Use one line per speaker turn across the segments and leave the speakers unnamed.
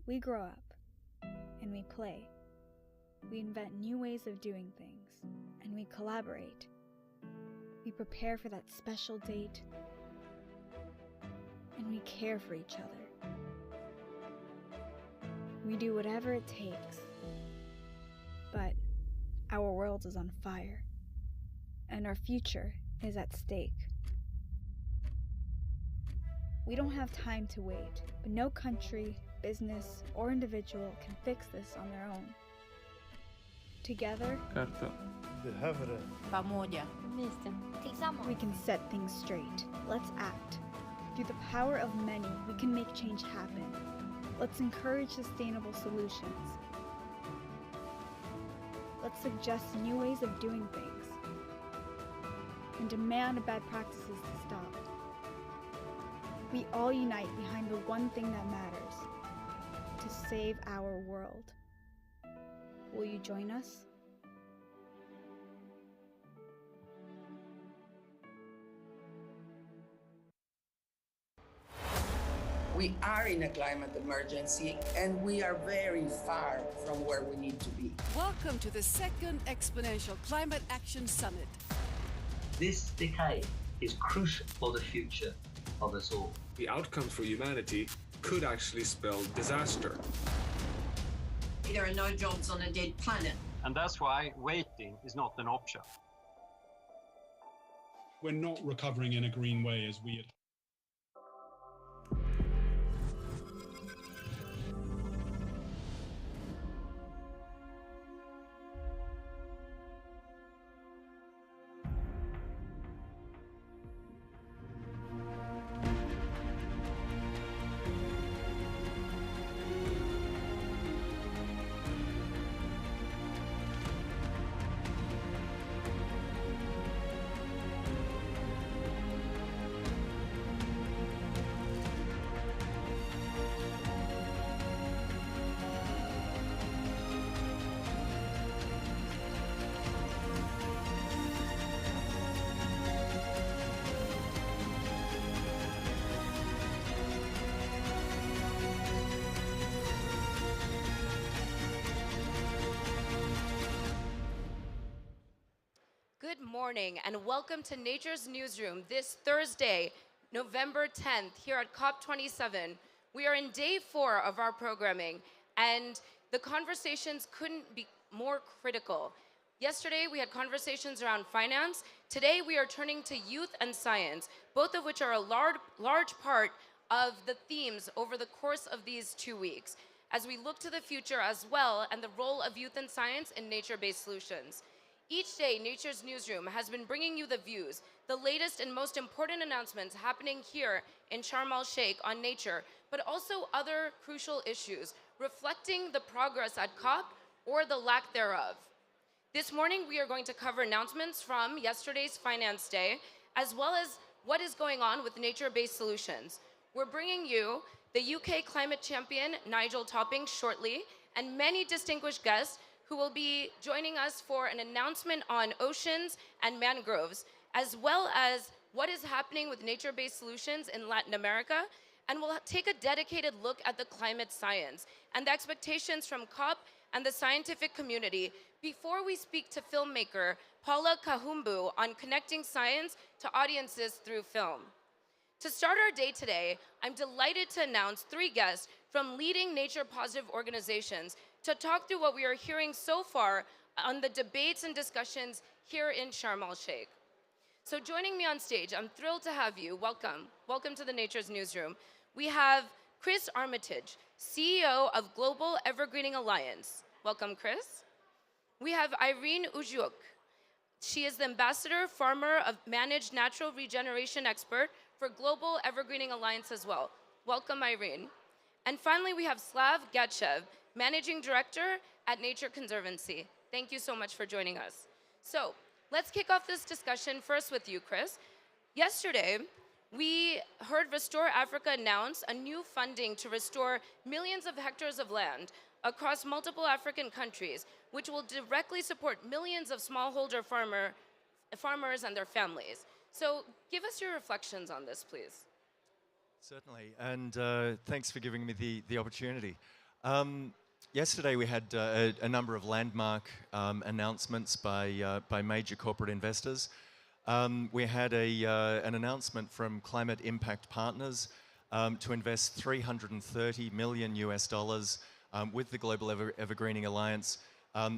We grow up, and we play. We invent new ways of doing things, and we collaborate. We prepare for that special date, and we care for each other. We do whatever it takes, but our world is on fire, and our future is at stake. We don't have time to wait, but no country, business, or individual can fix this on their own. Together, we can set things straight. Let's act. Through the power of many, we can make change happen. Let's encourage sustainable solutions. Let's suggest new ways of doing things and demand bad practices to stop. We all unite behind the one thing that matters: to save our world. Will you join us?
We are in a climate emergency, and we are very far from where we need to be.
Welcome to the second Exponential Climate Action Summit.
This decade is crucial for the future of us all.
The outcomes for humanity could actually spell disaster.
There are no jobs on a dead planet.
And that's why waiting is not an option.
We're not recovering in a green way as we had.
Good morning and welcome to Nature's Newsroom this Thursday, November 10th, here at COP27. We are in day 4 of our programming, and the conversations couldn't be more critical. Yesterday, we had conversations around finance. Today, we are turning to youth and science, both of which are a large part of the themes over the course of these 2 weeks, as we look to the future as well and the role of youth and science in nature-based solutions. Each day, Nature's Newsroom has been bringing you the views, the latest and most important announcements happening here in Sharm El-Sheikh on nature, but also other crucial issues, reflecting the progress at COP or the lack thereof. This morning, we are going to cover announcements from yesterday's Finance Day, as well as what is going on with nature-based solutions. We're bringing you the UK climate champion, Nigel Topping, shortly, and many distinguished guests who will be joining us for an announcement on oceans and mangroves, as well as what is happening with nature-based solutions in Latin America. And we'll take a dedicated look at the climate science and the expectations from COP and the scientific community before we speak to filmmaker Paula Kahumbu on connecting science to audiences through film. To start our day today, I'm delighted to announce 3 guests from leading nature-positive organizations to talk through what we are hearing so far on the debates and discussions here in Sharm El-Sheikh. So joining me on stage, I'm thrilled to have you. Welcome. Welcome to the Nature's Newsroom. We have Chris Armitage, CEO of Global Evergreening Alliance. Welcome, Chris. We have Irene Ujuk. She is the Ambassador Farmer of Managed Natural Regeneration Expert for Global Evergreening Alliance as well. Welcome, Irene. And finally, we have Slav Gatchev, Managing Director at Nature Conservancy. Thank you so much for joining us. So let's kick off this discussion first with you, Chris. Yesterday, we heard Restore Africa announce a new funding to restore millions of hectares of land across multiple African countries, which will directly support millions of smallholder farmers and their families. So give us your reflections on this, please.
Certainly, and thanks for giving me the opportunity. Yesterday we had a number of landmark announcements by major corporate investors. We had an announcement from Climate Impact Partners to invest 330 million US dollars with the Global Evergreening Alliance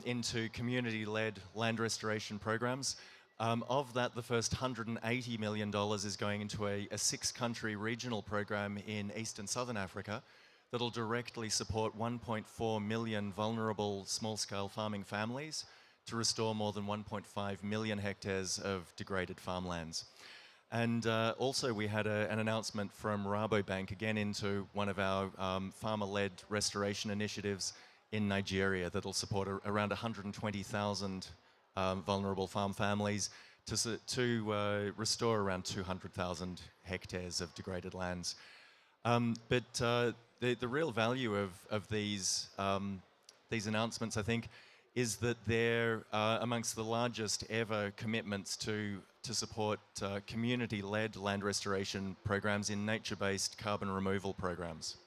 into community-led land restoration programs. Of that, the first $180 million is going into a 6-country regional program in East and Southern Africa that'll directly support 1.4 million vulnerable small-scale farming families to restore more than 1.5 million hectares of degraded farmlands. And also we had an announcement from Rabobank, again into one of our farmer-led restoration initiatives in Nigeria that'll support around 120,000 vulnerable farm families to restore around 200,000 hectares of degraded lands. But the real value of these announcements, I think, is that they're amongst the largest ever commitments to support community-led land restoration programs in nature-based carbon removal programs.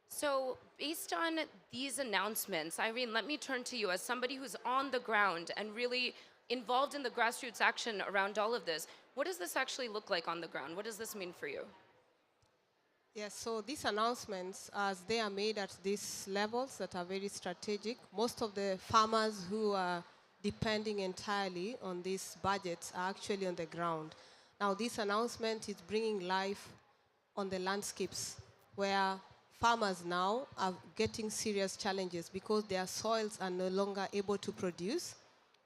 So based on these announcements, Irene, let me turn to you as somebody who's on the ground and really involved in the grassroots action around all of this. What does this actually look like on the ground? What does this mean for you?
Yes, so these announcements, as they are made at these levels that are very strategic, most of the farmers who are depending entirely on these budgets are actually on the ground. Now, this announcement is bringing life on the landscapes where farmers now are getting serious challenges because their soils are no longer able to produce.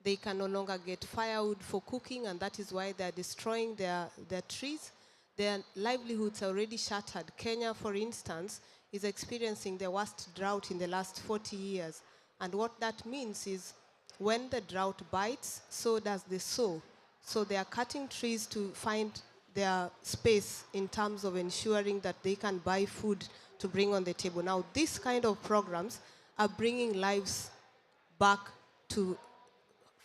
They can no longer get firewood for cooking, and that is why they're destroying their trees. Their livelihoods are already shattered. Kenya, for instance, is experiencing the worst drought in the last 40 years. And what that means is when the drought bites, so does the sow. So they are cutting trees to find their space in terms of ensuring that they can buy food to bring on the table. Now, these kind of programs are bringing lives back to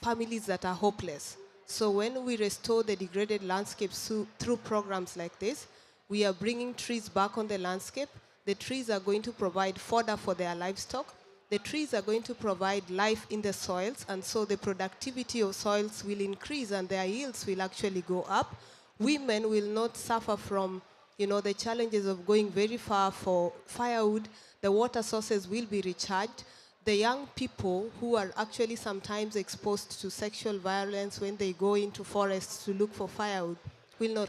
families that are hopeless. So when we restore the degraded landscapes through programs like this, we are bringing trees back on the landscape. The trees are going to provide fodder for their livestock. The trees are going to provide life in the soils, and so the productivity of soils will increase and their yields will actually go up. Women will not suffer from, the challenges of going very far for firewood. The water sources will be recharged. The young people who are actually sometimes exposed to sexual violence when they go into forests to look for firewood will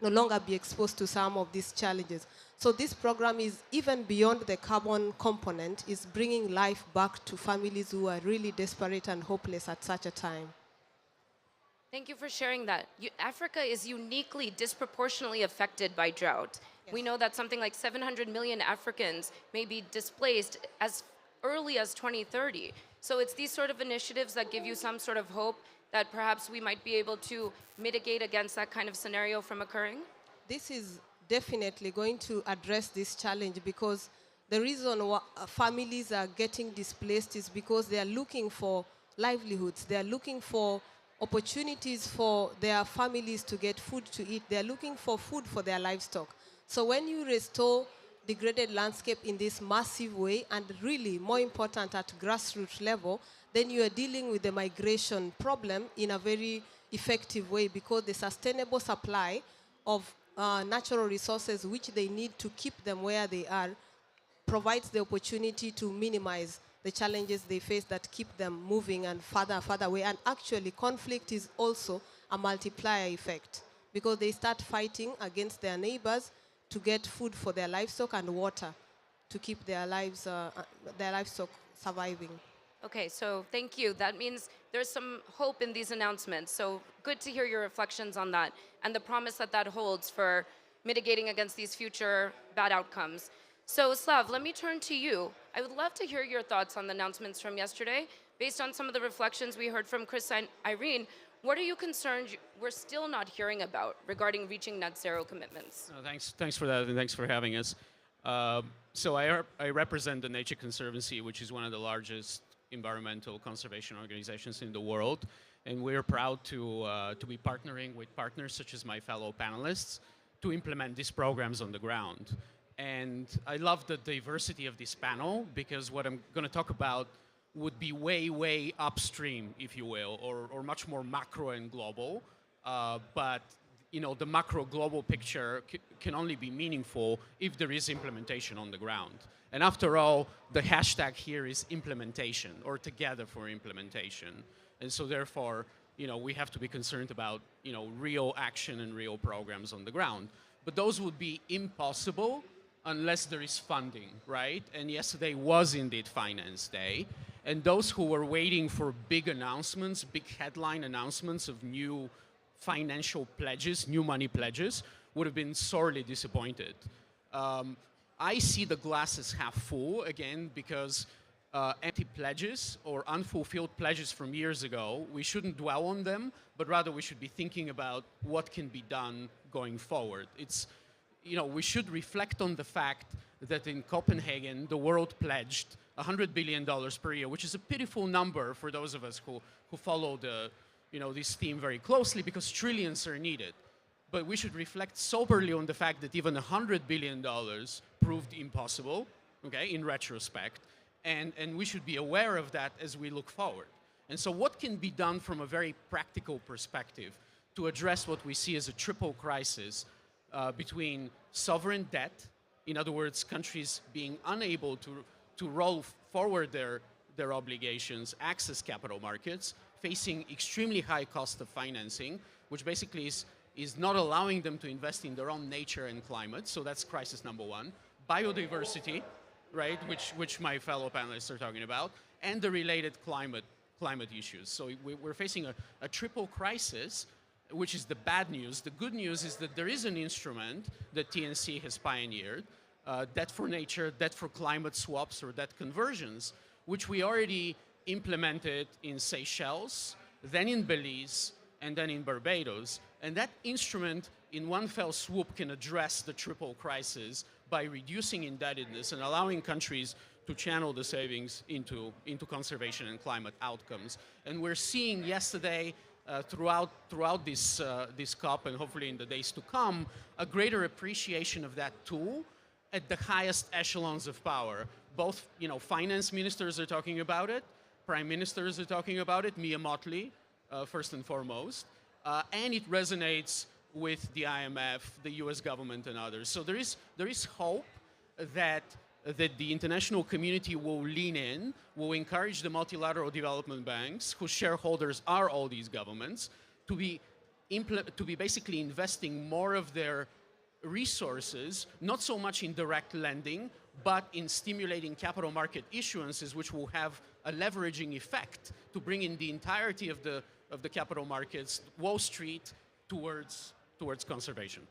no longer be exposed to some of these challenges. So this program is even beyond the carbon component, is bringing life back to families who are really desperate and hopeless at such a time.
Thank you for sharing that. Africa is uniquely, disproportionately affected by drought. Yes. We know that something like 700 million Africans may be displaced as early as 2030. So it's these sort of initiatives that give you some sort of hope that perhaps we might be able to mitigate against that kind of scenario from occurring?
This is definitely going to address this challenge, because the reason why families are getting displaced is because they are looking for livelihoods. They are looking for opportunities for their families to get food to eat. They are looking for food for their livestock. So when you restore degraded landscape in this massive way, and really more important at grassroots level, then you are dealing with the migration problem in a very effective way, because the sustainable supply of natural resources which they need to keep them where they are provides the opportunity to minimize the challenges they face that keep them moving and further away. And actually conflict is also a multiplier effect, because they start fighting against their neighbors to get food for their livestock and water to keep their livestock surviving.
Okay, so thank you. That means there's some hope in these announcements. So good to hear your reflections on that and the promise that that holds for mitigating against these future bad outcomes. So Slav, let me turn to you. I would love to hear your thoughts on the announcements from yesterday. Based on some of the reflections we heard from Chris and Irene, what are you concerned we're still not hearing about regarding reaching net zero commitments?
Thanks for that, and thanks for having us. So I represent the Nature Conservancy, which is one of the largest environmental conservation organizations in the world, and we're proud to be partnering with partners such as my fellow panelists to implement these programs on the ground. And I love the diversity of this panel, because what I'm going to talk about would be way, way upstream, if you will, or much more macro and global. But the macro global picture can only be meaningful if there is implementation on the ground. And after all, the hashtag here is implementation, or together for implementation. And so therefore, we have to be concerned about, real action and real programs on the ground. But those would be impossible unless there is funding, right? And yesterday was indeed Finance Day. And those who were waiting for big announcements, big headline announcements of new financial pledges, new money pledges, would have been sorely disappointed. I see the glass as half full, again, because empty pledges or unfulfilled pledges from years ago, we shouldn't dwell on them, but rather we should be thinking about what can be done going forward. We should reflect on the fact that in Copenhagen, the world pledged $100 billion per year, which is a pitiful number for those of us who follow this theme very closely, because trillions are needed. But we should reflect soberly on the fact that even $100 billion proved impossible, okay, in retrospect. And we should be aware of that as we look forward. And so what can be done from a very practical perspective to address what we see as a triple crisis between sovereign debt, in other words, countries being unable to roll forward their obligations, access capital markets, facing extremely high cost of financing, which basically is not allowing them to invest in their own nature and climate. So that's crisis number one. Biodiversity, right, which my fellow panelists are talking about, and the related climate issues. So we're facing a triple crisis, which is the bad news. The good news is that there is an instrument that TNC has pioneered, debt for nature, debt for climate swaps, or debt conversions, which we already implemented in Seychelles, then in Belize, and then in Barbados. And that instrument, in one fell swoop, can address the triple crisis by reducing indebtedness and allowing countries to channel the savings into conservation and climate outcomes. And we're seeing yesterday, throughout this COP, and hopefully in the days to come, a greater appreciation of that tool at the highest echelons of power. Both, finance ministers are talking about it, prime ministers are talking about it, Mia Mottley, first and foremost, and it resonates with the IMF, the US government, and others. So there is hope that the international community will lean in, will encourage the multilateral development banks, whose shareholders are all these governments, to be basically investing more of their resources, not so much in direct lending, but in stimulating capital market issuances, which will have a leveraging effect to bring in the entirety of the capital markets, Wall Street, towards conservation.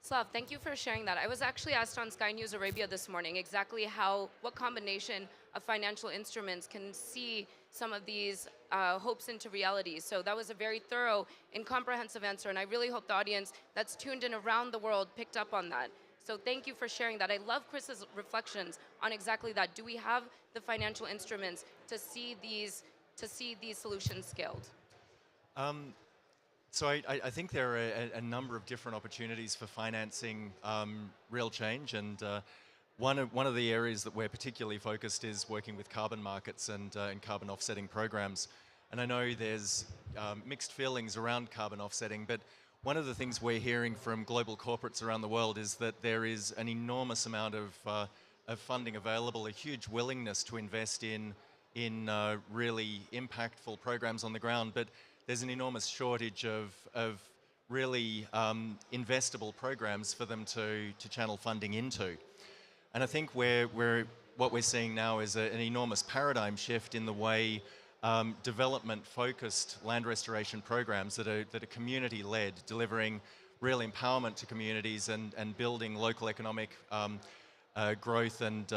Slav, thank you for sharing that. I was actually asked on Sky News Arabia this morning exactly what combination of financial instruments can see some of these hopes into reality. So that was a very thorough and comprehensive answer, and I really hope the audience that's tuned in around the world picked up on that. So thank you for sharing that. I love Chris's reflections on exactly that. Do we have the financial instruments to see these solutions scaled?
So I think there are a number of different opportunities for financing real change, and one of the areas that we're particularly focused is working with carbon markets and carbon offsetting programs. And I know there's mixed feelings around carbon offsetting, but one of the things we're hearing from global corporates around the world is that there is an enormous amount of funding available, a huge willingness to invest in really impactful programs on the ground, but there's an enormous shortage of really investable programs for them to channel funding into. And I think what we're seeing now is an enormous paradigm shift in the way development-focused land restoration programs that are community-led, delivering real empowerment to communities and building local economic growth and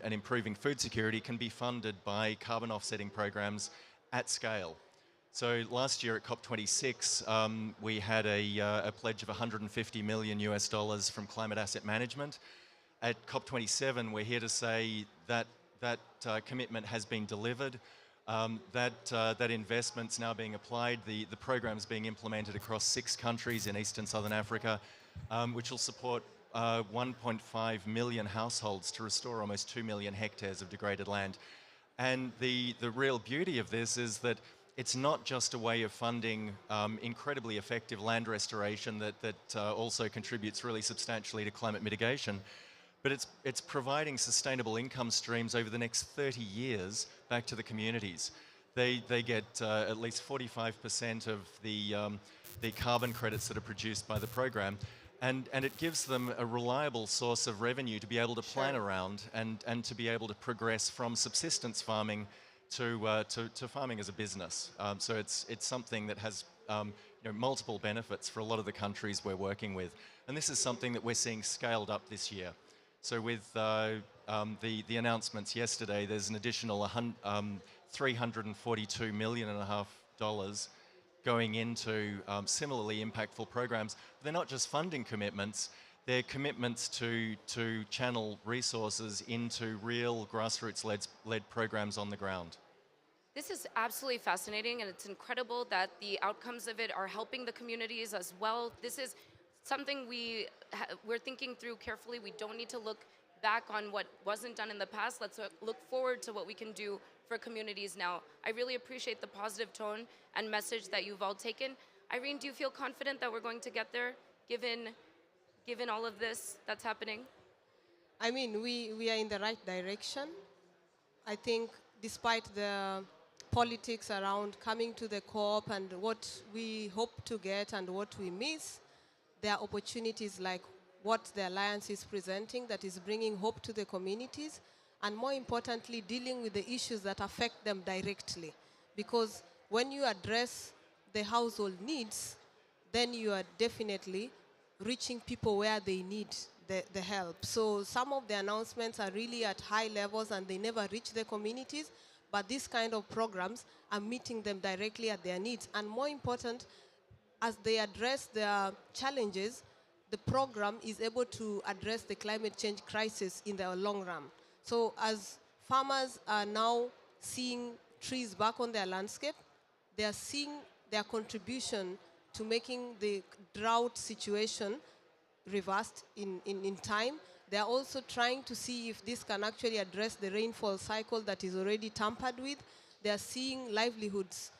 improving food security can be funded by carbon offsetting programs at scale. So last year at COP26, we had a pledge of $150 million US from Climate Asset Management. At COP27, we're here to say that commitment has been delivered, that investment's now being applied, the program's being implemented across 6 countries in East and Southern Africa, which will support 1.5 million households to restore almost 2 million hectares of degraded land. And the real beauty of this is that it's not just a way of funding incredibly effective land restoration that also contributes really substantially to climate mitigation, but it's providing sustainable income streams over the next 30 years back to the communities. They get at least 45% of the carbon credits that are produced by the program, and it gives them a reliable source of revenue to be able to plan around and to be able to progress from subsistence farming to farming as a business. So it's something that has multiple benefits for a lot of the countries we're working with. And this is something that we're seeing scaled up this year. So with the announcements yesterday, there's an additional $342.5 million going into similarly impactful programs. They're not just funding commitments, they're commitments to channel resources into real grassroots-led programs on the ground.
This is absolutely fascinating, and it's incredible that the outcomes of it are helping the communities as well. This is something we're thinking through carefully. We don't need to look back on what wasn't done in the past. Let's look forward to what we can do for communities now. I really appreciate the positive tone and message that you've all taken. Irene, do you feel confident that we're going to get there, given all of this that's happening?
I mean, we are in the right direction. I think despite the politics around coming to the COP and what we hope to get and what we miss, there are opportunities like what the Alliance is presenting that is bringing hope to the communities, and more importantly, dealing with the issues that affect them directly. Because when you address the household needs, then you are definitely reaching people where they need the help. So some of the announcements are really at high levels and they never reach the communities, but these kind of programs are meeting them directly at their needs. And more important, as they address their challenges, the program is able to address the climate change crisis in the long run. So as farmers are now seeing trees back on their landscape, they are seeing their contribution to making the drought situation reversed in time. They are also trying to see if this can actually address the rainfall cycle that is already tampered with. They are seeing livelihoods,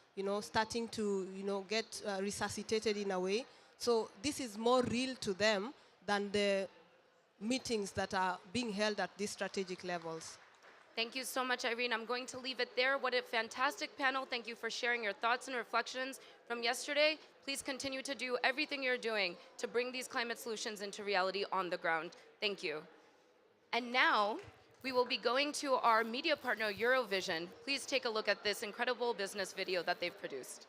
starting to, get resuscitated in a way. So this is more real to them than the meetings that are being held at these strategic levels.
Thank you so much, Irene. I'm going to leave it there. What a fantastic panel. Thank you for sharing your thoughts and reflections from yesterday. Please continue to do everything you're doing to bring these climate solutions into reality on the ground. Thank you. And now, we will be going to our media partner, Eurovision. Please take a look at this incredible business video that they've produced.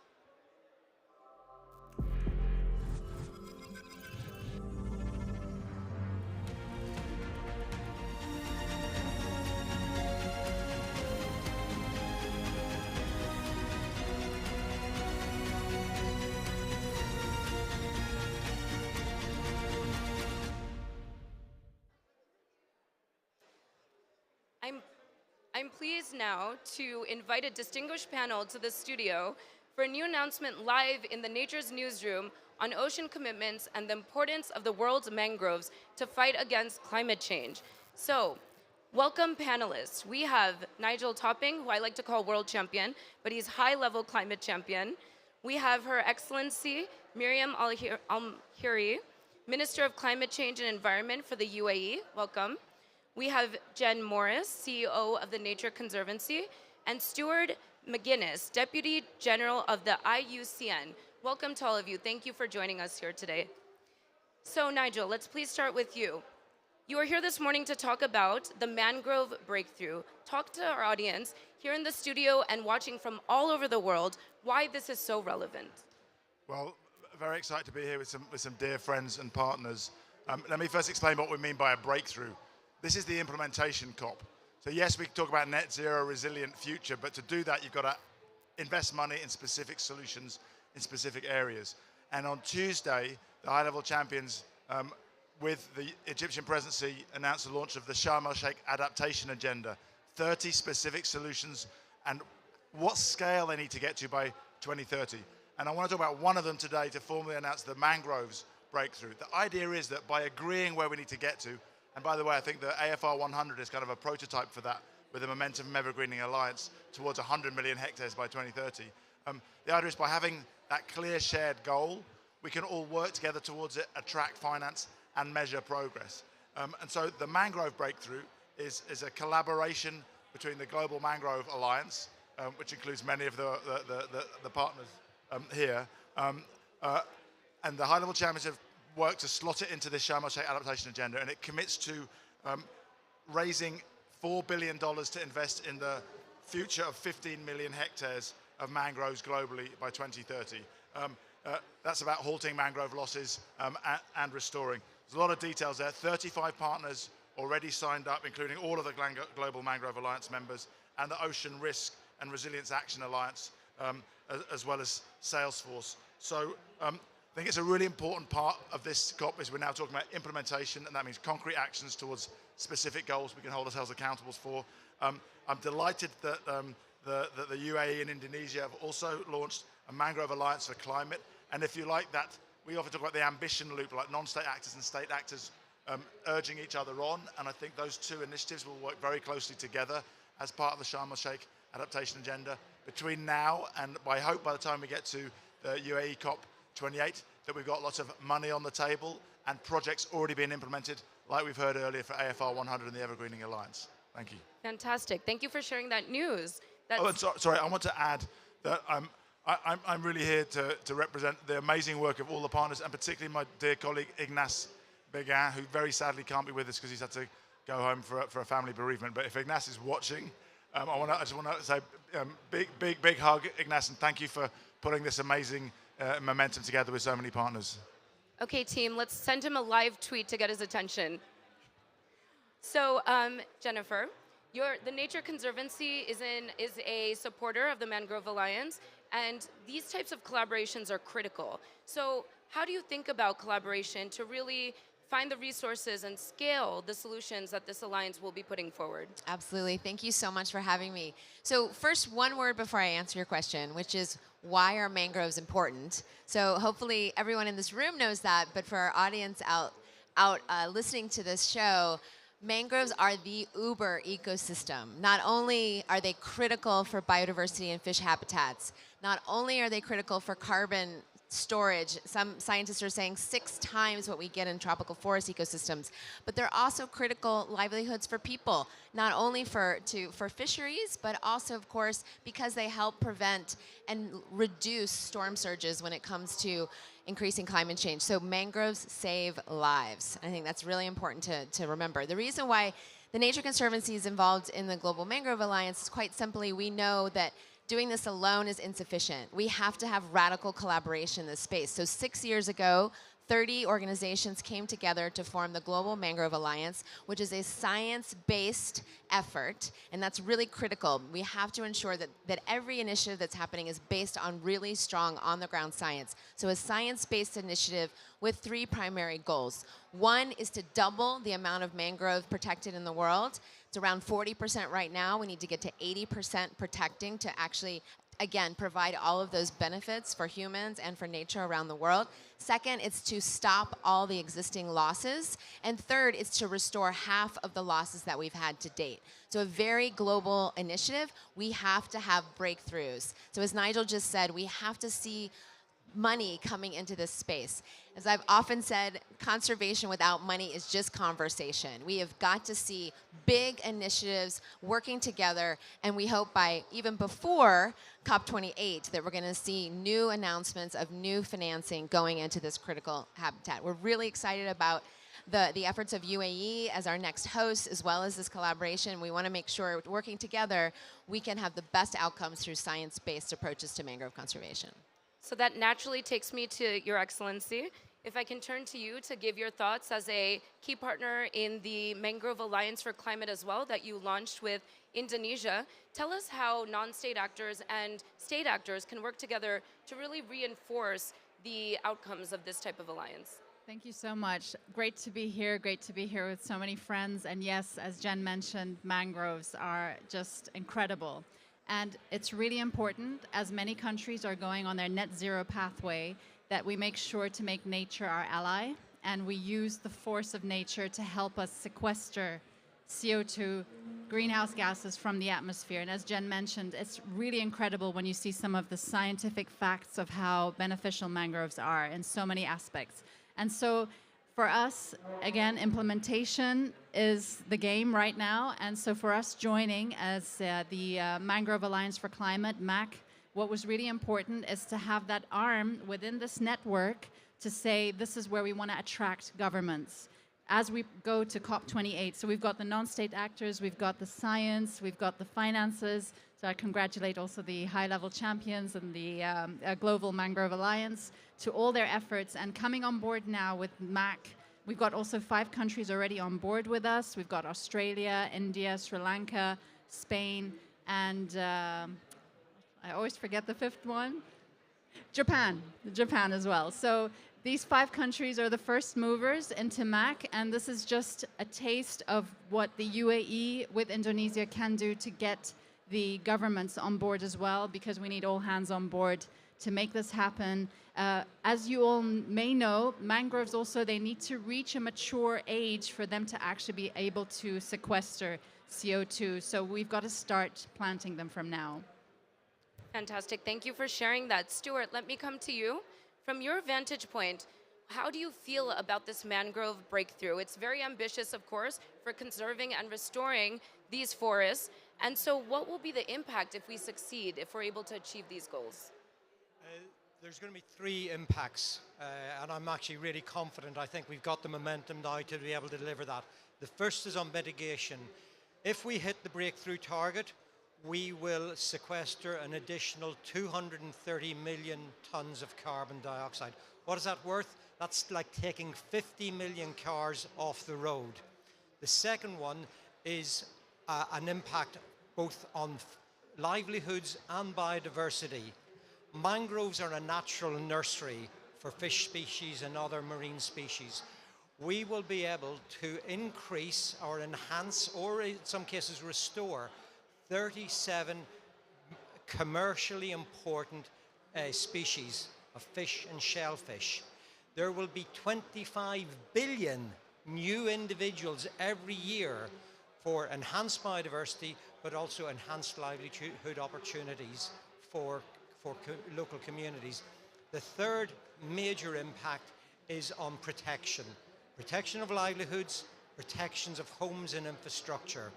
I'm pleased now to invite a distinguished panel to the studio for a new announcement live in the Nature's Newsroom on ocean commitments and the importance of the world's mangroves to fight against climate change. So, welcome panelists. We have Nigel Topping, who I like to call world champion, but he's high-level climate champion. We have Her Excellency Miriam Al-Hiri, Minister of Climate Change and Environment for the UAE. Welcome. We have Jen Morris, CEO of the Nature Conservancy, and Stuart McGuinness, Deputy General of the IUCN. Welcome to all of you. Thank you for joining us here today. So Nigel, let's please start with you. You are here this morning to talk about the mangrove breakthrough. Talk to our audience here in the studio and watching from all over the world why this is so relevant.
Well, very excited to be here with some dear friends and partners. Let me first explain what we mean by a breakthrough. This is the implementation COP. So yes, we can talk about net zero, resilient future, but to do that, you've got to invest money in specific solutions in specific areas. And on Tuesday, the high-level champions with the Egyptian presidency announced the launch of the Sharm El-Sheikh adaptation agenda, 30 specific solutions and what scale they need to get to by 2030. And I want to talk about one of them today to formally announce the mangroves breakthrough. The idea is that by agreeing where we need to get to, and by the way, I think the AFR 100 is kind of a prototype for that, with the Momentum Evergreening Alliance towards 100 million hectares by 2030. The idea is by having that clear shared goal, we can all work together towards it, attract finance, and measure progress. And so the mangrove breakthrough is a collaboration between the Global Mangrove Alliance, which includes many of the partners here, and the high-level champions have worked to slot it into this Sharm El-Sheikh adaptation agenda, and it commits to raising $4 billion to invest in the future of 15 million hectares of mangroves globally by 2030. That's about halting mangrove losses and restoring. There's a lot of details there. 35 partners already signed up, including all of the Global Mangrove Alliance members and the Ocean Risk and Resilience Action Alliance, as well as Salesforce. So I think it's a really important part of this COP is we're now talking about implementation, and that means concrete actions towards specific goals we can hold ourselves accountable for. I'm delighted that the UAE and Indonesia have also launched a Mangrove Alliance for Climate. And if you like that, we often talk about the ambition loop, like non-state actors and state actors urging each other on. And I think those two initiatives will work very closely together as part of the Sharm El-Sheikh adaptation agenda between now and I hope by the time we get to the UAE COP28 that we've got lots of money on the table and projects already being implemented, like we've heard earlier for AFR 100 and the Evergreening Alliance. Thank you.
Fantastic. Thank you for sharing that news.
Oh, and sorry, I want to add that I'm really here to represent the amazing work of all the partners, and particularly my dear colleague Ignace Beguin, who very sadly can't be with us because he's had to go home for a family bereavement. But if Ignace is watching, I just want to say big hug, Ignace, and thank you for putting this amazing momentum together with so many partners.
Okay, team, let's send him a live tweet to get his attention. So, Jennifer, the Nature Conservancy is a supporter of the Mangrove Alliance, and these types of collaborations are critical. So how do you think about collaboration to really find the resources and scale the solutions that this alliance will be putting forward?
Absolutely. Thank you so much for having me. So first, one word before I answer your question, which is why are mangroves important? So hopefully everyone in this room knows that, but for our audience out listening to this show, mangroves are the uber ecosystem. Not only are they critical for biodiversity and fish habitats, not only are they critical for carbon storage, some scientists are saying 6 times what we get in tropical forest ecosystems, but they're also critical livelihoods for people, not only for fisheries, but also, of course, because they help prevent and reduce storm surges when it comes to increasing climate change. So mangroves save lives. I think that's really important to remember. The reason why the Nature Conservancy is involved in the Global Mangrove Alliance is quite simply we know that doing this alone is insufficient. We have to have radical collaboration in this space. So 6 years ago, 30 organizations came together to form the Global Mangrove Alliance, which is a science-based effort, and that's really critical. We have to ensure that every initiative that's happening is based on really strong on-the-ground science. So a science-based initiative with 3 primary goals. One is to double the amount of mangrove protected in the world. It's around 40% right now. We need to get to 80% protecting to actually, again, provide all of those benefits for humans and for nature around the world. Second, it's to stop all the existing losses. And third, it's to restore half of the losses that we've had to date. So a very global initiative. We have to have breakthroughs. So as Nigel just said, we have to see money coming into this space. As I've often said, conservation without money is just conversation. We have got to see big initiatives working together, and we hope by even before COP28 that we're going to see new announcements of new financing going into this critical habitat. We're really excited about the efforts of UAE as our next host, as well as this collaboration. We want to make sure, working together, we can have the best outcomes through science-based approaches to mangrove conservation.
So that naturally takes me to Your Excellency. If I can turn to you to give your thoughts as a key partner in the Mangrove Alliance for Climate as well that you launched with Indonesia. Tell us how non-state actors and state actors can work together to really reinforce the outcomes of this type of alliance.
Thank you so much. Great to be here. Great to be here with so many friends. And yes, as Jen mentioned, mangroves are just incredible. And it's really important, as many countries are going on their net zero pathway, that we make sure to make nature our ally, and we use the force of nature to help us sequester CO2, greenhouse gases from the atmosphere. And as Jen mentioned, it's really incredible when you see some of the scientific facts of how beneficial mangroves are in so many aspects. And so for us, again, implementation is the game right now. And so for us joining as the Mangrove Alliance for Climate, MAC, what was really important is to have that arm within this network to say this is where we want to attract governments as we go to COP28. So we've got the non-state actors, we've got the science, we've got the finances. So I congratulate also the high-level champions and the Global Mangrove Alliance to all their efforts. And coming on board now with MAC, we've got also 5 countries already on board with us. We've got Australia, India, Sri Lanka, Spain, and I always forget the 5th one. Japan as well. So these 5 countries are the first movers into MAC, and this is just a taste of what the UAE with Indonesia can do to get the governments on board as well, because we need all hands on board to make this happen. As you all may know, mangroves also, they need to reach a mature age for them to actually be able to sequester CO2. So we've got to start planting them from now.
Fantastic. Thank you for sharing that. Stuart, let me come to you. From your vantage point, how do you feel about this mangrove breakthrough? It's very ambitious, of course, for conserving and restoring these forests. And so what will be the impact if we succeed, if we're able to achieve these goals?
There's going to be 3 impacts, and I'm actually really confident. I think we've got the momentum now to be able to deliver that. The first is on mitigation. If we hit the breakthrough target, we will sequester an additional 230 million tons of carbon dioxide. What is that worth? That's like taking 50 million cars off the road. The second one is an impact both on livelihoods and biodiversity. Mangroves are a natural nursery for fish species and other marine species. We will be able to increase or enhance, or in some cases restore, 37 commercially important species of fish and shellfish. There will be 25 billion new individuals every year for enhanced biodiversity, but also enhanced livelihood opportunities for local communities. The third major impact is on protection. Protection of livelihoods, protections of homes and infrastructure.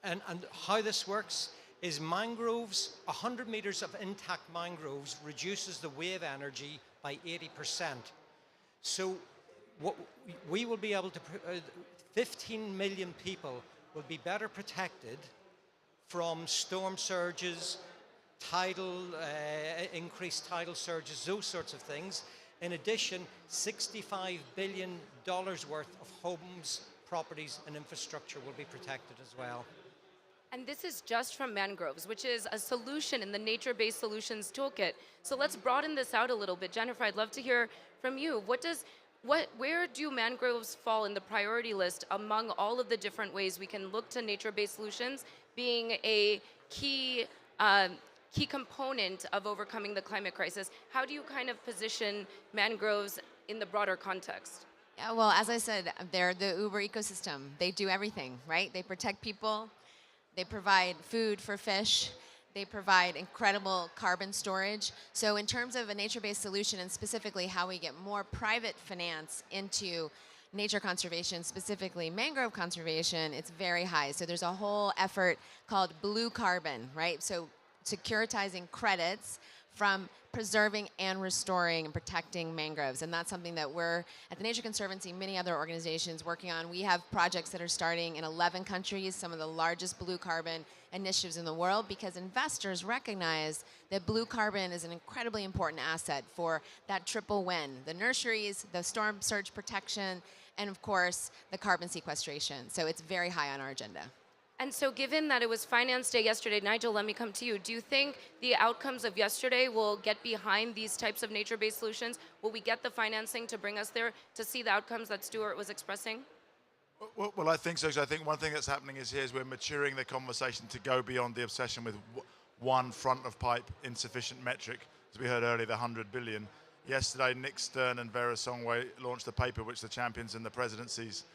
And how this works is mangroves, 100 meters of intact mangroves reduces the wave energy by 80%. So what we will be able to, 15 million people will be better protected from storm surges, increased tidal surges, those sorts of things. In addition, $65 billion worth of homes, properties and infrastructure will be protected as well.
And this is just from mangroves, which is a solution in the nature-based solutions toolkit. So let's broaden this out a little bit. Jennifer, I'd love to hear from you. Where do mangroves fall in the priority list among all of the different ways we can look to nature-based solutions being a key component of overcoming the climate crisis? How do you kind of position mangroves in the broader context?
Yeah, well, as I said, they're the Uber ecosystem. They do everything, right? They protect people. They provide food for fish. They provide incredible carbon storage. So in terms of a nature-based solution, and specifically how we get more private finance into nature conservation, specifically mangrove conservation, it's very high. So there's a whole effort called blue carbon, right? So securitizing credits from preserving and restoring and protecting mangroves. And that's something that we're, at the Nature Conservancy, many other organizations working on. We have projects that are starting in 11 countries, some of the largest blue carbon initiatives in the world, because investors recognize that blue carbon is an incredibly important asset for that triple win: the nurseries, the storm surge protection, and of course, the carbon sequestration. So it's very high on our agenda.
And so given that it was Finance Day yesterday, Nigel, let me come to you. Do you think the outcomes of yesterday will get behind these types of nature-based solutions? Will we get the financing to bring us there to see the outcomes that Stuart was expressing?
Well, I think so. So I think one thing that's happening is we're maturing the conversation to go beyond the obsession with one front of pipe insufficient metric as we heard earlier, the 100 billion. Yesterday, Nick Stern and Vera Songway launched a paper which the champions and the presidencies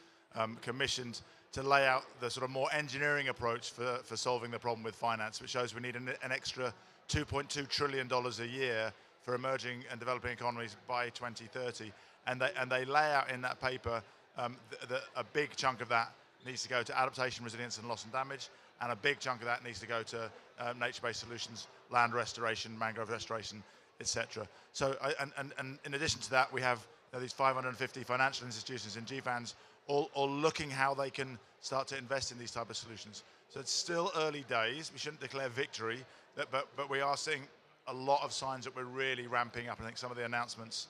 commissioned to lay out the sort of more engineering approach for solving the problem with finance, which shows we need an extra $2.2 trillion a year for emerging and developing economies by 2030. And they lay out in that paper a big chunk of that needs to go to adaptation, resilience, and loss and damage, and a big chunk of that needs to go to nature-based solutions, land restoration, mangrove restoration, etc. So, and in addition to that, we have these 550 financial institutions in GFANZ all looking how they can start to invest in these type of solutions. So it's still early days. We shouldn't declare victory, but we are seeing a lot of signs that we're really ramping up. I think some of the announcements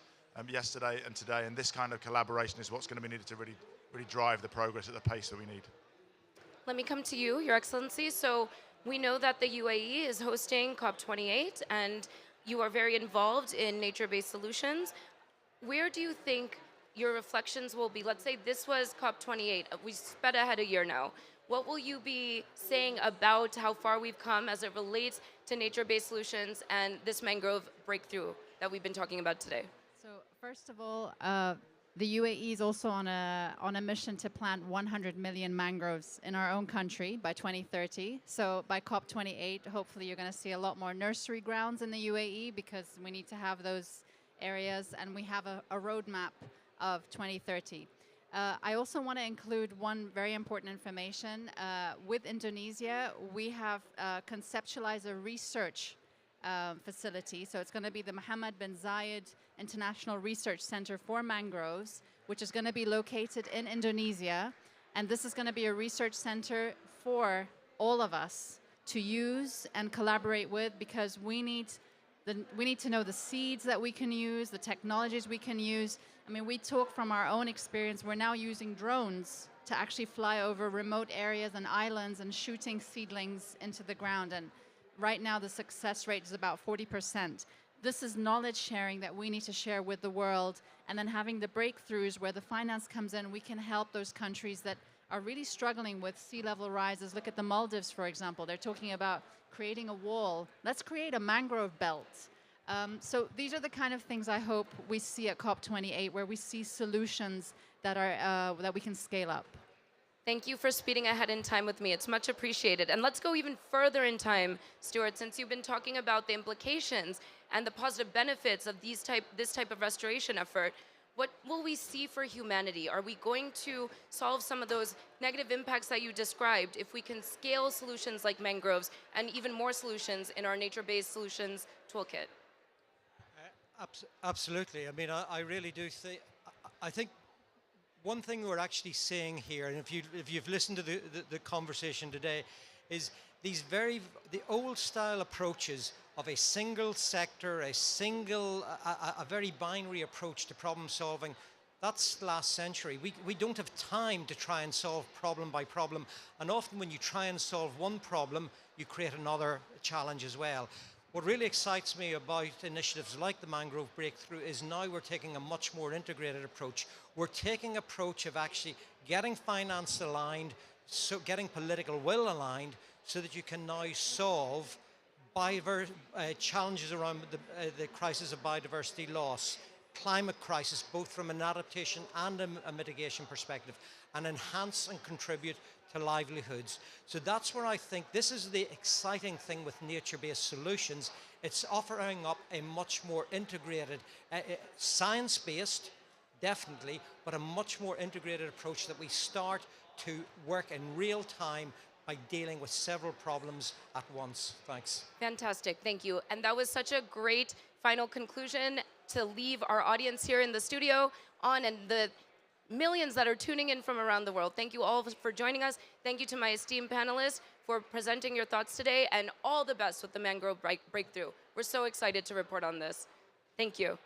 yesterday and today, and this kind of collaboration is what's going to be needed to really drive the progress at the pace that we need.
Let me come to you, Your Excellency. So we know that the UAE is hosting COP28, and you are very involved in nature-based solutions. Where do you think your reflections will be? Let's say this was COP28. We sped ahead a year now. What will you be saying about how far we've come as it relates to nature-based solutions and this mangrove breakthrough that we've been talking about today?
So first of all, the UAE is also on a mission to plant 100 million mangroves in our own country by 2030. So by COP28, hopefully you're going to see a lot more nursery grounds in the UAE, because we need to have those areas, and we have a roadmap of 2030. I also want to include one very important information. With Indonesia, we have conceptualized a research facility. So it's going to be the Mohammed bin Zayed International Research Center for Mangroves, which is going to be located in Indonesia. And this is going to be a research center for all of us to use and collaborate with, because we need to know the seeds that we can use, the technologies we can use. I mean, we talk from our own experience. We're now using drones to actually fly over remote areas and islands and shooting seedlings into the ground. And right now, the success rate is about 40%. This is knowledge sharing that we need to share with the world. And then having the breakthroughs where the finance comes in, we can help those countries that are really struggling with sea level rises. Look at the Maldives, for example. They're talking about creating a wall. Let's create a mangrove belt. So these are the kind of things I hope we see at COP28, where we see solutions that are that we can scale up.
Thank you for speeding ahead in time with me. It's much appreciated. And let's go even further in time, Stuart, since you've been talking about the implications and the positive benefits of this type of restoration effort. What will we see for humanity? Are we going to solve some of those negative impacts that you described if we can scale solutions like mangroves and even more solutions in our nature-based solutions toolkit?
Absolutely. I mean, I really do think, I think one thing we're actually seeing here, and if you've listened to the conversation today, is the old style approaches of a single sector, a very binary approach to problem solving. That's last century. We don't have time to try and solve problem by problem. And often when you try and solve one problem, you create another challenge as well. What really excites me about initiatives like the Mangrove Breakthrough is now we're taking a much more integrated approach. We're taking an approach of actually getting finance aligned, so getting political will aligned, so that you can now solve challenges around the crisis of biodiversity loss, climate crisis, both from an adaptation and a mitigation perspective, and enhance and contribute to livelihoods. So that's where I think this is the exciting thing with nature-based solutions. It's offering up a much more integrated, science-based, definitely, but a much more integrated approach that we start to work in real time by dealing with several problems at once. Thanks.
Fantastic, thank you. And that was such a great final conclusion to leave our audience here in the studio on, and the millions that are tuning in from around the world. Thank you all for joining us. Thank you to my esteemed panelists for presenting your thoughts today, and all the best with the Mangrove Breakthrough. We're so excited to report on this. Thank you.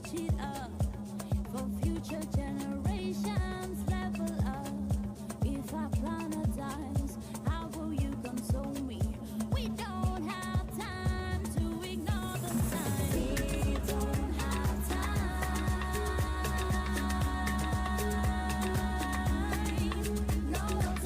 switch it up for future generations. Level up. If our planet dies, how will you console me? We don't have time to ignore the signs. We don't have time. No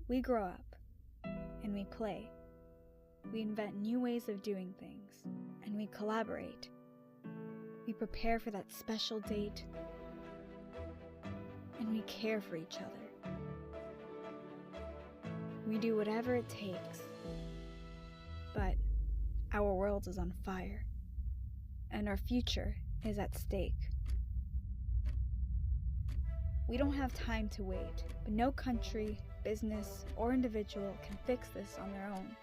We grow up, and we play. We invent new ways of doing things, and we collaborate. We prepare for that special date, and we care for each other. We do whatever it takes, but our world is on fire, and our future is at stake. We don't have time to wait, but no country, business, or individual can fix this on their own.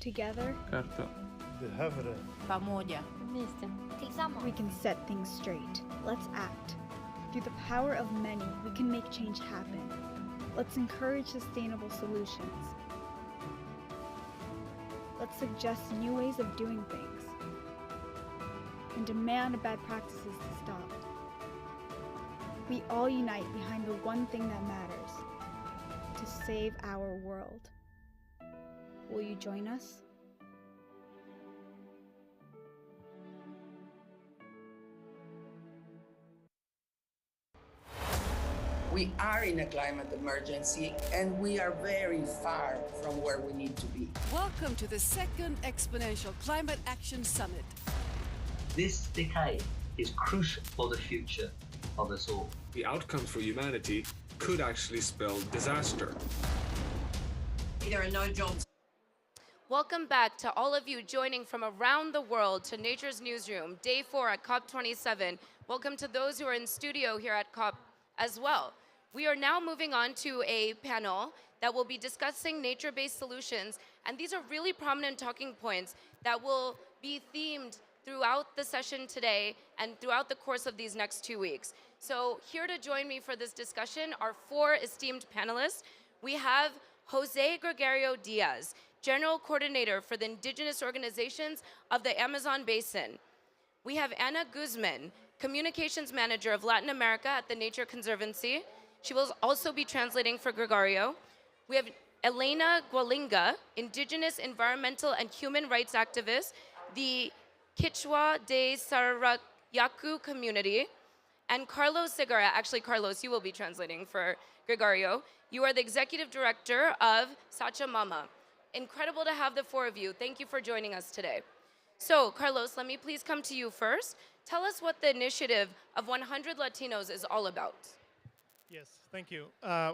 Together, we can set things straight. Let's act. Through the power of many, we can make change happen. Let's encourage sustainable solutions. Let's suggest new ways of doing things and demand bad practices to stop. We all unite behind the one thing that matters: to save our world. Will you join us?
We are in a climate emergency, and we are very far from where we need to be.
Welcome to the second Exponential Climate Action Summit.
This decade is crucial for the future of us all.
The outcomes for humanity could actually spell disaster.
There are no jobs.
Welcome back to all of you joining from around the world to Nature's Newsroom, Day 4 at COP27. Welcome to those who are in studio here at COP as well. We are now moving on to a panel that will be discussing nature-based solutions, and these are really prominent talking points that will be themed throughout the session today and throughout the course of these next 2 weeks. So here to join me for this discussion are 4 esteemed panelists. We have Jose Gregorio Diaz, General Coordinator for the Indigenous Organizations of the Amazon Basin. We have Ana Guzman, Communications Manager of Latin America at the Nature Conservancy. She will also be translating for Gregorio. We have Elena Gualinga, indigenous environmental and human rights activist, the Quechua de Sarayaku community, and Carlos Segura. Actually, Carlos, you will be translating for Gregorio. You are the executive director of Sachamama. Incredible to have the four of you. Thank you for joining us today. So, Carlos, let me please come to you first. Tell us what the initiative of 100 Latinos is all about.
Yes, thank you.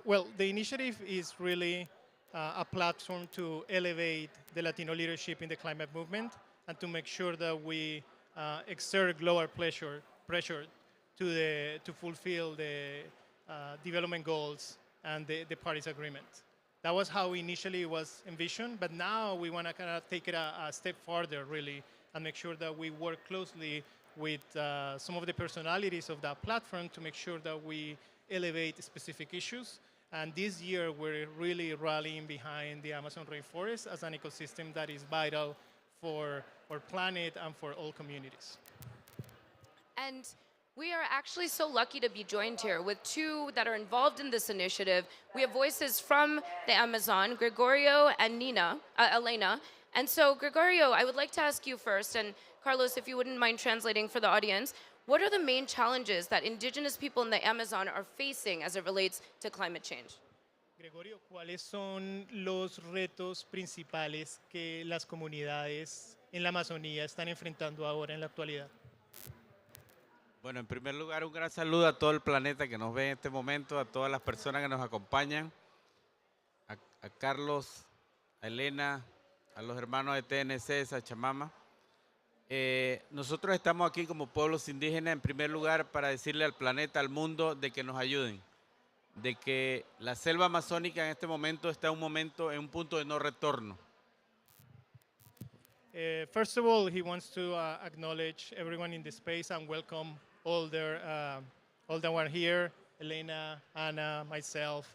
Well, the initiative is really a platform to elevate the Latino leadership in the climate movement and to make sure that we exert global pressure to fulfill the development goals and the Paris Agreement. That was how initially it was envisioned, but now we want to kind of take it a step further, really, and make sure that we work closely with some of the personalities of that platform to make sure that we elevate specific issues. And this year, we're really rallying behind the Amazon rainforest as an ecosystem that is vital for our planet and for all communities.
And we are actually so lucky to be joined here with two that are involved in this initiative. We have voices from the Amazon, Gregorio and Elena. And so, Gregorio, I would like to ask you first, and Carlos, if you wouldn't mind translating for the audience, what are the main challenges that indigenous people in the Amazon are facing as it relates to climate change?
Gregorio, ¿cuáles son los retos principales que las comunidades en la Amazonía están enfrentando ahora en la actualidad?
Bueno, en primer lugar, un gran saludo a todo el planeta que nos ve en este momento, a todas las personas que nos acompañan, a Carlos, a Elena, a los hermanos de TNC, Sachamama. Nosotros estamos aquí como pueblos indígenas, en primer lugar, para decirle al planeta, al mundo, de que nos ayuden, de que la selva amazónica en este momento está en un punto de no retorno.
First of all, he wants to acknowledge everyone in the space and welcome all that were here, Elena, Anna, myself.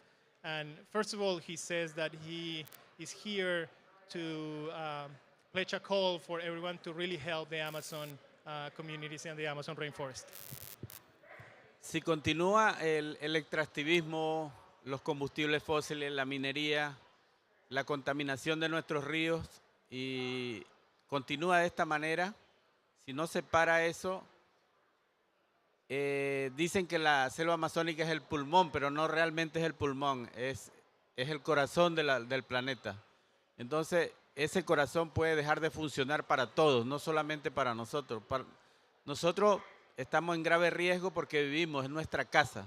And first of all, he says that he is here to pledge a call for everyone to really help the Amazon communities and the Amazon rainforest.
Si continúa el extractivismo, los combustibles fósiles, la minería, la contaminación de nuestros ríos y continúa de esta manera, si no se para eso, dicen que la selva amazónica es el pulmón, pero no realmente es el pulmón, es el corazón del planeta. Entonces, ese corazón puede dejar de funcionar para todos, no solamente para nosotros. Nosotros estamos en grave riesgo porque vivimos en nuestra casa,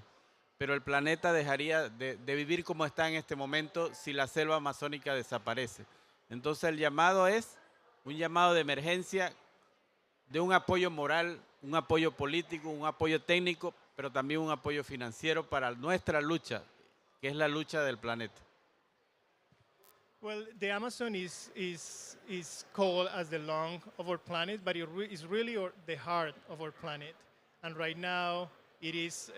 pero el planeta dejaría de vivir como está en este momento si la selva amazónica desaparece. Entonces, el llamado es un llamado de emergencia, de un apoyo moral, un apoyo político, un apoyo técnico, pero también un apoyo financiero para nuestra lucha, que es la lucha del planeta.
Well, the Amazon is called as the lung of our planet, but it is really the heart of our planet. And right now, it is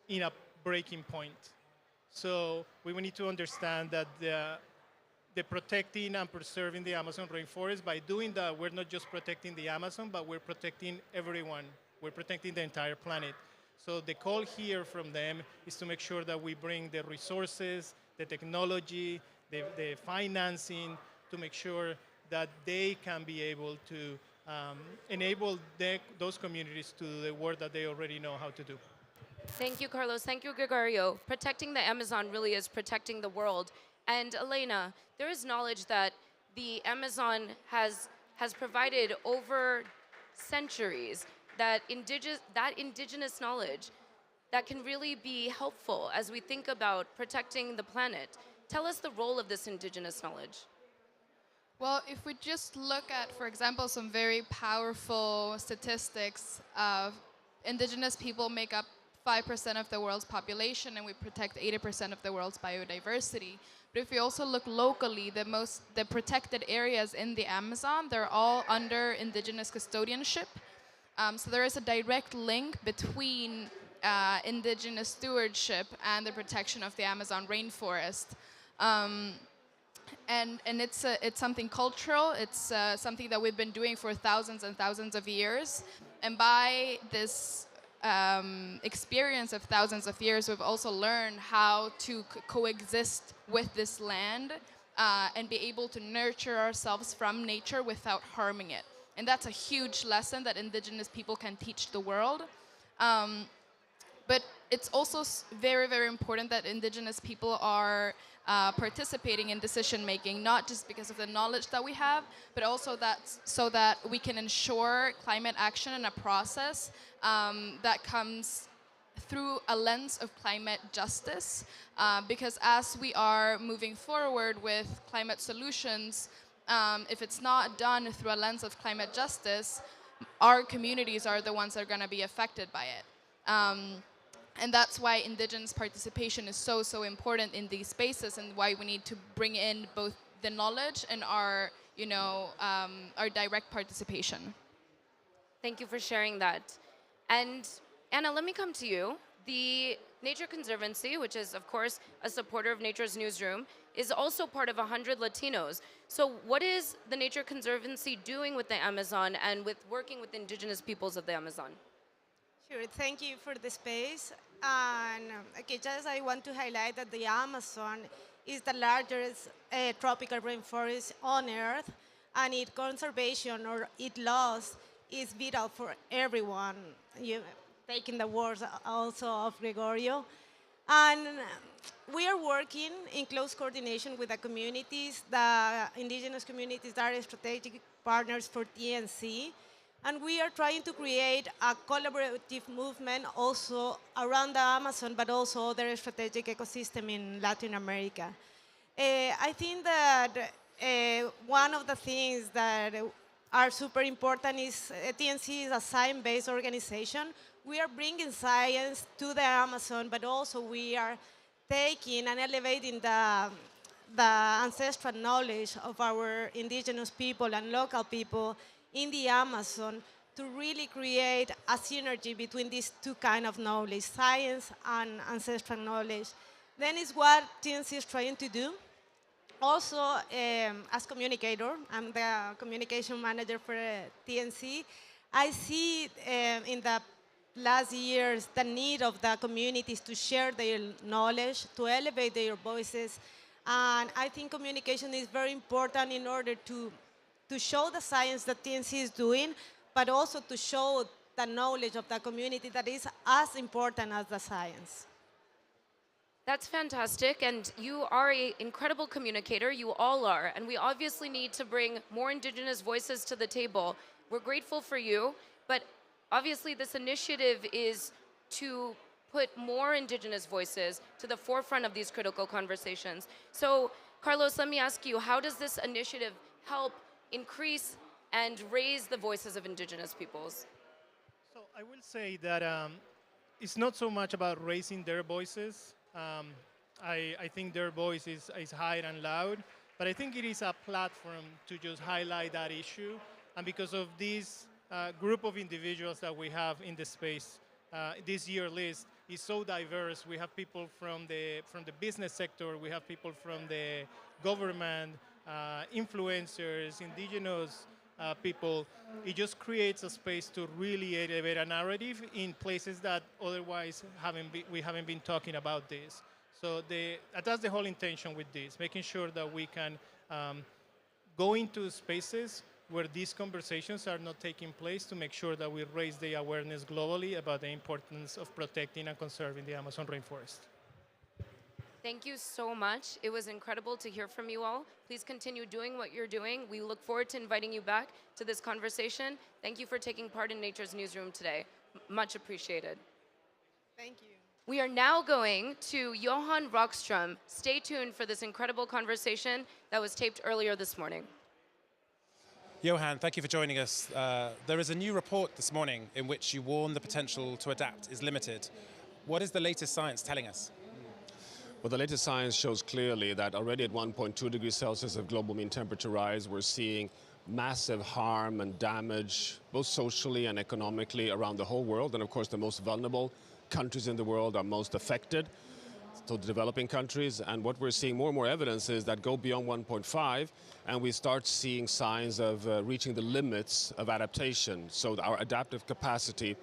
in a breaking point. So we need to understand that the protecting and preserving the Amazon rainforest, by doing that, we're not just protecting the Amazon, but we're protecting everyone. We're protecting the entire planet. So the call here from them is to make sure that we bring the resources, the technology, the financing, to make sure that they can be able to enable those communities to do the work that they already know how to do.
Thank you, Carlos. Thank you, Gregorio. Protecting the Amazon really is protecting the world. And Elena, there is knowledge that the Amazon has provided over centuries that indigenous knowledge that can really be helpful as we think about protecting the planet. Tell us the role of this indigenous knowledge.
Well, if we just look at, for example, some very powerful statistics of indigenous people make up 5% of the world's population and we protect 80% of the world's biodiversity. But if we also look locally, the protected areas in the Amazon, they're all under indigenous custodianship. So there is a direct link between indigenous stewardship and the protection of the Amazon rainforest. And it's something cultural. It's something that we've been doing for thousands and thousands of years. And by this experience of thousands of years, we've also learned how to coexist with this land and be able to nurture ourselves from nature without harming it. And that's a huge lesson that indigenous people can teach the world. But it's also very, very important that indigenous people are participating in decision making, not just because of the knowledge that we have, but also so that we can ensure climate action in a process that comes through a lens of climate justice. Because as we are moving forward with climate solutions, if it's not done through a lens of climate justice, our communities are the ones that are going to be affected by it. And that's why indigenous participation is so, so important in these spaces, and why we need to bring in both the knowledge and our, our direct participation.
Thank you for sharing that. And Anna, let me come to you. The Nature Conservancy, which is, of course, a supporter of Nature's Newsroom, is also part of 100 Latinos. So what is the Nature Conservancy doing with the Amazon and with working with indigenous peoples of the Amazon?
Sure, thank you for the space. And okay, just I want to highlight that the Amazon is the largest tropical rainforest on Earth, and its conservation or its loss is vital for everyone. You taking the words also of Gregorio. And we are working in close coordination with the communities, the indigenous communities that are strategic partners for TNC. And we are trying to create a collaborative movement also around the Amazon, but also other strategic ecosystem in Latin America. I think that one of the things that are super important is TNC is a science-based organization. We are bringing science to the Amazon, but also we are taking and elevating the ancestral knowledge of our indigenous people and local people in the Amazon to really create a synergy between these two kinds of knowledge, science and ancestral knowledge. Then is what TNC is trying to do. Also, as communicator, I'm the communication manager for TNC. I see in the last years the need of the communities to share their knowledge, to elevate their voices. And I think communication is very important in order to show the science that TNC is doing, but also to show the knowledge of the community that is as important as the science.
That's fantastic, and you are an incredible communicator, you all are, and we obviously need to bring more indigenous voices to the table. We're grateful for you, but obviously this initiative is to put more indigenous voices to the forefront of these critical conversations. So, Carlos, let me ask you, how does this initiative help increase and raise the voices of indigenous peoples?
So I will say that it's not so much about raising their voices. I think their voice is high and loud, but I think it is a platform to just highlight that issue. And because of this group of individuals that we have in the space, this year list is so diverse. We have people from the business sector, we have people from the government, influencers, indigenous people. It just creates a space to really elevate a narrative in places that otherwise we haven't been talking about this. So that's the whole intention with this, making sure that we can go into spaces where these conversations are not taking place to make sure that we raise the awareness globally about the importance of protecting and conserving the Amazon rainforest.
Thank you so much. It was incredible to hear from you all. Please continue doing what you're doing. We look forward to inviting you back to this conversation. Thank you for taking part in Nature's Newsroom today. Much appreciated.
Thank you.
We are now going to Johan Rockström. Stay tuned for this incredible conversation that was taped earlier this morning.
Johan, thank you for joining us. There is a new report this morning in which you warn the potential to adapt is limited. What is the latest science telling us?
Well, the latest science shows clearly that already at 1.2 degrees Celsius of global mean temperature rise, we're seeing massive harm and damage, both socially and economically, around the whole world. And of course, the most vulnerable countries in the world are most affected. to the developing countries, and what we're seeing more and more evidence is that go beyond 1.5 and we start seeing signs of reaching the limits of adaptation. So our adaptive capacity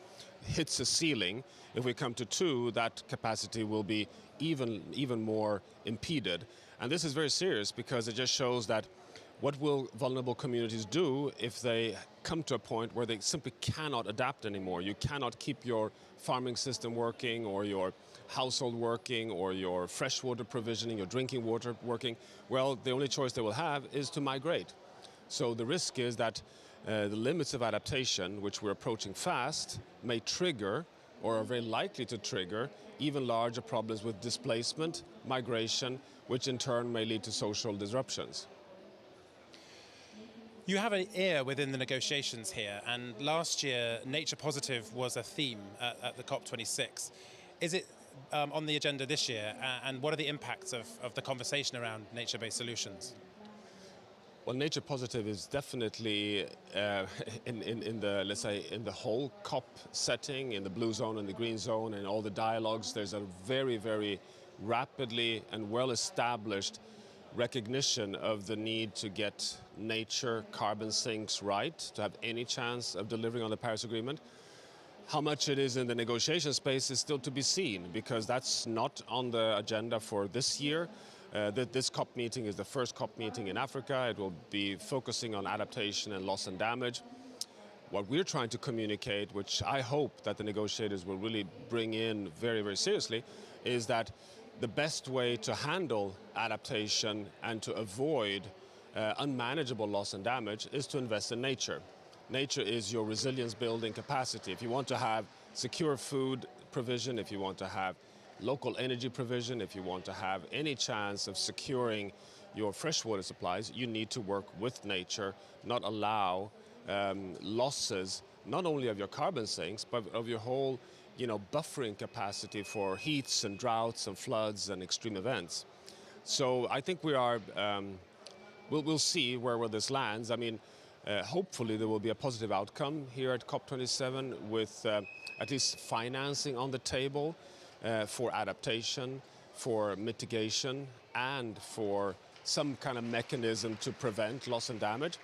hits a ceiling. If we come to 2, that capacity will be even more impeded. And this is very serious because it just shows that what will vulnerable communities do if they come to a point where they simply cannot adapt anymore? You cannot keep your farming system working, or your household working, or your freshwater provisioning, your drinking water working. Well, the only choice they will have is to migrate. So the risk is that the limits of adaptation, which we're approaching fast, may trigger, or are very likely to trigger, even larger problems with displacement, migration, which in turn may lead to social disruptions.
You have an ear within the negotiations here, and last year, nature positive was a theme at the COP26. Is it on the agenda this year, and what are the impacts of the conversation around nature-based solutions?
Well, nature positive is definitely in the, let's say, in the whole COP setting, in the blue zone and the green zone, and all the dialogues. There's a very, very rapidly and well-established recognition of the need to get nature carbon sinks right to have any chance of delivering on the Paris Agreement. How much it is in the negotiation space is still to be seen, because that's not on the agenda for this year. This COP meeting is the first COP meeting in Africa. It will be focusing on adaptation and loss and damage. What we're trying to communicate, which I hope that the negotiators will really bring in very, very seriously, is that the best way to handle adaptation and to avoid unmanageable loss and damage is to invest in nature. Nature is your resilience building capacity. If you want to have secure food provision, if you want to have local energy provision, if you want to have any chance of securing your freshwater supplies, you need to work with nature, not allow losses, not only of your carbon sinks, but of your whole buffering capacity for heats and droughts and floods and extreme events. So I think we are, we'll see where this lands. I mean, hopefully there will be a positive outcome here at COP27 with at least financing on the table for adaptation, for mitigation, and for some kind of mechanism to prevent loss and damage.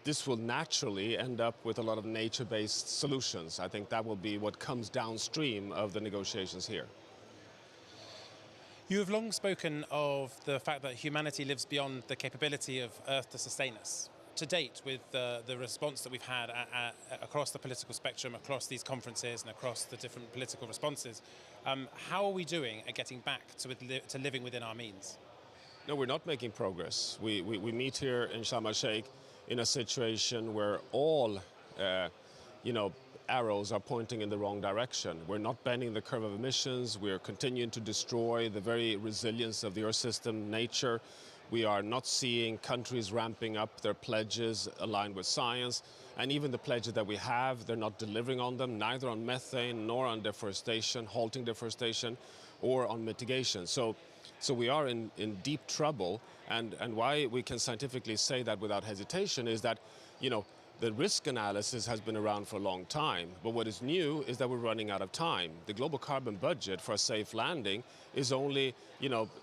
This will naturally end up with a lot of nature-based solutions. I think that will be what comes downstream of the negotiations here.
You have long spoken of the fact that humanity lives beyond the capability of Earth to sustain us. To date, with the response that we've had across the political spectrum, across these conferences and across the different political responses, how are we doing at getting back to living within our means?
No, we're not making progress. We meet here in Sharm El-Sheikh in a situation where all, arrows are pointing in the wrong direction. We're not bending the curve of emissions. We're continuing to destroy the very resilience of the Earth system, nature. We are not seeing countries ramping up their pledges aligned with science. And even the pledges that we have, they're not delivering on them, neither on methane nor on deforestation, halting deforestation, or on mitigation. So we are in deep trouble, and why we can scientifically say that without hesitation is that, the risk analysis has been around for a long time, but what is new is that we're running out of time. The global carbon budget for a safe landing is only,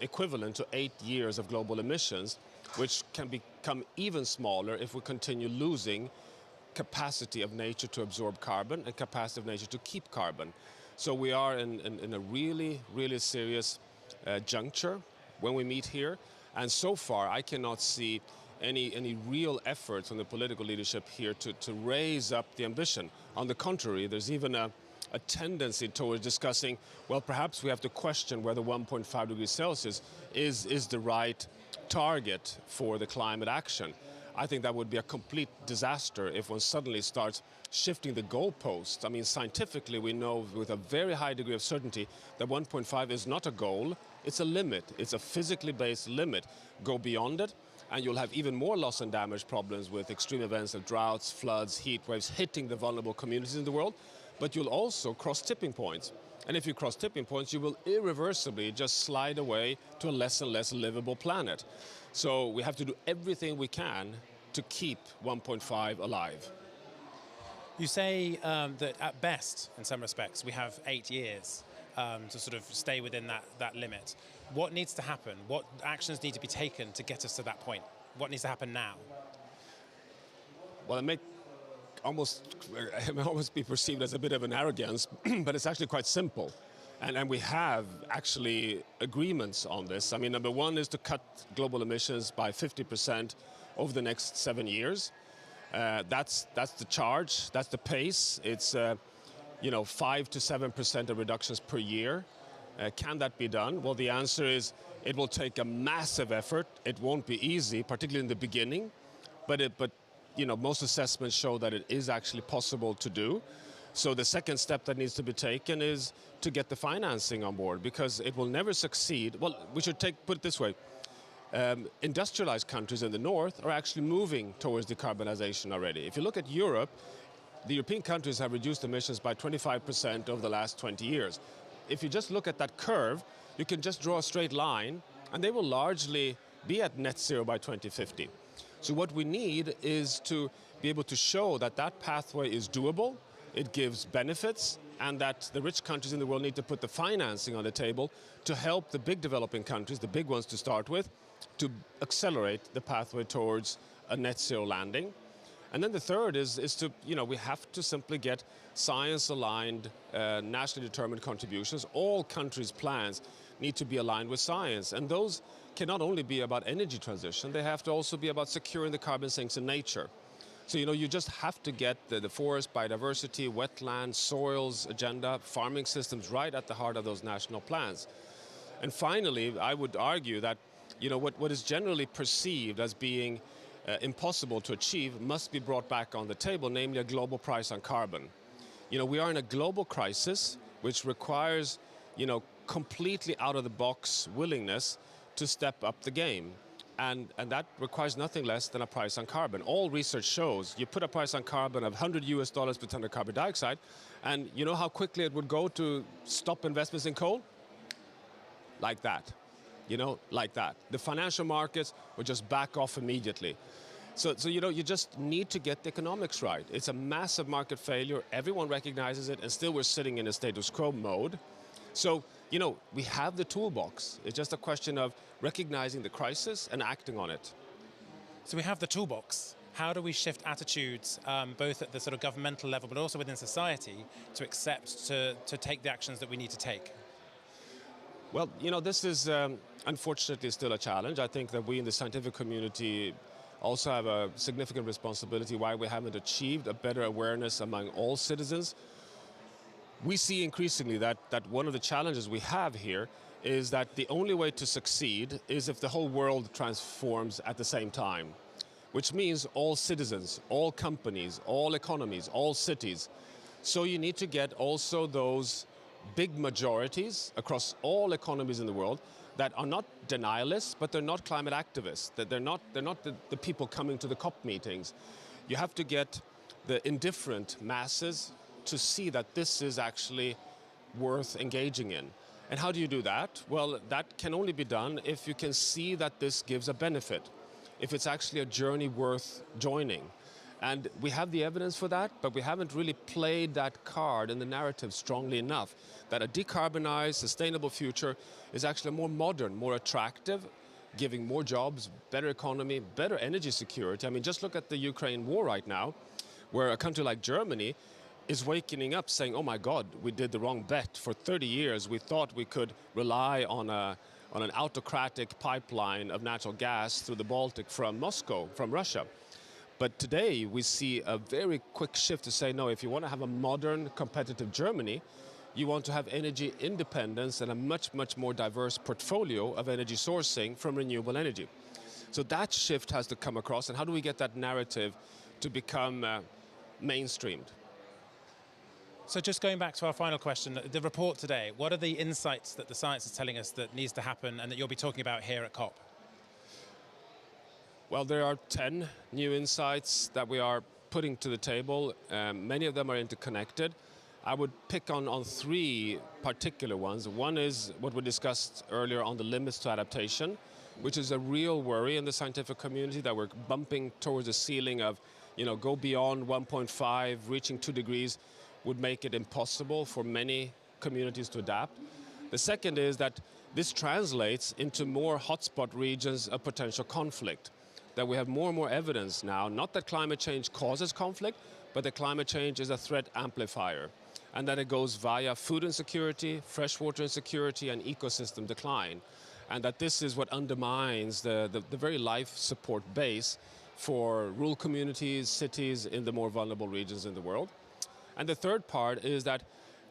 equivalent to 8 years of global emissions, which can become even smaller if we continue losing capacity of nature to absorb carbon and capacity of nature to keep carbon. So we are in a really, really serious juncture when we meet here, and so far I cannot see any real efforts from the political leadership here to raise up the ambition. On the contrary, there's even a tendency towards discussing, well, perhaps we have to question whether 1.5 degrees Celsius is the right target for the climate action. I think that would be a complete disaster if one suddenly starts shifting the goalposts. I mean, scientifically, we know with a very high degree of certainty that 1.5 is not a goal, it's a limit. It's a physically based limit. Go beyond it, and you'll have even more loss and damage problems with extreme events of droughts, floods, heat waves hitting the vulnerable communities in the world, but you'll also cross tipping points. And if you cross tipping points, you will irreversibly just slide away to a less and less livable planet. So we have to do everything we can to keep 1.5 alive.
You say that at best, in some respects, we have 8 years. to sort of stay within that limit. What needs to happen? What actions need to be taken to get us to that point? What needs to happen now?
Well, it may almost be perceived as a bit of an arrogance, but it's actually quite simple. And we have actually agreements on this. I mean, number one is to cut global emissions by 50% over the next 7 years. That's the charge, that's the pace. It's 5 to 7% of reductions per year. Can that be done? Well, the answer is it will take a massive effort. It won't be easy, particularly in the beginning, but most assessments show that it is actually possible to do. So the second step that needs to be taken is to get the financing on board, because it will never succeed. Well, we should put it this way. Industrialized countries in the north are actually moving towards decarbonization already. If you look at Europe, the European countries have reduced emissions by 25% over the last 20 years. If you just look at that curve, you can just draw a straight line, and they will largely be at net zero by 2050. So what we need is to be able to show that that pathway is doable, it gives benefits, and that the rich countries in the world need to put the financing on the table to help the big developing countries, the big ones to start with, to accelerate the pathway towards a net zero landing. And then the third is to, we have to simply get science-aligned, nationally determined contributions. All countries' plans need to be aligned with science. And those can not only be about energy transition, they have to also be about securing the carbon sinks in nature. So, you just have to get the forest, biodiversity, wetlands, soils agenda, farming systems right at the heart of those national plans. And finally, I would argue that, what is generally perceived as being impossible to achieve must be brought back on the table, namely a global price on carbon. We are in a global crisis which requires, completely out-of-the-box willingness to step up the game. And that requires nothing less than a price on carbon. All research shows you put a price on carbon of $100 per ton of carbon dioxide, and you know how quickly it would go to stop investments in coal? Like that. Like that. The financial markets would just back off immediately. So you just need to get the economics right. It's a massive market failure. Everyone recognizes it, and still we're sitting in a status quo mode. So, we have the toolbox. It's just a question of recognizing the crisis and acting on it.
So we have the toolbox. How do we shift attitudes, both at the sort of governmental level, but also within society, to accept, to take the actions that we need to take?
Well, this is unfortunately still a challenge. I think that we in the scientific community also have a significant responsibility why we haven't achieved a better awareness among all citizens. We see increasingly that one of the challenges we have here is that the only way to succeed is if the whole world transforms at the same time, which means all citizens, all companies, all economies, all cities. So you need to get also those big majorities across all economies in the world that are not denialists, but they're not climate activists, that they're not the people coming to the COP meetings. You have to get the indifferent masses to see that this is actually worth engaging in. And how do you do that? Well, that can only be done if you can see that this gives a benefit, if it's actually a journey worth joining. And we have the evidence for that, but we haven't really played that card in the narrative strongly enough, that a decarbonized, sustainable future is actually more modern, more attractive, giving more jobs, better economy, better energy security. I mean, just look at the Ukraine war right now, where a country like Germany is waking up saying, oh my God, we did the wrong bet. For 30 years, we thought we could rely on an autocratic pipeline of natural gas through the Baltic from Moscow, from Russia. But today, we see a very quick shift to say, no, if you want to have a modern, competitive Germany, you want to have energy independence and a much, much more diverse portfolio of energy sourcing from renewable energy. So that shift has to come across, and how do we get that narrative to become mainstreamed?
So just going back to our final question, the report today, what are the insights that the science is telling us that needs to happen and that you'll be talking about here at COP?
Well, there are 10 new insights that we are putting to the table. Many of them are interconnected. I would pick on three particular ones. One is what we discussed earlier on the limits to adaptation, which is a real worry in the scientific community that we're bumping towards a ceiling of, go beyond 1.5, reaching 2 degrees would make it impossible for many communities to adapt. The second is that this translates into more hotspot regions of potential conflict, that we have more and more evidence now, not that climate change causes conflict, but that climate change is a threat amplifier, and that it goes via food insecurity, freshwater insecurity, and ecosystem decline. And that this is what undermines the very life support base for rural communities, cities in the more vulnerable regions in the world. And the third part is that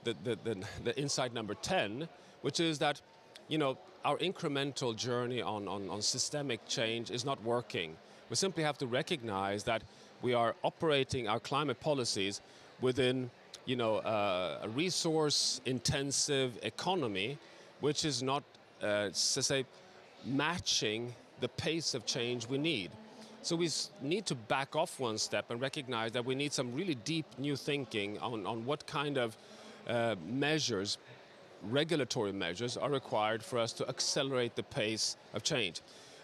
the insight number 10, which is that, you know, our incremental journey on systemic change is not working. We simply have to recognize that we are operating our climate policies within, you know, a resource-intensive economy, which is not, to say, matching the pace of change we need. So we need to back off one step and recognize that we need some really deep new thinking on what kind of measures, regulatory measures, are required for us to accelerate the pace of change.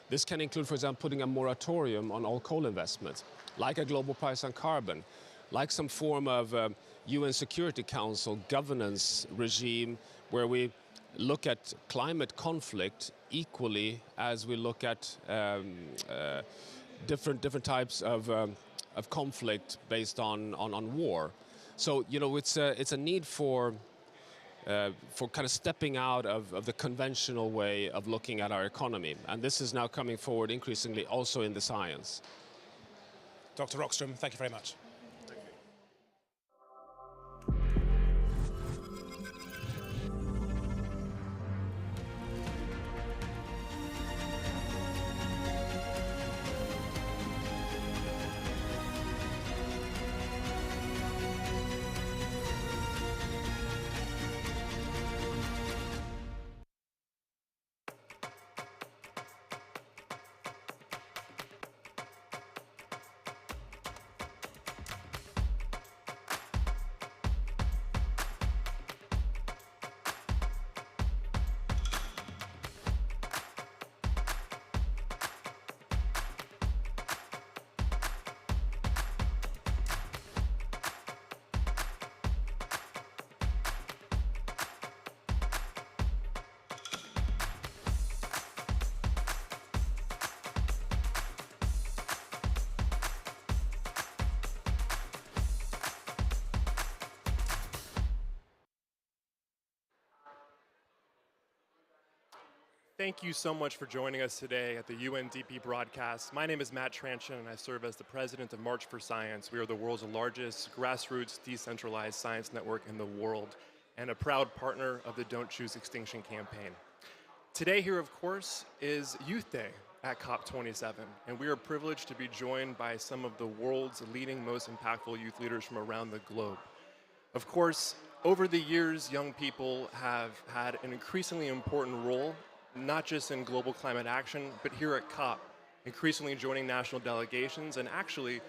This can include, for example, putting a moratorium on all coal investments, like a global price on carbon, like some form of UN Security Council governance regime where we look at climate conflict equally as we look at different types of conflict based on war. So, you know, it's a need for kind of stepping out of the conventional way of looking at our economy. And this is now coming forward increasingly also in the science.
Dr. Rockström, thank you very much.
Thank you so much for joining us today at the UNDP broadcast. My name is Matt Tranchen, and I serve as the president of March for Science. We are the world's largest grassroots decentralized science network in the world and a proud partner of the Don't Choose Extinction campaign. Today here, of course, is Youth Day at COP27, and we are privileged to be joined by some of the world's leading, most impactful youth leaders from around the globe. Of course, over the years, young people have had an increasingly important role, not just in global climate action, but here at COP, increasingly joining national delegations and actually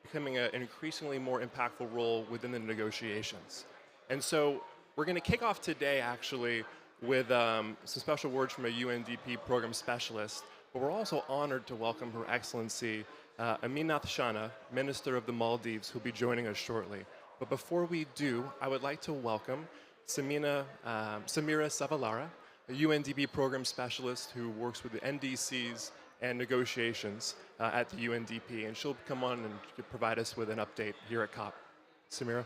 becoming an increasingly more impactful role within the negotiations. And so we're going to kick off today actually with some special words from a UNDP program specialist, but we're also honored to welcome Her Excellency Aminath Shana, Minister of the Maldives, who'll be joining us shortly. But before we do, I would like to welcome Samira Savalara, a UNDP program specialist who works with the NDCs and negotiations at the UNDP, and she'll come on and provide us with an update here at COP. Samira.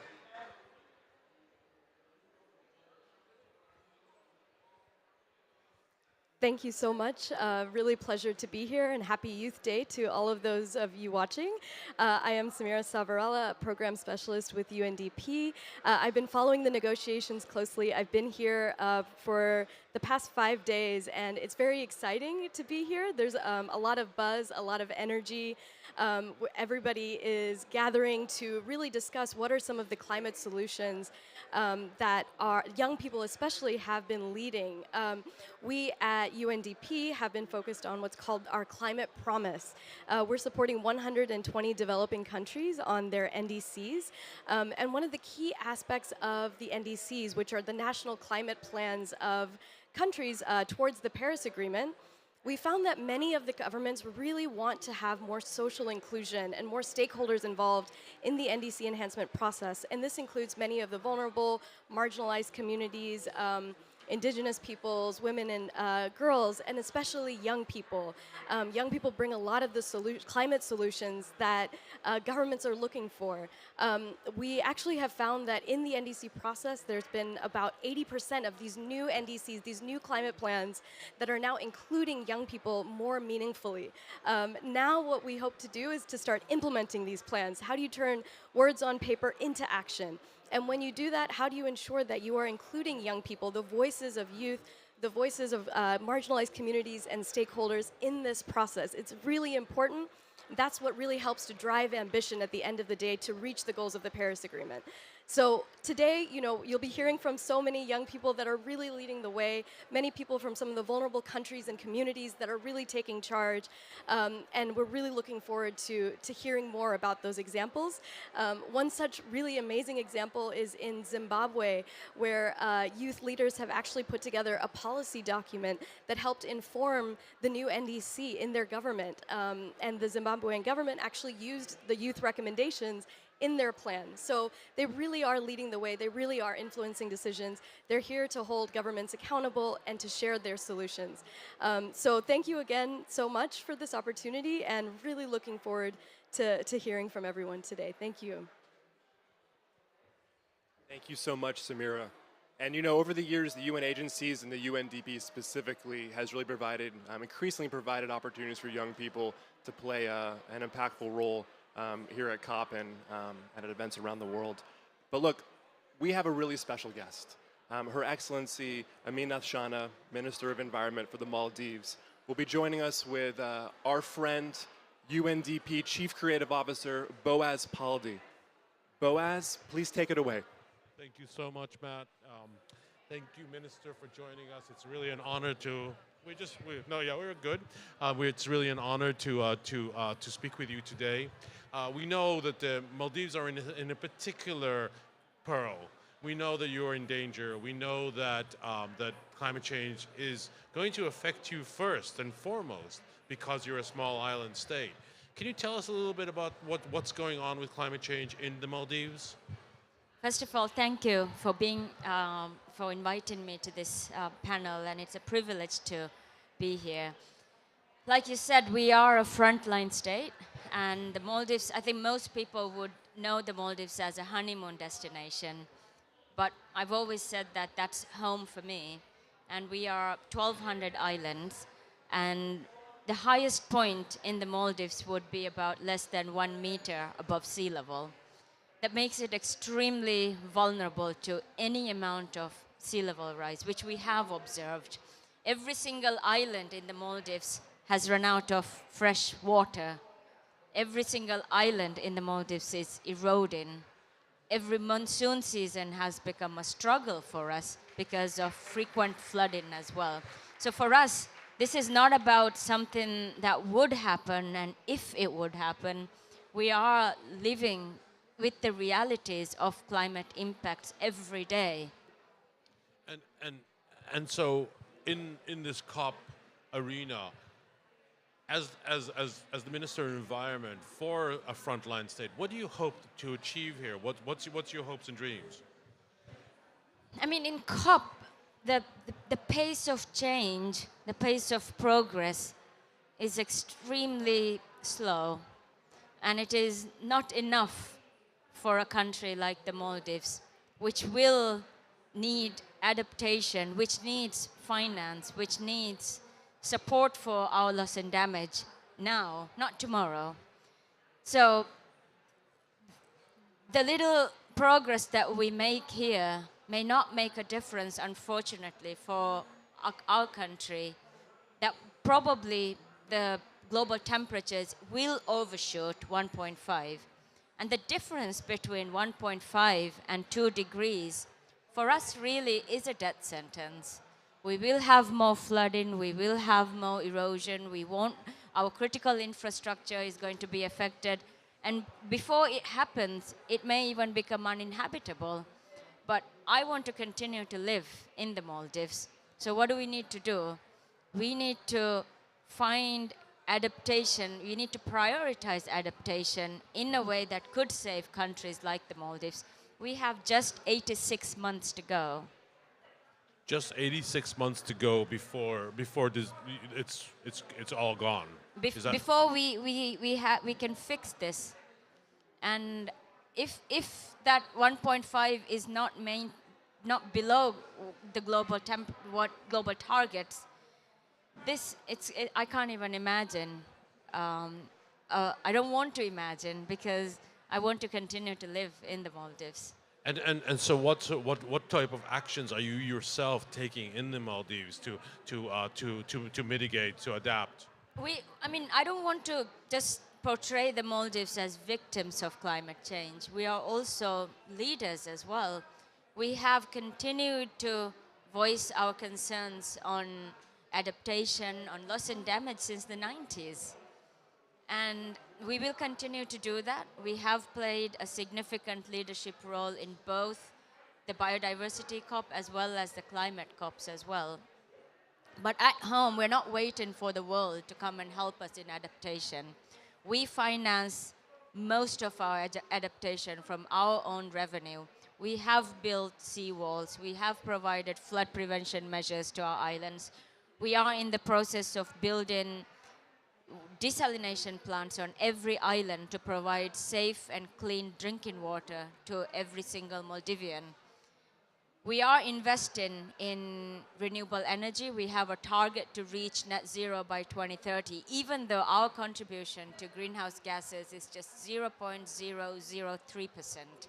Thank you so much. Really pleasure to be here, and happy Youth Day to all of those of you watching. I am Samira Savarala, a program specialist with UNDP. I've been following the negotiations closely. I've been here for the past 5 days, and it's very exciting to be here. There's a lot of buzz, a lot of energy. Everybody is gathering to really discuss what are some of the climate solutions that our young people especially have been leading. We at UNDP have been focused on what's called our climate promise. We're supporting 120 developing countries on their NDCs. And one of the key aspects of the NDCs, which are the national climate plans of countries towards the Paris Agreement, we found that many of the governments really want to have more social inclusion and more stakeholders involved in the NDC enhancement process. And this includes many of the vulnerable, marginalized communities, indigenous peoples, women and girls, and especially young people. Young people bring a lot of the climate solutions that governments are looking for. We actually have found that in the NDC process, there's been about 80% of these new NDCs, these new climate plans that are now including young people more meaningfully. Now what we hope to do is to start implementing these plans. How do you turn words on paper into action? And when you do that, how do you ensure that you are including young people, the voices of youth, the voices of marginalized communities and stakeholders in this process? It's really important. That's what really helps to drive ambition at the end of the day to reach the goals of the Paris Agreement. So today, you'll be hearing from so many young people that are really leading the way, many people from some of the vulnerable countries and communities that are really taking charge, and we're really looking forward to hearing more about those examples. One such really amazing example is in Zimbabwe, where youth leaders have actually put together a policy document that helped inform the new NDC in their government, and the Zimbabwean government actually used the youth recommendations in their plan. So they really are leading the way. They really are influencing decisions. They're here to hold governments accountable and to share their solutions. So thank you again so much for this opportunity, and really looking forward to hearing from everyone today. Thank you.
Thank you so much, Samira. And over the years, the UN agencies and the UNDP specifically has really provided, increasingly provided opportunities for young people to play an impactful role here at COP and at events around the world. But look, we have a really special guest. Her Excellency Aminath Shana, Minister of Environment for the Maldives, will be joining us with our friend, UNDP Chief Creative Officer, Boaz Paldi. Boaz, please take it away.
Thank you so much, Matt. Thank you, Minister, for joining us. It's really an honor to. We're good. It's really an honor to speak with you today. We know that the Maldives are in a particular peril. We know that you're in danger. We know that that climate change is going to affect you first and foremost because you're a small island state. Can you tell us a little bit about what's going on with climate change in the Maldives?
First of all, thank you for for inviting me to this panel, and it's a privilege to be here. Like you said, we are a frontline state, and the Maldives, I think most people would know the Maldives as a honeymoon destination, but I've always said that that's home for me, and we are 1,200 islands, and the highest point in the Maldives would be about less than 1 meter above sea level. That makes it extremely vulnerable to any amount of sea level rise, which we have observed. Every single island in the Maldives has run out of fresh water. Every single island in the Maldives is eroding. Every monsoon season has become a struggle for us because of frequent flooding as well. So for us, this is not about something that would happen and if it would happen. We are living with the realities of climate impacts every day.
And so in this COP arena, as the Minister of Environment for a frontline state, what do you hope to achieve here? What's your hopes and dreams?
I mean, in COP, the pace of change, the pace of progress is extremely slow, and it is not enough for a country like the Maldives, which will need adaptation, which needs finance, which needs support for our loss and damage now, not tomorrow. So the little progress that we make here may not make a difference, unfortunately, for our country, that probably the global temperatures will overshoot 1.5. And the difference between 1.5 and 2 degrees for us really is a death sentence. We will have more flooding, we will have more erosion, our critical infrastructure is going to be affected, and before it happens, it may even become uninhabitable. But I want to continue to live in the Maldives. So what do we need to do? We need to find adaptation, you need to prioritize adaptation in a way that could save countries like the Maldives. We have just 86 months to go.
Just 86 months to go before this, it's all gone.
Before we can fix this, and if that 1.5 is not below the global global targets, I can't even imagine. I don't want to imagine because I want to continue to live in the Maldives.
And so what type of actions are you yourself taking in the Maldives to mitigate, to adapt?
I don't want to just portray the Maldives as victims of climate change. We are also leaders as well. We have continued to voice our concerns on adaptation, on loss and damage since the 90s. And we will continue to do that. We have played a significant leadership role in both the biodiversity COP as well as the climate COPs as well. But at home, we're not waiting for the world to come and help us in adaptation. We finance most of our adaptation from our own revenue. We have built seawalls. We have provided flood prevention measures to our islands. We are in the process of building desalination plants on every island to provide safe and clean drinking water to every single Maldivian. We are investing in renewable energy. We have a target to reach net zero by 2030, even though our contribution to greenhouse gases is just 0.003%.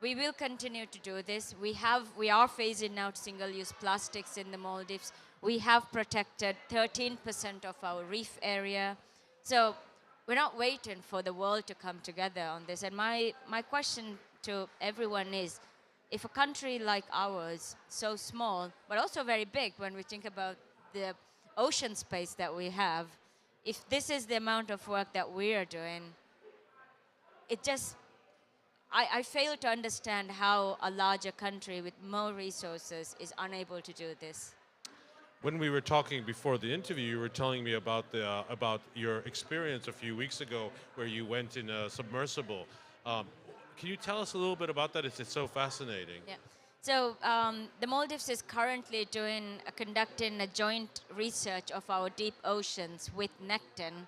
We will continue to do this. We are phasing out single-use plastics in the Maldives. We have protected 13% of our reef area. So we're not waiting for the world to come together on this. And my question to everyone is, if a country like ours, so small, but also very big when we think about the ocean space that we have, if this is the amount of work that we are doing, I fail to understand how a larger country with more resources is unable to do this.
When we were talking before the interview, you were telling me about your experience a few weeks ago where you went in a submersible. Can you tell us a little bit about that? It's so fascinating.
Yeah. So the Maldives is currently conducting a joint research of our deep oceans with Necton.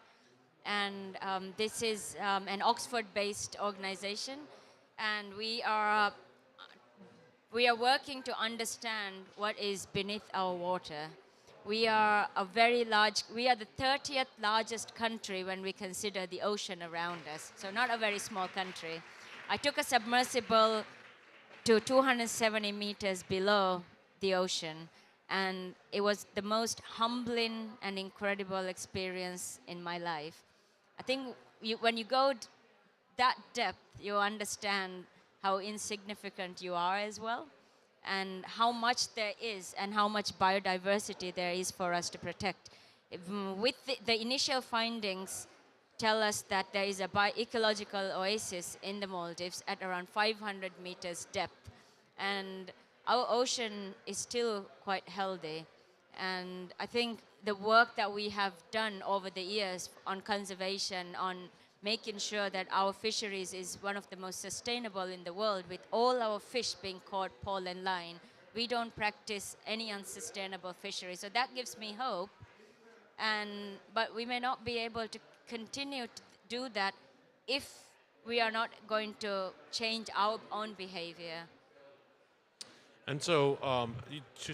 And this is an Oxford-based organization. And we are working to understand what is beneath our water. We are we are the 30th largest country when we consider the ocean around us. So not a very small country. I took a submersible to 270 meters below the ocean, and it was the most humbling and incredible experience in my life. I think when you go that depth, you understand how insignificant you are as well, and how much there is and how much biodiversity there is for us to protect. With the initial findings tell us that there is a ecological oasis in the Maldives at around 500 meters depth. And our ocean is still quite healthy. And I think the work that we have done over the years on conservation, on making sure that our fisheries is one of the most sustainable in the world, with all our fish being caught pole and line, we don't practice any unsustainable fishery. So that gives me hope. But we may not be able to continue to do that if we are not going to change our own behavior.
And so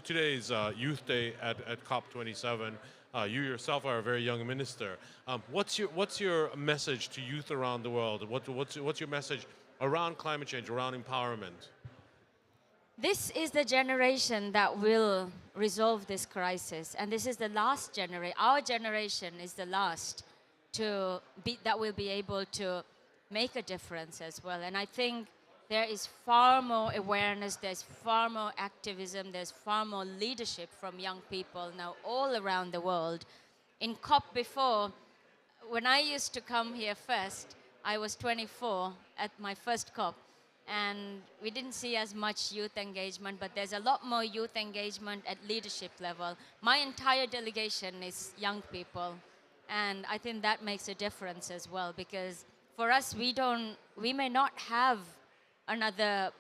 today's Youth Day at COP27, you yourself are a very young minister. What's your message to youth around the world? What's your message around climate change, around empowerment?
This is the generation that will resolve this crisis, and this is the last generation. Our generation is the last that will be able to make a difference as well. And I think there is far more awareness, there's far more activism, there's far more leadership from young people now all around the world. In COP before, when I used to come here first, I was 24 at my first COP. and we didn't see as much youth engagement, but there's a lot more youth engagement at leadership level. My entire delegation is young people, and I think that makes a difference as well, because for us, we may not have another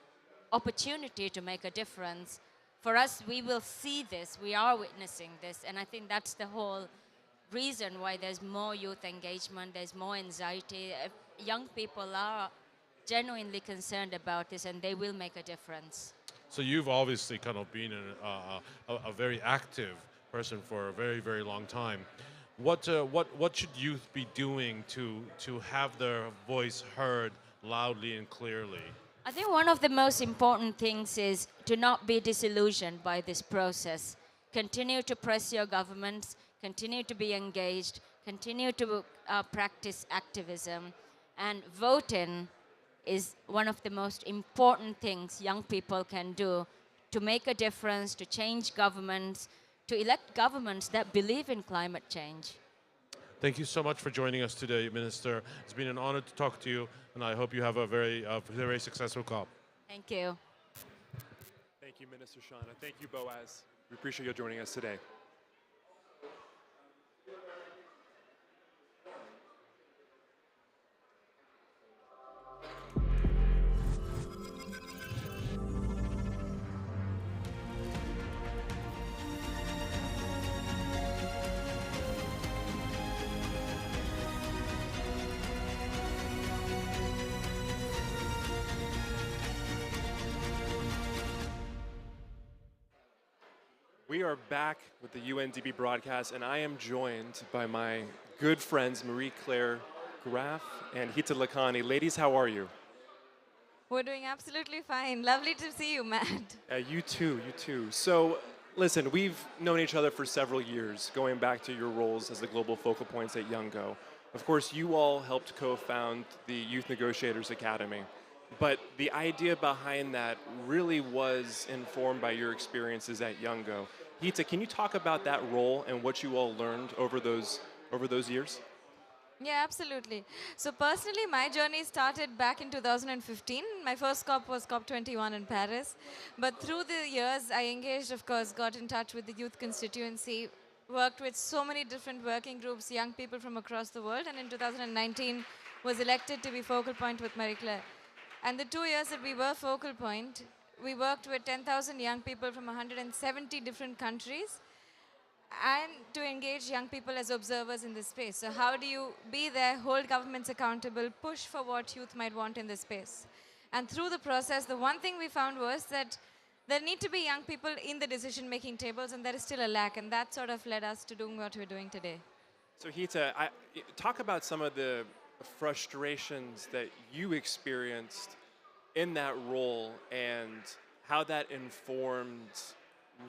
opportunity to make a difference. For us, we will see this, we are witnessing this, and I think that's the whole reason why there's more youth engagement, there's more anxiety. Young people are genuinely concerned about this, and they will make a difference.
So you've obviously kind of been a very active person for a very, very long time. What should youth be doing to have their voice heard loudly and clearly?
I think one of the most important things is to not be disillusioned by this process. Continue to press your governments, continue to be engaged, continue to practice activism, and voting is one of the most important things young people can do to make a difference, to change governments, to elect governments that believe in climate change.
Thank you so much for joining us today, Minister. It's been an honor to talk to you, and I hope you have a very successful COP.
Thank you.
Thank you, Minister Shauna. Thank you, Boaz. We appreciate you joining us today. We are back with the UNDP broadcast, and I am joined by my good friends Marie-Claire Graf and Hita Lakhani. Ladies, how are you?
We're doing absolutely fine. Lovely to see you, Matt.
You too, you too. So, listen, we've known each other for several years, going back to your roles as the global focal points at YoungGo. Of course, you all helped co-found the Youth Negotiators Academy. But the idea behind that really was informed by your experiences at YoungGo. Hita, can you talk about that role and what you all learned over those years?
Yeah, absolutely. So personally, my journey started back in 2015. My first COP was COP21 in Paris. But through the years, I engaged, of course, got in touch with the youth constituency, worked with so many different working groups, young people from across the world, and in 2019 was elected to be focal point with Marie-Claire. And the 2 years that we were focal point, we worked with 10,000 young people from 170 different countries and to engage young people as observers in this space. So how do you be there, hold governments accountable, push for what youth might want in this space? And through the process, the one thing we found was that there need to be young people in the decision-making tables, and there is still a lack, and that sort of led us to doing what we're doing today.
So Hita, talk about some of the frustrations that you experienced in that role and how that informed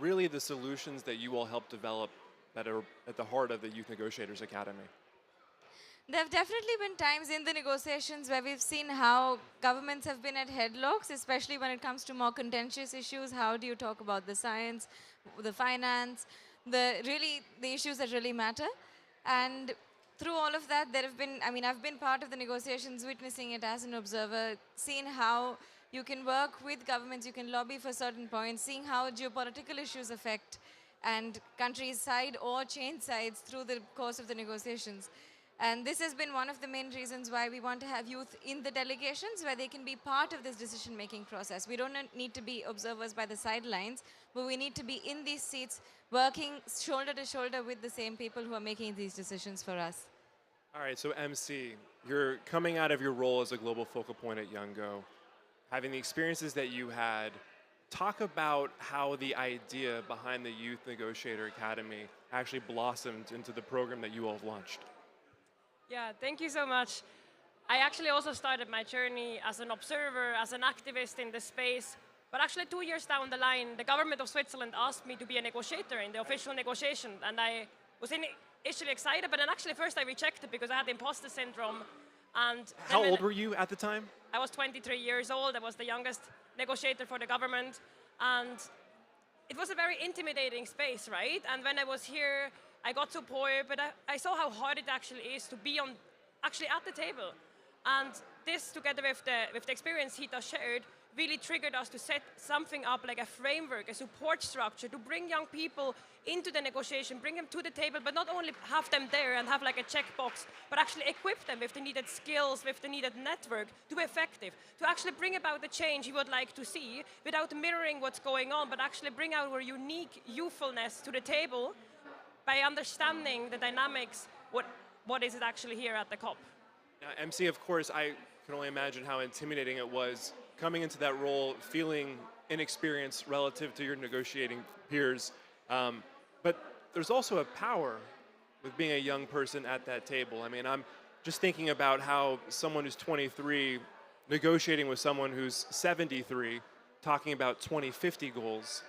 really the solutions that you all helped develop that are at the heart of the Youth Negotiators Academy.
There have definitely been times in the negotiations where we've seen how governments have been at headlocks, especially when it comes to more contentious issues. How do you talk about the science, the finance, the issues that really matter? And through all of that, there have been, I've been part of the negotiations, witnessing it as an observer, seeing how you can work with governments, you can lobby for certain points, seeing how geopolitical issues affect and countries side or change sides through the course of the negotiations. And this has been one of the main reasons why we want to have youth in the delegations, where they can be part of this decision-making process. We don't need to be observers by the sidelines, but we need to be in these seats, working shoulder to shoulder with the same people who are making these decisions for us.
All right, so MC, you're coming out of your role as a global focal point at YoungGo, having the experiences that you had. Talk about how the idea behind the Youth Negotiator Academy actually blossomed into the program that you all have launched.
Yeah, thank you so much. I actually also started my journey as an observer, as an activist in this space. But actually 2 years down the line, the government of Switzerland asked me to be a negotiator in the official negotiation. And I was initially excited, but then actually first I rejected because I had imposter syndrome. And
how old were you at the time?
I was 23 years old. I was the youngest negotiator for the government. And it was a very intimidating space, right? And when I was here, I got support, but I saw how hard it actually is to be actually at the table. And this, together with the experience Hita shared, really triggered us to set something up like a framework, a support structure to bring young people into the negotiation, bring them to the table, but not only have them there and have like a checkbox, but actually equip them with the needed skills, with the needed network to be effective, to actually bring about the change you would like to see without mirroring what's going on, but actually bring our unique youthfulness to the table by understanding the dynamics, what is it actually here at the COP.
Now, MC, of course, I can only imagine how intimidating it was coming into that role, feeling inexperienced relative to your negotiating peers. But there's also a power with being a young person at that table. I mean, I'm just thinking about how someone who's 23 negotiating with someone who's 73, talking about 2050 goals.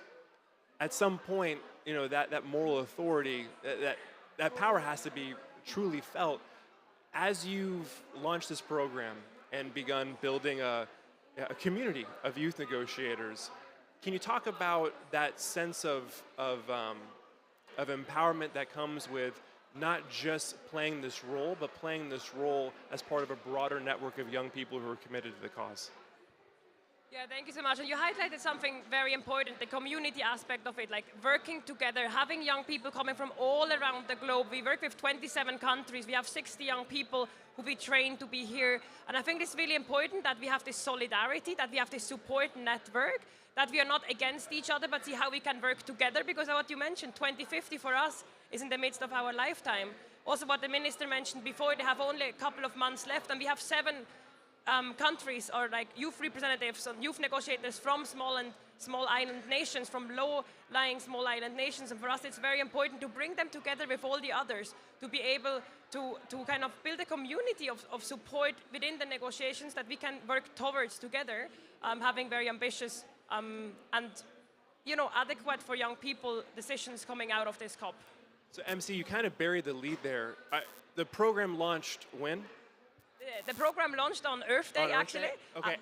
At some point, you know, that moral authority, that power has to be truly felt. As you've launched this program and begun building a community of youth negotiators, can you talk about that sense of empowerment that comes with not just playing this role, but playing this role as part of a broader network of young people who are committed to the cause?
Yeah, thank you so much. And you highlighted something very important, the community aspect of it, like working together, having young people coming from all around the globe. We work with 27 countries. We have 60 young people who we train to be here. And I think it's really important that we have this solidarity, that we have this support network, that we are not against each other, but see how we can work together. Because what you mentioned, 2050 for us is in the midst of our lifetime. Also what the minister mentioned before, they have only a couple of months left, and we have 7 countries or like youth representatives and youth negotiators from small island nations, from low-lying small island nations. And for us, it's very important to bring them together with all the others to be able to kind of build a community of support within the negotiations that we can work towards together, having very ambitious and, you know, adequate for young people decisions coming out of this COP.
So MC, you kind of buried the lead there. The program launched when?
The program launched on Earth Day, actually.
Okay,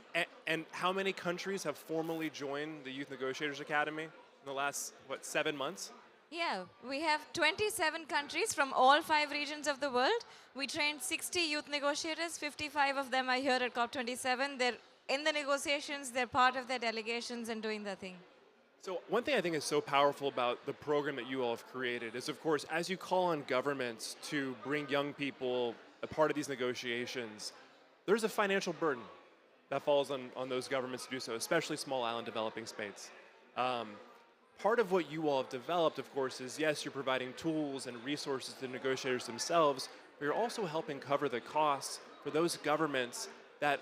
and how many countries have formally joined the Youth Negotiators Academy in the last, 7 months?
Yeah, we have 27 countries from all 5 regions of the world. We trained 60 youth negotiators, 55 of them are here at COP27. They're in the negotiations, they're part of their delegations and doing their thing.
So one thing I think is so powerful about the program that you all have created is, of course, as you call on governments to bring young people a part of these negotiations, there's a financial burden that falls on those governments to do so, especially small island developing states. Part of what you all have developed, of course, is yes, you're providing tools and resources to the negotiators themselves, but you're also helping cover the costs for those governments that,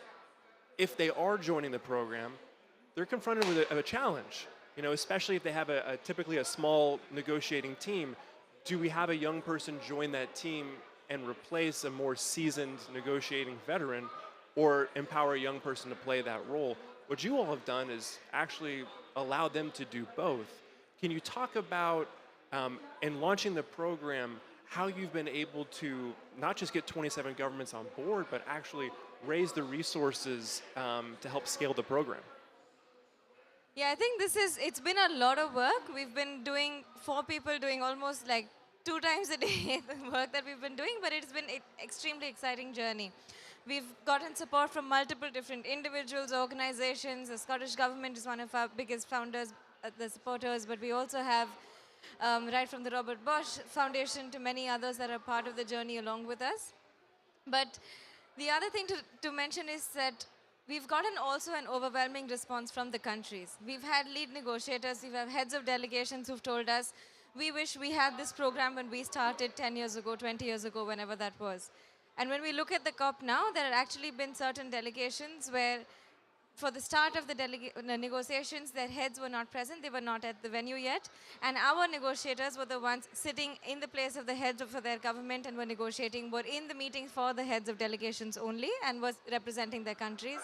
if they are joining the program, they're confronted with a challenge. You know, especially if they have typically a small negotiating team. Do we have a young person join that team and replace a more seasoned negotiating veteran, or empower a young person to play that role? What you all have done is actually allow them to do both. Can you talk about, in launching the program, how you've been able to not just get 27 governments on board, but actually raise the resources to help scale the program?
Yeah, I think it's been a lot of work. We've been doing 4 people doing almost like 2 times a day the work that we've been doing, but it's been an extremely exciting journey. We've gotten support from multiple different individuals, organizations. The Scottish Government is one of our biggest founders, the supporters, but we also have right from the Robert Bosch Foundation to many others that are part of the journey along with us. But the other thing to mention is that we've gotten also an overwhelming response from the countries. We've had lead negotiators, we've had heads of delegations who've told us, we wish we had this program when we started 10 years ago, 20 years ago, whenever that was. And when we look at the COP now, there have actually been certain delegations where for the start of the negotiations, their heads were not present, they were not at the venue yet, and our negotiators were the ones sitting in the place of the heads of their government and were negotiating, were in the meeting for the heads of delegations only and was representing their countries.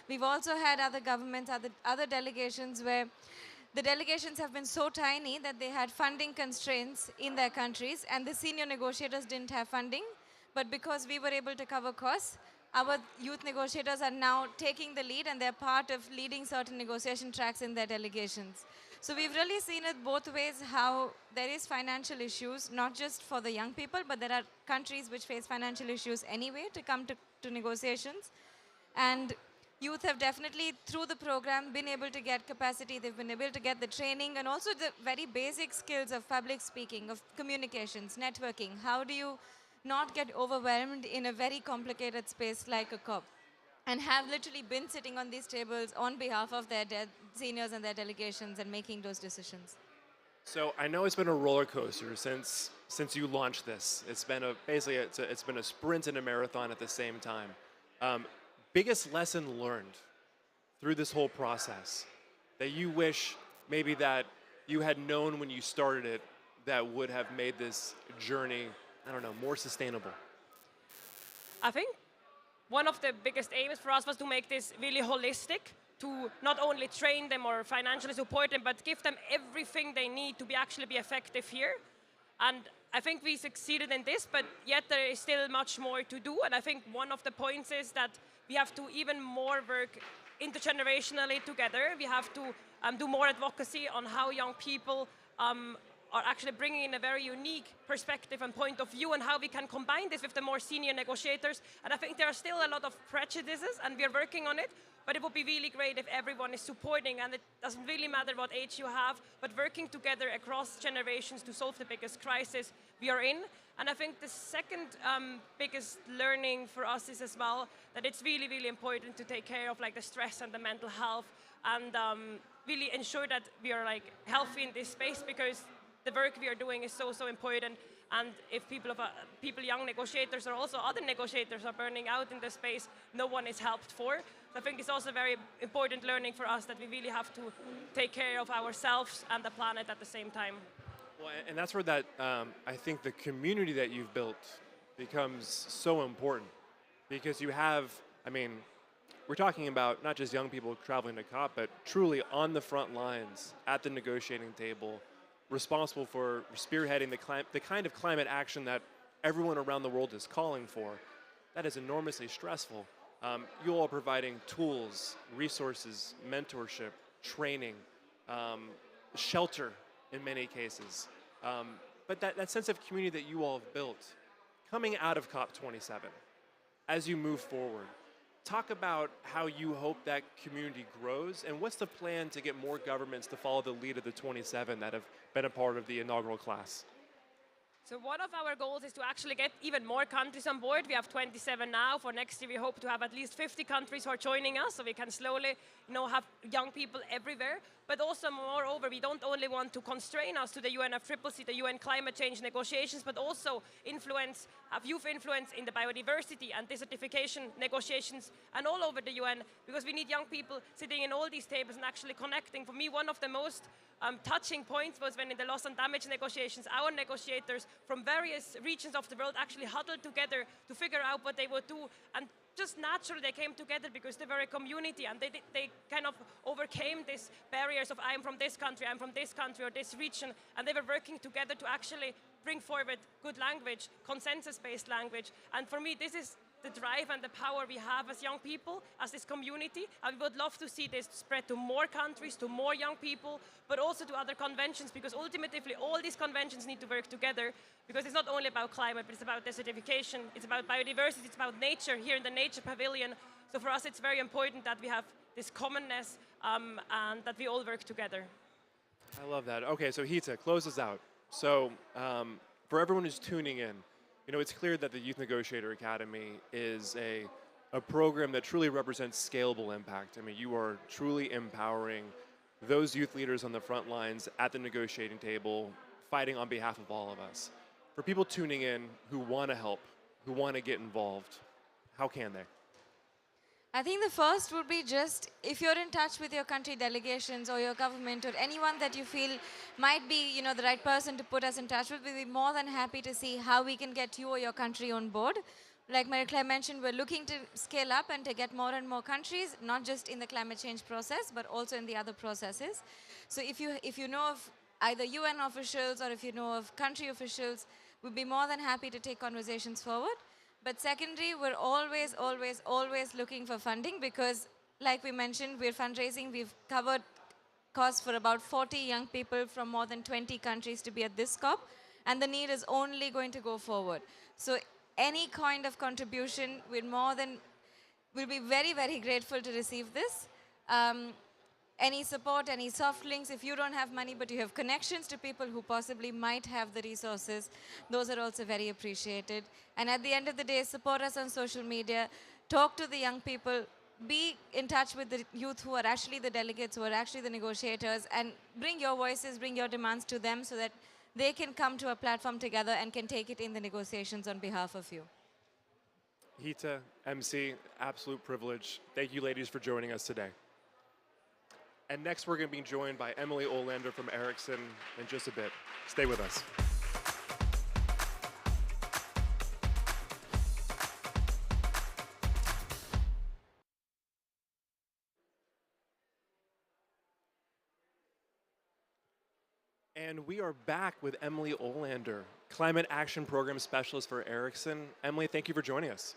We've also had other governments, other delegations where the delegations have been so tiny that they had funding constraints in their countries and the senior negotiators didn't have funding, but because we were able to cover costs, our youth negotiators are now taking the lead and they're part of leading certain negotiation tracks in their delegations. So we've really seen it both ways, how there is financial issues, not just for the young people, but there are countries which face financial issues anyway to come to to negotiations. And youth have definitely, through the program, been able to get capacity, they've been able to get the training, and also the very basic skills of public speaking, of communications, networking. How do you not get overwhelmed in a very complicated space like a COP? And have literally been sitting on these tables on behalf of their seniors and their delegations and making those decisions.
So I know it's been a roller coaster since you launched this. It's been it's been a sprint and a marathon at the same time. Biggest lesson learned through this whole process that you wish maybe that you had known when you started it that would have made this journey, I don't know, more sustainable?
I think one of the biggest aims for us was to make this really holistic, to not only train them or financially support them, but give them everything they need to actually be effective here. And I think we succeeded in this, but yet there is still much more to do. And I think one of the points is that we have to even more work intergenerationally together. We have to do more advocacy on how young people are actually bringing in a very unique perspective and point of view, and how we can combine this with the more senior negotiators. And I think there are still a lot of prejudices, and we're working on it. But it would be really great if everyone is supporting, and it doesn't really matter what age you have, but working together across generations to solve the biggest crisis we are in. And I think the second biggest learning for us is as well that it's really, really important to take care of like the stress and the mental health, and really ensure that we are like healthy in this space, because the work we are doing is so, so important. And if people, young negotiators or also other negotiators are burning out in the space, no one is helped for. So I think it's also very important learning for us that we really have to take care of ourselves and the planet at the same time.
Well, and that's where that, I think the community that you've built becomes so important, because you have, I mean, we're talking about not just young people traveling to COP, but truly on the front lines, at the negotiating table, responsible for spearheading the kind of climate action that everyone around the world is calling for. That is enormously stressful. You all are providing tools, resources, mentorship, training, shelter in many cases. But that sense of community that you all have built, coming out of COP27, as you move forward, talk about how you hope that community grows, and what's the plan to get more governments to follow the lead of the 27 that have been a part of the inaugural class?
So one of our goals is to actually get even more countries on board. We have 27 now. For next year, we hope to have at least 50 countries who are joining us, so we can slowly, have young people everywhere. But also, moreover, we don't only want to constrain us to the UNFCCC, the UN climate change negotiations, but also have youth influence in the biodiversity and desertification negotiations and all over the UN, because we need young people sitting in all these tables and actually connecting. For me, one of the most touching points was when in the loss and damage negotiations, our negotiators from various regions of the world actually huddled together to figure out what they would do. And just naturally they came together because they were a community, and they kind of overcame these barriers of I'm from this country or this region, and they were working together to actually bring forward good language, consensus-based language. And for me, this is the drive and the power we have as young people, as this community. And we would love to see this spread to more countries, to more young people, but also to other conventions, because ultimately all these conventions need to work together, because it's not only about climate, but it's about desertification, it's about biodiversity, it's about nature here in the Nature Pavilion. So for us, it's very important that we have this commonness and that we all work together.
I love that. Okay, so Hita, close us out. So for everyone who's tuning in, it's clear that the Youth Negotiator Academy is a program that truly represents scalable impact. I mean, you are truly empowering those youth leaders on the front lines at the negotiating table, fighting on behalf of all of us. For people tuning in who want to help, who want to get involved, how can they?
I think the first would be just, if you're in touch with your country delegations or your government or anyone that you feel might be, the right person to put us in touch with, we'd be more than happy to see how we can get you or your country on board. Like Marie-Claire mentioned, we're looking to scale up and to get more and more countries, not just in the climate change process, but also in the other processes. So if you know of either UN officials or if you know of country officials, we'd be more than happy to take conversations forward. But secondary, we're always, always, always looking for funding, because like we mentioned, we're fundraising. We've covered costs for about 40 young people from more than 20 countries to be at this COP, and the need is only going to go forward. So any kind of contribution, we'll be very, very grateful to receive this. Any support, any soft links, if you don't have money but you have connections to people who possibly might have the resources, those are also very appreciated. And at the end of the day, support us on social media, talk to the young people, be in touch with the youth who are actually the delegates, who are actually the negotiators, and bring your voices, bring your demands to them so that they can come to a platform together and can take it in the negotiations on behalf of you.
Hita, MC, absolute privilege. Thank you, ladies, for joining us today. And next, we're going to be joined by Emily Olander from Ericsson in just a bit. Stay with us. And we are back with Emily Olander, Climate Action Program Specialist for Ericsson. Emily, thank you for joining us.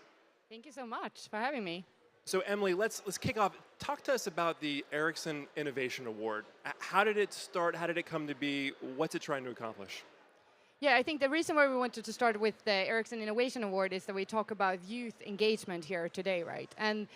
Thank you so much for having me.
So Emily, let's kick off. Talk to us about the Ericsson Innovation Award. How did it start? How did it come to be? What's it trying to accomplish?
Yeah, I think the reason why we wanted to start with the Ericsson Innovation Award is that we talk about youth engagement here today, right? And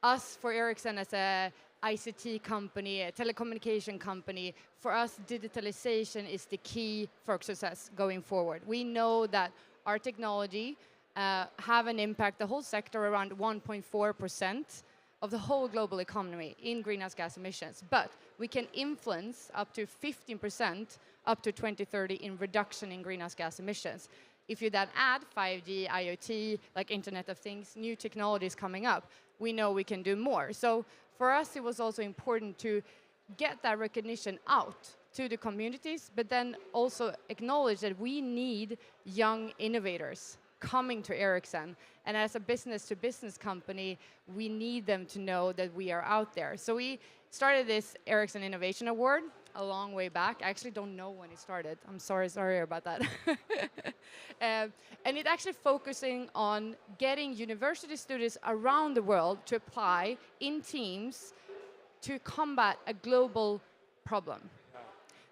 us, for Ericsson, as a ICT company, a telecommunication company, for us, digitalization is the key for success going forward. We know that our technology have an impact, the whole sector, around 1.4% of the whole global economy in greenhouse gas emissions. But we can influence up to 15% up to 2030 in reduction in greenhouse gas emissions. If you then add 5G, IoT, like Internet of Things, new technologies coming up, we know we can do more. So for us, it was also important to get that recognition out to the communities, but then also acknowledge that we need young innovators coming to Ericsson. And as a business-to-business company, we need them to know that we are out there. So we started this Ericsson Innovation Award a long way back. I actually don't know when it started. I'm sorry about that. And it's actually focusing on getting university students around the world to apply in teams to combat a global problem.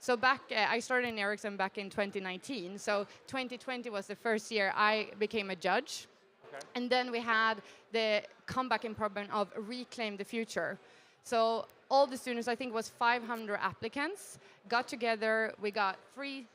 So I started in Ericsson back in 2019. So 2020 was the first year I became a judge. Okay. And then we had the comebacking problem of Reclaim the Future. So all the students, I think it was 500 applicants, got together. We got 3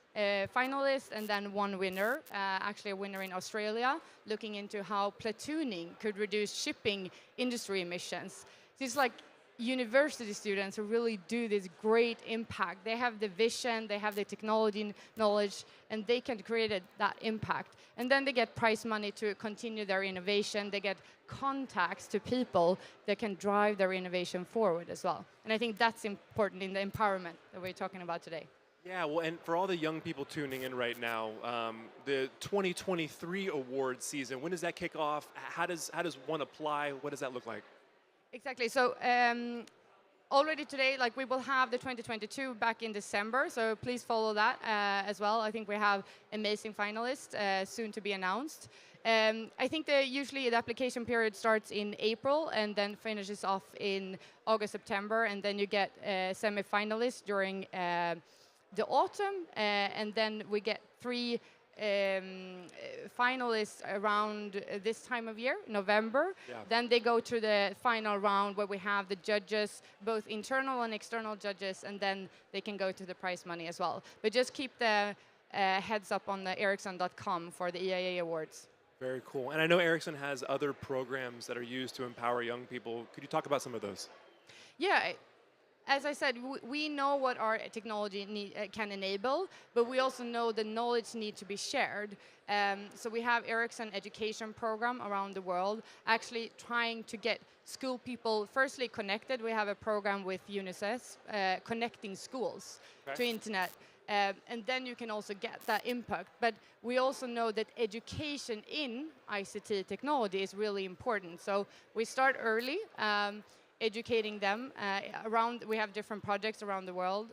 finalists and then 1 winner, actually a winner in Australia, looking into how platooning could reduce shipping industry emissions. So it's like university students who really do this great impact. They have the vision, they have the technology knowledge, and they can create that impact. And then they get prize money to continue their innovation. They get contacts to people that can drive their innovation forward as well. And I think that's important in the empowerment that we're talking about today.
Yeah, well, and for all the young people tuning in right now, the 2023 award season, when does that kick off? How does one apply? What does that look like?
Exactly. So already today, like we will have the 2022 back in December. So please follow that as well. I think we have amazing finalists soon to be announced. I think usually the application period starts in April and then finishes off in August, September, and then you get semi-finalists during the autumn, and then we get 3 finalists around this time of year, November. Yeah. Then they go to the final round where we have the judges, both internal and external judges, and then they can go to the prize money as well. But just keep the heads up on the Ericsson.com for the EIA awards.
Very cool. And I know Ericsson has other programs that are used to empower young people. Could you talk about some of those? Yeah.
As I said, we know what our technology can enable, but we also know the knowledge needs to be shared. So we have Ericsson education program around the world, actually trying to get school people firstly connected. We have a program with UNICEF, connecting schools to internet. And then you can also get that impact. But we also know that education in ICT technology is really important. So we start early. Educating them around, we have different projects around the world,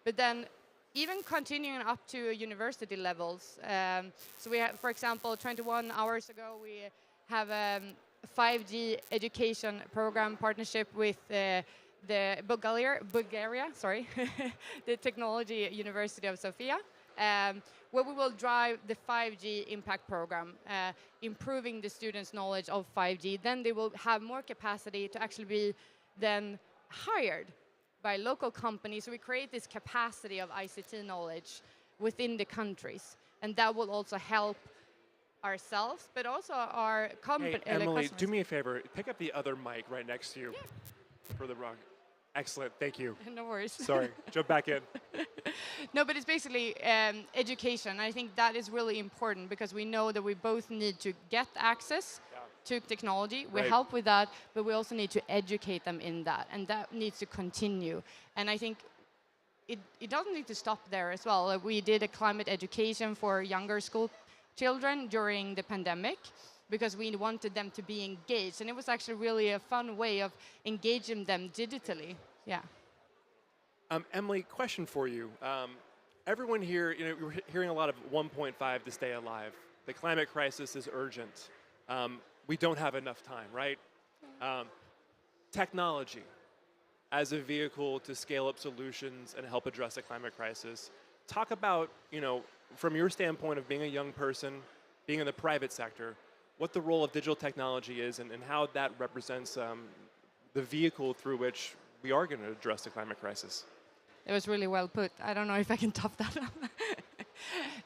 but then even continuing up to university levels. So we have, for example, 21 hours ago, we have a 5G education program partnership with the Bulgaria, sorry, the Technology University of Sofia, where we will drive the 5G impact program, improving the students' knowledge of 5G. Then they will have more capacity to actually be then hired by local companies. So we create this capacity of ICT knowledge within the countries. And that will also help ourselves, but also our company.
Hey, Emily, do me a favor. Pick up the other mic right next to you for the rock. Excellent. Thank you.
No worries.
Sorry. Jump back in.
No, but it's basically education. I think that is really important because we know that we both need to get access to technology. We
Right.
help with that, but we also need to educate them in that, and that needs to continue. And I think it doesn't need to stop there as well. We did a climate education for younger school children during the pandemic because we wanted them to be engaged. And it was actually really a fun way of engaging them digitally. Yeah.
Emily, question for you. Everyone here, we're hearing a lot of 1.5 to stay alive. The climate crisis is urgent. We don't have enough time, right? Technology as a vehicle to scale up solutions and help address the climate crisis. Talk about, from your standpoint of being a young person, being in the private sector, what the role of digital technology is and how that represents the vehicle through which we are going to address the climate crisis.
It was really well put. I don't know if I can top that up.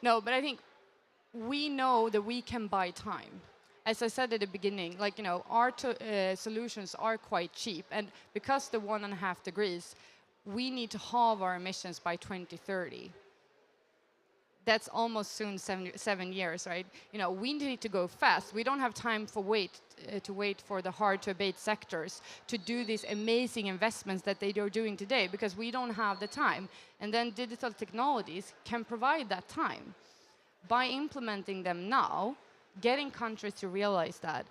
No, but I think we know that we can buy time. As I said at the beginning, our solutions are quite cheap. And because the 1.5 degrees, we need to halve our emissions by 2030. That's almost soon 7 years, right? We need to go fast. We don't have time to wait for the hard to abate sectors to do these amazing investments that they are doing today because we don't have the time. And then digital technologies can provide that time. By implementing them now, getting countries to realize that,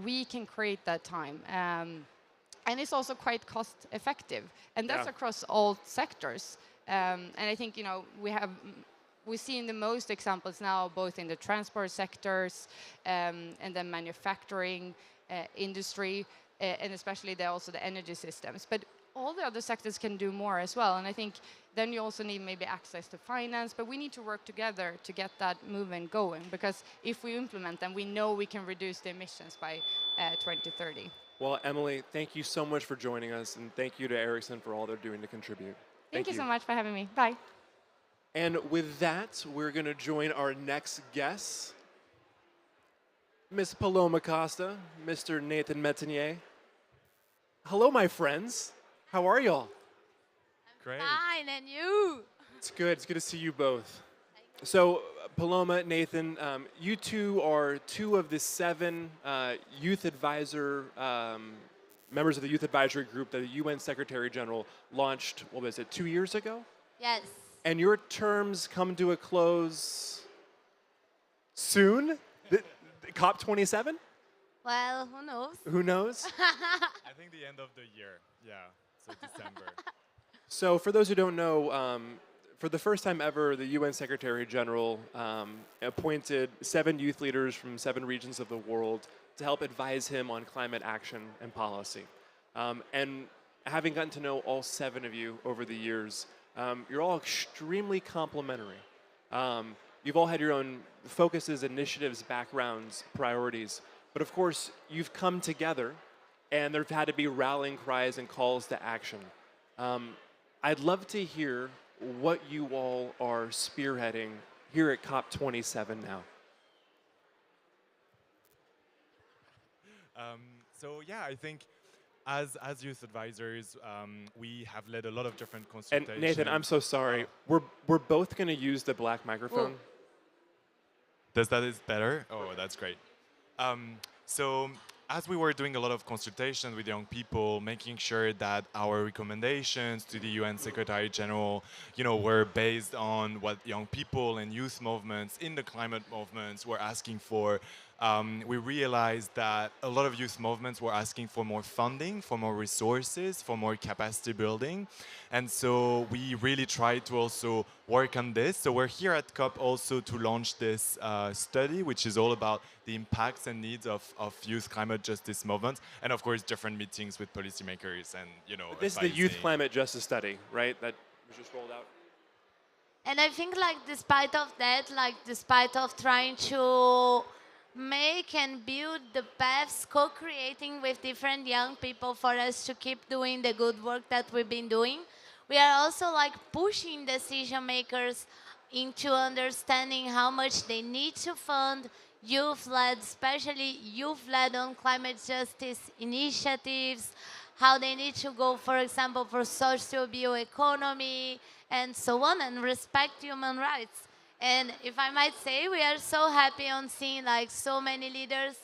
we can create that time. And it's also quite cost effective. And that's across all sectors. And I think, we see in the most examples now, both in the transport sectors and then manufacturing industry, and especially also the energy systems. But all the other sectors can do more as well. And I think then you also need maybe access to finance, but we need to work together to get that movement going, because if we implement them, we know we can reduce the emissions by 2030.
Well, Emily, thank you so much for joining us, and thank you to Ericsson for all they're doing to contribute.
Thank you so much for having me. Bye.
And with that, we're going to join our next guest, Miss Paloma Costa, Mr. Nathan Metenier. Hello, my friends. How are y'all?
Great.
Fine, and you?
It's good. It's good to see you both. So, Paloma, Nathan, you two are two of the 7 youth advisor members of the Youth Advisory Group that the UN Secretary General launched, 2 years ago?
Yes.
And your terms come to a close soon? COP27?
Well, who knows?
Who knows?
I think the end of the year. Yeah, so December.
So for those who don't know, for the first time ever, the UN Secretary General appointed 7 youth leaders from 7 regions of the world to help advise him on climate action and policy. And having gotten to know all 7 of you over the years, you're all extremely complementary. You've all had your own focuses, initiatives, backgrounds, priorities. But of course, you've come together, and there have had to be rallying cries and calls to action. I'd love to hear what you all are spearheading here at COP27 now.
I think as youth advisors, we have led a lot of different consultations.
And Nathan, I'm so sorry. We're both going to use the black microphone.
Does that is better? Oh, that's great. So as we were doing a lot of consultations with young people, making sure that our recommendations to the UN Secretary General, were based on what young people and youth movements in the climate movements were asking for, we realized that a lot of youth movements were asking for more funding, for more resources, for more capacity building. And so we really tried to also work on this. So we're here at COP also to launch this study, which is all about the impacts and needs of youth climate justice movements. And of course, different meetings with policymakers and,
But this is the Youth Climate Justice Study, right? That was just rolled out?
And I think like despite of that, like despite of trying to make and build the paths, co-creating with different young people for us to keep doing the good work that we've been doing, we are also like pushing decision makers into understanding how much they need to fund youth-led, especially youth-led on climate justice initiatives, how they need to go, for example, for social bioeconomy, and so on, and respect human rights. And if I might say, we are so happy on seeing like so many leaders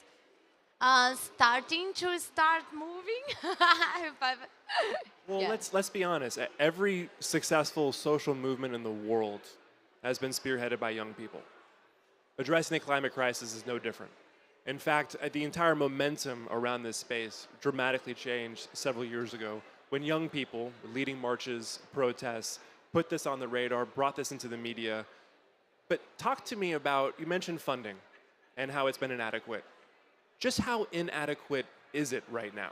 starting to start moving.
Well,
Yeah.
let's be honest. Every successful social movement in the world has been spearheaded by young people. Addressing the climate crisis is no different. In fact, the entire momentum around this space dramatically changed several years ago when young people leading marches, protests, put this on the radar, brought this into the media. But talk to me about, you mentioned funding and how it's been inadequate. Just how inadequate is it right now?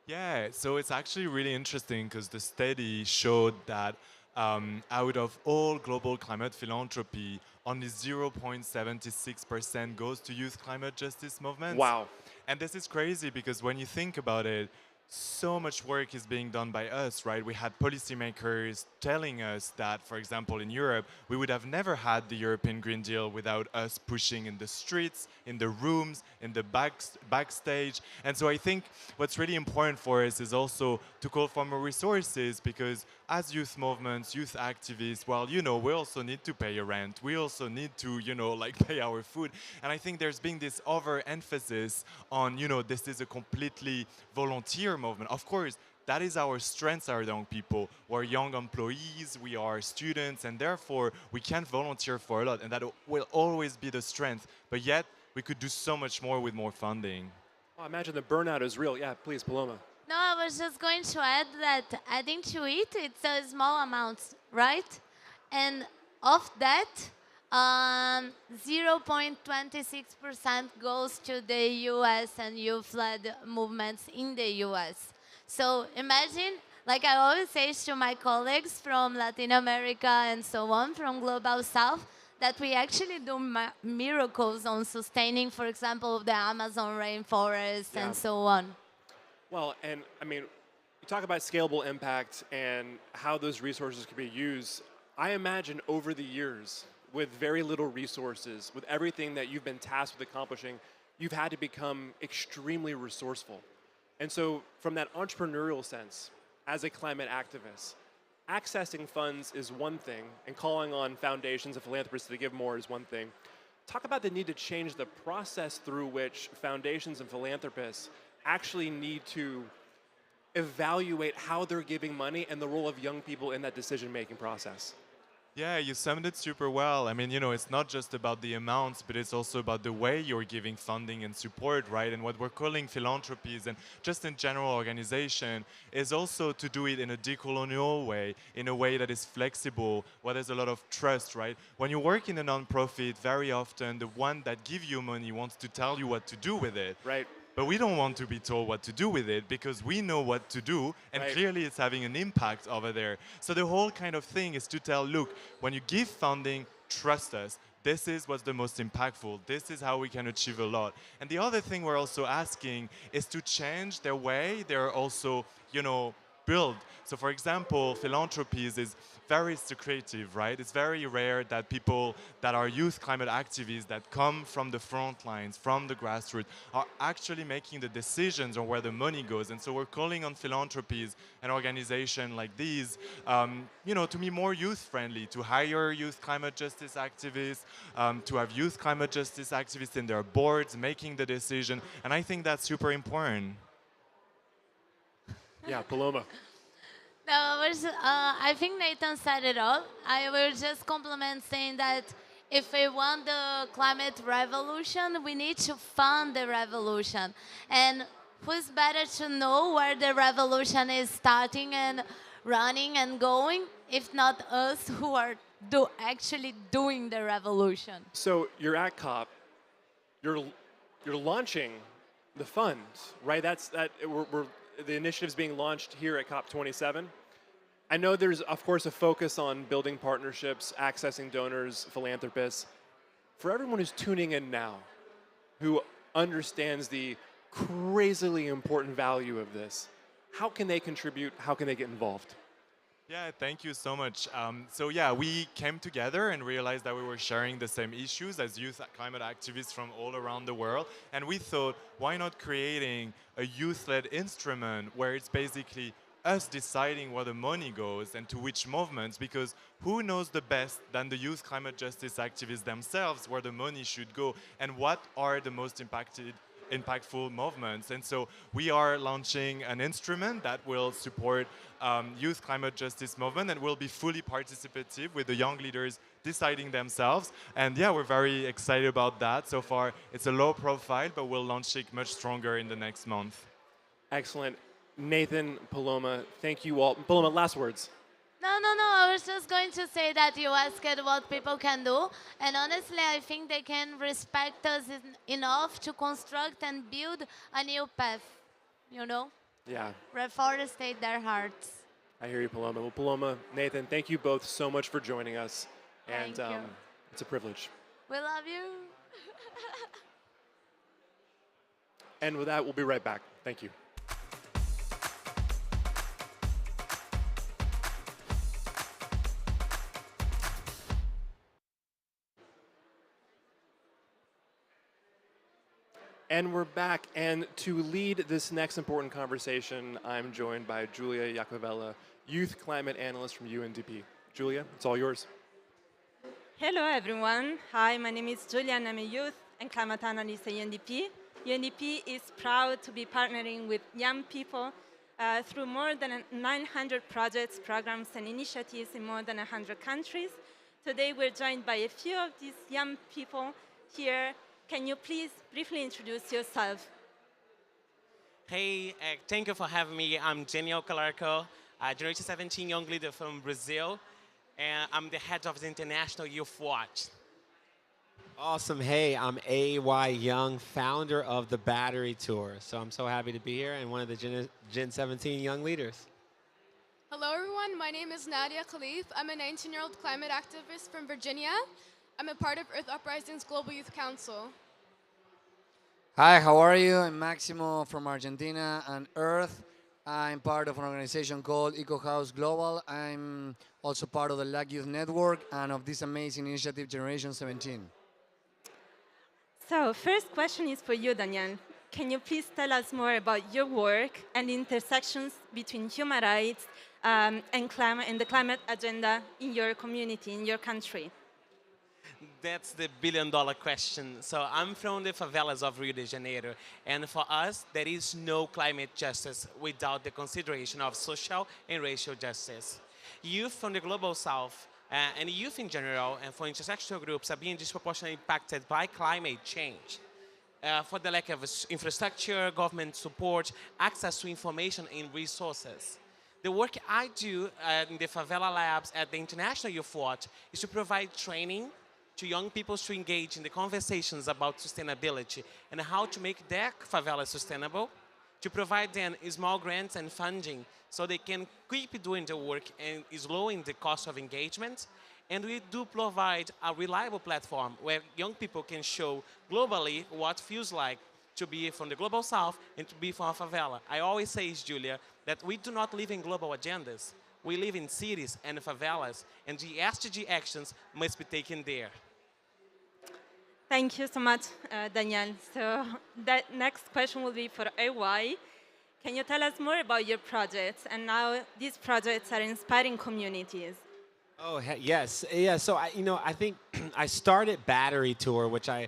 Yeah, so it's actually really interesting because the study showed that out of all global climate philanthropy, only 0.76% goes to youth climate justice movements.
Wow.
And this is crazy because when you think about it, so much work is being done by us, right? We had policymakers telling us that, for example, in Europe, we would have never had the European Green Deal without us pushing in the streets, in the rooms, in the backstage. And so I think what's really important for us is also to call for more resources because as youth movements, youth activists, well, you know, we also need to pay a rent. We also need to, you know, like pay our food. And I think there's been this overemphasis on, you know, this is a completely volunteer movement. Of course, that is our strength, our young people. We're young employees, we are students, and therefore we can volunteer for a lot, and that will always be the strength. But yet, we could do so much more with more funding.
Oh, I imagine the burnout is real. Yeah, please, Paloma.
No, I was just going to add that adding to it, it's a small amount, right? And of that, 0.26% goes to the US and youth-led movements in the US. So imagine, like I always say to my colleagues from Latin America and so on, from Global South, that we actually do miracles on sustaining, for example, the Amazon rainforest and so on.
Well, and I mean, you talk about scalable impact and how those resources can be used. I imagine over the years, with very little resources, with everything that you've been tasked with accomplishing, you've had to become extremely resourceful. And so from that entrepreneurial sense, as a climate activist, accessing funds is one thing, and calling on foundations and philanthropists to give more is one thing. Talk about the need to change the process through which foundations and philanthropists actually need to evaluate how they're giving money and the role of young people in that decision-making process.
Yeah, you summed it super well. I mean, you know, it's not just about the amounts, but it's also about the way you're giving funding and support, right? And what we're calling philanthropies and just in general organization is also to do it in a decolonial way, in a way that is flexible, where there's a lot of trust, right? When you work in a nonprofit, very often the one that gives you money wants to tell you what to do with it.
Right.
But we don't want to be told what to do with it because we know what to do and clearly it's having an impact over there. So the whole kind of thing is to tell, look, when you give funding, trust us. This is what's the most impactful. This is how we can achieve a lot. And the other thing we're also asking is to change the way they're also, you know, built. So for example, philanthropies is very secretive, right? It's very rare that people that are youth climate activists that come from the front lines, from the grassroots, are actually making the decisions on where the money goes. And so we're calling on philanthropies and organizations like these, you know, to be more youth-friendly, to hire youth climate justice activists, to have youth climate justice activists in their boards, making the decision. And I think that's super important.
Yeah, Paloma.
No, I think Nathan said it all. I will just compliment saying that if we want the climate revolution, we need to fund the revolution. And who's better to know where the revolution is starting and running and going, if not us who are actually doing the revolution?
So you're at COP, you're launching the fund, right? The initiative's being launched here at COP27. I know there's, of course, a focus on building partnerships, accessing donors, philanthropists. For everyone who's tuning in now, who understands the crazily important value of this, how can they contribute? How can they get involved?
Yeah, thank you so much. So yeah, we came together and realized that we were sharing the same issues as youth climate activists from all around the world. And we thought, why not creating a youth-led instrument where it's basically us deciding where the money goes and to which movements, because who knows the best than the youth climate justice activists themselves where the money should go and what are the most impactful movements. And so we are launching an instrument that will support youth climate justice movement and will be fully participative with the young leaders deciding themselves. And yeah, we're very excited about that. So far, it's a low profile, but we'll launch it much stronger in the next month.
Excellent. Nathan, Paloma, thank you all. Paloma, last words.
No. I was just going to say that you asked what people can do. And honestly, I think they can respect us enough to construct and build a new path, you know?
Yeah.
Reforestate their hearts.
I hear you, Paloma. Well, Paloma, Nathan, thank you both so much for joining us.
Thank you.
It's a privilege.
We love you.
And with that, we'll be right back. Thank you. And we're back, and to lead this next important conversation, I'm joined by Julia Iacovella, Youth Climate Analyst from UNDP. Julia, it's all yours.
Hello, everyone. Hi, my name is Julia, and I'm a Youth and Climate Analyst at UNDP. UNDP is proud to be partnering with young people through more than 900 projects, programs, and initiatives in more than 100 countries. Today, we're joined by a few of these young people here. Can you please briefly introduce yourself?
Hey, thank you for having me. I'm Daniel Calarco, Generation 17 young leader from Brazil, and I'm the head of the International Youth Watch.
Awesome. Hey, I'm A.Y. Young, founder of the Battery Tour. So I'm so happy to be here and one of the Gen 17 young leaders.
Hello, everyone. My name is Nadia Khalif. I'm a 19-year-old climate activist from Virginia. I'm a part of Earth Uprising's Global Youth Council.
Hi, how are you? I'm Maximo from Argentina and Earth. I'm part of an organization called Eco House Global. I'm also part of the LAC Youth Network and of this amazing initiative, Generation 17.
So, first question is for you, Daniel. Can you please tell us more about your work and the intersections between human rights and climate and the climate agenda in your community, in your country?
That's the billion-dollar question. So I'm from the favelas of Rio de Janeiro, and for us, there is no climate justice without the consideration of social and racial justice. Youth from the Global South and youth in general, and for intersectional groups, are being disproportionately impacted by climate change. For the lack of infrastructure, government support, access to information and resources. The work I do in the favela labs at the International Youth Watch is to provide training to young people to engage in the conversations about sustainability and how to make their favela sustainable, to provide them small grants and funding so they can keep doing the work and is lowering the cost of engagement. And we do provide a reliable platform where young people can show globally what feels like to be from the Global South and to be from a favela. I always say, Julia, that we do not live in global agendas. We live in cities and favelas, and the SDG actions must be taken there.
Thank you so much, Daniel. So that next question will be for AY. Can you tell us more about your projects and how these projects are inspiring communities?
Oh, yes. Yeah, so I think I started Battery Tour, which I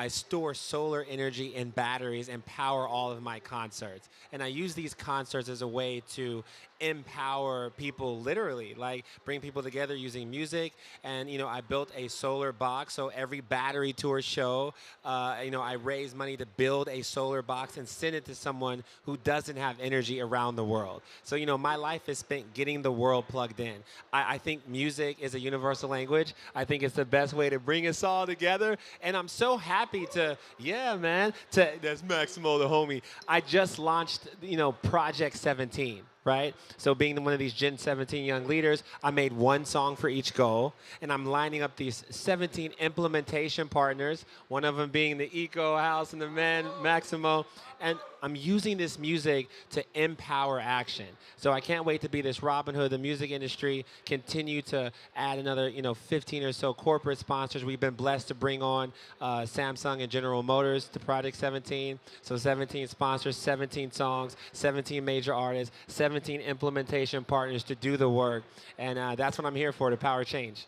store solar energy in batteries and power all of my concerts. And I use these concerts as a way to empower people literally, like bring people together using music. And, I built a solar box. So every Battery Tour show, I raise money to build a solar box and send it to someone who doesn't have energy around the world. So, my life is spent getting the world plugged in. I think music is a universal language. I think it's the best way to bring us all together. And I'm so happy that's Maximo, the homie. I just launched, Project 17. right? So being one of these Gen 17 young leaders, I made one song for each goal, and I'm lining up these 17 implementation partners, one of them being the Eco House and the men, Maximo, and I'm using this music to empower action. So I can't wait to be this Robin Hood, the music industry, continue to add another, 15 or so corporate sponsors. We've been blessed to bring on Samsung and General Motors to Project 17. So 17 sponsors, 17 songs, 17 major artists, 17 implementation partners to do the work. And that's what I'm here for, to power change.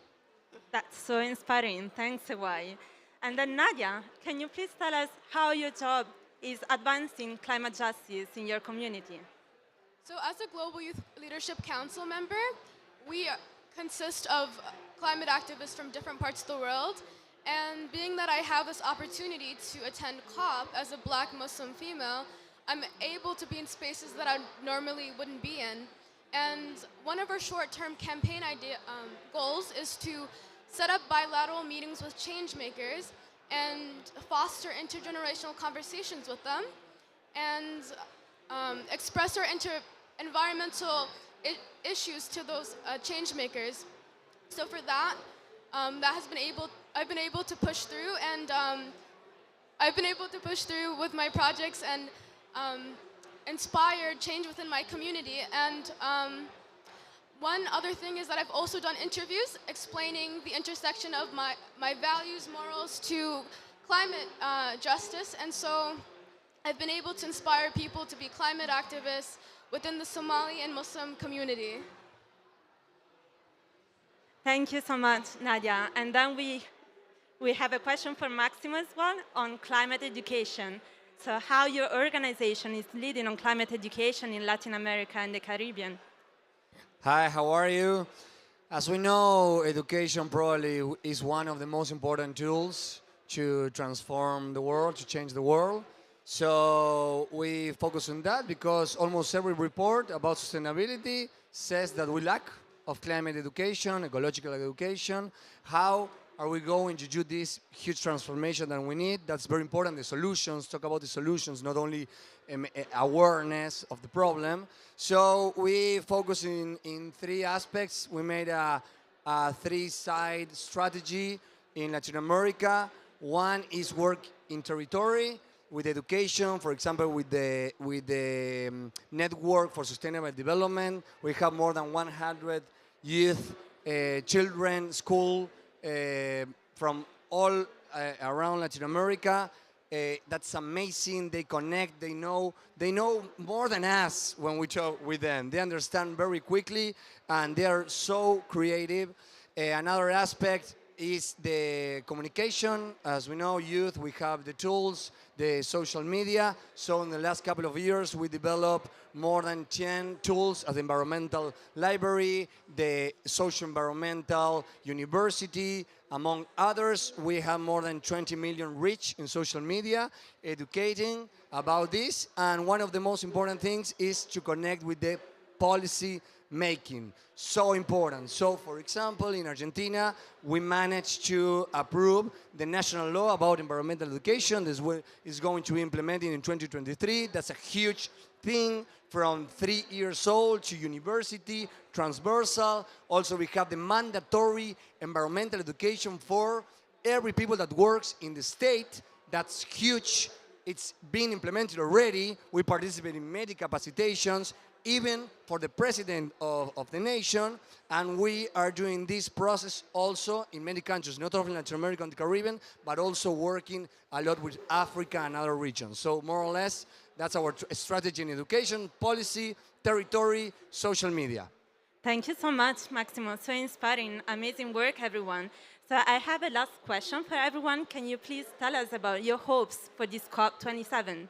That's so inspiring. Thanks, Ewai. And then Nadia, can you please tell us how your job is advancing climate justice in your community?
So as a Global Youth Leadership Council member, we consist of climate activists from different parts of the world. And being that I have this opportunity to attend COP as a Black Muslim female, I'm able to be in spaces that I normally wouldn't be in. And one of our short-term campaign goals is to set up bilateral meetings with change makers and foster intergenerational conversations with them, and express our environmental issues to those change makers. So for that, I've been able to push through, and I've been able to push through with my projects and inspire change within my community. And one other thing is that I've also done interviews explaining the intersection of my values, morals to climate justice. And so I've been able to inspire people to be climate activists within the Somali and Muslim community.
Thank you so much, Nadia. And then we have a question for Maximo as well on climate education. So how your organization is leading on climate education in Latin America and the Caribbean.
Hi, how are you? As we know, education probably is one of the most important tools to transform the world, to change the world. So we focus on that because almost every report about sustainability says that we lack of climate education, ecological education. How are we going to do this huge transformation that we need? That's very important. The solutions, talk about the solutions, not only awareness of the problem. So we focus in three aspects. We made a three-side strategy in Latin America. One is work in territory with education, for example, with the Network for Sustainable Development. We have more than 100 youth, children, school, from all around Latin America. That's amazing. They connect. They know more than us when we talk with them. They understand very quickly, and they are so creative. Another aspect is the communication. As we know, youth, we have the tools, the social media. So in the last couple of years, we developed more than 10 tools as the environmental library, the social environmental university, among others. We have more than 20 million reach in social media, educating about this. And one of the most important things is to connect with the policy making. So important. So, for example, in Argentina, we managed to approve the national law about environmental education. This is going to be implemented in 2023. That's a huge thing, from 3 years old to university, transversal. Also, we have the mandatory environmental education for every people that works in the state. That's huge. It's been implemented already. We participate in many capacitations, even for the president of the nation, and we are doing this process also in many countries, not only in Latin America and the Caribbean, but also working a lot with Africa and other regions. So more or less, that's our strategy in education, policy, territory, social media.
Thank you so much, Maximo. So inspiring, amazing work, everyone. So I have a last question for everyone. Can you please tell us about your hopes for this COP27?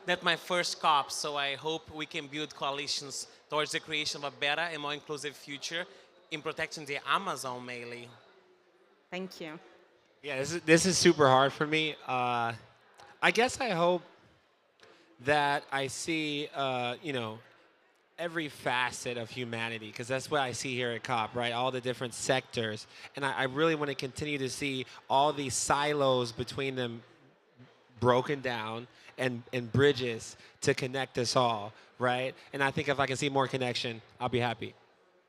That's my first COP, so I hope we can build coalitions towards the creation of a better and more inclusive future in protecting the Amazon mainly.
Thank you.
Yeah, this is super hard for me. I guess I hope that I see, every facet of humanity, because that's what I see here at COP, right? All the different sectors. And I really want to continue to see all these silos between them broken down and bridges to connect us all, right? And I think if I can see more connection, I'll be happy.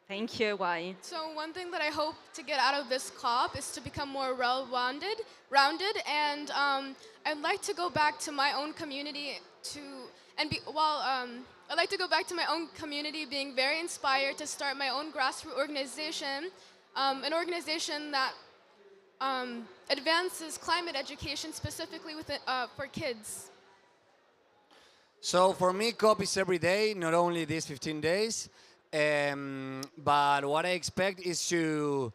Thank you. Why?
So one thing that I hope to get out of this COP is to become more well-rounded, and I'd like to go back to my own community I'd like to go back to my own community, being very inspired to start my own grassroots organization, an organization that advances climate education specifically for kids.
So for me, COP is every day, not only these 15 days. But what I expect is to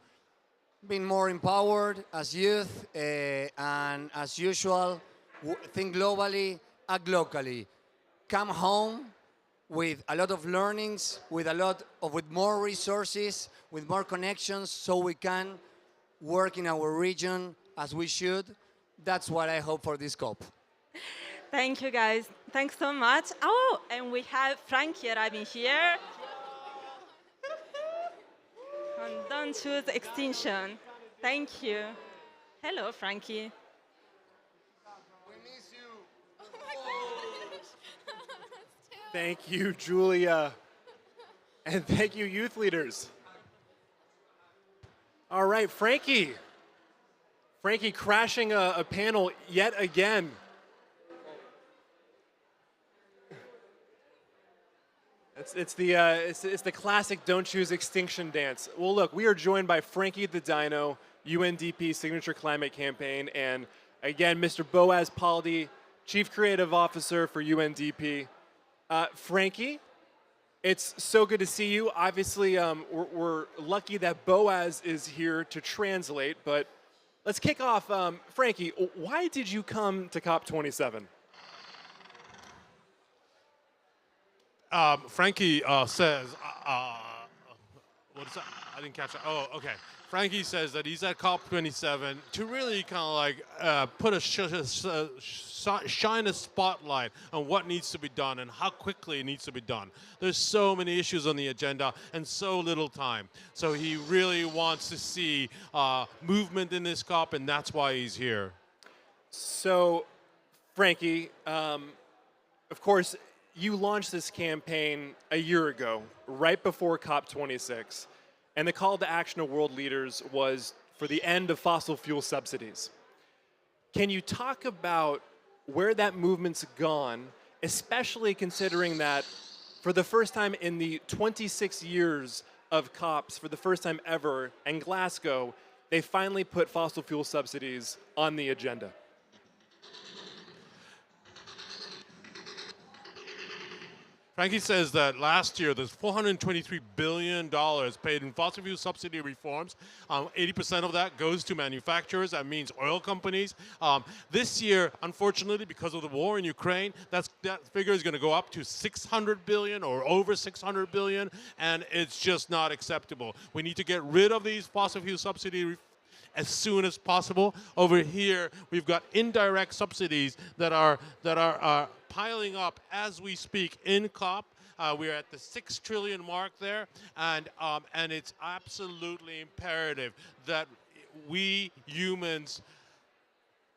be more empowered as youth, and as usual, think globally, act locally. Come home with a lot of learnings, with more resources, with more connections, so we can work in our region as we should. That's what I hope for this COP.
Thank you, guys. Thanks so much. Oh, and we have Frankie arriving here. And don't choose extinction. Thank you. Hello, Frankie.
Thank you, Julia. And thank you, youth leaders. All right, Frankie. Frankie crashing a panel yet again. It's the classic don't choose extinction dance. Well, look, we are joined by Frankie the Dino, UNDP Signature Climate Campaign, and again, Mr. Boaz Paldi, Chief Creative Officer for UNDP. Frankie, it's so good to see you. Obviously, we're lucky that Boaz is here to translate, but let's kick off. Frankie, why did you come to COP27?
Frankie says, what is that? I didn't catch that. Oh, okay. Frankie says that he's at COP27 to really kind of like put shine a spotlight on what needs to be done and how quickly it needs to be done. There's so many issues on the agenda and so little time. So he really wants to see movement in this COP, and that's why he's here.
So, Frankie, of course, you launched this campaign a year ago, right before COP26, and the call to action of world leaders was for the end of fossil fuel subsidies. Can you talk about where that movement's gone, especially considering that for the first time in the 26 years of COPs, for the first time ever in Glasgow, they finally put fossil fuel subsidies on the agenda?
Frankie says that last year there's $423 billion paid in fossil fuel subsidy reforms. 80% of that goes to manufacturers. That means oil companies. This year, unfortunately, because of the war in Ukraine, that figure is going to go up to $600 billion or over $600 billion, and it's just not acceptable. We need to get rid of these fossil fuel subsidy as soon as possible. Over here, we've got indirect subsidies that are piling up as we speak in COP. We're at the 6 trillion mark there, and it's absolutely imperative that we humans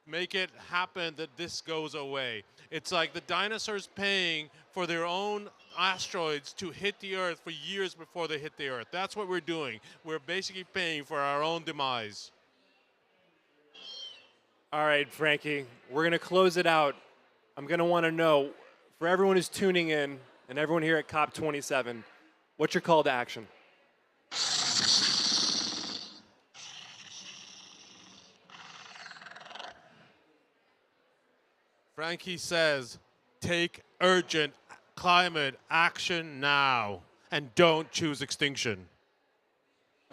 make it happen that this goes away. It's like the dinosaurs paying for their own asteroids to hit the Earth for years before they hit the Earth. That's what we're doing. We're basically paying for our own demise.
All right, Frankie, we're going to close it out. I'm going to want to know, for everyone who's tuning in and everyone here at COP27, what's your call to action?
Frankie says, take urgent climate action now and don't choose extinction.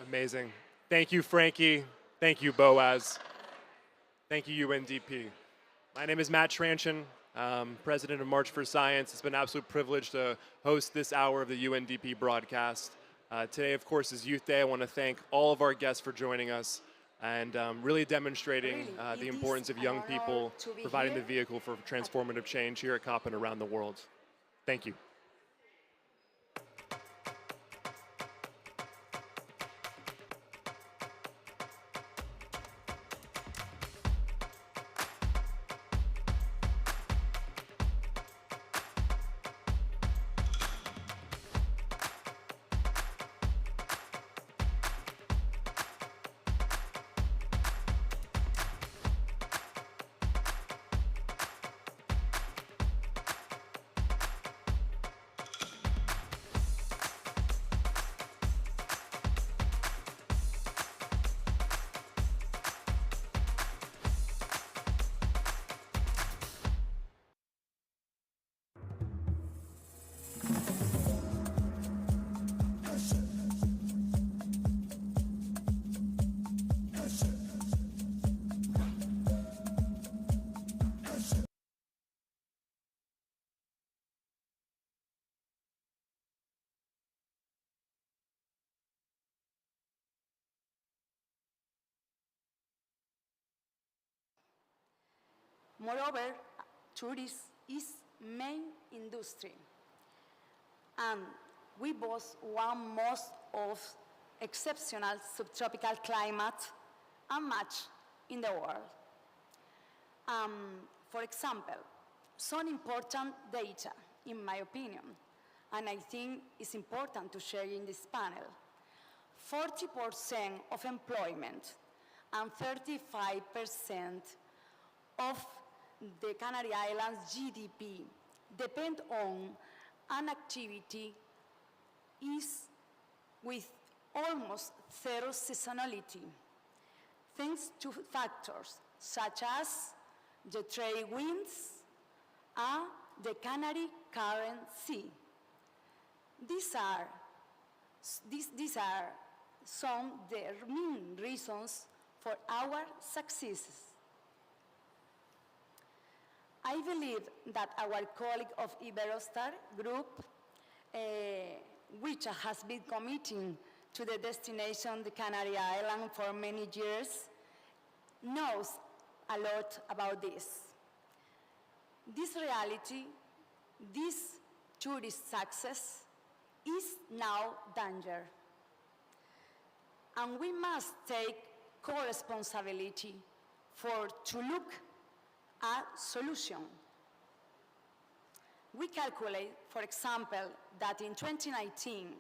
Amazing. Thank you, Frankie. Thank you, Boaz. Thank you, UNDP. My name is Matt Tranchen, president of March for Science. It's been an absolute privilege to host this hour of the UNDP broadcast. Today, of course, is Youth Day. I want to thank all of our guests for joining us and really demonstrating the importance of young people providing the vehicle for transformative change here at COP and around the world. Thank you.
Moreover, tourism is main industry. And we boast one most of exceptional subtropical climate unmatched in the world. For example, some important data, in my opinion, and I think it's important to share in this panel. 40% of employment and 35% of the Canary Islands GDP depend on an activity is with almost zero seasonality, thanks to factors such as the trade winds and the Canary Current Sea. These are some of the main reasons for our successes. I believe that our colleague of Iberostar Group, which has been committing to the destination, the Canary Islands, for many years, knows a lot about this. This reality, this tourist success, is now danger. And we must take co-responsibility to look at solution. We calculate, for example, that in 2019,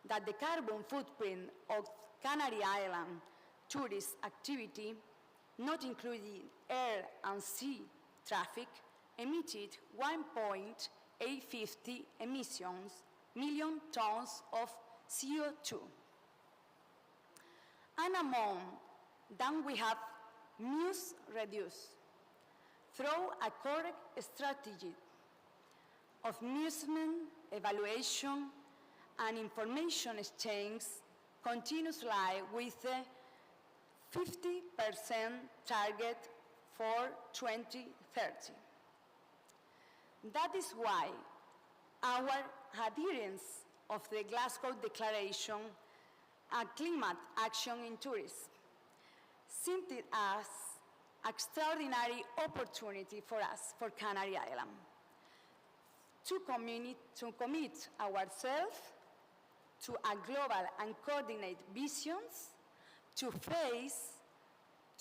that the carbon footprint of Canary Island tourist activity, not including air and sea traffic, emitted 1.850 million tons of CO2. And among them we have must reduce through a correct strategy of measurement, evaluation, and information exchange continuously with a 50% target for 2030. That is why our adherence of the Glasgow Declaration and climate action in tourism seemed as an extraordinary opportunity for us, for Canary Islands, to commit ourselves to a global and coordinated visions to face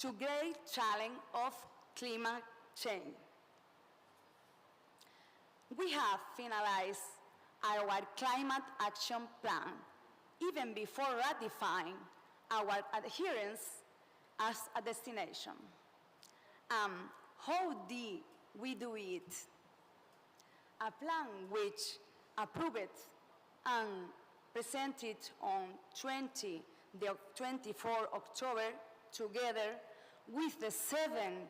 the great challenge of climate change. We have finalized our climate action plan even before ratifying our adherence as a destination. How did we do it? A plan which approved and presented on 24 October together with the 7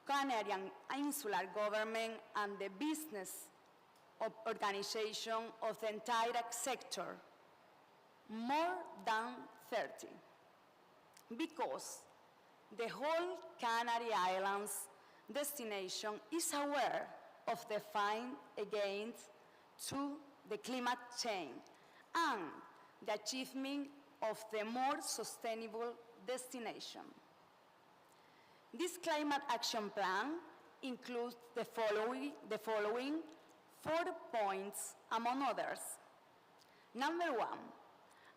Canarian insular government and the business organization of the entire sector, more than 30. Because the whole Canary Islands destination is aware of the fight against the climate change and the achievement of the more sustainable destination. This climate action plan includes the following 4 points, among others. Number 1,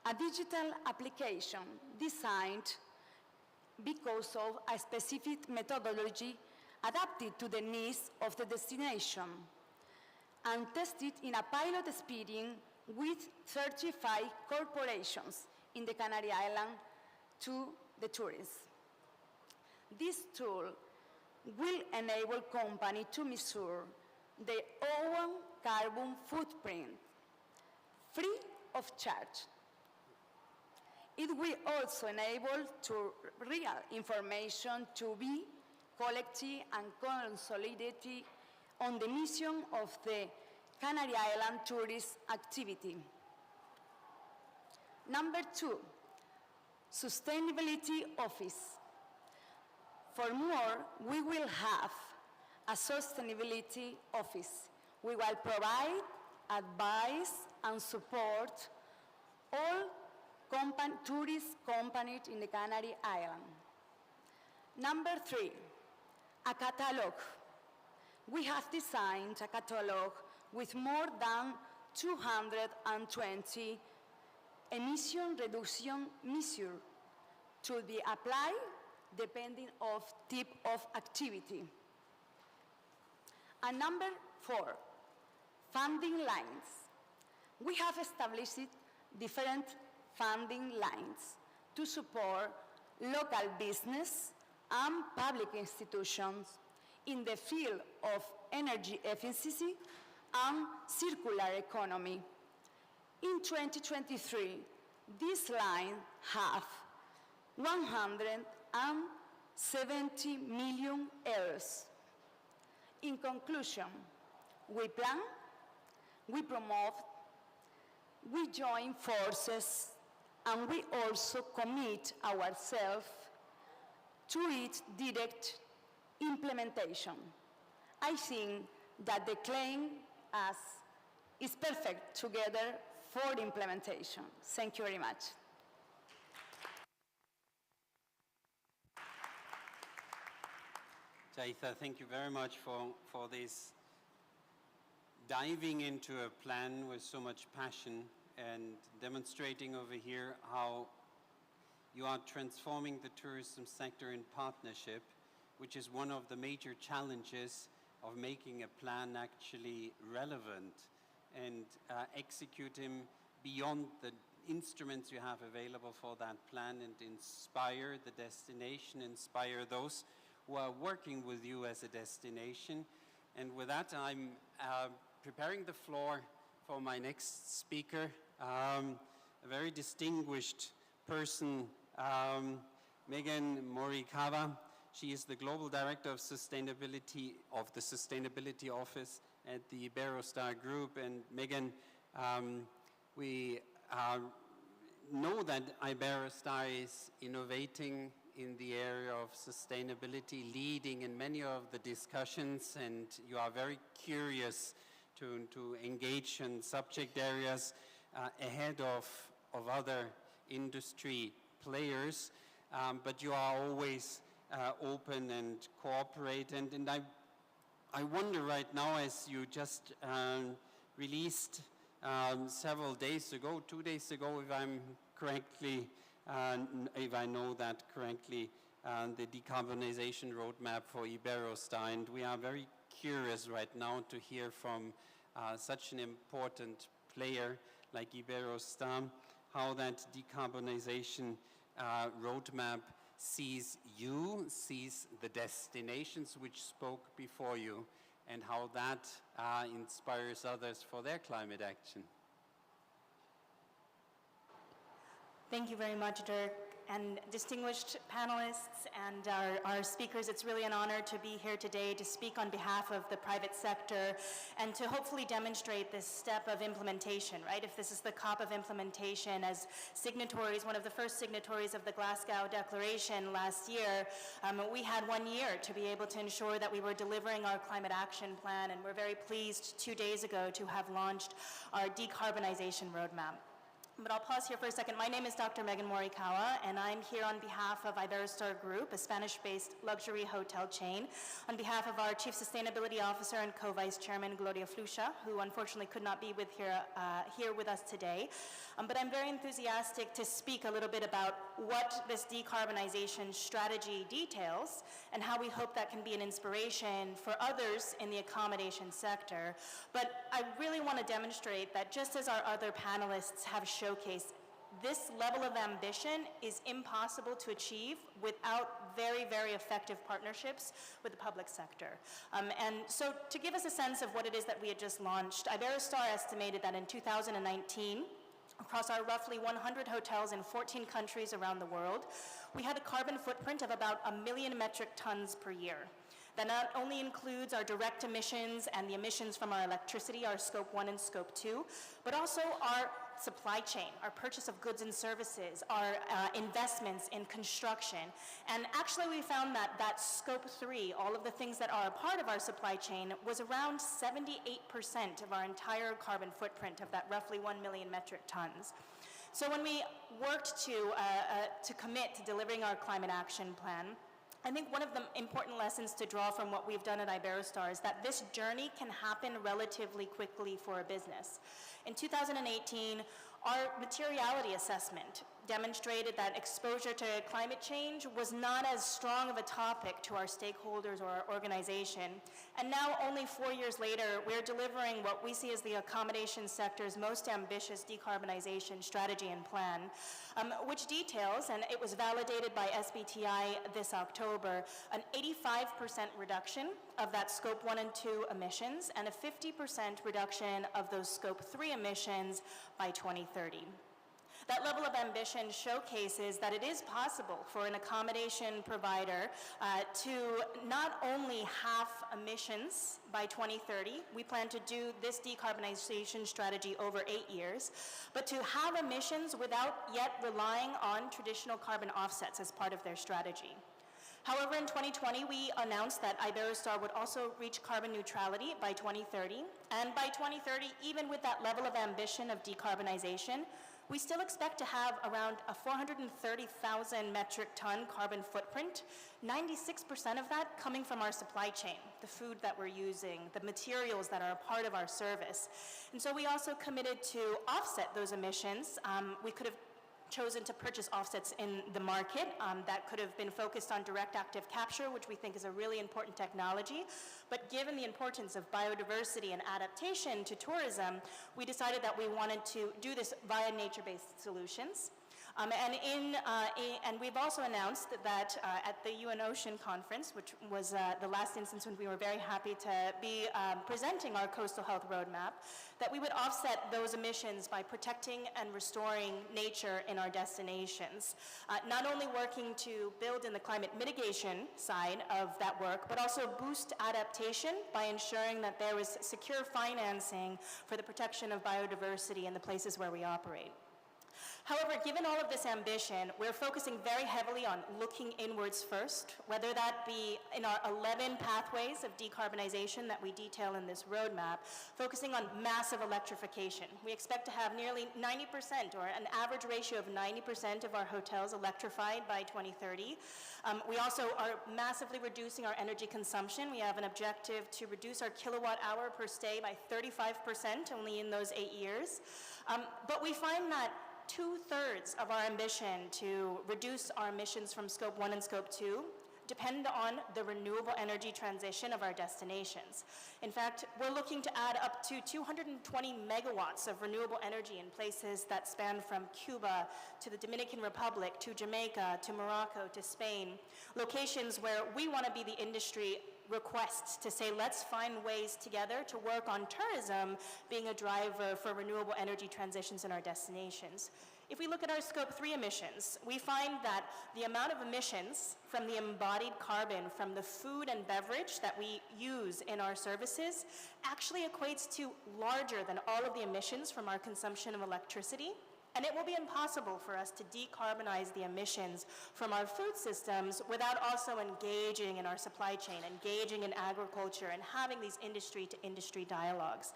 a digital application designed because of a specific methodology adapted to the needs of the destination and tested in a pilot experience with 35 corporations in the Canary Islands to the tourists. This tool will enable companies to measure their own carbon footprint free of charge. It will also enable real information to be collected and consolidated on the mission of the Canary Island tourist activity. Number 2, Sustainability Office. For more, we will have a Sustainability Office. We will provide advice and support all tourist companies in the Canary Islands. Number 3, A catalog. We have designed a catalog with more than 220 emission reduction measures to be applied depending of type of activity. And number 4, funding lines. We have established different funding lines to support local business and public institutions in the field of energy efficiency and circular economy. In 2023, this line have 170 million euros. In conclusion, we plan, we promote, we join forces, and we also commit ourselves to its direct implementation. I think that the claim is perfect together for implementation. Thank you very much.
Jaitha, thank you very much for this diving into a plan with so much passion and demonstrating over here how you are transforming the tourism sector in partnership, which is one of the major challenges of making a plan actually relevant and executing beyond the instruments you have available for that plan and inspire the destination, inspire those who are working with you as a destination. And with that, I'm preparing the floor for my next speaker, a very distinguished person, Megan Morikawa. She is the Global Director of Sustainability of the Sustainability Office at the Iberostar Group. And Megan, we know that Iberostar is innovating in the area of sustainability, leading in many of the discussions, and you are very curious to engage in subject areas ahead of other industry players, but you are always open and cooperate. And I wonder right now, as you just released several days ago, 2 days ago, if I'm correctly, if I know that correctly, the decarbonization roadmap for Iberostar, and we are very curious right now to hear from such an important player like Iberostar, how that decarbonization roadmap sees you, sees the destinations which spoke before you, and how that inspires others for their climate action.
Thank you very much, Dirk, and distinguished panelists and our speakers. It's really an honor to be here today to speak on behalf of the private sector and to hopefully demonstrate this step of implementation, right? If this is the COP of implementation, as signatories, one of the first signatories of the Glasgow Declaration last year, we had 1 year to be able to ensure that we were delivering our climate action plan, and we're very pleased 2 days ago to have launched our decarbonization roadmap. But I'll pause here for a second. My name is Dr. Megan Morikawa, and I'm here on behalf of Iberostar Group, a Spanish-based luxury hotel chain, on behalf of our Chief Sustainability Officer and Co-Vice Chairman, Gloria Flusha, who unfortunately could not be here with us today. But I'm very enthusiastic to speak a little bit about what this decarbonization strategy details and how we hope that can be an inspiration for others in the accommodation sector. But I really want to demonstrate that just as our other panelists have showcased, this level of ambition is impossible to achieve without very, very effective partnerships with the public sector. And so to give us a sense of what it is that we had just launched, Iberostar estimated that in 2019, across our roughly 100 hotels in 14 countries around the world, we had a carbon footprint of about 1 million metric tons per year. That not only includes our direct emissions and the emissions from our electricity, our Scope 1 and Scope 2, but also our supply chain, our purchase of goods and services, our investments in construction. And actually we found that Scope 3, all of the things that are a part of our supply chain, was around 78% of our entire carbon footprint of that roughly 1 million metric tons. So when we worked to commit to delivering our climate action plan, I think one of the important lessons to draw from what we've done at Iberostar is that this journey can happen relatively quickly for a business. In 2018, our materiality assessment demonstrated that exposure to climate change was not as strong of a topic to our stakeholders or our organization. And now, only 4 years later, we're delivering what we see as the accommodation sector's most ambitious decarbonization strategy and plan, which details, and it was validated by SBTi this October, an 85% reduction of that scope 1 and 2 emissions and a 50% reduction of those scope 3 emissions by 2030. That level of ambition showcases that it is possible for an accommodation provider to not only halve emissions by 2030, we plan to do this decarbonization strategy over 8 years, but to have emissions without yet relying on traditional carbon offsets as part of their strategy. However, in 2020, we announced that Iberostar would also reach carbon neutrality by 2030, and by 2030, even with that level of ambition of decarbonization, we still expect to have around a 430,000 metric ton carbon footprint, 96% of that coming from our supply chain, the food that we're using, the materials that are a part of our service. And so we also committed to offset those emissions. We could have chosen to purchase offsets in the market that could have been focused on direct active capture, which we think is a really important technology. But given the importance of biodiversity and adaptation to tourism, we decided that we wanted to do this via nature-based solutions. And we've also announced that at the UN Ocean Conference, which was the last instance when we were very happy to be presenting our coastal health roadmap, that we would offset those emissions by protecting and restoring nature in our destinations. Not only working to build in the climate mitigation side of that work, but also boost adaptation by ensuring that there is secure financing for the protection of biodiversity in the places where we operate. However, given all of this ambition, we're focusing very heavily on looking inwards first, whether that be in our 11 pathways of decarbonization that we detail in this roadmap, focusing on massive electrification. We expect to have nearly 90%, or an average ratio of 90% of our hotels electrified by 2030. We also are massively reducing our energy consumption. We have an objective to reduce our kilowatt hour per stay by 35% only in those 8 years. But we find that 2/3 of our ambition to reduce our emissions from scope 1 and scope 2 depend on the renewable energy transition of our destinations. In fact, we're looking to add up to 220 megawatts of renewable energy in places that span from Cuba to the Dominican Republic, to Jamaica, to Morocco, to Spain, locations where we want to be the industry requests to say, let's find ways together to work on tourism being a driver for renewable energy transitions in our destinations. If we look at our scope 3 emissions, we find that the amount of emissions from the embodied carbon from the food and beverage that we use in our services actually equates to larger than all of the emissions from our consumption of electricity. And it will be impossible for us to decarbonize the emissions from our food systems without also engaging in our supply chain, engaging in agriculture, and having these industry-to-industry dialogues.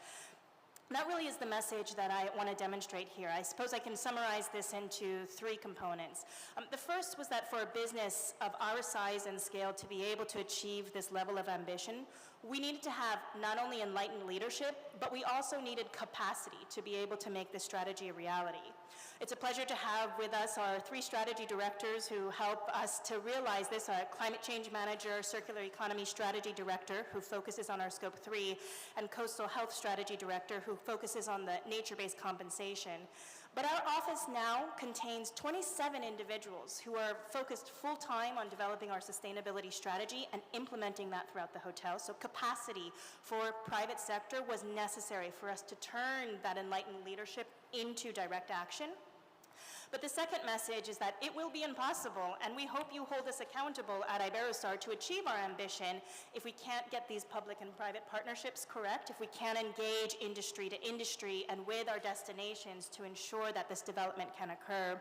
And that really is the message that I want to demonstrate here. I suppose I can summarize this into 3 components. The first was that for a business of our size and scale to be able to achieve this level of ambition, we needed to have not only enlightened leadership, but we also needed capacity to be able to make this strategy a reality. It's a pleasure to have with us our 3 strategy directors who help us to realize this, our climate change manager, circular economy strategy director, who focuses on our scope 3, and coastal health strategy director, who focuses on the nature-based compensation. But our office now contains 27 individuals who are focused full-time on developing our sustainability strategy and implementing that throughout the hotel. So capacity for private sector was necessary for us to turn that enlightened leadership into direct action. But the second message is that it will be impossible, and we hope you hold us accountable at Iberostar to achieve our ambition if we can't get these public and private partnerships correct, if we can't engage industry to industry and with our destinations to ensure that this development can occur.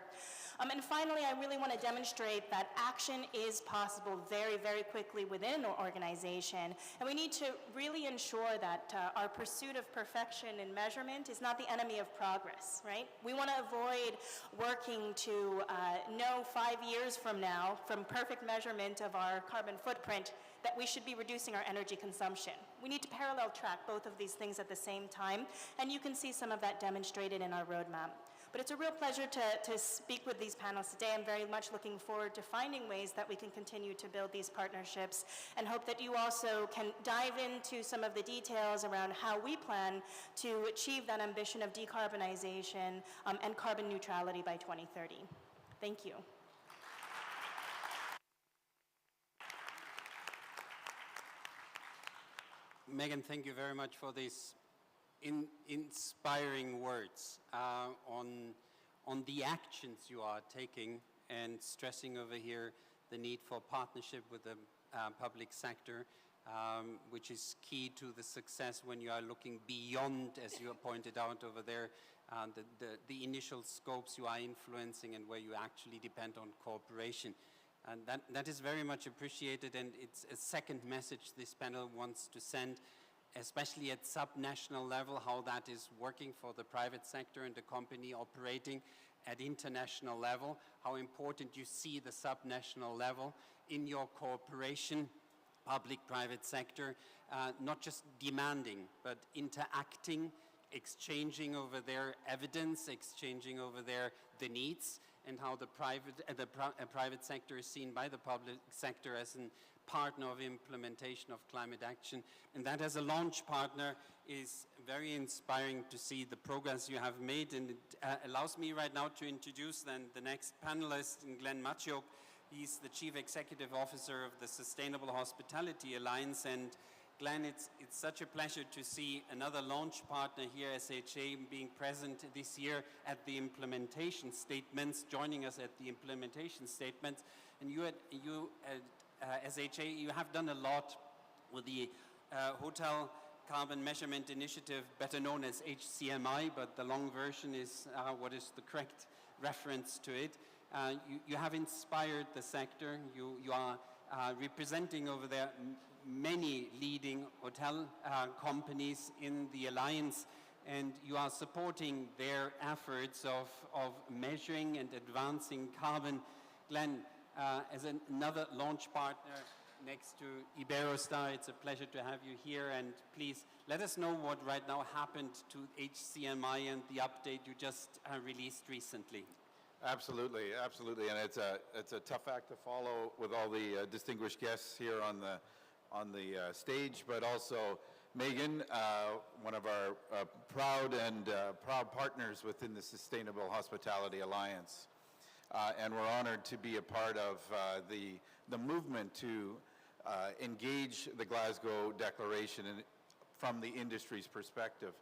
And finally, I really want to demonstrate that action is possible very, very quickly within our organization. And we need to really ensure that our pursuit of perfection in measurement is not the enemy of progress, right? We want to avoid working working to know 5 years from now, from perfect measurement of our carbon footprint, that we should be reducing our energy consumption. We need to parallel track both of these things at the same time, and you can see some of that demonstrated in our roadmap. But it's a real pleasure to speak with these panelists today. I'm very much looking forward to finding ways that we can continue to build these partnerships, and hope that you also can dive into some of the details around how we plan to achieve that ambition of decarbonization and carbon neutrality by 2030. Thank you.
Megan, thank you very much for these inspiring words on the actions you are taking, and stressing over here the need for partnership with the public sector, which is key to the success when you are looking beyond, as you pointed out over there, the initial scopes you are influencing and where you actually depend on cooperation. And that is very much appreciated, and it's a second message this panel wants to send, especially at sub-national level, how that is working for the private sector and the company operating at international level, how important you see the sub-national level in your cooperation, public-private sector, not just demanding, but interacting, exchanging over their evidence, exchanging over the needs, and how the private sector is seen by the public sector as a partner of implementation of climate action. And that as a launch partner is very inspiring to see the progress you have made. And it allows me right now to introduce then the next panelist, Glenn Maciok. He's the Chief Executive Officer of the Sustainable Hospitality Alliance. And Glenn, it's such a pleasure to see another launch partner here, SHA, being present this year at the implementation statements, joining us at the implementation statements. And you at SHA, you have done a lot with the Hotel Carbon Measurement Initiative, better known as HCMI, but the long version is what is the correct reference to it. You have inspired the sector. You are representing over there many leading hotel companies in the alliance, and you are supporting their efforts of measuring and advancing carbon. Glenn, as another launch partner next to Iberostar, it's a pleasure to have you here, and please let us know what right now happened to HCMI and the update you just released recently.
Absolutely, absolutely, and it's a tough act to follow with all the distinguished guests here on the stage, but also Megan, one of our proud partners within the Sustainable Hospitality Alliance. And we're honored to be a part of the movement to engage the Glasgow Declaration from the industry's perspective.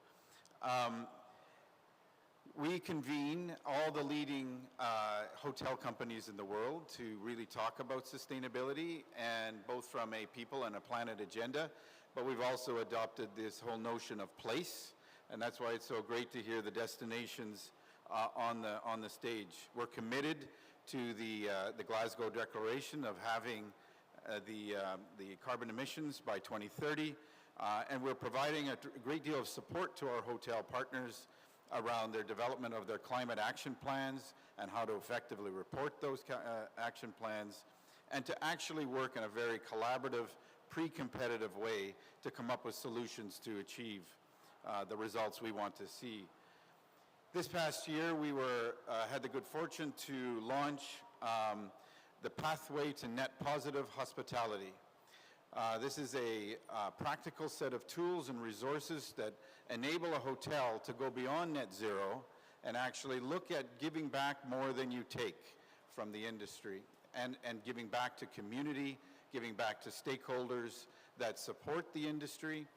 We convene all the leading hotel companies in the world to really talk about sustainability, and both from a people and a planet agenda, but we've also adopted this whole notion of place, and that's why it's so great to hear the destinations on the stage. We're committed to the Glasgow Declaration of having the carbon emissions by 2030, and we're providing a great deal of support to our hotel partners around their development of their climate action plans and how to effectively report those action plans, and to actually work in a very collaborative, pre-competitive way to come up with solutions to achieve the results we want to see. This past year, we had the good fortune to launch the Pathway to Net Positive Hospitality. This is a practical set of tools and resources that enable a hotel to go beyond net zero and actually look at giving back more than you take from the industry, and giving back to community, giving back to stakeholders that support the industry,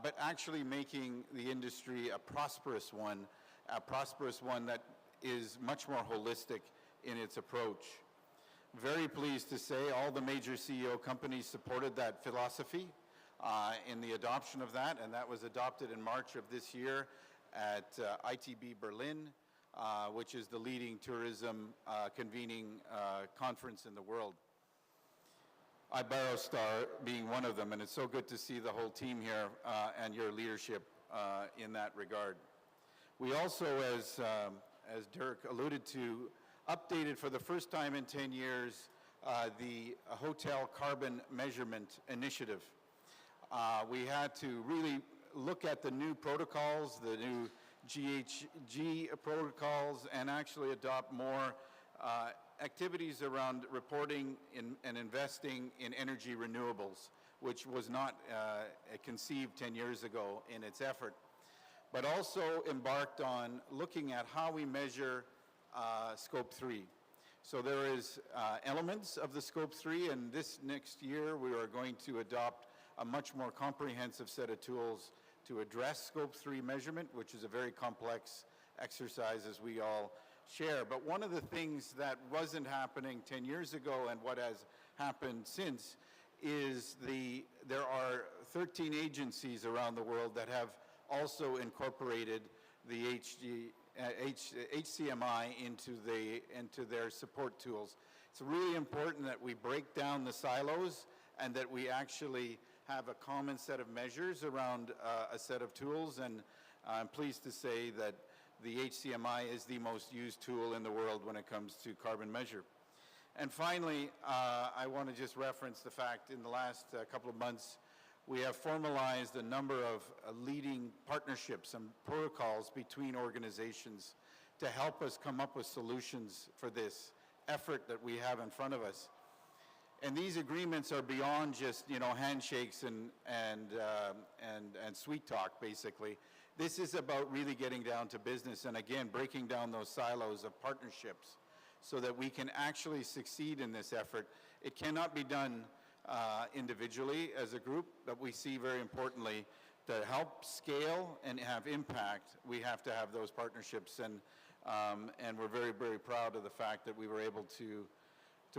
but actually making the industry a prosperous one that is much more holistic in its approach. Very pleased to say all the major CEO companies supported that philosophy in the adoption of that, and that was adopted in March of this year at ITB Berlin, which is the leading tourism convening conference in the world. Iberostar being one of them, and it's so good to see the whole team here and your leadership in that regard. We also, as Dirk alluded to, updated for the first time in 10 years the Hotel Carbon Measurement Initiative. We had to really look at the new protocols, the new GHG protocols, and actually adopt more activities around reporting and investing in energy renewables, which was not conceived 10 years ago in its effort, but also embarked on looking at how we measure Scope 3. So there is elements of the Scope 3, and this next year we are going to adopt a much more comprehensive set of tools to address Scope 3 measurement, which is a very complex exercise, as we all share. But one of the things that wasn't happening 10 years ago and what has happened since is there are 13 agencies around the world that have also incorporated the HCMI into their support tools. It's really important that we break down the silos and that we actually have a common set of measures around a set of tools, and I'm pleased to say that the HCMI is the most used tool in the world when it comes to carbon measure. And finally, I want to just reference the fact in the last couple of months, we have formalized a number of leading partnerships and protocols between organizations to help us come up with solutions for this effort that we have in front of us. And these agreements are beyond just, handshakes and sweet talk, basically. This is about really getting down to business and, again, breaking down those silos of partnerships so that we can actually succeed in this effort. It cannot be done individually as a group, but we see very importantly to help scale and have impact, we have to have those partnerships. And we're very, very proud of the fact that we were able to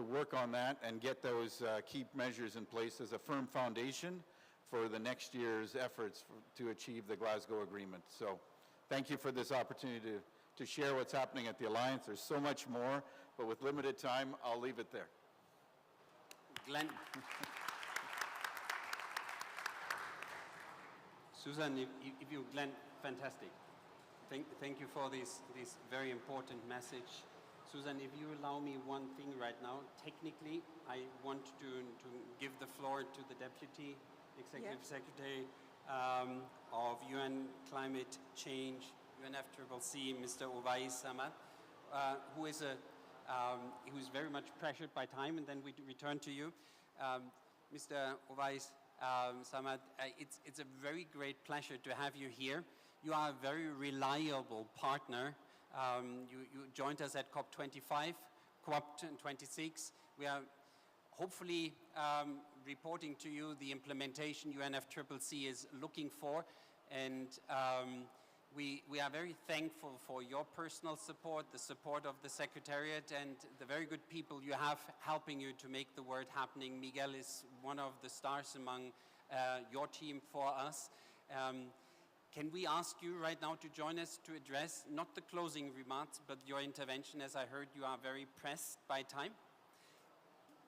work on that and get those key measures in place as a firm foundation for the next year's efforts to achieve the Glasgow Agreement. So thank you for this opportunity to share what's happening at the Alliance. There's so much more, but with limited time, I'll leave it there.
Glenn. Susan, if you, Glenn, fantastic. Thank you for this very important message. Susan, if you allow me one thing right now, technically, I want to give the floor to the Deputy Executive Secretary of UN Climate Change, UNFCCC, Mr. Ovais Samad, who is very much pressured by time, and then we return to you. Mr. Ovais Samad, it's a very great pleasure to have you here. You are a very reliable partner. You joined us at COP25, COP26. We are hopefully reporting to you the implementation UNFCCC is looking for, and we are very thankful for your personal support, the support of the Secretariat, and the very good people you have helping you to make the work happening. Miguel is one of the stars among your team for us. Can we ask you right now to join us to address not the closing remarks, but your intervention, as I heard you are very pressed by time?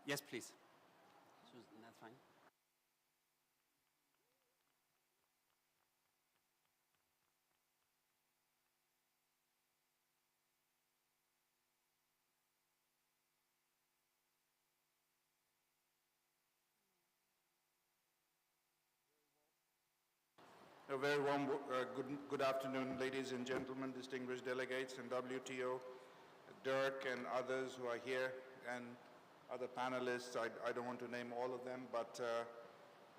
Yes, please. Susan, that's fine.
A very warm good afternoon, ladies and gentlemen, distinguished delegates and WTO, Dirk and others who are here, and other panelists. I don't want to name all of them, but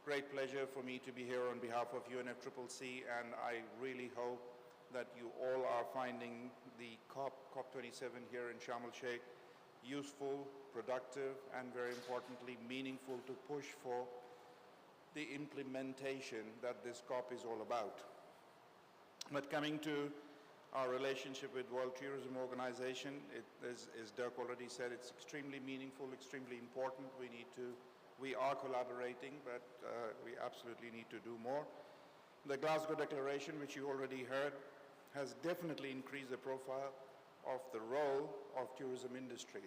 great pleasure for me to be here on behalf of UNFCCC, and I really hope that you all are finding the COP27 here in Sharm El-Sheikh useful, productive, and very importantly, meaningful to push for the implementation that this COP is all about. But coming to our relationship with World Tourism Organization, as Dirk already said, it's extremely meaningful, extremely important. We are collaborating, but we absolutely need to do more. The Glasgow Declaration, which you already heard, has definitely increased the profile of the role of tourism industry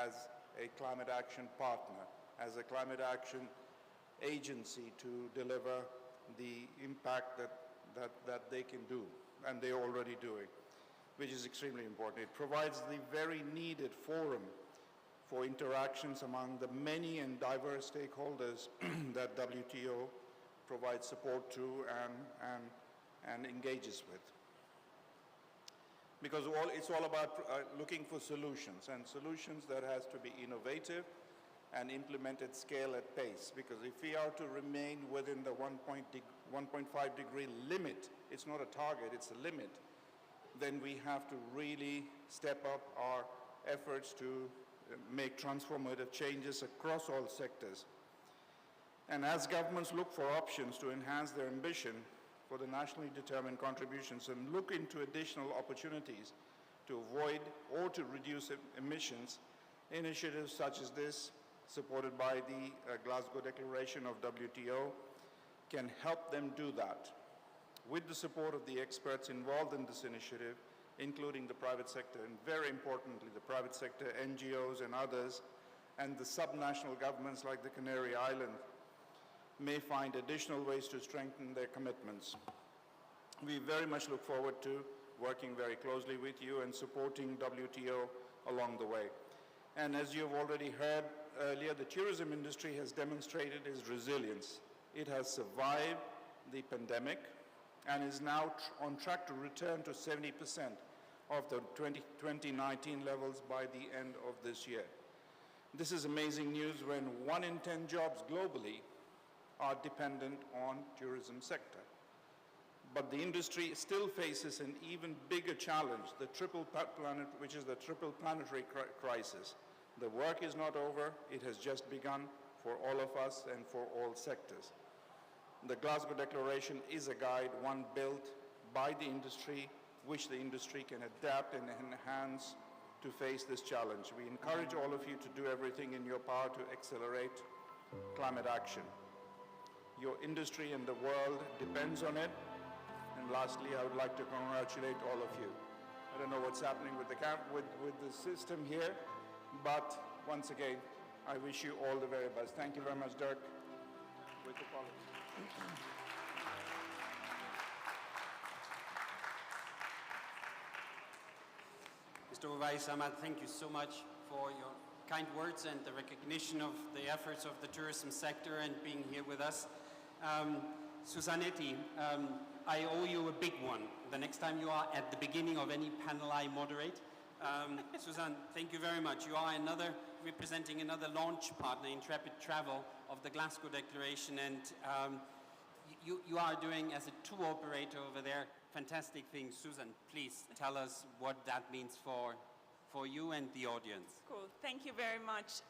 as a climate action partner, as a climate action agency to deliver the impact that they can do, and they're already doing. which is extremely important. It provides the very needed forum for interactions among the many and diverse stakeholders that WTO provides support to and engages with. Because it's all about looking for solutions, and solutions that has to be innovative and implemented scale at pace. Because if we are to remain within the 1.5 degree limit, it's not a target, it's a limit, then we have to really step up our efforts to make transformative changes across all sectors. And as governments look for options to enhance their ambition for the nationally determined contributions and look into additional opportunities to avoid or to reduce emissions, initiatives such as this, supported by the Glasgow Declaration of WTO, can help them do that. With the support of the experts involved in this initiative, including the private sector, and very importantly, the private sector, NGOs and others, and the subnational governments like the Canary Islands, may find additional ways to strengthen their commitments. We very much look forward to working very closely with you and supporting WTO along the way. And as you've already heard earlier, the tourism industry has demonstrated its resilience. It has survived the pandemic and is now on track to return to 70% of the 2019 levels by the end of this year. This is amazing news when 1 in 10 jobs globally are dependent on tourism sector. But the industry still faces an even bigger challenge, which is the triple planetary crisis. The work is not over, it has just begun for all of us and for all sectors. The Glasgow Declaration is a guide, one built by the industry, which the industry can adapt and enhance to face this challenge. We encourage all of you to do everything in your power to accelerate climate action. Your industry and the world depends on it. And lastly, I would like to congratulate all of you. I don't know what's happening with the system here, but once again, I wish you all the very best. Thank you very much, Dirk. With apologies.
Mr. Uwais Ahmad, thank you so much for your kind words and the recognition of the efforts of the tourism sector and being here with us. Susanetti, I owe you a big one. The next time you are at the beginning of any panel I moderate. Susan, thank you very much. You are representing another launch partner, Intrepid Travel, of the Glasgow Declaration, and you are doing, as a tour operator over there, fantastic things. Susan, please tell us what that means for you and the audience.
Cool. Thank you very much.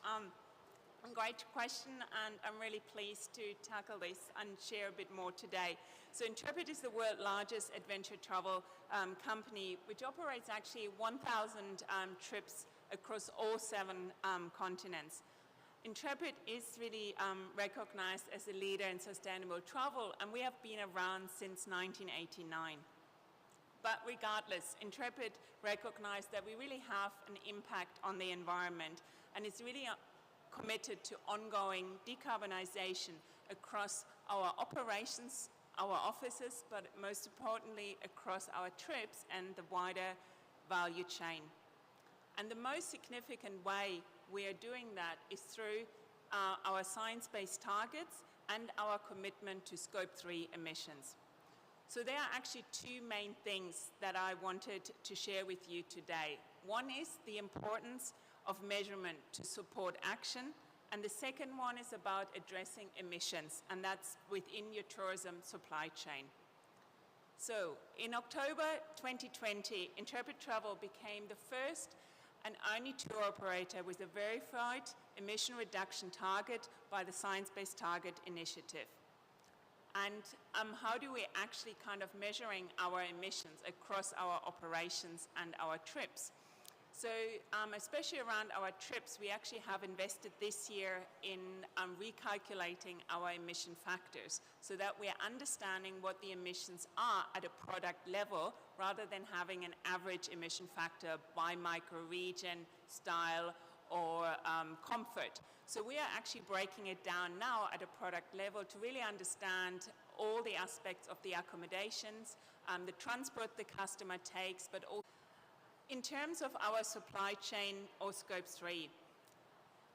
Great question, and I'm really pleased to tackle this and share a bit more today. So Intrepid is the world's largest adventure travel company, which operates actually 1,000 trips across all 7 continents. Intrepid is really recognized as a leader in sustainable travel, and we have been around since 1989. But regardless, Intrepid recognized that we really have an impact on the environment, and it's really committed to ongoing decarbonization across our operations, our offices, but most importantly, across our trips and the wider value chain. And the most significant way we are doing that is through our science-based targets and our commitment to Scope 3 emissions. So there are actually 2 main things that I wanted to share with you today. One is the importance of measurement to support action, and the second one is about addressing emissions, and that's within your tourism supply chain. So in October 2020, Intrepid Travel became the first and only tour operator with a verified emission reduction target by the Science Based Target Initiative. And how do we actually kind of measuring our emissions across our operations and our trips? So especially around our trips, we actually have invested this year in recalculating our emission factors so that we're understanding what the emissions are at a product level rather than having an average emission factor by micro-region, style, or comfort. So we are actually breaking it down now at a product level to really understand all the aspects of the accommodations, the transport the customer takes, but also In terms of our supply chain or Scope 3,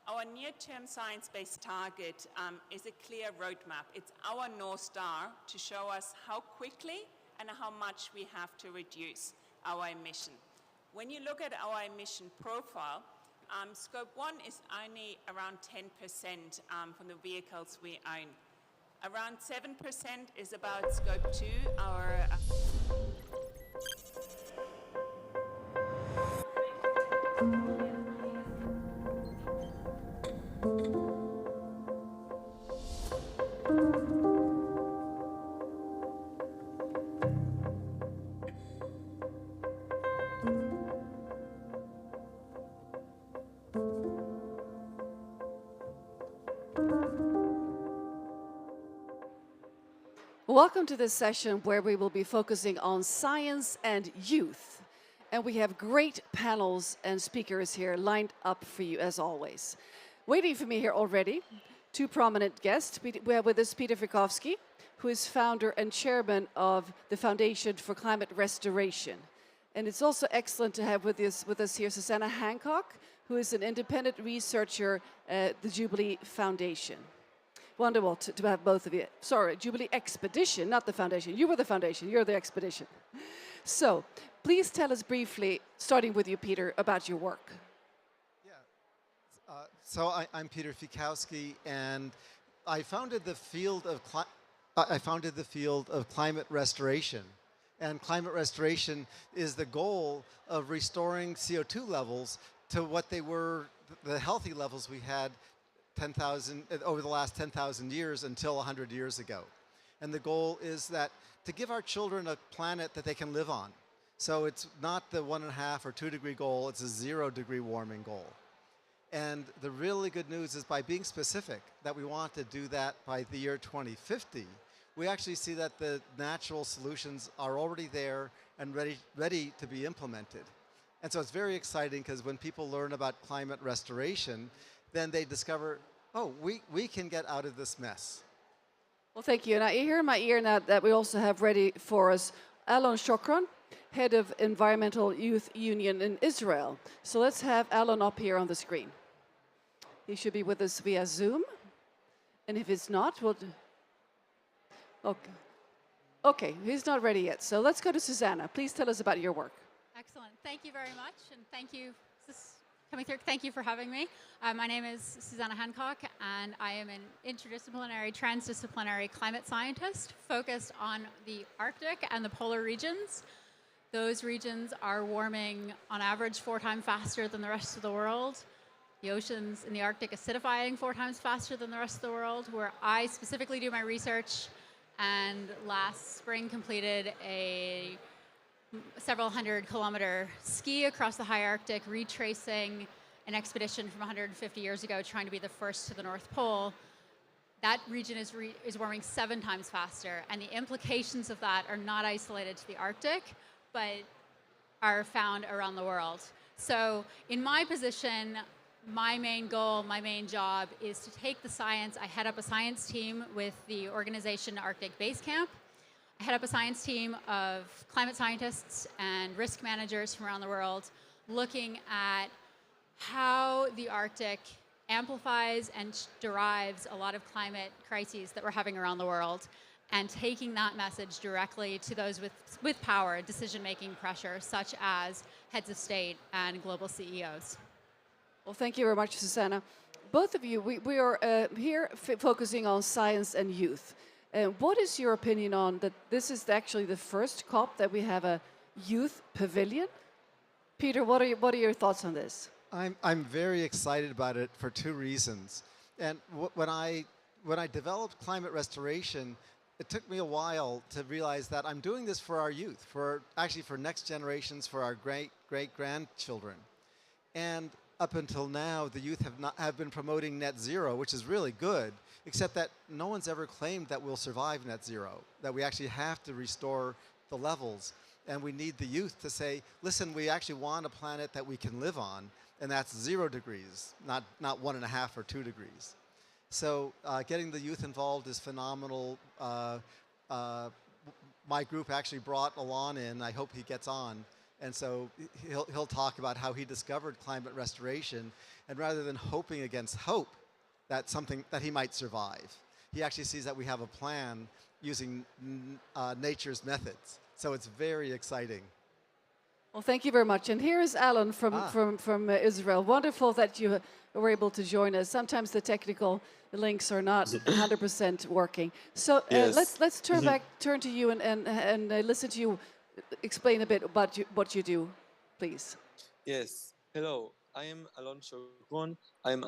our near-term science-based target is a clear roadmap. It's our North Star to show us how quickly and how much we have to reduce our emission. When you look at our emission profile, Scope 1 is only around 10% from the vehicles we own. Around 7% is about Scope 2, our
Welcome to this session where we will be focusing on science and youth. And we have great panels and speakers here lined up for you as always. Waiting for me here already, two prominent guests. We have with us Peter Fikowski, who is founder and chairman of the Foundation for Climate Restoration. And it's also excellent to have with us here Susanna Hancock, who is an independent researcher at the Jubilee Foundation. Wonderful to have both of you. Sorry, Jubilee Expedition, not the foundation. You were the foundation, you're the expedition. So, please tell us briefly, starting with you, Peter, about your work.
So I'm Peter Fikowski, and I founded the field of climate restoration. And climate restoration is the goal of restoring CO2 levels to what they were, the healthy levels we had over the last 10,000 years until 100 years ago. And the goal is that to give our children a planet that they can live on. So it's not the 1.5 or 2 degree goal, it's a 0 degree warming goal. And the really good news is by being specific that we want to do that by the year 2050, we actually see that the natural solutions are already there and ready to be implemented. And so it's very exciting because when people learn about climate restoration, then they discover, oh, we can get out of this mess.
Well, thank you. And I hear in my ear now that we also have ready for us Alon Shokron, head of Environmental Youth Union in Israel. So let's have Alon up here on the screen. He should be with us via Zoom. And if it's not, we'll... Okay. Okay, he's not ready yet. So let's go to Susanna. Please tell us about your work.
Excellent. Thank you very much. And thank you. Coming through. Thank you for having me. My name is Susanna Hancock, and I am an interdisciplinary, transdisciplinary climate scientist focused on the Arctic and the polar regions. Those regions are warming on average 4 times faster than the rest of the world. The oceans in the Arctic acidifying 4 times faster than the rest of the world, where I specifically do my research, and last spring completed a several 100-kilometer ski across the high Arctic, retracing an expedition from 150 years ago, trying to be the first to the North Pole. That region is warming 7 times faster, and the implications of that are not isolated to the Arctic, but are found around the world. So in my position, my main goal, my main job is to take the science. I head up a science team with the organization Arctic Base Camp. I head up a science team of climate scientists and risk managers from around the world looking at how the Arctic amplifies and derives a lot of climate crises that we're having around the world, and taking that message directly to those with power, decision-making pressure, such as heads of state and global CEOs.
Well, thank you very much, Susanna. Both of you, we are here focusing on science and youth. What is your opinion on that? This is actually the first COP that we have a youth pavilion. Peter, what are your thoughts on this?
I'm very excited about it for 2 reasons. And when I developed climate restoration, it took me a while to realize that I'm doing this for our youth, actually for next generations, for our great-grandchildren. And up until now, the youth have been promoting net zero, which is really good, except that no one's ever claimed that we'll survive net zero, that we actually have to restore the levels. And we need the youth to say, listen, we actually want a planet that we can live on, and that's 0 degrees, not 1.5 or 2 degrees. So getting the youth involved is phenomenal. My group actually brought Alon in. I hope he gets on. And so he'll talk about how he discovered climate restoration, and rather than hoping against hope that something that he might survive, he actually sees that we have a plan using nature's methods. So it's very exciting.
Well, thank you very much. And here's Alan from Israel. Wonderful that you were able to join us. Sometimes the technical links are not 100% working. So
Yes.
let's turn to you and listen to you explain a bit about what you do, please.
Yes. Hello. I am Alon Shokron. I am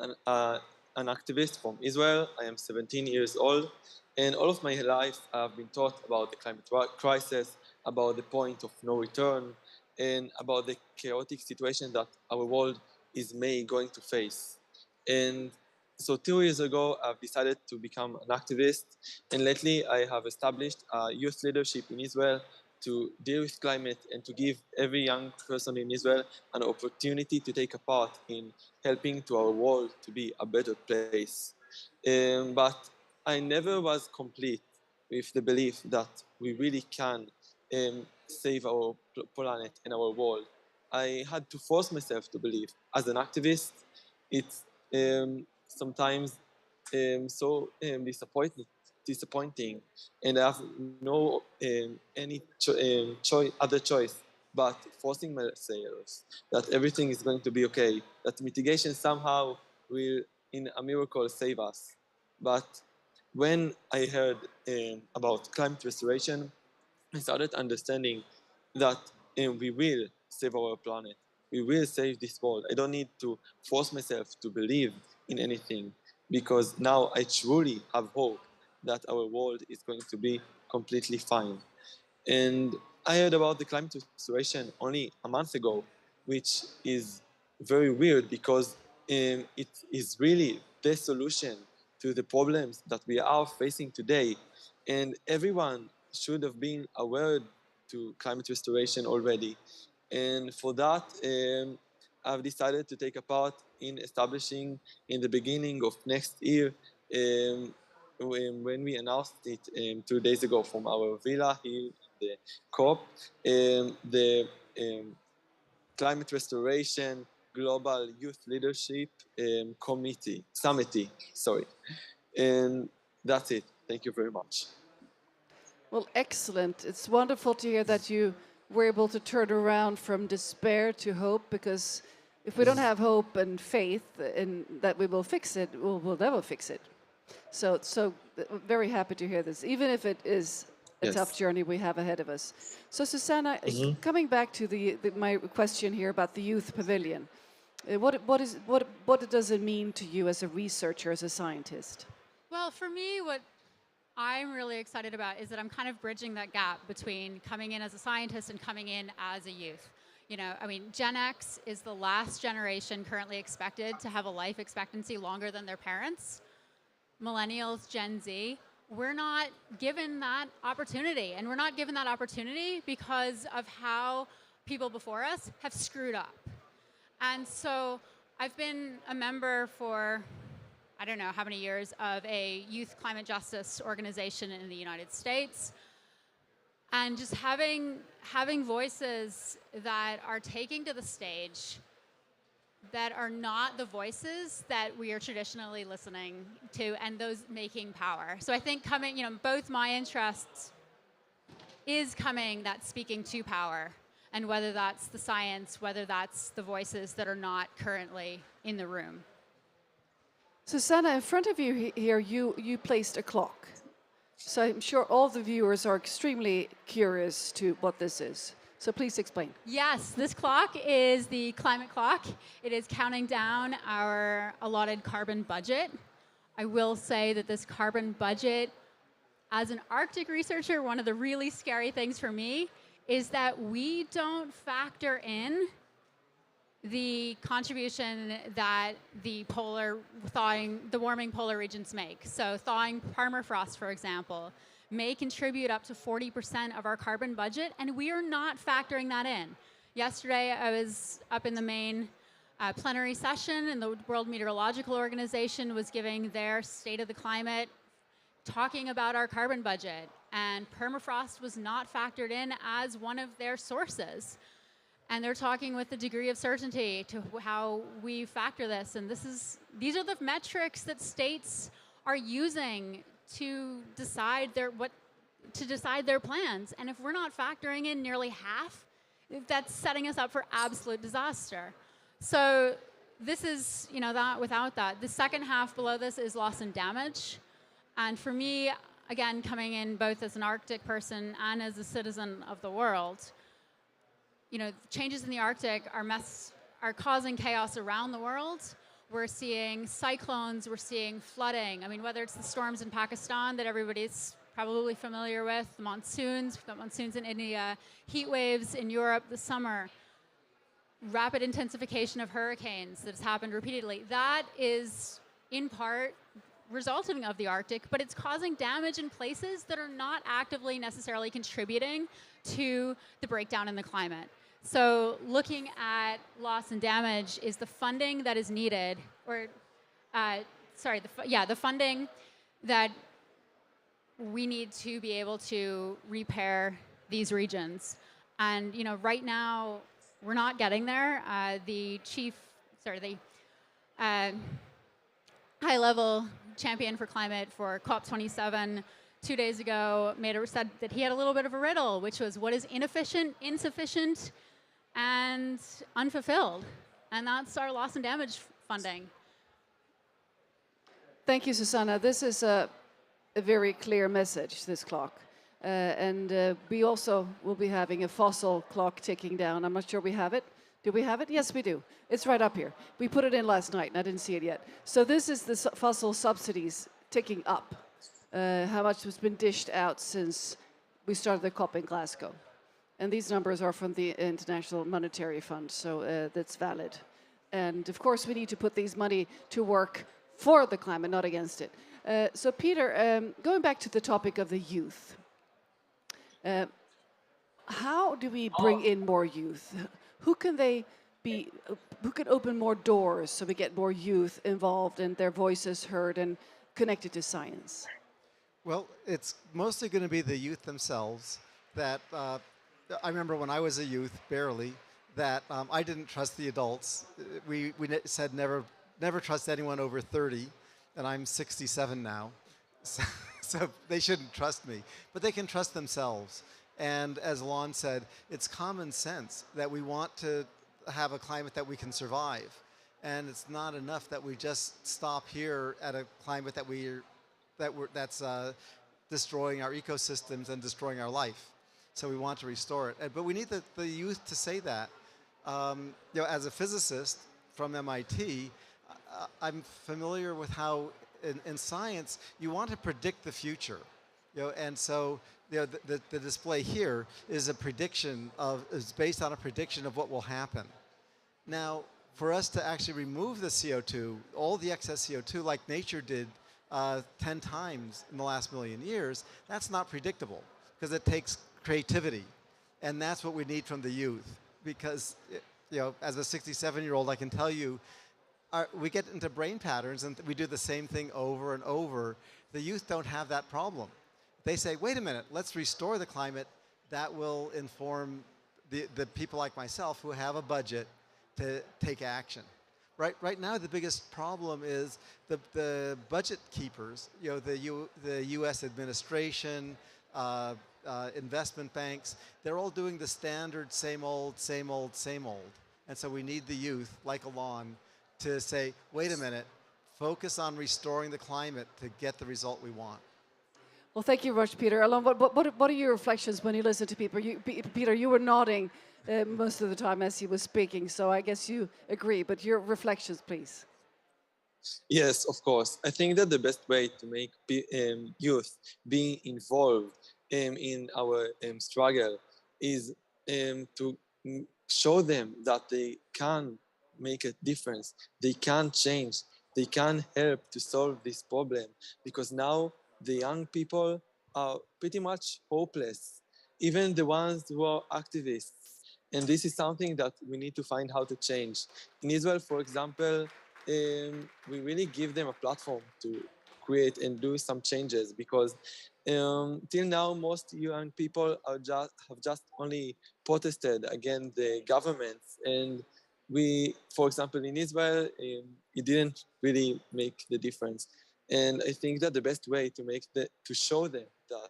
an activist from Israel. I am 17 years old. And all of my life, I've been taught about the climate crisis, about the point of no return, and about the chaotic situation that our world is going to face. And so 2 years ago, I've decided to become an activist. And lately, I have established youth leadership in Israel to deal with climate and to give every young person in Israel an opportunity to take a part in helping to our world to be a better place. But I never was complete with the belief that we really can save our planet and our world. I had to force myself to believe. As an activist, it's sometimes so disappointing, and I have no any other choice but forcing myself that everything is going to be okay, that mitigation somehow will, in a miracle, save us. But when I heard about climate restoration, I started understanding that we will save our planet. We will save this world. I don't need to force myself to believe in anything, because now I truly have hope that our world is going to be completely fine. And I heard about the climate restoration only a month ago, which is very weird because it is really the solution to the problems that we are facing today. And everyone should have been aware to climate restoration already. And for that, I've decided to take a part in establishing in the beginning of next year, when we announced it 2 days ago from our villa here in the COP, the Climate Restoration Global Youth Leadership Summit. And that's it. Thank you very much.
Well, excellent. It's wonderful to hear that you were able to turn around from despair to hope, because if we don't have hope and faith in that we will fix it, we'll never fix it. So very happy to hear this, even if it is a tough journey we have ahead of us. So Susanna, coming back to my question here about the youth pavilion, what does it mean to you as a researcher, as a scientist?
Well, for me, what I'm really excited about is that I'm kind of bridging that gap between coming in as a scientist and coming in as a youth. You know, I mean, Gen X is the last generation currently expected to have a life expectancy longer than their parents. Millennials, Gen Z, we're not given that opportunity. And we're not given that opportunity because of how people before us have screwed up. And so I've been a member for, I don't know how many years, of a youth climate justice organization in the United States. And just having voices that are taking to the stage that are not the voices that we are traditionally listening to, and those making power. So I think both my interests is that speaking to power, and whether that's the science, whether that's the voices that are not currently in the room.
Susanna, in front of you here, you placed a clock. So I'm sure all the viewers are extremely curious to what this is. So please explain.
Yes, this clock is the climate clock. It is counting down our allotted carbon budget. I will say that this carbon budget, as an Arctic researcher, one of the really scary things for me is that we don't factor in the contribution that the warming polar regions make. So thawing permafrost, for example, may contribute up to 40% of our carbon budget, and we are not factoring that in. Yesterday, I was up in the main plenary session, and the World Meteorological Organization was giving their state of the climate, talking about our carbon budget, and permafrost was not factored in as one of their sources. And they're talking with a degree of certainty to how we factor this. And these are the metrics that states are using to decide their plans. And if we're not factoring in nearly half, that's setting us up for absolute disaster. So this is, that without that. The second half below this is loss and damage. And for me, again, coming in both as an Arctic person and as a citizen of the world, changes in the Arctic are causing chaos around the world. We're seeing cyclones, we're seeing flooding. I mean, whether it's the storms in Pakistan that everybody's probably familiar with, the monsoons in India, heat waves in Europe this summer, rapid intensification of hurricanes that has happened repeatedly. That is, in part, resulting of the Arctic, but it's causing damage in places that are not actively necessarily contributing to the breakdown in the climate. So looking at loss and damage is the funding that is needed, or the funding that we need to be able to repair these regions. And right now we're not getting there. The high-level champion for climate for COP27 2 days ago said that he had a little bit of a riddle, which was what is inefficient, insufficient, and unfulfilled. And that's our loss and damage funding.
Thank you, Susanna. This is a very clear message, this clock. And we also will be having a fossil clock ticking down. I'm not sure we have it. Do we have it? Yes, we do. It's right up here. We put it in last night, and I didn't see it yet. So this is the fossil subsidies ticking up. How much has been dished out since we started the COP in Glasgow. And these numbers are from the International Monetary Fund, so that's valid. And of course, we need to put these money to work for the climate, not against it. So Peter, going back to the topic of the youth, how do we bring in more youth? Who can open more doors so we get more youth involved and their voices heard and connected to science?
Well, it's mostly going to be the youth themselves that I remember when I was a youth, barely, that I didn't trust the adults. We said never trust anyone over 30, and I'm 67 now, so they shouldn't trust me. But they can trust themselves. And as Lon said, it's common sense that we want to have a climate that we can survive. And it's not enough that we just stop here at a climate that's destroying our ecosystems and destroying our life. So we want to restore it. But we need the youth to say that. As a physicist from MIT, I'm familiar with how in science you want to predict the future. And so the display here is is based on a prediction of what will happen. Now, for us to actually remove the CO2, all the excess CO2 like nature did 10 times in the last million years, that's not predictable because it takes creativity. And that's what we need from the youth. Because, as a 67-year-old, I can tell you, we get into brain patterns and we do the same thing over and over. The youth don't have that problem. They say, wait a minute, let's restore the climate. That will inform the people like myself who have a budget to take action. Right now, the biggest problem is the budget keepers, the U.S. administration, investment banks, they're all doing the standard same old, same old, same old. And so we need the youth, like Alon, to say, wait a minute, focus on restoring the climate to get the result we want.
Well, thank you very much, Peter. Alon, what are your reflections when you listen to people? Peter, you were nodding most of the time as he was speaking, so I guess you agree, but your reflections, please.
Yes, of course. I think that the best way to make youth be involved in our struggle is to show them that they can make a difference, they can change, they can help to solve this problem, because now the young people are pretty much hopeless, even the ones who are activists. And this is something that we need to find how to change. In Israel, for example, we really give them a platform to create and do some changes, because Till now, most young people have just only protested against the governments, and for example, in Israel, it didn't really make the difference. And I think that the best way to show them that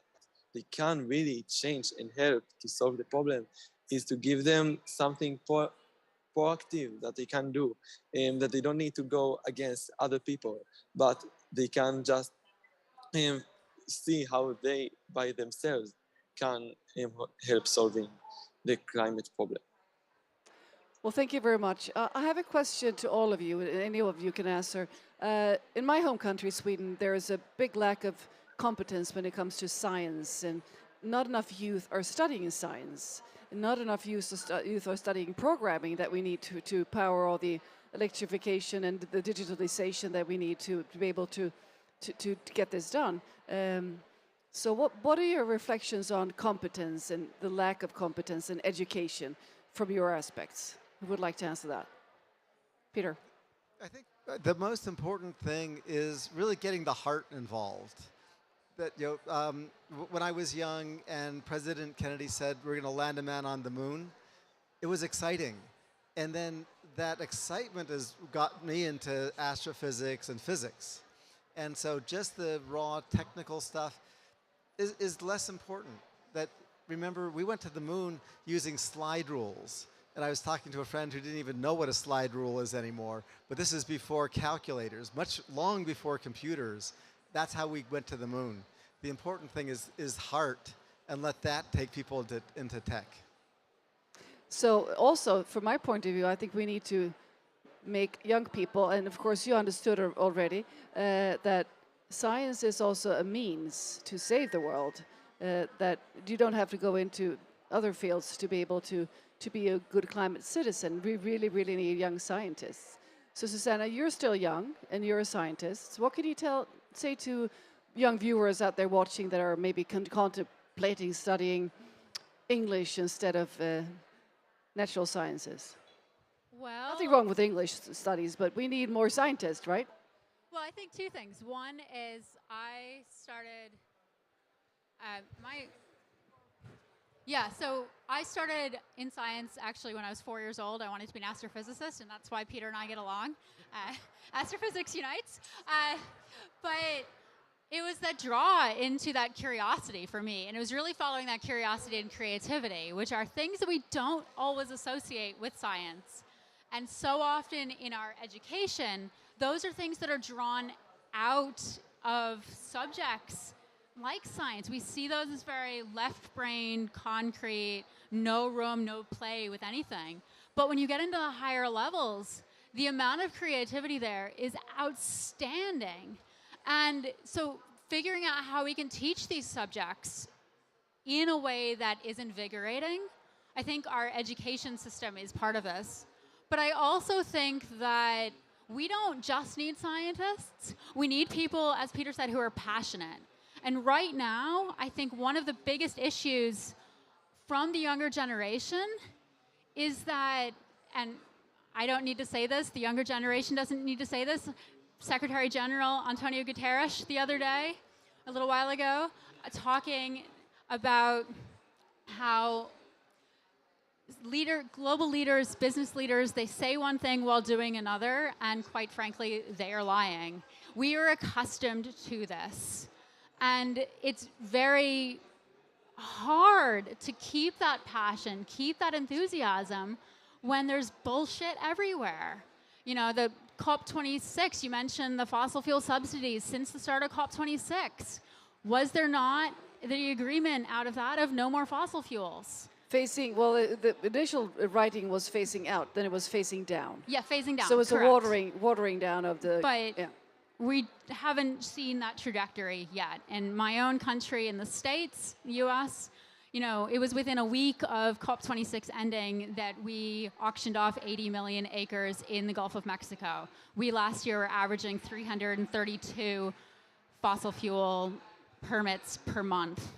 they can really change and help to solve the problem is to give them something proactive that they can do, and that they don't need to go against other people, but they can just see how they by themselves can help solving the climate problem.
Well, thank you very much. I have a question to all of you, and any of you can answer. In my home country, Sweden, there is a big lack of competence when it comes to science, and not enough youth are studying science. Not enough youth are studying programming that we need to power all the electrification and the digitalization that we need to be able to get this done. So what are your reflections on competence and the lack of competence in education from your aspects? Who would like to answer that? Peter.
I think the most important thing is really getting the heart involved. That when I was young and President Kennedy said we're going to land a man on the moon, it was exciting. And then that excitement has got me into astrophysics and physics. And so just the raw technical stuff is less important. That, remember, we went to the moon using slide rules. And I was talking to a friend who didn't even know what a slide rule is anymore. But this is before calculators, long before computers. That's how we went to the moon. The important thing is heart, and let that take people into tech.
So also, from my point of view, I think we need to make young people, and of course you understood already, that science is also a means to save the world, that you don't have to go into other fields to be able to be a good climate citizen. We really, really need young scientists. So Susanna, you're still young and you're a scientist. What can you say to young viewers out there watching that are maybe contemplating studying English instead of natural sciences?
Well,
nothing wrong with English studies, but we need more scientists, right?
Well, I think two things. One is I started so I started in science actually when I was 4 years old. I wanted to be an astrophysicist, and that's why Peter and I get along. Astrophysics unites. But it was that draw into that curiosity for me, and it was really following that curiosity and creativity, which are things that we don't always associate with science. And so often in our education, those are things that are drawn out of subjects like science. We see those as very left-brained, concrete, no room, no play with anything. But when you get into the higher levels, the amount of creativity there is outstanding. And so figuring out how we can teach these subjects in a way that is invigorating, I think our education system is part of this. But I also think that we don't just need scientists. We need people, as Peter said, who are passionate. And right now, I think one of the biggest issues from the younger generation is that, and I don't need to say this, the younger generation doesn't need to say this, Secretary General Antonio Guterres the other day, a little while ago, talking about how global leaders, business leaders, they say one thing while doing another, and quite frankly, they are lying. We are accustomed to this. And it's very hard to keep that passion, keep that enthusiasm when there's bullshit everywhere. You know, the COP26, you mentioned the fossil fuel subsidies since the start of COP26. Was there not the agreement out of that of no more fossil fuels?
The initial writing was phasing out, then it was phasing down.
Yeah, phasing down.
So it's
correct.
a watering down of the.
But we haven't seen that trajectory yet. In my own country, in the States, US, you know, it was within a week of COP26 ending that we auctioned off 80 million acres in the Gulf of Mexico. We last year were averaging 332 fossil fuel permits per month.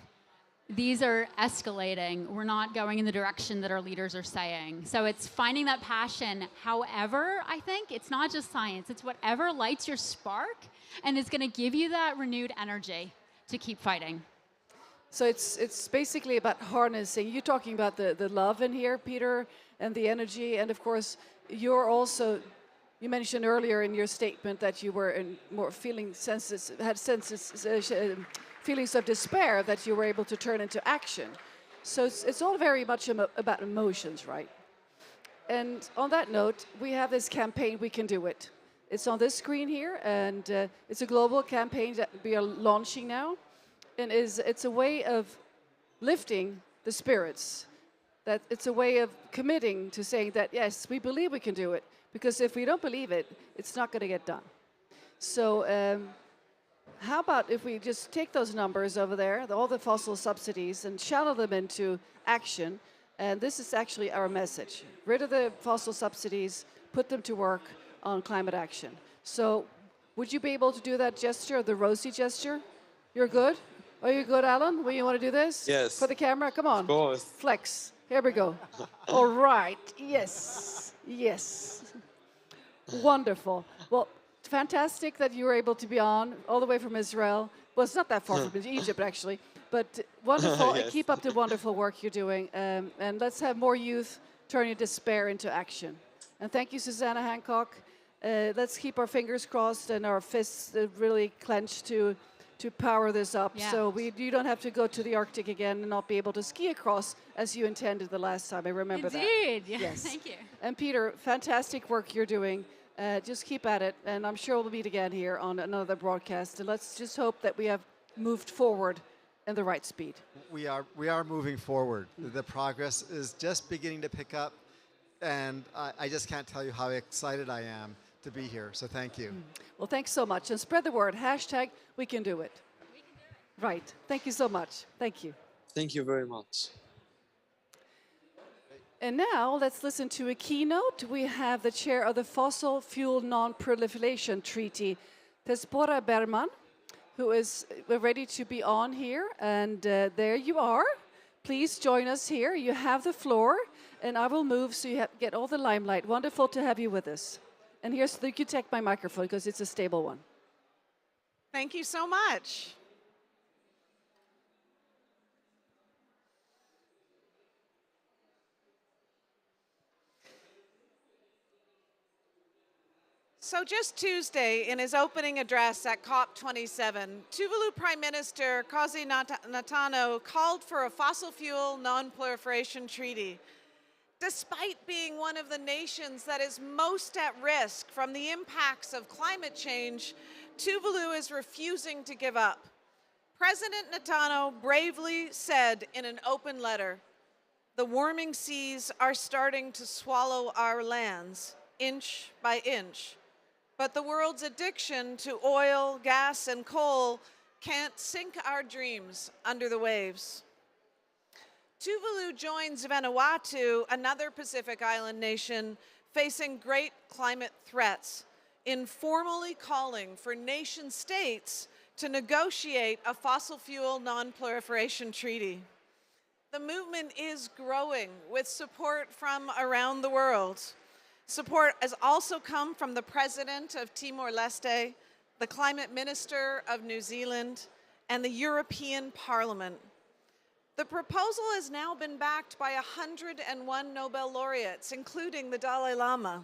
These are escalating. We're not going in the direction that our leaders are saying. So it's finding that passion. However, I think it's not just science. It's whatever lights your spark and is going to give you that renewed energy to keep fighting.
So it's basically about harnessing. You're talking about the love in here, Peter, and the energy, and of course, you're also. You mentioned earlier in your statement that you were more feeling senses, had senses, feelings of despair that you were able to turn into action. So it's all very much about emotions, right? And on that note, we have this campaign, We Can Do It. It's on this screen here, and it's a global campaign that we are launching now. And it's a way of lifting the spirits. That it's a way of committing to saying that, yes, we believe we can do it. Because if we don't believe it, it's not going to get done. So how about if we just take those numbers over there, all the fossil subsidies, and channel them into action. And this is actually our message. Rid of the fossil subsidies, put them to work on climate action. So would you be able to do that gesture, the rosy gesture? You're good? Are you good, Alan? Will you want to do this?
Yes.
For the camera? Come on.
Of course.
Flex. Here we go. All right. Yes. Yes. Wonderful. Well, fantastic that you were able to be on all the way from Israel. Well, it's not that far from Egypt, actually. But wonderful.
Yes.
Keep up the wonderful work you're doing. And let's have more youth turning despair into action. And thank you, Susanna Hancock. Let's keep our fingers crossed and our fists really clenched to power this up.
Yeah.
So you don't have to go to the Arctic again and not be able to ski across as you intended the last time. I remember that.
Indeed. Yeah.
Yes.
Thank you.
And Peter, fantastic work you're doing. Just keep at it. And I'm sure we'll meet again here on another broadcast. And let's just hope that we have moved forward in the right speed.
We are moving forward. The progress is just beginning to pick up. And I just can't tell you how excited I am to be here. So thank you.
Well, thanks so much. And spread the word. Hashtag We Can Do It. We can do it. Right. Thank you so much. Thank you.
Thank you very much.
And now let's listen to a keynote. We have the chair of the Fossil Fuel Non-Proliferation Treaty, Tespora Berman, who is ready to be on here. And there you are. Please join us here. You have the floor. And I will move so you get all the limelight. Wonderful to have you with us. And here's, you can take my microphone because it's a stable one.
Thank you so much. So just Tuesday, in his opening address at COP27, Tuvalu Prime Minister Kazi Natano called for a fossil fuel non-proliferation treaty. Despite being one of the nations that is most at risk from the impacts of climate change, Tuvalu is refusing to give up. President Natano bravely said in an open letter, "The warming seas are starting to swallow our lands, inch by inch. But the world's addiction to oil, gas, and coal can't sink our dreams under the waves." Tuvalu joins Vanuatu, another Pacific island nation, facing great climate threats, in formally calling for nation states to negotiate a fossil fuel non-proliferation treaty. The movement is growing with support from around the world. Support has also come from the President of Timor-Leste, the Climate Minister of New Zealand, and the European Parliament. The proposal has now been backed by 101 Nobel laureates, including the Dalai Lama.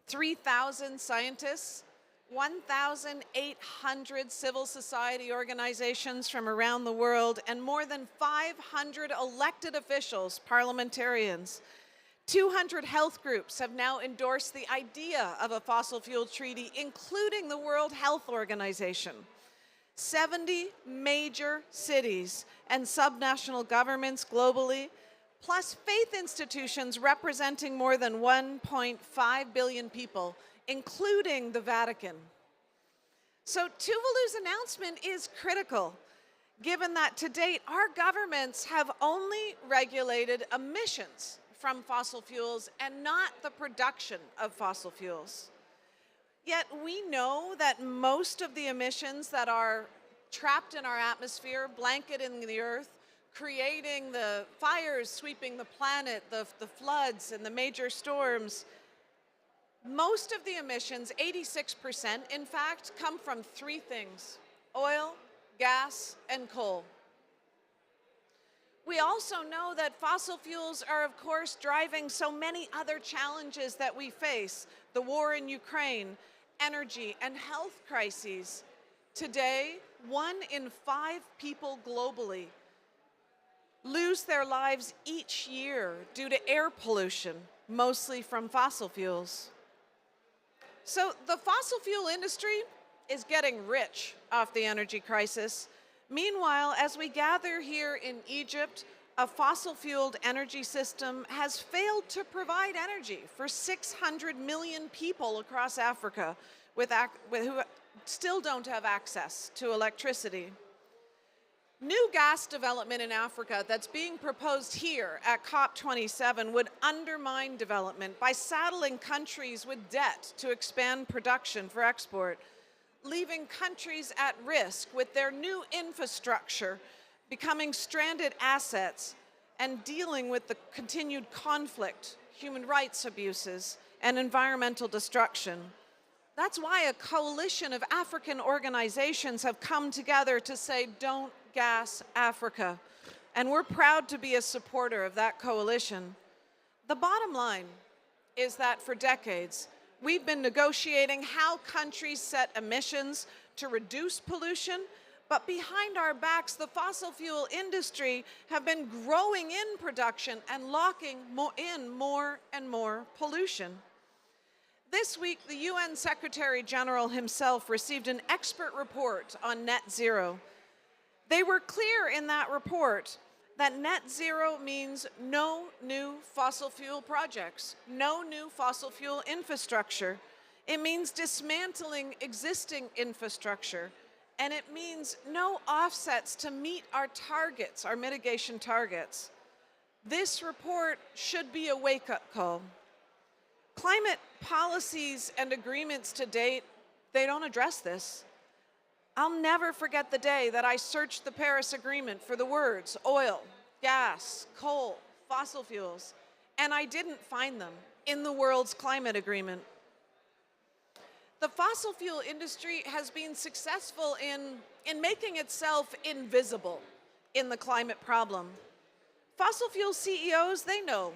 3,000 scientists, 1,800 civil society organizations from around the world, and more than 500 elected officials, parliamentarians. 200 health groups have now endorsed the idea of a fossil fuel treaty, including the World Health Organization. 70 major cities and subnational governments globally, plus faith institutions representing more than 1.5 billion people, including the Vatican. So Tuvalu's announcement is critical, given that to date our governments have only regulated emissions from fossil fuels and not the production of fossil fuels. Yet we know that most of the emissions that are trapped in our atmosphere, blanketing the earth, creating the fires sweeping the planet, the floods and the major storms, most of the emissions, 86% in fact, come from three things: oil, gas, and coal. We also know that fossil fuels are, of course, driving so many other challenges that we face: the war in Ukraine, energy, and health crises. Today, 1 in 5 people globally lose their lives each year due to air pollution, mostly from fossil fuels. So the fossil fuel industry is getting rich off the energy crisis. Meanwhile, as we gather here in Egypt, a fossil-fueled energy system has failed to provide energy for 600 million people across Africa who still don't have access to electricity. New gas development in Africa that's being proposed here at COP27 would undermine development by saddling countries with debt to expand production for export, leaving countries at risk with their new infrastructure becoming stranded assets and dealing with the continued conflict, human rights abuses, and environmental destruction. That's why a coalition of African organizations have come together to say, "Don't gas Africa." And we're proud to be a supporter of that coalition. The bottom line is that for decades, we've been negotiating how countries set emissions to reduce pollution, but behind our backs, the fossil fuel industry have been growing in production and locking in more and more pollution. This week, the UN Secretary General himself received an expert report on net zero. They were clear in that report that net zero means no new fossil fuel projects, no new fossil fuel infrastructure. It means dismantling existing infrastructure, and it means no offsets to meet our targets, our mitigation targets. This report should be a wake-up call. Climate policies and agreements to date, they don't address this. I'll never forget the day that I searched the Paris Agreement for the words oil, gas, coal, fossil fuels, and I didn't find them in the world's climate agreement. The fossil fuel industry has been successful in making itself invisible in the climate problem. Fossil fuel CEOs, they know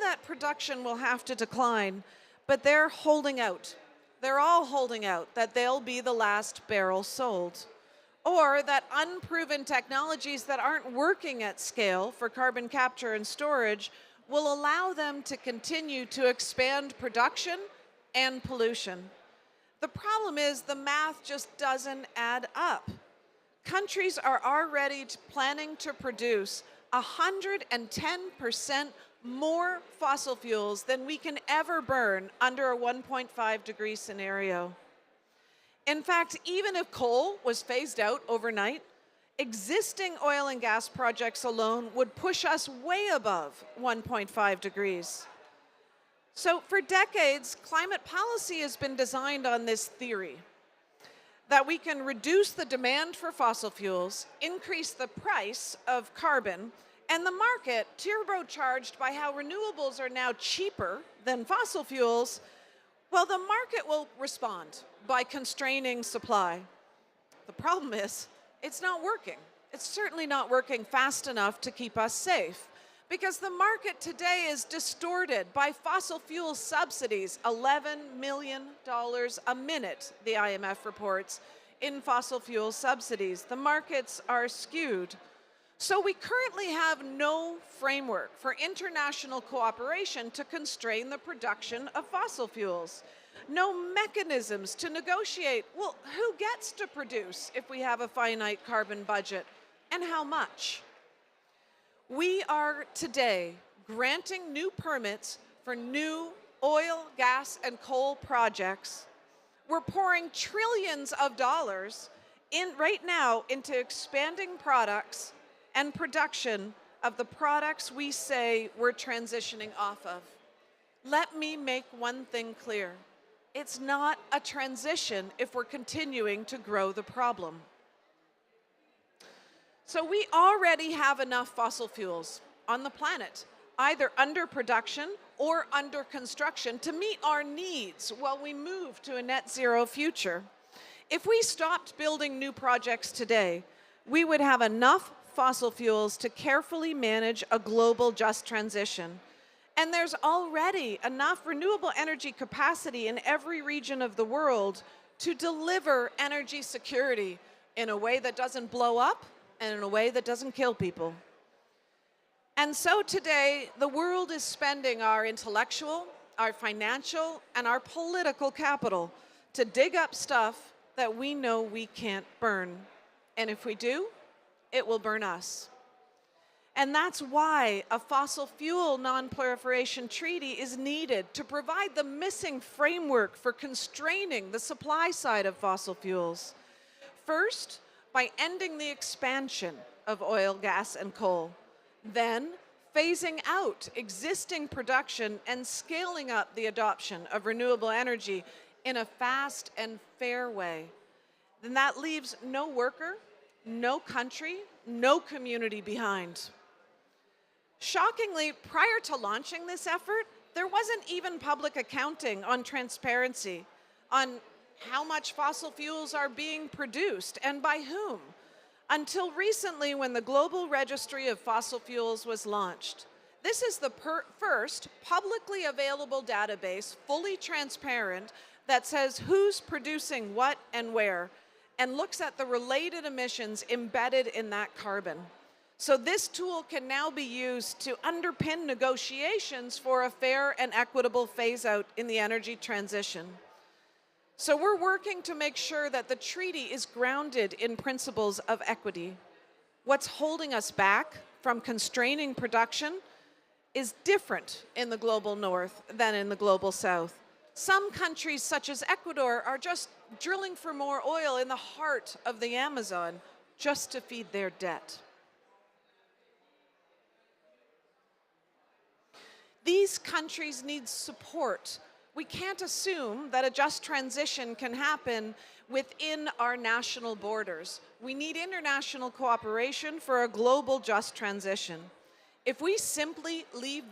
that production will have to decline, but they're holding out. They're all holding out that they'll be the last barrel sold, or that unproven technologies that aren't working at scale for carbon capture and storage will allow them to continue to expand production and pollution. The problem is the math just doesn't add up. Countries are already planning to produce 110% more fossil fuels than we can ever burn under a 1.5 degree scenario. In fact, even if coal was phased out overnight, existing oil and gas projects alone would push us way above 1.5 degrees. So for decades, climate policy has been designed on this theory that we can reduce the demand for fossil fuels, increase the price of carbon, and the market, turbocharged by how renewables are now cheaper than fossil fuels, well, the market will respond by constraining supply. The problem is, it's not working. It's certainly not working fast enough to keep us safe, because the market today is distorted by fossil fuel subsidies, $11 million a minute, the IMF reports, in fossil fuel subsidies. The markets are skewed. So we currently have no framework for international cooperation to constrain the production of fossil fuels. No mechanisms to negotiate, well, who gets to produce if we have a finite carbon budget, and how much? We are today granting new permits for new oil, gas, and coal projects. We're pouring trillions of dollars right now into expanding products and production of the products we say we're transitioning off of. Let me make one thing clear. It's not a transition if we're continuing to grow the problem. So we already have enough fossil fuels on the planet, either under production or under construction, to meet our needs while we move to a net zero future. If we stopped building new projects today, we would have enough fossil fuels to carefully manage a global just transition. And there's already enough renewable energy capacity in every region of the world to deliver energy security in a way that doesn't blow up and in a way that doesn't kill people. And so today, the world is spending our intellectual, our financial, and our political capital to dig up stuff that we know we can't burn. And if we do, it will burn us. And that's why a fossil fuel non-proliferation treaty is needed to provide the missing framework for constraining the supply side of fossil fuels. First, by ending the expansion of oil, gas, and coal. Then, phasing out existing production and scaling up the adoption of renewable energy in a fast and fair way. Then that leaves no worker, no country, no community behind. Shockingly, prior to launching this effort, there wasn't even public accounting on transparency, on how much fossil fuels are being produced and by whom, until recently when the Global Registry of Fossil Fuels was launched. This is the first publicly available database, fully transparent, that says who's producing what and where, and looks at the related emissions embedded in that carbon. So this tool can now be used to underpin negotiations for a fair and equitable phase-out in the energy transition. So we're working to make sure that the treaty is grounded in principles of equity. What's holding us back from constraining production is different in the global north than in the global south. Some countries, such as Ecuador, are just drilling for more oil in the heart of the Amazon just to feed their debt. These countries need support. We can't assume that a just transition can happen within our national borders. We need international cooperation for a global just transition. If we simply leave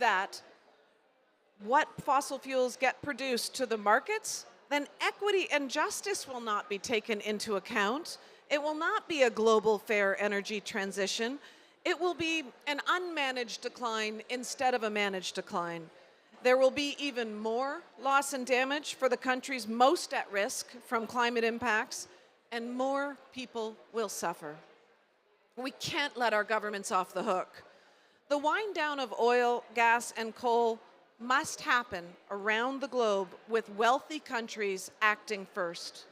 what fossil fuels get produced to the markets, then equity and justice will not be taken into account. It will not be a global fair energy transition. It will be an unmanaged decline instead of a managed decline. There will be even more loss and damage for the countries most at risk from climate impacts, and more people will suffer. We can't let our governments off the hook. The wind down of oil, gas, and coal must happen around the globe with wealthy countries acting first.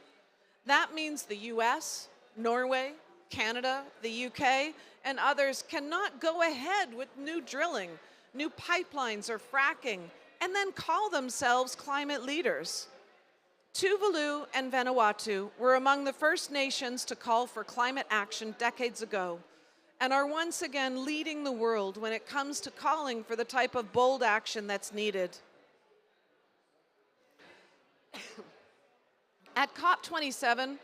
That means the US, Norway, Canada, the UK, and others cannot go ahead with new drilling, new pipelines or fracking, and then call themselves climate leaders. Tuvalu and Vanuatu were among the first nations to call for climate action decades ago, and are once again leading the world when it comes to calling for the type of bold action that's needed. At COP27,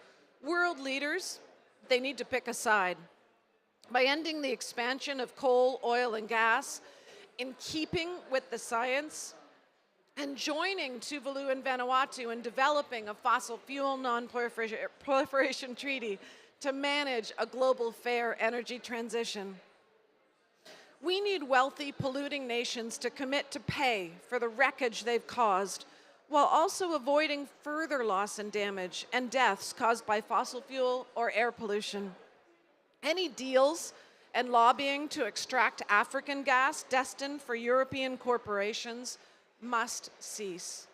world leaders, they need to pick a side. By ending the expansion of coal, oil, and gas, in keeping with the science, and joining Tuvalu and Vanuatu in developing a fossil fuel non-proliferation treaty to manage a global fair energy transition. We need wealthy, polluting nations to commit to pay for the wreckage they've caused, while also avoiding further loss and damage and deaths caused by fossil fuel or air pollution. Any deals and lobbying to extract African gas destined for European corporations must cease.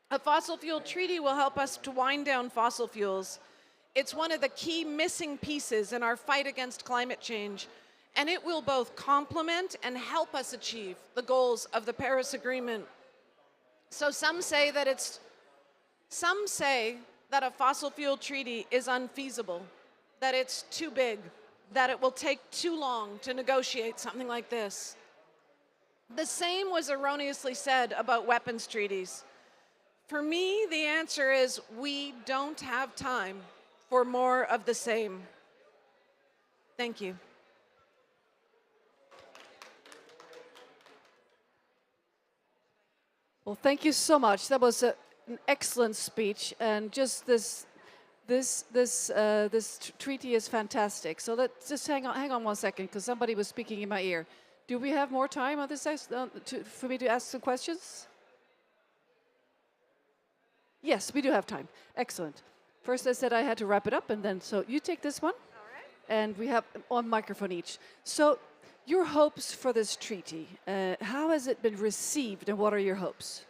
A fossil fuel treaty will help us to wind down fossil fuels. It's one of the key missing pieces in our fight against climate change, and it will both complement and help us achieve the goals of the Paris Agreement. So some say that a fossil fuel treaty is unfeasible, that it's too big, that it will take too long to negotiate something like this. The same was erroneously said about weapons treaties. For me, the answer is we don't have time for more of the same. Thank you.
Well, thank you so much. That was an excellent speech, and just this this treaty is fantastic. So let's just hang on 1 second, because somebody was speaking in my ear. Do we have more time on this for me to ask some questions? Yes, we do have time. Excellent. First, I said I had to wrap it up, and then so you take this one, and we have one microphone each. So, your hopes for this treaty, how has it been received, and what are your hopes?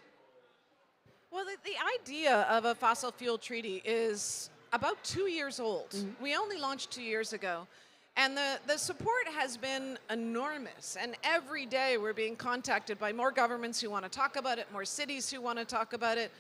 Well, the idea of a fossil fuel treaty is about 2 years old. We only launched 2 years ago. And the support has been enormous. And every day we're being contacted by more governments who want to talk about it, more cities who want to talk about it.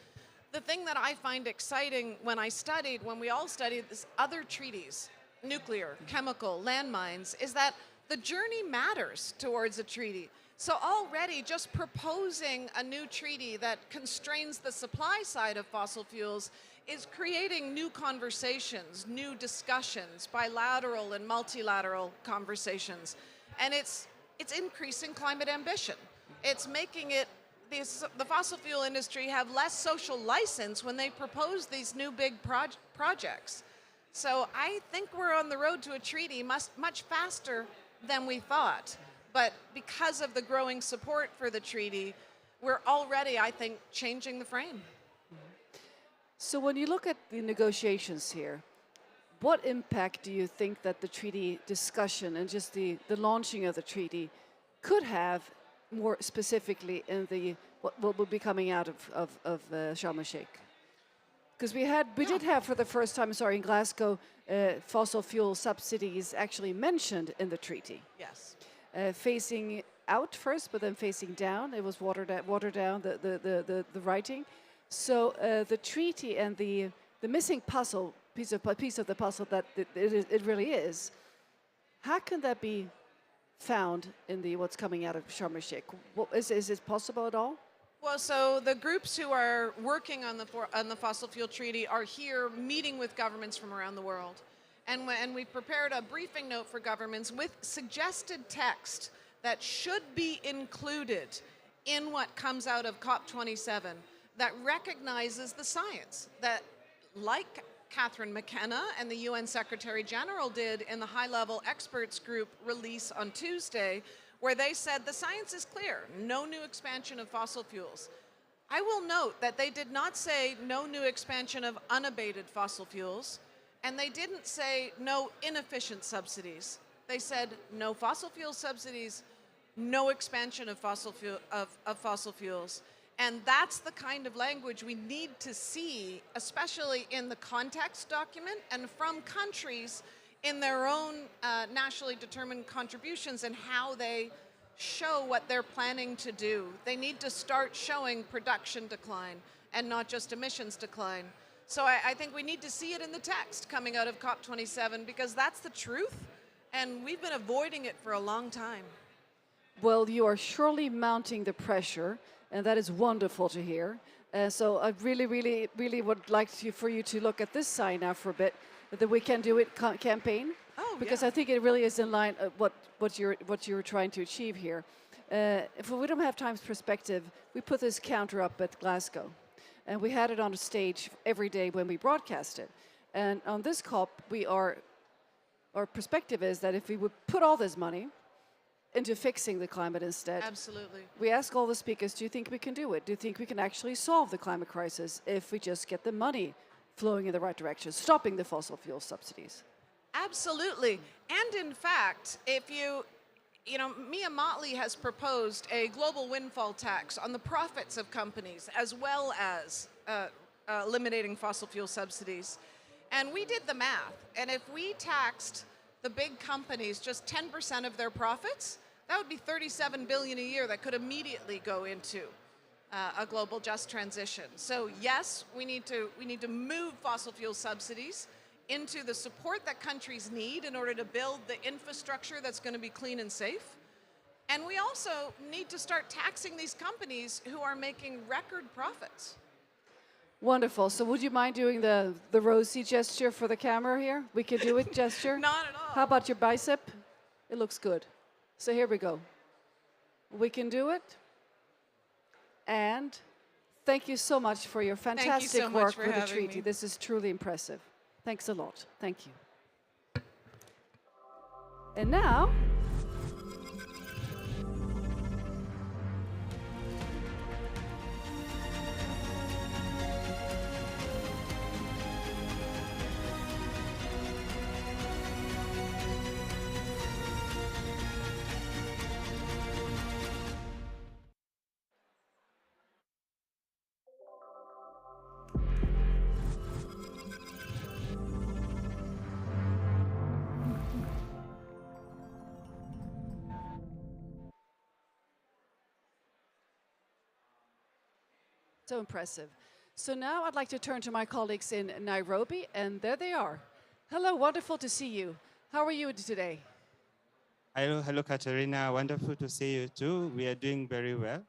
The thing that I find exciting when we all studied this other treaties, nuclear, chemical, landmines, is that the journey matters towards a treaty. So already just proposing a new treaty that constrains the supply side of fossil fuels is creating new conversations, new discussions, bilateral and multilateral conversations. And it's increasing climate ambition. It's making it, the fossil fuel industry have less social license when they propose these new big projects. So I think we're on the road to a treaty much faster than we thought. But because of the growing support for the treaty, we're already, I think, changing the frame.
So when you look at the negotiations here, what impact do you think that the treaty discussion and just the launching of the treaty could have more specifically in what will be coming out of Sharm El-Sheikh? Because we did have for the first time, in Glasgow, fossil fuel subsidies actually mentioned in the treaty.
Yes.
Facing out first, but then facing down. It was watered down, the writing. So the treaty and the missing piece of the puzzle that it really is, how can that be found in what's coming out of Sharm El-Sheikh? Is it possible at all?
Well, so the groups who are working on the fossil fuel treaty are here meeting with governments from around the world. And we prepared a briefing note for governments with suggested text that should be included in what comes out of COP27 that recognizes the science, that like Catherine McKenna and the UN Secretary General did in the high-level experts group release on Tuesday, where they said the science is clear, no new expansion of fossil fuels. I will note that they did not say no new expansion of unabated fossil fuels, and they didn't say no inefficient subsidies. They said no fossil fuel subsidies, no expansion of fossil fuels. And that's the kind of language we need to see, especially in the context document and from countries in their own nationally determined contributions and how they show what they're planning to do. They need to start showing production decline and not just emissions decline. So I think we need to see it in the text coming out of COP27 because that's the truth, and we've been avoiding it for a long time.
Well, you are surely mounting the pressure, and that is wonderful to hear. So I really, really, really would like for you to look at this sign now for a bit, the We Can Do It campaign, because I think it really is in line what you're trying to achieve here. If we don't have time's perspective, we put this counter up at Glasgow, and we had it on a stage every day when we broadcast it. And on this COP, our perspective is that if we would put all this money into fixing the climate instead.
Absolutely.
We ask all the speakers, do you think we can do it? Do you think we can actually solve the climate crisis if we just get the money flowing in the right direction, stopping the fossil fuel subsidies?
Absolutely. And in fact, if Mia Motley has proposed a global windfall tax on the profits of companies as well as eliminating fossil fuel subsidies. And we did the math. And if we taxed the big companies just 10% of their profits, that would be $37 billion a year that could immediately go into a global just transition. So yes, we need to move fossil fuel subsidies into the support that countries need in order to build the infrastructure that's going to be clean and safe. And we also need to start taxing these companies who are making record profits.
Wonderful. So would you mind doing the Rosie gesture for the camera here? We can do it gesture?
Not at all.
How about your bicep? It looks good. So here we go. We can do it. And thank you so much for your fantastic work with the treaty. This is truly impressive. Thanks a lot. Thank you. And now, so impressive. So now I'd like to turn to my colleagues in Nairobi, and there they are. Hello, wonderful to see you. How are you today?
Hello, Katerina. Wonderful to see you too. We are doing very well.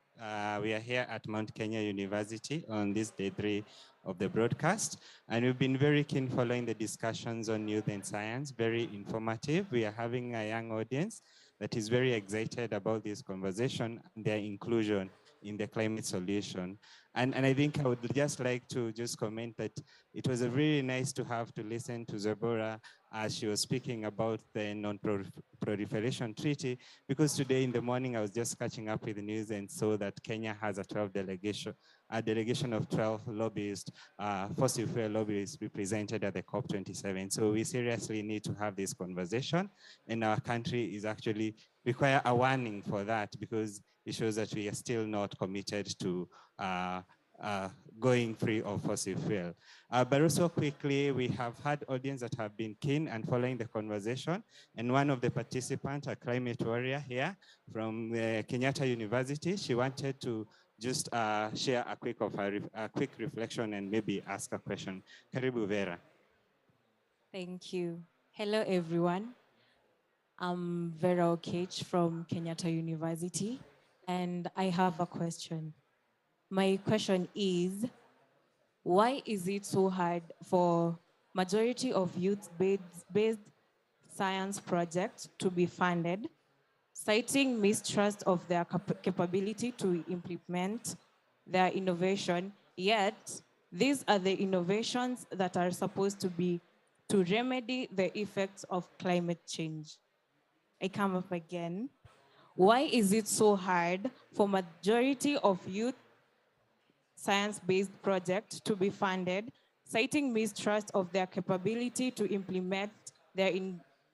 We are here at Mount Kenya University on this day 3 of the broadcast, and we've been very keen following the discussions on youth and science, very informative. We are having a young audience that is very excited about this conversation and their inclusion in the climate solution. And I think I would just like to just comment that it was a really nice to have to listen to Zebora as she was speaking about the non-proliferation treaty, because today in the morning I was just catching up with the news and saw that Kenya has a delegation of 12 lobbyists, fossil fuel lobbyists represented at the COP27. So we seriously need to have this conversation, and our country is actually require a warning for that, because it shows that we are still not committed to going free of fossil fuel. But also quickly, we have had audience that have been keen and following the conversation. And one of the participants, a climate warrior here from Kenyatta University, she wanted to just share a quick reflection and maybe ask a question. Karibu Vera.
Thank you. Hello, everyone. I'm Vera Okech from Kenyatta University, and I have a question. My question is, why is it so hard for majority of youth-based science projects to be funded, citing mistrust of their capability to implement their innovation, yet these are the innovations that are supposed to remedy the effects of climate change? I come up again. Why is it so hard for majority of youth science-based projects to be funded, citing mistrust of their capability to implement their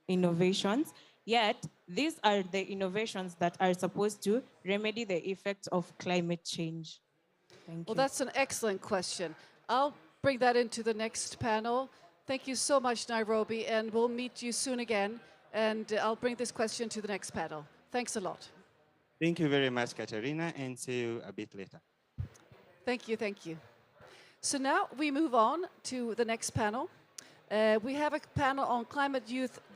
innovations, yet these are the innovations that are supposed to remedy the effects of climate change? Thank you.
Well, that's an excellent question. I'll bring that into the next panel. Thank you so much, Nairobi, and we'll meet you soon again. And I'll bring this question to the next panel. Thanks a lot.
Thank you very much, Katerina, and see you a bit later.
Thank you, thank you. So now we move on to the next panel. We have a panel on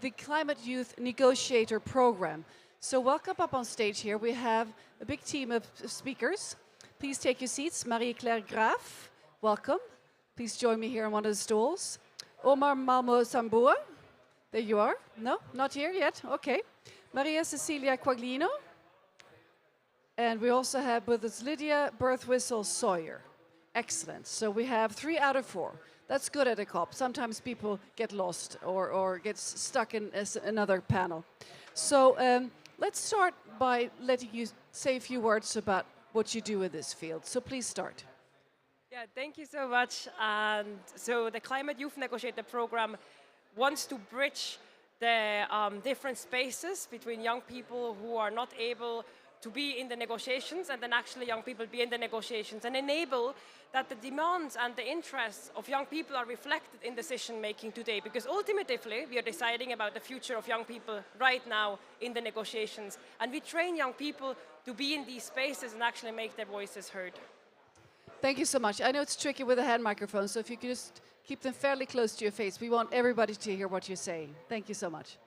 the Climate Youth Negotiator Program. So welcome up on stage here. We have a big team of speakers. Please take your seats. Marie-Claire Graaf, welcome. Please join me here on one of the stools. Omar Malmo Sambua, there you are. No, not here yet, okay. Maria Cecilia Quaglino. And we also have with us Lydia Birthwhistle Sawyer. Excellent. So we have 3 out of 4. That's good at a COP. Sometimes people get lost or get stuck in another panel. So let's start by letting you say a few words about what you do in this field. So please start.
Yeah, thank you so much. And so the Climate Youth Negotiator Program wants to bridge the different spaces between young people who are not able to be in the negotiations and then actually young people be in the negotiations and enable that the demands and the interests of young people are reflected in decision making today, because ultimately we are deciding about the future of young people right now in the negotiations, and we train young people to be in these spaces and actually make their voices heard.
Thank you so much. I know it's tricky with a hand microphone, so if you could just keep them fairly close to your face. We want everybody to hear what you're saying. Thank you so much.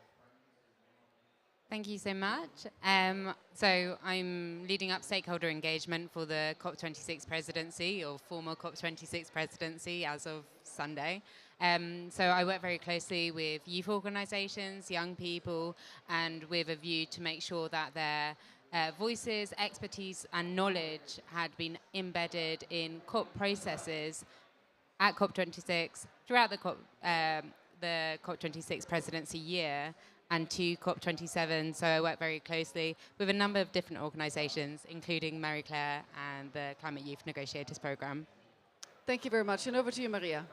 Thank you so much. So I'm leading up stakeholder engagement for the COP26 presidency, or former COP26 presidency as of Sunday. So I work very closely with youth organizations, young people, and with a view to make sure that their voices, expertise, and knowledge had been embedded in COP processes at COP26, throughout the COP26 presidency year, and to COP27. So I work very closely with a number of different organizations, including Marie Claire and the Climate Youth Negotiators Program.
Thank you very much. And over to you, Maria.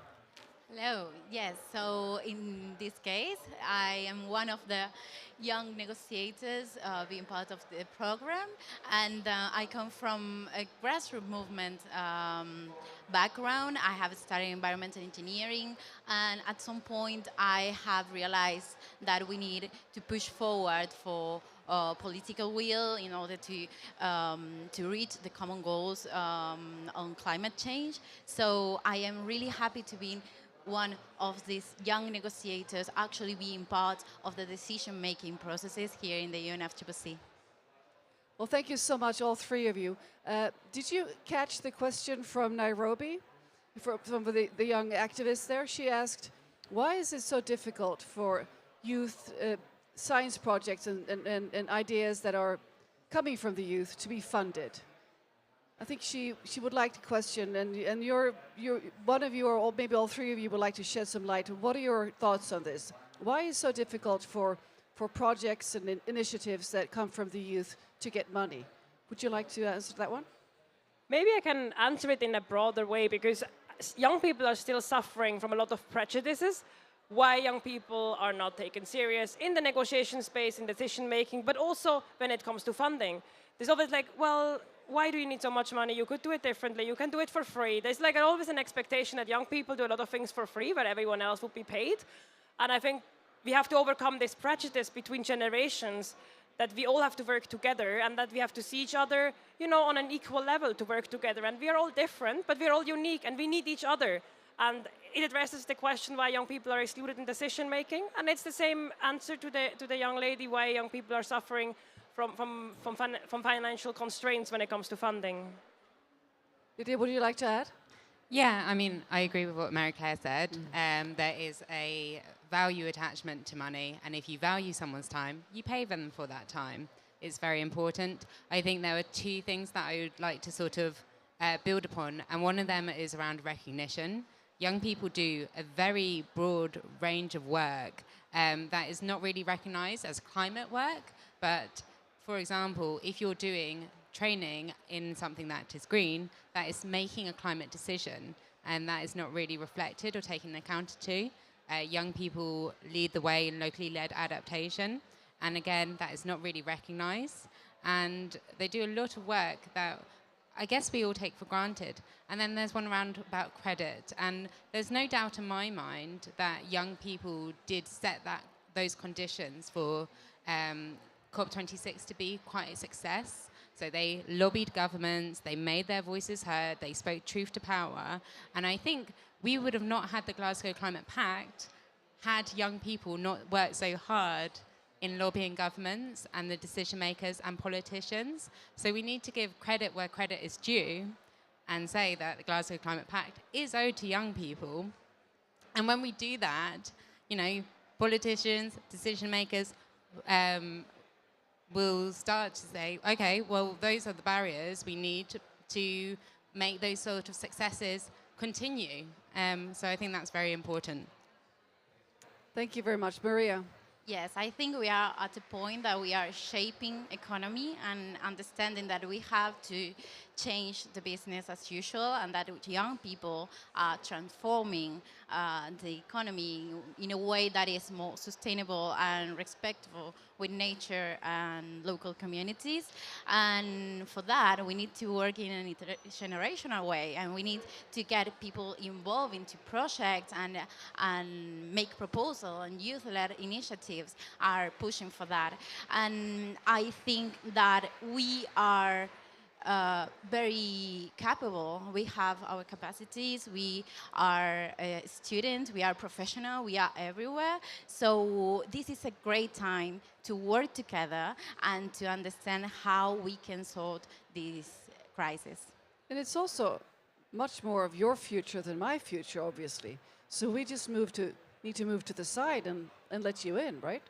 Hello. Yes. So in this case, I am one of the young negotiators being part of the program, and I come from a grassroots movement background. I have studied environmental engineering, and at some point, I have realized that we need to push forward for political will in order to reach the common goals on climate change. So I am really happy to be one of these young negotiators actually being part of the decision-making processes here in the UNFCCC.
Well, thank you so much, all three of you. Did you catch the question from Nairobi, from the young activist there? She asked, why is it so difficult for youth science projects and ideas that are coming from the youth to be funded? I think she would like to question, and you're one of you, or maybe all three of you, would like to shed some light. What are your thoughts on this? Why is it so difficult for projects and initiatives that come from the youth to get money? Would you like to answer that one?
Maybe I can answer it in a broader way, because young people are still suffering from a lot of prejudices. Why young people are not taken serious in the negotiation space, in decision making, but also when it comes to funding. There's always like, well, why do you need so much money? You could do it differently. You can do it for free. There's like always an expectation that young people do a lot of things for free, where everyone else would be paid. And I think we have to overcome this prejudice between generations, that we all have to work together and that we have to see each other, on an equal level to work together. And we are all different, but we're all unique and we need each other. And it addresses the question why young people are excluded in decision making. And it's the same answer to the young lady, why young people are suffering from financial constraints when it comes to funding.
Lydia, would you like to add?
Yeah, I mean, I agree with what Marie Claire said. There is a value attachment to money, and if you value someone's time, you pay them for that time. It's very important. I think there are two things that I would like to sort of build upon, and one of them is around recognition. Young people do a very broad range of work that is not really recognized as climate work, but for example, if you're doing training in something that is green, that is making a climate decision, and that is not really reflected or taken account to. Young people lead the way in locally led adaptation, and again, that is not really recognized. And they do a lot of work that I guess we all take for granted. And then there's one around about credit, and there's no doubt in my mind that young people did set those conditions for COP26 to be quite a success. So they lobbied governments, they made their voices heard, they spoke truth to power. And I think we would have not had the Glasgow Climate Pact had young people not worked so hard in lobbying governments and the decision makers and politicians. So we need to give credit where credit is due and say that the Glasgow Climate Pact is owed to young people. And when we do that, politicians, decision makers, will start to say, okay, well, those are the barriers we need to make those sort of successes continue. So I think that's very important.
Thank you very much. Maria.
Yes, I think we are at a point that we are shaping economy and understanding that we have to change the business as usual, and that young people are transforming the economy in a way that is more sustainable and respectful with nature and local communities. And for that, we need to work in an intergenerational way, and we need to get people involved into projects and make proposals, and youth-led initiatives are pushing for that. And I think that we are very capable. We have our capacities. We are students. We are professional. We are everywhere. So this is a great time to work together and to understand how we can solve this crisis.
And it's also much more of your future than my future, obviously. So we just need to move to the side and let you in, right?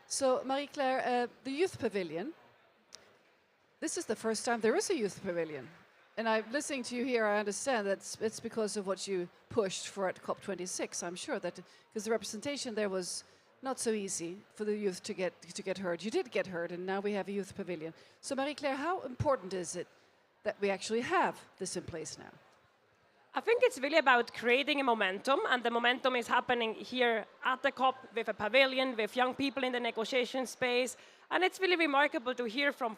So Marie-Claire, the Youth Pavilion. This is the first time there is a youth pavilion. and I'm listening to you here, I understand that it's because of what you pushed for at COP26. I'm sure that, because the representation there was not so easy for the youth to get heard. You did get heard, and now we have a youth pavilion. So Marie-Claire, how important is it that we actually have this in place now?
I think it's really about creating a momentum, and the momentum is happening here at the COP with a pavilion, with young people in the negotiation space. And it's really remarkable to hear from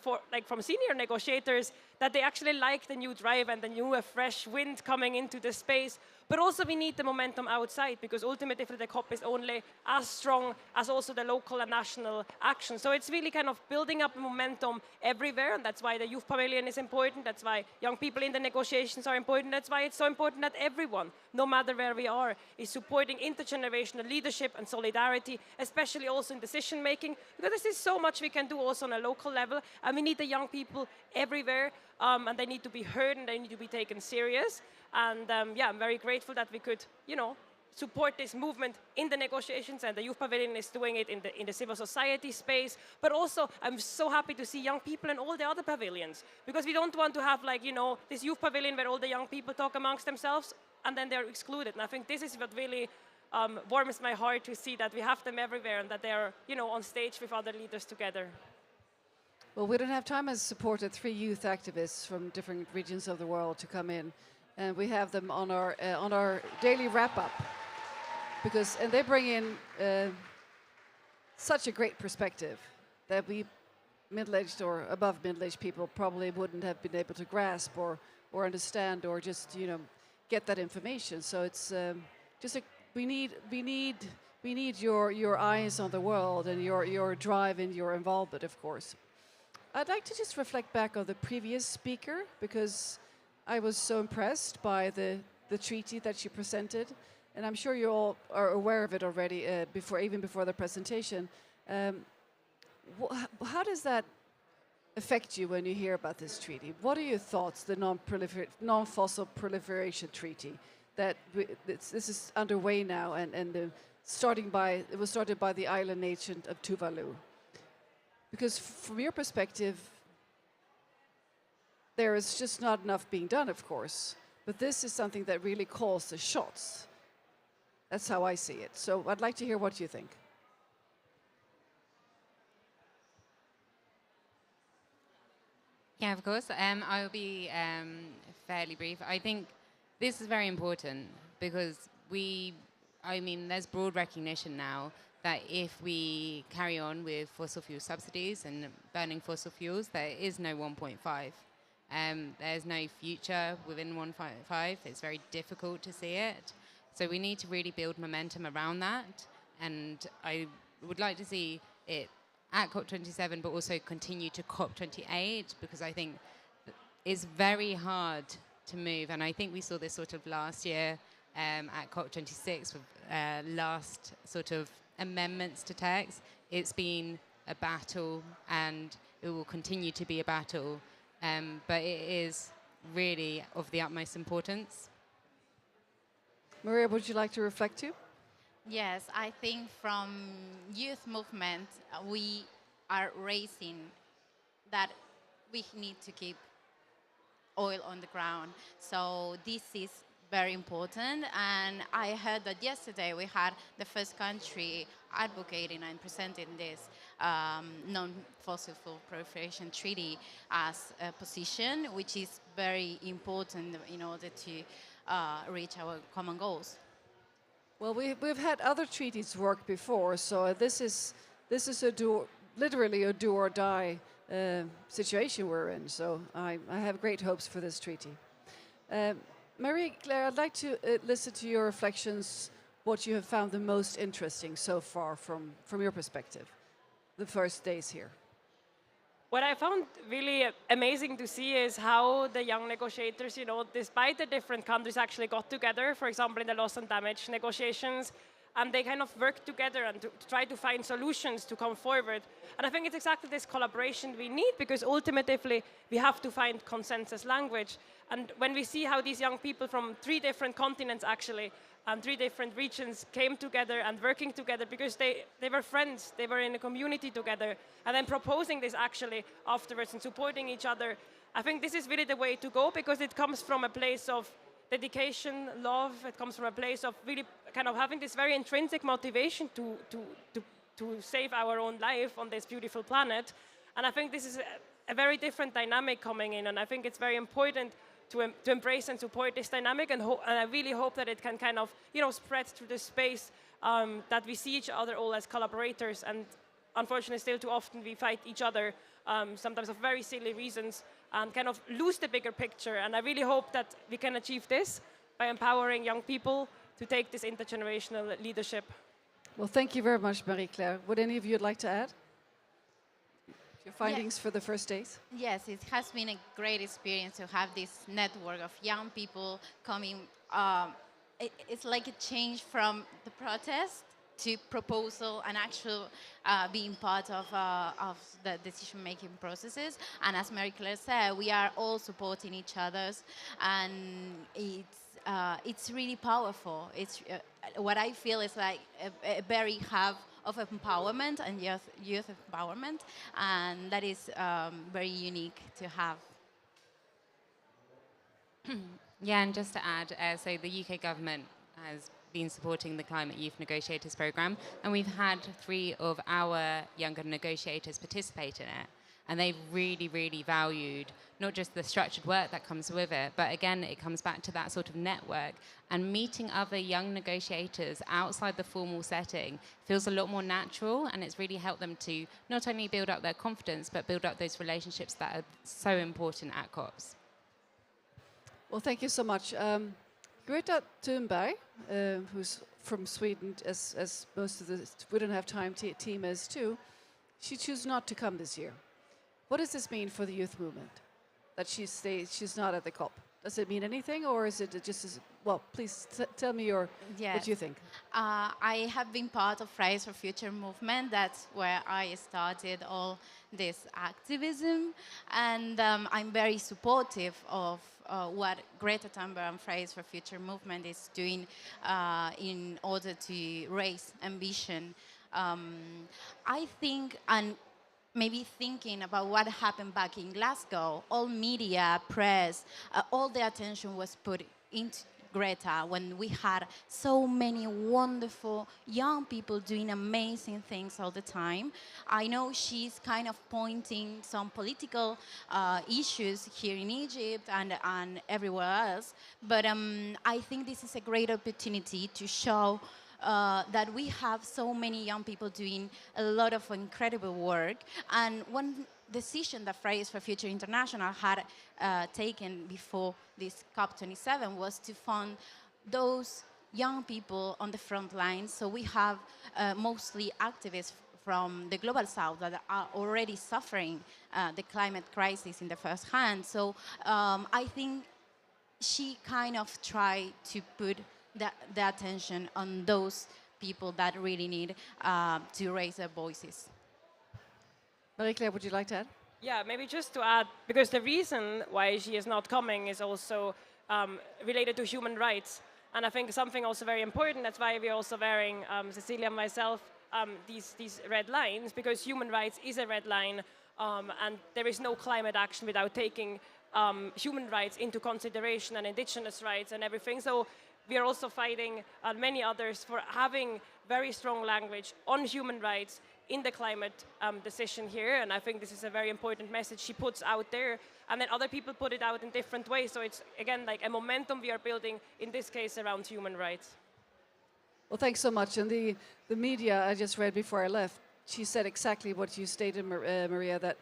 senior negotiators that they actually like the new drive and the new fresh wind coming into the space. But also we need the momentum outside, because ultimately the COP is only as strong as also the local and national action. So it's really kind of building up momentum everywhere, and that's why the Youth Pavilion is important. That's why young people in the negotiations are important. That's why it's so important that everyone, no matter where we are, is supporting intergenerational leadership and solidarity, especially also in decision making, because there's so much we can do also on a local level, and we need the young people everywhere, and they need to be heard and they need to be taken serious. And yeah, I'm very grateful that we could, support this movement in the negotiations, and the Youth Pavilion is doing it in the civil society space. But also, I'm so happy to see young people in all the other pavilions, because we don't want to have this Youth Pavilion where all the young people talk amongst themselves and then they're excluded. And I think this is what really warms my heart to see that we have them everywhere and that they're, on stage with other leaders together.
Well, we don't have time as supported 3 youth activists from different regions of the world to come in, and we have them on our daily wrap-up, and they bring in such a great perspective that we middle-aged or above middle-aged people probably wouldn't have been able to grasp or understand or just get that information. So it's we need your eyes on the world and your drive and your involvement, of course. I'd like to just reflect back on the previous speaker, because I was so impressed by the treaty that she presented, and I'm sure you all are aware of it already even before the presentation. How does that affect you when you hear about this treaty? What are your thoughts, the non-fossil proliferation treaty? This is underway now, and it was started by the island nation of Tuvalu. Because from your perspective, there is just not enough being done, of course. But this is something that really calls the shots. That's how I see it. So I'd like to hear what you think.
Yeah, of course. I will be fairly brief. I think this is very important because there's broad recognition now that if we carry on with fossil fuel subsidies and burning fossil fuels, there is no 1.5. There's no future within 1.5. It's very difficult to see it. So we need to really build momentum around that. And I would like to see it at COP27, but also continue to COP28, because I think it's very hard to move. And I think we saw this sort of last year at COP26 with last sort of amendments to text. It's been a battle, and it will continue to be a battle, but it is really of the utmost importance.
Maria, would you like to reflect too?
Yes, I think from youth movement, we are raising that we need to keep oil on the ground. So this is very important, and I heard that yesterday we had the first country advocating and presenting this non-fossil fuel proliferation treaty as a position, which is very important in order to reach our common goals.
Well, we've had other treaties work before, so this is literally a do or die situation we're in. So I have great hopes for this treaty. Marie-Claire, I'd like to listen to your reflections, what you have found the most interesting so far from your perspective, the first days here.
What I found really amazing to see is how the young negotiators, despite the different countries, actually got together, for example, in the loss and damage negotiations, and they kind of worked together and to try to find solutions to come forward. And I think it's exactly this collaboration we need, because ultimately we have to find consensus language. And when we see how these young people from 3 different continents actually, and 3 different regions came together and working together because they were friends, they were in a community together, and then proposing this actually afterwards and supporting each other, I think this is really the way to go because it comes from a place of dedication, love. It comes from a place of really kind of having this very intrinsic motivation to save our own life on this beautiful planet. And I think this is a very different dynamic coming in, and I think it's very important to embrace and support this dynamic, and I really hope that it can kind of, spread through the space, that we see each other all as collaborators, and unfortunately still too often we fight each other, sometimes for very silly reasons, and kind of lose the bigger picture. And I really hope that we can achieve this by empowering young people to take this intergenerational leadership.
Well, thank you very much, Marie-Claire. Would any of you like to add your findings for the first days?
Yes, it has been a great experience to have this network of young people coming. It's like a change from the protest to proposal and actual being part of the decision-making processes. And as Marie-Claire said, we are all supporting each other's, and it's really powerful. It's what I feel is like a very hub of empowerment and youth empowerment, and that is very unique to have.
Yeah, and just to add, so the UK government has been supporting the Climate Youth Negotiators Programme, and we've had 3 of our younger negotiators participate in it. And they've really, really valued not just the structured work that comes with it, but again, it comes back to that sort of network. And meeting other young negotiators outside the formal setting feels a lot more natural, and it's really helped them to not only build up their confidence, but build up those relationships that are so important at COPs.
Well, thank you so much. Greta Thunberg, who's from Sweden, as most of the We Don't Have Time team is too, she chose not to come this year. What does this mean for the youth movement, that she's not at the COP? Does it mean anything, or is it just well, please tell me what you think.
I have been part of Fridays for Future movement. That's where I started all this activism, and I'm very supportive of what Greta Thunberg and Fridays for Future movement is doing in order to raise ambition. I think, and maybe thinking about what happened back in Glasgow, all media, press, all the attention was put into Greta when we had so many wonderful young people doing amazing things all the time. I know she's kind of pointing some political issues here in Egypt and everywhere else, but I think this is a great opportunity to show that we have so many young people doing a lot of incredible work. And one decision that Fridays for Future International had taken before this COP27 was to fund those young people on the front lines. So we have mostly activists from the global south that are already suffering the climate crisis in the first hand. So I think she kind of tried to put the attention on those people that really need to raise their voices.
Marie-Claire, would you like to add?
Yeah, maybe just to add, because the reason why she is not coming is also related to human rights. And I think something also very important, that's why we're also wearing, Cecilia and myself, these red lines, because human rights is a red line, and there is no climate action without taking human rights into consideration, and indigenous rights and everything. So we are also fighting, many others, for having very strong language on human rights in the climate decision here. And I think this is a very important message she puts out there. And then other people put it out in different ways. So it's, again, like a momentum we are building, in this case, around human rights.
Well, thanks so much. And the media I just read before I left, she said exactly what you stated, Maria, that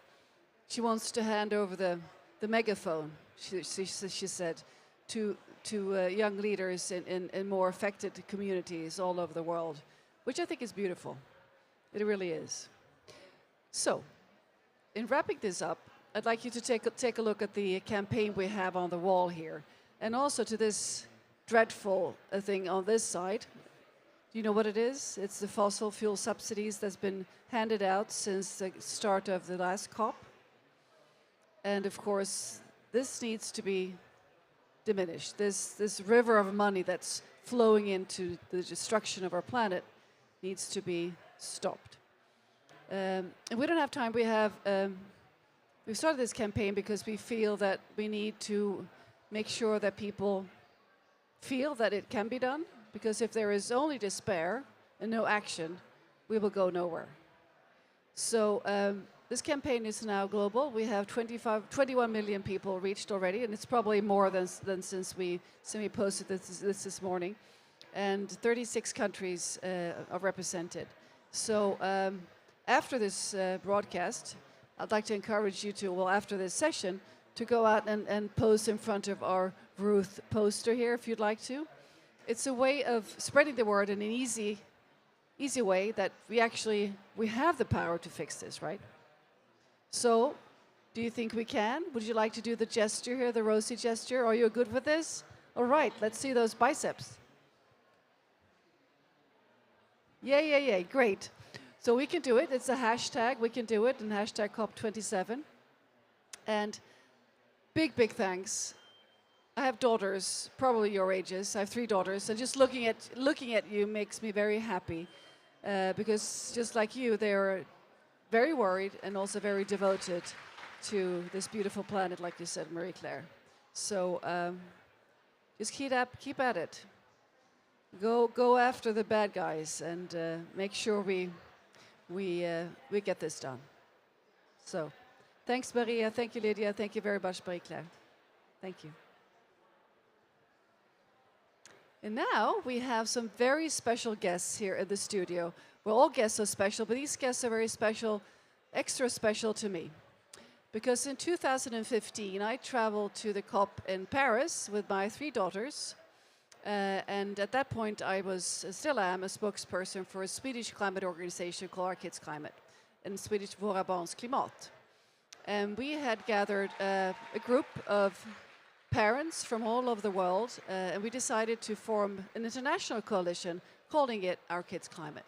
she wants to hand over the megaphone, she said, to young leaders in more affected communities all over the world, which I think is beautiful. It really is. So, in wrapping this up, I'd like you to take a look at the campaign we have on the wall here, and also to this dreadful thing on this side. Do you know what it is? It's the fossil fuel subsidies that's been handed out since the start of the last COP. And of course, this needs to be diminished. This river of money that's flowing into the destruction of our planet needs to be stopped. And we don't have time. We have we started this campaign because we feel that we need to make sure that people feel that it can be done, because if there is only despair and no action, we will go nowhere. So this campaign is now global. We have 21 million people reached already, and it's probably more than since we posted this morning. And 36 countries are represented. So after this broadcast, I'd like to encourage you to, well, after this session, to go out and pose in front of our Ruth poster here, if you'd like to. It's a way of spreading the word in an easy way that we have the power to fix this, right? So, do you think we can? Would you like to do the gesture here, the Rosie gesture? Are you good with this? All right, let's see those biceps. Yeah, great. So we can do it. It's a hashtag. We can do it, and hashtag COP27. And big thanks. I have daughters, probably your ages. I have 3 daughters, and just looking at you makes me very happy, because just like you, they're very worried and also very devoted to this beautiful planet, like you said, Marie-Claire. So just keep at it. Go after the bad guys and make sure we get this done. So, thanks, Maria. Thank you, Lydia. Thank you very much, Marie-Claire. Thank you. And now we have some very special guests here in the studio. Well, all guests are special, but these guests are very special, extra special to me. Because in 2015, I traveled to the COP in Paris with my 3 daughters. And at that point, I still am, a spokesperson for a Swedish climate organization called Our Kids Climate, in Swedish Våra Barns Klimat. And we had gathered a group of parents from all over the world, and we decided to form an international coalition, calling it Our Kids Climate.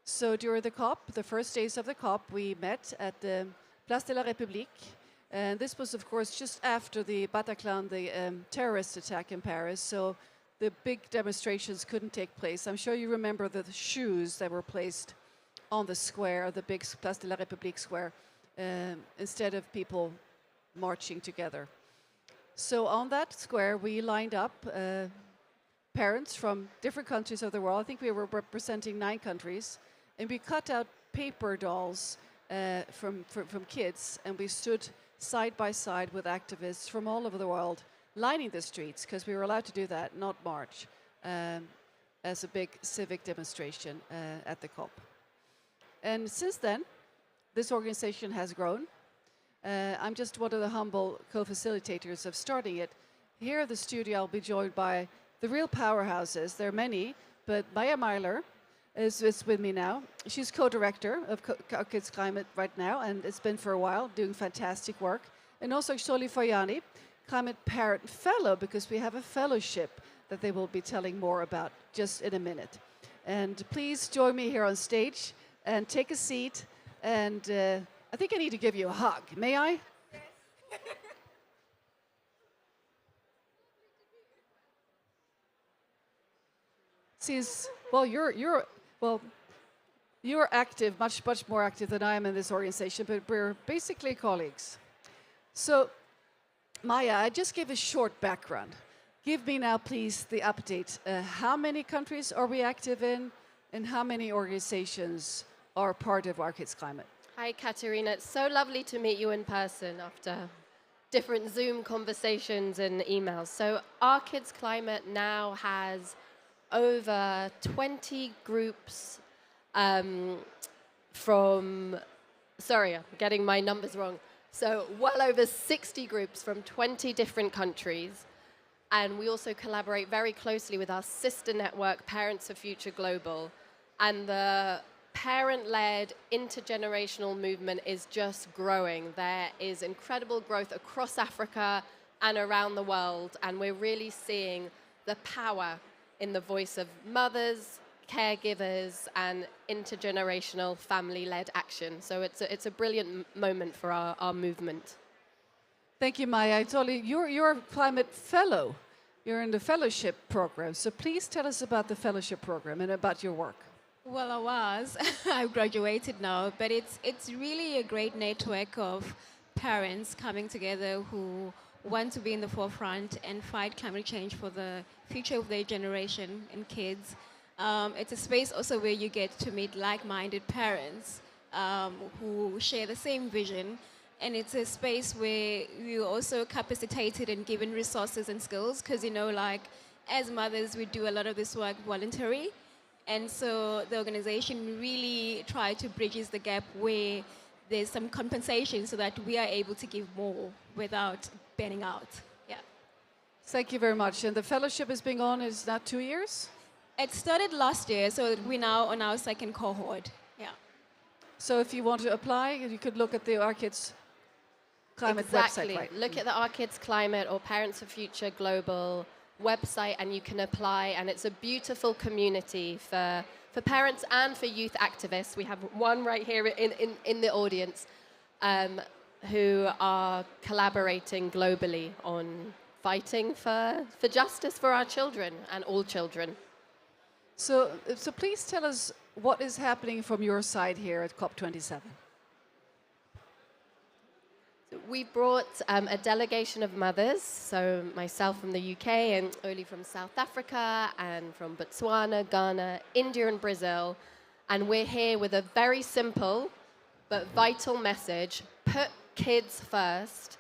So during the COP, the first days of the COP, we met at the Place de la République. And this was, of course, just after the Bataclan, the terrorist attack in Paris. So the big demonstrations couldn't take place. I'm sure you remember the shoes that were placed on the square, the big Place de la République square, instead of people marching together. So on that square, we lined up parents from different countries of the world. I think we were representing 9 countries. And we cut out paper dolls from kids, and we stood side by side with activists from all over the world, lining the streets, because we were allowed to do that, not march, as a big civic demonstration at the COP. And since then, this organization has grown. I'm just one of the humble co-facilitators of starting it. Here at the studio, I'll be joined by the real powerhouses. There are many, but Maya Meiler is with me now. She's co-director of Kids Climate right now, and it's been for a while, doing fantastic work. And also Sholi Fayani, Climate Parent Fellow, because we have a fellowship that they will be telling more about just in a minute. And please join me here on stage and take a seat. And I think I need to give you a hug. May I? Since, well, you're active, much more active than I am in this organization, but we're basically colleagues. So, Maya, I just gave a short background. Give me now, please, the update. How many countries are we active in, and how many organizations are part of Our Kids Climate?
Hi, Katerina. It's so lovely to meet you in person after different Zoom conversations and emails. So Our Kids Climate now has over 20 groups from, sorry, I'm getting my numbers wrong. So well over 60 groups from 20 different countries. And we also collaborate very closely with our sister network, Parents for Future Global. And the parent-led intergenerational movement is just growing. There is incredible growth across Africa and around the world. And we're really seeing the power in the voice of mothers, caregivers, and intergenerational family-led action. So it's a brilliant moment for our movement.
Thank you, Maya. I told you, you're a climate fellow. You're in the fellowship program. So please tell us about the fellowship program and about your work.
Well, I was. I've graduated now, but it's really a great network of parents coming together who want to be in the forefront and fight climate change for the future of their generation and kids. It's a space also where you get to meet like-minded parents who share the same vision. And it's a space where you're also capacitated and given resources and skills because, like, as mothers, we do a lot of this work voluntary. And so the organization really tries to bridge the gap where there's some compensation so that we are able to give more without burning out. Yeah.
Thank you very much. And the fellowship is being on, is that 2 years?
It started last year, so we're now on our second cohort. Yeah.
So if you want to apply, you could look at the Our Kids Climate website, right?
Look at the Our Kids Climate or Parents for Future Global website and you can apply, and it's a beautiful community for parents and for youth activists. We have one right here in the audience who are collaborating globally on fighting for justice for our children and all children.
So please tell us what is happening from your side here at COP27.
We brought a delegation of mothers, so myself from the UK and Oli from South Africa and from Botswana, Ghana, India and Brazil. And we're here with a very simple but vital message: put kids first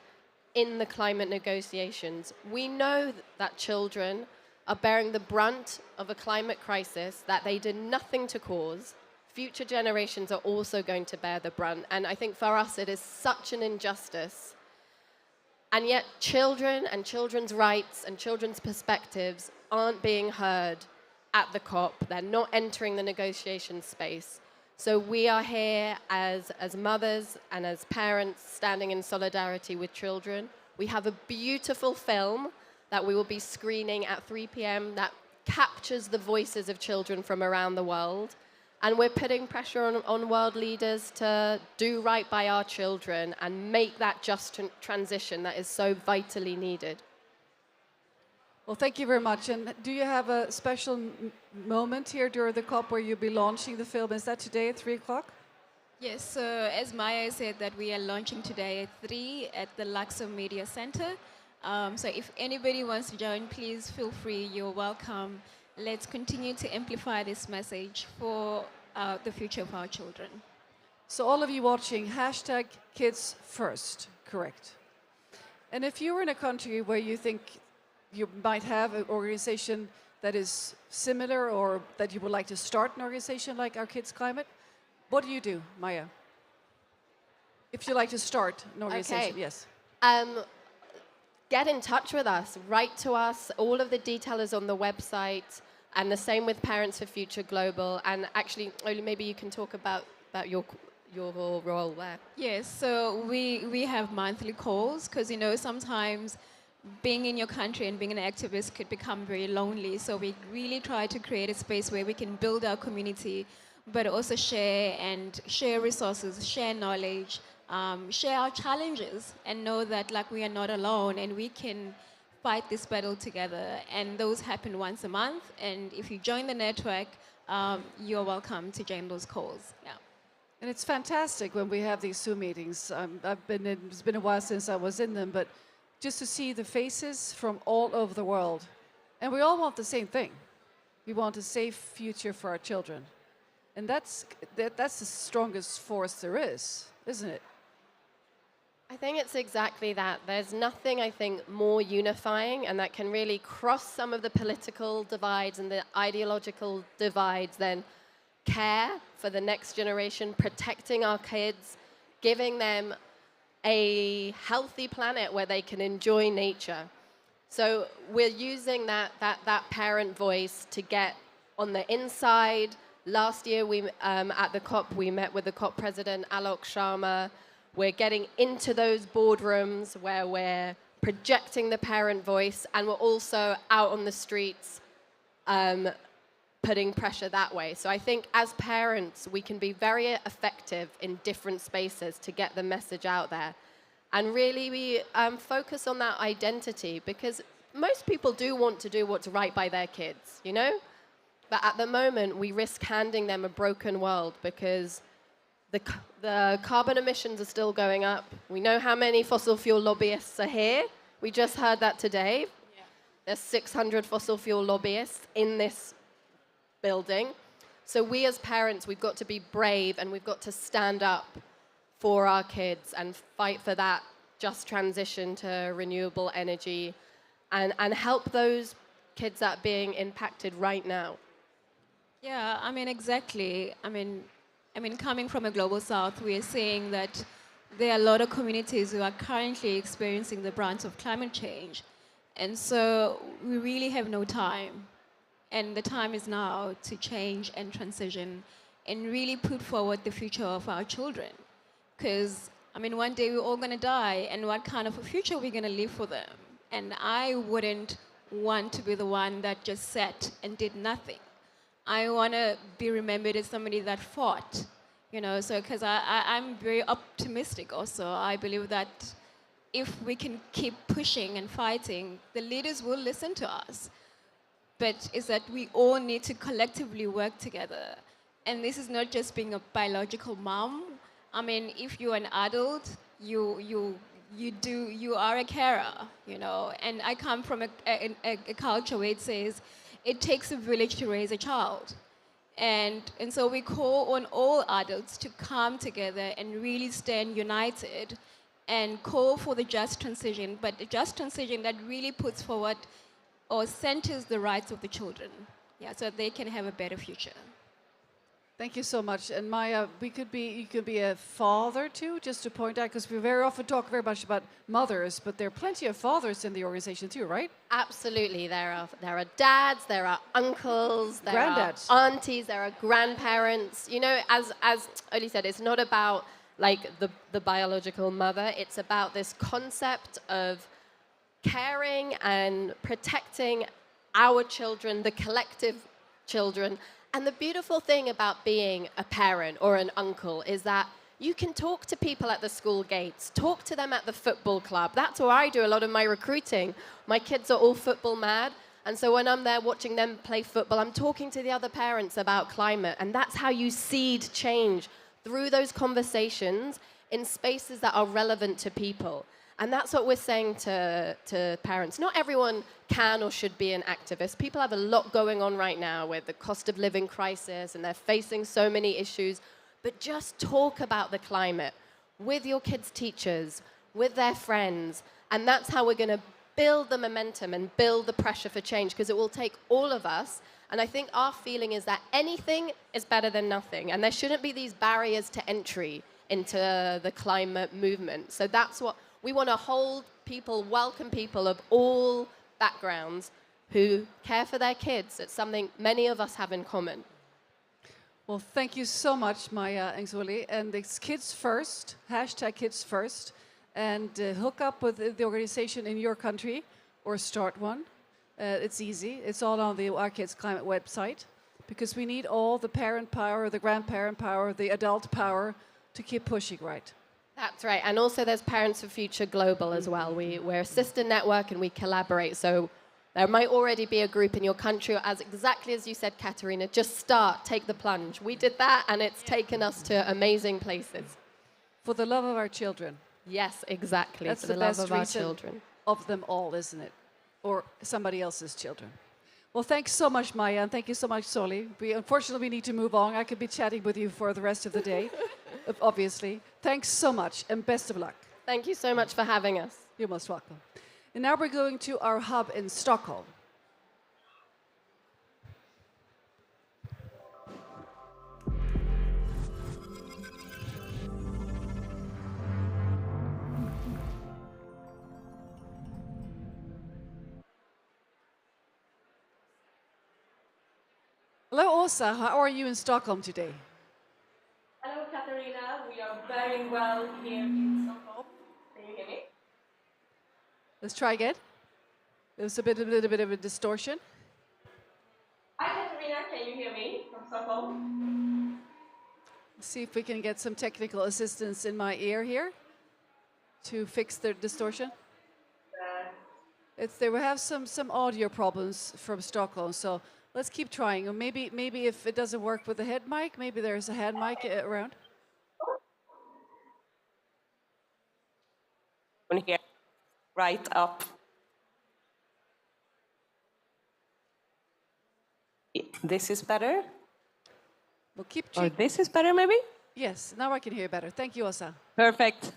in the climate negotiations. We know that children are bearing the brunt of a climate crisis that they did nothing to cause. Future generations are also going to bear the brunt. And I think for us, it is such an injustice. And yet children and children's rights and children's perspectives aren't being heard at the COP. They're not entering the negotiation space. So we are here as mothers and as parents standing in solidarity with children. We have a beautiful film that we will be screening at 3 p.m. that captures the voices of children from around the world. And we're putting pressure on world leaders to do right by our children and make that just transition that is so vitally needed.
Well, thank you very much. And do you have a special moment here during the COP where you'll be launching the film? Is that today at 3 o'clock?
Yes, so as Maya said, that we are launching today at 3 at the Luxor Media Center. So if anybody wants to join, please feel free. You're welcome. Let's continue to amplify this message for the future of our children.
So all of you watching, hashtag kids first, correct. And if you're in a country where you think you might have an organization that is similar or that you would like to start an organization like Our Kids Climate, what do, Maya? If you like to start an organization,
okay.
Yes.
Get in touch with us, write to us. All of the detail is on the website, and the same with Parents for Future Global. And actually, Oli, maybe you can talk about your role there.
Yes, so we have monthly calls because, sometimes being in your country and being an activist could become very lonely. So we really try to create a space where we can build our community, but also share resources, share knowledge, share our challenges, and know that we are not alone and we can fight this battle together. And those happen once a month. And if you join the network, you're welcome to join those calls. Yeah.
And it's fantastic when we have these Zoom meetings. It's been a while since I was in them, but just to see the faces from all over the world. And we all want the same thing. We want a safe future for our children. And that's the strongest force there is, isn't it?
I think it's exactly that. There's nothing, I think, more unifying and that can really cross some of the political divides and the ideological divides than care for the next generation, protecting our kids, giving them a healthy planet where they can enjoy nature. So we're using that parent voice to get on the inside. Last year, at the COP, we met with the COP president, Alok Sharma. We're getting into those boardrooms where we're projecting the parent voice, and we're also out on the streets putting pressure that way. So I think as parents, we can be very effective in different spaces to get the message out there. And really, we focus on that identity, because most people do want to do what's right by their kids, But at the moment, we risk handing them a broken world because the carbon emissions are still going up. We know how many fossil fuel lobbyists are here. We just heard that today. There's 600 fossil fuel lobbyists in this building. So we as parents, we've got to be brave and we've got to stand up for our kids and fight for that just transition to renewable energy and help those kids that are being impacted right now.
Yeah, I mean, exactly. I mean, coming from a global south, we are seeing that there are a lot of communities who are currently experiencing the brunt of climate change. And so we really have no time. And the time is now to change and transition and really put forward the future of our children. Because, I mean, one day we're all going to die, and what kind of a future are we going to leave for them? And I wouldn't want to be the one that just sat and did nothing. I want to be remembered as somebody that fought, you know, so because I'm very optimistic also. I believe that if we can keep pushing and fighting, the leaders will listen to us. But it's that we all need to collectively work together. And this is not just being a biological mom. I mean, if you're an adult, you are a carer, you know. And I come from a culture where it says it takes a village to raise a child. And so we call on all adults to come together and really stand united and call for the just transition, but the just transition that really puts forward or centers the rights of the children, yeah, so they can have a better future.
Thank you so much. And Maya, you could be a father too, just to point out, because we very often talk very much about mothers, but there are plenty of fathers in the organization too, right?
Absolutely. There are dads, there are uncles, there
Granddads.
are aunties, there are grandparents. You know, as Oli said, it's not about like the biological mother. It's about this concept of caring and protecting our children, the collective children. And the beautiful thing about being a parent or an uncle is that you can talk to people at the school gates, talk to them at the football club. That's where I do a lot of my recruiting. My kids are all football mad. And so when I'm there watching them play football, I'm talking to the other parents about climate. And that's how you seed change, through those conversations in spaces that are relevant to people. And that's what we're saying to parents. Not everyone can or should be an activist. People have a lot going on right now with the cost of living crisis, and they're facing so many issues. But just talk about the climate with your kids' teachers, with their friends. And that's how we're going to build the momentum and build the pressure for change, because it will take all of us. And I think our feeling is that anything is better than nothing. And there shouldn't be these barriers to entry into the climate movement. So that's what we want to hold people, welcome people of all backgrounds who care for their kids. It's something many of us have in common.
Well, thank you so much, Maya and Zoli. And it's Kids First, hashtag Kids First. And hook up with the organization in your country or start one. It's easy. It's all on the Our Kids Climate website, because we need all the parent power, the grandparent power, the adult power to keep pushing, right?
That's right. And also there's Parents for Future Global as well. We're a sister network and we collaborate. So there might already be a group in your country, or exactly as you said, Katerina, just start, take the plunge. We did that and it's taken us to amazing places.
For the love of our children.
Yes, exactly.
That's
for
the
the love
best
of our
reason
children.
of them all, isn't it? Or somebody else's children. Well, thanks so much, Maya, and thank you so much, Zoli. Unfortunately, we need to move on. I could be chatting with you for the rest of the day, obviously. Thanks so much, and best of luck.
Thank you so much for having us.
You're most welcome. And now we're going to our hub in Stockholm. Hello, Åsa. How are you in Stockholm today?
Hello, Katarina. We are very well here in Stockholm. Can you hear me?
Let's try again. There's a little bit of a distortion.
Hi, Katarina. Can you hear me from Stockholm?
Let's see if we can get some technical assistance in my ear here to fix the distortion. They will have some audio problems from Stockholm, so let's keep trying. Or maybe if it doesn't work with the head mic, maybe there's a head mic around.
right up. This is better.
We'll keep
Or this is better, maybe?
Yes, now I can hear better. Thank you, Åsa.
Perfect.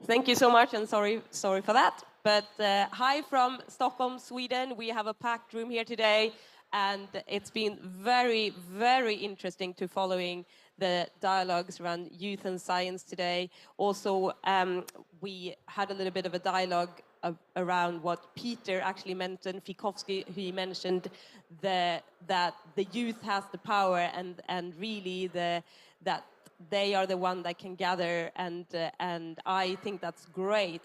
Thank you so much, and sorry for that. But hi from Stockholm, Sweden. We have a packed room here today, and it's been very, very interesting to following the dialogues around youth and science today. Also, we had a little bit of a dialogue around what Peter actually mentioned, Fikowski, he mentioned that the youth has the power and really that they are the one that can gather, and I think that's great.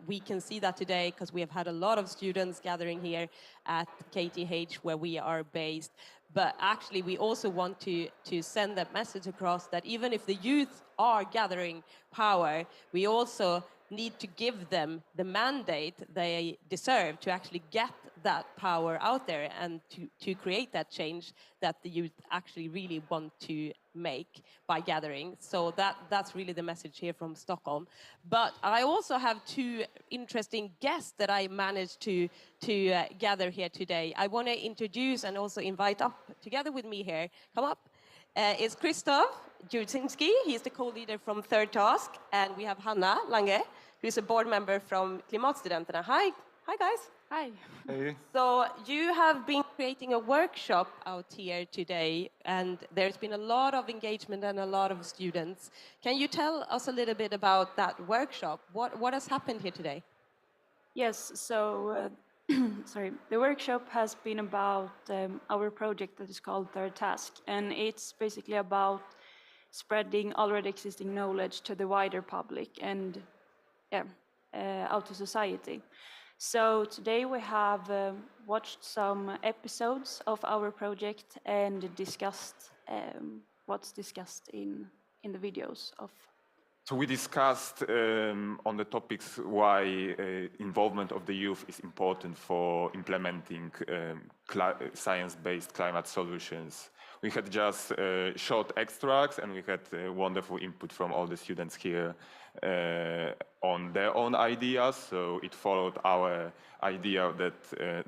We can see that today because we have had a lot of students gathering here at KTH where we are based. But actually, we also want to send that message across that even if the youth are gathering power, we also need to give them the mandate they deserve to actually get that power out there and to create that change that the youth actually really want to make by gathering. So that's really the message here from Stockholm. But I also have two interesting guests that I managed to gather here today. I want to introduce and also invite up together with me here, come up, is Krzysztof Jurczynski. He's the co-leader from Third Task. And we have Hanna Lange, who's a board member from Klimatstudenterna. Hi guys.
Hi.
Hey. So you have been creating a workshop out here today, and there's been a lot of engagement and a lot of students. Can you tell us a little bit about that workshop? What has happened here today?
Yes, so sorry, the workshop has been about our project that is called Third Task, and it's basically about spreading already existing knowledge to the wider public and out to society. So today we have watched some episodes of our project and discussed what's discussed in the videos of.
So we discussed on the topics why involvement of the youth is important for implementing science-based climate solutions. We had just short extracts, and we had wonderful input from all the students here on their own ideas. So it followed our idea that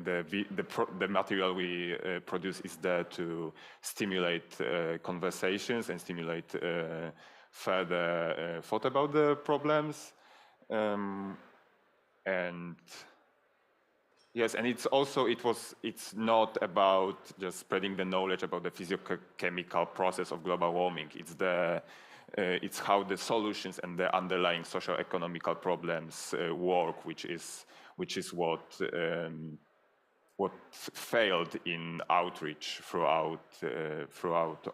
the material we produce is there to stimulate conversations and stimulate further thought about the problems. And yes, and it's not about just spreading the knowledge about the physicochemical process of global warming. It's how the solutions and the underlying socio-economical problems work, which is what failed in outreach throughout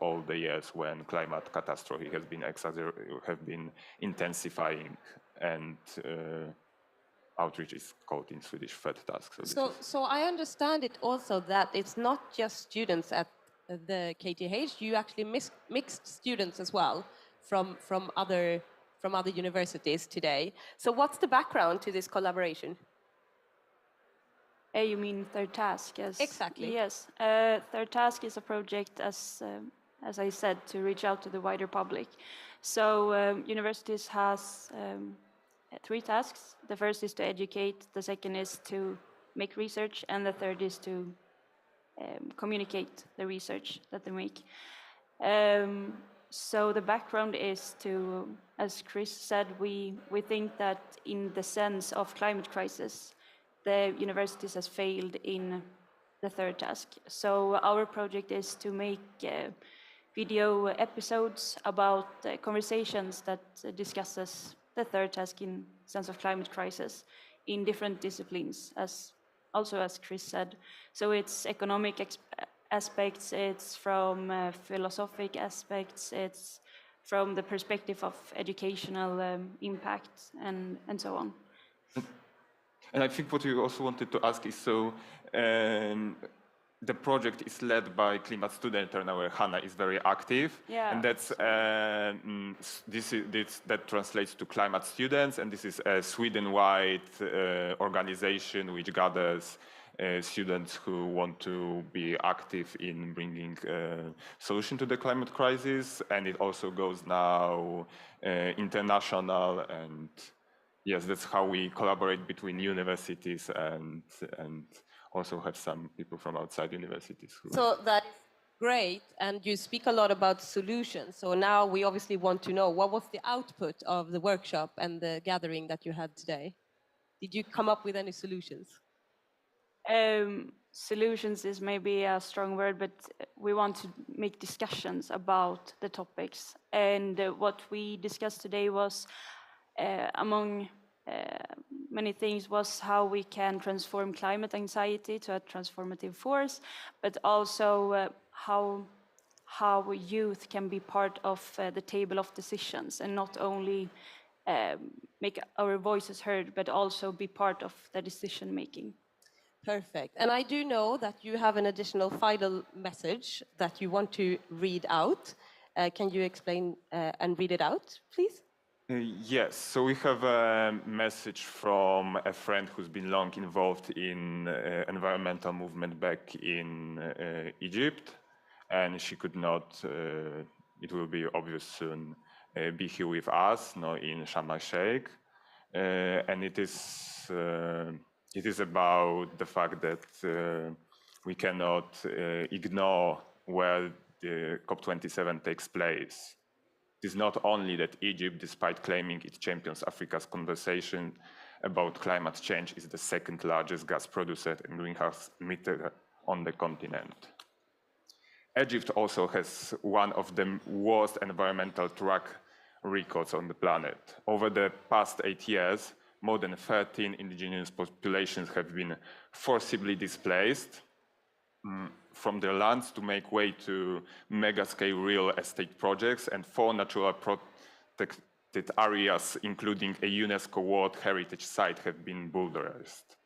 all the years when climate catastrophe have been intensifying, and outreach is called in Swedish Third Task.
So I understand it also that it's not just students at the KTH. You actually mixed students as well from other universities today. So what's the background to this collaboration?
You mean Third Task? Yes.
Exactly.
Yes. Third Task is a project, as I said, to reach out to the wider public. So universities has 3 tasks. The first is to educate, the second is to make research, and the third is to communicate the research that they make. So the background is to, as Chris said, we think that in the sense of climate crisis, the universities has failed in the Third Task. So our project is to make video episodes about conversations that discusses the Third Task in sense of climate crisis in different disciplines, as Chris said. So it's economic aspects, it's from philosophic aspects, it's from the perspective of educational impact, and so on.
And I think what we also wanted to ask is, so the project is led by Klimatstudenterna, where Hanna is very active, and that's that translates to climate students, and this is a Sweden-wide organization which gathers students who want to be active in bringing solution to the climate crisis, and it also goes now international, and yes, that's how we collaborate between universities and also have some people from outside universities.
So that's great, and you speak a lot about solutions. So now we obviously want to know, what was the output of the workshop and the gathering that you had today? Did you come up with any solutions?
Solutions is maybe a strong word, but we want to make discussions about the topics. And what we discussed today was, among many things, was how we can transform climate anxiety to a transformative force, but also how youth can be part of the table of decisions and not only make our voices heard, but also be part of the decision making.
Perfect. And I do know that you have an additional final message that you want to read out. Can you explain and read it out, please?
Yes, so we have a message from a friend who's been long involved in environmental movement back in Egypt, and she could not, it will be obvious soon, be here with us, no, in Sharm El-Sheikh. And it is about the fact that we cannot ignore where the COP27 takes place. It is not only that Egypt, despite claiming it champions Africa's conversation about climate change, is the second largest gas producer and greenhouse emitter on the continent. Egypt also has one of the worst environmental track records on the planet. Over the past 8 years, more than 13 indigenous populations have been forcibly displaced from their lands to make way to mega-scale real estate projects, and 4 natural protected areas, including a UNESCO World Heritage Site, have been bulldozed.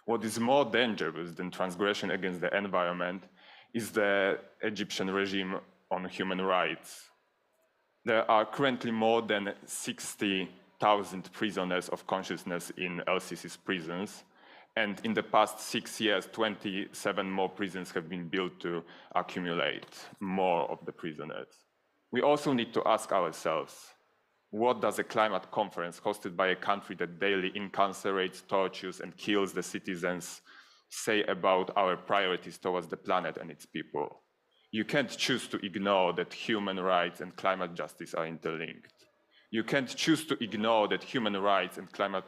What is more dangerous than transgression against the environment is the Egyptian regime on human rights. There are currently more than 60,000 prisoners of consciousness in LCC's prisons, and in the past 6 years, 27 more prisons have been built to accumulate more of the prisoners. We also need to ask ourselves, what does a climate conference hosted by a country that daily incarcerates, tortures, and kills the citizens say about our priorities towards the planet and its people? You can't choose to ignore that human rights and climate justice are interlinked. You can't choose to ignore that human rights and climate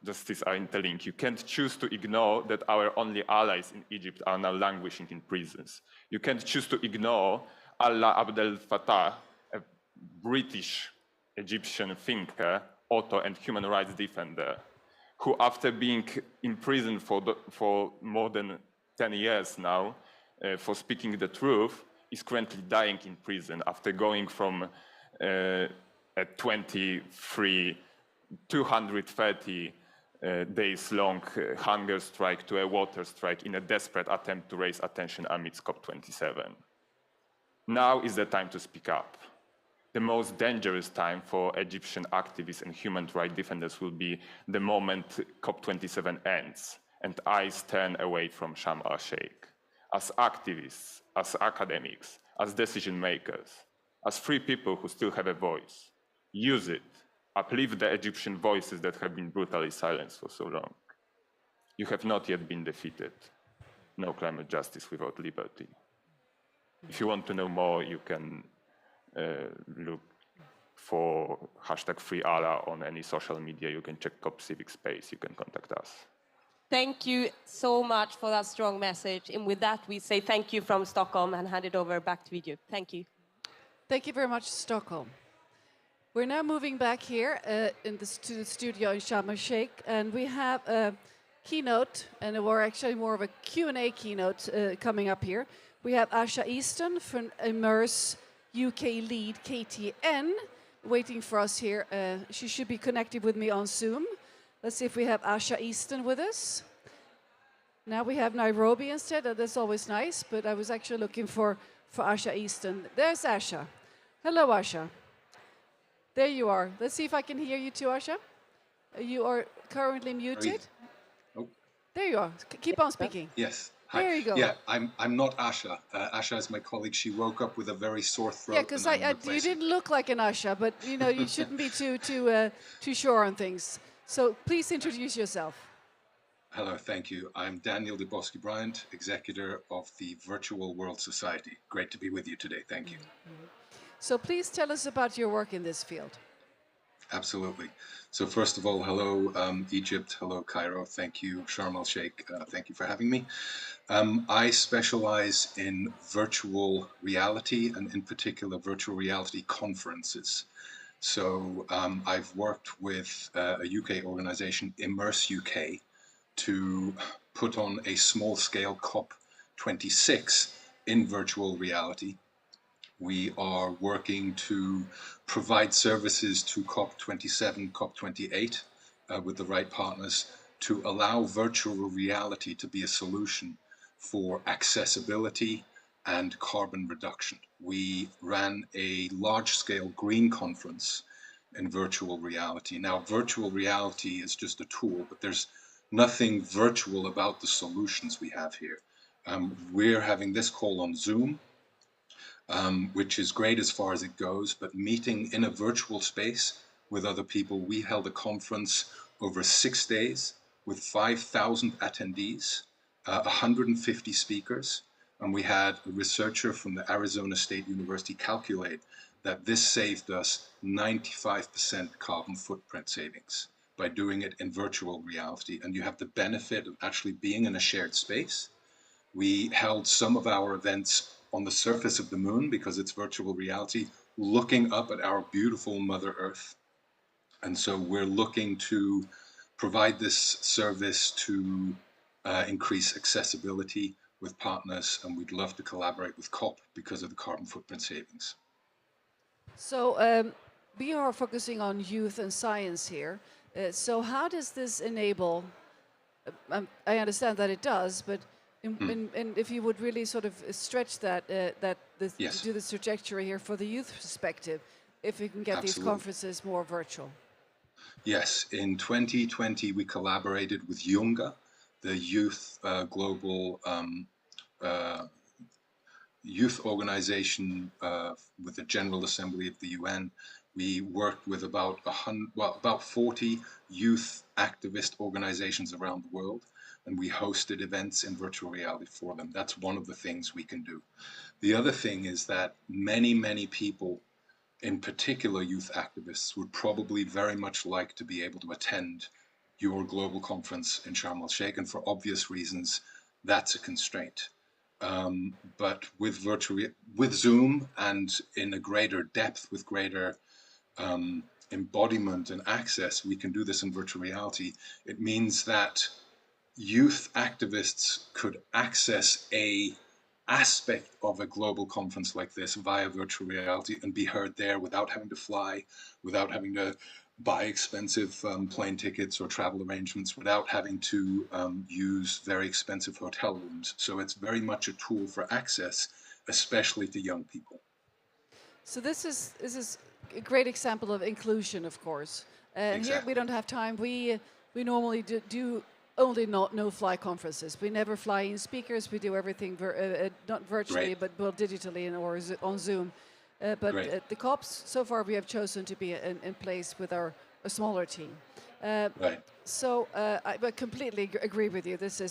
justice are interlinked. You can't choose to ignore that our only allies in Egypt are now languishing in prisons. You can't choose to ignore Allah Abdel Fattah, a British Egyptian thinker, author, and human rights defender, who, after being imprisoned for more than 10 years now, for speaking the truth, is currently dying in prison after going from a 230 days long hunger strike to a water strike in a desperate attempt to raise attention amidst COP27. Now is the time to speak up. The most dangerous time for Egyptian activists and human rights defenders will be the moment COP27 ends and eyes turn away from Sharm El-Sheikh. As activists, as academics, as decision makers, as free people who still have a voice, use it. Uplift the Egyptian voices that have been brutally silenced for so long. You have not yet been defeated. No climate justice without liberty. If you want to know more, you can look for #FreeAllah on any social media. You can check COP Civic Space. You can contact us.
Thank you so much for that strong message. And with that, we say thank you from Stockholm and hand it over back to you. Thank you.
Thank you very much, Stockholm. We're now moving back here to the studio in Sharm El-Sheikh, and we have a keynote, and we're actually more of a Q&A keynote coming up here. We have Asha Easton from Immerse UK lead KTN waiting for us here. She should be connected with me on Zoom. Let's see if we have Asha Easton with us. Now we have Nairobi instead. That's always nice, but I was actually looking for Asha Easton. There's Asha. Hello, Asha. There you are. Let's see if I can hear you too, Asha. You are currently muted.
Oh.
There you are. Keep on speaking.
Yes. Hi.
There you go.
Yeah, I'm not Asha. Asha is my colleague. She woke up with a very sore throat.
Yeah, because you didn't look like an Asha, but you know you shouldn't be too sure on things. So please introduce yourself.
Hello, thank you. I'm Daniel Dubowski-Bryant, executor of the Virtual World Society. Great to be with you today. Thank you.
So please tell us about your work in this field.
Absolutely. So first of all, hello, Egypt. Hello, Cairo. Thank you, Sharm El-Sheikh. Thank you for having me. I specialize in virtual reality and in particular virtual reality conferences. So I've worked with a UK organization, Immerse UK, to put on a small-scale COP26 in virtual reality. We are working to provide services to COP27, COP28 with the right partners to allow virtual reality to be a solution for accessibility and carbon reduction. We ran a large-scale green conference in virtual reality. Now, virtual reality is just a tool, but there's nothing virtual about the solutions we have here. We're having this call on Zoom, which is great as far as it goes, but meeting in a virtual space with other people. We held a conference over 6 days with 5,000 attendees, 150 speakers, and we had a researcher from the Arizona State University calculate that this saved us 95% carbon footprint savings by doing it in virtual reality. And you have the benefit of actually being in a shared space. We held some of our events on the surface of the moon because it's virtual reality, looking up at our beautiful Mother Earth. And so we're looking to provide this service to increase accessibility with partners, and we'd love to collaborate with COP because of the carbon footprint savings.
So we are focusing on youth and science here. So how does this enable, I understand that it does, but and if you would really sort of stretch that,
Yes.
do this trajectory here for the youth perspective, if we can get these
Absolutely.
conferences more virtual.
Yes, in 2020 we collaborated with UNGA, the youth global youth organization with the General Assembly of the UN. We worked with about 40 youth activist organizations around the world, and we hosted events in virtual reality for them. That's one of the things we can do. The other thing is that many people, in particular youth activists, would probably very much like to be able to attend your global conference in Sharm El-Sheikh, and for obvious reasons, that's a constraint. But with Zoom and in a greater depth, with greater embodiment and access, we can do this in virtual reality. It means that youth activists could access a aspect of a global conference like this via virtual reality and be heard there without having to fly, without having to buy expensive plane tickets or travel arrangements, without having to use very expensive hotel rooms. So it's very much a tool for access, especially to young people.
So this is a great example of inclusion, of course. And
Exactly.
here we don't have time. We normally do only no-fly conferences. We never fly in speakers. We do everything not virtually,
Great.
but digitally or on Zoom. But the COPs, so far we have chosen to be in place with a smaller team.
Right.
So I completely agree with you. This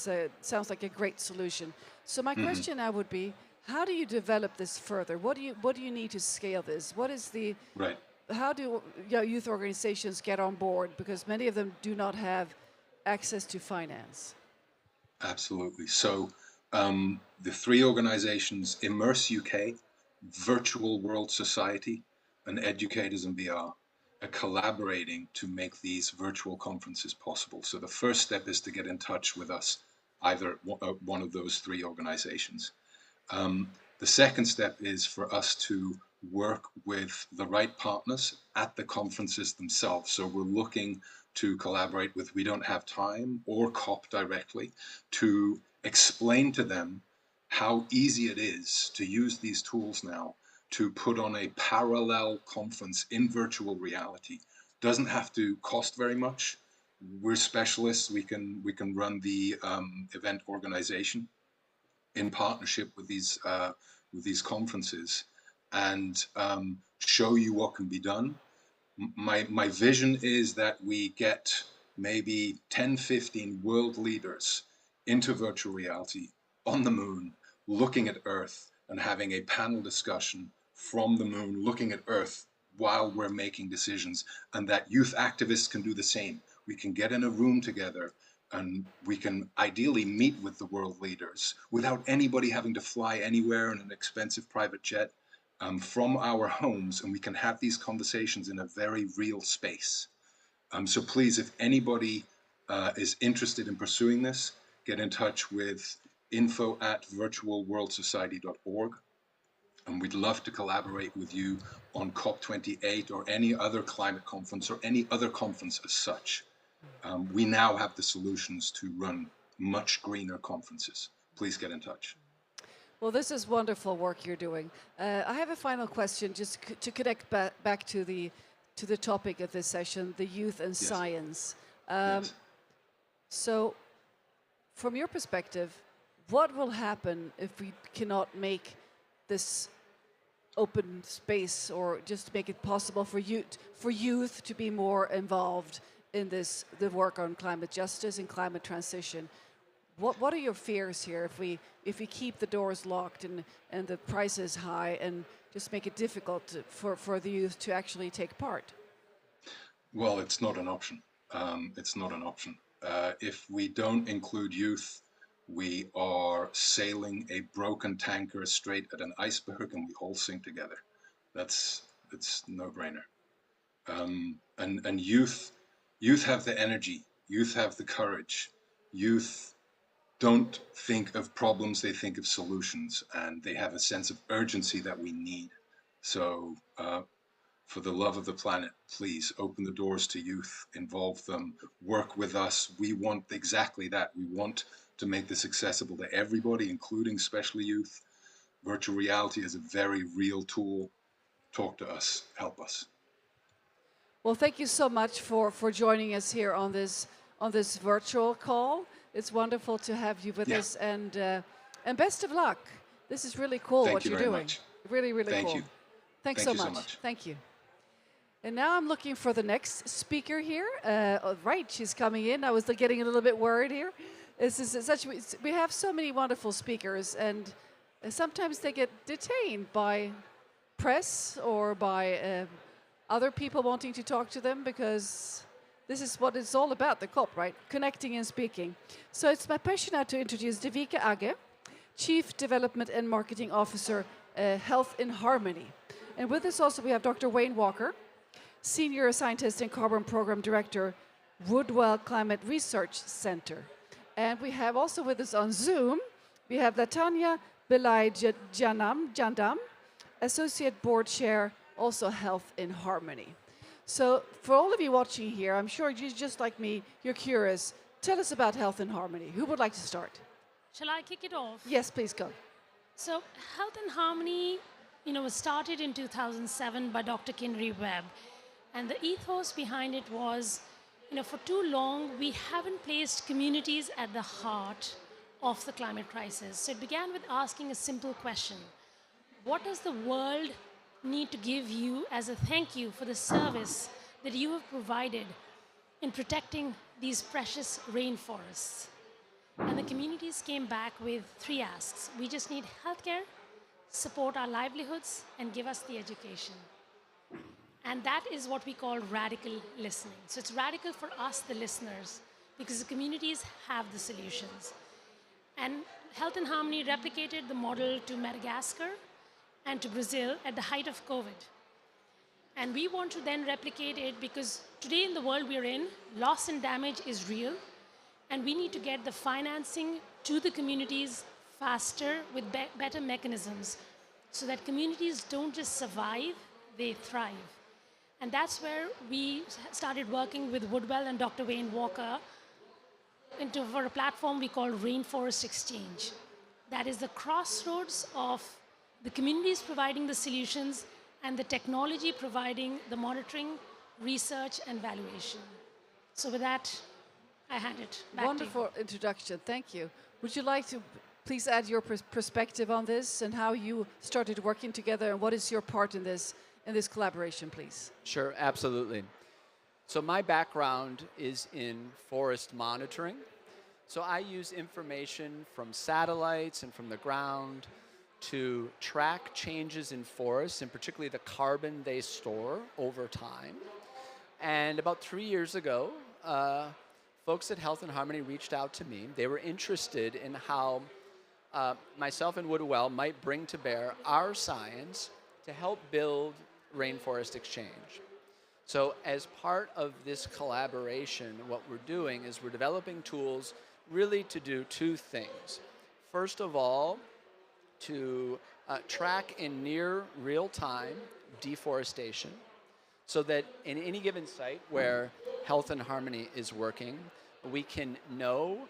sounds like a great solution. So my question now would be, how do you develop this further? What do you need to scale this? What is the
Right.
How do youth organizations get on board? Because many of them do not have access to finance.
Absolutely. So the three organizations, Immerse UK, Virtual World Society, and Educators in VR, are collaborating to make these virtual conferences possible. So the first step is to get in touch with us, either one of those three organizations. The second step is for us to work with the right partners at the conferences themselves. So we're looking to collaborate with We Don't Have Time or COP directly to explain to them how easy it is to use these tools now to put on a parallel conference in virtual reality. Doesn't have to cost very much. We're specialists. We can run the event organization in partnership with these conferences and show you what can be done. My vision is that we get maybe 10, 15 world leaders into virtual reality on the moon, looking at Earth and having a panel discussion from the moon, looking at Earth while we're making decisions, and that youth activists can do the same. We can get in a room together and we can ideally meet with the world leaders without anybody having to fly anywhere in an expensive private jet, from our homes, and we can have these conversations in a very real space. So please, if anybody is interested in pursuing this, get in touch with info@virtualworldsociety.org. And we'd love to collaborate with you on COP28 or any other climate conference or any other conference as such. We now have the solutions to run much greener conferences. Please get in touch.
Well, this is wonderful work you're doing. I have a final question, just to connect back to the topic of this session, the youth and science. So, from your perspective, what will happen if we cannot make this open space, or just make it possible for youth to be more involved in the work on climate justice and climate transition? What are your fears here if we keep the doors locked and the prices high and just make it difficult for the youth to actually take part?
Well, it's not an option. It's not an option. If we don't include youth, we are sailing a broken tanker straight at an iceberg, and we all sink together. It's no-brainer. And youth have the energy. Youth have the courage. Youth don't think of problems, they think of solutions, and they have a sense of urgency that we need. So for the love of the planet, please open the doors to youth, involve them, work with us. We want exactly that. We want to make this accessible to everybody, including especially youth. Virtual reality is a very real tool. Talk to us, help us.
Well, thank you so much for joining us here on this virtual call. It's wonderful to have you with us, and best of luck. This is really cool what you're doing.
Much.
Really, really
Thank
cool.
you.
Thanks so much. Thank you. And now I'm looking for the next speaker here. Right, she's coming in. I was getting a little bit worried here. We have so many wonderful speakers, and sometimes they get detained by press or by other people wanting to talk to them, because this is what it's all about, the COP, right? Connecting and speaking. So it's my pleasure now to introduce Devika Agge, Chief Development and Marketing Officer, Health in Harmony. And with us also we have Dr. Wayne Walker, Senior Scientist and Carbon Program Director, Woodwell Climate Research Center. And we have also with us on Zoom, we have Latanya Belai-Jandam, Associate Board Chair, also Health in Harmony. So for all of you watching here, I'm sure you just like me, you're curious. Tell us about Health in Harmony. Who would like to start?
Shall I kick it off?
Yes, please go.
So Health in Harmony, was started in 2007 by Dr. Kinry Webb. And the ethos behind it was, for too long, we haven't placed communities at the heart of the climate crisis. So it began with asking a simple question. What does the world need to give you as a thank you for the service that you have provided in protecting these precious rainforests? And the communities came back with 3 asks. We just need healthcare, support our livelihoods, and give us the education. And that is what we call radical listening. So it's radical for us, the listeners, because the communities have the solutions. And Health in Harmony replicated the model to Madagascar and to Brazil at the height of COVID. And we want to then replicate it because today in the world we're in, loss and damage is real, and we need to get the financing to the communities faster with better mechanisms so that communities don't just survive, they thrive. And that's where we started working with Woodwell and Dr. Wayne Walker for a platform we call Rainforest Exchange. That is the crossroads of the communities providing the solutions and the technology providing the monitoring, research, and valuation. So with that, I hand it back
Wonderful
to you.
introduction, thank you. Would you like to please add your perspective on this and how you started working together, and what is your part in this collaboration, please?
Sure, absolutely.
So my background is in forest monitoring. So I use information from satellites and from the ground to track changes in forests, and particularly the carbon they store over time. And about 3 years ago, folks at Health and Harmony reached out to me. They were interested in how myself and Woodwell might bring to bear our science to help build rainforest exchange. So as part of this collaboration, what we're doing is we're developing tools really to do two things. First of all, to track in near real time deforestation, so that in any given site where Health and Harmony is working, we can know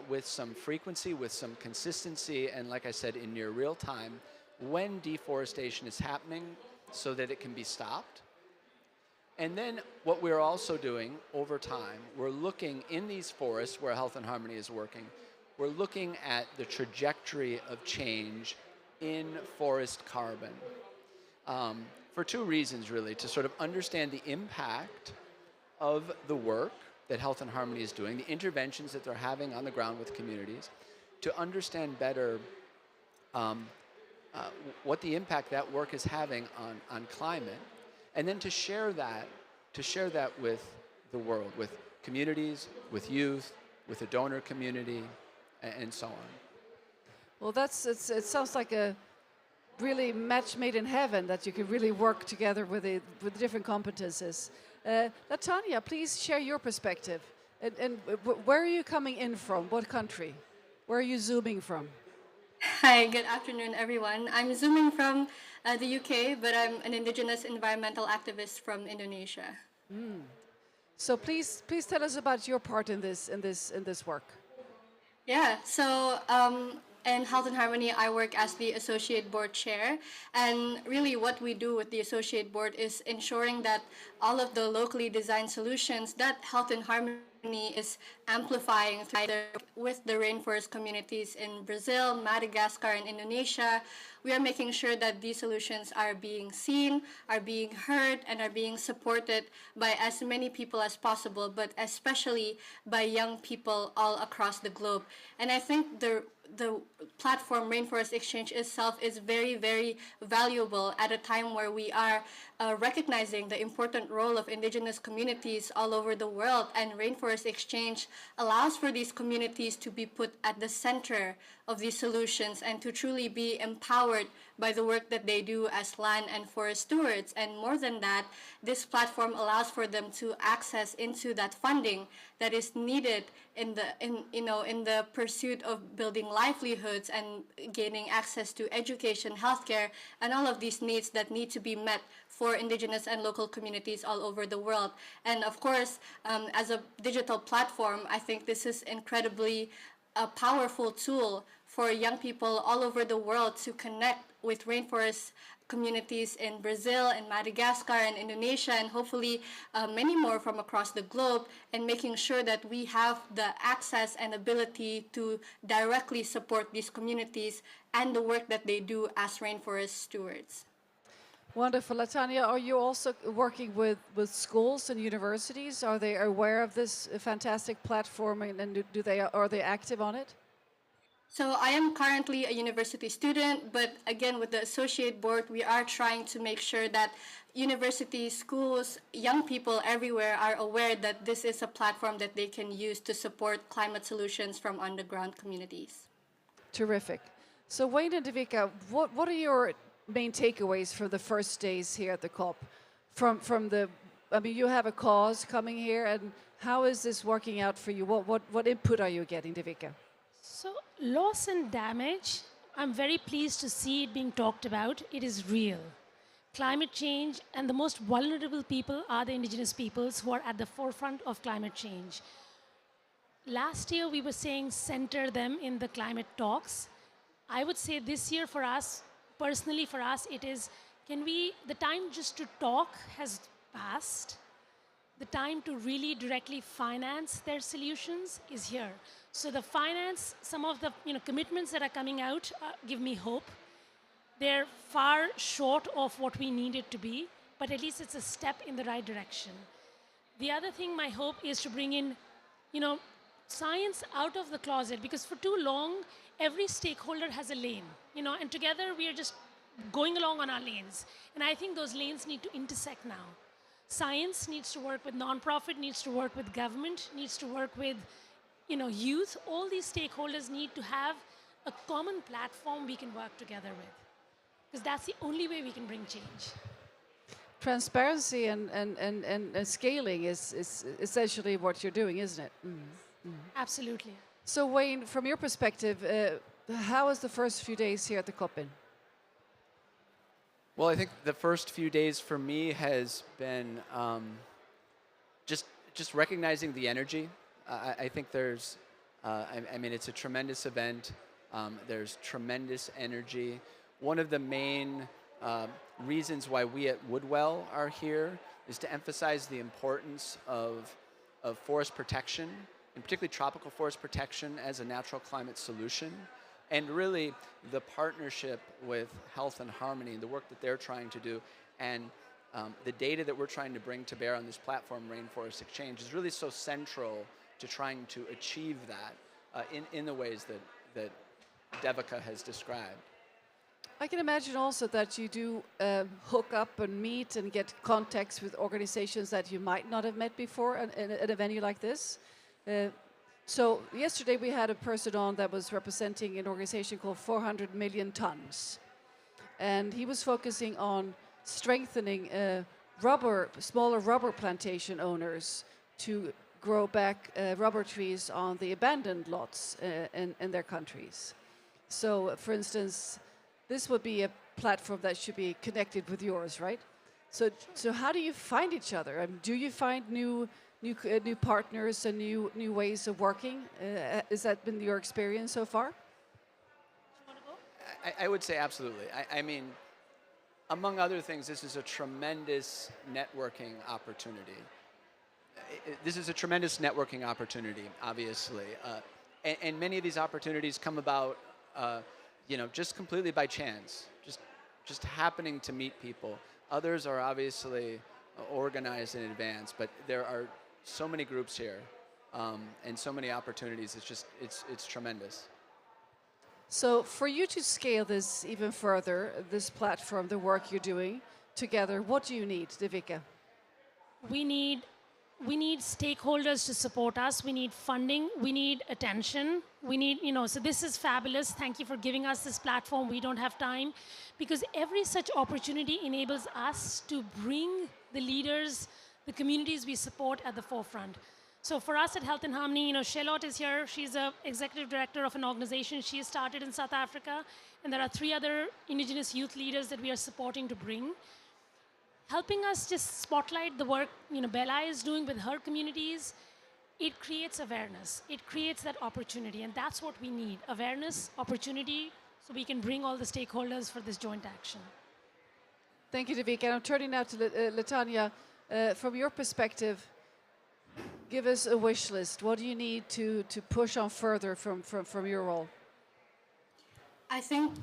with some frequency, with some consistency, and like I said, in near real time, when deforestation is happening so that it can be stopped. And then what we're also doing over time, we're looking in these forests where Health and Harmony is working, we're looking at the trajectory of change in forest carbon. For two reasons, really, to sort of understand the impact of the work that Health and Harmony is doing, the interventions that they're having on the ground with communities, to understand better what the impact that work is having on climate, and then to share that with the world, with communities, with youth, with the donor community, and so on.
Well, it sounds like a really match made in heaven, that you can really work together with different competences. Latanya, please share your perspective. And where are you coming in from? What country? Where are you zooming from?
Hi, good afternoon, everyone. I'm zooming from the UK, but I'm an indigenous environmental activist from Indonesia.
So please tell us about your part in this work.
Yeah, so in Health and Harmony, I work as the Associate Board Chair. And really what we do with the Associate Board is ensuring that all of the locally designed solutions that Health and Harmony is amplifying with the rainforest communities in Brazil, Madagascar, and Indonesia. We are making sure that these solutions are being seen, are being heard, and are being supported by as many people as possible, but especially by young people all across the globe. And I think the platform Rainforest Exchange itself is very, very valuable at a time where we are recognizing the important role of indigenous communities all over the world, and Rainforest Exchange allows for these communities to be put at the center of these solutions and to truly be empowered by the work that they do as land and forest stewards. And more than that, this platform allows for them to access into that funding that is needed in the pursuit of building livelihoods and gaining access to education, healthcare, and all of these needs that need to be met for indigenous and local communities all over the world. And of course, as a digital platform, I think this is incredibly a powerful tool for young people all over the world to connect with rainforest communities in Brazil and Madagascar and Indonesia, and hopefully many more from across the globe, and making sure that we have the access and ability to directly support these communities and the work that they do as rainforest stewards.
Wonderful. Latanya, are you also working with schools and universities? Are they aware of this fantastic platform, and are they active on it?
So I am currently a university student, but again, with the associate board, we are trying to make sure that universities, schools, young people everywhere are aware that this is a platform that they can use to support climate solutions from underground communities.
Terrific. So Wayne and Devika, what are your main takeaways for the first days here at the COP? I mean, you have a cause coming here, and how is this working out for you? What input are you getting, Devika?
So loss and damage, I'm very pleased to see it being talked about. It is real. Climate change, and the most vulnerable people are the indigenous peoples who are at the forefront of climate change. Last year, we were saying center them in the climate talks. I would say this year for us, personally for us, it is, the time just to talk has passed. The time to really directly finance their solutions is here. So the finance, some of the commitments that are coming out give me hope. They're far short of what we need it to be, but at least it's a step in the right direction. The other thing, my hope is to bring in, science out of the closet, because for too long, every stakeholder has a lane, and together we are just going along on our lanes. And I think those lanes need to intersect now. Science needs to work with nonprofit, needs to work with government, needs to work with, youth. All these stakeholders need to have a common platform we can work together with, because that's the only way we can bring change.
Transparency and scaling is essentially what you're doing, isn't it?
Absolutely.
So Wayne, from your perspective, how was the first few days here at the COP been?
Well, I think the first few days for me has been just recognizing the energy. I think there's, I mean, it's a tremendous event. There's tremendous energy. One of the main reasons why we at Woodwell are here is to emphasize the importance of forest protection, and particularly tropical forest protection as a natural climate solution. And really, the partnership with Health and Harmony and the work that they're trying to do, and the data that we're trying to bring to bear on this platform, Rainforest Exchange, is really so central to trying to achieve that in the ways that Devika has described.
I can imagine also that you do hook up and meet and get contacts with organizations that you might not have met before at a venue like this. So yesterday we had a person on that was representing an organization called 400 Million Tons. And he was focusing on strengthening smaller rubber plantation owners to grow back rubber trees on the abandoned lots in their countries. So, for instance, this would be a platform that should be connected with yours, right? So how do you find each other? Do you find new partners and new ways of working? Has that been your experience so far?
I would say absolutely. I mean, among other things, this is a tremendous networking opportunity. This is a tremendous networking opportunity, obviously. And many of these opportunities come about, just completely by chance, just happening to meet people. Others are obviously organized in advance, but there are so many groups here and so many opportunities. It's tremendous.
So for you to scale this even further, this platform, the work you're doing together, what do you need, Devika?
We need stakeholders to support us. We need funding. We need attention. We need, so this is fabulous. Thank you for giving us this platform. We don't have time, because every such opportunity enables us to bring the leaders, the communities we support at the forefront. So for us at Health and Harmony, Charlotte is here. She's the executive director of an organization she started in South Africa. And there are 3 other indigenous youth leaders that we are supporting to bring. Helping us just spotlight the work Bella is doing with her communities. It creates awareness. It creates that opportunity. And that's what we need, awareness, opportunity, so we can bring all the stakeholders for this joint action.
Thank you, Devika. And I'm turning now to Latanya. From your perspective, give us a wish list. What do you need to push on further from your role?
I think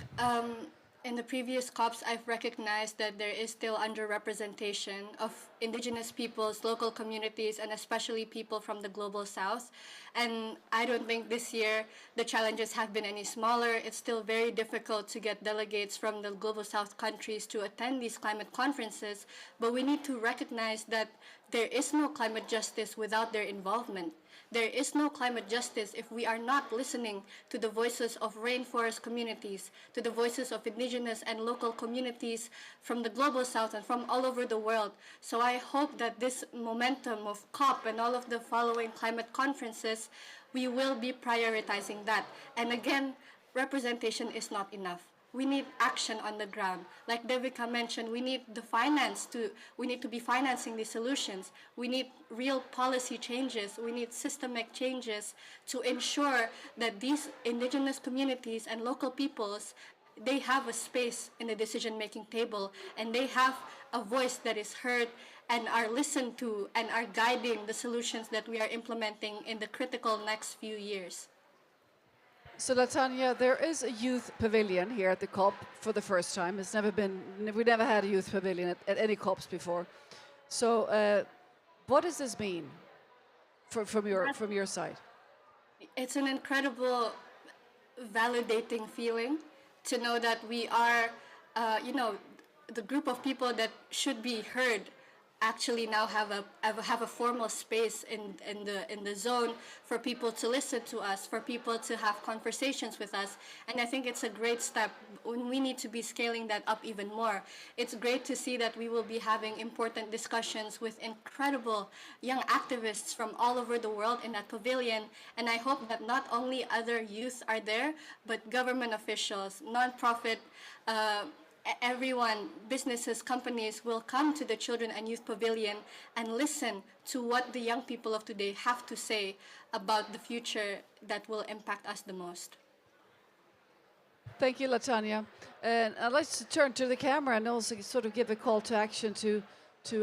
in the previous COPs, I've recognized that there is still underrepresentation of indigenous peoples, local communities, and especially people from the global south. And I don't think this year the challenges have been any smaller. It's still very difficult to get delegates from the global south countries to attend these climate conferences. But we need to recognize that there is no climate justice without their involvement. There is no climate justice if we are not listening to the voices of rainforest communities, to the voices of indigenous and local communities from the global south and from all over the world. So I hope that this momentum of COP and all of the following climate conferences, we will be prioritizing that. And again, representation is not enough. We need action on the ground. Like Devika mentioned, we need to be financing these solutions. We need real policy changes. We need systemic changes to ensure that these indigenous communities and local peoples, they have a space in the decision-making table, and they have a voice that is heard and are listened to and are guiding the solutions that we are implementing in the critical next few years.
So Latanya, there is a youth pavilion here at the COP for the first time. We never had a youth pavilion at any COPs before. So What does this mean from your side?
It's an incredible validating feeling to know that we are, the group of people that should be heard actually now have a formal space in the zone for people to listen to us, for people to have conversations with us. And I think it's a great step. We need to be scaling that up even more. It's great to see that we will be having important discussions with incredible young activists from all over the world in that pavilion. And I hope that not only other youth are there, but government officials, nonprofit, everyone, businesses, companies will come to the Children and Youth Pavilion and listen to what the young people of today have to say about the future that will impact us the most.
Thank you, Latanya. And I'd like to turn to the camera and also sort of give a call to action to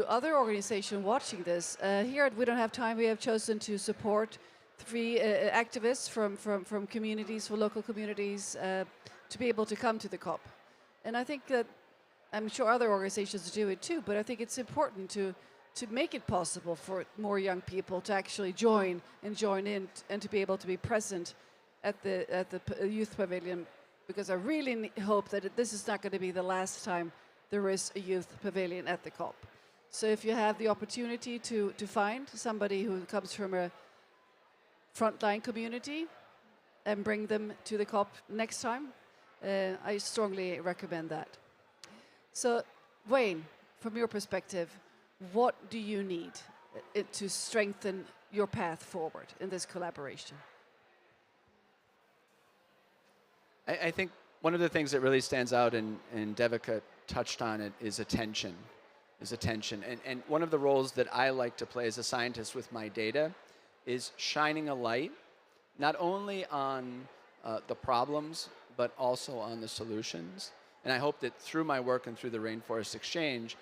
other organizations watching this. Here at We Don't Have Time, we have chosen to support 3 activists from communities, from local communities, to be able to come to the COP. And I think that, I'm sure other organizations do it too, but I think it's important to make it possible for more young people to actually join in and to be able to be present at the youth pavilion, because I really hope that this is not going to be the last time there is a youth pavilion at the COP. So if you have the opportunity to find somebody who comes from a frontline community and bring them to the COP next time, I strongly recommend that. So, Wayne, from your perspective, what do you need to strengthen your path forward in this collaboration?
I think one of the things that really stands out, and Devika touched on it, is attention. And one of the roles that I like to play as a scientist with my data is shining a light, not only on the problems, but also on the solutions. And I hope that through my work and through the Rainforest Exchange,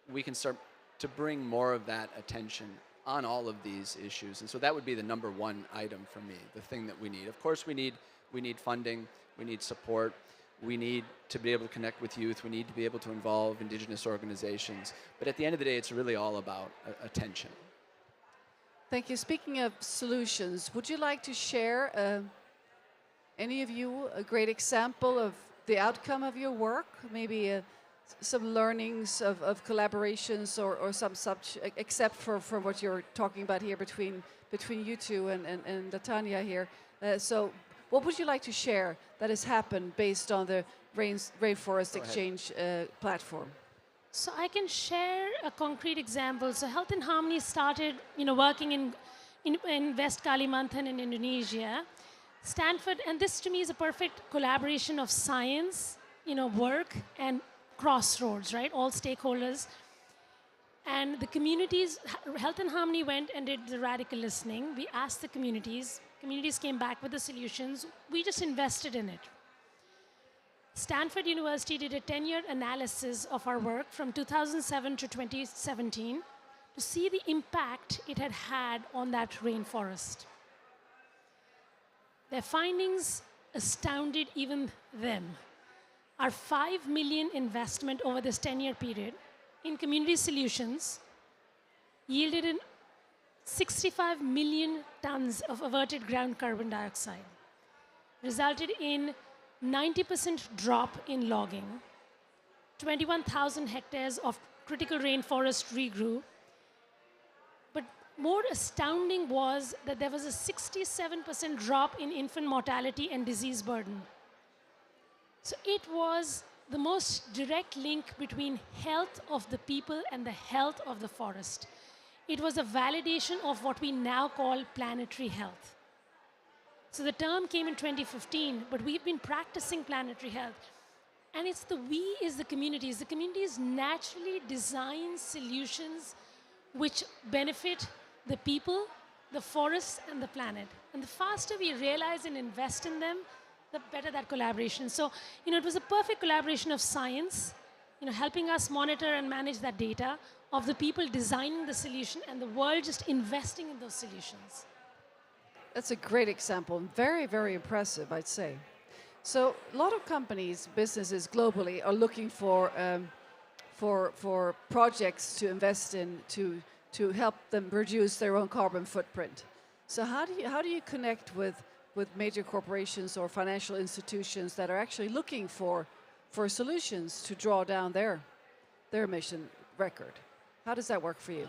we can start to bring more of that attention on all of these issues. And so that would be the number 1 item for me, the thing that we need. Of course, we need funding, we need support, we need to be able to connect with youth, we need to be able to involve indigenous organizations. But at the end of the day, it's really all about attention.
Thank you. Speaking of solutions, would you like to share, any of you, a great example of the outcome of your work? Maybe some learnings of collaborations or some such, except for what you're talking about here between you two and Latanya here. So what would you like to share that has happened based on the Rainforest Exchange platform?
So I can share a concrete example. So Health and Harmony started, working in West Kalimantan in Indonesia. Stanford, and this to me is a perfect collaboration of science, work and crossroads, right? All stakeholders. And the communities, Health and Harmony went and did the radical listening. We asked the communities came back with the solutions. We just invested in it. Stanford University did a 10-year analysis of our work from 2007 to 2017 to see the impact it had had on that rainforest. Their findings astounded even them. Our $5 million investment over this 10-year period in community solutions yielded in 65 million tons of averted ground carbon dioxide, resulted in 90% drop in logging, 21,000 hectares of critical rainforest regrew. But more astounding was that there was a 67% drop in infant mortality and disease burden. So it was the most direct link between health of the people and the health of the forest. It was a validation of what we now call planetary health. So the term came in 2015, but we've been practicing planetary health. And it's the we is the communities. The communities naturally design solutions which benefit the people, the forests, and the planet. And the faster we realize and invest in them, the better that collaboration. So, it was a perfect collaboration of science, helping us monitor and manage that data, of the people designing the solution, and the world just investing in those solutions.
That's a great example. Very, very impressive, I'd say. So a lot of companies, businesses globally are looking for projects to invest in to to help them reduce their own carbon footprint. So how do you connect with major corporations or financial institutions that are actually looking for solutions to draw down their emission record? How does that work for you?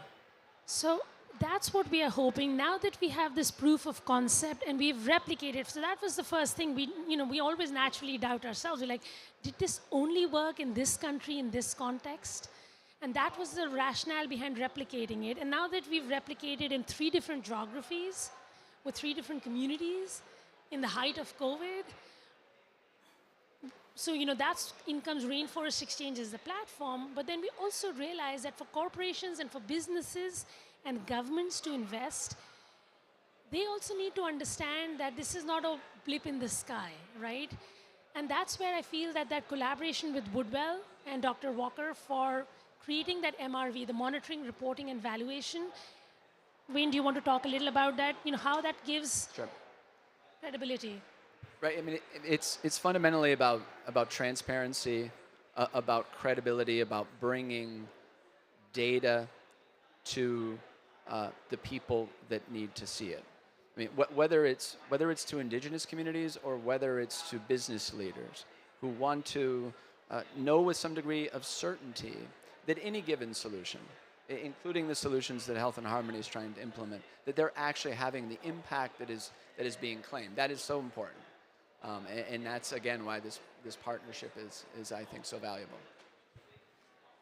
So that's what we are hoping. Now that we have this proof of concept and we've replicated, so that was the first thing. We always naturally doubt ourselves. We're like, did this only work in this country, in this context? And that was the rationale behind replicating it. And now that we've replicated in 3 different geographies, with 3 different communities, in the height of COVID, so, that's Income's Rainforest Exchange is the platform, but then we also realize that for corporations and for businesses and governments to invest, they also need to understand that this is not a blip in the sky, right? And that's where I feel that collaboration with Woodwell and Dr. Walker for creating that MRV, the monitoring, reporting, and valuation. Wayne, do you want to talk a little about that? How that gives credibility.
Right. I mean, it's fundamentally about transparency, about credibility, about bringing data to the people that need to see it. I mean, whether it's to indigenous communities or whether it's to business leaders who want to know with some degree of certainty that any given solution, including the solutions that Health and Harmony is trying to implement, that they're actually having the impact that is being claimed. That is so important. And that's, again, why this partnership is, I think, so valuable.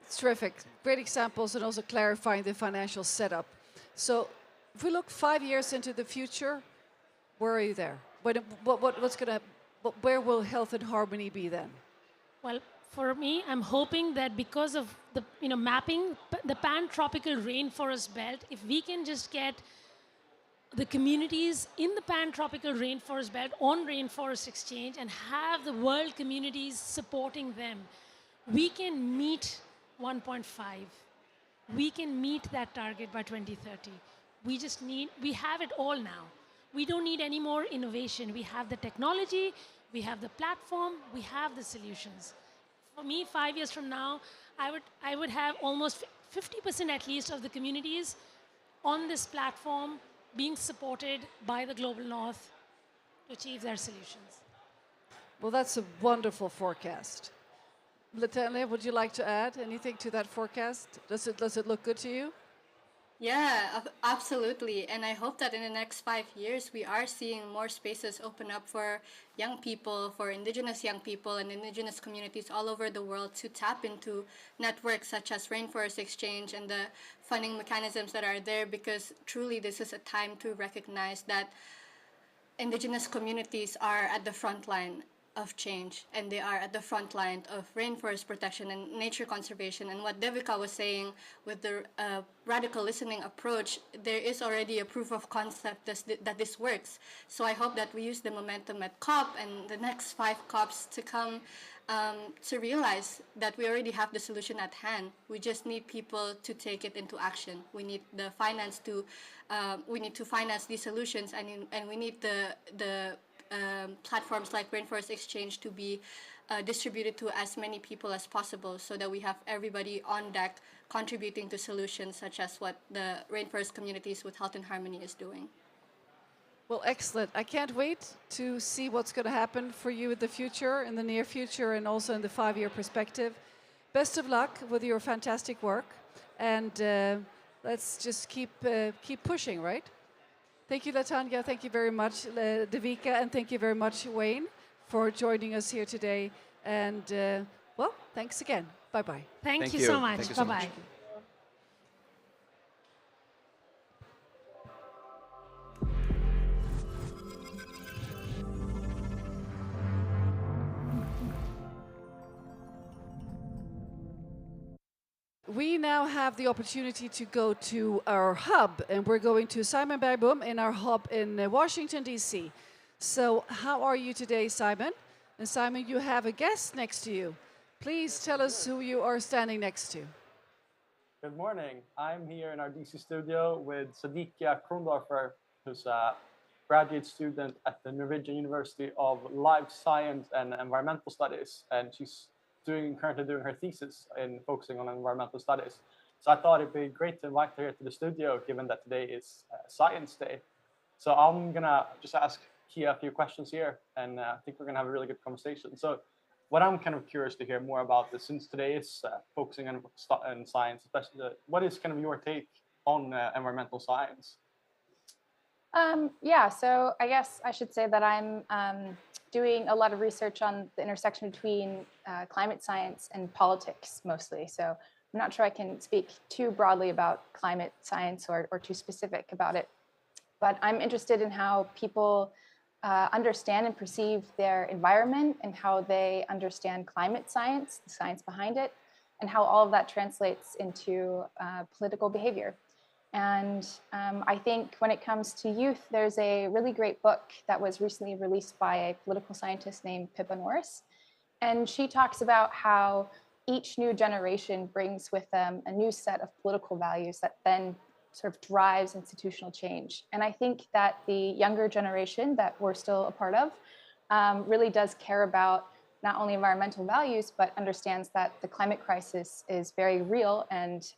It's terrific. Great examples and also clarifying the financial setup. So if we look 5 years into the future, where are you there? Where will Health and Harmony be then?
Well, for me, I'm hoping that because of the mapping the pan-tropical rainforest belt, if we can just get the communities in the pan-tropical rainforest belt on Rainforest Exchange and have the world communities supporting them, we can meet 1.5. We can meet that target by 2030. We have it all now. We don't need any more innovation. We have the technology, we have the platform, we have the solutions. For me, 5 years from now, I would have almost 50% at least of the communities on this platform being supported by the Global North to achieve their solutions.
Well, that's a wonderful forecast. Latalia, would you like to add anything to that forecast? Does it look good to you?
Yeah, absolutely. And I hope that in the next 5 years, we are seeing more spaces open up for young people, for indigenous young people and indigenous communities all over the world to tap into networks such as Rainforest Exchange and the funding mechanisms that are there, because truly this is a time to recognize that indigenous communities are at the front line of change, and they are at the front line of rainforest protection and nature conservation. And what Devika was saying with the radical listening approach, there is already a proof of concept that this works. So I hope that we use the momentum at COP and the next 5 COPs to come to realize that we already have the solution at hand. We just need people to take it into action. We need the finance we need to finance these solutions, and we need the platforms like Rainforest Exchange to be distributed to as many people as possible, so that we have everybody on deck contributing to solutions such as what the rainforest communities with Health and Harmony is doing.
Well, excellent. I can't wait to see what's going to happen for you in the future, in the near future, and also in the 5-year perspective. Best of luck with your fantastic work, and let's just keep pushing, right? Thank you, Latanya. Thank you very much, Devika, and thank you very much, Wayne, for joining us here today. And well, thanks again. Bye-bye.
Thank you so much. Bye-bye.
We now have the opportunity to go to our hub, and we're going to Simon Bergboom in our hub in Washington, D.C. So how are you today, Simon? And Simon, you have a guest next to you. Please tell us who you are standing next to.
Good morning. I'm here in our DC studio with Sadikia Krondorfer, who's a graduate student at the Norwegian University of Life Science and Environmental Studies, and she's currently doing her thesis in focusing on environmental studies. So I thought it'd be great to invite her here to the studio, given that today is Science Day. So I'm gonna just ask Kia a few questions here, and I think we're gonna have a really good conversation. So what I'm kind of curious to hear more about is, since today is focusing on science, especially, what is kind of your take on environmental science?
Yeah, so I guess I should say that I'm doing a lot of research on the intersection between climate science and politics mostly. So I'm not sure I can speak too broadly about climate science or too specific about it. But I'm interested in how people understand and perceive their environment and how they understand climate science, the science behind it, and how all of that translates into political behavior. And I think when it comes to youth, there's a really great book that was recently released by a political scientist named Pippa Norris. And she talks about how each new generation brings with them a new set of political values that then sort of drives institutional change. And I think that the younger generation that we're still a part of really does care about not only environmental values, but understands that the climate crisis is very real, and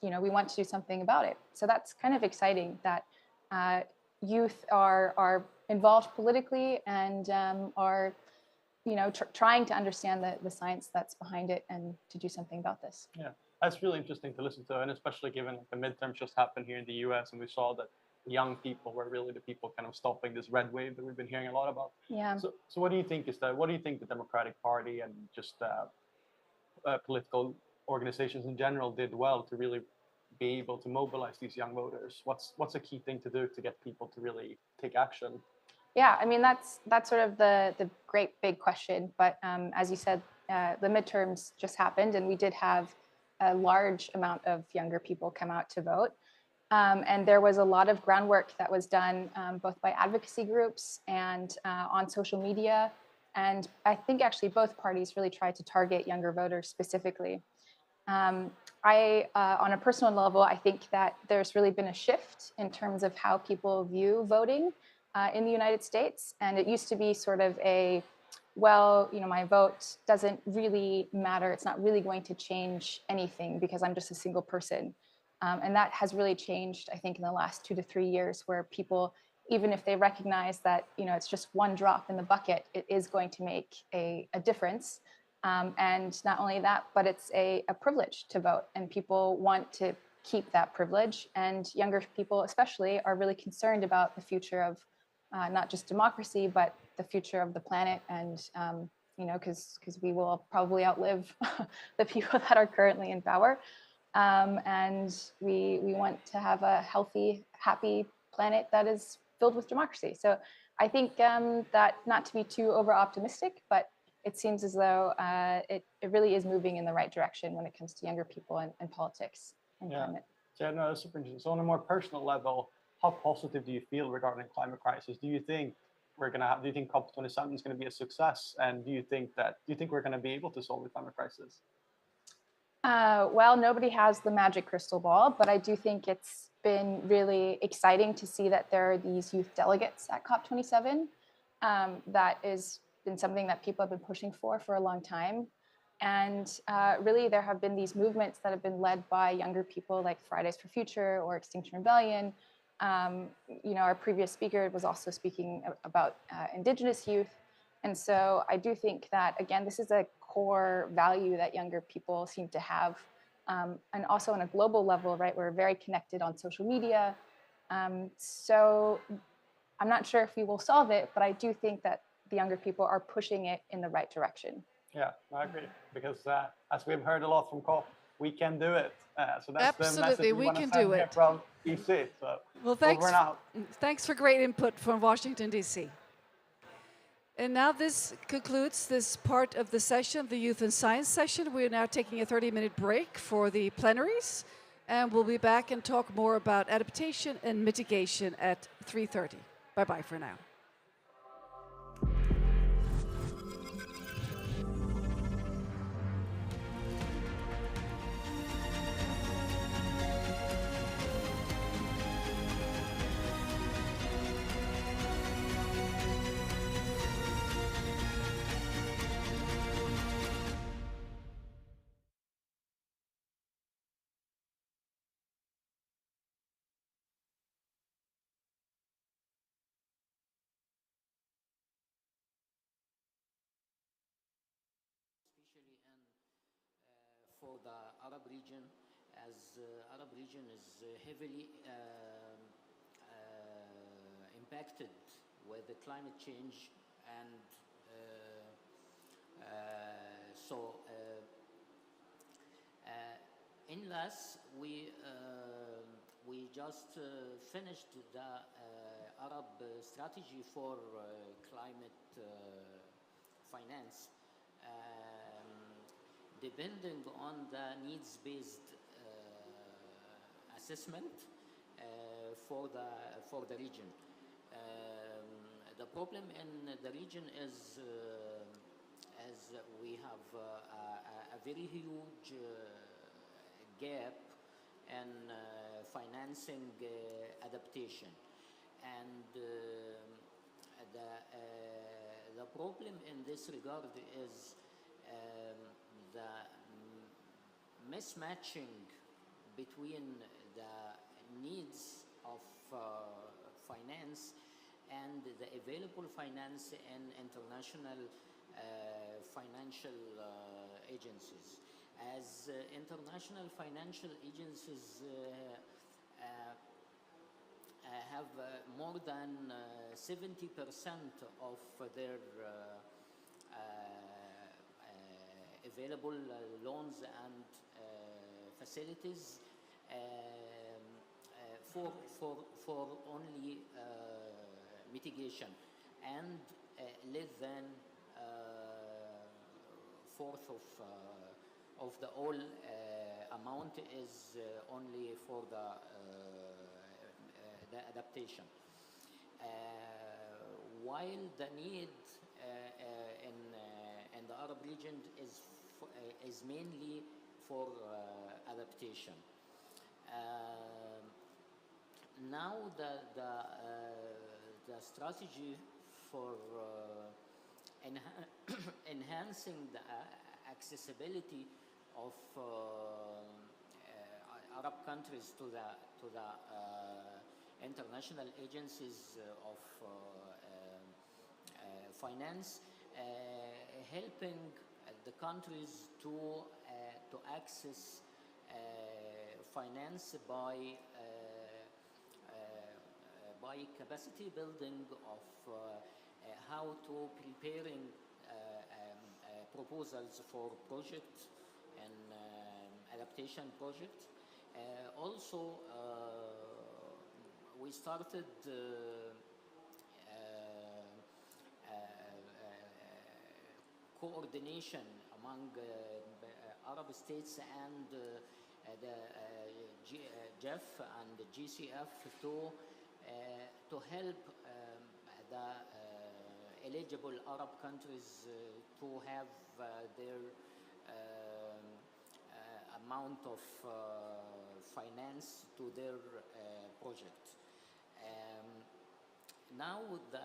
we want to do something about it. So that's kind of exciting that youth are involved politically and are trying to understand the science that's behind it and to do something about this.
Yeah, that's really interesting to listen to, and especially given the midterms just happened here in the US, and we saw that young people were really the people kind of stopping this red wave that we've been hearing a lot about.
Yeah.
So what do you think what do you think the Democratic Party and just political organizations in general did well to really be able to mobilize these young voters? What's a key thing to do to get people to really take action?
Yeah, I mean, that's sort of the great big question. But as you said, the midterms just happened, and we did have a large amount of younger people come out to vote. And there was a lot of groundwork that was done both by advocacy groups and on social media. And I think actually both parties really tried to target younger voters specifically. On a personal level, I think that there's really been a shift in terms of how people view voting in the United States. And it used to be sort of my vote doesn't really matter. It's not really going to change anything because I'm just a single person. And that has really changed, I think, in the last 2 to 3 years, where people, even if they recognize that it's just one drop in the bucket, it is going to make a difference. And not only that, but it's a privilege to vote, and people want to keep that privilege. And younger people especially are really concerned about the future of not just democracy, but the future of the planet. And because we will probably outlive the people that are currently in power. And we want to have a healthy, happy planet that is filled with democracy. So I think that, not to be too over-optimistic, but it seems as though it really is moving in the right direction when it comes to younger people and politics and climate.
Yeah, no, that's super interesting. So on a more personal level, how positive do you feel regarding the climate crisis? Do you think do you think COP27 is going to be a success? And do you think we're going to be able to solve the climate crisis?
Well, nobody has the magic crystal ball, but I do think it's been really exciting to see that there are these youth delegates at COP27. That has been something that people have been pushing for a long time. And really, there have been these movements that have been led by younger people like Fridays for Future or Extinction Rebellion. Our previous speaker was also speaking about Indigenous youth. And so I do think that, again, this is a core value that younger people seem to have. And also on a global level, right, we're very connected on social media. So I'm not sure if we will solve it, but I do think that the younger people are pushing it in the right direction.
Yeah, I agree. Because as we've heard a lot from COP, we can do it. So that's
Absolutely,
the message
we can do it.
From DC. So
well, thanks for great input from Washington, D.C. And now this concludes this part of the session, the Youth and Science session. We're now taking a 30-minute break for the plenaries, and we'll be back and talk more about adaptation and mitigation at 3:30. Bye-bye for now.
for the Arab region, as Arab region is heavily impacted with the climate change, and in last we just finished the Arab strategy for climate finance, depending on the needs-based assessment for the region. The problem in the region is as we have a very huge gap in financing adaptation, and the problem in this regard is the mismatching between the needs of finance and the available finance in international financial agencies. As international financial agencies have more than 70% of their available loans and facilities for only mitigation, and less than fourth of the whole amount is only for the adaptation. While the need in the Arab region is mainly for adaptation. Now the strategy for enhancing the accessibility of Arab countries to the international agencies of finance, helping the countries to access finance by capacity building of how to preparing proposals for projects and adaptation projects. Also, we started coordination among Arab states and the GEF and the GCF to help the eligible Arab countries to have their amount of finance to their project. Now the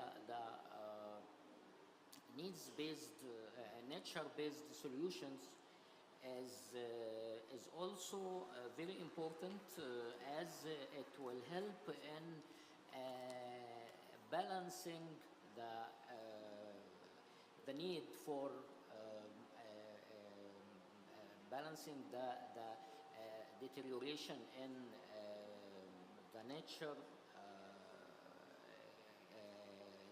needs-based, nature-based solutions is also very important, as it will help in balancing the need for balancing the deterioration in the nature,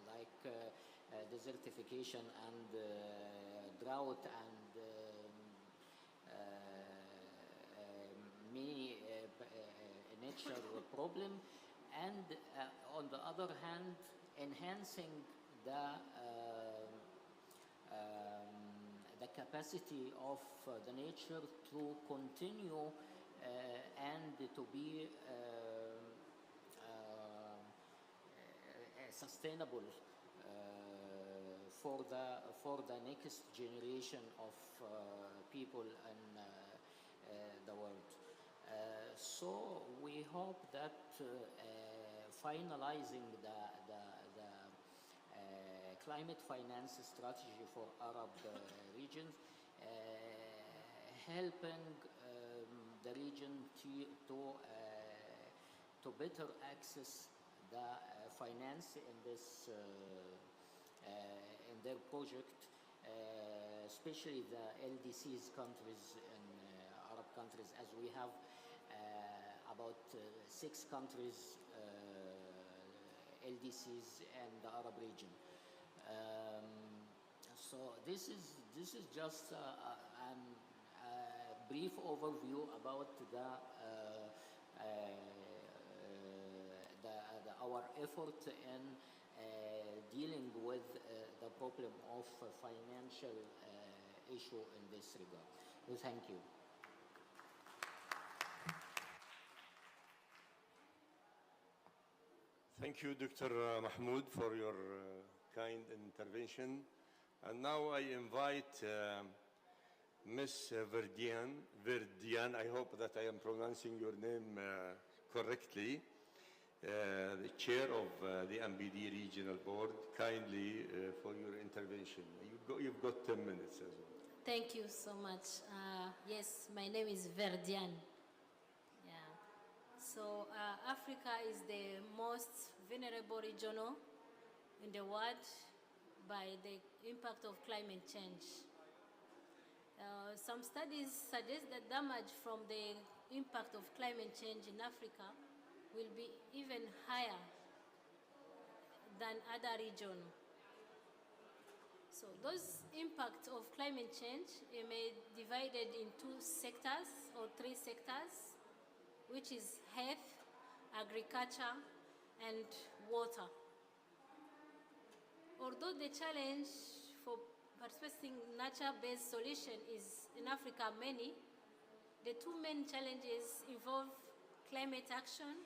like desertification and drought and many nature problem, and on the other hand, enhancing the capacity of the nature to continue and to be sustainable for the next generation of people in the world. So we hope that finalizing the climate finance strategy for Arab regions, helping the region to better access the finance in this in their project, especially the LDCs countries in countries, as we have about 6 countries, LDCs, and the Arab region. So this is just a brief overview about our effort in dealing with the problem of financial issue in this regard. So thank you.
Thank you, Dr. Mahmoud, for your kind intervention. And now I invite Ms. Verdian, I hope that I am pronouncing your name correctly, the chair of the MBD Regional Board, kindly for your intervention. You've got 10 minutes as well.
Thank you so much. Yes, my name is Verdian. Yeah. So Africa is the most vulnerable region in the world by the impact of climate change. Some studies suggest that damage from the impact of climate change in Africa will be even higher than other regions. So those impacts of climate change may be divided into sectors or 3 sectors, which is health, agriculture, and water. Although the challenge for pursuing nature-based solution is in Africa many, the 2 main challenges involve climate action.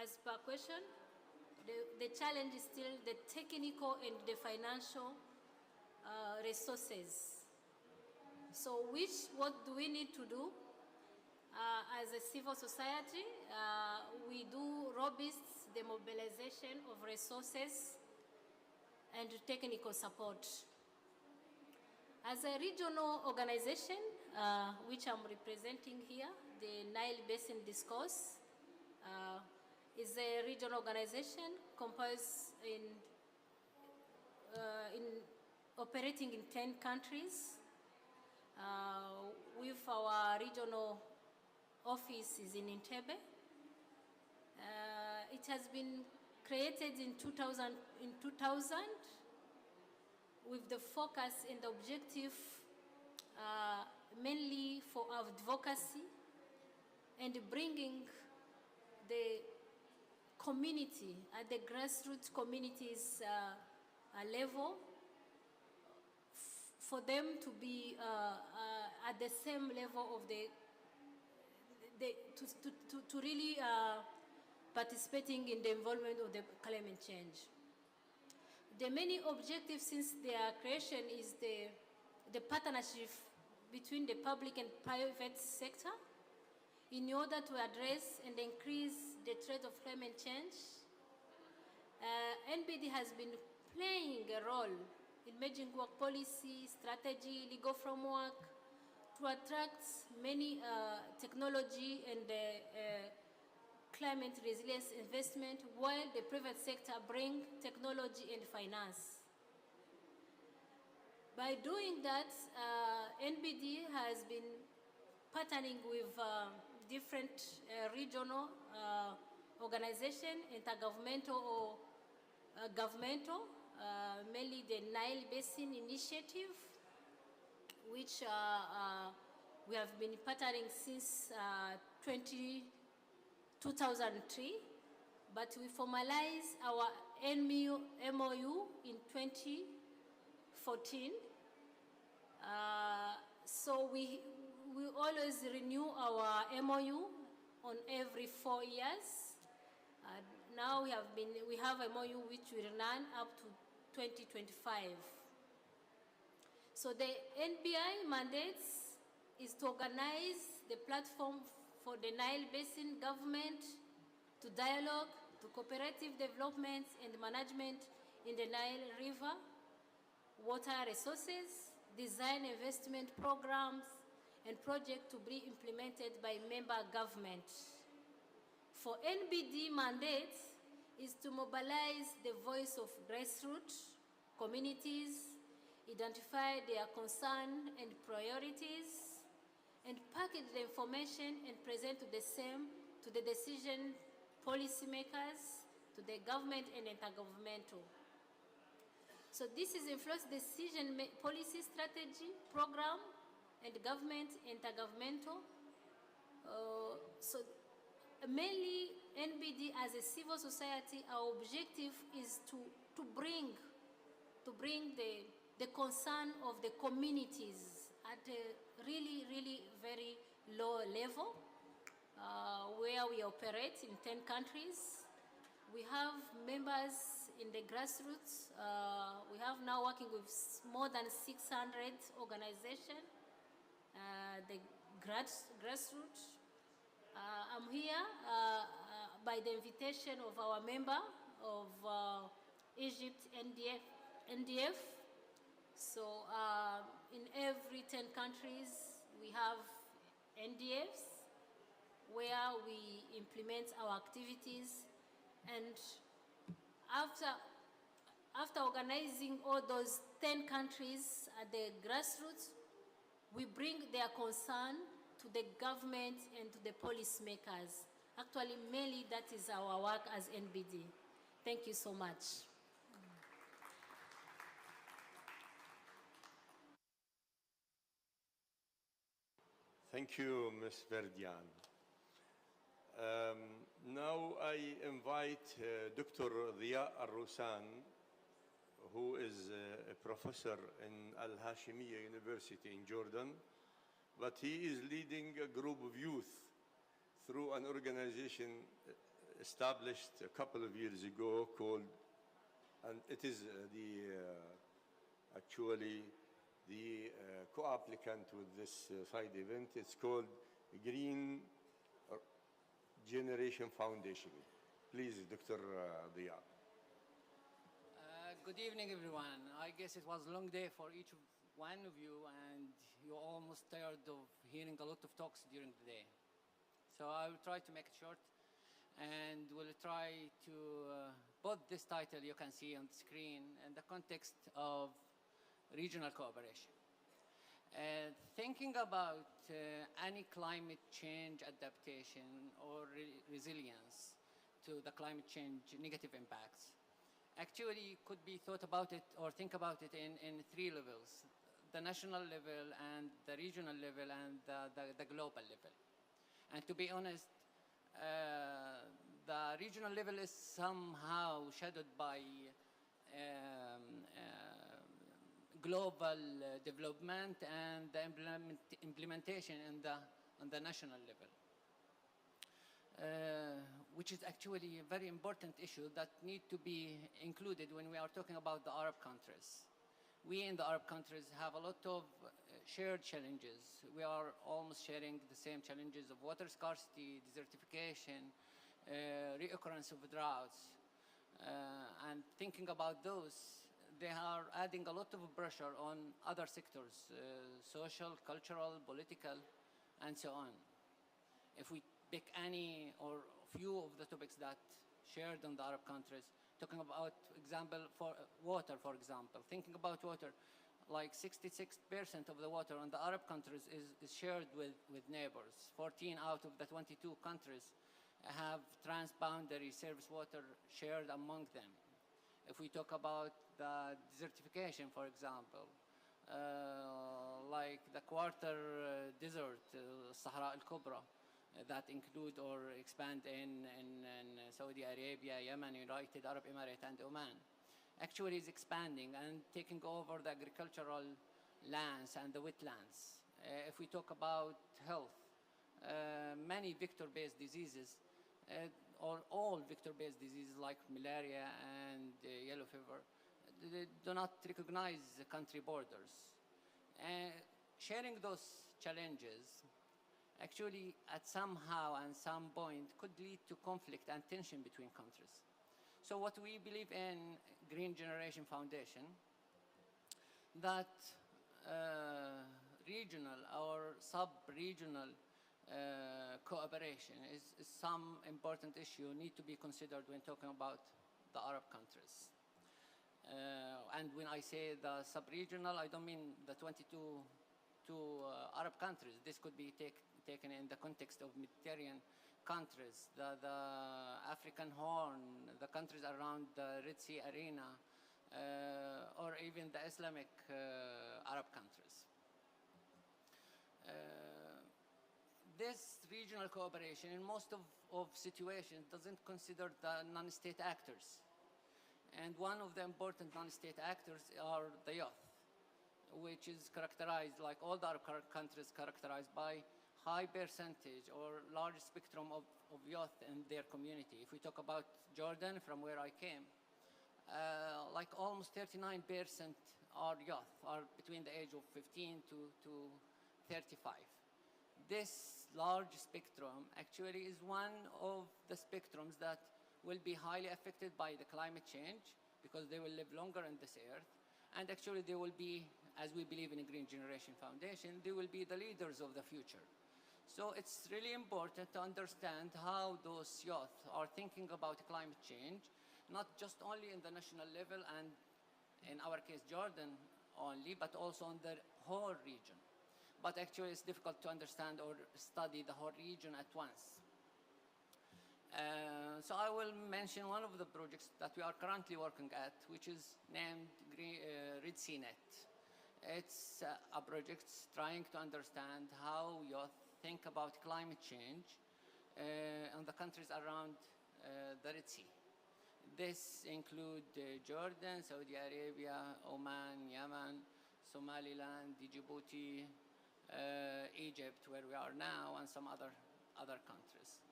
As per question, the challenge is still the technical and the financial resources. So what do we need to do? As a civil society, we do robust the mobilization of resources and technical support. As a regional organization, which I'm representing here, the Nile Basin Discourse is a regional organization composed in operating in 10 countries. With our regional office is in Entebbe. It has been created in 2000 with the focus and the objective mainly for advocacy and bringing the community at the grassroots communities level for them to be at the same level of to really participating in the involvement of the climate change. The many objectives since their creation is the partnership between the public and private sector in order to address and increase the threat of climate change. NBD has been playing a role in making work policy, strategy, legal framework to attract many technology and climate resilience investment, while the private sector bring technology and finance. By doing that, NBD has been partnering with different regional organizations, intergovernmental or governmental, mainly the Nile Basin Initiative, which we have been partnering since 2003, but we formalized our MOU in 2014. So we always renew our MOU on every 4 years. Now we have a MOU which will run up to 2025. So the NBI mandates is to organize the platform for the Nile Basin government to dialogue, to cooperative development and management in the Nile River, water resources, design investment programs, and projects to be implemented by member governments. For NBD mandate is to mobilize the voice of grassroots communities, identify their concerns and priorities, and package the information and present to the same to the decision policymakers, to the government and intergovernmental. So this is influence decision policy strategy, program, and government intergovernmental. So mainly NBD as a civil society, our objective is to bring the concern of the communities at a really very low level, where we operate in 10 countries. We have members in the grassroots. We have now working with more than 600 organizations, the grassroots. I'm here by the invitation of our member of Egypt NDF. So in every 10 countries, we have NDFs where we implement our activities. And after organizing all those 10 countries at the grassroots, we bring their concern to the government and to the policymakers. Actually, mainly that is our work as NBD. Thank you so much.
Thank you, Ms. Verdian. Now I invite Dr. Diya Al-Rusan, who is a professor in Al-Hashimiyya University in Jordan, but he is leading a group of youth through an organization established a couple of years ago called, and it is actually the co-applicant with this side event. It's called Green Generation Foundation. Please, Dr. Diya.
Good evening, everyone. I guess it was a long day for each one of you, and you're almost tired of hearing a lot of talks during the day. So I will try to make it short, and we'll try to put this title you can see on the screen in the context of regional cooperation. Thinking about any climate change adaptation or resilience to the climate change negative impacts, actually could be thought about it or think about it in three levels: the national level and the regional level and the global level. And to be honest, the regional level is somehow shadowed by global development and the implementation on the national level, which is actually a very important issue that need to be included when we are talking about the Arab countries. We in the Arab countries have a lot of shared challenges. We are almost sharing the same challenges of water scarcity, desertification, reoccurrence of droughts. And thinking about those, they are adding a lot of pressure on other sectors, social, cultural, political, and so on. If we pick any or few of the topics that shared in the Arab countries, talking about example for water, for example, thinking about water, like 66% of the water in the Arab countries is shared with neighbors. 14 out of the 22 countries have transboundary surface water shared among them. If we talk about the desertification, for example, like the quarter desert, Sahara al-Kubra, that include or expand in Saudi Arabia, Yemen, United Arab Emirates, and Oman, actually is expanding and taking over the agricultural lands and the wetlands. If we talk about health, many vector-based diseases, or all vector-based diseases like malaria and yellow fever, they do not recognize the country borders. Sharing those challenges actually at somehow and some point could lead to conflict and tension between countries. So what we believe in Green Generation Foundation, that regional or sub-regional cooperation is some important issue need to be considered when talking about the Arab countries. And when I say the sub-regional, I don't mean the 22 to Arab countries. This could be taken in the context of Mediterranean countries, the African Horn, the countries around the Red Sea arena, or even the Islamic Arab countries. This regional cooperation in most of situations doesn't consider the non-state actors. And one of the important non-state actors are the youth, which is characterized, like all the Arab countries, characterized by high percentage or large spectrum of youth in their community. If we talk about Jordan, from where I came, like almost 39% are youth, are between the age of 15 to 35. This large spectrum actually is one of the spectrums that will be highly affected by the climate change because they will live longer on this earth. And actually they will be, as we believe in a Green Generation Foundation, they will be the leaders of the future. So it's really important to understand how those youth are thinking about climate change, not just only in the national level and in our case Jordan only, but also on the whole region. But actually it's difficult to understand or study the whole region at once. So I will mention one of the projects that we are currently working at, which is named Red Sea Net. It's a project trying to understand how youth think about climate change in the countries around the Red Sea. This includes Jordan, Saudi Arabia, Oman, Yemen, Somaliland, Djibouti, Egypt, where we are now, and some other countries.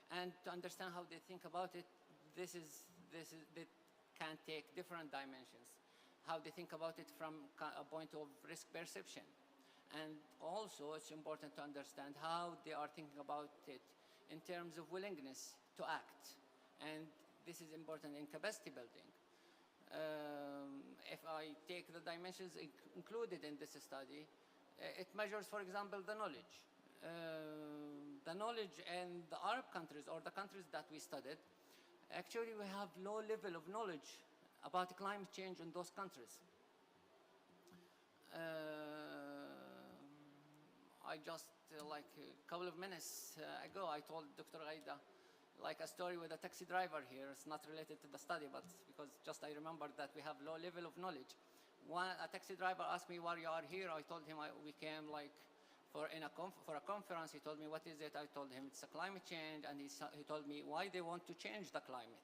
And to understand how they think about it, they can take different dimensions. How they think about it from a point of risk perception. And also, it's important to understand how they are thinking about it in terms of willingness to act. And this is important in capacity building. If I take the dimensions included in this study, it measures, for example, the knowledge. The knowledge in the Arab countries or the countries that we studied, actually we have low level of knowledge about climate change in those countries. I just, like a couple of minutes ago, I told Dr. Ghaida like a story with a taxi driver here. It's not related to the study, but because just I remembered that we have low level of knowledge. A taxi driver asked me why you are here. I told him we came like for a conference. He told me, what is it? I told him it's a climate change, and he told me why they want to change the climate.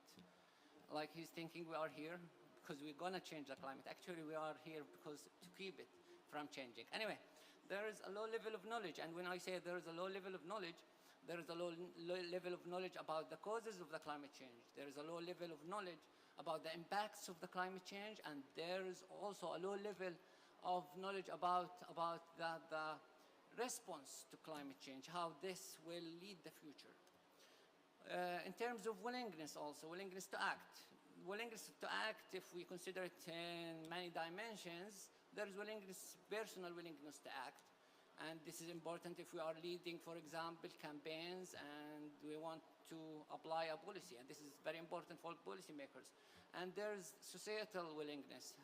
Like he's thinking we are here because we're gonna change the climate. Actually, we are here because to keep it from changing. Anyway, there is a low level of knowledge, and when I say there is a low level of knowledge, there is a low level of knowledge about the causes of the climate change. There is a low level of knowledge about the impacts of the climate change, and there is also a low level of knowledge about the response to climate change, how this will lead the future. In terms of willingness also, willingness to act. Willingness to act, if we consider it in many dimensions, there is willingness, personal willingness to act. And this is important if we are leading, for example, campaigns and we want to apply a policy. And this is very important for policymakers. And there's societal willingness.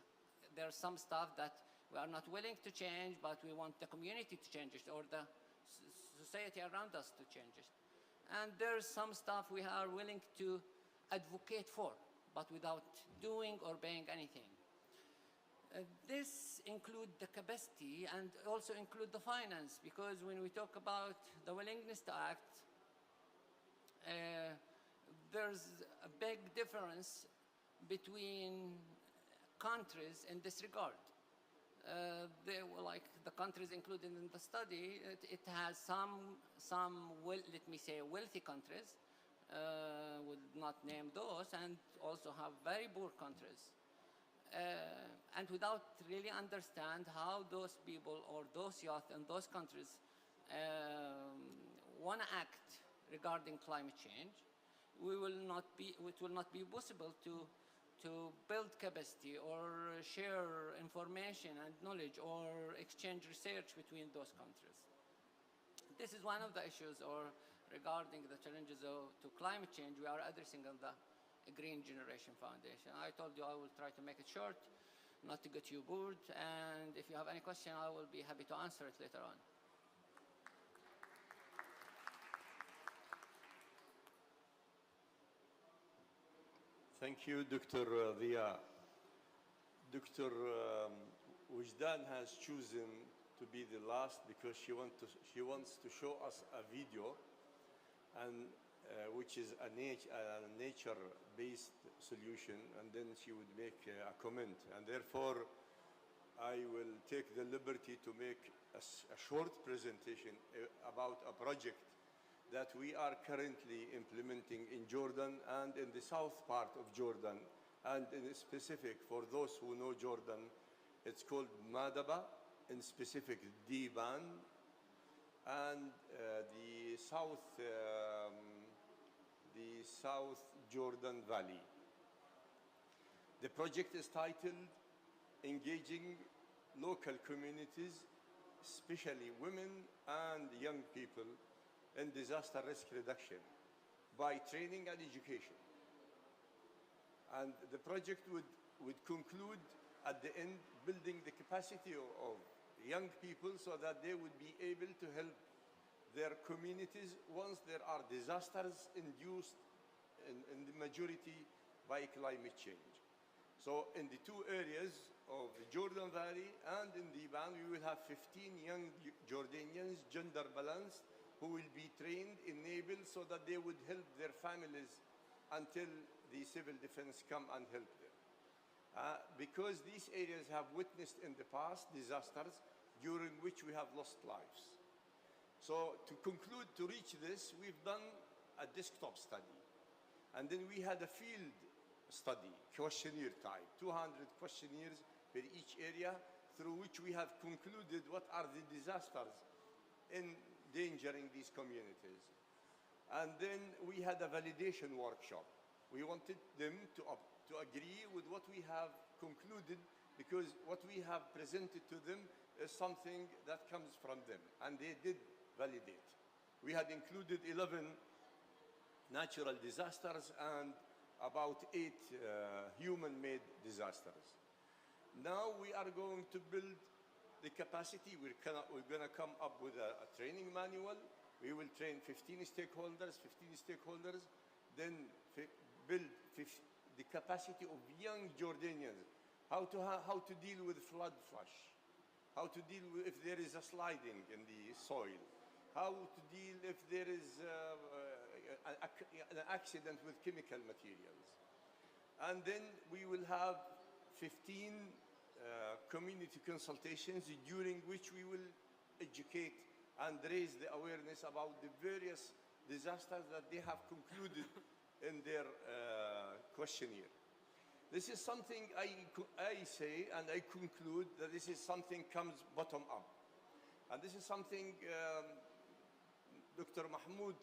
There's some stuff that we are not willing to change, but we want the community to change it or the society around us to change it. And there's some stuff we are willing to advocate for, but without doing or paying anything. This includes the capacity and also include the finance, because when we talk about the willingness to act, there's a big difference between countries in this regard. They were like the countries included in the study, it has some let me say, wealthy countries, would not name those, and also have very poor countries. And without really understand how those people or those youth in those countries want to act regarding climate change, it will not be possible to build capacity or share information and knowledge or exchange research between those countries. This is one of the issues regarding the challenges to climate change we are addressing on the Green Generation Foundation. I told you I will try to make it short. not to get you bored. And if you have any question, I will be happy to answer it later on.
Thank you, Dr. Dia. Dr. Wujdan has chosen to be the last because she wants to show us a video, and which is a nature-based solution, and then she would make a comment. And therefore, I will take the liberty to make a short presentation about a project that we are currently implementing in Jordan and in the south part of Jordan, and in specific, for those who know Jordan, it's called Madaba, in specific Diban, and the South Jordan Valley. The project is titled Engaging Local Communities, especially women and young people, in disaster risk reduction by training and education. And the project would conclude at the end building the capacity of young people so that they would be able to help their communities once there are disasters induced in the majority by climate change. So in the two areas of the Jordan Valley and in Diban, we will have 15 young Jordanians, gender balanced, who will be trained, enabled, so that they would help their families until the civil defense come and help them. Because these areas have witnessed in the past disasters during which we have lost lives. So to conclude, to reach this, we've done a desktop study. And then we had a field study, questionnaire type, 200 questionnaires per each area, through which we have concluded what are the disasters endangering these communities. And then we had a validation workshop. We wanted them to agree with what we have concluded, because what we have presented to them is something that comes from them, and they did validate. We had included 11 natural disasters and about 8 human-made disasters. Now we are going to build the capacity. We're going to come up with a training manual. We will train 15 stakeholders, then build the capacity of young Jordanians, how to deal with flood flush, how to deal with if there is a sliding in the soil, how to deal if there is an accident with chemical materials. And then we will have 15 community consultations during which we will educate and raise the awareness about the various disasters that they have concluded in their questionnaire. This is something I say, and I conclude that this is something comes bottom up. And this is something Dr. Mahmoud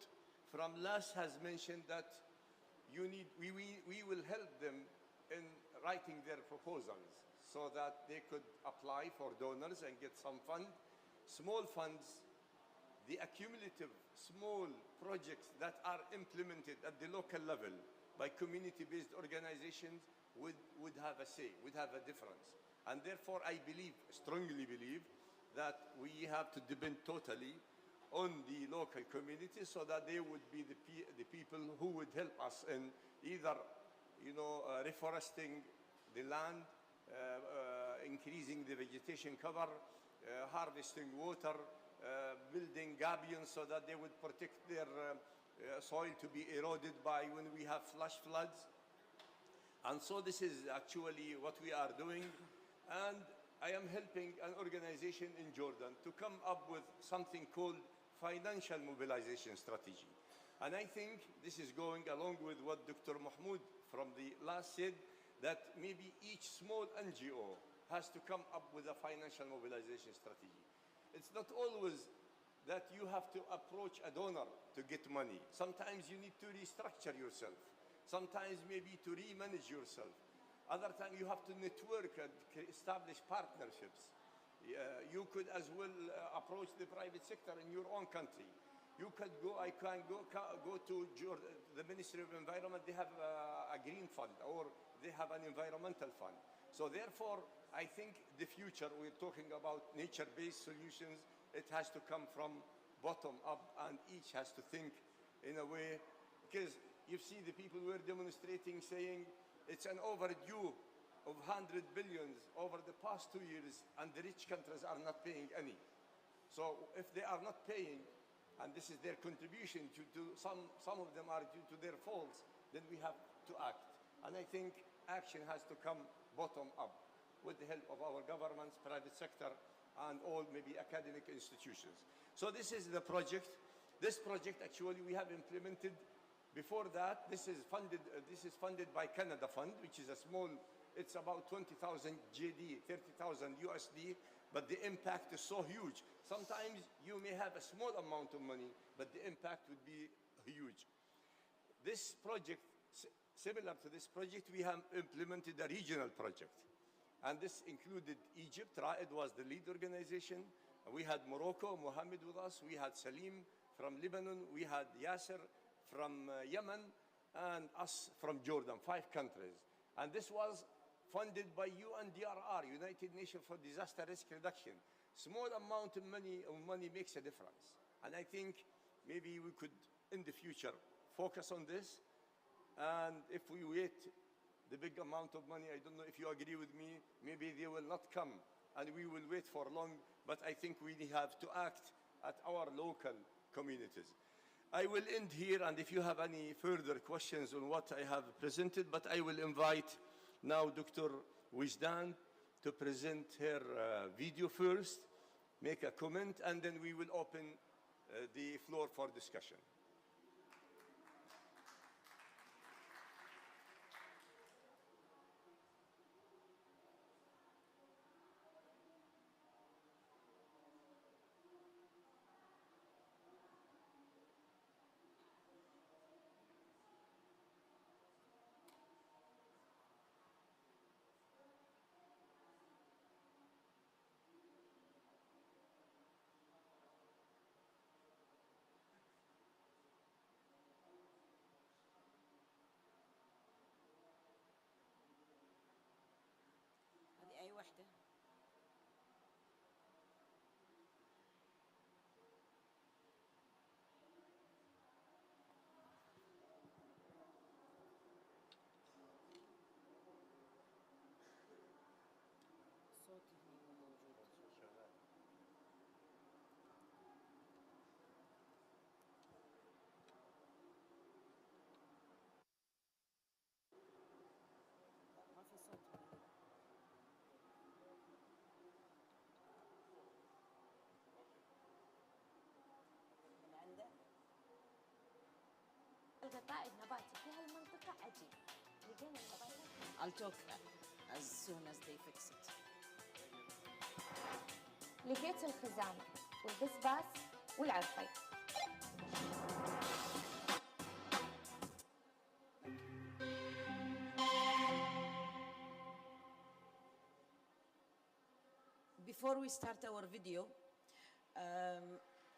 from LAS has mentioned, that we will help them in writing their proposals so that they could apply for donors and get some fund, small funds. The accumulative small projects that are implemented at the local level by community-based organizations would have a say, would have a difference. And therefore, I believe, strongly believe, that we have to depend totally on the local community so that they would be the people who would help us in either, reforesting the land, increasing the vegetation cover, harvesting water, building gabions so that they would protect their soil to be eroded by when we have flash floods. And so this is actually what we are doing. And I am helping an organization in Jordan to come up with something called financial mobilization strategy. And I think this is going along with what Dr. Mahmoud from the last said, that maybe each small NGO has to come up with a financial mobilization strategy. It's not always that you have to approach a donor to get money. Sometimes you need to restructure yourself. Sometimes maybe to remanage yourself. Other times you have to network and establish partnerships. You could as well approach the private sector in your own country. You could go, I can go to the Ministry of Environment. They have a green fund, or they have an environmental fund. So therefore, I think the future, we're talking about nature-based solutions, it has to come from bottom up, and each has to think in a way, because you see the people were demonstrating saying it's an overdue of 100 billions over the past 2 years, and the rich countries are not paying any. So if they are not paying, and this is their contribution to some of them are due to their faults, then we have to act. And I think action has to come bottom up with the help of our governments, private sector, and all maybe academic institutions. So this is the project. This project actually we have implemented. Before that, this is funded by Canada Fund, which is a small, it's about 20,000 JD, 30,000 USD, but the impact is so huge. Sometimes you may have a small amount of money, but the impact would be huge. This project, similar to this project, we have implemented a regional project. And this included Egypt. Ra'ed was the lead organization. We had Morocco, Mohammed with us. We had Salim from Lebanon. We had Yasser from Yemen, and us from Jordan, 5 countries. And this was funded by UNDRR, United Nations for Disaster Risk Reduction. Small amount of money makes a difference. And I think maybe we could, in the future, focus on this. And if we wait the big amount of money, I don't know if you agree with me, maybe they will not come and we will wait for long, but I think we have to act at our local communities. I will end here, and if you have any further questions on what I have presented, but I will invite now Dr. Wijdan to present her video first, make a comment, and then we will open the floor for discussion.
أي وحدة الصوت هنا مو موجود شغال ما في صوت
القطائف نباتي في هالمنطقة عجيب لقينا النباتات.
I'll talk as soon as they fix it.
لقيت الخزامة والبسباس والعرقي.
Before we start our video,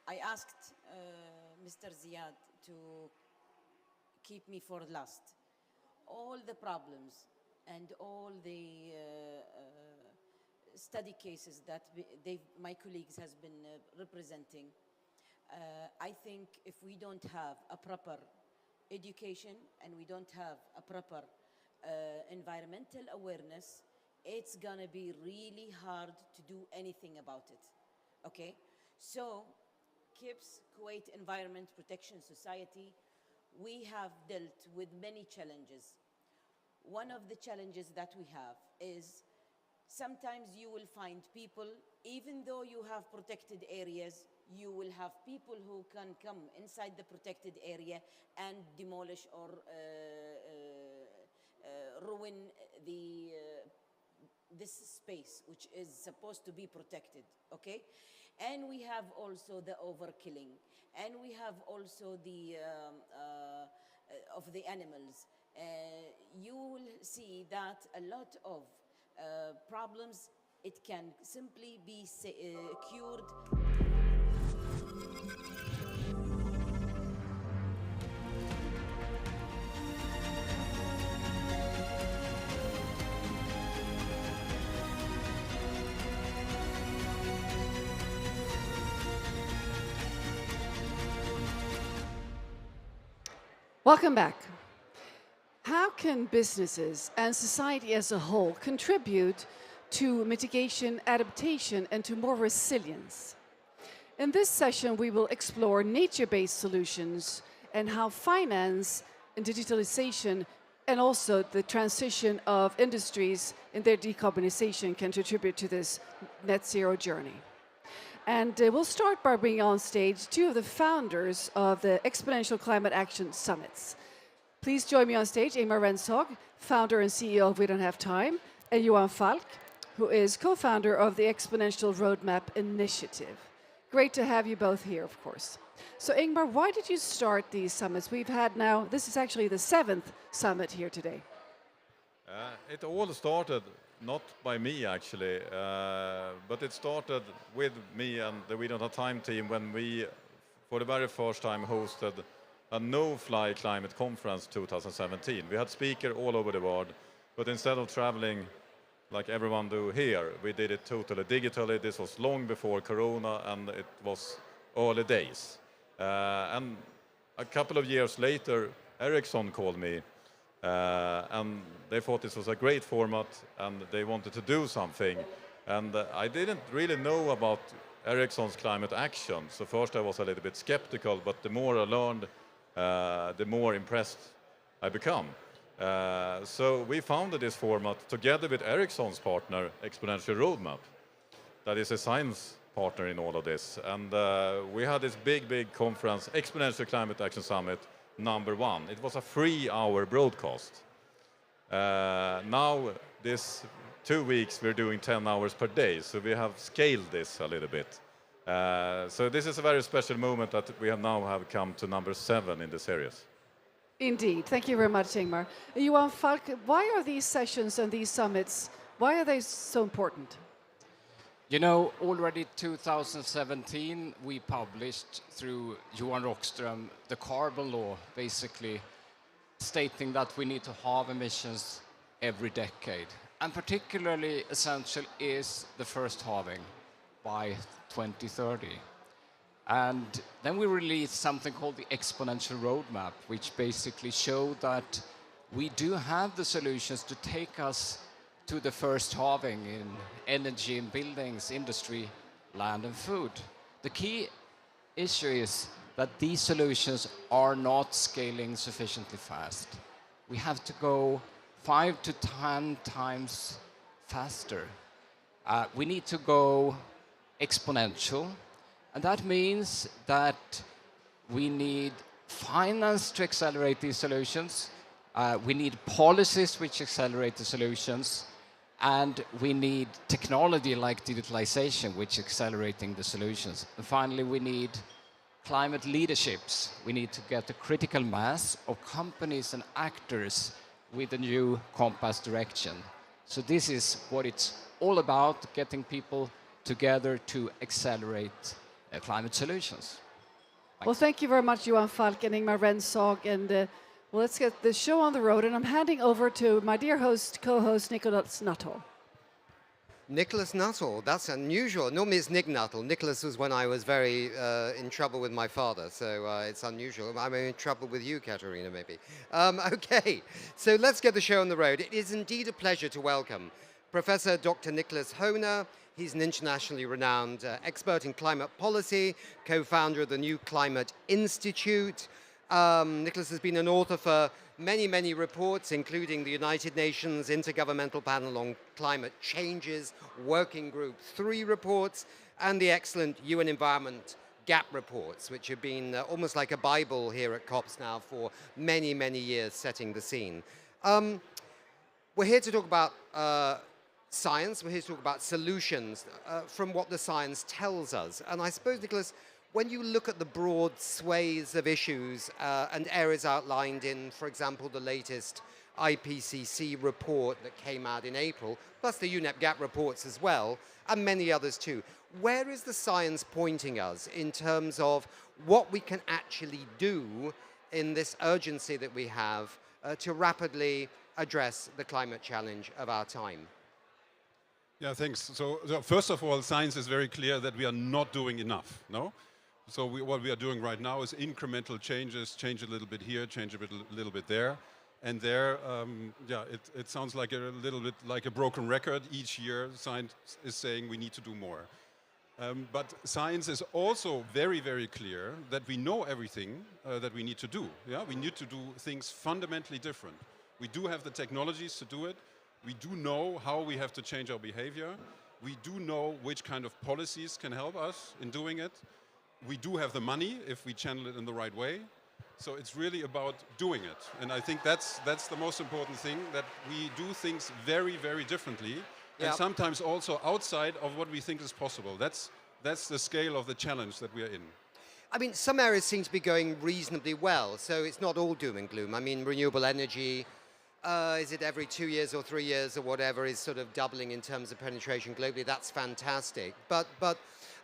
I asked Mr. Ziad to keep me for last. All the problems and all the study cases that my colleagues has been representing, I think if we don't have a proper education and we don't have a proper environmental awareness, it's gonna be really hard to do anything about it, okay? So, KIPS, Kuwait Environment Protection Society, we have dealt with many challenges. One of the challenges that we have is sometimes you will find people, even though you have protected areas, you will have people who can come inside the protected area and demolish or ruin this space, which is supposed to be protected, okay? And we have also the overkilling, and we have also the of the animals. You will see that a lot of problems, it can simply be cured.
Welcome back. How can businesses and society as a whole contribute to mitigation, adaptation, and to more resilience? In this session, we will explore nature-based solutions and how finance and digitalization and also the transition of industries in their decarbonization can contribute to this net zero journey. And we'll start by bringing on stage two of the founders of the Exponential Climate Action Summits. Please join me on stage, Ingmar Rentzhog, founder and CEO of We Don't Have Time, and Johan Falk, who is co-founder of the Exponential Roadmap Initiative. Great to have you both here, of course. So Ingmar, why did you start these summits? We've had now, this is actually the 7th summit here today.
It all started not by me actually, but it started with me and the We Don't Have Time team when we, for the very first time, hosted a no-fly climate conference 2017. We had speakers all over the world, but instead of traveling like everyone do here, we did it totally digitally. This was long before Corona, and it was early days. And a couple of years later, Ericsson called me, and they thought this was a great format, and they wanted to do something. And I didn't really know about Ericsson's climate action, so first I was a little bit skeptical, but the more I learned, the more impressed I become. So we founded this format together with Ericsson's partner, Exponential Roadmap, that is a science partner in all of this. And we had this big conference, Exponential Climate Action Summit #1. It was a 3-hour broadcast. Now, this 2 weeks, we're doing 10 hours per day, so we have scaled this a little bit. So this is a very special moment that we have come to #7 in the series.
Indeed. Thank you very much, Ingmar. Johan Falk, why are these sessions and these summits, why are they so important?
You know, already 2017, we published through Johan Rockström the carbon law, basically stating that we need to halve emissions every decade. And particularly essential is the first halving by 2030. And then we released something called the Exponential Roadmap, which basically showed that we do have the solutions to take us to the first halving in energy and buildings, industry, land and food. The key issue is that these solutions are not scaling sufficiently fast. We have to go 5 to 10 times faster. We need to go exponential, and that means that we need finance to accelerate these solutions, we need policies which accelerate the solutions, and we need technology like digitalization which accelerating the solutions. And finally, we need climate leaderships. We need to get a critical mass of companies and actors with a new compass direction. So this is what it's all about, getting people together to accelerate climate solutions. Thanks.
Well, thank you very much, Johan Falk and Ingmar Rentzhog. And well, let's get the show on the road. And I'm handing over to my dear host, co-host, Nicholas Nuttall.
Nicholas Nuttall, that's unusual. Normally it's Nick Nuttall. Nicholas was when I was very in trouble with my father, so it's unusual. I'm in trouble with you, Katarina, maybe. Okay, so let's get the show on the road. It is indeed a pleasure to welcome Professor Dr. Nicholas Hohner. He's an internationally renowned expert in climate policy, co-founder of the New Climate Institute. Nicholas has been an author for many, many reports, including the United Nations Intergovernmental Panel on Climate Changes, Working Group 3 reports, and the excellent UN Environment Gap reports, which have been almost like a Bible here at COPS now for many, many years, setting the scene. We're here to talk about science. We're here to talk about solutions from what the science tells us. And I suppose, Nicholas, when you look at the broad swathes of issues and areas outlined in, for example, the latest IPCC report that came out in April, plus the UNEP Gap reports as well, and many others too, where is the science pointing us in terms of what we can actually do in this urgency that we have to rapidly address the climate challenge of our time?
Yeah, thanks. So first of all, science is very clear that we are not doing enough, no?
So what we are doing right now is incremental changes, change a little bit here, change a little bit there. And there, yeah, it sounds like a little bit like a broken record. Each year, science is saying we need to do more. But science is also very, very clear that we know everything that we need to do. Yeah? We need to do things fundamentally different. We do have the technologies to do it. We do know how we have to change our behavior. We do know which kind of policies can help us in doing it. We do have the money if we channel it in the right way. So it's really about doing it. And I think that's the most important thing, that we do things very, very differently. And sometimes also outside of what we think is possible. That's the scale of the challenge that we are in.
I mean, some areas seem to be going reasonably well, so it's not all doom and gloom. I mean, renewable energy, is it every 2 years or 3 years or whatever, is sort of doubling in terms of penetration globally. That's fantastic. But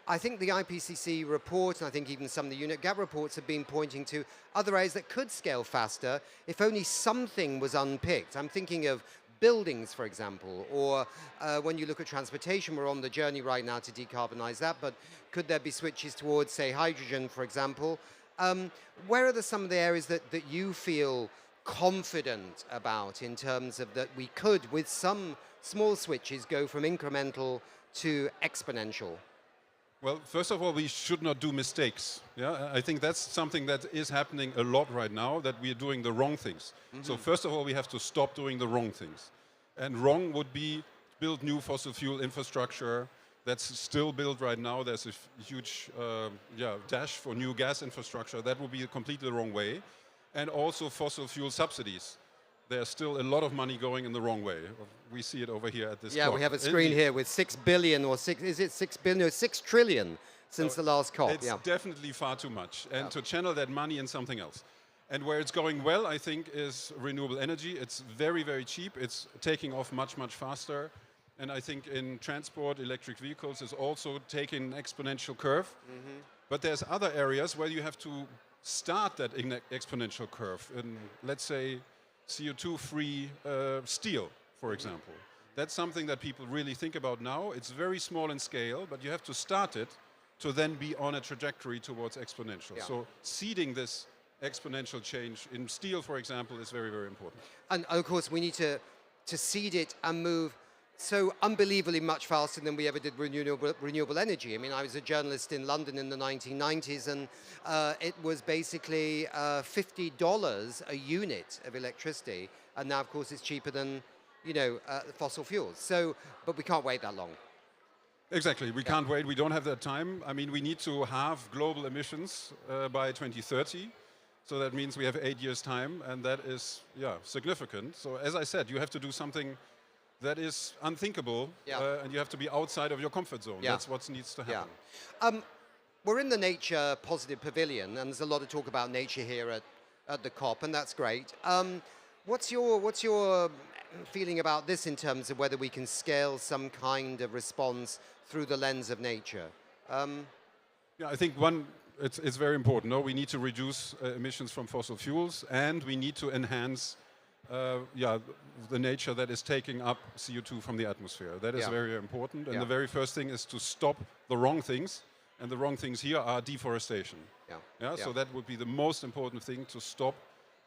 I think the IPCC report, and I think even some of the unit gap reports have been pointing to other areas that could scale faster if only something was unpicked. I'm thinking of buildings, for example, or when you look at transportation, we're on the journey right now to decarbonize that, but could there be switches towards, say, hydrogen, for example? Where are some of the areas that you feel confident about in terms of that we could, with some small switches, go from incremental to exponential?
Well, first of all, we should not do mistakes. Yeah, I think that's something that is happening a lot right now, that we are doing the wrong things. So first of all, we have to stop doing the wrong things. And wrong would be build new fossil fuel infrastructure. That's still built right now. There's a huge dash for new gas infrastructure. That would be completely the wrong way. And also fossil fuel subsidies. There's still a lot of money going in the wrong way. We see it over here at this COP.
We have a screen here with 6 billion or 6, is it 6 billion? No, 6 trillion since the last COP.
It's definitely far too much. And to channel that money in something else. And where it's going well, I think, is renewable energy. It's very, very cheap. It's taking off much, much faster. And I think in transport, electric vehicles is also taking an exponential curve. But there's other areas where you have to start that exponential curve. And let's say CO2-free steel, for example. That's something that people really think about now. It's very small in scale, but you have to start it to then be on a trajectory towards exponential. So seeding this exponential change in steel, for example, is very, very important.
And of course, we need to seed it and move so unbelievably much faster than we ever did renewable energy. I mean, I was a journalist in London in the 1990s, and it was basically $50 a unit of electricity. And now, of course, it's cheaper than, fossil fuels. So, but we can't wait that long.
Exactly. We can't wait. We don't have that time. I mean, we need to halve global emissions by 2030. So that means we have 8 years' time, and that is, significant. So as I said, you have to do something that is unthinkable, and you have to be outside of your comfort zone. That's what needs to happen.
We're in the Nature Positive Pavilion, and there's a lot of talk about nature here at the COP, and that's great. What's your feeling about this in terms of whether we can scale some kind of response through the lens of nature?
I think it's very important. No, we need to reduce emissions from fossil fuels, and we need to enhance the nature that is taking up CO2 from the atmosphere. That is very important. And the very first thing is to stop the wrong things. And the wrong things here are deforestation. So that would be the most important thing, to stop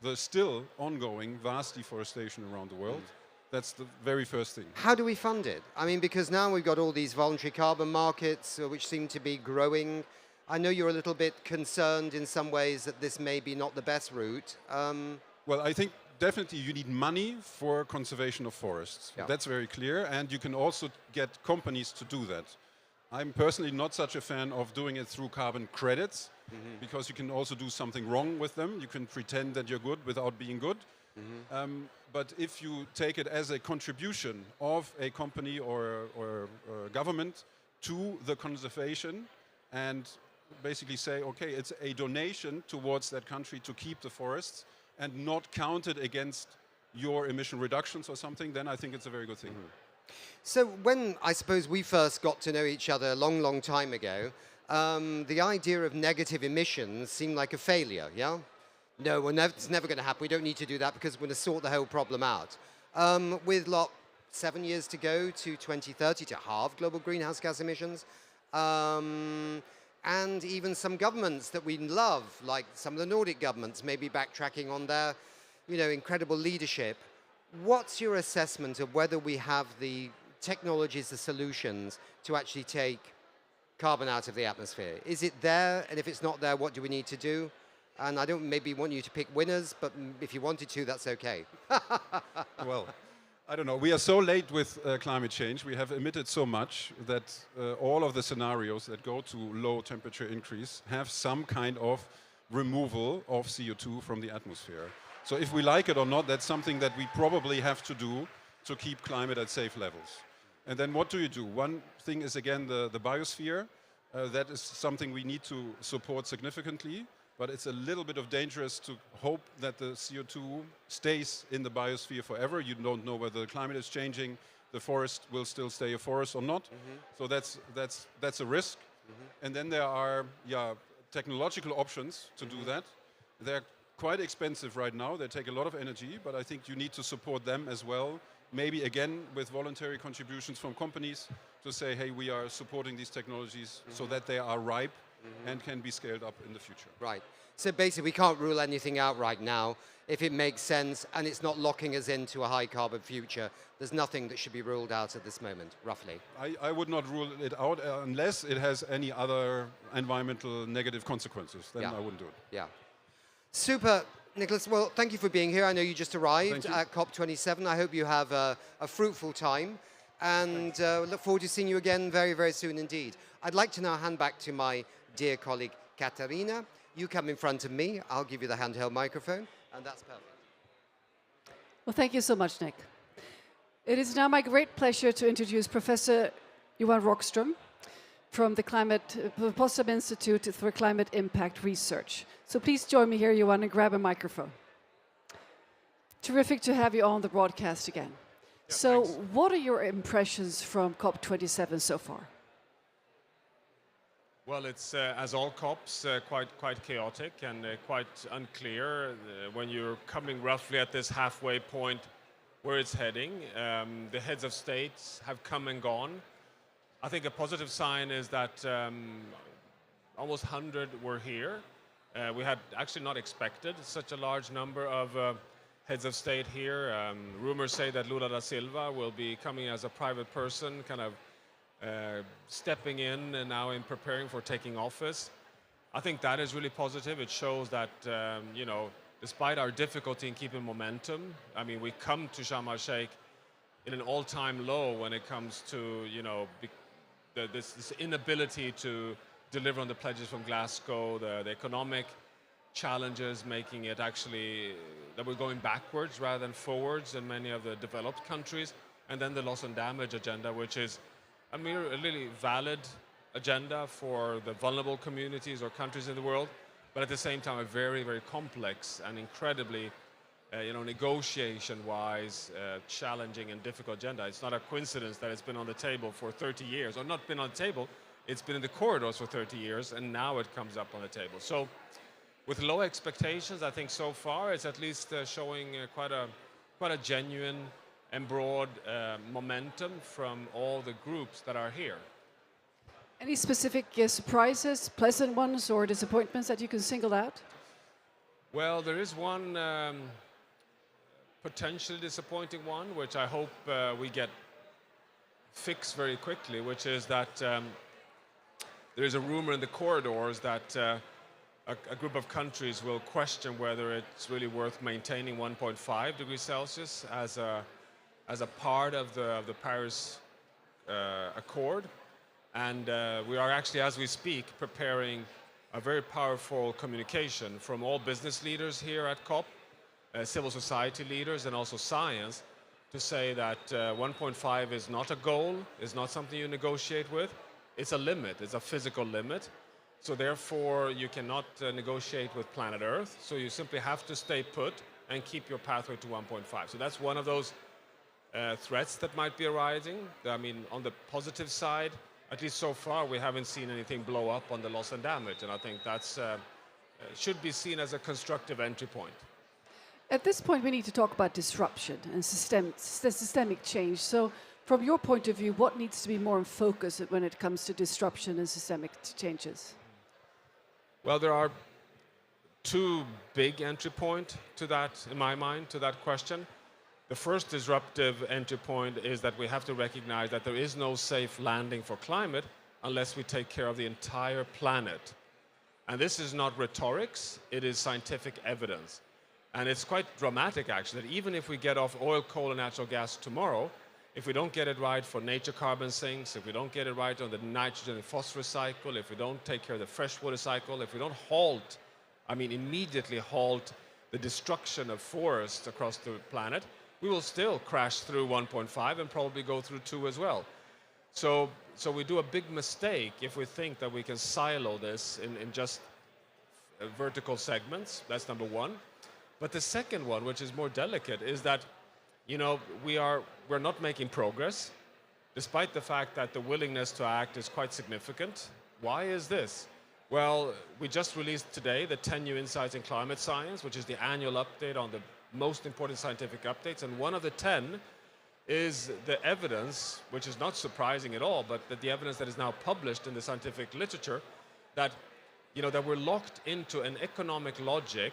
the still ongoing vast deforestation around the world. That's the very first thing.
How do we fund it? I mean, because now we've got all these voluntary carbon markets which seem to be growing. I know you're a little bit concerned in some ways that this may be not the best route.
Well, I think definitely you need money for conservation of forests. That's very clear. And you can also get companies to do that. I'm personally not such a fan of doing it through carbon credits, because you can also do something wrong with them. You can pretend that you're good without being good. But if you take it as a contribution of a company or government to the conservation, and basically say, okay, it's a donation towards that country to keep the forests, and not counted against your emission reductions or something, then I think it's a very good thing.
So when, I suppose, we first got to know each other a long, long time ago, the idea of negative emissions seemed like a failure, No, it's never going to happen. We don't need to do that because we're going to sort the whole problem out. With 7 years to go to 2030 to halve global greenhouse gas emissions, and even some governments that we love, like some of the Nordic governments, maybe backtracking on their, incredible leadership. What's your assessment of whether we have the technologies, the solutions to actually take carbon out of the atmosphere? Is it there? And if it's not there, what do we need to do? And I don't maybe want you to pick winners, but if you wanted to, that's okay.
Well, I don't know. We are so late with climate change. We have emitted so much that all of the scenarios that go to low temperature increase have some kind of removal of CO2 from the atmosphere. So if we like it or not, that's something that we probably have to do to keep climate at safe levels. And then what do you do? One thing is, again, the biosphere. That is something we need to support significantly. But it's a little bit of dangerous to hope that the CO2 stays in the biosphere forever. You don't know whether the climate is changing, the forest will still stay a forest or not. So that's a risk. And then there are technological options to do that. They're quite expensive right now. They take a lot of energy, but I think you need to support them as well. Maybe again with voluntary contributions from companies to say, hey, we are supporting these technologies so that they are ripe and can be scaled up in the future.
Right. So basically, we can't rule anything out right now. If it makes sense and it's not locking us into a high carbon future, there's nothing that should be ruled out at this moment, roughly.
I would not rule it out unless it has any other environmental negative consequences. Then I wouldn't do it.
Yeah. Super, Nicholas. Well, thank you for being here. I know you just arrived at COP27. I hope you have a fruitful time. And look forward to seeing you again very, very soon indeed. I'd like to now hand back to my dear colleague, Katarina. You come in front of me. I'll give you the handheld microphone, and that's perfect.
Well, thank you so much, Nick. It is now my great pleasure to introduce Professor Johan Rockström from the Potsdam Institute for Climate Impact Research. So please join me here, Johan, and grab a microphone. Terrific to have you on the broadcast again. Yeah, so thanks. What are your impressions from COP27 so far?
Well, it's, as all COPs, quite chaotic and quite unclear when you're coming roughly at this halfway point where it's heading. The heads of states have come and gone. I think a positive sign is that almost 100 were here. We had actually not expected such a large number of heads of state here. Rumors say that Lula da Silva will be coming as a private person, kind of stepping in and now in preparing for taking office. I think that is really positive. It shows that, despite our difficulty in keeping momentum, I mean, we come to Sharm El-Sheikh in an all-time low when it comes to, this inability to deliver on the pledges from Glasgow, the economic challenges making it actually that we're going backwards rather than forwards in many of the developed countries, and then the loss and damage agenda, which is a really valid agenda for the vulnerable communities or countries in the world, but at the same time a very, very complex and incredibly, negotiation-wise, challenging and difficult agenda. It's not a coincidence that it's been on the table for 30 years, or not been on the table, it's been in the corridors for 30 years, and now it comes up on the table. So with low expectations, I think so far it's at least showing quite a genuine and broad momentum from all the groups that are here.
Any specific surprises, pleasant ones or disappointments that you can single out?
Well, there is one potentially disappointing one, which I hope we get fixed very quickly, which is that there is a rumor in the corridors that a group of countries will question whether it's really worth maintaining 1.5 degrees Celsius as a part of the Paris Accord. And we are actually, as we speak, preparing a very powerful communication from all business leaders here at COP, civil society leaders, and also science, to say that 1.5 is not a goal, is not something you negotiate with. It's a limit, it's a physical limit. So therefore, you cannot negotiate with planet Earth. So you simply have to stay put and keep your pathway to 1.5. So that's one of those threats that might be arising. I mean, on the positive side, at least so far, we haven't seen anything blow up on the loss and damage. And I think that's should be seen as a constructive entry point.
At this point, we need to talk about disruption and systemic change. So from your point of view, what needs to be more in focus when it comes to disruption and systemic changes?
Well, there are two big entry points to that, in my mind, to that question. The first disruptive entry point is that we have to recognize that there is no safe landing for climate unless we take care of the entire planet. And this is not rhetorics, it is scientific evidence. And it's quite dramatic, actually, that even if we get off oil, coal, and natural gas tomorrow, if we don't get it right for nature carbon sinks, if we don't get it right on the nitrogen and phosphorus cycle, if we don't take care of the freshwater cycle, if we don't halt, I mean immediately halt the destruction of forests across the planet, we will still crash through 1.5 and probably go through 2 as well. So we do a big mistake if we think that we can silo this in just vertical segments. That's number one. But the second one, which is more delicate, is that, you know, we're not making progress, despite the fact that the willingness to act is quite significant. Why is this? Well, we just released today the 10 new insights in climate science, which is the annual update on the most important scientific updates. And one of the 10 is the evidence, which is not surprising at all, but the evidence that is now published in the scientific literature that, you know, that we're locked into an economic logic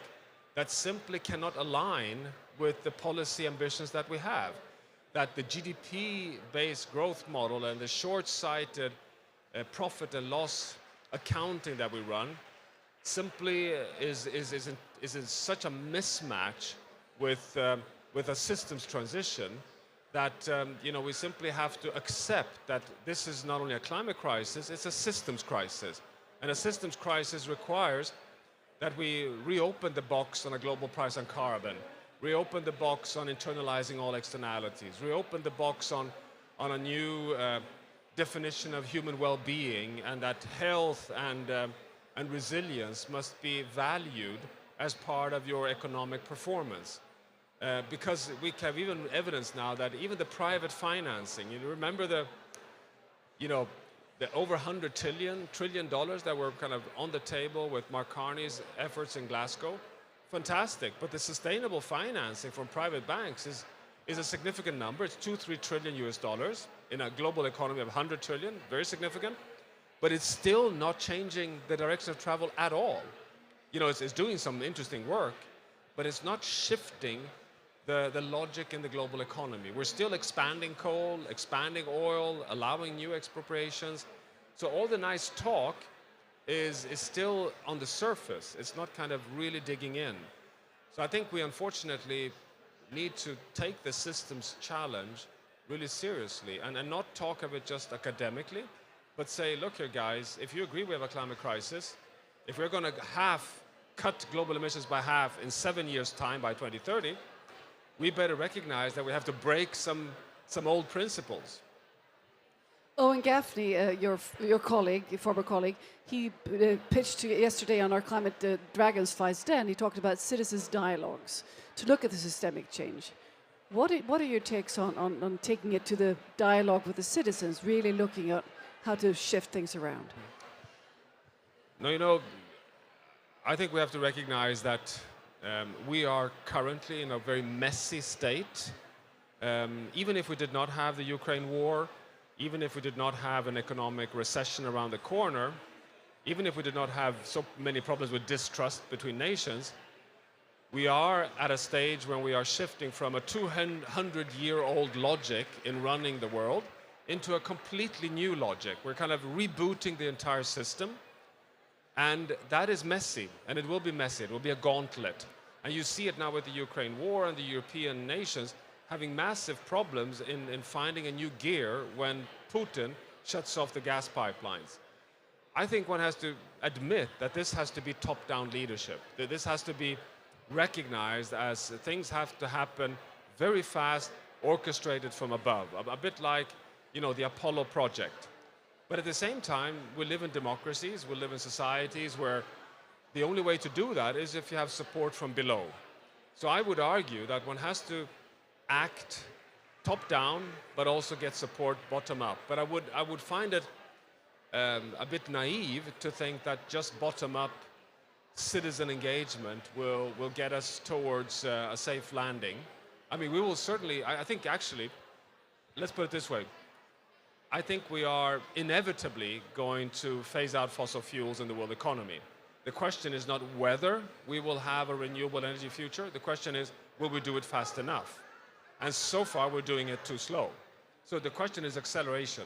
that simply cannot align with the policy ambitions that we have. That the GDP-based growth model and the short-sighted profit and loss accounting that we run simply is in such a mismatch with a systems transition that you know, we simply have to accept that this is not only a climate crisis, it's a systems crisis. And a systems crisis requires that we reopen the box on a global price on carbon, reopen the box on internalizing all externalities, reopen the box on a new definition of human well-being, and that health and resilience must be valued as part of your economic performance. Because we have even evidence now that even the private financing, you remember the over $100 trillion that were kind of on the table with Mark Carney's efforts in Glasgow, fantastic. But the sustainable financing from private banks is a significant number. It's $2-3 trillion US in a global economy of 100 trillion, very significant. But it's still not changing the direction of travel at all. You know, it's doing some interesting work, but it's not shifting the logic in the global economy. We're still expanding coal, expanding oil, allowing new expropriations. So all the nice talk is still on the surface. It's not kind of really digging in. So I think we unfortunately need to take the systems challenge really seriously and not talk of it just academically, but say, look here guys, if you agree we have a climate crisis, if we're going to cut global emissions by half in 7 years' time by 2030, we better recognize that we have to break some old principles.
Owen Gaffney, your colleague, your former colleague, he pitched yesterday on our Climate Dragonfly's Den. He talked about citizens' dialogues to look at the systemic change. What are your takes on taking it to the dialogue with the citizens, really looking at how to shift things around?
No, you know, I think we have to recognize that we are currently in a very messy state. Even if we did not have the Ukraine war, even if we did not have an economic recession around the corner, even if we did not have so many problems with distrust between nations, we are at a stage when we are shifting from a 200-year-old logic in running the world into a completely new logic. We're kind of rebooting the entire system. And that is messy, and it will be messy. It will be a gauntlet. And you see it now with the Ukraine war and the European nations having massive problems in finding a new gear when Putin shuts off the gas pipelines. I think one has to admit that this has to be top-down leadership, that this has to be recognized as things have to happen very fast, orchestrated from above, a bit like, you know, the Apollo project. But at the same time, we live in democracies, we live in societies where the only way to do that is if you have support from below. So I would argue that one has to act top-down, but also get support bottom-up. But I would find it a bit naive to think that just bottom-up citizen engagement will get us towards a safe landing. I mean, we will certainly, I think actually, let's put it this way. I think we are inevitably going to phase out fossil fuels in the world economy. The question is not whether we will have a renewable energy future. The question is, will we do it fast enough? And so far, we're doing it too slow. So the question is acceleration.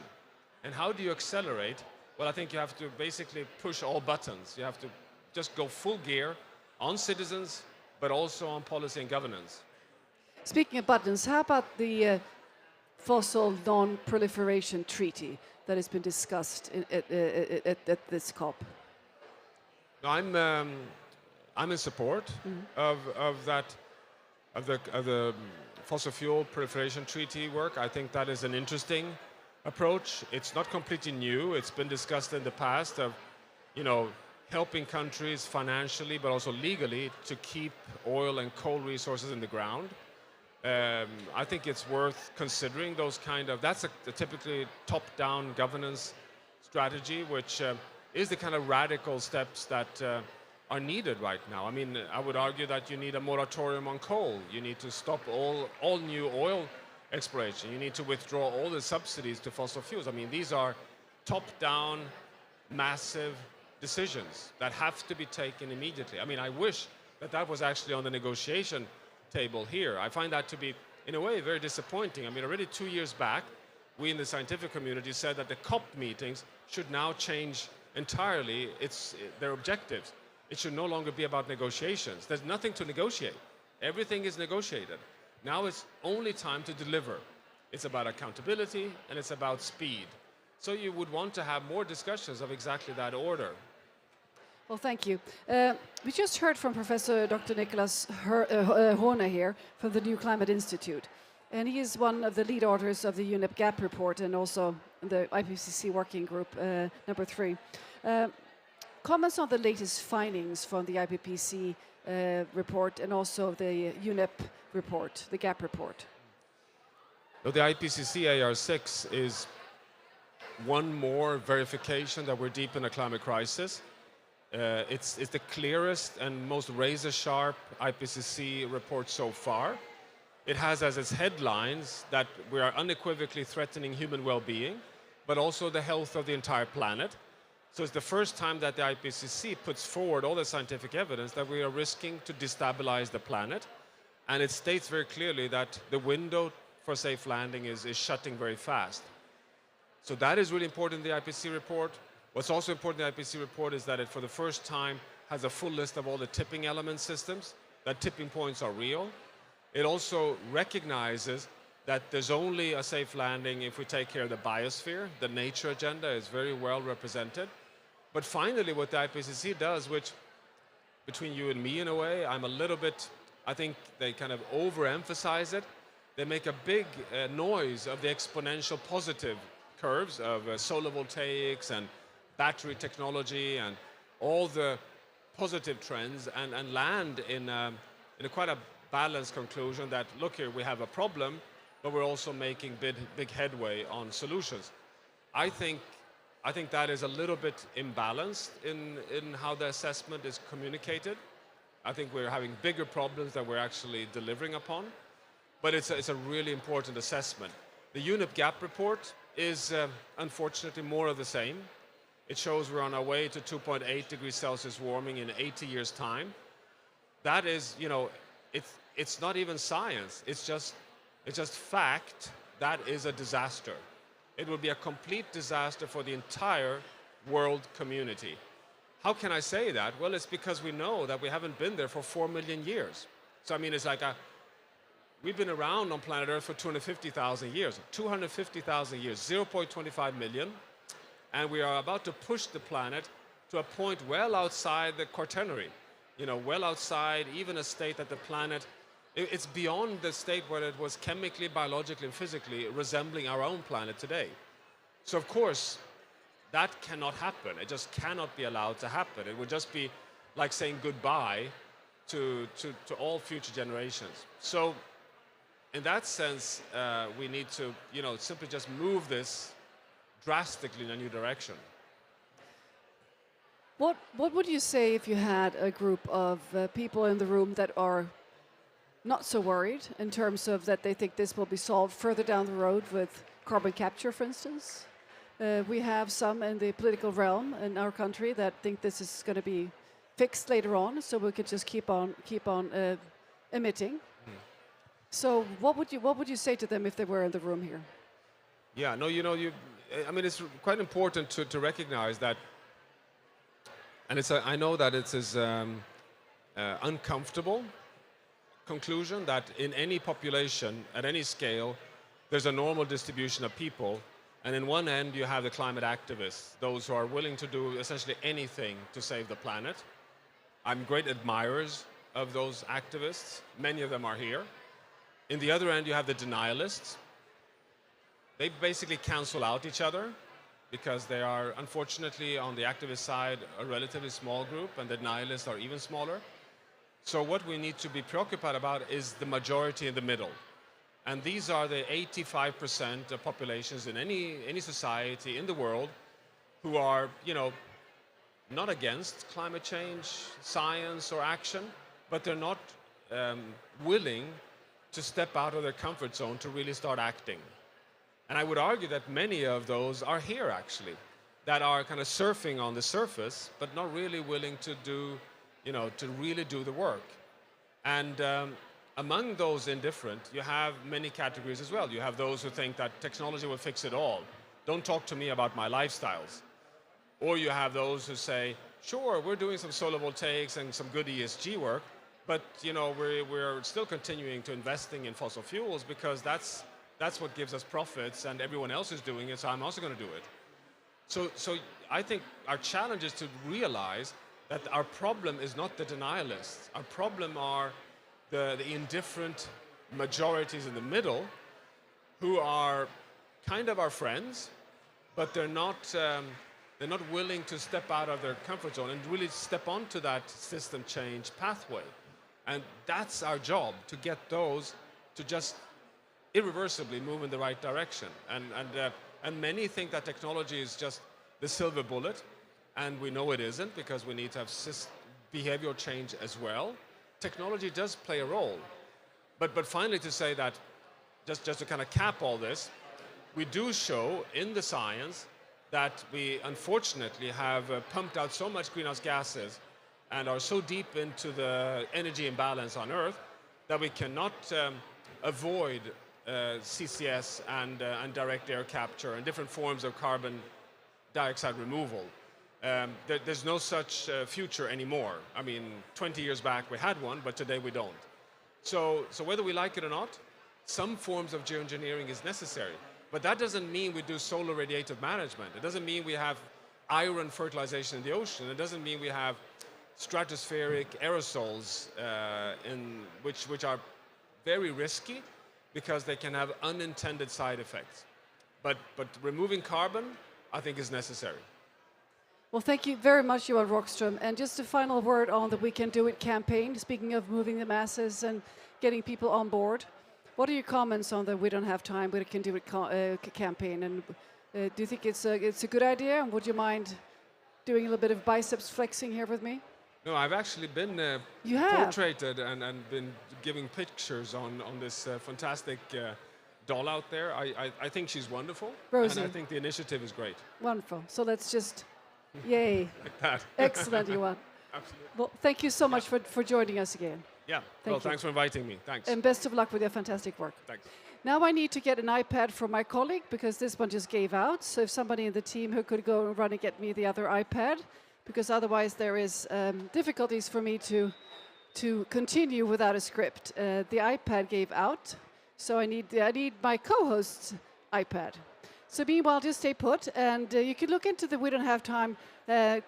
And how do you accelerate? Well, I think you have to basically push all buttons. You have to just go full gear on citizens, but also on policy and governance.
Speaking of buttons, how about the fossil non-proliferation treaty that has been discussed at this COP?
I'm in support of the fossil fuel proliferation treaty work. I think that is an interesting approach. It's not completely new. It's been discussed in the past of, helping countries financially but also legally to keep oil and coal resources in the ground. I think it's worth considering those that's a typically top-down governance strategy, which is the kind of radical steps that are needed right now. I mean, I would argue that you need a moratorium on coal. You need to stop all new oil exploration. You need to withdraw all the subsidies to fossil fuels. I mean, these are top-down, massive decisions that have to be taken immediately. I mean, I wish that was actually on the negotiation table here. I find that to be, in a way, very disappointing. I mean, already 2 years back, we in the scientific community said that the COP meetings should now change entirely their objectives. It should no longer be about negotiations. There's nothing to negotiate. Everything is negotiated. Now it's only time to deliver. It's about accountability and it's about speed. So you would want to have more discussions of exactly that order.
Well, thank you. We just heard from Professor Dr. Nicholas Horner here from the New Climate Institute. And he is one of the lead authors of the UNEP GAP report and also the IPCC working group number 3. Comments on the latest findings from the IPCC report and also the UNEP report, the GAP report.
Well, the IPCC AR6 is one more verification that we're deep in a climate crisis. It's the clearest and most razor-sharp IPCC report so far. It has as its headlines that we are unequivocally threatening human well-being, but also the health of the entire planet. So it's the first time that the IPCC puts forward all the scientific evidence that we are risking to destabilize the planet. And it states very clearly that the window for safe landing is shutting very fast. So that is really important in the IPCC report. What's also important in the IPCC report is that it, for the first time, has a full list of all the tipping element systems, that tipping points are real. It also recognizes that there's only a safe landing if we take care of the biosphere. The nature agenda is very well represented. But finally, what the IPCC does, which between you and me in a way, I think they kind of overemphasize it. They make a big noise of the exponential positive curves of solar voltaics and battery technology and all the positive trends and land in a quite a balanced conclusion that, look here, we have a problem, but we're also making big headway on solutions. I think that is a little bit imbalanced in how the assessment is communicated. I think we're having bigger problems that we're actually delivering upon, but it's a really important assessment. The UNEP GAP report is unfortunately more of the same. It shows we're on our way to 2.8 degrees Celsius warming in 80 years' time. That is, it's not even science. It's just fact. That is a disaster. It will be a complete disaster for the entire world community. How can I say that? Well, it's because we know that we haven't been there for 4 million years. So, I mean, it's like we've been around on planet Earth for 250,000 years. 250,000 years, 0.25 million. And we are about to push the planet to a point well outside the Quaternary. Well outside even a state that the planet, it's beyond the state where it was chemically, biologically, and physically resembling our own planet today. So, of course, that cannot happen. It just cannot be allowed to happen. It would just be like saying goodbye to all future generations. So, in that sense, we need to, simply just move this drastically in a new direction.
What would you say if you had a group of people in the room that are not so worried in terms of that they think this will be solved further down the road with carbon capture, for instance? We have some in the political realm in our country that think this is going to be fixed later on, so we could just keep on emitting. So what would you say to them if they were in the room here?
Yeah, no, I mean, it's quite important to recognize that, and I know that it's uncomfortable conclusion that in any population, at any scale, there's a normal distribution of people, and in one end you have the climate activists, those who are willing to do essentially anything to save the planet. I'm great admirers of those activists. Many of them are here. In the other end, you have the denialists. They basically cancel out each other because they are, unfortunately, on the activist side, a relatively small group, and the denialists are even smaller. So what we need to be preoccupied about is the majority in the middle. And these are the 85% of populations in any society in the world who are, not against climate change, science, or action, but they're not willing to step out of their comfort zone to really start acting. And I would argue that many of those are here, actually, that are kind of surfing on the surface, but not really willing to do, to really do the work. And among those indifferent, you have many categories as well. You have those who think that technology will fix it all. Don't talk to me about my lifestyles. Or you have those who say, sure, we're doing some solar voltaics and some good ESG work, but we're still continuing to investing in fossil fuels because that's what gives us profits, and everyone else is doing it, so I'm also going to do it. So I think our challenge is to realize that our problem is not the denialists. Our problem are the indifferent majorities in the middle who are kind of our friends, but they're not willing to step out of their comfort zone and really step onto that system change pathway. And that's our job, to get those to just irreversibly move in the right direction. And many think that technology is just the silver bullet, and we know it isn't, because we need to have behavioral change as well. Technology does play a role. But finally, to say that, just to kind of cap all this, we do show in the science that we unfortunately have pumped out so much greenhouse gases and are so deep into the energy imbalance on Earth that we cannot avoid CCS and direct air capture and different forms of carbon dioxide removal. There's no such future anymore. I mean, 20 years back we had one, but today we don't. So whether we like it or not, some forms of geoengineering is necessary. But that doesn't mean we do solar radiative management. It doesn't mean we have iron fertilization in the ocean. It doesn't mean we have stratospheric aerosols which are very risky because they can have unintended side effects. But removing carbon, I think, is necessary.
Well, thank you very much, Johan Rockström. And just a final word on the We Can Do It campaign, speaking of moving the masses and getting people on board. What are your comments on the We Don't Have Time, We Can Do It campaign? And do you think it's a good idea? And would you mind doing a little bit of biceps flexing here with me?
No, I've actually been portraited and been giving pictures on this fantastic doll out there. I think she's wonderful.
Rosie.
And I think the initiative is great.
Wonderful. So let's just, yay.
Like that.
Excellent, Johan.
Absolutely.
Well, thank you so much for joining us again.
Yeah, thanks for inviting me. Thanks.
And best of luck with your fantastic work.
Thanks.
Now I need to get an iPad for my colleague because this one just gave out. So if somebody in the team who could go and run and get me the other iPad, because otherwise there is difficulties for me to continue without a script. The iPad gave out, so I need my co-host's iPad. So meanwhile, just stay put, and you can look into the We Don't Have Time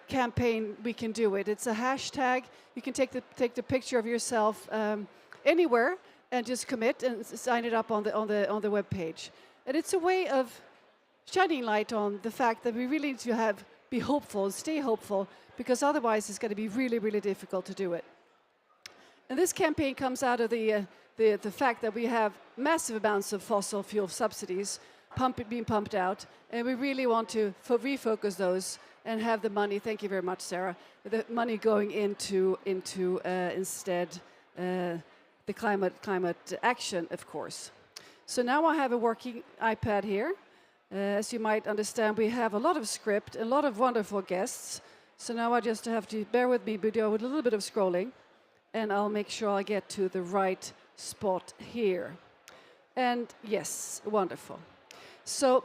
campaign. We Can Do It. It's a hashtag. You can take the picture of yourself anywhere and just commit and sign it up on the web page. And it's a way of shining light on the fact that we really need to be hopeful, stay hopeful, because otherwise it's going to be really, really difficult to do it. And this campaign comes out of the fact that we have massive amounts of fossil fuel subsidies being pumped out, and we really want to refocus those and have the money. Thank you very much, Sarah. The money going into instead the climate action, of course. So now I have a working iPad here. As you might understand, we have a lot of script, a lot of wonderful guests. So now I just have to bear with me, Budio, with a little bit of scrolling, and I'll make sure I get to the right spot here. And yes, wonderful. So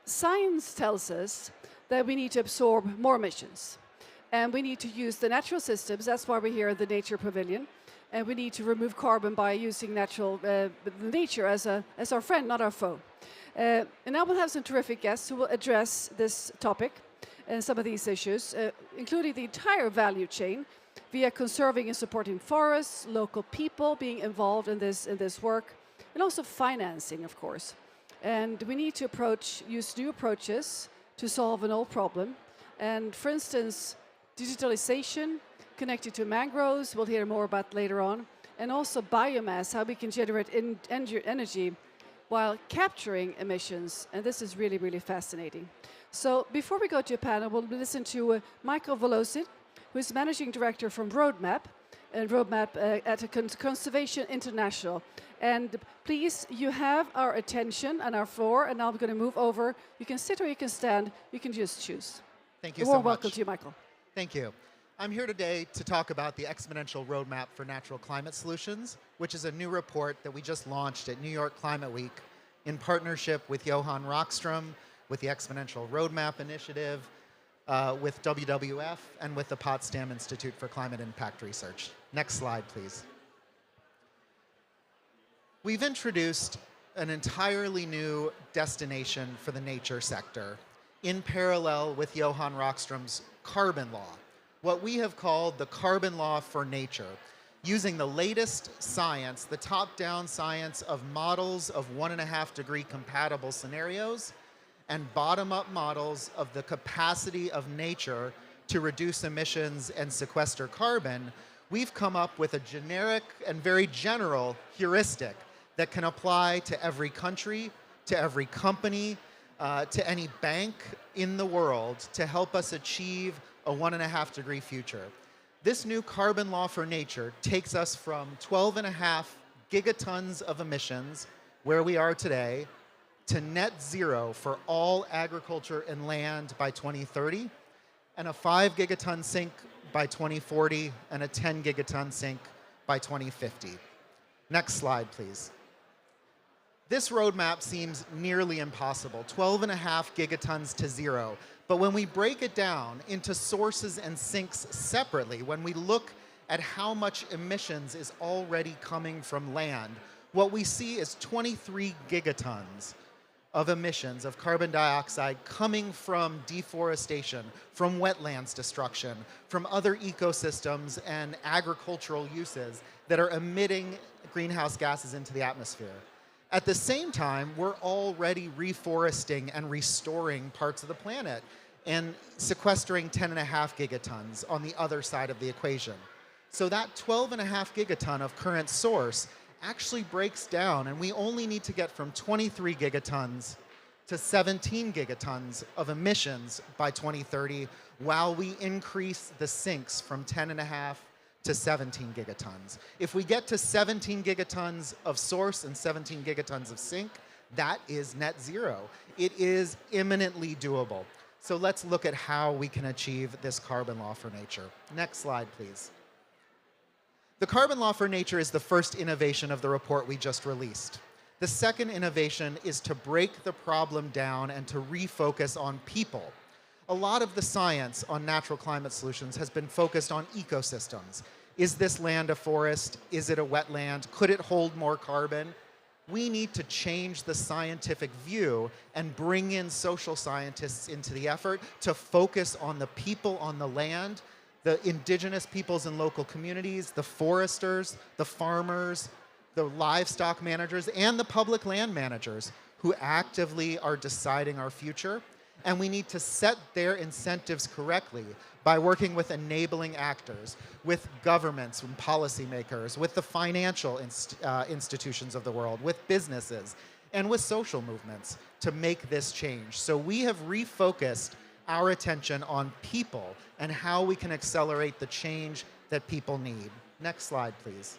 science tells us that we need to absorb more emissions, and we need to use the natural systems. That's why we're here at the Nature Pavilion. And we need to remove carbon by using nature as our friend, not our foe. And now we'll have some terrific guests who will address this topic and some of these issues, including the entire value chain via conserving and supporting forests, local people being involved in this work, and also financing, of course. And we need to use new approaches to solve an old problem. And for instance, digitalization, connected to mangroves, we'll hear more about later on, and also biomass, how we can generate energy while capturing emissions, and this is really, really fascinating. So before we go to a panel, we'll listen to Michael Volosin, who is Managing Director from Roadmap at Conservation International. And please, you have our attention and our floor, and now I'm going to move over. You can sit or you can stand, you can just choose.
Thank you
A
so
warm
much.
welcome to you, Michael.
Thank you. I'm here today to talk about the Exponential Roadmap for Natural Climate Solutions, which is a new report that we just launched at New York Climate Week in partnership with Johan Rockström, with the Exponential Roadmap Initiative, with WWF, and with the Potsdam Institute for Climate Impact Research. Next slide, please. We've introduced an entirely new destination for the nature sector in parallel with Johan Rockström's carbon law, what we have called the carbon law for nature, using the latest science, the top-down science of models of 1.5 degree compatible scenarios and bottom-up models of the capacity of nature to reduce emissions and sequester carbon. We've come up with a generic and very general heuristic that can apply to every country, to every company, to any bank in the world to help us achieve a 1.5 degree future. This new carbon law for nature takes us from 12.5 gigatons of emissions, where we are today, to net zero for all agriculture and land by 2030, and a 5 gigaton sink by 2040, and a 10 gigaton sink by 2050. Next slide, please. This roadmap seems nearly impossible, 12.5 gigatons to zero. But when we break it down into sources and sinks separately, when we look at how much emissions is already coming from land, what we see is 23 gigatons of emissions of carbon dioxide coming from deforestation, from wetlands destruction, from other ecosystems and agricultural uses that are emitting greenhouse gases into the atmosphere. At the same time, we're already reforesting and restoring parts of the planet and sequestering 10.5 gigatons on the other side of the equation. So that 12.5 gigaton of current source actually breaks down, and we only need to get from 23 gigatons to 17 gigatons of emissions by 2030, while we increase the sinks from 10.5 to 17 gigatons. If we get to 17 gigatons of source and 17 gigatons of sink, that is net zero. It is imminently doable. So let's look at how we can achieve this carbon law for nature. Next slide, please. The carbon law for nature is the first innovation of the report we just released. The second innovation is to break the problem down and to refocus on people. A lot of the science on natural climate solutions has been focused on ecosystems. Is this land a forest? Is it a wetland? Could it hold more carbon? We need to change the scientific view and bring in social scientists into the effort to focus on the people on the land, the indigenous peoples and local communities, the foresters, the farmers, the livestock managers, and the public land managers who actively are deciding our future. And we need to set their incentives correctly by working with enabling actors, with governments and policymakers, with the financial institutions of the world, with businesses, and with social movements to make this change. So we have refocused our attention on people and how we can accelerate the change that people need. Next slide, please.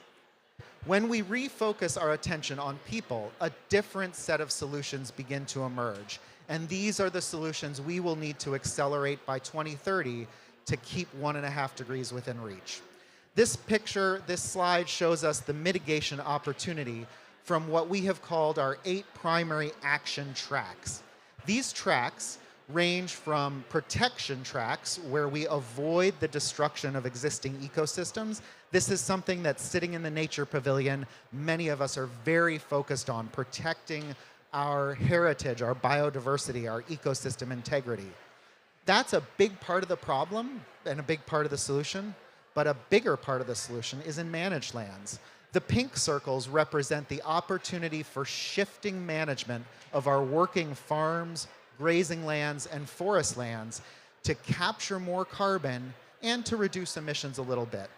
When we refocus our attention on people, a different set of solutions begin to emerge. And these are the solutions we will need to accelerate by 2030 to keep 1.5 degrees within reach. This picture, this slide shows us the mitigation opportunity from what we have called our 8 primary action tracks. These tracks range from protection tracks, where we avoid the destruction of existing ecosystems. This is something that's sitting in the Nature Pavilion. Many of us are very focused on protecting our heritage, our biodiversity, our ecosystem integrity. That's a big part of the problem and a big part of the solution, but a bigger part of the solution is in managed lands. The pink circles represent the opportunity for shifting management of our working farms, grazing lands, and forest lands to capture more carbon and to reduce emissions a little bit.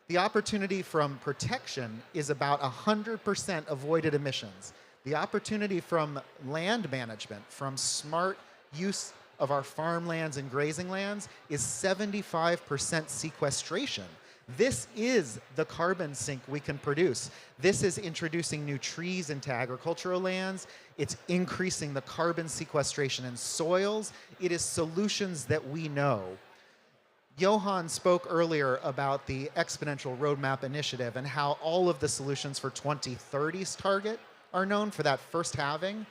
The opportunity from protection is about 100% avoided emissions. The opportunity from land management, from smart use of our farmlands and grazing lands, is 75% sequestration. This is the carbon sink we can produce. This is introducing new trees into agricultural lands. It's increasing the carbon sequestration in soils. It is solutions that we know. Johan spoke earlier about the Exponential Roadmap Initiative and how all of the solutions for 2030's target are known for that first halving.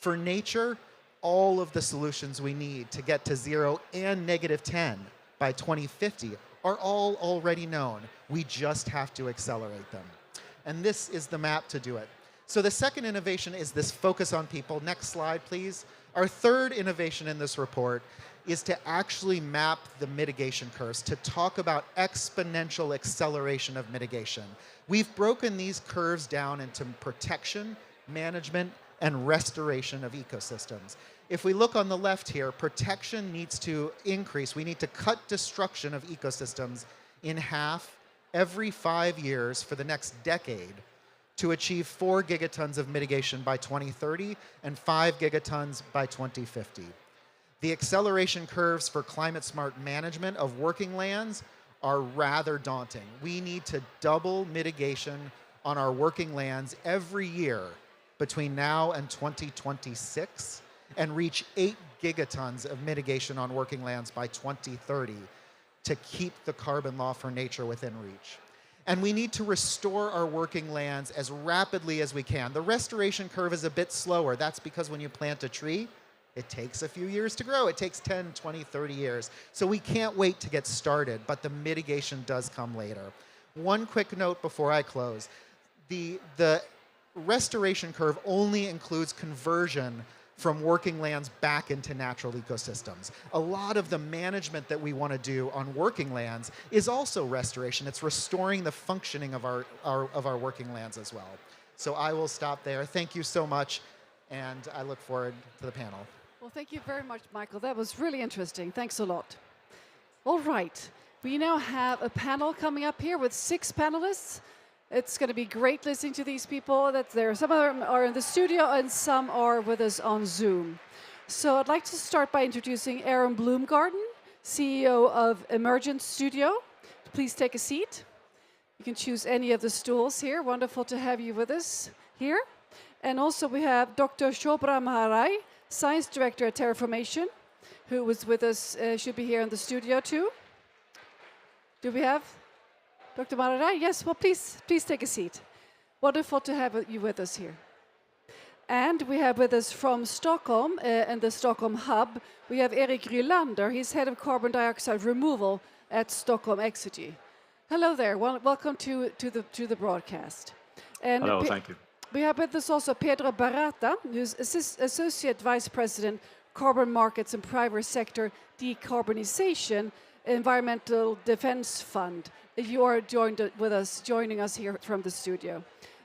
For nature, all of the solutions we need to get to 0 and -10 by 2050 are all already known. We just have to accelerate them. And this is the map to do it. So the second innovation is this focus on people. Next slide, please. Our third innovation in this report is to actually map the mitigation curves, to talk about exponential acceleration of mitigation. We've broken these curves down into protection, management, and restoration of ecosystems. If we look on the left here, protection needs to increase. We need to cut destruction of ecosystems in half every 5 years for the next decade to achieve 4 gigatons of mitigation by 2030 and 5 gigatons by 2050. The acceleration curves for climate-smart management of working lands are rather daunting. We need to double mitigation on our working lands every year between now and 2026 and reach 8 gigatons of mitigation on working lands by 2030 to keep the carbon law for nature within reach. And we need to restore our working lands as rapidly as we can. The restoration curve is a bit slower. That's because when you plant a tree, it takes a few years to grow. It takes 10, 20, 30 years. So we can't wait to get started, but the mitigation does come later. One quick note before I close. The restoration curve only includes conversion from working lands back into natural ecosystems. A lot of the management that we want to do on working lands is also restoration. It's restoring the functioning of our working lands as well. So I will stop there. Thank you so much, and I look forward to the panel.
Well, thank you very much, Michael. That was really interesting. Thanks a lot. All right. We now have a panel coming up here with 6 panelists. It's going to be great listening to these people. Some of them are in the studio and some are with us on Zoom. So I'd like to start by introducing Aaron Bloomgarden, CEO of Emergent Studio. Please take a seat. You can choose any of the stools here. Wonderful to have you with us here. And also we have Dr. Shobra Maharai, Science Director at Terraformation, who was with us, should be here in the studio too. Do we have Dr. Maharai? Yes, well, please take a seat. Wonderful to have you with us here. And we have with us from Stockholm and the Stockholm hub, we have Erik Rylander. He's head of carbon dioxide removal at Stockholm Exergy. Hello there. Welcome to the broadcast. And
hello, thank you.
We have with us also Pedro Barata, who's Associate Vice President, Carbon Markets and Private Sector Decarbonization, Environmental Defense Fund. You are joining us here from the studio.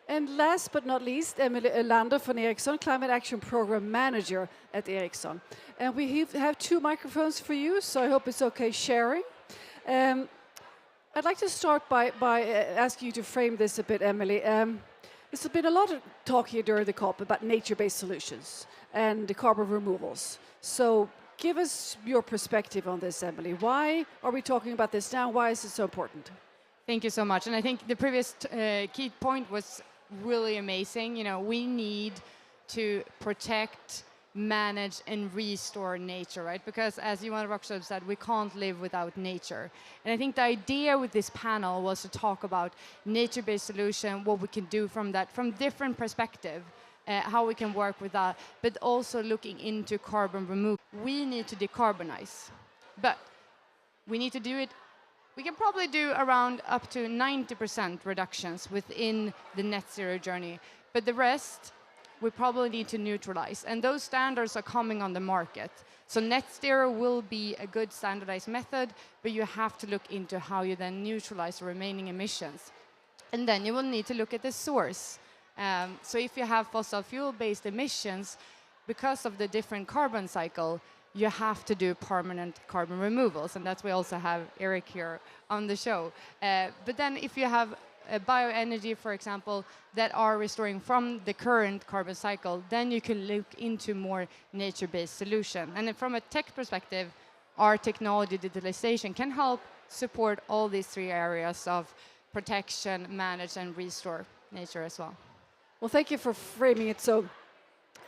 And last but not least, Emily Elander from Ericsson, Climate Action Program Manager at Ericsson. And we have 2 microphones for you, so I hope it's okay sharing. I'd like to start by asking you to frame this a bit, Emily. There's been a lot of talk here during the COP about nature-based solutions and the carbon removals. So give us your perspective on this, Emily. Why are we talking about this now? Why is it so important?
Thank you so much. And I think the previous key point was really amazing. You know, we need to protect manage and restore nature, right? Because as Johan Rockström said, we can't live without nature. And I think the idea with this panel was to talk about nature-based solution, what we can do from that, from different perspective, how we can work with that, but also looking into carbon removal. We need to decarbonize, but we need to do it. We can probably do around up to 90% reductions within the net zero journey, but the rest, we probably need to neutralize. And those standards are coming on the market. So net zero will be a good standardized method, but you have to look into how you then neutralize the remaining emissions. And then you will need to look at the source. So if you have fossil fuel-based emissions, because of the different carbon cycle, you have to do permanent carbon removals. And that's why we also have Eric here on the show. But then if you have bioenergy, for example, that are restoring from the current carbon cycle, then you can look into more nature-based solution. And then from a tech perspective, our technology digitalization can help support all these three areas of protection, manage, and restore nature as well.
Well, thank you for framing it so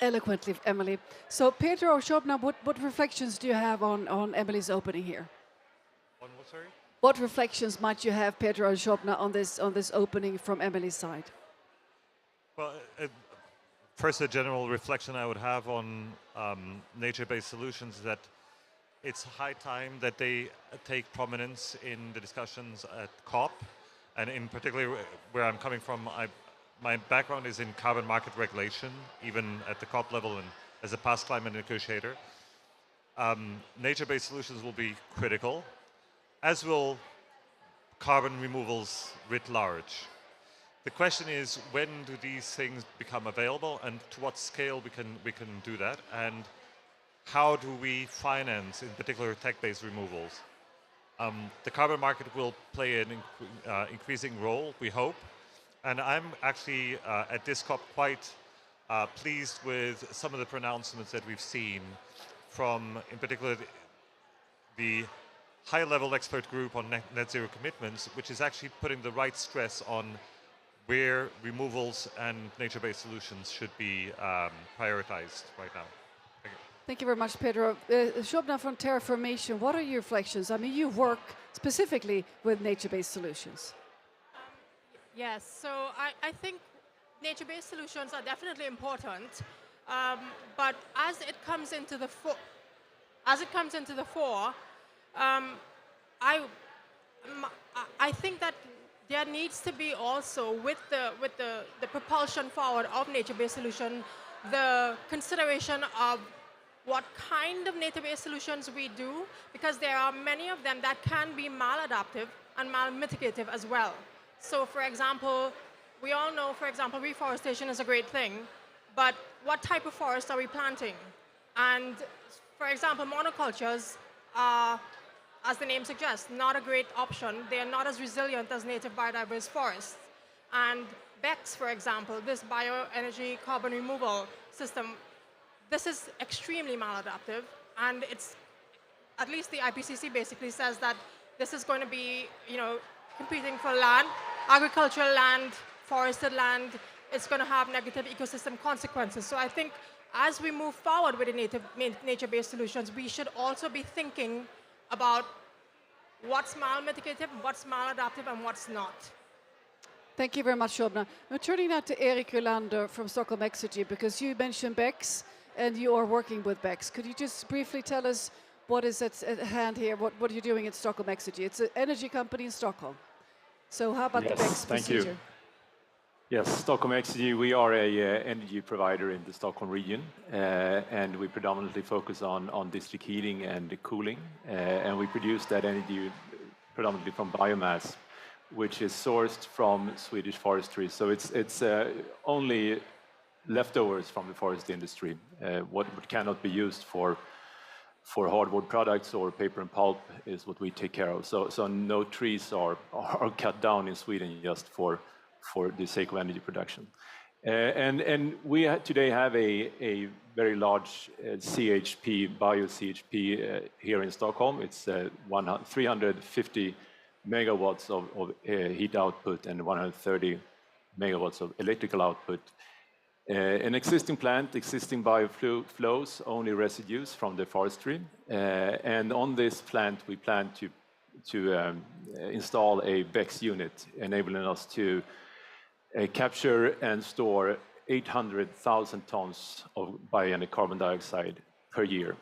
eloquently, Emily. So, Peter or Shobna, what reflections do you have on Emily's opening here?
On what, sorry?
What reflections might you have, Peter or Shobna, on this opening from Emily's side?
Well, first, a general reflection I would have on nature-based solutions is that it's high time that they take prominence in the discussions at COP, and in particular, where I'm coming from, my background is in carbon market regulation, even at the COP level and as a past climate negotiator. Nature-based solutions will be critical, as will carbon removals writ large. The question is, when do these things become available, and to what scale we can do that, and how do we finance, in particular, tech-based removals? The carbon market will play an increasing role, we hope, and I'm actually at this COP quite pleased with some of the pronouncements that we've seen from, in particular, the high-level expert group on net zero commitments, which is actually putting the right stress on where removals and nature-based solutions should be prioritized right now. Thank you.
Thank you very much, Pedro. Shobna from Terraformation, what are your reflections? I mean, you work specifically with nature-based solutions.
Yes, so I think nature-based solutions are definitely important, but as it comes into the fore, I think that there needs to be also with the propulsion forward of nature-based solution, the consideration of what kind of nature-based solutions we do, because there are many of them that can be maladaptive and malmitigative as well. So, for example, we all know, for example, reforestation is a great thing, but what type of forest are we planting? And, for example, monocultures are, as the name suggests, not a great option. They are not as resilient as native biodiverse forests. And BECCS, for example, this bioenergy carbon removal system, this is extremely maladaptive, and it's, at least the IPCC basically says that this is going to be, competing for land, agricultural land, forested land. It's going to have negative ecosystem consequences. So I think as we move forward with the nature-based solutions, we should also be thinking about what's malmitigative, what's maladaptive, and what's not.
Thank you very much, Shobna. Now turning now to Erik Rylander from Stockholm Exergy, because you mentioned BECCS and you are working with BECCS. Could you just briefly tell us what is at hand here? What are you doing at Stockholm Exergy? It's an energy company in Stockholm. So how about the BECCS procedure?
Thank you. Yes, Stockholm Exergy, we are a energy provider in the Stockholm region, and we predominantly focus on district heating and cooling, and we produce that energy predominantly from biomass, which is sourced from Swedish forestry. So it's only leftovers from the forest industry. What cannot be used for hardwood products or paper and pulp is what we take care of. So no trees are cut down in Sweden just for the sake of energy production. And we today have a very large CHP, bio-CHP here in Stockholm. It's 350 megawatts of heat output and 130 megawatts of electrical output. An existing plant, existing bioflows, only residues from the forestry. And on this plant, we plan to install a BECCS unit, enabling us to capture and store 800,000 tons of biogenic carbon dioxide per year,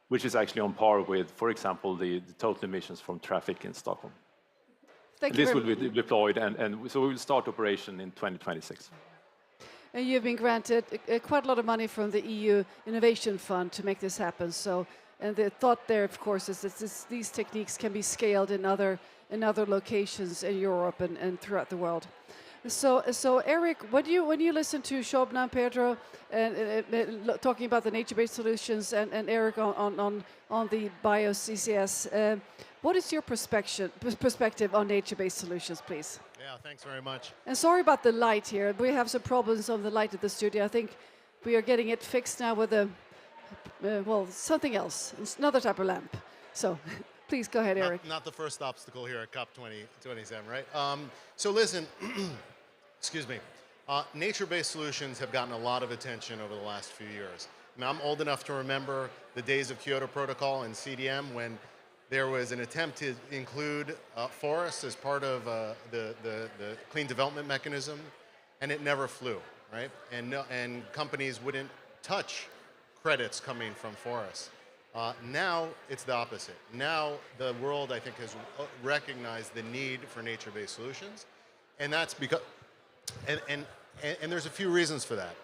which is actually on par with, for example, the total emissions from traffic in Stockholm. This will be deployed, and so we will start operation in 2026.
And you've been granted quite a lot of money from the EU Innovation Fund to make this happen. So, and the thought there, of course, is that these techniques can be scaled in other locations in Europe and throughout the world. So Eric, when you listen to Shobna and Pedro talking about the nature-based solutions and Eric on the bio-CCS, what is your perspective on nature-based solutions, please?
Yeah, thanks very much.
And sorry about the light here. We have some problems on the light at the studio. I think we are getting it fixed now with a, well, something else. It's another type of lamp. So please go ahead, Eric.
Not the first obstacle here at COP 27, right? So listen, excuse me. Nature-based solutions have gotten a lot of attention over the last few years. Now, I'm old enough to remember the days of Kyoto Protocol and CDM when there was an attempt to include forests as part of the clean development mechanism, and it never flew, right? And companies wouldn't touch credits coming from forests. Now it's the opposite. Now the world, I think, has recognized the need for nature-based solutions, and that's because, and there's a few reasons for that.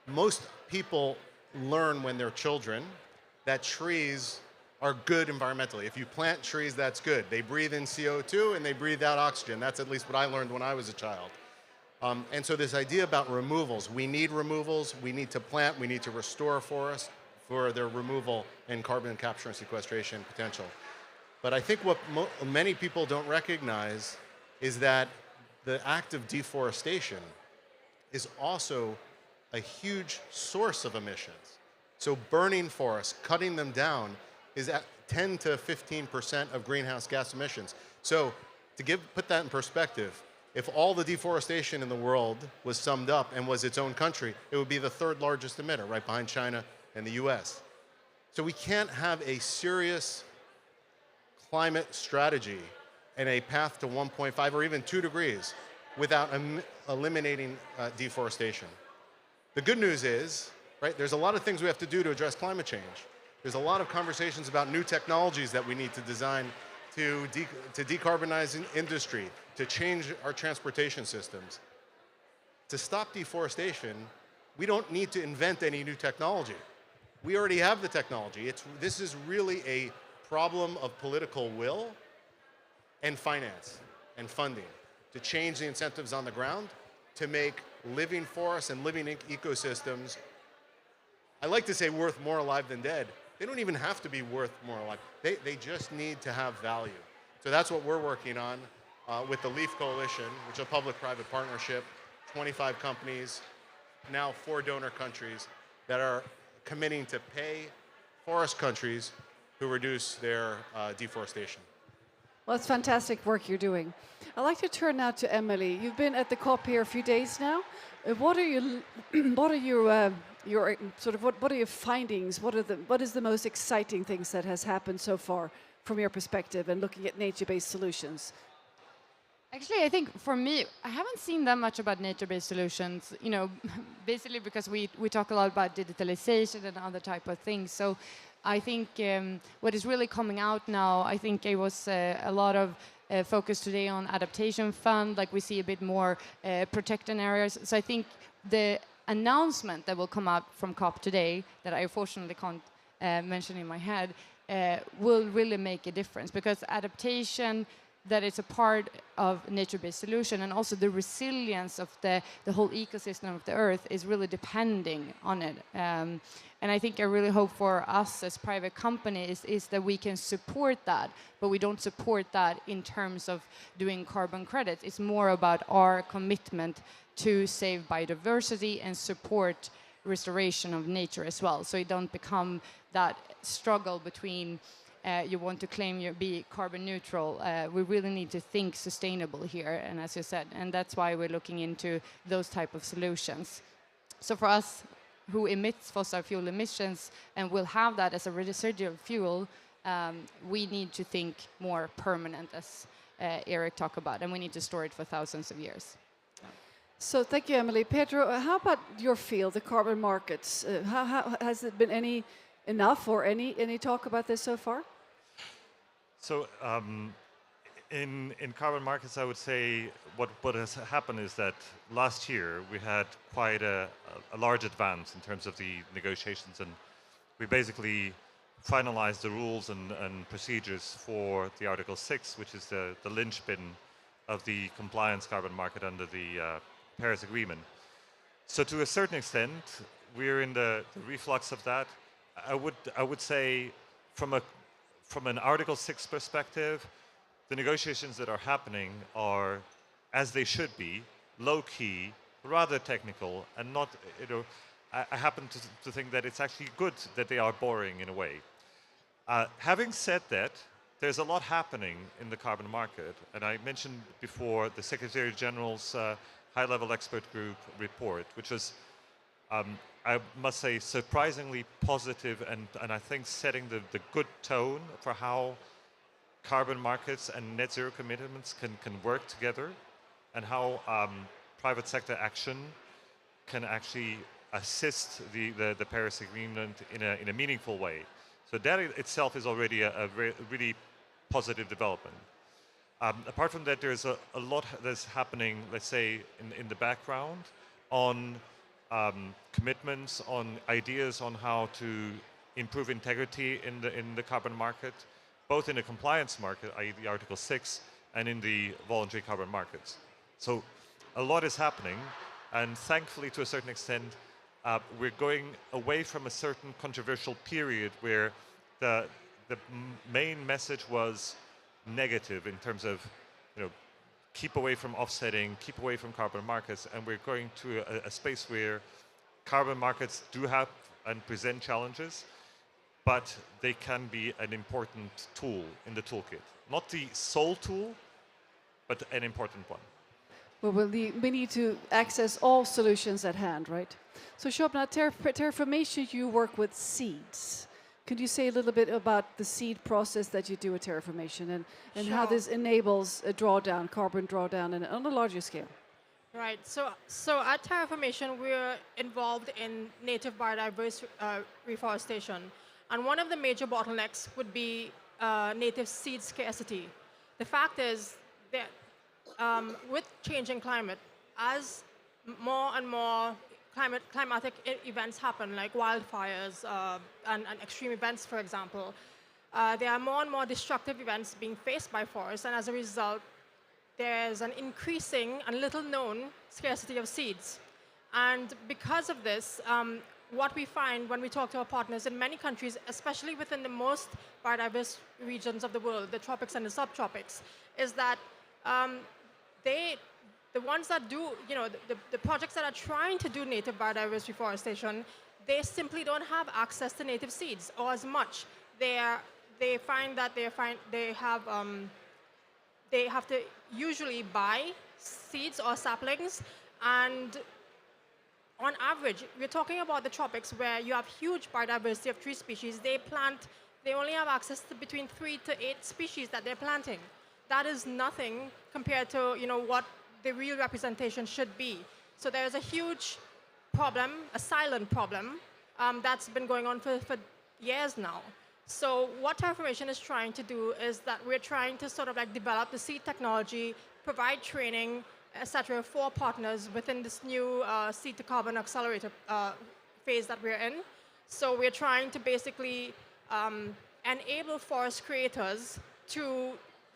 Most people learn when they're children that trees are good environmentally. If you plant trees, that's good. They breathe in CO2 and they breathe out oxygen. That's at least what I learned when I was a child. And so this idea about removals, we need removals, we need to plant, we need to restore forests for their removal and carbon capture and sequestration potential. But I think what many people don't recognize is that the act of deforestation is also a huge source of emissions. So burning forests, cutting them down, is at 10 to 15% of greenhouse gas emissions. So to put that in perspective, if all the deforestation in the world was summed up and was its own country, it would be the third largest emitter, right behind China and the US. So we can't have a serious climate strategy and a path to 1.5 or even 2 degrees without eliminating deforestation. The good news is, right, there's a lot of things we have to do to address climate change. There's a lot of conversations about new technologies that we need to design to decarbonize industry, to change our transportation systems. To stop deforestation, we don't need to invent any new technology. We already have the technology. This is really a problem of political will and finance and funding to change the incentives on the ground to make living forests and living ecosystems, I like to say worth more alive than dead. They don't even have to be worth more alive. They just need to have value. So that's what we're working on with the LEAF Coalition, which is a public-private partnership, 25 companies, now 4 donor countries that are committing to pay forest countries who reduce their deforestation.
Well, it's fantastic work you're doing. I'd like to turn now to Emily. You've been at the COP here a few days now. What are your findings? What is the most exciting things that has happened so far from your perspective and looking at nature-based solutions?
Actually, I think for me, I haven't seen that much about nature-based solutions, you know, basically because we talk a lot about digitalization and other type of things. So I think what is really coming out now, I think it was a lot of focus today on adaptation fund, like we see a bit more protected areas. So I think the announcement that will come out from COP today, that I unfortunately can't mention in my head, will really make a difference, because adaptation, that is a part of nature-based solution, and also the resilience of the whole ecosystem of the earth is really depending on it. And I think I really hope for us as private companies is that we can support that, but we don't support that in terms of doing carbon credits. It's more about our commitment to save biodiversity and support restoration of nature as well, so it don't become that struggle between you want to claim you be carbon neutral, we really need to think sustainable here, and as you said, and that's why we're looking into those type of solutions. So for us, who emits fossil fuel emissions and will have that as a residual fuel, we need to think more permanent, as Eric talked about, and we need to store it for thousands of years.
So thank you, Emily. Pedro, how about your field, the carbon markets? How has it been enough or any talk about this so far?
So in carbon markets, I would say what has happened is that last year we had quite a large advance in terms of the negotiations, and we basically finalized the rules and procedures for the Article 6, which is the linchpin of the compliance carbon market under the Paris Agreement. So to a certain extent, we're in the reflux of that. I would say from an Article 6 perspective, the negotiations that are happening are, as they should be, low-key, rather technical, and not, I happen to think that it's actually good that they are boring in a way. Having said that, there's a lot happening in the carbon market, and I mentioned before the Secretary General's high-level expert group report, which was, I must say, surprisingly positive and I think setting the good tone for how carbon markets and net zero commitments can work together, and how private sector action can actually assist the Paris Agreement in a meaningful way. So that itself is already a really positive development. Apart from that, there's a lot that's happening, let's say, in the background on commitments, on ideas on how to improve integrity in the carbon market, both in the compliance market, i.e. the Article 6, and in the voluntary carbon markets. So a lot is happening, and thankfully, to a certain extent, we're going away from a certain controversial period where the main message was negative in terms of, keep away from offsetting, keep away from carbon markets, and we're going to a space where carbon markets do have and present challenges, but they can be an important tool in the toolkit. Not the sole tool, but an important one.
Well, we need to access all solutions at hand, right? So Shobna, Terraformation, you work with seeds. Could you say a little bit about the seed process that you do at Terraformation and how this enables a drawdown, carbon drawdown on a larger scale?
Right. So at Terraformation, we're involved in native biodiverse reforestation. And one of the major bottlenecks would be native seed scarcity. The fact is that with changing climate, as more and more climatic events happen, like wildfires and extreme events, for example, there are more and more destructive events being faced by forests, and as a result, there's an increasing and little-known scarcity of seeds. And because of this, what we find when we talk to our partners in many countries, especially within the most biodiverse regions of the world, the tropics and the subtropics, is that the ones that do, the projects that are trying to do native biodiverse reforestation, they simply don't have access to native seeds or as much. They find that they have to usually buy seeds or saplings, and on average, we're talking about the tropics where you have huge biodiversity of tree species. They only have access to between 3 to 8 species that they're planting. That is nothing compared to what the real representation should be. So there's a huge problem, a silent problem, that's been going on for years now. So what Terraformation is trying to do is that we're trying to sort of like develop the seed technology, provide training, etc., for partners within this new seed to carbon accelerator phase that we're in. So we're trying to basically enable forest creators to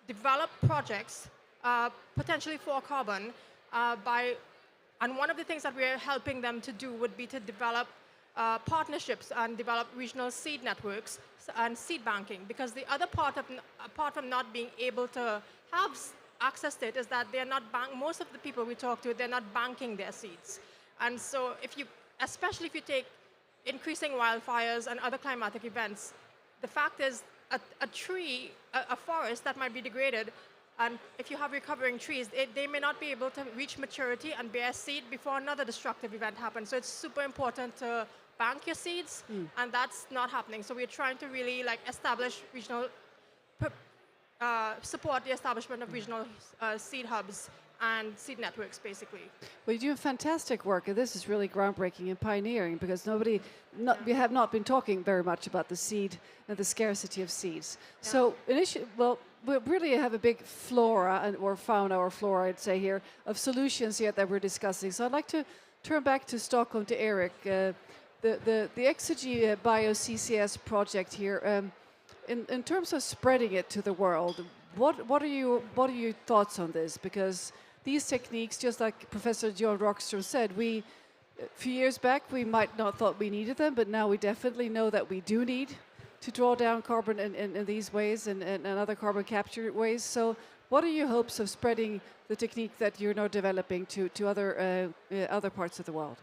develop projects potentially for carbon and one of the things that we're helping them to do would be to develop partnerships and develop regional seed networks and seed banking, because the other part of, apart from not being able to have access to it, is that they're not most of the people we talk to, they're not banking their seeds. And so especially if you take increasing wildfires and other climatic events, the fact is a tree, a forest that might be degraded, and if you have recovering trees, they may not be able to reach maturity and bear seed before another destructive event happens. So it's super important to bank your seeds, and that's not happening. So we're trying to really like establish regional, support the establishment of regional seed hubs and seed networks, basically.
Well, you do fantastic work, and this is really groundbreaking and pioneering because we have not been talking very much about the seed and the scarcity of seeds. Yeah. So, we really have a big flora or fauna or flora, I'd say here, of solutions here that we're discussing. So I'd like to turn back to Stockholm to Eric. The Exergy Bio CCS project here, in terms of spreading it to the world, what are your thoughts on this? Because these techniques, just like Professor John Rockstrom said, a few years back we might not thought we needed them, but now we definitely know that we do need to draw down carbon in these ways and other carbon capture ways. So what are your hopes of spreading the technique that you're now developing to other parts of the world?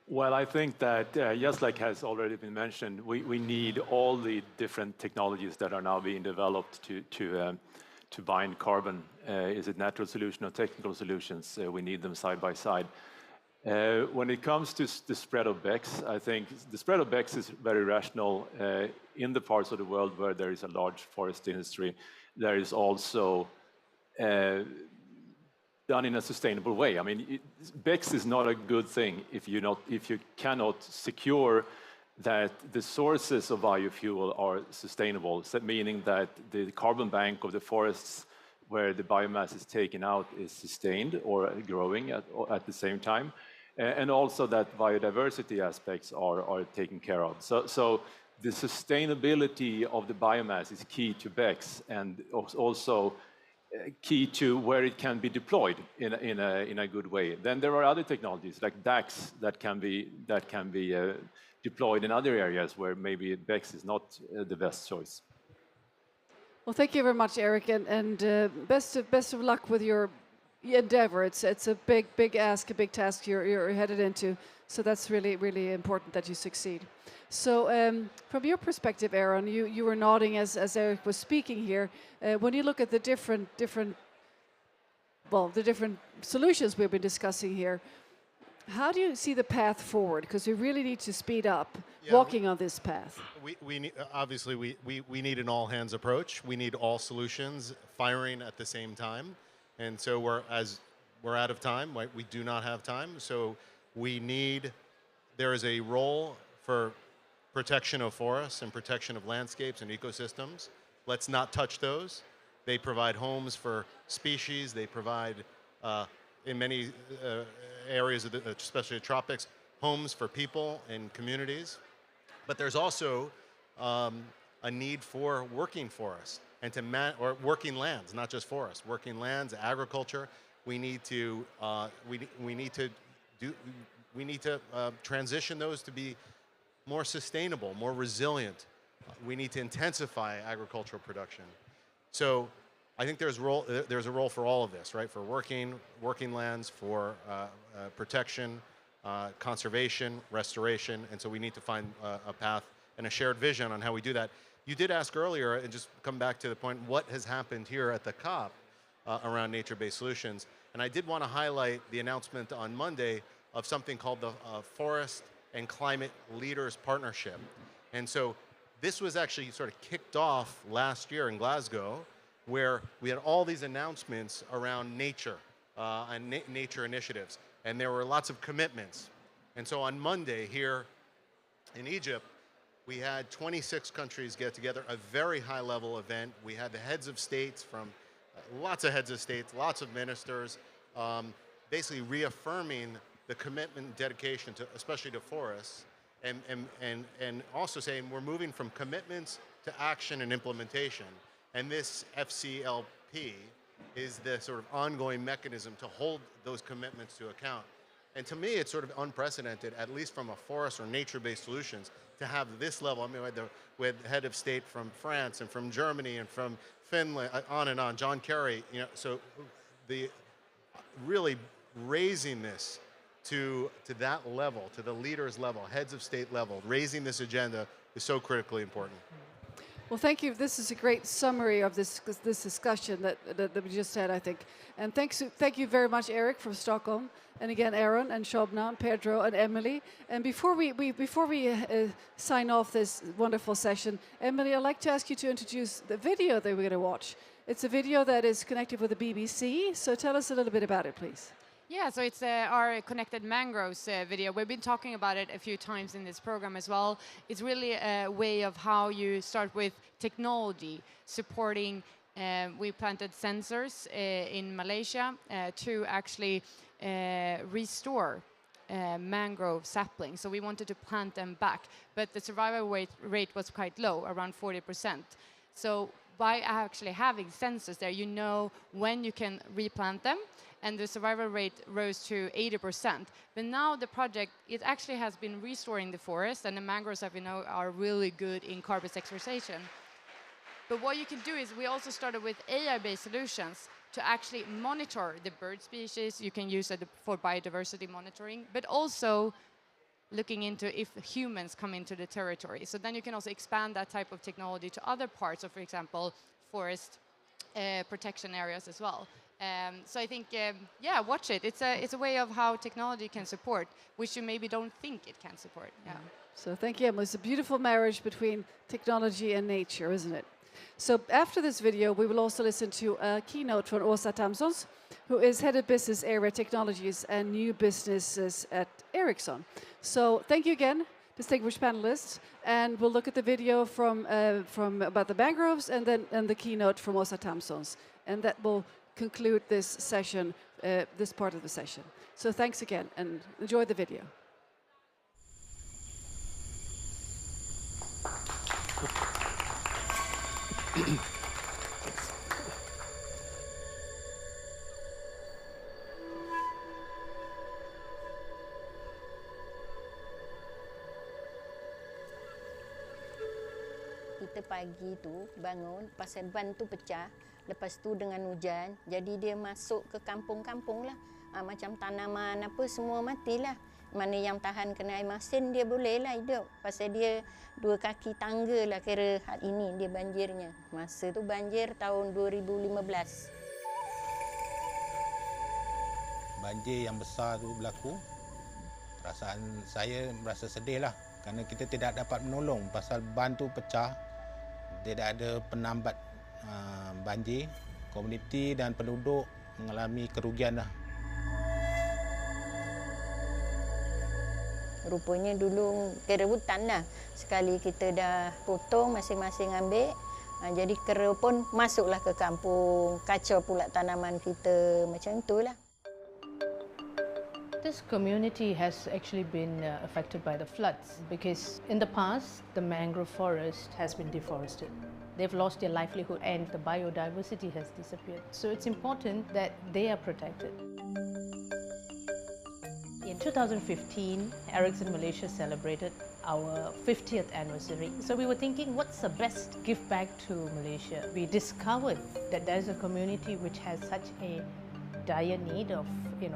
Well, I think that, just like has already been mentioned, we need all the different technologies that are now being developed to bind carbon. Is it natural solution or technical solutions? We need them side by side. When it comes to the spread of BECCS, I think the spread of BECCS is very rational in the parts of the world where there is a large forest industry. There is also done in a sustainable way. I mean, BECCS is not a good thing if you cannot secure that the sources of biofuel are sustainable, so meaning that the carbon bank of the forests where the biomass is taken out is sustained or growing at the same time, and also that biodiversity aspects are taken care of. So the sustainability of the biomass is key to BECCS and also key to where it can be deployed in a good way. Then there are other technologies like DACs that can be deployed in other areas where maybe BECCS is not the best choice.
Well, thank you very much, Eric, and best of luck with your endeavor. It's a big ask, a big task you're headed into. So that's really important that you succeed. So from your perspective, Aaron, you were nodding as Eric was speaking here. When you look at the different solutions we've been discussing here, how do you see the path forward? Because we really need to speed up walking on this path.
We need, obviously we need an all-hands approach. We need all solutions firing at the same time. And so we're out of time. Right? We do not have time. So there is a role for protection of forests and protection of landscapes and ecosystems. Let's not touch those. They provide homes for species. They provide, in many areas, especially the tropics, homes for people and communities. But there's also a need for working forests and or working lands, not just forests, working lands, agriculture. We need to transition those to be more sustainable, more resilient. We need to intensify agricultural production. So I think there's a role for all of this, right? For working lands, for protection, conservation, restoration, and so we need to find a path and a shared vision on how we do that. You did ask earlier, and just come back to the point, what has happened here at the COP around nature-based solutions? And I did want to highlight the announcement on Monday of something called the Forest and Climate Leaders Partnership. And so this was actually sort of kicked off last year in Glasgow, where we had all these announcements around nature and nature initiatives. And there were lots of commitments. And so on Monday here in Egypt, we had 26 countries get together, a very high-level event. We had the heads of states from lots of heads of states, lots of ministers, basically reaffirming the commitment and dedication to, especially to forests, and also saying we're moving from commitments to action and implementation. And this FCLP is the sort of ongoing mechanism to hold those commitments to account. And to me, it's sort of unprecedented, at least from a forest or nature-based solutions, to have this level. I mean, with the head of state from France and from Germany and from Finland, on and on, John Kerry, so really raising this to that level, to the leaders level, heads of state level, raising this agenda is so critically important.
Well, thank you. This is a great summary of this discussion that we just had, I think. And thank you very much, Eric from Stockholm, and again, Aaron and Shobna, and Pedro and Emily. And before we sign off this wonderful session, Emily, I'd like to ask you to introduce the video that we're going to watch. It's a video that is connected with the BBC. So tell us a little bit about it, please.
Yeah, so it's our Connected Mangroves video. We've been talking about it a few times in this program as well. It's really a way of how you start with technology, supporting, we planted sensors in Malaysia to actually restore mangrove saplings. So we wanted to plant them back, but the survival rate was quite low, around 40%. So by actually having sensors there, you know when you can replant them, and the survival rate rose to 80%. But now the project, it actually has been restoring the forest, and the mangroves, as we know, are really good in carbon sequestration. But what you can do is we also started with AI-based solutions to actually monitor the bird species. You can use it for biodiversity monitoring, but also looking into if humans come into the territory. So then you can also expand that type of technology to other parts of, for example, forest protection areas as well. So I think, yeah, watch it. It's a way of how technology can support, which you maybe don't think it can support. Yeah.
So thank you, Emma. It's a beautiful marriage between technology and nature, isn't it? So after this video, we will also listen to a keynote from Åsa Tamsons, who is Head of Business Area Technologies and New Businesses at Ericsson. So thank you again, distinguished panelists, and we'll look at the video from about the mangroves and then the keynote from Åsa Tamsons, and that will conclude this session, this part of the session. So thanks again, and enjoy the video.
Kita pagi tu bangun pasal ban tu pecah, lepas tu dengan hujan, jadi dia masuk ke kampung-kampung lah. Macam tanaman apa semua matilah. Mana yang tahan kena air masin dia boleh lah hidup. Pasal dia 2 kaki tangga lah kira hari ini dia banjirnya. Masa tu banjir tahun 2015.
Banjir yang besar tu berlaku, perasaan saya merasa sedih lah. Kerana kita tidak dapat menolong pasal ban tu pecah. Tidak ada penambat banjir. Komuniti dan penduduk mengalami kerugian lah.
Rupanya dulu kera hutan lah. Sekali kita dah potong, masing-masing ambil. Jadi kera pun masuklah ke kampung, kacau pula tanaman kita, macam itulah.
This community has actually been affected by the floods because in the past, the mangrove forest has been deforested. They've lost their livelihood and the biodiversity has disappeared. So it's important that they are protected. In 2015, Ericsson Malaysia celebrated our 50th anniversary. So we were thinking, what's the best give back to Malaysia? We discovered that there's a community which has such a dire need of,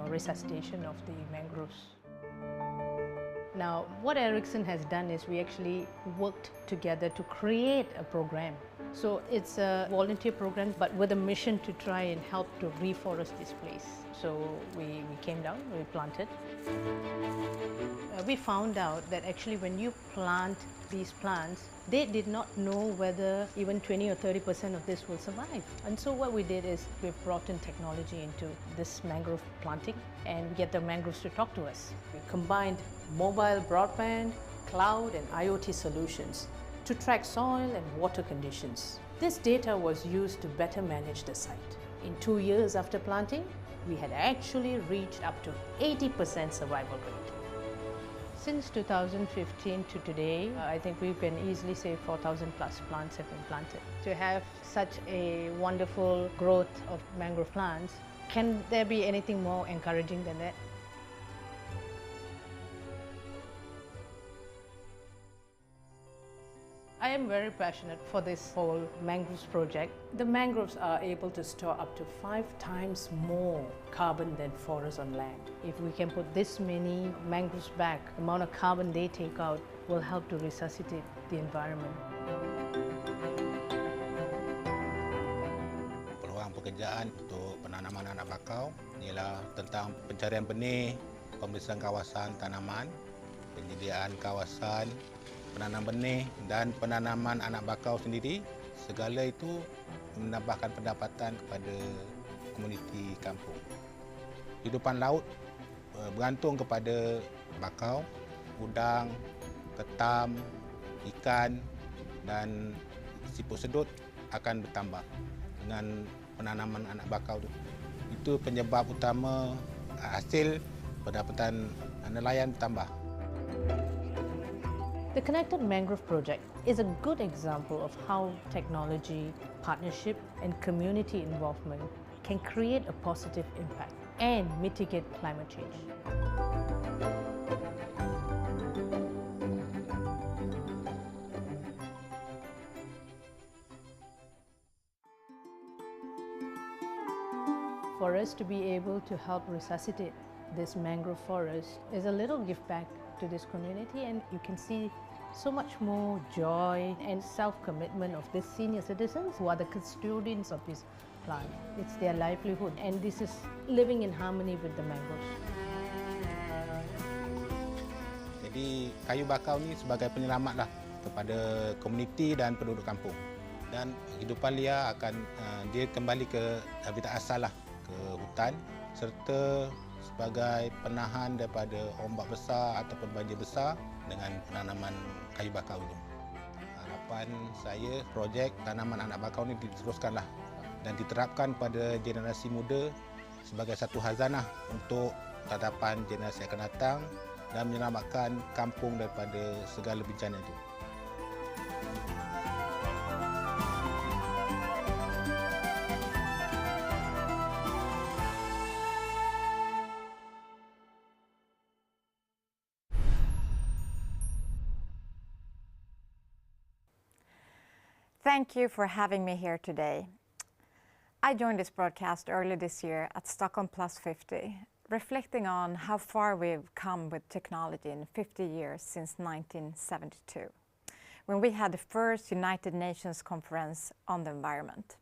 resuscitation of the mangroves. Now, what Ericsson has done is we actually worked together to create a program. So it's a volunteer program, but with a mission to try and help to reforest this place. So we came down, we planted. We found out that actually when you plant these plants, they did not know whether even 20 or 30% of this will survive. And so what we did is we brought in technology into this mangrove planting and get the mangroves to talk to us.
We combined mobile broadband, cloud and IoT solutions to track soil and water conditions. This data was used to better manage the site. In 2 years after planting, we had actually reached up to 80% survival rate.
Since 2015 to today, I think we can easily say 4,000 plus plants have been planted. To have such a wonderful growth of mangrove plants, can there be anything more encouraging than that? I am very passionate for this whole mangroves project.
The mangroves are able to store up to 5 times more carbon than forests on land.
If we can put this many mangroves back, the amount of carbon they take out will help to resuscitate the environment.
Peluang pekerjaan untuk penanaman anak bakau ialah tentang pencarian benih, pemeriksaan kawasan tanaman, penyediaan kawasan penanam benih dan penanaman anak bakau sendiri. Segala itu menambahkan pendapatan kepada komuniti kampung. Hidupan laut bergantung kepada bakau, udang, ketam, ikan dan siput sedut akan bertambah dengan penanaman anak bakau itu. Itu penyebab utama hasil pendapatan nelayan bertambah.
The Connected Mangrove Project is a good example of how technology, partnership and community involvement can create a positive impact and mitigate climate change. For us to be able to help resuscitate this mangrove forest is a little gift back to this community, and you can see so much more joy and self-commitment of these senior citizens who are the custodians of this plant. It's their livelihood, and this is living in harmony with the mangroves.
Jadi kayu bakau ni sebagai penyelamat lah kepada komuniti dan penduduk kampung. Dan hidupan liar akan dia kembali ke habitat asal lah, ke hutan, serta sebagai penahan daripada ombak besar ataupun banjir besar dengan penanaman kayu bakau ini. Harapan saya projek tanaman anak bakau ini diteruskanlah dan diterapkan pada generasi muda sebagai satu khazanah untuk tatapan generasi akan datang dan menyelamatkan kampung daripada segala bencana itu.
Thank you for having me here today. I joined this broadcast early this year at Stockholm Plus 50, reflecting on how far we've come with technology in 50 years since 1972, when we had the first United Nations conference on the environment.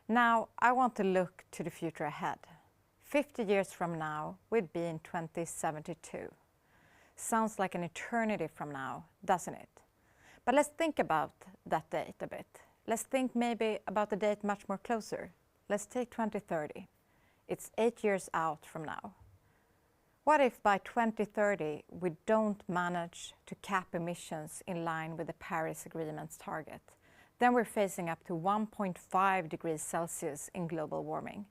Now, I want to look to the future ahead. 50 years from now, we'd be in 2072. Sounds like an eternity from now, doesn't it? But let's think about that date a bit. Let's think maybe about the date much more closer. Let's take 2030. It's 8 years out from now. What if by 2030 we don't manage to cap emissions in line with the Paris Agreement's target? Then we're facing up to 1.5 degrees Celsius in global warming.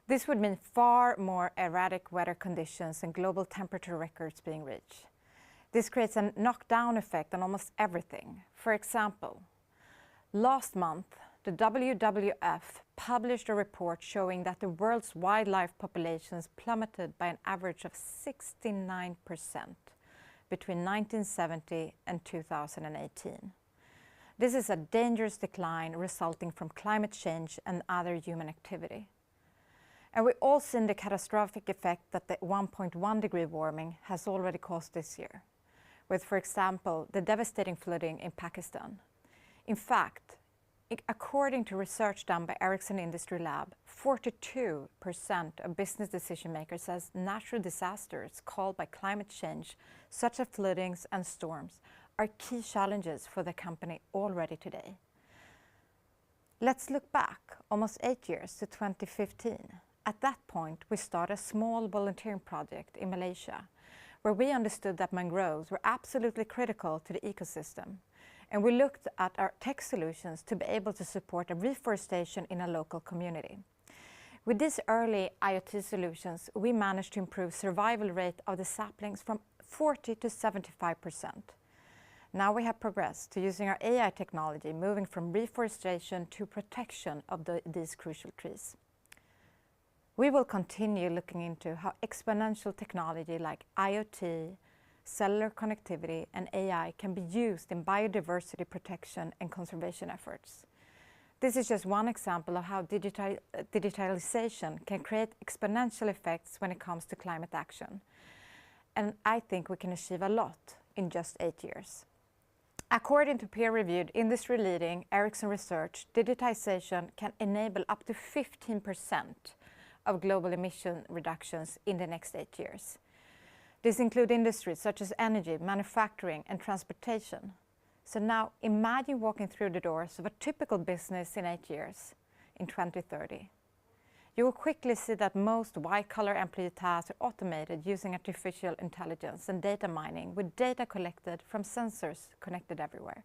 This would mean far more erratic weather conditions and global temperature records being reached. This creates a knockdown effect on almost everything. For example, last month, the WWF published a report showing that the world's wildlife populations plummeted by an average of 69% between 1970 and 2018. This is a dangerous decline resulting from climate change and other human activity. And we all seen the catastrophic effect that the 1.1 degree warming has already caused this year, with, for example, the devastating flooding in Pakistan. In fact, according to research done by Ericsson Industry Lab, 42% of business decision makers says natural disasters caused by climate change, such as floodings and storms, are key challenges for the company already today. Let's look back almost 8 years to 2015. At that point, we started a small volunteering project in Malaysia, where we understood that mangroves were absolutely critical to the ecosystem. And we looked at our tech solutions to be able to support a reforestation in a local community. With these early IoT solutions, we managed to improve survival rate of the saplings from 40 to 75%. Now we have progressed to using our AI technology, moving from reforestation to protection of these crucial trees. We will continue looking into how exponential technology like IoT, cellular connectivity, and AI can be used in biodiversity protection and conservation efforts. This is just one example of how digitalization can create exponential effects when it comes to climate action. And I think we can achieve a lot in just 8 years. According to peer-reviewed industry-leading Ericsson research, digitization can enable up to 15% of global emission reductions in the next 8 years. This includes industries such as energy, manufacturing, and transportation. So now imagine walking through the doors of a typical business in 8 years, in 2030. You will quickly see that most white-collar employee tasks are automated using artificial intelligence and data mining with data collected from sensors connected everywhere.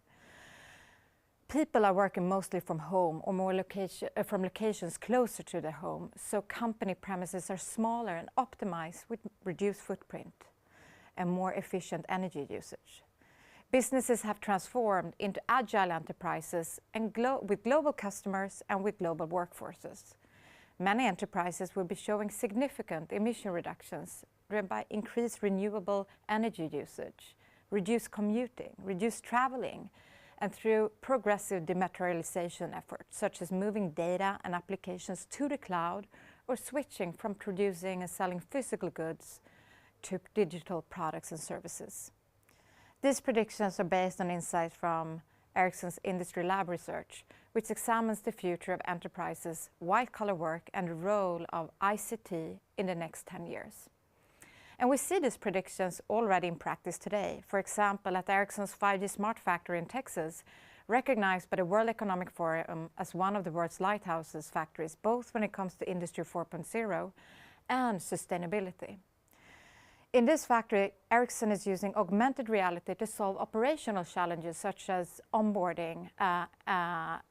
People are working mostly from home or from locations closer to their home, so company premises are smaller and optimized with reduced footprint and more efficient energy usage. Businesses have transformed into agile enterprises and with global customers and with global workforces. Many enterprises will be showing significant emission reductions driven by increased renewable energy usage, reduced commuting, reduced traveling, and through progressive dematerialization efforts, such as moving data and applications to the cloud or switching from producing and selling physical goods to digital products and services. These predictions are based on insights from Ericsson's Industry Lab research, which examines the future of enterprises, white-collar work, and the role of ICT in the next 10 years. And we see these predictions already in practice today. For example, at Ericsson's 5G Smart Factory in Texas, recognized by the World Economic Forum as one of the world's lighthouses factories, both when it comes to Industry 4.0 and sustainability. In this factory, Ericsson is using augmented reality to solve operational challenges such as onboarding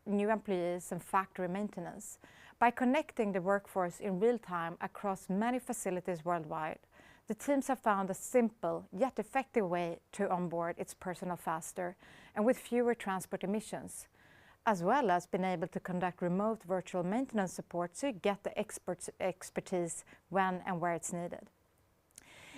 new employees and factory maintenance. By connecting the workforce in real time across many facilities worldwide, the teams have found a simple yet effective way to onboard its personnel faster and with fewer transport emissions, as well as being able to conduct remote virtual maintenance support so you get the expertise when and where it's needed.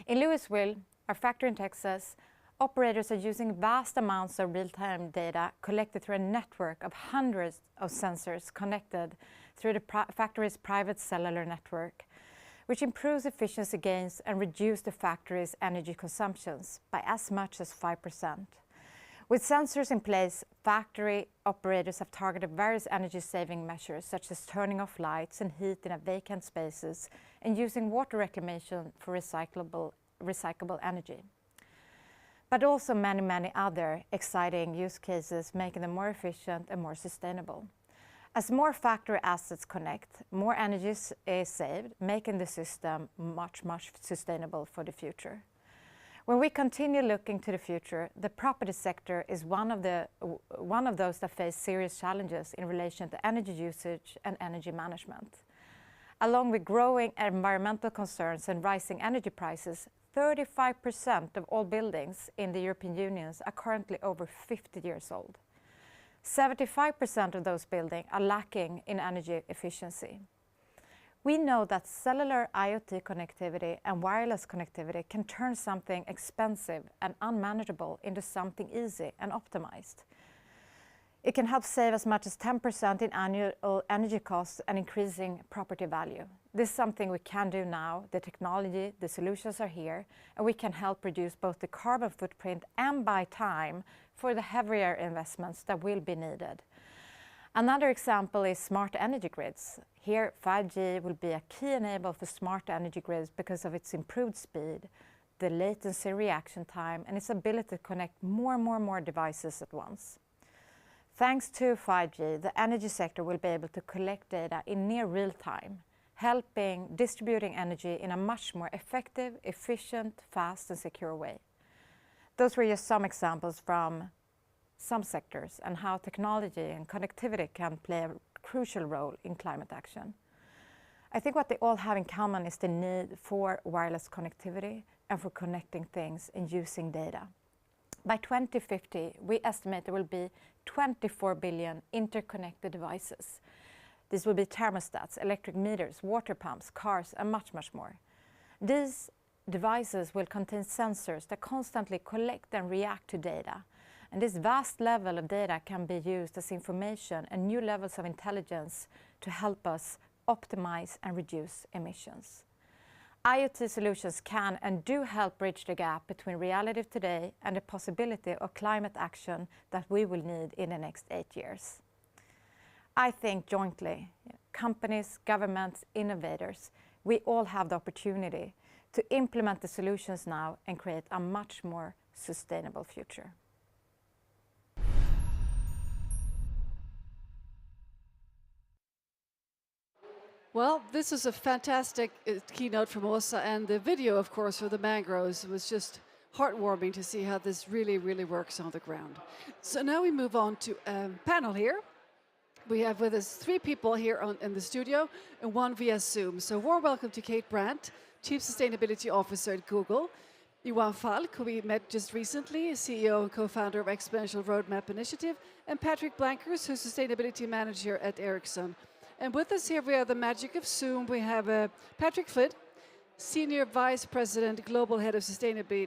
In Louisville, our factory in Texas, operators are using vast amounts of real-time data collected through a network of hundreds of sensors connected through the factory's private cellular network, which improves efficiency gains and reduces the factory's energy consumptions by as much as 5%. With sensors in place, factory operators have targeted various energy-saving measures, such as turning off lights and heat in vacant spaces and using water reclamation for recyclable energy. But also many other exciting use cases, making them more efficient and more sustainable. As more factory assets connect, more energy is saved, making the system much sustainable for the future. When we continue looking to the future, the property sector is one of those that face serious challenges in relation to energy usage and energy management. Along with growing environmental concerns and rising energy prices, 35% of all buildings in the European Union are currently over 50 years old. 75% of those buildings are lacking in energy efficiency. We know that cellular IoT connectivity and wireless connectivity can turn something expensive and unmanageable into something easy and optimized. It can help save as much as 10% in annual energy costs and increasing property value. This is something we can do now. The technology, the solutions are here, and we can help reduce both the carbon footprint and buy time for the heavier investments that will be needed. Another example is smart energy grids. Here, 5G will be a key enabler for smart energy grids because of its improved speed, the latency reaction time, and its ability to connect more devices at once. Thanks to 5G, the energy sector will be able to collect data in near real time, helping distributing energy in a much more effective, efficient, fast, and secure way. Those were just some examples from some sectors and how technology and connectivity can play a crucial role in climate action. I think what they all have in common is the need for wireless connectivity and for connecting things and using data. By 2050, we estimate there will be 24 billion interconnected devices. These will be thermostats, electric meters, water pumps, cars, and much more. These devices will contain sensors that constantly collect and react to data. And this vast level of data can be used as information and new levels of intelligence to help us optimize and reduce emissions. IoT solutions can and do help bridge the gap between reality of today and the possibility of climate action that we will need in the next 8 years. I think jointly, companies, governments, innovators, we all have the opportunity to implement the solutions now and create a much more sustainable future.
Well, this is a fantastic keynote from Åsa, and the video, of course, for the mangroves was just heartwarming to see how this really, really works on the ground. So now we move on to a panel here. We have with us 3 people here in the studio and 1 via Zoom. So warm welcome to Kate Brandt, Chief Sustainability Officer at Google, Johan Falk, who we met just recently, CEO and co-founder of Exponential Roadmap Initiative, and Patrick Blankers, who's Sustainability Manager at Ericsson. And with us here via the magic of Zoom, we have Patrick Flidd, Senior Vice President, Global Head of Sustainability,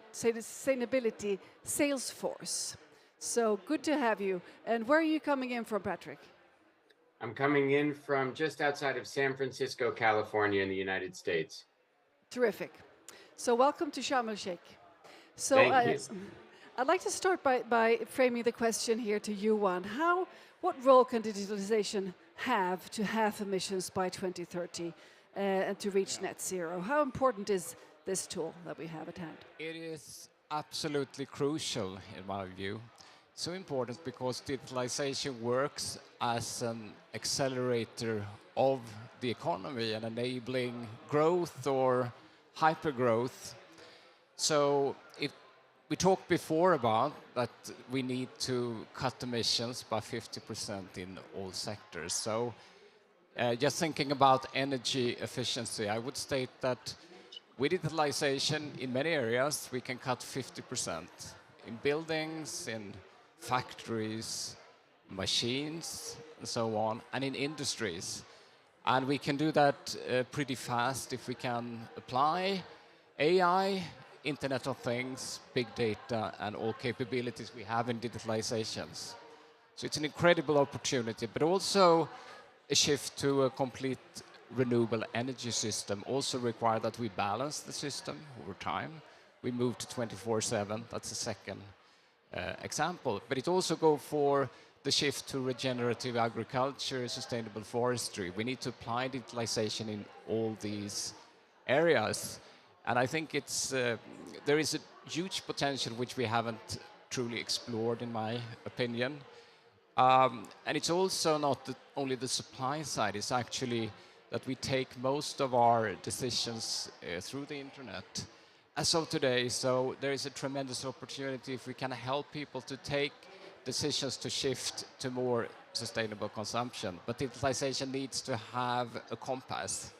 Salesforce. So good to have you. And where are you coming in from, Patrick?
I'm coming in from just outside of San Francisco, California in the United States.
Terrific. So welcome to Sharm El-Sheikh. So
Thank you.
I'd like to start by framing the question here to you, Juan. What role can digitalization have to halve emissions by 2030 and to reach net zero? How important is this tool that we have at hand?
It is absolutely crucial, in my view. So important because digitalization works as an accelerator of the economy and enabling growth or hypergrowth. So if we talked before about that we need to cut emissions by 50% in all sectors. So just thinking about energy efficiency, I would state that with digitalization in many areas, we can cut 50% in buildings, in factories, machines, and so on, and in industries. And we can do that pretty fast if we can apply AI, Internet of Things, big data, and all capabilities we have in digitalizations. So it's an incredible opportunity, but also a shift to a complete renewable energy system also require that we balance the system over time. We move to 24/7, that's the second example. But it also go for the shift to regenerative agriculture, sustainable forestry. We need to apply digitalization in all these areas. And I think there is a huge potential which we haven't truly explored, in my opinion. And it's also not only the supply side, it's actually that we take most of our decisions through the internet as of today. So there is a tremendous opportunity if we can help people to take decisions to shift to more sustainable consumption. But digitalization needs to have a compass.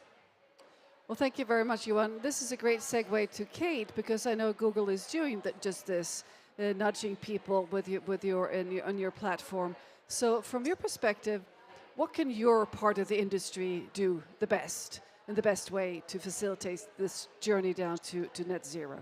Well, thank you very much, Johan. This is a great segue to Kate, because I know Google is doing just this, nudging people on your platform. So from your perspective, what can your part of the industry do the best, in the best way to facilitate this journey down to net zero?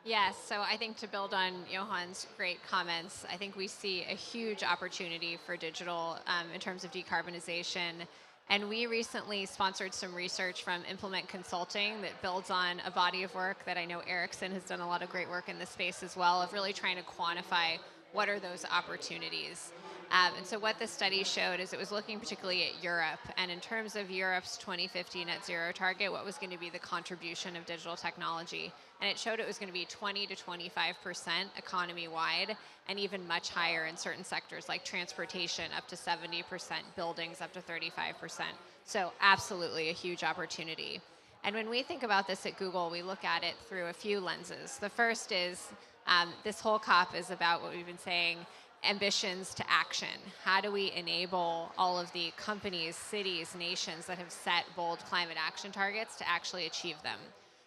Yes, so I think to build on Johan's great comments, I think we see a huge opportunity for digital in terms of decarbonization. And we recently sponsored some research from Implement Consulting that builds on a body of work that I know Ericsson has done a lot of great work in this space as well, of really trying to quantify what are those opportunities. And so what this study showed is it was looking particularly at Europe, and in terms of Europe's 2050 net zero target, what was going to be the contribution of digital technology. And it showed it was going to be 20 to 25% economy-wide, and even much higher in certain sectors like transportation, up to 70%, buildings up to 35%. So absolutely a huge opportunity. And when we think about this at Google, we look at it through a few lenses. The first is this whole COP is about what we've been saying, ambitions to action. How do we enable all of the companies, cities, nations that have set bold climate action targets to actually achieve them?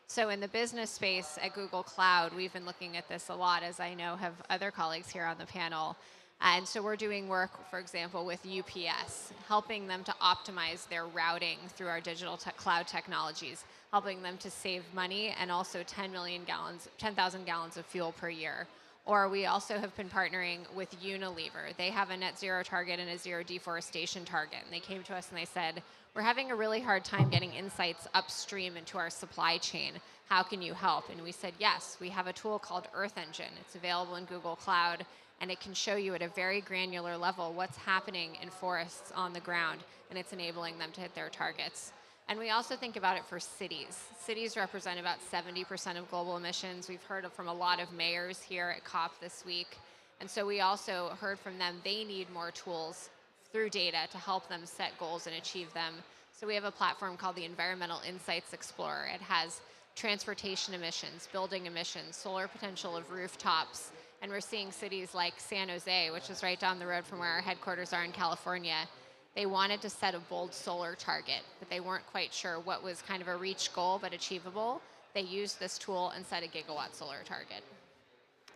So in the business space at Google Cloud, we've been looking at this a lot, as I know have other colleagues here on the panel. And so we're doing work, for example, with UPS, helping them to optimize their routing through our digital cloud technologies, helping them to save money and also 10,000 gallons of fuel per year. Or we also have been partnering with Unilever. They have a net zero target and a zero deforestation target. And they came to us and they said, we're having a really hard time getting insights upstream into our supply chain. How can you help? And we said, yes, we have a tool called Earth Engine. It's available in Google Cloud, and it can show you at a very granular level what's happening in forests on the ground, and it's enabling them to hit their targets. And we also think about it for cities. Cities represent about 70% of global emissions. We've heard from a lot of mayors here at COP this week. And so we also heard from them they need more tools through data to help them set goals and achieve them. So we have a platform called the Environmental Insights Explorer. It has transportation emissions, building emissions, solar potential of rooftops. And we're seeing cities like San Jose, which is right down the road from where our headquarters are in California. They wanted to set a bold solar target, but they weren't quite sure what was kind of a reach goal but achievable. They used this tool and set a gigawatt solar target.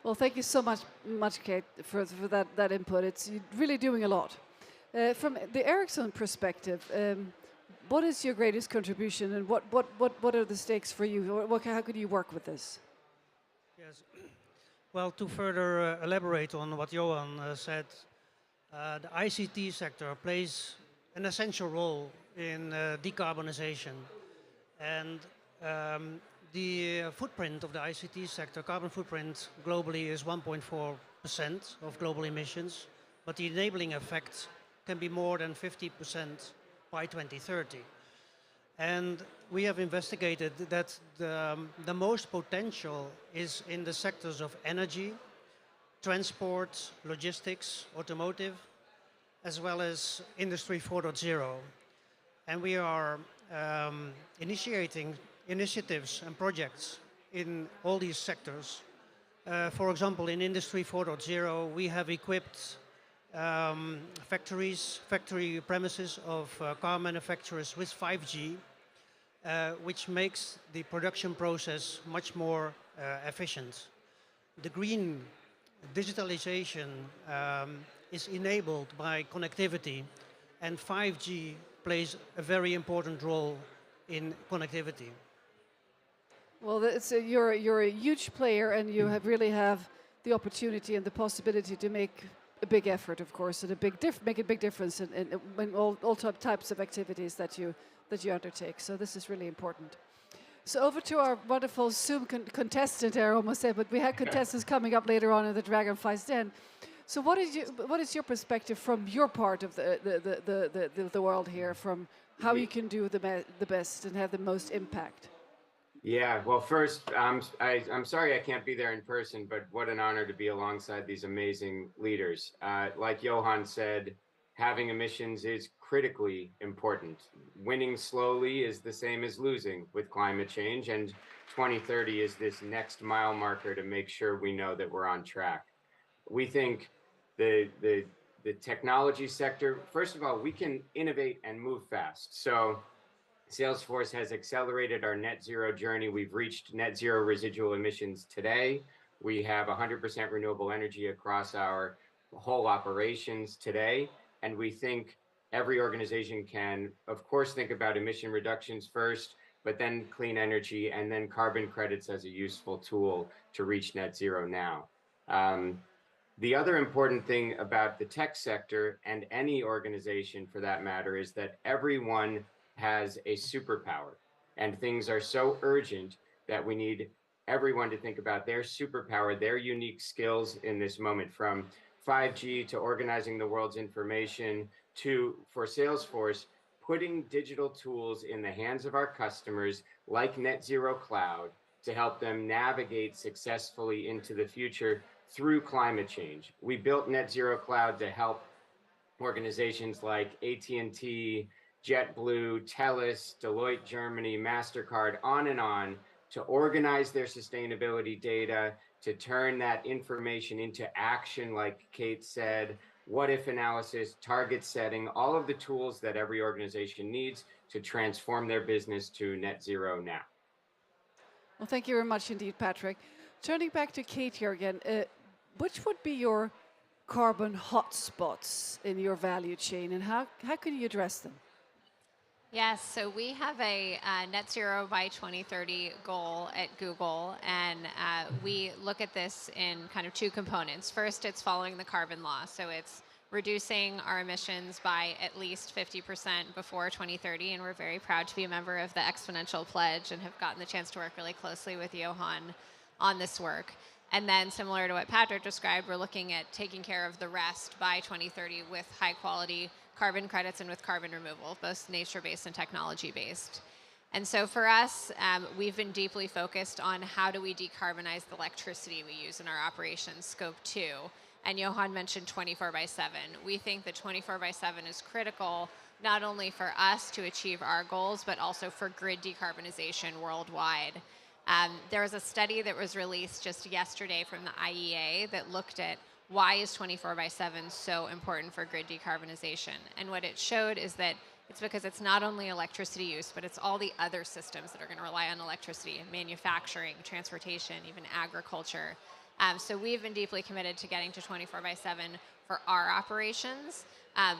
Well, thank you so much, Kate, for that input. It's really doing a lot. From the Ericsson perspective, what is your greatest contribution, and what are the stakes for you? How could you work with this?
Yes. Well, to further elaborate on what Johan said, the ICT sector plays an essential role in decarbonization. And the footprint of the ICT sector, carbon footprint globally, is 1.4% of global emissions, but the enabling effect can be more than 50% by 2030. And we have investigated that the most potential is in the sectors of energy, transport, logistics, automotive, as well as Industry 4.0. And we are initiating initiatives and projects in all these sectors. For example, in Industry 4.0, we have equipped factory premises of car manufacturers with 5G, which makes the production process much more efficient. The green digitalization is enabled by connectivity, and 5G plays a very important role in connectivity.
Well, you're a huge player, and you really have the opportunity and the possibility to make a big effort, of course, and make a big difference in all types of activities that you undertake. So this is really important. So over to our wonderful Zoom contestant, I almost said, but we had contestants coming up later on in the Dragonfly's Den. So what is your perspective from your part of the world here, from how you can do the best and have the most impact?
Yeah, well, first, I'm sorry I can't be there in person, but what an honor to be alongside these amazing leaders. Like Johan said, having emissions is critically important. Winning slowly is the same as losing with climate change, and 2030 is this next mile marker to make sure we know that we're on track. We think the technology sector, first of all, we can innovate and move fast. So Salesforce has accelerated our net zero journey. We've reached net zero residual emissions today. We have 100% renewable energy across our whole operations today. And we think every organization can, of course, think about emission reductions first, but then clean energy and then carbon credits as a useful tool to reach net zero now. The other important thing about the tech sector, and any organization for that matter, is that everyone has a superpower, and things are so urgent that we need everyone to think about their superpower, their unique skills in this moment, from 5G to organizing the world's information to, for Salesforce, putting digital tools in the hands of our customers like Net Zero Cloud to help them navigate successfully into the future through climate change. We built Net Zero Cloud to help organizations like AT&T, JetBlue, TELUS, Deloitte Germany, MasterCard, on and on, to organize their sustainability data, to turn that information into action, like Kate said, what-if analysis, target setting, all of the tools that every organization needs to transform their business to net zero now.
Well, thank you very much indeed, Patrick. Turning back to Kate here again, which would be your carbon hotspots in your value chain, and how can you address them?
Yes, so we have a net zero by 2030 goal at Google, and we look at this in kind of two components. First, it's following the carbon law, so it's reducing our emissions by at least 50% before 2030, and we're very proud to be a member of the Exponential Pledge and have gotten the chance to work really closely with Johan on this work. And then, similar to what Patrick described, we're looking at taking care of the rest by 2030 with high quality carbon credits and with carbon removal, both nature-based and technology-based. And so for us, we've been deeply focused on how do we decarbonize the electricity we use in our operations, Scope 2. And Johan mentioned 24/7. We think that 24/7 is critical, not only for us to achieve our goals, but also for grid decarbonization worldwide. There was a study that was released just yesterday from the IEA that looked at why is 24/7 so important for grid decarbonization. And what it showed is that it's because it's not only electricity use, but it's all the other systems that are going to rely on electricity: manufacturing, transportation, even agriculture. So we've been deeply committed to getting to 24/7 for our operations,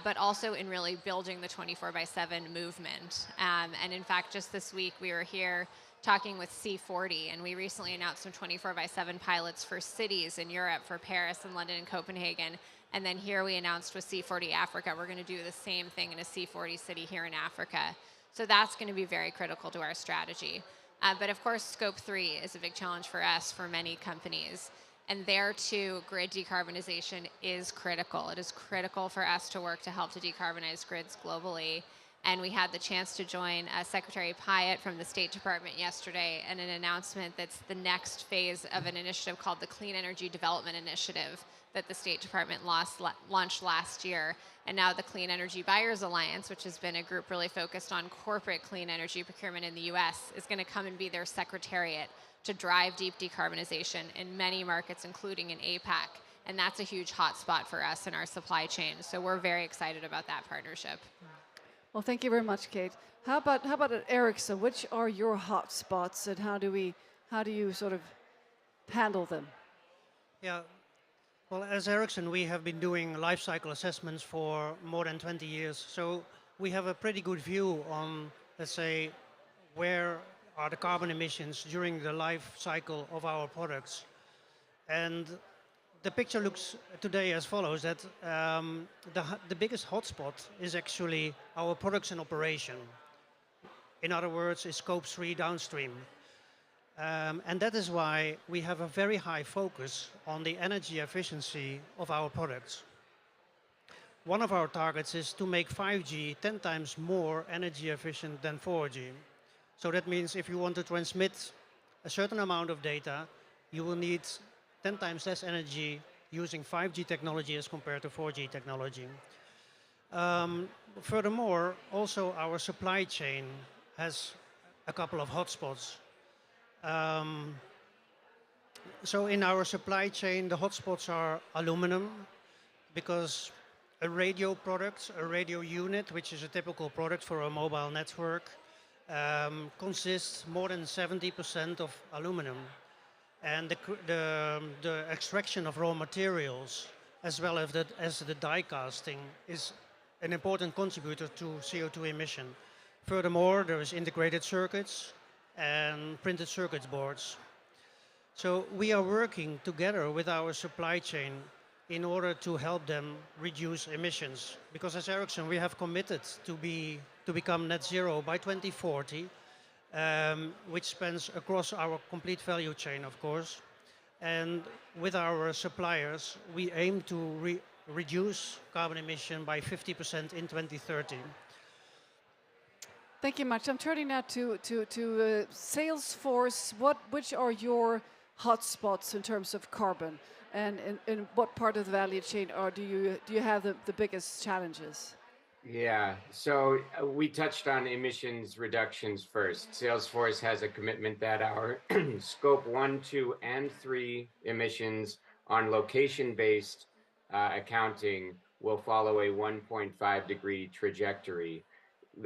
but also in really building the 24/7 movement. And in fact, just this week we were here talking with C40, and we recently announced some 24/7 pilots for cities in Europe, for Paris and London and Copenhagen. And then here we announced with C40 Africa, we're going to do the same thing in a C40 city here in Africa. So that's going to be very critical to our strategy. But of course, Scope 3 is a big challenge for us, for many companies. And there too, grid decarbonization is critical. It is critical for us to work to help to decarbonize grids globally. And we had the chance to join Secretary Pyatt from the State Department yesterday in an announcement that's the next phase of an initiative called the Clean Energy Development Initiative that the State Department launched last year. And now the Clean Energy Buyers Alliance, which has been a group really focused on corporate clean energy procurement in the US, is going to come and be their secretariat to drive deep decarbonization in many markets, including in APAC. And that's a huge hotspot for us in our supply chain. So we're very excited about that partnership.
Well, thank you very much, Kate. How about at Ericsson? Which are your hot spots, and how do you sort of handle them?
Yeah. Well, as Ericsson, we have been doing life cycle assessments for more than 20 years. So we have a pretty good view on, let's say, where are the carbon emissions during the life cycle of our products. And the picture looks today as follows, that the biggest hotspot is actually our products in operation. In other words, is Scope 3 downstream. And that is why we have a very high focus on the energy efficiency of our products. One of our targets is to make 5G 10 times more energy efficient than 4G. So that means if you want to transmit a certain amount of data, you will need 10 times less energy using 5G technology as compared to 4G technology. Furthermore, also our supply chain has a couple of hotspots. So in our supply chain, the hotspots are aluminum, because a radio product, a radio unit, which is a typical product for a mobile network, consists more than 70% of aluminum. And the extraction of raw materials, as well as the die casting, is an important contributor to CO2 emission. Furthermore, there is integrated circuits and printed circuit boards. So we are working together with our supply chain in order to help them reduce emissions. Because as Ericsson, we have committed to become net zero by 2040, which spans across our complete value chain, of course. And with our suppliers, we aim to reduce carbon emission by 50% in 2030.
Thank you much. I'm turning now to Salesforce. Which are your hotspots in terms of carbon, and in what part of the value chain do you have the biggest challenges?
Yeah, so we touched on emissions reductions first. Salesforce has a commitment that our scope 1, 2, and 3 emissions on location-based accounting will follow a 1.5 degree trajectory.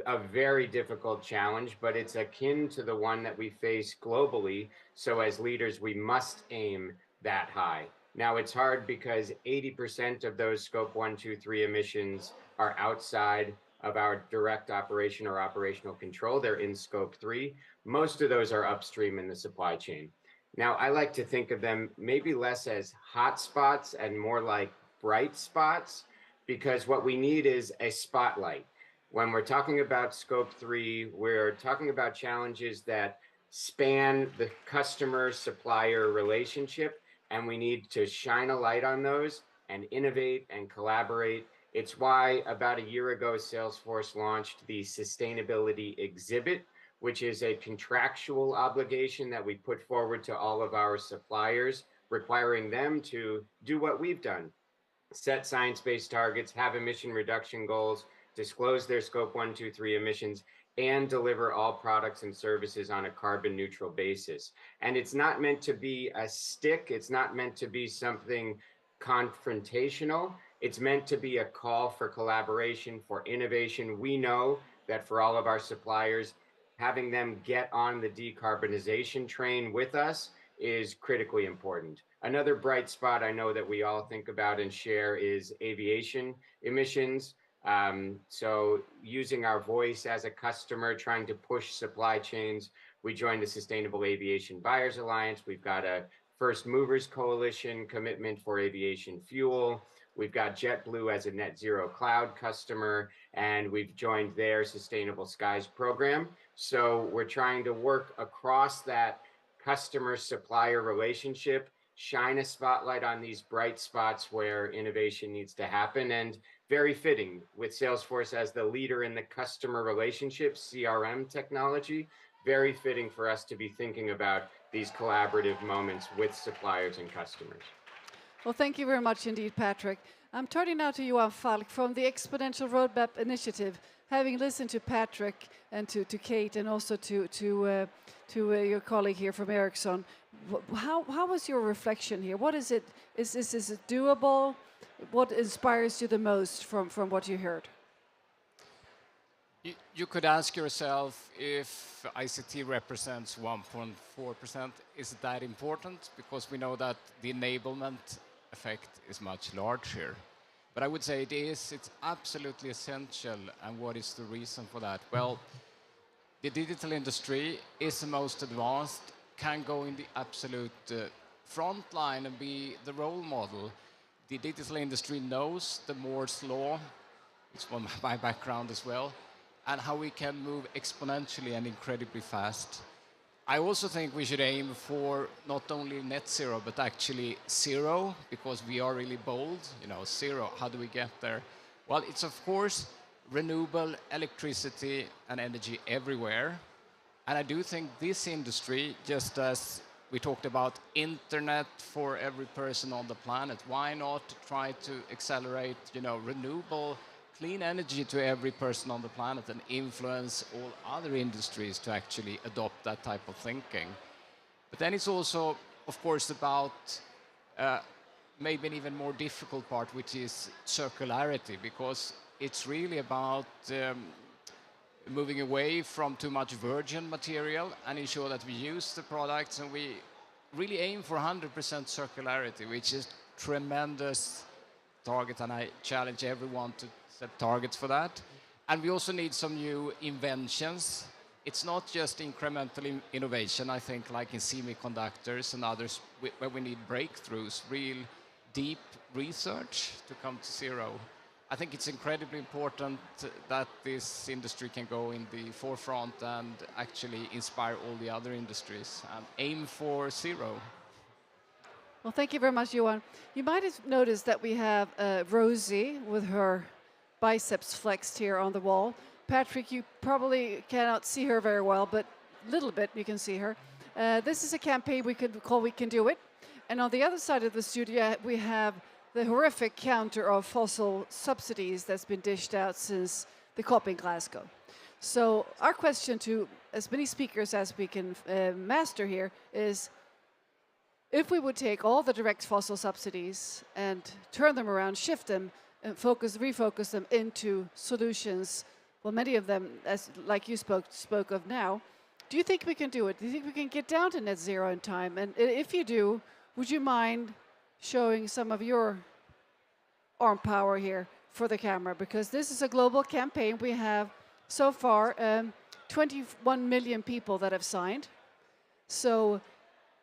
A very difficult challenge, but it's akin to the one that we face globally. So as leaders, we must aim that high. Now it's hard because 80% of those scope 1, 2, 3 emissions are outside of our direct operation or operational control. They're in scope 3. Most of those are upstream in the supply chain. Now, I like to think of them maybe less as hot spots and more like bright spots, because what we need is a spotlight. When we're talking about scope 3, we're talking about challenges that span the customer-supplier relationship, and we need to shine a light on those and innovate and collaborate. It's why about a year ago, Salesforce launched the Sustainability Exhibit, which is a contractual obligation that we put forward to all of our suppliers, requiring them to do what we've done: set science-based targets, have emission reduction goals, disclose their scope 1, 2, 3 emissions, and deliver all products and services on a carbon neutral basis. And it's not meant to be a stick. It's not meant to be something confrontational. It's meant to be a call for collaboration, for innovation. We know that for all of our suppliers, having them get on the decarbonization train with us is critically important. Another bright spot I know that we all think about and share is aviation emissions. So using our voice as a customer, trying to push supply chains, we joined the Sustainable Aviation Buyers Alliance. We've got a First Movers Coalition commitment for aviation fuel. We've got JetBlue as a net zero cloud customer, and we've joined their Sustainable Skies program. So we're trying to work across that customer-supplier relationship, shine a spotlight on these bright spots where innovation needs to happen, and very fitting with Salesforce as the leader in the customer relationship CRM technology, very fitting for us to be thinking about these collaborative moments with suppliers and customers.
Well, thank you very much indeed, Patrick. I'm turning now to Johan Falk from the Exponential Roadmap Initiative. Having listened to Patrick and to Kate and also to your colleague here from Ericsson, how was your reflection here? What is it? Is it doable? What inspires you the most from what you heard?
You could ask yourself, if ICT represents 1.4%, is it that important? Because we know that the enablement effect is much larger. But I would say it is. It's absolutely essential. And what is the reason for that? Well, the digital industry is the most advanced, can go in the absolute front line and be the role model. The digital industry knows the Moore's law, it's one of my background as well, and how we can move exponentially and incredibly fast. I also think we should aim for not only net zero, but actually zero, because we are really bold. You know, zero, how do we get there? Well, it's of course renewable electricity and energy everywhere. And I do think this industry, just as we talked about internet for every person on the planet, why not try to accelerate, renewable clean energy to every person on the planet and influence all other industries to actually adopt that type of thinking. But then it's also, of course, about maybe an even more difficult part, which is circularity, because it's really about moving away from too much virgin material and ensure that we use the products, and we really aim for 100% circularity, which is tremendous target, and I challenge everyone to set targets for that. And we also need some new inventions. It's not just incremental innovation, I think, like in semiconductors and others, where we need breakthroughs, real deep research to come to zero. I think it's incredibly important that this industry can go in the forefront and actually inspire all the other industries and aim for zero.
Well, thank you very much, Johan. You might have noticed that we have Rosie with her biceps flexed here on the wall. Patrick, you probably cannot see her very well, but a little bit you can see her. This is a campaign we could call We Can Do It. And on the other side of the studio, we have the horrific counter of fossil subsidies that's been dished out since the COP in Glasgow. So our question to as many speakers as we can master here is, if we would take all the direct fossil subsidies and turn them around, shift them, and refocus them into solutions, well, many of them, as like you spoke of now, do you think we can do it? Do you think we can get down to net zero in time? And if you do, would you mind showing some of your arm power here for the camera, because this is a global campaign. We have so far 21 million people that have signed. So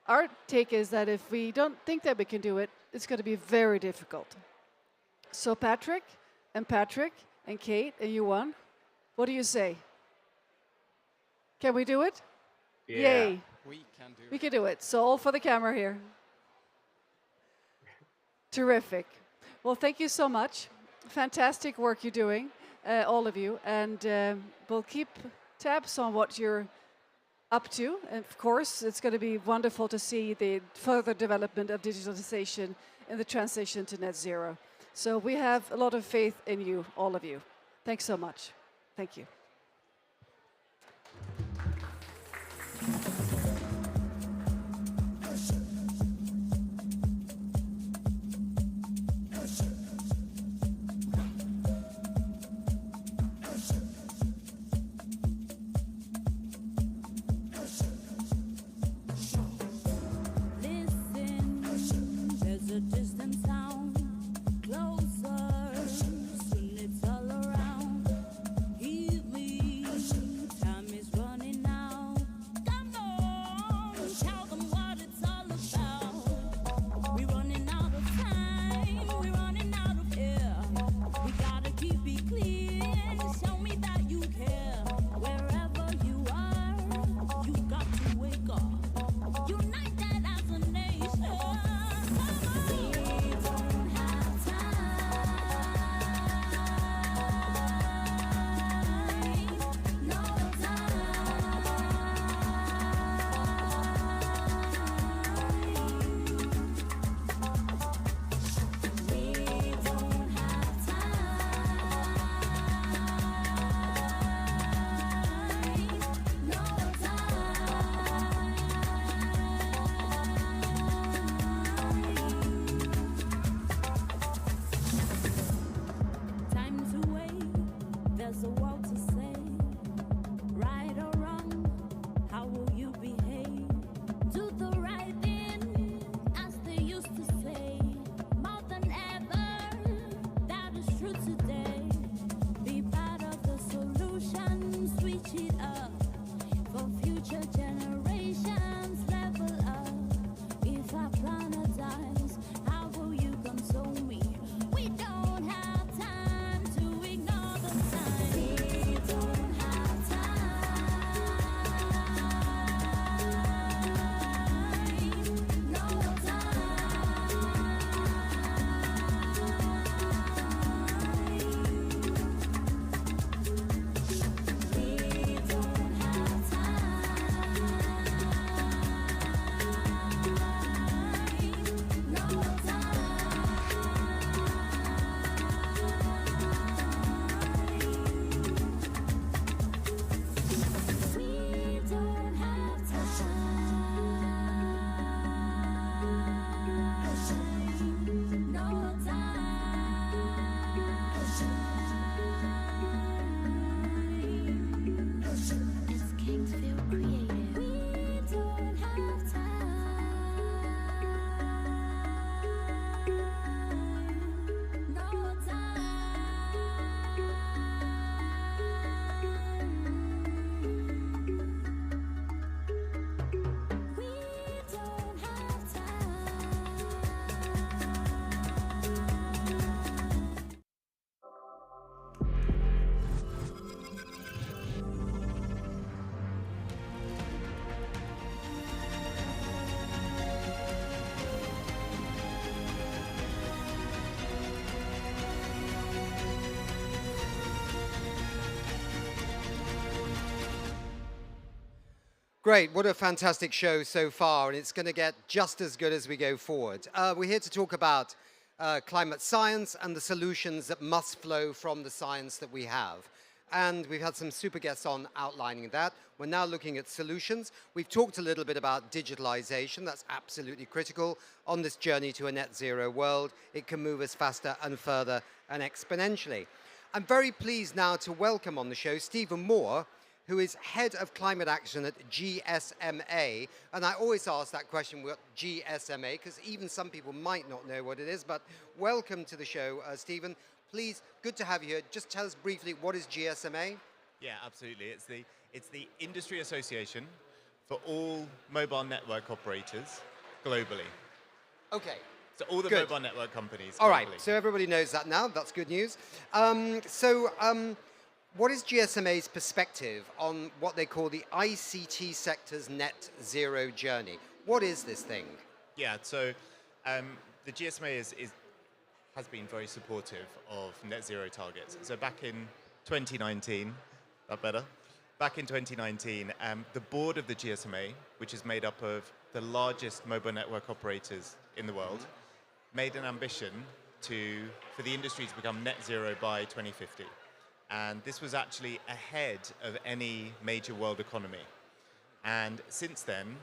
our take is that if we don't think that we can do it, it's going to be very difficult. So Patrick and Kate and Yuan, what do you say? Can we do it?
Yeah.
Yay.
We can do it.
We can do it. So all for the camera here. Terrific. Well, thank you so much. Fantastic work you're doing, all of you. And we'll keep tabs on what you're up to. And of course, it's going to be wonderful to see the further development of digitalization and the transition to net zero. So we have a lot of faith in you, all of you. Thanks so much. Thank you.
Great, what a fantastic show so far, and it's going to get just as good as we go forward. We're here to talk about climate science and the solutions that must flow from the science that we have. And we've had some super guests on outlining that. We're now looking at solutions. We've talked a little bit about digitalization. That's absolutely critical on this journey to a net zero world. It can move us faster and further and exponentially. I'm very pleased now to welcome on the show Stephen Moore, who is Head of Climate Action at GSMA. And I always ask that question, what GSMA, because even some people might not know what it is, but welcome to the show, Stephen. Please, good to have you here. Just tell us briefly, what is GSMA?
Yeah, absolutely. It's the industry association for all mobile network operators globally.
Okay.
So all the
Good.
mobile network companies globally.
All right, so everybody knows that now. That's good news. What is GSMA's perspective on what they call the ICT sector's net zero journey? What is this thing?
Yeah, so the GSMA has been very supportive of net zero targets. So back in 2019, that better? Back in 2019, the board of the GSMA, which is made up of the largest mobile network operators in the world, made an ambition for the industry to become net zero by 2050. And this was actually ahead of any major world economy. And since then,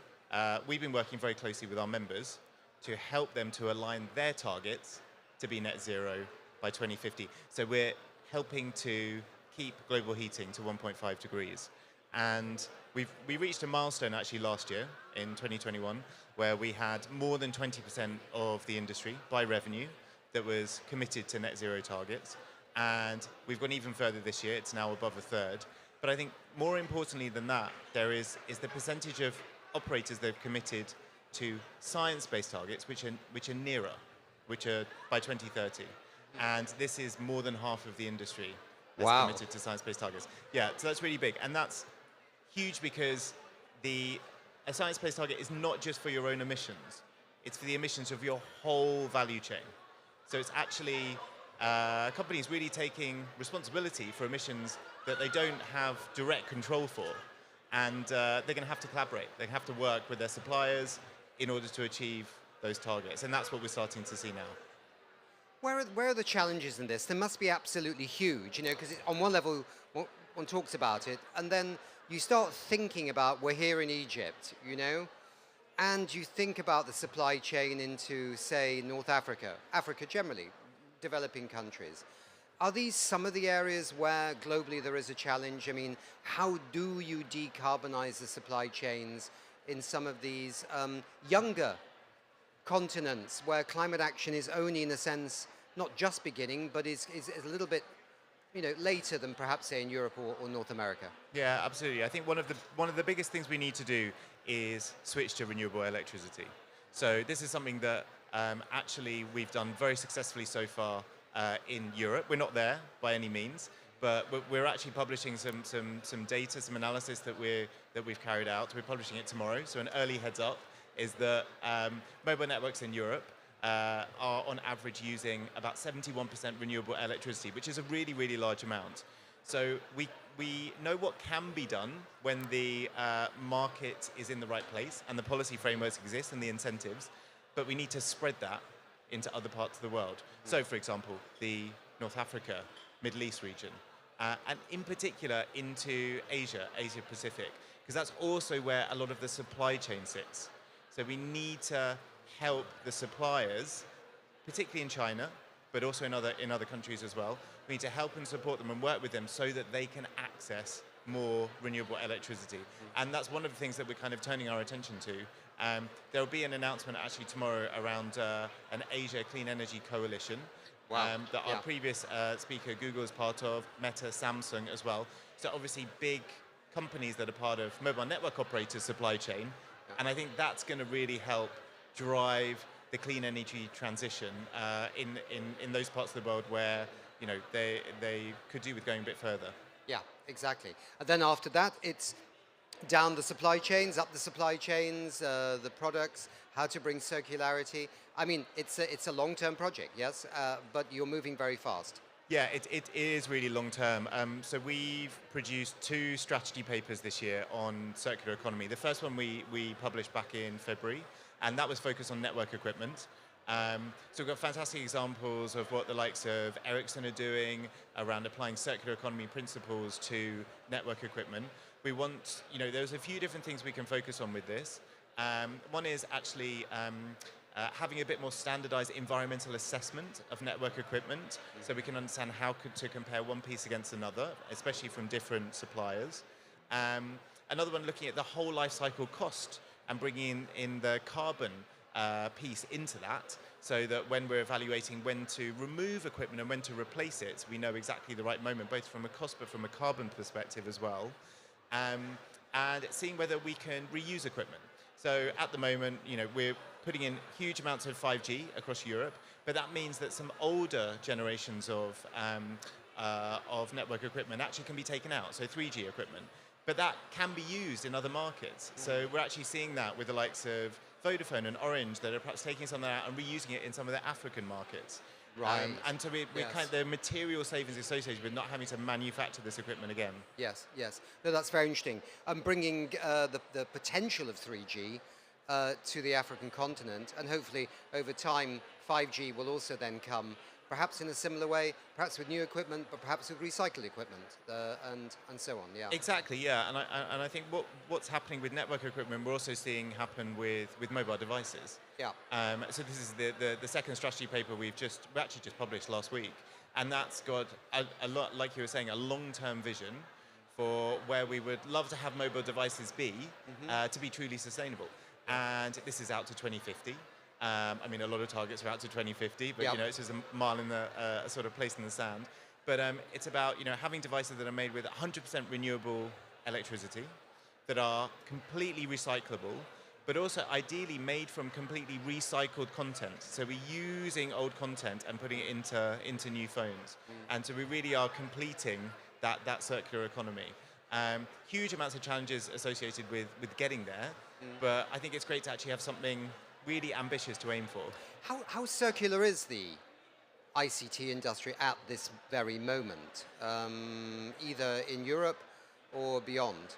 we've been working very closely with our members to help them to align their targets to be net zero by 2050. So we're helping to keep global heating to 1.5 degrees. And we reached a milestone actually last year in 2021 where we had more than 20% of the industry by revenue that was committed to net zero targets. And we've gone even further this year. It's now above a third. But I think more importantly than that, there is the percentage of operators that have committed to science-based targets, which are nearer, which are by 2030. And this is more than half of the industry that's committed to science-based targets. Yeah, so that's really big. And that's huge because a science-based target is not just for your own emissions. It's for the emissions of your whole value chain. So it's actually companies really taking responsibility for emissions that they don't have direct control for. And they're going to have to collaborate. They have to work with their suppliers in order to achieve those targets. And that's what we're starting to see now.
Where are the challenges in this? They must be absolutely huge, because on one level, one talks about it, and then you start thinking about, we're here in Egypt, and you think about the supply chain into, say, North Africa, Africa generally, developing countries. Are these some of the areas where globally there is a challenge? I mean, how do you decarbonize the supply chains in some of these younger continents where climate action is only, in a sense, not just beginning, but is a little bit later than perhaps, say, in Europe or North America?
Yeah, absolutely. I think one of the biggest things we need to do is switch to renewable electricity. So this is something that actually we've done very successfully so far in Europe. We're not there by any means, but we're actually publishing some data, some analysis that we've carried out. We're publishing it tomorrow. So an early heads up is that mobile networks in Europe are on average using about 71% renewable electricity, which is a really, really large amount. So we know what can be done when the market is in the right place and the policy frameworks exist and the incentives, but we need to spread that into other parts of the world. So, for example, the North Africa, Middle East region, and in particular into Asia Pacific, because that's also where a lot of the supply chain sits. So we need to help the suppliers, particularly in China, but also in other countries as well. We need to help and support them and work with them so that they can access more renewable electricity. And that's one of the things that we're kind of turning our attention to. There will be an announcement actually tomorrow around an Asia Clean Energy Coalition that our previous speaker, Google, is part of, Meta, Samsung as well. So obviously big companies that are part of mobile network operators' supply chain. And I think that's going to really help drive the clean energy transition in those parts of the world where they could do with going a bit further.
Yeah, exactly. And then after that, it's down the supply chains, up the supply chains, the products, how to bring circularity. I mean, it's a long-term project, yes, but you're moving very fast.
Yeah, it is really long-term. So we've produced 2 strategy papers this year on circular economy. The first one we published back in February, and that was focused on network equipment. So we've got fantastic examples of what the likes of Ericsson are doing around applying circular economy principles to network equipment. We want, there's a few different things we can focus on with this. One is actually having a bit more standardized environmental assessment of network equipment so we can understand how to compare one piece against another, especially from different suppliers. Another one looking at the whole life cycle cost and bringing in the carbon piece into that, so that when we're evaluating when to remove equipment and when to replace it, we know exactly the right moment, both from a cost but from a carbon perspective as well. And seeing whether we can reuse equipment. So at the moment, we're putting in huge amounts of 5G across Europe, but that means that some older generations of network equipment actually can be taken out, so 3G equipment. But that can be used in other markets. So we're actually seeing that with the likes of Vodafone and Orange that are perhaps taking something out and reusing it in some of their African markets.
Right.
And so we're kind of the material savings associated with not having to manufacture this equipment again.
Yes, yes. No, that's very interesting. Bringing the potential of 3G to the African continent, and hopefully over time 5G will also then come, perhaps in a similar way, perhaps with new equipment, but perhaps with recycled equipment, and so on. Yeah.
Exactly. Yeah. And I think what's happening with network equipment, we're also seeing happen with mobile devices.
Yeah.
So this is the second strategy paper we actually just published last week, and that's got a lot, like you were saying, a long-term vision for where we would love to have mobile devices be to be truly sustainable. And this is out to 2050. I mean, a lot of targets are out to 2050, but it's just a mile in the sort of place in the sand. But it's about having devices that are made with 100% renewable electricity, that are completely recyclable, but also ideally made from completely recycled content. So we're using old content and putting it into new phones, and so we really are completing that circular economy. Huge amounts of challenges associated with getting there, but I think it's great to actually have something really ambitious to aim for.
How circular is the ICT industry at this very moment, either in Europe or beyond?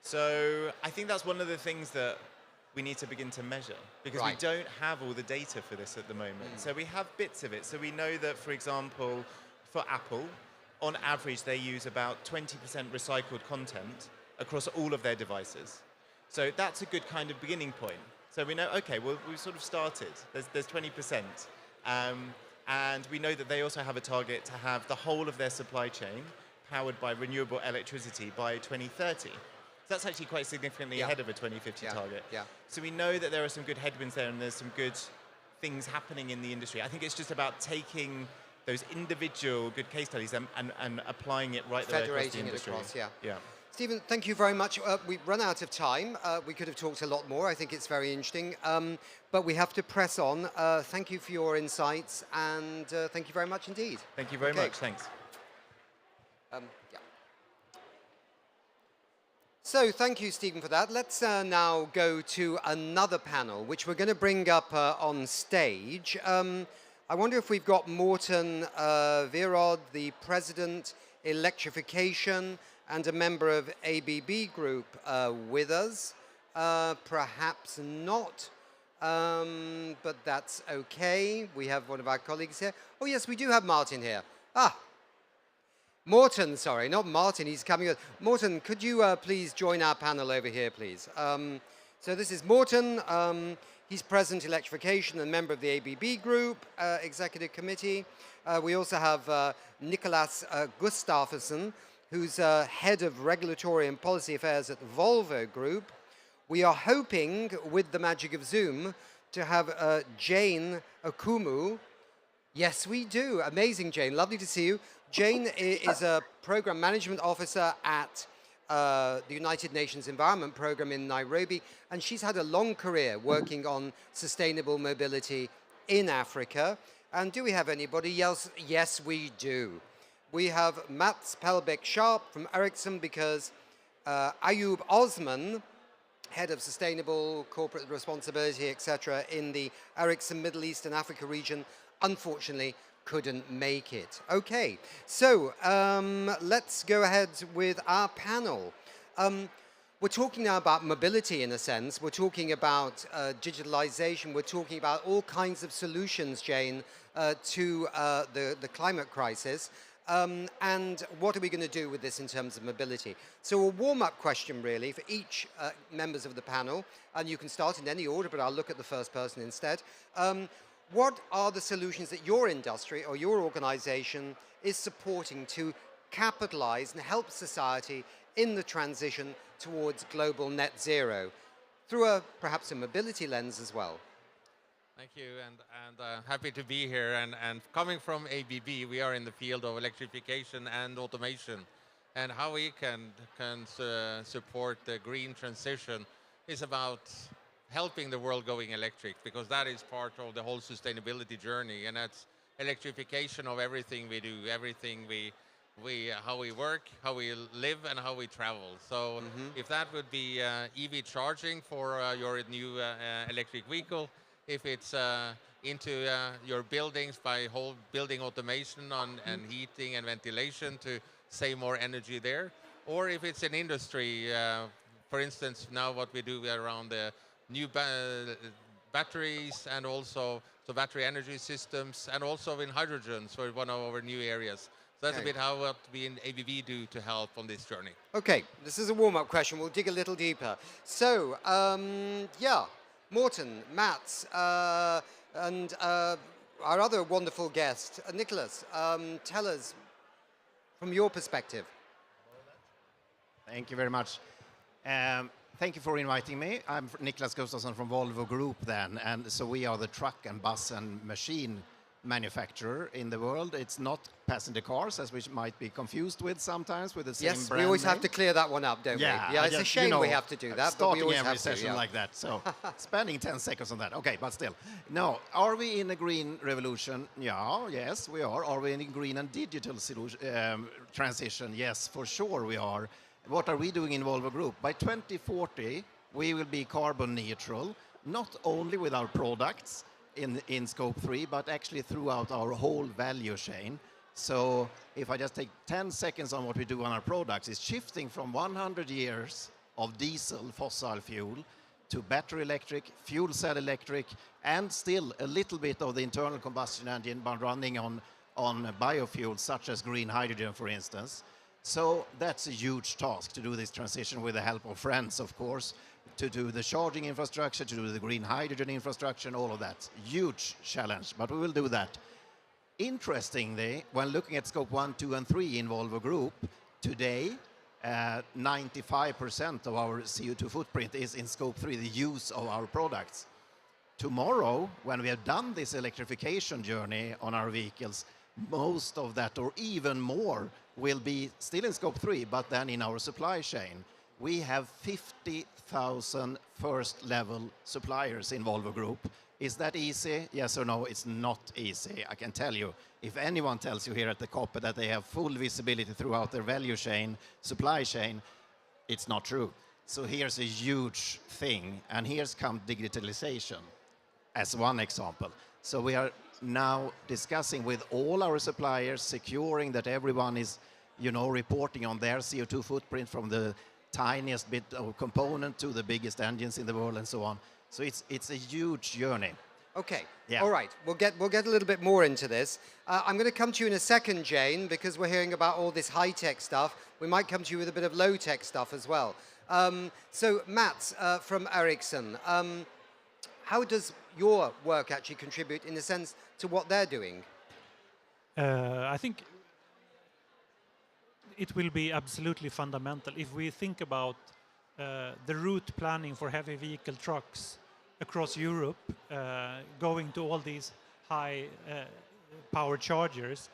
So I think that's one of the things that we need to begin to measure, because we don't have all the data for this at the moment. So we have bits of it. So we know that, for example, for Apple, on average, they use about 20% recycled content across all of their devices. So that's a good kind of beginning point. So we know, okay, well, we've sort of started. There's 20%. And we know that they also have a target to have the whole of their supply chain powered by renewable electricity by 2030. So that's actually quite significantly ahead of a 2050 target.
Yeah.
So we know that there are some good headwinds there and there's some good things happening in the industry. I think it's just about taking those individual good case studies and applying it right there across the industry.
Federating it across,
Yeah.
Stephen, thank you very much. We've run out of time. We could have talked a lot more. I think it's very interesting. But we have to press on. Thank you for your insights, and thank you very much indeed.
Thank you very much. Thanks.
Yeah. So thank you, Stephen, for that. Let's now go to another panel, which we're going to bring up on stage. I wonder if we've got Morten Virod, the President, Electrification, and a member of ABB Group with us. Perhaps not, but that's okay. We have one of our colleagues here. Oh, yes, we do have Martin here. Morten, sorry, not Martin, he's coming. Morten, could you please join our panel over here, please? So this is Morten. He's President Electrification and member of the ABB Group Executive Committee. We also have Nicolas Gustafsson, who's Head of Regulatory and Policy Affairs at the Volvo Group. We are hoping, with the magic of Zoom, to have Jane Okumu. Yes, we do. Amazing, Jane. Lovely to see you. Jane is a Program Management Officer at the United Nations Environment Programme in Nairobi, and she's had a long career working on sustainable mobility in Africa. And do we have anybody else? Yes, we do. We have Mats Pelbeck-Sharp from Ericsson, because Ayub Osman, Head of Sustainable Corporate Responsibility, etc., in the Ericsson Middle East and Africa region, unfortunately couldn't make it. Okay, so let's go ahead with our panel. We're talking now about mobility in a sense. We're talking about digitalization. We're talking about all kinds of solutions, Jane, to the climate crisis. And what are we going to do with this in terms of mobility? So a warm-up question, really, for each members of the panel, and you can start in any order, but I'll look at the first person instead. What are the solutions that your industry or your organization is supporting to capitalize and help society in the transition towards global net zero, through perhaps a mobility lens as well?
Thank you, and happy to be here. And coming from ABB, we are in the field of electrification and automation, and how we can support the green transition is about helping the world going electric, because that is part of the whole sustainability journey, and that's electrification of everything we do, everything how we work, how we live, and how we travel. So if that would be EV charging for your new electric vehicle, if it's into your buildings by whole building automation and heating and ventilation to save more energy there, or if it's an industry, for instance, now what we do around the new batteries and also so battery energy systems, and also in hydrogen, so one of our new areas. So that's a bit how what we in ABB do to help on this journey.
Okay, this is a warm-up question. We'll dig a little deeper. So, yeah, Morten, Mats, and our other wonderful guest, Nicholas, tell us from your perspective.
Thank you very much. Thank you for inviting me. I'm Niklas Gustafsson from Volvo Group then, and so we are the truck and bus and machine manufacturer in the world. It's not passenger cars, as we might be confused with sometimes with the same brand
Yes, we always
name.
have to clear that one up, don't we? Yeah, it's a shame we have to do that, but we always
every
have to.
session
Yeah.
like that, so spending 10 seconds on that. Okay, but still. No, are we in a green revolution? Yeah, yes, we are. Are we in a green and digital transition? Yes, for sure we are. What are we doing in Volvo Group? By 2040, we will be carbon neutral, not only with our products in scope 3, but actually throughout our whole value chain. So if I just take 10 seconds on what we do on our products, it's shifting from 100 years of diesel, fossil fuel, to battery electric, fuel cell electric, and still a little bit of the internal combustion engine, but running on biofuels such as green hydrogen, for instance. So that's a huge task to do this transition with the help of friends, of course, to do the charging infrastructure, to do the green hydrogen infrastructure, and all of that. Huge challenge, but we will do that. Interestingly, when looking at scope 1, 2, and 3 in Volvo Group, today, 95% of our CO2 footprint is in scope 3, the use of our products. Tomorrow, when we have done this electrification journey on our vehicles, most of that, or even more, will be still in scope 3, but then in our supply chain. We have 50,000 first-level suppliers in Volvo Group. Is that easy? Yes or no? It's not easy, I can tell you. If anyone tells you here at the COP that they have full visibility throughout their value chain, supply chain, it's not true. So here's a huge thing, and here's come digitalization as one example. So we are now discussing with all our suppliers, securing that everyone is, reporting on their CO2 footprint from the tiniest bit of component to the biggest engines in the world and so on. So it's a huge journey.
Okay.
Yeah.
All right. We'll get a little bit more into this. I'm going to come to you in a second, Jane, because we're hearing about all this high-tech stuff. We might come to you with a bit of low-tech stuff as well. So, Mats from Ericsson, how does your work actually contribute in a sense to what they're doing?
I think it will be absolutely fundamental. If we think about the route planning for heavy vehicle trucks across Europe, going to all these high power chargers,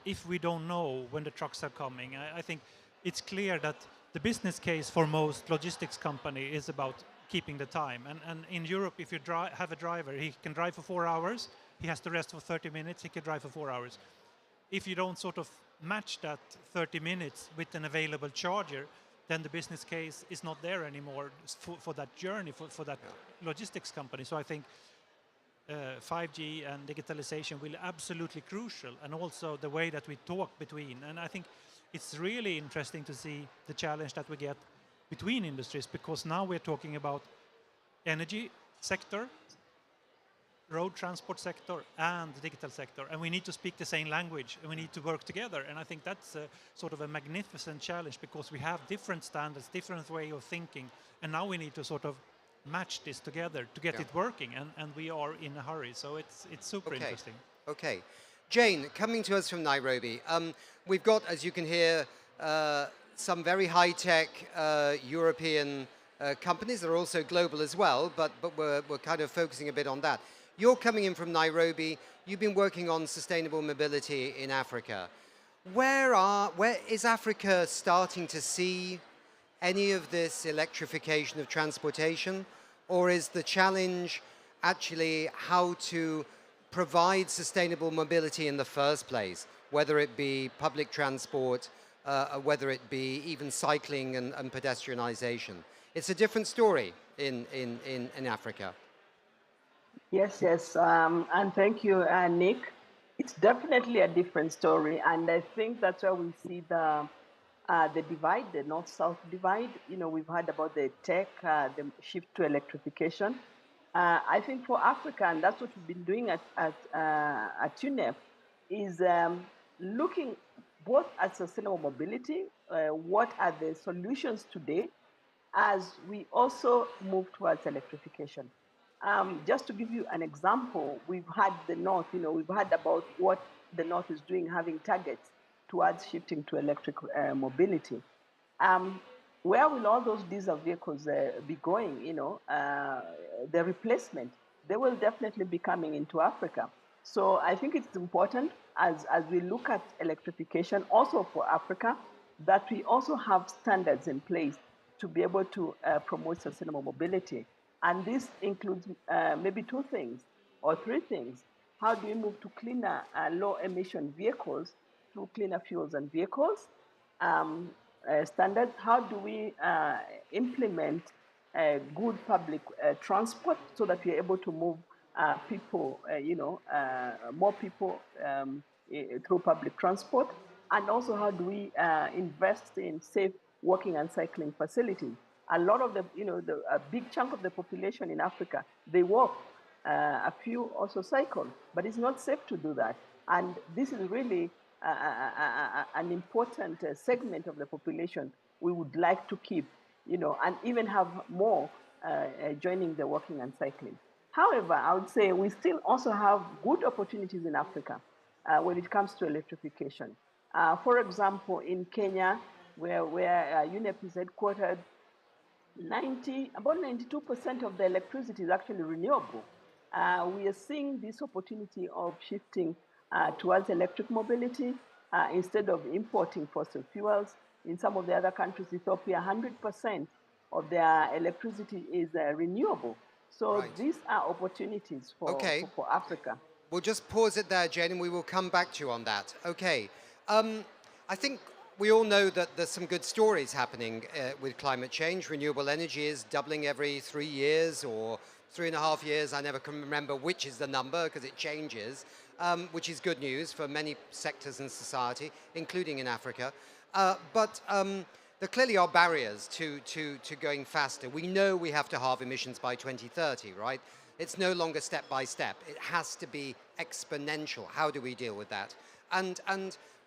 if we don't know when the trucks are coming, I think it's clear that the business case for most logistics company is about keeping the time. And in Europe, if you have a driver, he can drive for 4 hours, he has to rest for 30 minutes, he can drive for 4 hours. If you don't sort of match that 30 minutes with an available charger, then the business case is not there anymore for that journey, for that logistics company. So I think 5G and digitalization will absolutely crucial, and also the way that we talk between. And I think it's really interesting to see the challenge that we get between industries, because now we're talking about energy sector, road transport sector, and the digital sector, and we need to speak the same language, and we need to work together. And I think that's sort of a magnificent challenge, because we have different standards, different way of thinking, and now we need to sort of match this together to get it working, and we are in a hurry. So it's super interesting.
Okay. Jane, coming to us from Nairobi, we've got, as you can hear, some very high-tech European companies. They're also global as well, but we're kind of focusing a bit on that. You're coming in from Nairobi. You've been working on sustainable mobility in Africa. Where is Africa starting to see any of this electrification of transportation? Or is the challenge actually how to provide sustainable mobility in the first place, whether it be public transport, whether it be even cycling and pedestrianization? It's a different story in Africa.
Yes, and thank you, Nick. It's definitely a different story, and I think that's where we see the divide, the north-south divide. You know, we've heard about the tech, the shift to electrification. I think for Africa, and that's what we've been doing at UNEP, is looking both at sustainable mobility, what are the solutions today, as we also move towards electrification. Just to give you an example, we've had the North, you know, we've heard about what the North is doing, having targets towards shifting to electric mobility. Where will all those diesel vehicles be going, you know, the replacement? They will definitely be coming into Africa. So I think it's important as we look at electrification also for Africa, that we also have standards in place to be able to promote sustainable mobility. And this includes maybe two things or three things. How do we move to cleaner, low emission vehicles through cleaner fuels and vehicles? Standards, how do we implement good public transport so that we're able to move people, more people through public transport? And also, how do we invest in safe walking and cycling facilities? A lot of a big chunk of the population in Africa, they walk, a few also cycle, but it's not safe to do that. And this is really an important segment of the population we would like to keep, you know, and even have more joining the walking and cycling. However, I would say we still also have good opportunities in Africa when it comes to electrification. For example, in Kenya, where UNEP is headquartered, about 92% of the electricity is actually renewable. We are seeing this opportunity of shifting towards electric mobility instead of importing fossil fuels. In some of the other countries, Ethiopia, 100% of their electricity is renewable. So these are opportunities for Africa.
We'll just pause it there, Jane, and we will come back to you on that. Okay. I think we all know that there's some good stories happening with climate change. Renewable energy is doubling every 3 years or 3.5 years. I never can remember which is the number because it changes, which is good news for many sectors in society, including in Africa. But there clearly are barriers to going faster. We know we have to halve emissions by 2030, right? It's no longer step by step. It has to be exponential. How do we deal with that? And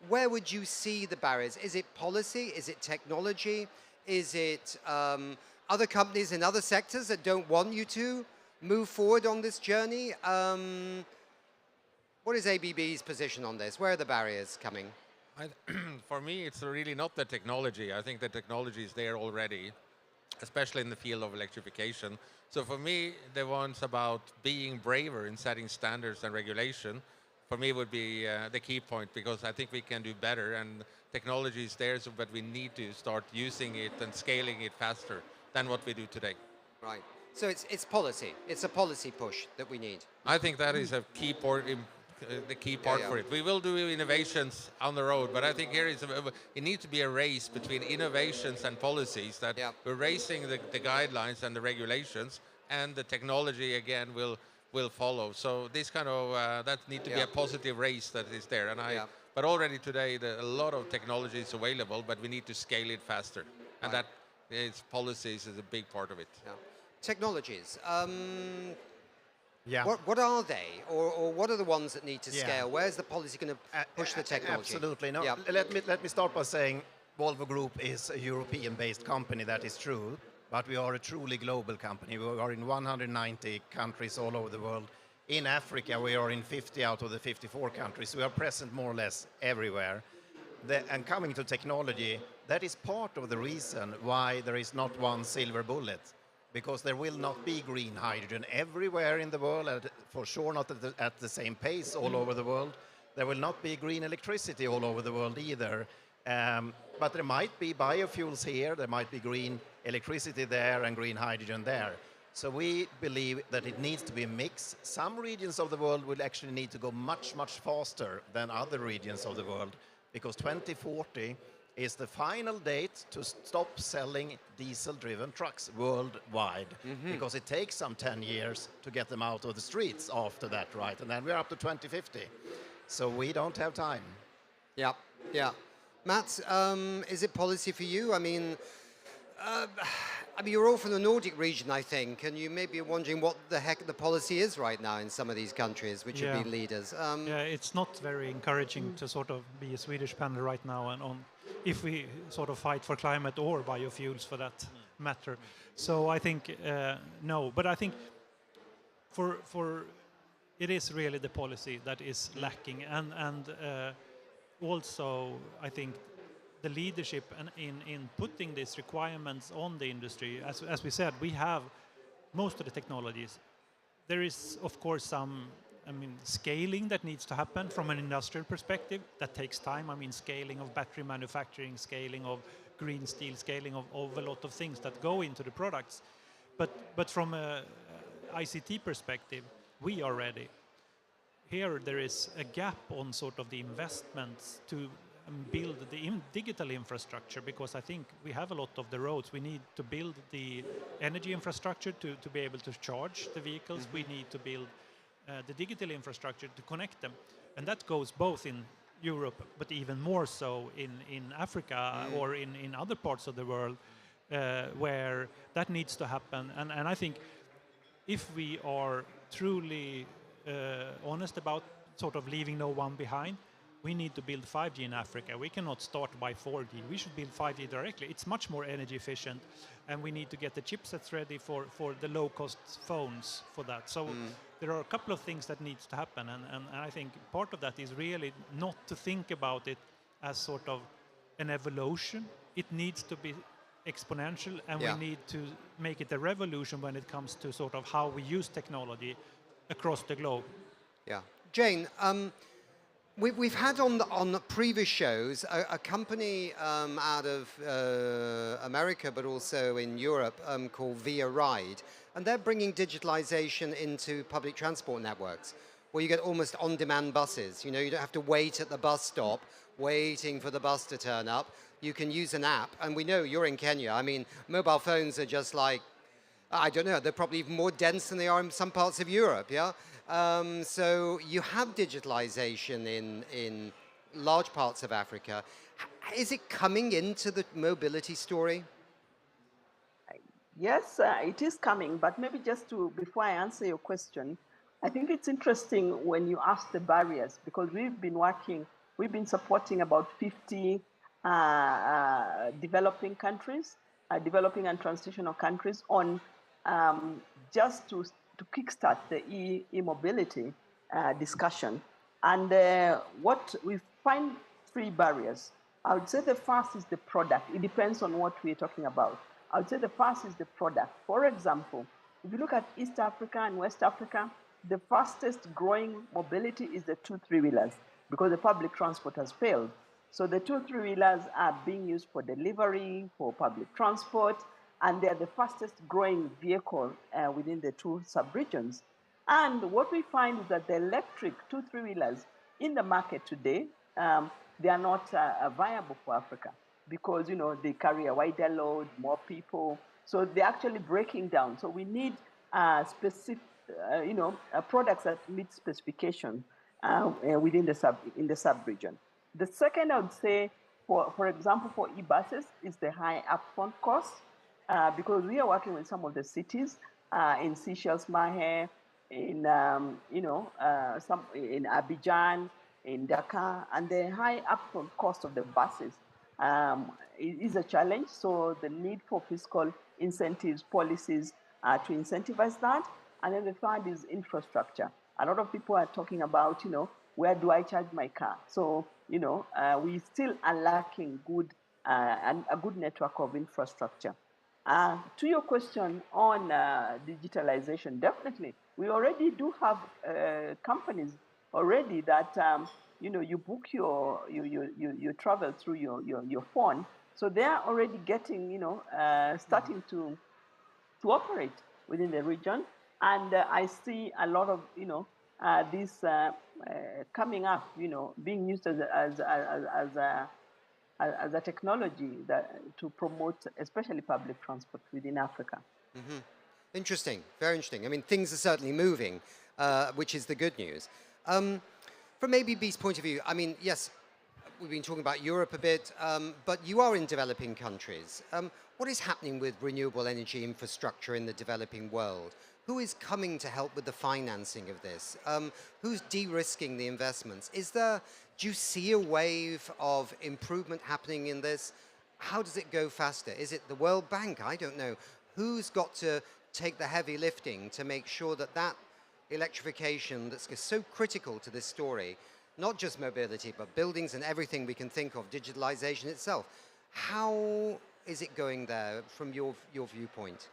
where would you see the barriers? Is it policy? Is it technology? Is it other companies in other sectors that don't want you to move forward on this journey? What is ABB's position on this? Where are the barriers coming?
For me, it's really not the technology. I think the technology is there already, especially in the field of electrification. So for me, the ones about being braver in setting standards and regulation, for me would be the key point, because I think we can do better, and technology is there, but we need to start using it and scaling it faster than what we do today.
Right. So it's policy. It's a policy push that we need.
I think that is a key part. The key part for it. We will do innovations on the road, but I think here it needs to be a race between innovations and policies, that we're racing the guidelines and the regulations, and the technology again will follow. So this kind of that need to be a positive race that is there. And but already today a lot of technology is available, but we need to scale it faster, and that policies is a big part of it.
Technologies. What are they, or what are the ones that need to scale? Where's the policy going to push the technology?
Absolutely. No, let me start by saying Volvo Group is a European-based company. That is true, but we are a truly global company. We are in 190 countries all over the world. In Africa, we are in 50 out of the 54 countries. We are present more or less everywhere. And coming to technology, that is part of the reason why there is not one silver bullet, because there will not be green hydrogen everywhere in the world at for sure not at the same pace all over the world. There will not be green electricity all over the world either. But there might be biofuels here, there might be green electricity there and green hydrogen there. So we believe that it needs to be a mix. Some regions of the world will actually need to go much, much faster than other regions of the world, because 2040 is the final date to stop selling diesel-driven trucks worldwide, because it takes some 10 years to get them out of the streets after that, right? And then we're up to 2050. So we don't have time.
Yeah, yeah. Mats, is it policy for you? I mean, you're all from the Nordic region, I think, and you may be wondering what the heck the policy is right now in some of these countries, which would be leaders.
Yeah, it's not very encouraging to sort of be a Swedish panel right now, and on if we sort of fight for climate or biofuels for that matter. So I think no, but I think for it is really the policy that is lacking, and also I think the leadership in putting these requirements on the industry. As we said, we have most of the technologies. There is, of course, some scaling that needs to happen from an industrial perspective. That takes time. Scaling of battery manufacturing, scaling of green steel, scaling of a lot of things that go into the products. But from a ICT perspective, we are ready. Here there is a gap on sort of the investments to build the digital infrastructure, because I think we have a lot of the roads. We need to build the energy infrastructure to be able to charge the vehicles. We need to build the digital infrastructure to connect them. And that goes both in Europe, but even more so in Africa or in other parts of the world where that needs to happen. And I think if we are truly honest about sort of leaving no one behind, we need to build 5G in Africa. We cannot start by 4G. We should build 5G directly. It's much more energy efficient, and we need to get the chipsets ready for the low-cost phones for that. So there are a couple of things that needs to happen, and I think part of that is really not to think about it as sort of an evolution. It needs to be exponential, and we need to make it a revolution when it comes to sort of how we use technology across the globe.
Yeah. Jane, we've had on the previous shows a company out of America, but also in Europe, called Via Ride, and they're bringing digitalization into public transport networks, where you get almost on-demand buses. You know, you don't have to wait at the bus stop, waiting for the bus to turn up. You can use an app, and we know you're in Kenya. I mean, mobile phones are just like, I don't know, they're probably even more dense than they are in some parts of Europe, yeah? So you have digitalization in large parts of Africa. Is it coming into the mobility story?
Yes, it is coming, but maybe just before I answer your question, I think it's interesting when you ask the barriers, because we've been supporting about 50 developing countries, developing and transitional countries on just to kickstart the e-mobility discussion. And what we find 3 barriers. I would say the first is the product. It depends on what we're talking about. I would say the first is the product. For example, if you look at East Africa and West Africa, the fastest growing mobility is the 2 3-wheelers, because the public transport has failed. So the 2 3-wheelers are being used for delivery, for public transport, and they're the fastest growing vehicle within the 2 sub-regions. And what we find is that the electric 2 3-wheelers in the market today, they are not viable for Africa, because they carry a wider load, more people, so they're actually breaking down. So we need specific, products that meet specification within the sub-region. The second, I would say, for example, for e-buses, is the high upfront cost, because we are working with some of the cities in Seychelles, Mahe, in in Abidjan, in Dakar, and the high upfront cost of the buses is a challenge. So the need for fiscal incentives, policies to incentivize that. And then the third is infrastructure. A lot of people are talking about, where do I charge my car? So, we still are lacking a good network of infrastructure. To your question on digitalization, definitely, we already do have companies already that you book your travel through your phone, so they are already getting starting to operate within the region, and I see a lot of this coming up, being used as a technology to promote, especially public transport within Africa.
Mm-hmm. Interesting, very interesting. I mean, things are certainly moving, which is the good news. From ABB's point of view, I mean, yes, we've been talking about Europe a bit, but you are in developing countries. What is happening with renewable energy infrastructure in the developing world? Who is coming to help with the financing of this? Who's de-risking the investments? Do you see a wave of improvement happening in this? How does it go faster? Is it the World Bank? I don't know. Who's got to take the heavy lifting to make sure that electrification that's so critical to this story, not just mobility, but buildings and everything we can think of, digitalization itself, how is it going there from your viewpoint?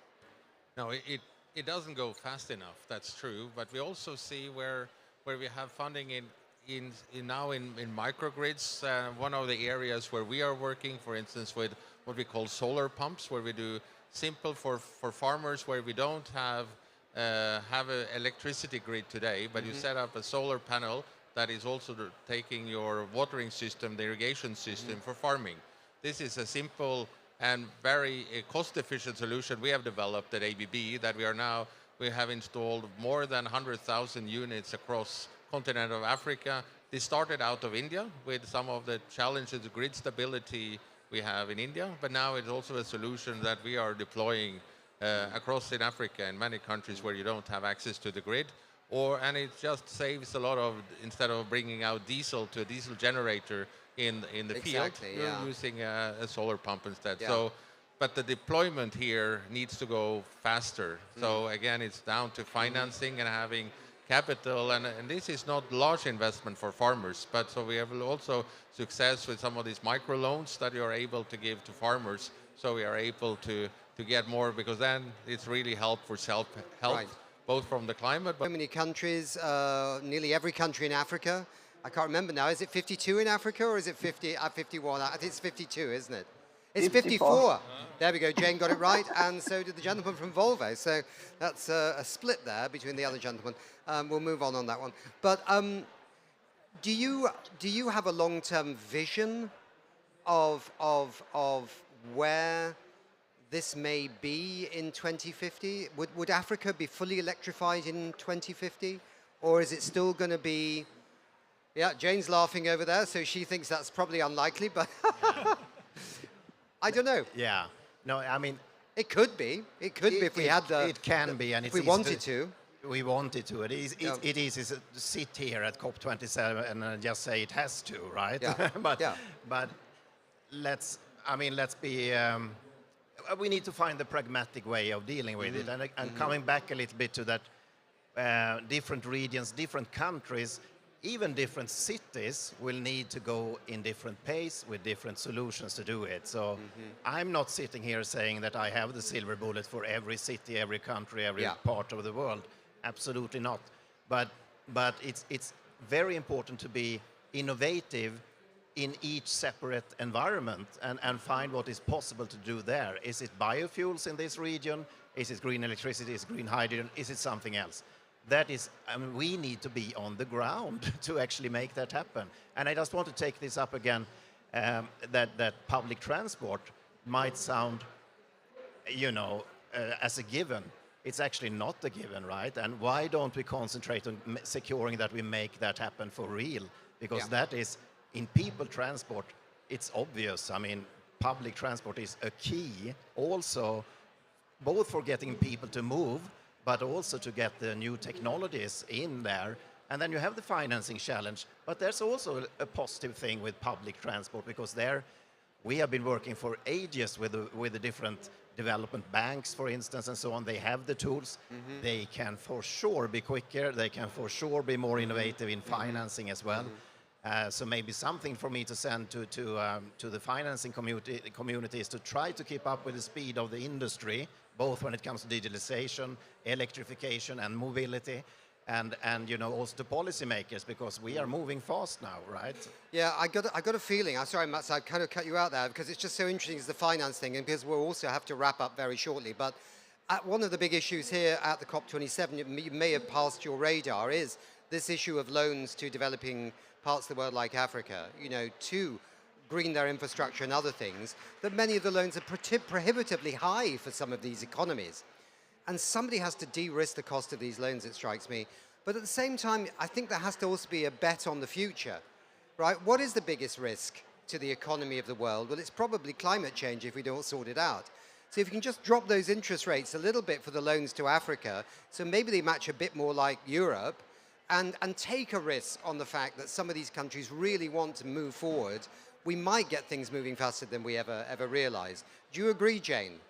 No, it doesn't go fast enough, that's true, but we also see where we have funding in microgrids. One of the areas where we are working, for instance, with what we call solar pumps, where we do simple for farmers where we don't have an electricity grid today, but you set up a solar panel that is also taking your watering system, the irrigation system for farming. This is a simple and very cost-efficient solution we have developed at ABB that we have installed more than 100,000 units across continent of Africa. This started out of India with some of the challenges, grid stability we have in India, but now it's also a solution that we are deploying across in Africa in many countries where you don't have access to the grid. And it just saves a lot of, instead of bringing out diesel to a diesel generator in the field, you're using a solar pump instead.
Yeah.
So, but the deployment here needs to go faster. So again, it's down to financing and having capital, and this is not large investment for farmers, but so we have also success with some of these micro loans that you are able to give to farmers, so we are able to get more, because then it's really help for self-help. Right. Both from the climate.
So many countries, nearly every country in Africa. I can't remember now. Is it 52 in Africa or is it 51? I think it's 52, isn't it? It's 54. There we go. Jane got it right, and so did the gentleman from Volvo. So that's a split there between the other gentlemen. We'll move on that one. But do you have a long-term vision of where this may be in 2050? Would Africa be fully electrified in 2050? Or is it still going to be... Yeah, Jane's laughing over there, so she thinks that's probably unlikely, but I don't know.
Yeah. No, I mean...
It could be. It could be if we had the...
It can be, and
if we wanted to.
We wanted to. It is easy to sit here at COP27 and just say it has to, right?
Yeah.
but let's be... we need to find the pragmatic way of dealing with it. And coming back a little bit to that, different regions, different countries, even different cities will need to go in different pace with different solutions to do it. So I'm not sitting here saying that I have the silver bullet for every city, every country, every part of the world. Absolutely not. But it's very important to be innovative in each separate environment and find what is possible to do there. Is it biofuels in this region? Is it green electricity? Is it green hydrogen? Is it something else? That is, we need to be on the ground to actually make that happen. And I just want to take this up again, that public transport might sound, as a given. It's actually not a given, right? And why don't we concentrate on securing that we make that happen for real? Because that is, in people transport, it's obvious. I mean, public transport is a key also, both for getting people to move, but also to get the new technologies in there. And then you have the financing challenge. But there's also a positive thing with public transport, because there we have been working for ages with the different development banks, for instance, and so on. They have the tools. They can for sure be quicker. They can for sure be more innovative in financing as well. So maybe something for me to send to the financing communities to try to keep up with the speed of the industry, both when it comes to digitalization, electrification, and mobility, and you know, also to policymakers, because we are moving fast now, right?
Yeah, I got a feeling. I'm sorry, Mats, I kind of cut you out there because it's just so interesting as the finance thing, and because we'll also have to wrap up very shortly. But one of the big issues here at the COP27, you may have passed your radar, is this issue of loans to developing parts of the world like Africa, you know, to green their infrastructure and other things, that many of the loans are prohibitively high for some of these economies. And somebody has to de-risk the cost of these loans, it strikes me. But at the same time, I think there has to also be a bet on the future, right? What is the biggest risk to the economy of the world? Well, it's probably climate change if we don't sort it out. So if you can just drop those interest rates a little bit for the loans to Africa, so maybe they match a bit more like Europe, and take a risk on the fact that some of these countries really want to move forward, we might get things moving faster than we ever realized. Do you agree, Jane?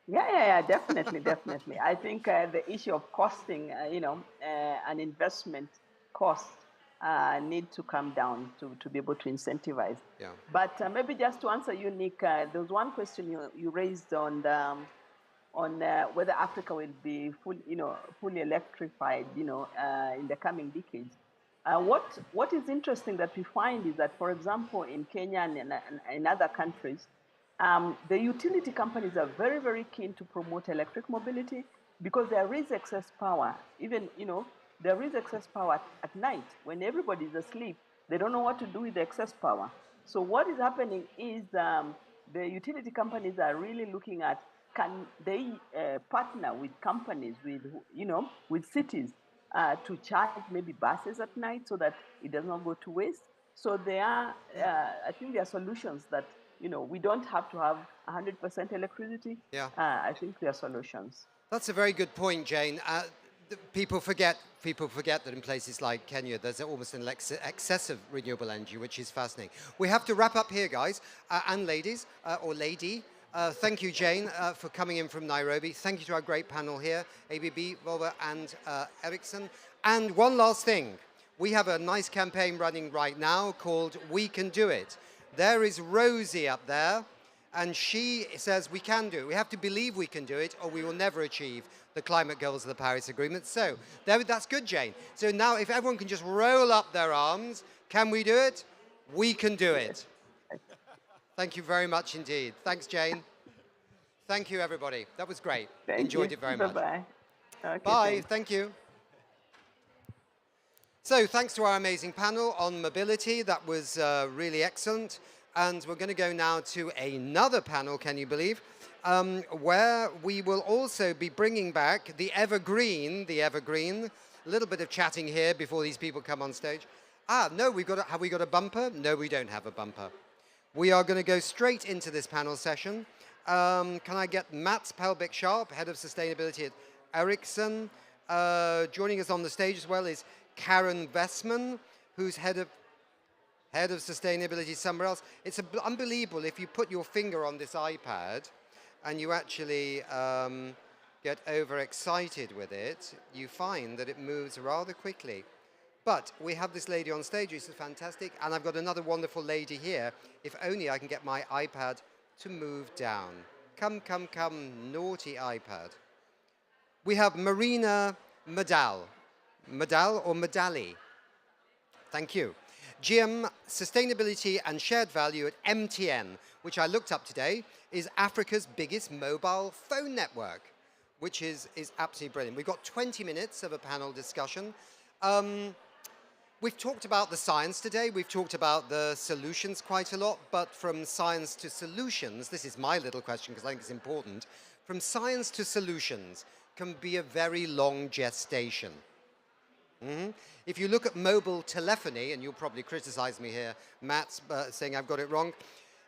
Yeah, definitely, definitely. I think the issue of costing, an investment cost need to come down to be able to incentivize.
Yeah.
But maybe just to answer you, Nick, there was one question you raised on whether Africa will be fully electrified, in the coming decades. What is interesting that we find is that, for example, in Kenya and in other countries, the utility companies are very, very keen to promote electric mobility because there is excess power. Even, there is excess power at night. When everybody is asleep, they don't know what to do with the excess power. So what is happening is the utility companies are really looking at, can they partner with companies, with cities to charge maybe buses at night so that it does not go to waste? So there are, I think there are solutions that, we don't have to have 100% electricity.
Yeah.
I think there are solutions.
That's a very good point, Jane. People forget that in places like Kenya, there's almost an excessive renewable energy, which is fascinating. We have to wrap up here, guys and ladies, or lady. Thank you, Jane, for coming in from Nairobi. Thank you to our great panel here, ABB, Volvo, and Ericsson. And one last thing. We have a nice campaign running right now called We Can Do It. There is Rosie up there, and she says we can do it. We have to believe we can do it, or we will never achieve the climate goals of the Paris Agreement. So that's good, Jane. So now if everyone can just roll up their arms, can we do it? We can do it. Thank you very much indeed. Thanks, Jane. Thank you, everybody. That was great. Enjoyed it very much.
Bye-bye. Okay,
Bye.
thanks.
Thank you. So thanks to our amazing panel on mobility. That was really excellent. And we're going to go now to another panel, can you believe, where we will also be bringing back the evergreen. A little bit of chatting here before these people come on stage. No, have we got a bumper? No, we don't have a bumper. We are going to go straight into this panel session. Can I get Mats Pelbeck-Sharp, Head of Sustainability at Ericsson? Joining us on the stage as well is Karen Vestman, who's head of sustainability somewhere else. It's unbelievable if you put your finger on this iPad and you actually get overexcited with it, you find that it moves rather quickly. But we have this lady on stage who's fantastic, and I've got another wonderful lady here. If only I can get my iPad to move down. Come, naughty iPad. We have Marina Medal. Medal or Medali? Thank you. GM Sustainability and Shared Value at MTN, which I looked up today, is Africa's biggest mobile phone network, which is absolutely brilliant. We've got 20 minutes of a panel discussion. We've talked about the science today. We've talked about the solutions quite a lot, but from science to solutions, this is my little question because I think it's important, from science to solutions can be a very long gestation. If you look at mobile telephony, and you'll probably criticize me here, Matt, saying I've got it wrong,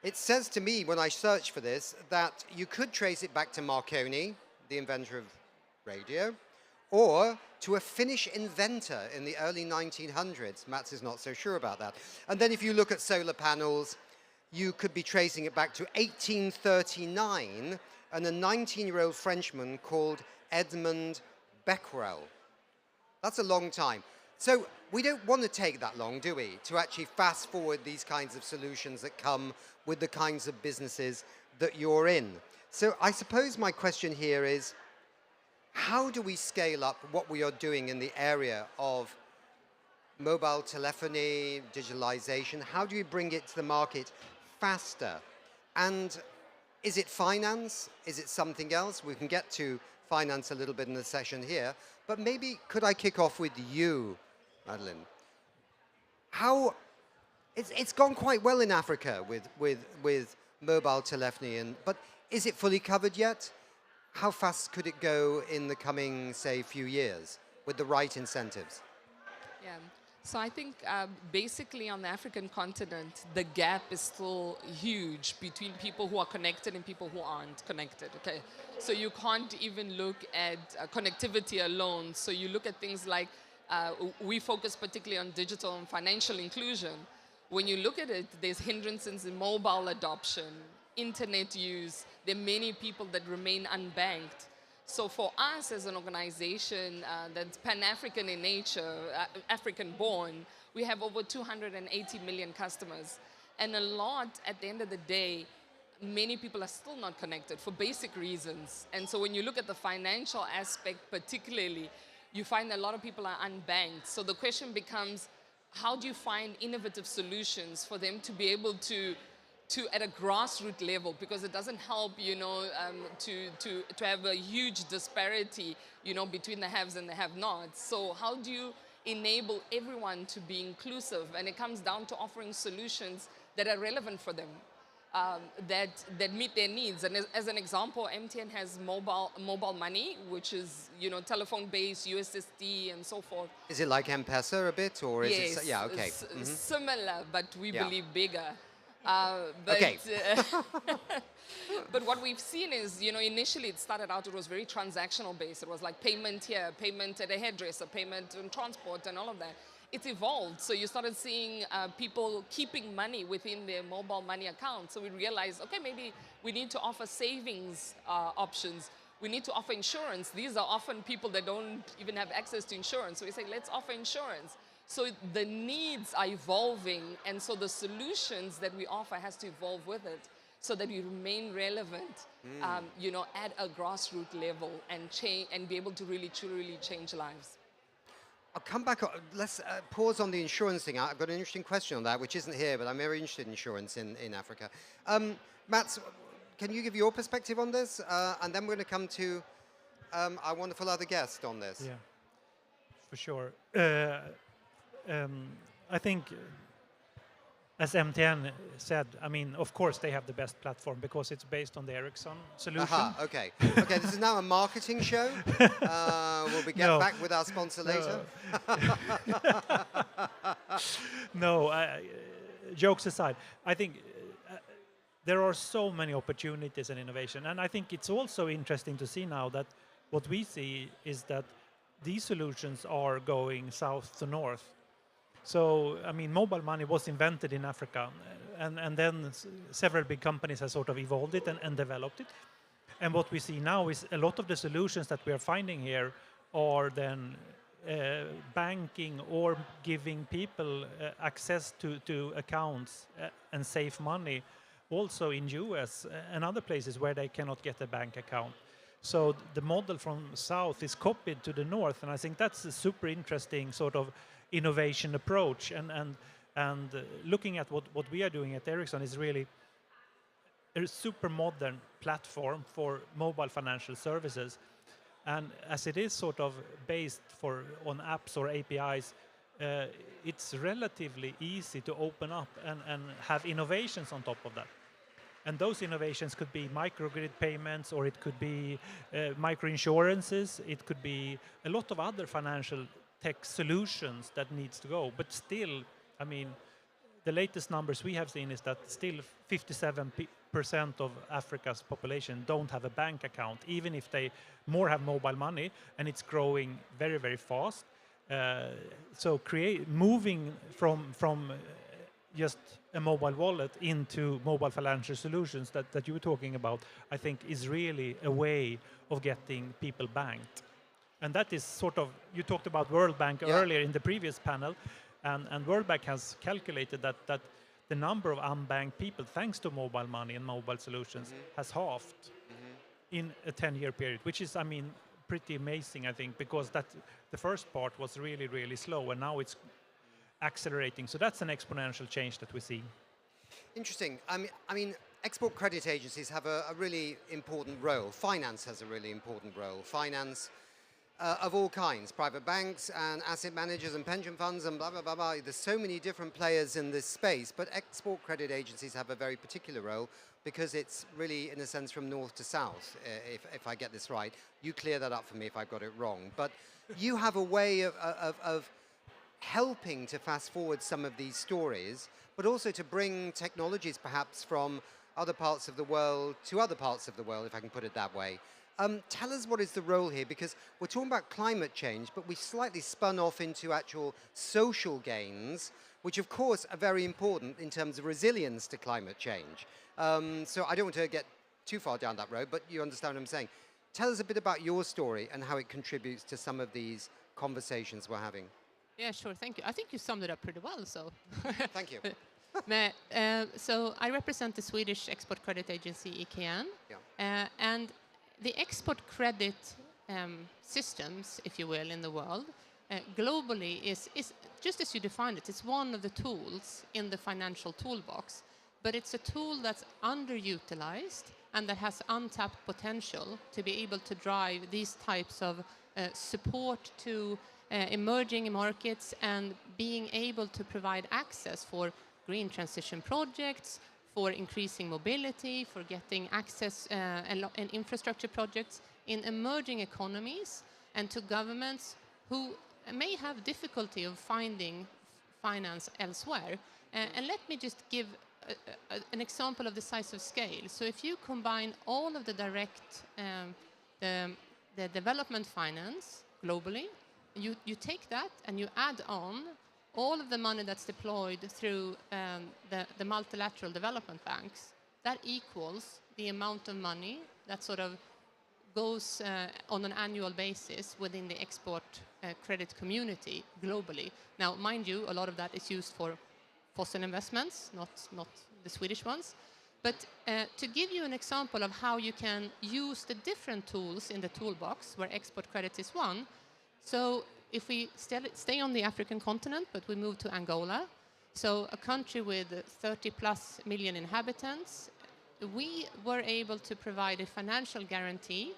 it says to me when I search for this that you could trace it back to Marconi, the inventor of radio, or to a Finnish inventor in the early 1900s. Mats is not so sure about that. And then if you look at solar panels, you could be tracing it back to 1839 and a 19-year-old Frenchman called Edmond Becquerel. That's a long time. So we don't want to take that long, do we, to actually fast forward these kinds of solutions that come with the kinds of businesses that you're in. So I suppose my question here is, how do we scale up what we are doing in the area of mobile telephony, digitalization? How do we bring it to the market faster? And is it finance? Is it something else? We can get to finance a little bit in the session here, but maybe could I kick off with you, Madeline? It's gone quite well in Africa with mobile telephony, but is it fully covered yet? How fast could it go in the coming, say, few years with the right incentives?
Yeah. So I think basically on the African continent, the gap is still huge between people who are connected and people who aren't connected, okay? So you can't even look at connectivity alone. So you look at things like, we focus particularly on digital and financial inclusion. When you look at it, there's hindrances in mobile adoption, internet use. There are many people that remain unbanked. So for us as an organization that's Pan-African in nature, African-born, we have over 280 million customers. And a lot, at the end of the day, many people are still not connected for basic reasons. And so when you look at the financial aspect particularly, you find that a lot of people are unbanked. So the question becomes, how do you find innovative solutions for them to be able to at a grassroots level, because it doesn't help, you know, to have a huge disparity, you know, between the haves and the have-nots. So how do you enable everyone to be inclusive? And it comes down to offering solutions that are relevant for them, that meet their needs. And as an example, MTN has mobile money, which is, you know, telephone-based, USSD, and so forth.
Is it like M-Pesa a bit, or is
yes,
it? Yeah, okay.
Similar, but we believe bigger.
Okay.
But what we've seen is, you know, initially it started out, it was very transactional based. It was like payment here, payment at a hairdresser, payment on transport and all of that. It's evolved. So you started seeing people keeping money within their mobile money account. So we realized, okay, maybe we need to offer savings options. We need to offer insurance. These are often people that don't even have access to insurance. So we say, let's offer insurance. So the needs are evolving, and so the solutions that we offer has to evolve with it, so that we remain relevant, you know, at a grassroots level and change and be able to really truly change lives.
I'll come back. Let's pause on the insurance thing. I've got an interesting question on that, which isn't here, but I'm very interested in insurance in Africa. Mats, can you give your perspective on this? And then we're going to come to our wonderful other guest on this.
Yeah, for sure. I think, as MTN said, I mean, of course they have the best platform because it's based on the Ericsson solution.
Aha, okay. Okay, this is now a marketing show. We'll be getting back with our sponsor later.
No, jokes aside, I think there are so many opportunities and innovation. And I think it's also interesting to see now that what we see is that these solutions are going south to north. So, I mean, mobile money was invented in Africa, and then several big companies have sort of evolved it and developed it. And what we see now is a lot of the solutions that we are finding here are then banking or giving people access to accounts and save money, also in US and other places where they cannot get a bank account. So the model from south is copied to the north, and I think that's a super interesting sort of innovation approach, and looking at what we are doing at Ericsson is really a super modern platform for mobile financial services. And as it is sort of based on apps or APIs, it's relatively easy to open up and have innovations on top of that. And those innovations could be microgrid payments, or it could be microinsurances, it could be a lot of other financial tech solutions that needs to go. But still, I mean, the latest numbers we have seen is that still 57% of Africa's population don't have a bank account, even if they more have mobile money, and it's growing very, very fast. So moving from just a mobile wallet into mobile financial solutions that you were talking about, I think is really a way of getting people banked. And that is sort of, you talked about World Bank earlier in the previous panel, and World Bank has calculated that the number of unbanked people, thanks to mobile money and mobile solutions, has halved in a 10-year period, which is, I mean, pretty amazing, I think, because that the first part was really, really slow, and now it's accelerating. So that's an exponential change that we see.
Interesting. I mean, export credit agencies have a really important role. Finance has a really important role. Finance of all kinds, private banks and asset managers and pension funds and blah, blah, blah, blah. There's so many different players in this space, but export credit agencies have a very particular role because it's really, in a sense, from north to south, if I get this right. You clear that up for me if I've got it wrong. But you have a way of helping to fast forward some of these stories, but also to bring technologies perhaps from other parts of the world to other parts of the world, if I can put it that way. Tell us what is the role here, because we're talking about climate change, but we've slightly spun off into actual social gains, which of course are very important in terms of resilience to climate change. So I don't want to get too far down that road, but you understand what I'm saying. Tell us a bit about your story and how it contributes to some of these conversations we're having.
Yeah, sure, thank you. I think you summed it up pretty well, so.
Thank you.
So I represent the Swedish export credit agency, EKN.
Yeah.
And the export credit systems, if you will, in the world, globally is just as you defined it, it's one of the tools in the financial toolbox, but it's a tool that's underutilized and that has untapped potential to be able to drive these types of support to emerging markets and being able to provide access for green transition projects, for increasing mobility, for getting access and infrastructure projects in emerging economies, and to governments who may have difficulty of finding finance elsewhere. And let me just give an example of the size of scale. So if you combine all of the direct, the development finance globally, you take that and you add on all of the money that's deployed through the multilateral development banks, that equals the amount of money that sort of goes on an annual basis within the export credit community globally. Now, mind you, a lot of that is used for fossil investments, not the Swedish ones. But to give you an example of how you can use the different tools in the toolbox, where export credit is one, so if we stay on the African continent, but we move to Angola, so a country with 30 plus million inhabitants, we were able to provide a financial guarantee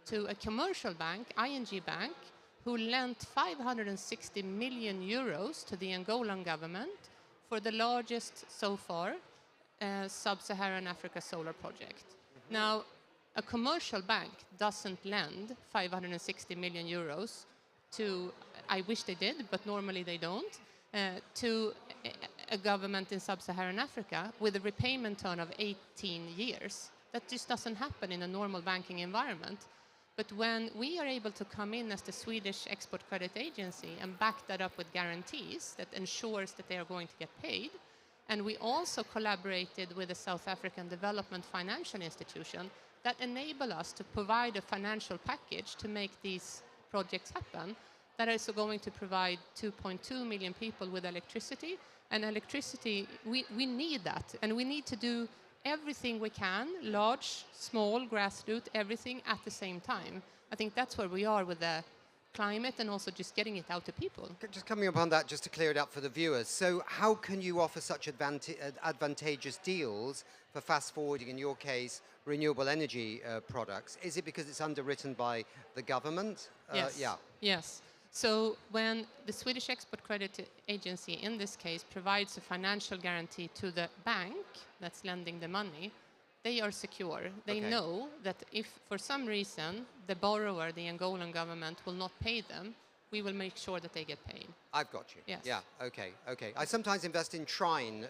to a commercial bank, ING Bank, who lent 560 million euros to the Angolan government for the largest so far sub-Saharan Africa solar project. Now, a commercial bank doesn't lend 560 million euros to, I wish they did, but normally they don't, to a government in sub-Saharan Africa with a repayment term of 18 years. That just doesn't happen in a normal banking environment. But when we are able to come in as the Swedish Export Credit Agency and back that up with guarantees that ensures that they are going to get paid, and we also collaborated with the South African Development Financial Institution that enable us to provide a financial package to make these projects happen, that is going to provide 2.2 million people with electricity. And electricity, we need that, and we need to do everything we can, large, small, grassroots, everything at the same time. I think that's where we are with the climate and also just getting it out to people.
Just coming upon that, just to clear it up for the viewers. So how can you offer such advantageous deals for fast forwarding, in your case, renewable energy products? Is it because it's underwritten by the government?
Yes.
Yeah.
Yes. So when the Swedish Export Credit Agency, in this case, provides a financial guarantee to the bank that's lending the money, they are secure. They know that if for some reason the borrower, the Angolan government, will not pay them, we will make sure that they get paid.
I've got you.
Yes.
Yeah, okay. I sometimes invest in Trine,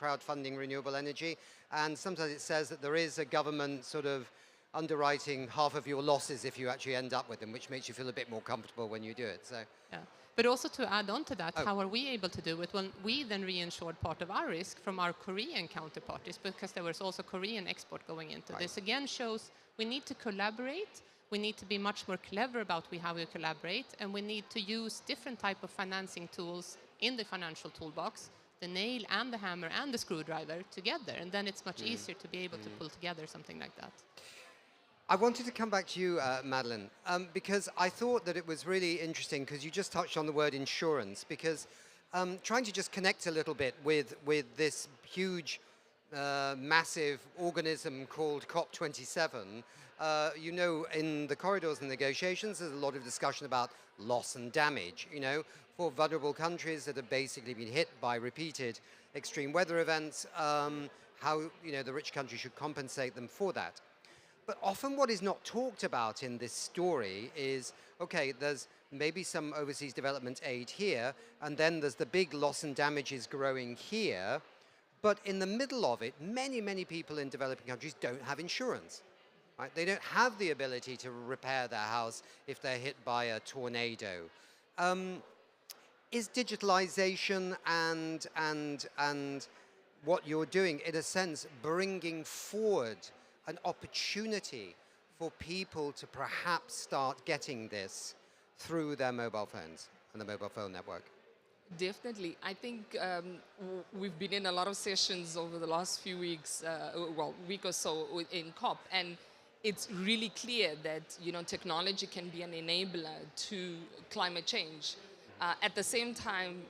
crowdfunding renewable energy, and sometimes it says that there is a government sort of underwriting half of your losses if you actually end up with them, which makes you feel a bit more comfortable when you do it. So.
Yeah. But also to add on to that, how are we able to do it? Well, we then reinsured part of our risk from our Korean counterparties, because there was also Korean export going into this. Again, shows we need to collaborate, We need to be much more clever about how we collaborate, and we need to use different type of financing tools in the financial toolbox, the nail and the hammer and the screwdriver together, and then it's much easier to be able to pull together something like that.
I wanted to come back to you, Madeline, because I thought that it was really interesting because you just touched on the word insurance, because trying to just connect a little bit with this huge, massive organism called COP27, you know, in the corridors and negotiations, there's a lot of discussion about loss and damage, you know, for vulnerable countries that have basically been hit by repeated extreme weather events, how, you know, the rich countries should compensate them for that. But often what is not talked about in this story is, okay, there's maybe some overseas development aid here, and then there's the big loss and damages growing here, but in the middle of it, many, many people in developing countries don't have insurance. Right? They don't have the ability to repair their house if they're hit by a tornado. Is digitalization and what you're doing, in a sense, bringing forward an opportunity for people to perhaps start getting this through their mobile phones and the mobile phone network?
Definitely. I think we've been in a lot of sessions over the last few weeks, week or so in COP, and it's really clear that, you know, technology can be an enabler to climate change. At the same time,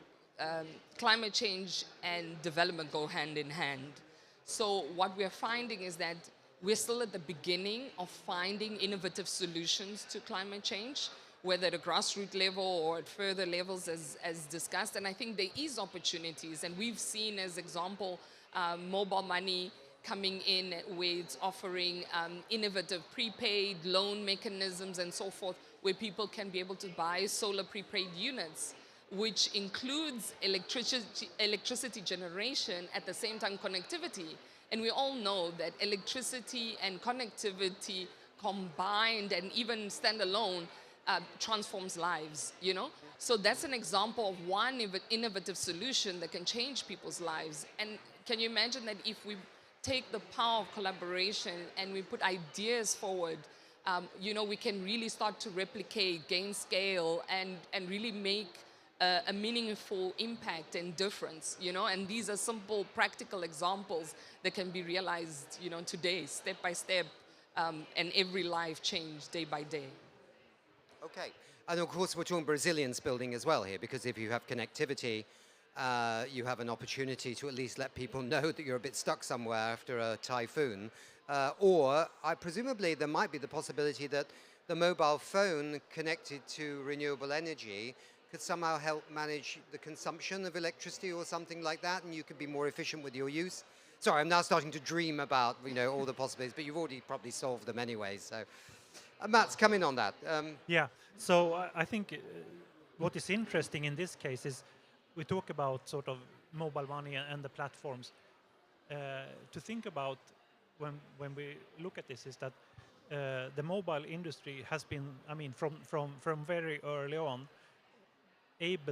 climate change and development go hand in hand. So what we're finding is that we're still at the beginning of finding innovative solutions to climate change, whether at a grassroots level or at further levels as discussed. And I think there is opportunities. And we've seen, as example, mobile money coming in where it's offering innovative prepaid loan mechanisms and so forth, where people can be able to buy solar prepaid units, which includes electricity generation, at the same time connectivity. And we all know that electricity and connectivity combined and even standalone transforms lives, you know? So that's an example of one innovative solution that can change people's lives. And can you imagine that if we take the power of collaboration and we put ideas forward, you know, we can really start to replicate, gain scale, and really make a meaningful impact and difference, you know? And these are simple, practical examples that can be realized, you know, today, step by step, and every life change day by day.
Okay. And of course, we're talking resilience building as well here, because if you have connectivity, you have an opportunity to at least let people know that you're a bit stuck somewhere after a typhoon. Or presumably there might be the possibility that the mobile phone connected to renewable energy could somehow help manage the consumption of electricity or something like that, and you could be more efficient with your use. Sorry, I'm now starting to dream about, you know, all the possibilities, but you've already probably solved them anyway. So, Matt's come in on that.
Yeah. So I think what is interesting in this case is we talk about sort of mobile money and the platforms. To think about when we look at this is that the mobile industry has been, I mean, from very early on,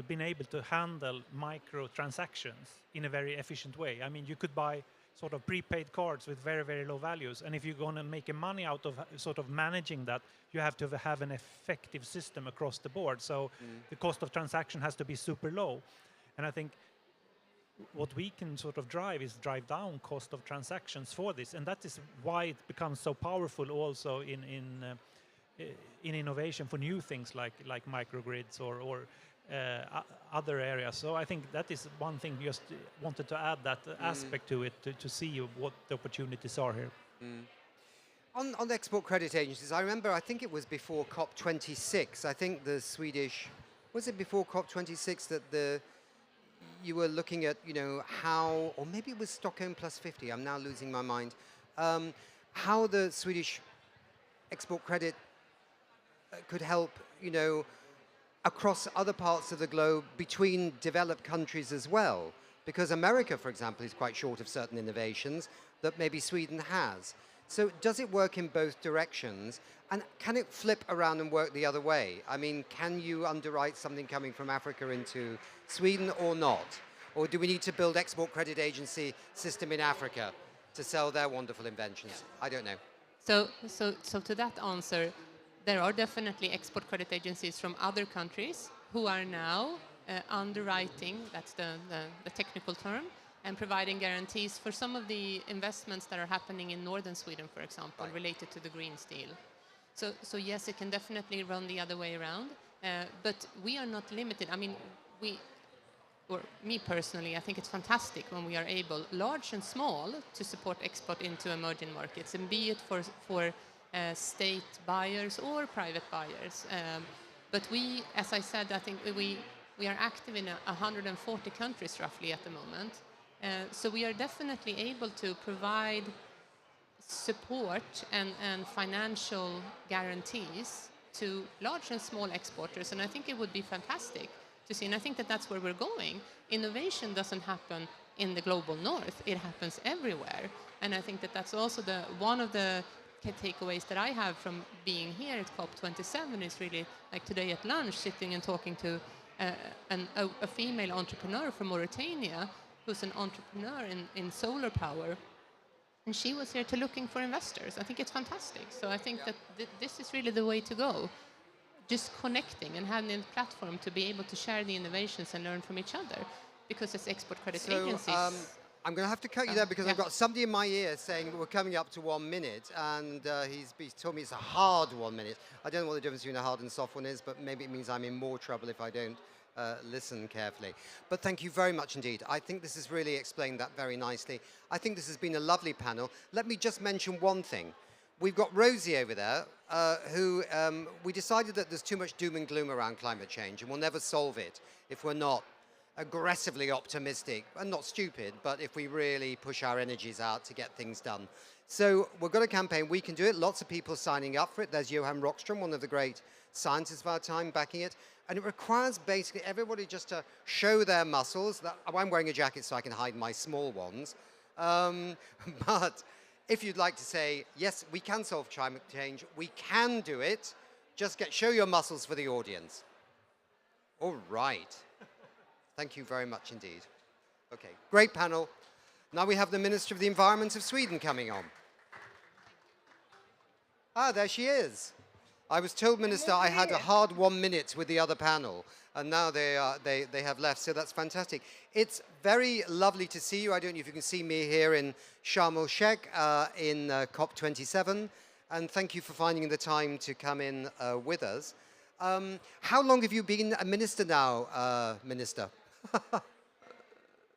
been able to handle micro transactions in a very efficient way. I mean, you could buy sort of prepaid cards with very, very low values. And if you're going to make money out of sort of managing that, you have to have an effective system across the board. So the cost of transaction has to be super low. And I think what we can sort of drive down cost of transactions for this. And that is why it becomes so powerful also in innovation for new things like microgrids or other areas. So I think that is one thing, just wanted to add that aspect to it to see what the opportunities are here.
On the export credit agencies, I remember, I think it was before COP26, I think the Swedish, was it before COP26 that you were looking at, you know, how, or maybe it was Stockholm plus 50, I'm now losing my mind, how the Swedish export credit could help, you know, across other parts of the globe between developed countries as well. Because America, for example, is quite short of certain innovations that maybe Sweden has. So does it work in both directions? And can it flip around and work the other way? I mean, can you underwrite something coming from Africa into Sweden or not? Or do we need to build export credit agency system in Africa to sell their wonderful inventions? I don't know.
So to that answer, there are definitely export credit agencies from other countries who are now underwriting, that's the technical term, and providing guarantees for some of the investments that are happening in northern Sweden, for example, related to the green steel. So yes, it can definitely run the other way around, but we are not limited. I mean, or me personally, I think it's fantastic when we are able, large and small, to support export into emerging markets, and be it for state buyers or private buyers. But we, as I said, I think we are active in 140 countries roughly at the moment. So we are definitely able to provide support and financial guarantees to large and small exporters, and I think it would be fantastic to see, and I think that that's where we're going. Innovation doesn't happen in the global north, it happens everywhere, and I think that that's also one of the takeaways that I have from being here at COP27 is really, like today at lunch, sitting and talking to a female entrepreneur from Mauritania who's an entrepreneur in solar power. And she was here to looking for investors. I think it's fantastic. So I think that this is really the way to go. Just connecting and having a platform to be able to share the innovations and learn from each other. Because as export credit agencies...
I'm going to have to cut you there because I've got somebody in my ear saying we're coming up to 1 minute, and he's told me it's a hard 1 minute. I don't know what the difference between a hard and soft one is, but maybe it means I'm in more trouble if I don't listen carefully. But thank you very much indeed. I think this has really explained that very nicely. I think this has been a lovely panel. Let me just mention one thing. We've got Rosie over there, who we decided that there's too much doom and gloom around climate change, and we'll never solve it if we're not aggressively optimistic, and not stupid, but if we really push our energies out to get things done. So we've got a campaign, we can do it, lots of people signing up for it. There's Johan Rockström, one of the great scientists of our time, backing it. And it requires basically everybody just to show their muscles. I'm wearing a jacket so I can hide my small ones. But if you'd like to say, yes, we can solve climate change, we can do it, just show your muscles for the audience. All right. Thank you very much indeed. Okay, great panel. Now we have the Minister of the Environment of Sweden coming on. Ah, there she is. I was told, Minister, I had a hard 1 minute with the other panel, and now they have left, so that's fantastic. It's very lovely to see you. I don't know if you can see me here in Sharm El-Sheikh in COP27, and thank you for finding the time to come in with us. How long have you been a minister now, Minister?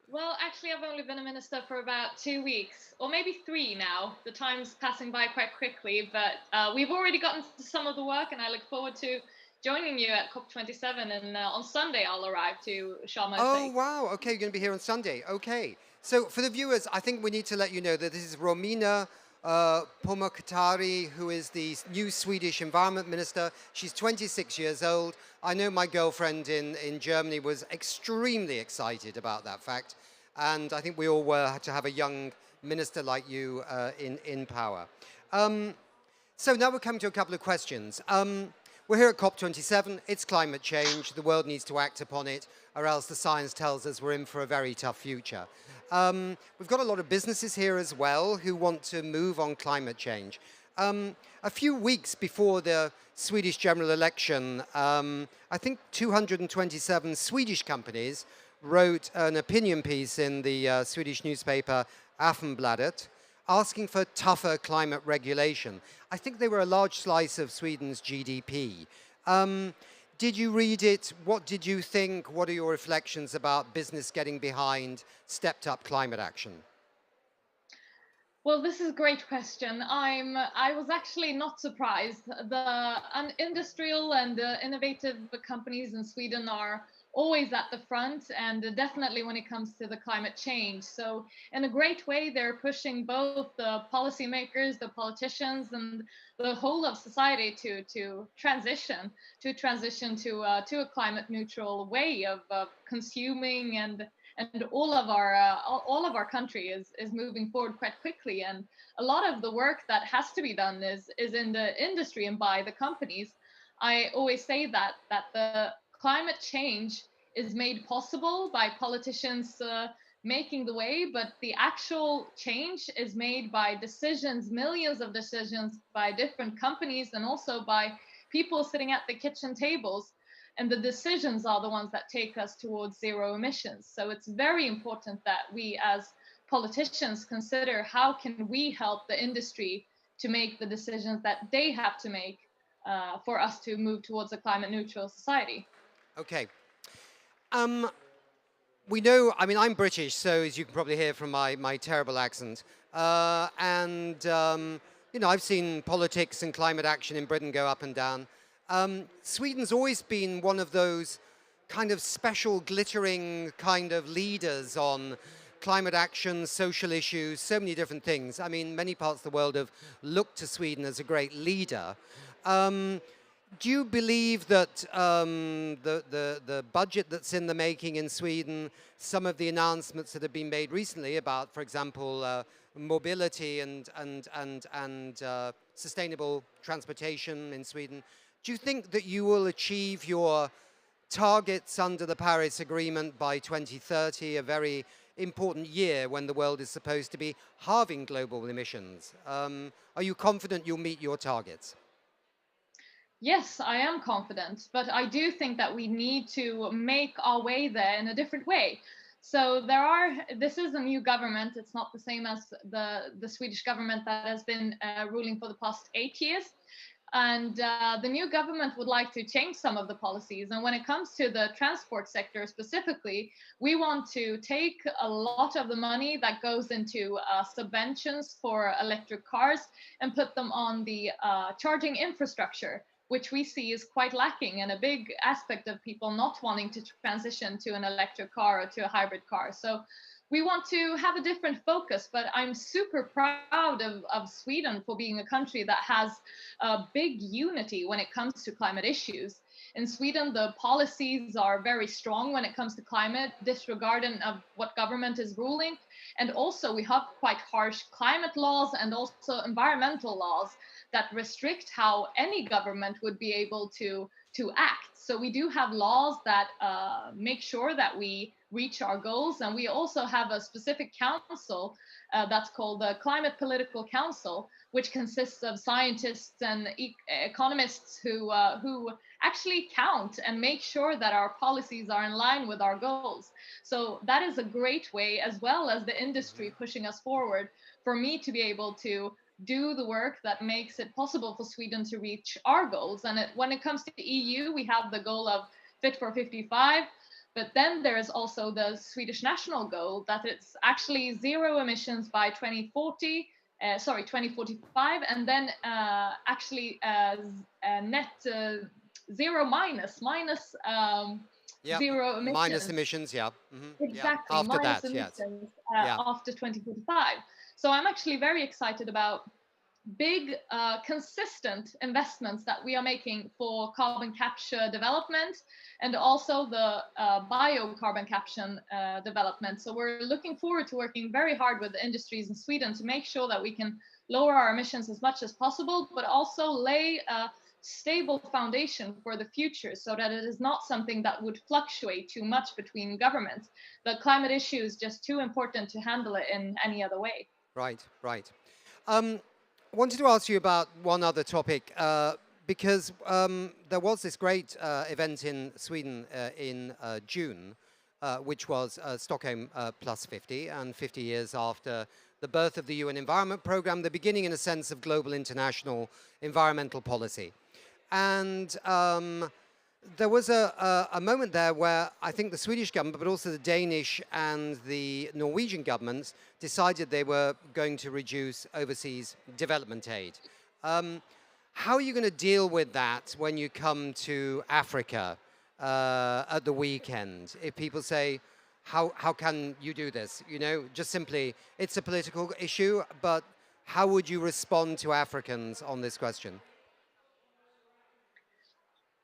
Well, actually, I've only been a minister for about 2 weeks, or maybe 3 now. The time's passing by quite quickly, but we've already gotten to some of the work, and I look forward to joining you at COP27, and on Sunday I'll arrive to Sharm El-Sheikh.
Oh, wow. Okay, you're going to be here on Sunday. Okay. So for the viewers, I think we need to let you know that this is Romina Pourmokhtari, who is the new Swedish Environment Minister. She's 26 years old. I know my girlfriend in Germany was extremely excited about that fact. And I think we all were to have a young minister like you in power. So now we're coming to a couple of questions. We're here at COP27. It's climate change. The world needs to act upon it, or else the science tells us we're in for a very tough future. We've got a lot of businesses here as well who want to move on climate change. A few weeks before the Swedish general election, I think 227 Swedish companies wrote an opinion piece in the Swedish newspaper Aftonbladet asking for tougher climate regulation. I think they were a large slice of Sweden's GDP. Did you read it? What did you think? What are your reflections about business getting behind stepped up climate action?
Well, this is a great question. I was actually not surprised. The industrial and innovative companies in Sweden are always at the front, and definitely when it comes to the climate change. So in a great way, they're pushing both the policymakers, the politicians, and the whole of society to transition to a climate neutral way of consuming, and all of our country is moving forward quite quickly. And a lot of the work that has to be done is in the industry and by the companies. I always say that the climate change is made possible by politicians making the way, but the actual change is made by decisions, millions of decisions by different companies, and also by people sitting at the kitchen tables, and the decisions are the ones that take us towards zero emissions. So it's very important that we as politicians consider how can we help the industry to make the decisions that they have to make for us to move towards a climate neutral society.
Okay. We know, I mean, I'm British, so as you can probably hear from my terrible accent. You know, I've seen politics and climate action in Britain go up and down. Sweden's always been one of those kind of special glittering kind of leaders on climate action, social issues, so many different things. I mean, many parts of the world have looked to Sweden as a great leader. Do you believe that the budget that's in the making in Sweden, some of the announcements that have been made recently about, for example, mobility and sustainable transportation in Sweden, do you think that you will achieve your targets under the Paris Agreement by 2030, a very important year when the world is supposed to be halving global emissions? Are you confident you'll meet your targets?
Yes, I am confident, but I do think that we need to make our way there in a different way. So this is a new government. It's not the same as the Swedish government that has been ruling for the past 8 years. And the new government would like to change some of the policies. And when it comes to the transport sector specifically, we want to take a lot of the money that goes into subventions for electric cars and put them on the charging infrastructure, which we see is quite lacking and a big aspect of people not wanting to transition to an electric car or to a hybrid car. So we want to have a different focus, but I'm super proud of Sweden for being a country that has a big unity when it comes to climate issues. In Sweden, the policies are very strong when it comes to climate, disregarding of what government is ruling. And also we have quite harsh climate laws and also environmental laws that restrict how any government would be able to act. So we do have laws that make sure that we reach our goals. And we also have a specific council that's called the Climate Political Council, which consists of scientists and economists who actually count and make sure that our policies are in line with our goals. So that is a great way, as well as the industry pushing us forward, for me to be able to do the work that makes it possible for Sweden to reach our goals. And when it comes to the EU, we have the goal of Fit for 55, but then there is also the Swedish national goal that it's actually zero emissions by 2045, and then net zero minus zero emissions.
Minus emissions, yeah. Mm-hmm.
Exactly,
yeah. After
minus
that,
emissions
yes.
After 2045. So I'm actually very excited about big, consistent investments that we are making for carbon capture development and also the biocarbon capture development. So we're looking forward to working very hard with the industries in Sweden to make sure that we can lower our emissions as much as possible, but also lay a stable foundation for the future so that it is not something that would fluctuate too much between governments. The climate issue is just too important to handle it in any other way.
Right, right. I wanted to ask you about one other topic, because there was this great event in Sweden in June, which was Stockholm Plus 50, and 50 years after the birth of the UN Environment Programme, the beginning, in a sense, of global international environmental policy. And there was a moment there where I think the Swedish government, but also the Danish and the Norwegian governments decided they were going to reduce overseas development aid. How are you going to deal with that when you come to Africa at the weekend? If people say, how can you do this? You know, just simply, it's a political issue, but how would you respond to Africans on this question?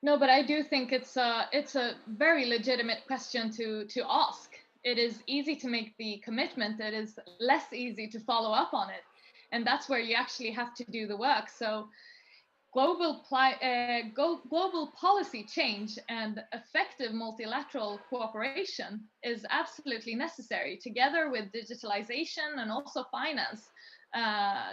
No, but I do think it's a very legitimate question to ask. It is easy to make the commitment. It is less easy to follow up on it. And that's where you actually have to do the work. So global policy change and effective multilateral cooperation is absolutely necessary, together with digitalization and also finance.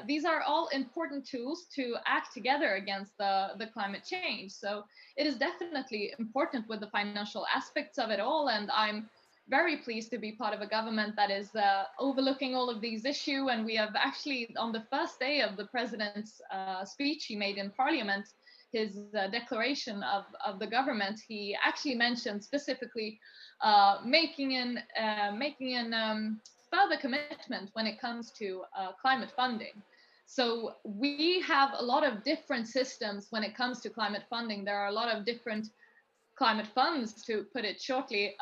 these are all important tools to act together against the climate change. So it is definitely important with the financial aspects of it all. And I'm very pleased to be part of a government that is overlooking all of these issues. And we have actually, on the first day of the president's speech he made in Parliament, his declaration of the government, he actually mentioned specifically making an further commitment when it comes to climate funding. So we have a lot of different systems when it comes to climate funding. There are a lot of different climate funds, to put it shortly,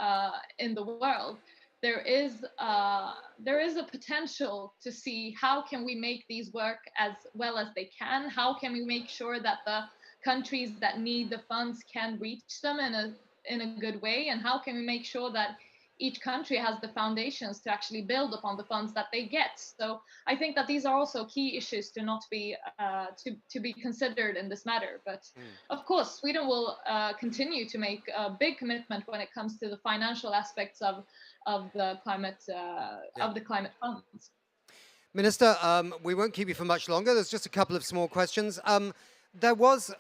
in the world. There is a potential to see how can we make these work as well as they can. How can we make sure that the countries that need the funds can reach them in a good way, and how can we make sure that each country has the foundations to actually build upon the funds that they get. So I think that these are also key issues to not be to be considered in this matter. But of course, Sweden will continue to make a big commitment when it comes to the financial aspects of the climate funds.
Minister, we won't keep you for much longer. There's just a couple of small questions. There was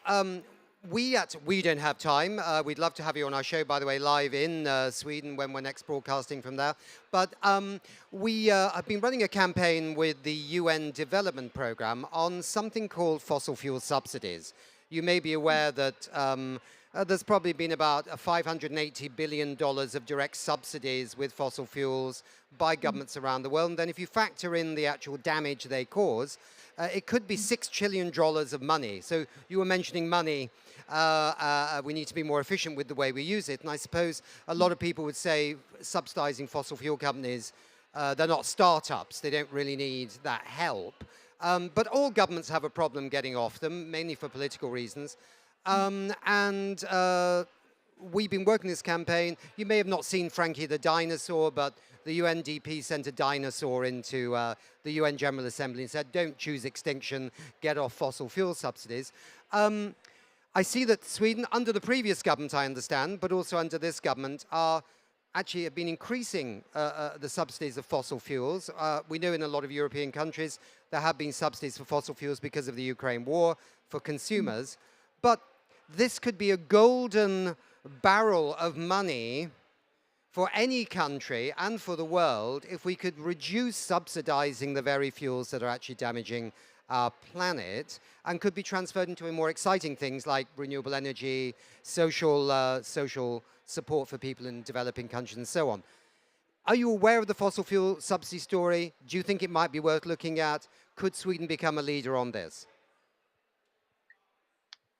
we don't have time. We'd love to have you on our show, by the way, live in Sweden when we're next broadcasting from there. But we have been running a campaign with the UN Development Programme on something called fossil fuel subsidies. You may be aware that there's probably been about $580 billion of direct subsidies with fossil fuels by governments around the world. And then if you factor in the actual damage they cause, it could be $6 trillion of money. So you were mentioning money. We need to be more efficient with the way we use it. And I suppose a lot of people would say subsidizing fossil fuel companies, they're not startups. They don't really need that help. But all governments have a problem getting off them, mainly for political reasons. We've been working this campaign. You may have not seen Frankie the dinosaur, but the UNDP sent a dinosaur into the UN General Assembly and said, don't choose extinction, get off fossil fuel subsidies. I see that Sweden, under the previous government, I understand, but also under this government, actually have been increasing the subsidies of fossil fuels. We know in a lot of European countries there have been subsidies for fossil fuels because of the Ukraine war for consumers. But this could be a golden barrel of money for any country and for the world if we could reduce subsidizing the very fuels that are actually damaging our planet and could be transferred into more exciting things like renewable energy, social support for people in developing countries and so on. Are you aware of the fossil fuel subsidy story? Do you think it might be worth looking at? Could Sweden become a leader on this?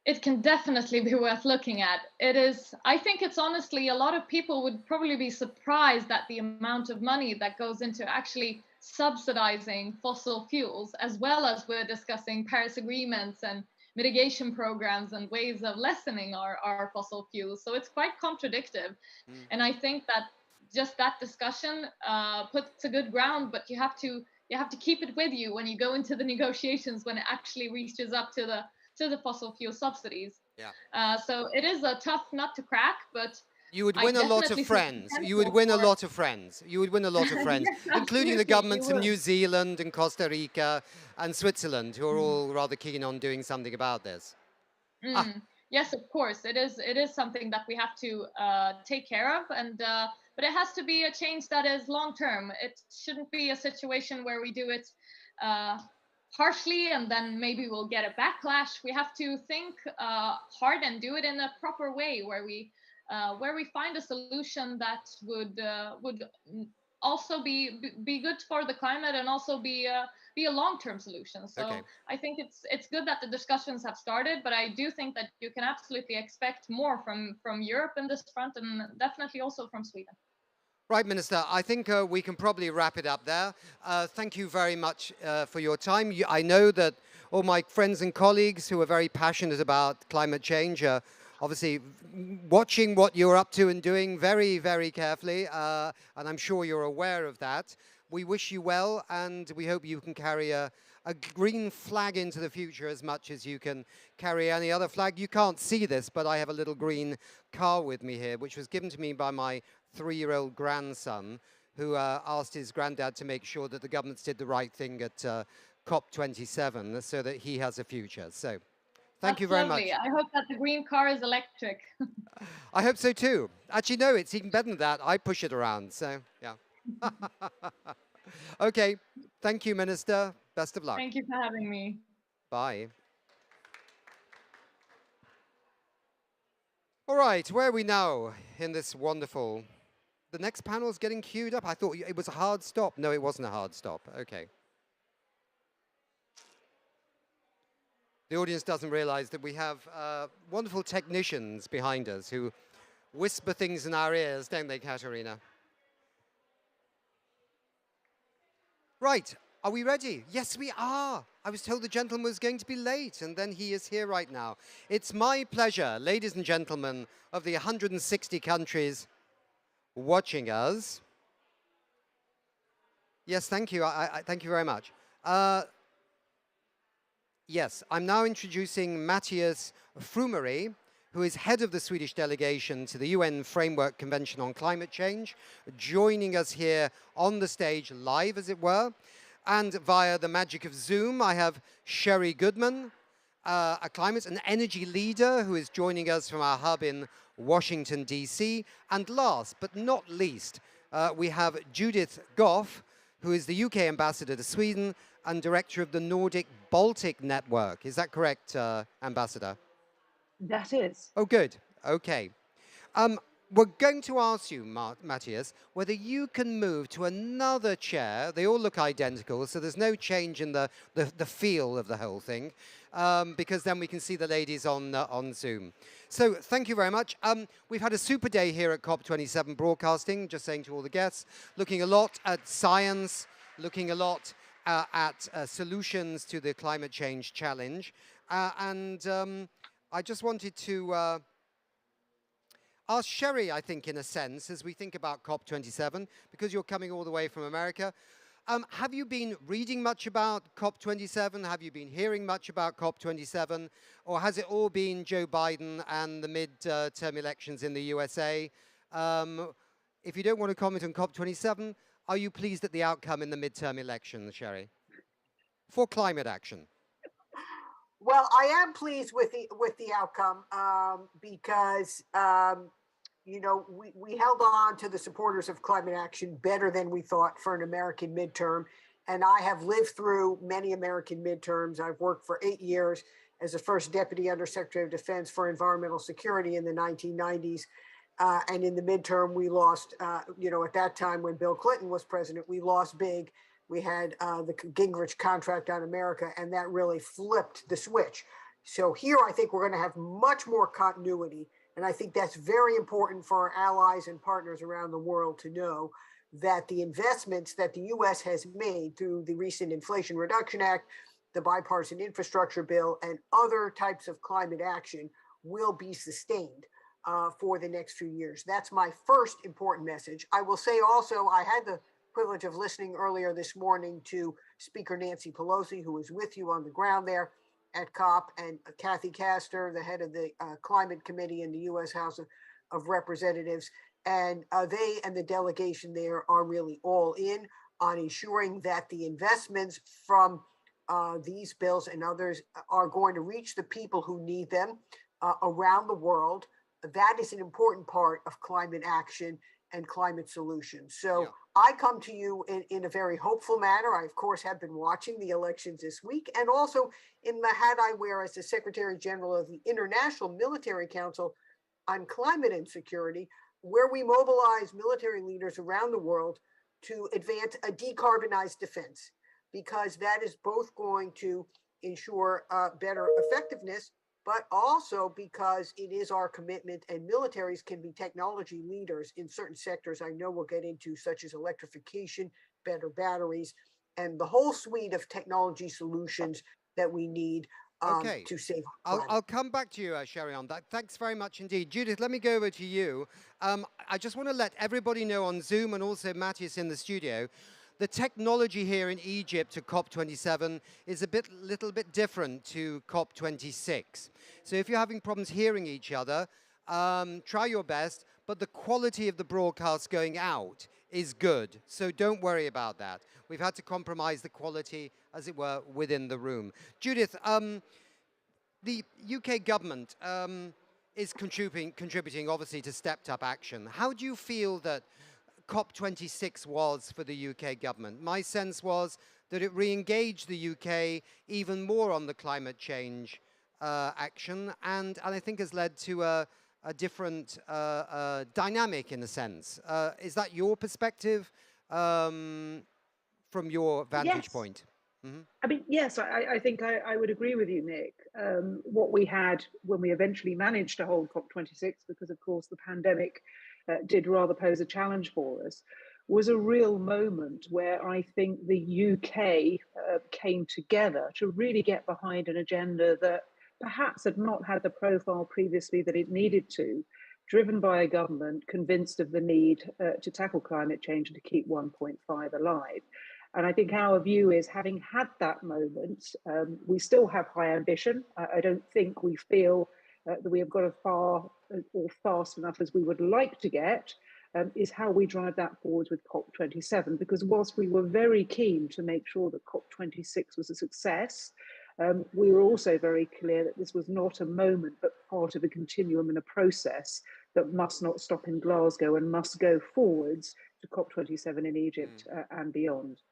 It can definitely be worth looking at. It is, I think it's honestly, a lot of people would probably be surprised at the amount of money that goes into actually subsidizing fossil fuels, as well as we're discussing Paris agreements and mitigation programs and ways of lessening our fossil fuels. So it's quite contradictory. And I think that just that discussion puts a good ground, but you have to keep it with you when you go into the negotiations when it actually reaches up to the fossil fuel subsidies. Yeah. So it is a tough nut to crack, but
you would win a lot of friends. You would win a lot of friends. You would win a lot of friends, including the governments of New Zealand and Costa Rica and Switzerland, who are all rather keen on doing something about this.
Yes, of course. It is something that we have to take care of, and but it has to be a change that is long term. It shouldn't be a situation where we do it harshly and then maybe we'll get a backlash. We have to think hard and do it in a proper way where we find a solution that would also be good for the climate and also be a long-term solution. So okay. I think it's good that the discussions have started, but I do think that you can absolutely expect more from Europe in this front and definitely also from Sweden.
Right, Minister, I think we can probably wrap it up there. Thank you very much for your time. I know that all my friends and colleagues who are very passionate about climate change are obviously watching what you're up to and doing very, very carefully, and I'm sure you're aware of that. We wish you well, and we hope you can carry a green flag into the future as much as you can carry any other flag. You can't see this, but I have a little green car with me here, which was given to me by my 3-year-old grandson, who asked his granddad to make sure that the governments did the right thing at COP27 so that he has a future. So thank you very much.
Lovely. I hope that the green car is electric.
I hope so too. Actually, no, it's even better than that. I push it around, so yeah. Okay, thank you, Minister. Best of luck.
Thank you for having me.
Bye. All right, where are we now in this wonderful... The next panel is getting queued up. I thought it was a hard stop. No, it wasn't a hard stop. Okay. The audience doesn't realize that we have wonderful technicians behind us who whisper things in our ears, don't they, Katerina? Right, are we ready? Yes, we are. I was told the gentleman was going to be late, and then he is here right now. It's my pleasure, ladies and gentlemen, of the 160 countries watching us. Yes, thank you. Thank you very much. Yes, I'm now introducing Matthias Frumery, who is head of the Swedish delegation to the UN Framework Convention on Climate Change, joining us here on the stage live, as it were. And via the magic of Zoom, I have Sherry Goodman, a climate and energy leader who is joining us from our hub in Washington, D.C. And last but not least, we have Judith Goff, who is the UK ambassador to Sweden and director of the Nordic-Baltic Network. Is that correct, Ambassador?
That is.
Oh, good. Okay. We're going to ask you, Matthias, whether you can move to another chair. They all look identical, so there's no change in the feel of the whole thing, because then we can see the ladies on Zoom. So thank you very much. We've had a super day here at COP27 Broadcasting, just saying to all the guests, looking a lot at science, looking a lot at solutions to the climate change challenge. I just wanted to ask Sherry, I think, in a sense, as we think about COP27, because you're coming all the way from America. Have you been reading much about COP27? Have you been hearing much about COP27? Or has it all been Joe Biden and the mid-term elections in the USA? If you don't want to comment on COP27, are you pleased at the outcome in the mid-term elections, Sherry? For climate action.
Well, I am pleased with the outcome because you know, we held on to the supporters of climate action better than we thought for an American midterm. And I have lived through many American midterms. I've worked for 8 years as the first Deputy Undersecretary of Defense for Environmental Security in the 1990s. And in the midterm, we lost, you know, at that time when Bill Clinton was president, we lost big. We had the Gingrich contract on America, and that really flipped the switch. So here, I think we're going to have much more continuity. And I think that's very important for our allies and partners around the world to know that the investments that the U.S. has made through the recent Inflation Reduction Act, the bipartisan infrastructure bill, and other types of climate action will be sustained for the next few years. That's my first important message. I will say also, I had the privilege of listening earlier this morning to Speaker Nancy Pelosi, who was with you on the ground there at COP, and Kathy Castor, the head of the Climate Committee in the U.S. House of Representatives. And they and the delegation there are really all in on ensuring that the investments from these bills and others are going to reach the people who need them around the world. That is an important part of climate action and climate solutions. So yeah. I come to you in a very hopeful manner. I, of course, have been watching the elections this week, and also in the hat I wear as the Secretary General of the International Military Council on Climate and Security, where we mobilize military leaders around the world to advance a decarbonized defense, because that is both going to ensure better effectiveness, but also because it is our commitment, and militaries can be technology leaders in certain sectors I know we'll get into, such as electrification, better batteries, and the whole suite of technology solutions that we need to save.
I'll come back to you, Sherry, on that. Thanks very much indeed. Judith, let me go over to you. I just want to let everybody know on Zoom, and also Matthias in the studio, the technology here in Egypt to COP27 is a little bit different to COP26. So if you're having problems hearing each other, try your best, but the quality of the broadcast going out is good. So don't worry about that. We've had to compromise the quality, as it were, within the room. Judith, the UK government is contributing, obviously, to stepped up action. How do you feel that COP26 was for the UK government? My sense was that it re-engaged the UK even more on the climate change action, and I think has led to a different dynamic in a sense. Is that your perspective from your vantage point? Mm-hmm.
I mean, yes, I think I would agree with you, Nick. What we had when we eventually managed to hold COP26, because of course the pandemic did rather pose a challenge for us, was a real moment where I think the UK came together to really get behind an agenda that perhaps had not had the profile previously that it needed to, driven by a government convinced of the need to tackle climate change and to keep 1.5 alive. And I think our view is, having had that moment, we still have high ambition. I don't think we feel that we have got as far or fast enough as we would like to get, is how we drive that forward with COP27. Because whilst we were very keen to make sure that COP26 was a success, we were also very clear that this was not a moment, but part of a continuum and a process that must not stop in Glasgow and must go forwards to COP27 in Egypt and beyond.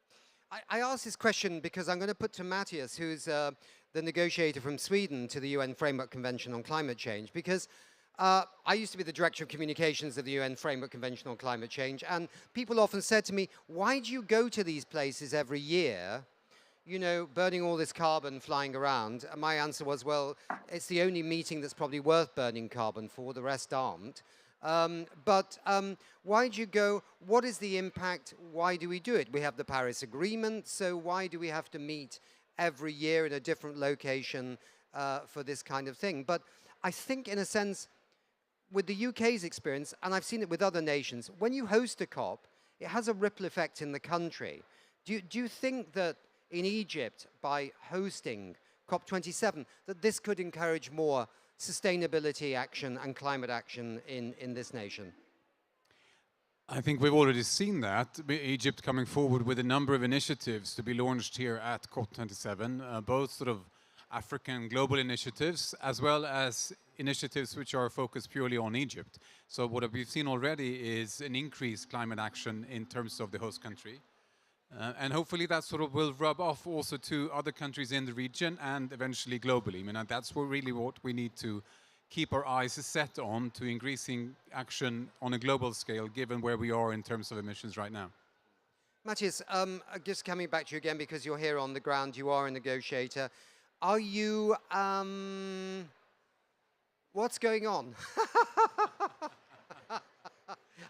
I ask this question because I'm going to put to Matthias, who's the negotiator from Sweden to the UN Framework Convention on Climate Change, because I used to be the Director of Communications of the UN Framework Convention on Climate Change, and people often said to me, why do you go to these places every year, you know, burning all this carbon flying around? And my answer was, well, it's the only meeting that's probably worth burning carbon for, the rest aren't. But why do you go? What is the impact? Why do we do it? We have the Paris Agreement, so why do we have to meet every year in a different location for this kind of thing? But I think, in a sense, with the UK's experience, and I've seen it with other nations, when you host a COP, it has a ripple effect in the country. Do you think that in Egypt, by hosting COP27, that this could encourage more sustainability action and climate action in this nation?
I think we've already seen that. Egypt coming forward with a number of initiatives to be launched here at COP27, both sort of African global initiatives, as well as initiatives which are focused purely on Egypt. So what we've seen already is an increased climate action in terms of the host country. And hopefully that sort of will rub off also to other countries in the region and eventually globally. I mean, that's really what we need to keep our eyes set on, to increasing action on a global scale, given where we are in terms of emissions right now.
Matthias, just coming back to you again, because you're here on the ground, you are a negotiator. Are you, what's going on?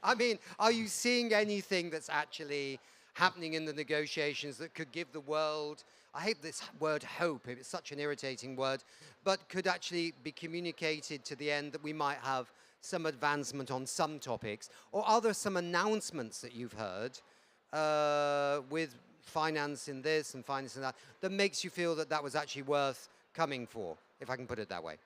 I mean, are you seeing anything that's actually happening in the negotiations that could give the world, I hate this word hope, it's such an irritating word, but could actually be communicated to the end that we might have some advancement on some topics? Or are there some announcements that you've heard with finance in this and finance in that, that makes you feel that that was actually worth coming for, if I can put it that way?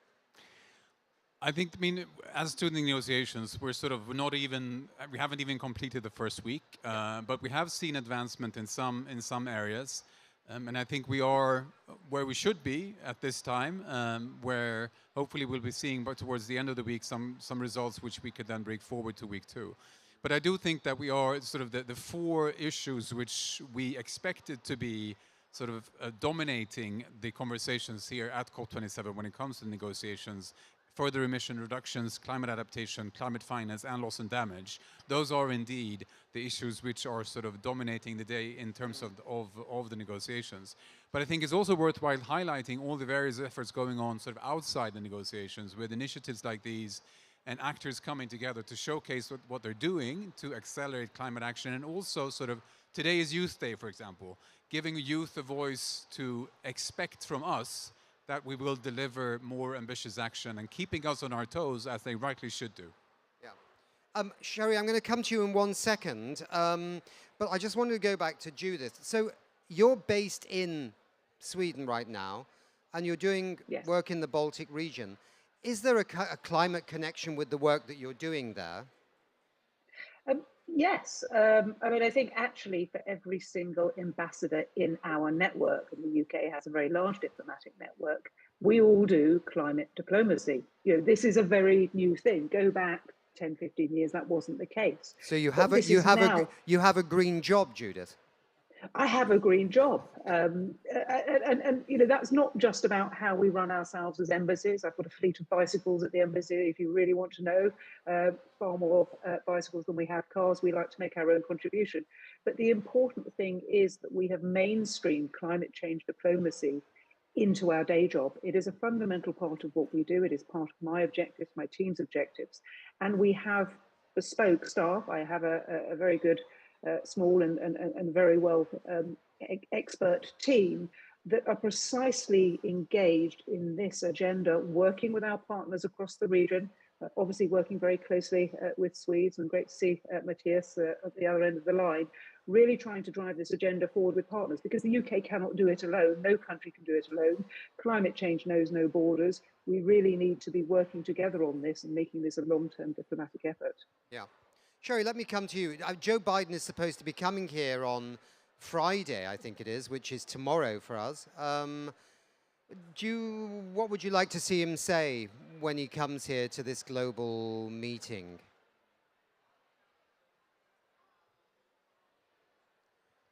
I think, I mean, as to the negotiations, we're sort of not even, we haven't even completed the first week, but we have seen advancement in some areas. And I think we are where we should be at this time, where hopefully we'll be seeing, but towards the end of the week, some results which we could then bring forward to week 2. But I do think that we are sort of the 4 issues which we expected to be sort of dominating the conversations here at COP27 when it comes to negotiations: further emission reductions, climate adaptation, climate finance, and loss and damage. Those are indeed the issues which are sort of dominating the day in terms of the negotiations. But I think it's also worthwhile highlighting all the various efforts going on sort of outside the negotiations, with initiatives like these and actors coming together to showcase what they're doing to accelerate climate action. And also sort of, today is Youth Day, for example, giving youth a voice to expect from us that we will deliver more ambitious action and keeping us on our toes, as they rightly should do.
Yeah. Sherry, I'm going to come to you in 1 second, but I just wanted to go back to Judith. So you're based in Sweden right now, and you're doing work in the Baltic region. Is there a climate connection with the work that you're doing there?
Yes, I mean, I think actually for every single ambassador in our network, and the UK has a very large diplomatic network, we all do climate diplomacy. You know, this is a very new thing. Go back 10, 15 years, that wasn't the case.
So you
But
have
this is now,
you have a green job, Judith.
I have a green job. And you know, that's not just about how we run ourselves as embassies. I've got a fleet of bicycles at the embassy, if you really want to know, far more bicycles than we have cars. We like to make our own contribution. But the important thing is that we have mainstreamed climate change diplomacy into our day job. It is a fundamental part of what we do. It is part of my objectives, my team's objectives. And we have bespoke staff. I have a very good small and very well expert team that are precisely engaged in this agenda, working with our partners across the region, obviously working very closely with Swedes, and great to see Matthias at the other end of the line, really trying to drive this agenda forward with partners, because the UK cannot do it alone. No country can do it alone. Climate change knows no borders. We really need to be working together on this and making this a long-term diplomatic effort.
Yeah. Sherry, let me come to you. Joe Biden is supposed to be coming here on Friday, I think it is, which is tomorrow for us. What would you like to see him say when he comes here to this global meeting?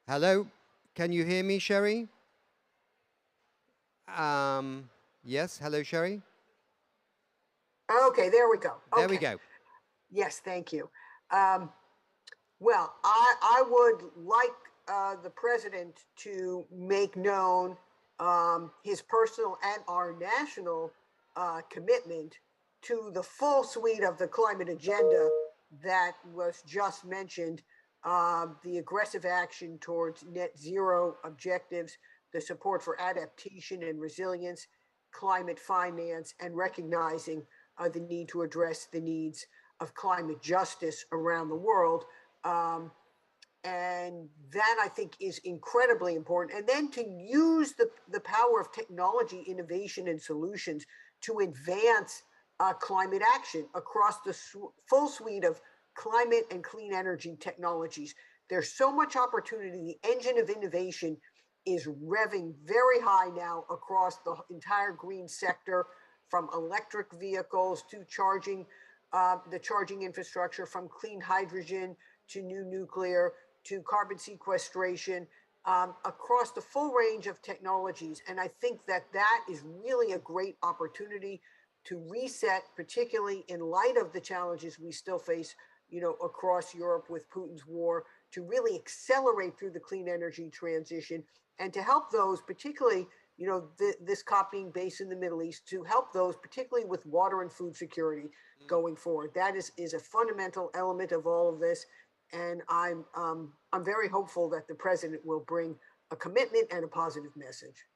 Hello? Can you hear me, Sherry? Yes, hello, Sherry?
Okay, there we go. Okay.
There we go.
Yes, thank you. Well, I would like the president to make known his personal and our national commitment to the full suite of the climate agenda that was just mentioned, the aggressive action towards net zero objectives, the support for adaptation and resilience, climate finance, and recognizing the need to address the needs of climate justice around the world. And that, I think, is incredibly important. And then to use the power of technology, innovation, and solutions to advance climate action across the full suite of climate and clean energy technologies. There's so much opportunity. The engine of innovation is revving very high now across the entire green sector, from electric vehicles to charging, the charging infrastructure, from clean hydrogen to new nuclear to carbon sequestration, across the full range of technologies. And I think that is really a great opportunity to reset, particularly in light of the challenges we still face, across Europe with Putin's war, to really accelerate through the clean energy transition and to help those, particularly, this COP being based in the Middle East, to help those, particularly with water and food security going forward. That is a fundamental element of all of this. And I'm very hopeful that the president will bring a commitment and a positive message.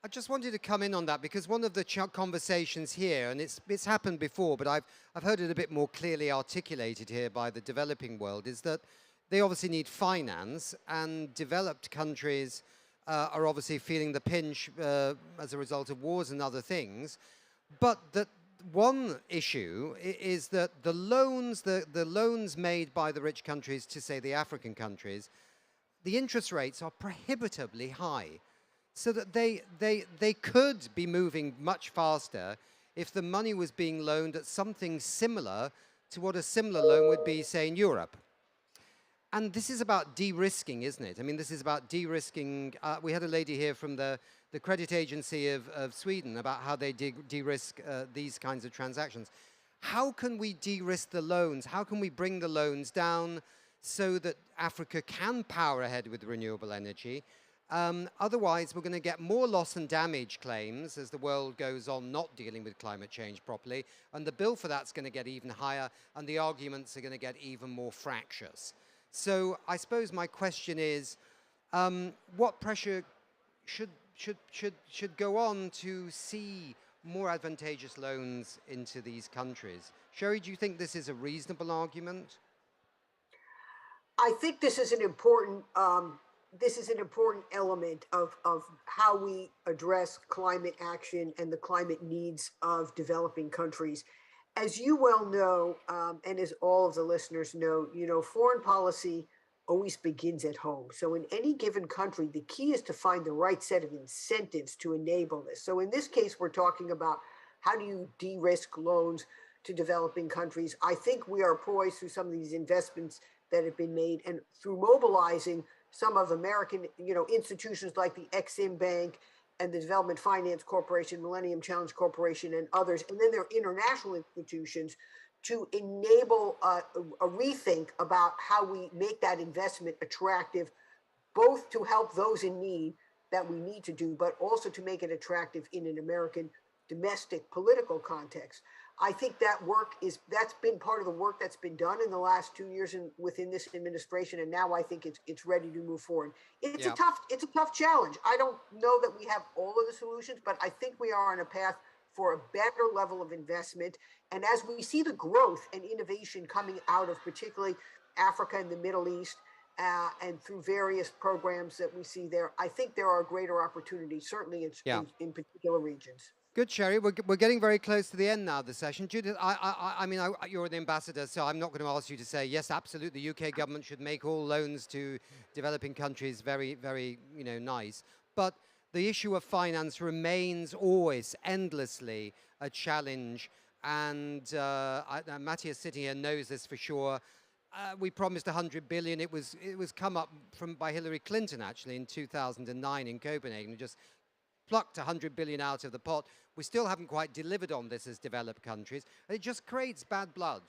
I just wanted to come in on that because one of the conversations here, and it's happened before, but I've heard it a bit more clearly articulated here by the developing world, is that they obviously need finance, and developed countries are obviously feeling the pinch as a result of wars and other things. But that one issue is that the loans made by the rich countries to, say, the African countries, the interest rates are prohibitively high. So that they could be moving much faster if the money was being loaned at something similar to what a similar loan would be, say, in Europe. And this is about de-risking, isn't it? I mean, this is about de-risking. We had a lady here from the credit agency of Sweden about how they de-risk these kinds of transactions. How can we de-risk the loans? How can we bring the loans down so that Africa can power ahead with renewable energy? Otherwise, we're going to get more loss and damage claims as the world goes on not dealing with climate change properly. And the bill for that's going to get even higher, and the arguments are going to get even more fractious. So I suppose my question is, what pressure should go on to see more advantageous loans into these countries? Sherry, do you think this is a reasonable argument?
I think this is an important element of how we address climate action and the climate needs of developing countries. As you well know, and as all of the listeners know, foreign policy always begins at home. So in any given country, the key is to find the right set of incentives to enable this. So in this case, we're talking about how do you de-risk loans to developing countries. I think we are poised through some of these investments that have been made and through mobilizing some of American, institutions like the Exim Bank and the Development Finance Corporation, Millennium Challenge Corporation, and others, and then there are international institutions to enable a rethink about how we make that investment attractive, both to help those in need that we need to do, but also to make it attractive in an American domestic political context. I think that's been part of the work that's been done in the last 2 years within this administration, and now I think it's ready to move forward. It's a tough challenge. I don't know that we have all of the solutions, but I think we are on a path for a better level of investment. And as we see the growth and innovation coming out of particularly Africa and the Middle East, and through various programs that we see there, I think there are greater opportunities, certainly in particular regions.
Good, Sherry. We're getting very close to the end now of the session. Judith, you're the ambassador, so I'm not going to ask you to say, yes, absolutely, the UK government should make all loans to developing countries very, very, nice. But the issue of finance remains always endlessly a challenge. And Matthias sitting here knows this for sure. We promised 100 billion. It was come up by Hillary Clinton, actually, in 2009 in Copenhagen. Just plucked 100 billion out of the pot. We still haven't quite delivered on this as developed countries. It just creates bad blood.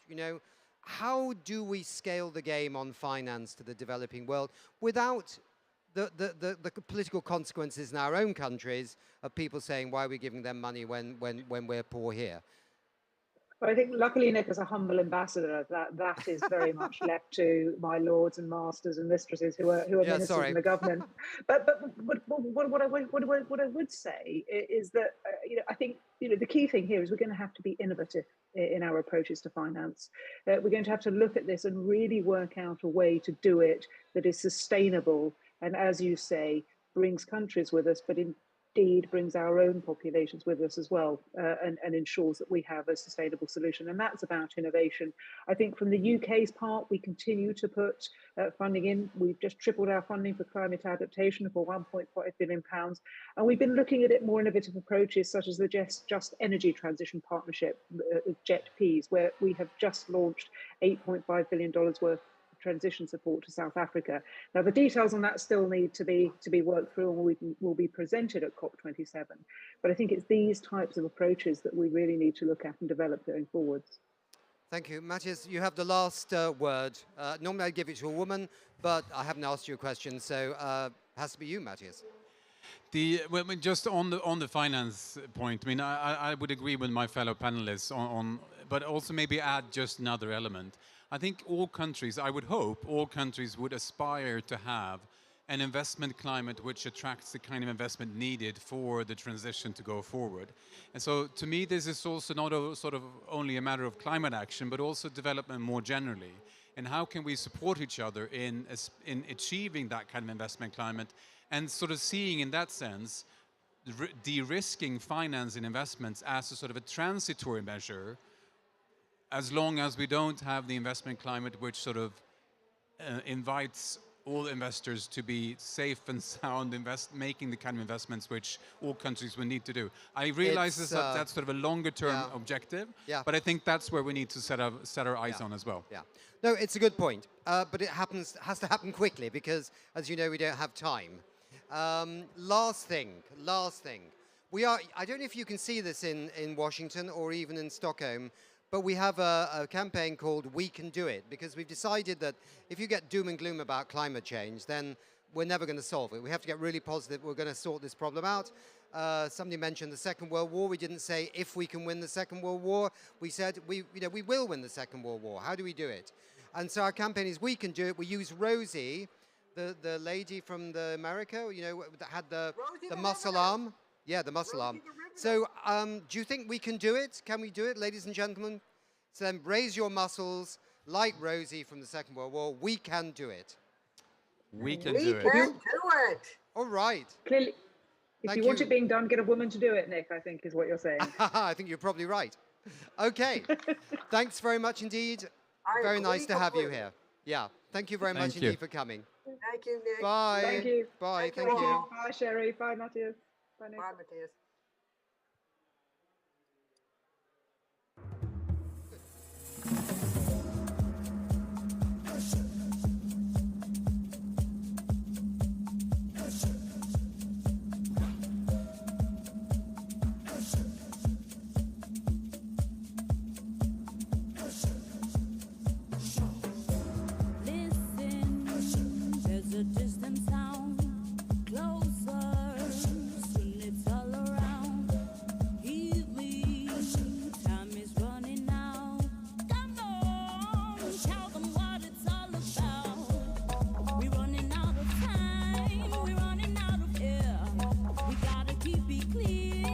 How do we scale the game on finance to the developing world without the political consequences in our own countries of people saying, why are we giving them money when we're poor here?
But I think luckily, Nick, as a humble ambassador, that is very much left to my lords and masters and mistresses who are ministers in the government. But what I would say is that I think the key thing here is we're going to have to be innovative in our approaches to finance. We're going to have to look at this and really work out a way to do it that is sustainable and, as you say, brings countries with us, but indeed brings our own populations with us as well, and ensures that we have a sustainable solution. And that's about innovation. I think from the UK's part, we continue to put funding in. We've just tripled our funding for climate adaptation for £1.5 billion. And we've been looking at more innovative approaches, such as the Just Energy Transition Partnership, JETPs, where we have just launched $8.5 billion worth transition support to South Africa. Now, the details on that still need to be worked through and will be presented at COP27. But I think it's these types of approaches that we really need to look at and develop going forwards.
Thank you. Matthias, you have the last word. Normally I'd give it to a woman, but I haven't asked you a question, so it has to be you, Matthias.
Just on the finance point, I would agree with my fellow panelists but also maybe add just another element. I think all countries, I would hope, all countries would aspire to have an investment climate which attracts the kind of investment needed for the transition to go forward. And so to me, this is also not only a matter of climate action, but also development more generally. And how can we support each other in achieving that kind of investment climate and seeing in that sense, de-risking finance and investments as a transitory measure, as long as we don't have the investment climate which invites all investors to be safe and sound, making the kind of investments which all countries will need to do. I realize that's a longer-term objective, but I think that's where we need to set our eyes on as well.
Yeah. No, it's a good point, but it has to happen quickly because, as you know, we don't have time. Last thing. I don't know if you can see this in Washington or even in Stockholm, but we have a campaign called We Can Do It, because we've decided that if you get doom and gloom about climate change, then we're never going to solve it. We have to get really positive. We're going to sort this problem out. Somebody mentioned the Second World War. We didn't say if we can win the Second World War. We said we will win the Second World War. How do we do it? And so our campaign is We Can Do It. We use Rosie, the lady from America, that had the muscle arm. Yeah, the muscle arm. So do you think we can do it? Can we do it, ladies and gentlemen? So then raise your muscles like Rosie from the Second World War. We can do it.
We can do it.
We can do it.
All right.
Clearly, if you want it being done, get a woman to do it, Nick, I think is what you're saying.
I think you're probably right. Okay. Thanks very much indeed. Very nice to have you
completely.
here. Yeah. Thank you very
Thank
much
you.
indeed for coming.
Thank you, Nick.
Bye.
Thank you.
Bye.
Thank you
Thank you.
all.
Bye, Sherry. Bye, Matthias. Bye, Nick.
Bye, Matthias.
Listen, there's a distant sound closer, soon it's all around. Hear me, time is running out. Come on, tell them what it's all about. We're running out of time, we're running out of air. We gotta keep it clean,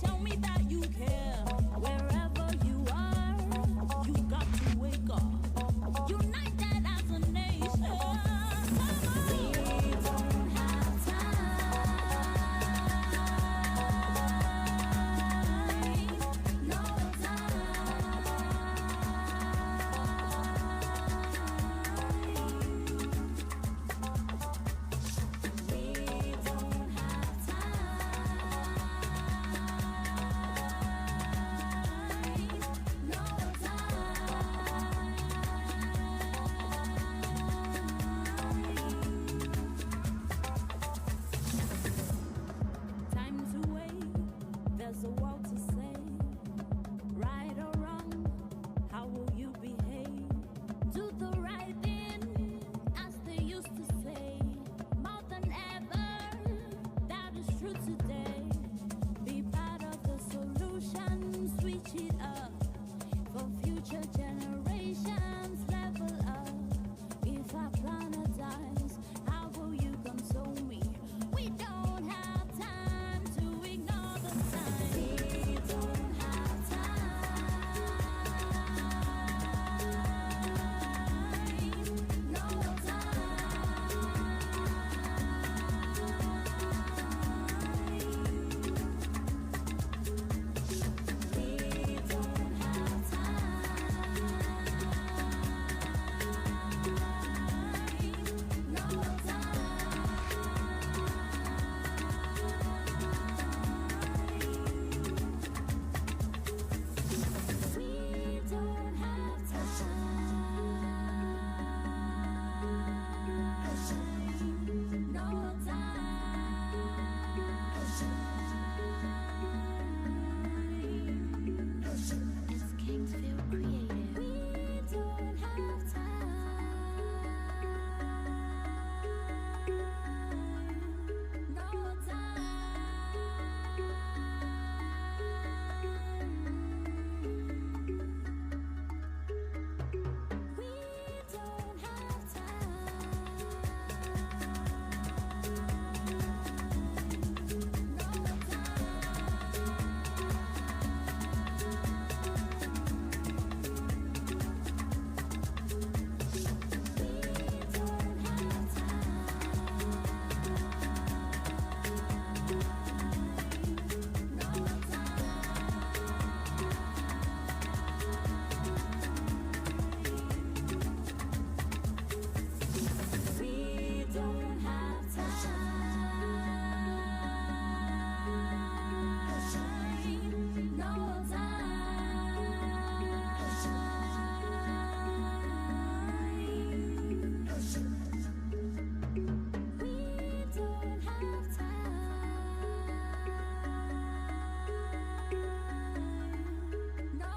show me that you care. Wherever you are, you got to wake up. United as a nation. We don't have time. No We don't have time to wait. There's a world to say. Right or wrong, how will you behave? Do the right thing, as they used to say. More than ever, that is true today. Be part of the solution, switch it up. For future generations, level up. If our planet dies, how will you console me? We don't have time to ignore the signs. We don't have time. No We don't have We don't have time. No time. It's Kingsville Creative. We don't have time. No We don't have We don't have time. No time. We don't have time. No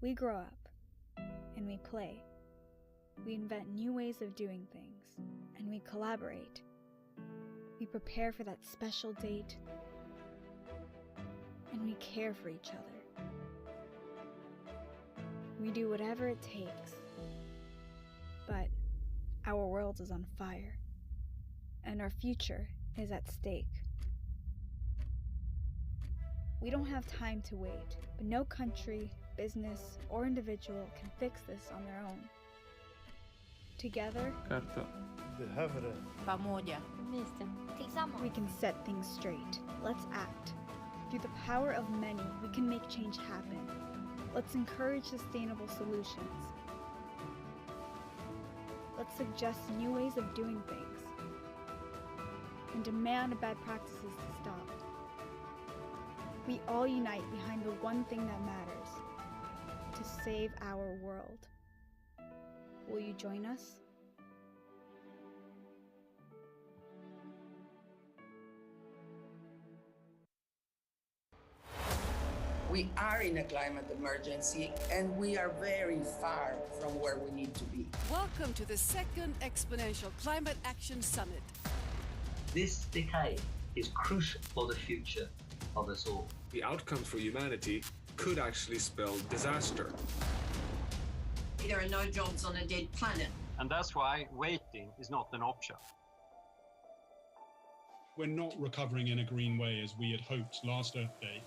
We grow up, and we play. We invent new ways of doing things, and we collaborate. We prepare for that special date, and we care for each other. We do whatever it takes Our world is on fire, and our future is at stake. We don't have time to wait, but no country, business, or individual can fix this on their own. Together, we can set things straight. Let's act. Through the power of many, we can make change happen. Let's encourage sustainable solutions. Let's suggest new ways of doing things and demand bad practices to stop. We all unite behind the one thing that matters, to save our world. Will you join us?
We are in a climate emergency, and we are very far from where we need to be.
Welcome to the second Exponential Climate Action Summit.
This decade is crucial for the future of us all.
The outcomes for humanity could actually spell disaster.
There are no jobs on a dead planet.
And that's why waiting is not an option.
We're not recovering in a green way as we had hoped last Earth Day.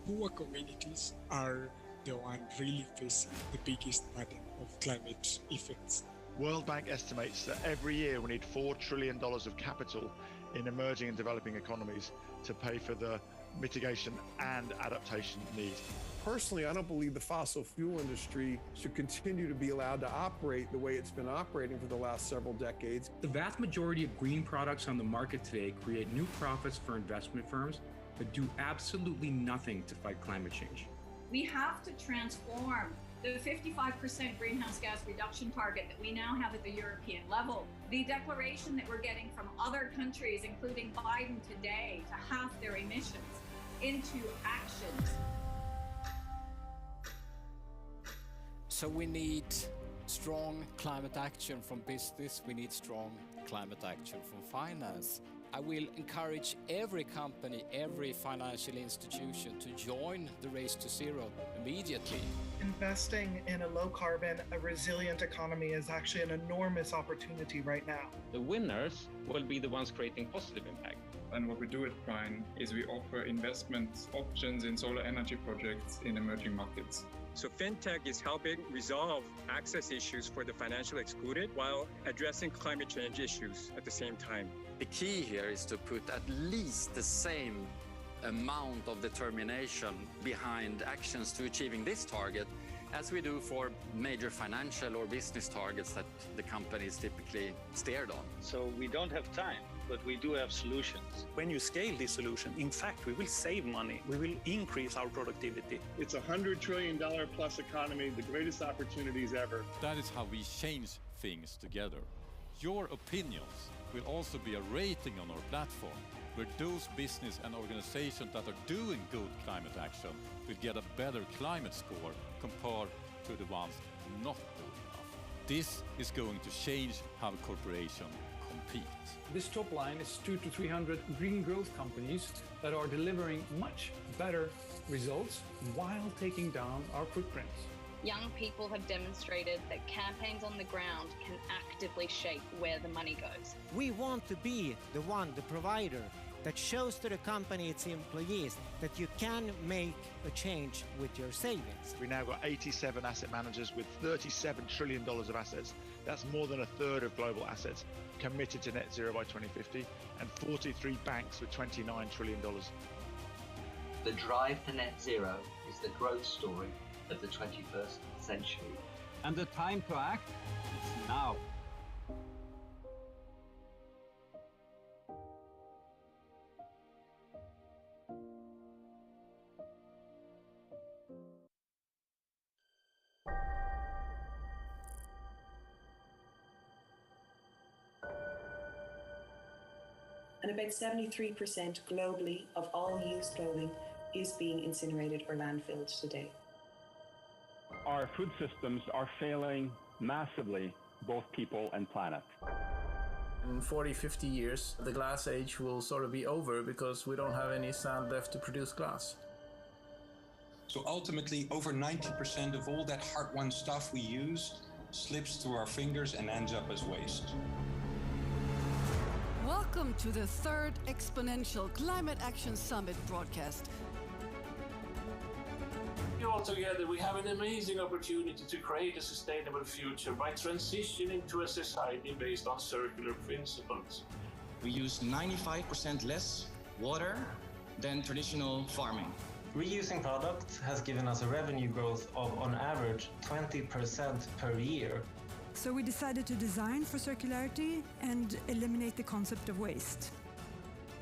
Poor communities are the one really facing the biggest burden of climate effects.
World Bank estimates that every year we need $4 trillion of capital in emerging and developing economies to pay for the mitigation and adaptation needs.
Personally, I don't believe the fossil fuel industry should continue to be allowed to operate the way it's been operating for the last several decades.
The vast majority of green products on the market today create new profits for investment firms but do absolutely nothing to fight climate change.
We have to transform the 55% greenhouse gas reduction target that we now have at the European level, the declaration that we're getting from other countries, including Biden today, to halve their emissions, into actions.
So we need strong climate action from business, we need strong climate action from finance. I will encourage every company, every financial institution to join the race to zero immediately.
Investing in a low carbon, a resilient economy is actually an enormous opportunity right now.
The winners will be the ones creating positive impact.
And what we do at Prime is we offer investment options in solar energy projects in emerging markets.
So fintech is helping resolve access issues for the financially excluded while addressing climate change issues at the same time.
The key here is to put at least the same amount of determination behind actions to achieving this target as we do for major financial or business targets that the companies typically steered on.
So we don't have time, but we do have solutions.
When you scale this solution, in fact, we will save money. We will increase our productivity.
It's a $100 trillion plus economy, the greatest opportunities ever.
That is how we change things together. Your opinions will also be a rating on our platform, where those business and organizations that are doing good climate action will get a better climate score compared to the ones not doing enough. This is going to change how corporations compete.
This top line is 200 to 300 green growth companies that are delivering much better results while taking down our footprints.
Young people have demonstrated that campaigns on the ground can actively shape where the money goes.
We want to be the provider that shows to the company, its employees, that you can make a change with your savings.
We now got 87 asset managers with $37 trillion of assets. That's more than a third of global assets committed to net zero by 2050, and 43 banks with $29 trillion.
The drive to net zero is the growth story of the 21st century. And the time to act is now.
And about 73% globally of all used clothing is being incinerated or landfilled today.
Our food systems are failing massively, both people and planet.
In 40, 50 years, the glass age will sort of be over because we don't have any sand left to produce glass.
So ultimately, over 90% of all that hard-won stuff we use
slips through our fingers and ends up as waste.
Welcome to the third Exponential Climate Action Summit broadcast.
All together, we have an amazing opportunity to create a sustainable future by transitioning to a society based on circular principles.
We use 95% less water than traditional farming.
Reusing products has given us a revenue growth of, on average, 20% per year.
So we decided to design for circularity and eliminate the concept of waste.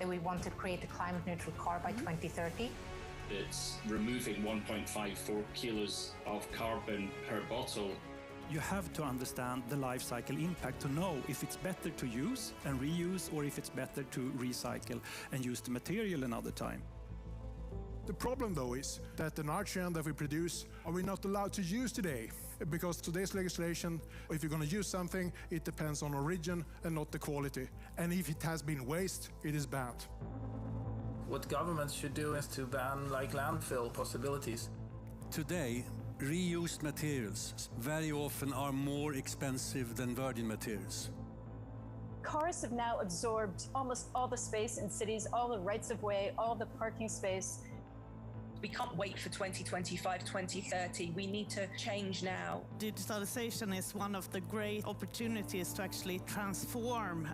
We want to create a climate neutral car by 2030.
It's removing 1.54 kilos of carbon per bottle.
You have to understand the life cycle impact to know if it's better to use and reuse or if it's better to recycle and use the material another time.
The problem, though, is that the nitrogen that we produce are we not allowed to use today, because today's legislation, if you're going to use something, it depends on origin and not the quality. And if it has been waste, it is banned.
What governments should do is to ban like landfill possibilities.
Today, reused materials very often are more expensive than virgin materials.
Cars have now absorbed almost all the space in cities, all the rights of way, all the parking space.
We can't wait for 2025, 2030. We need to change now.
Digitalization is one of the great opportunities to actually transform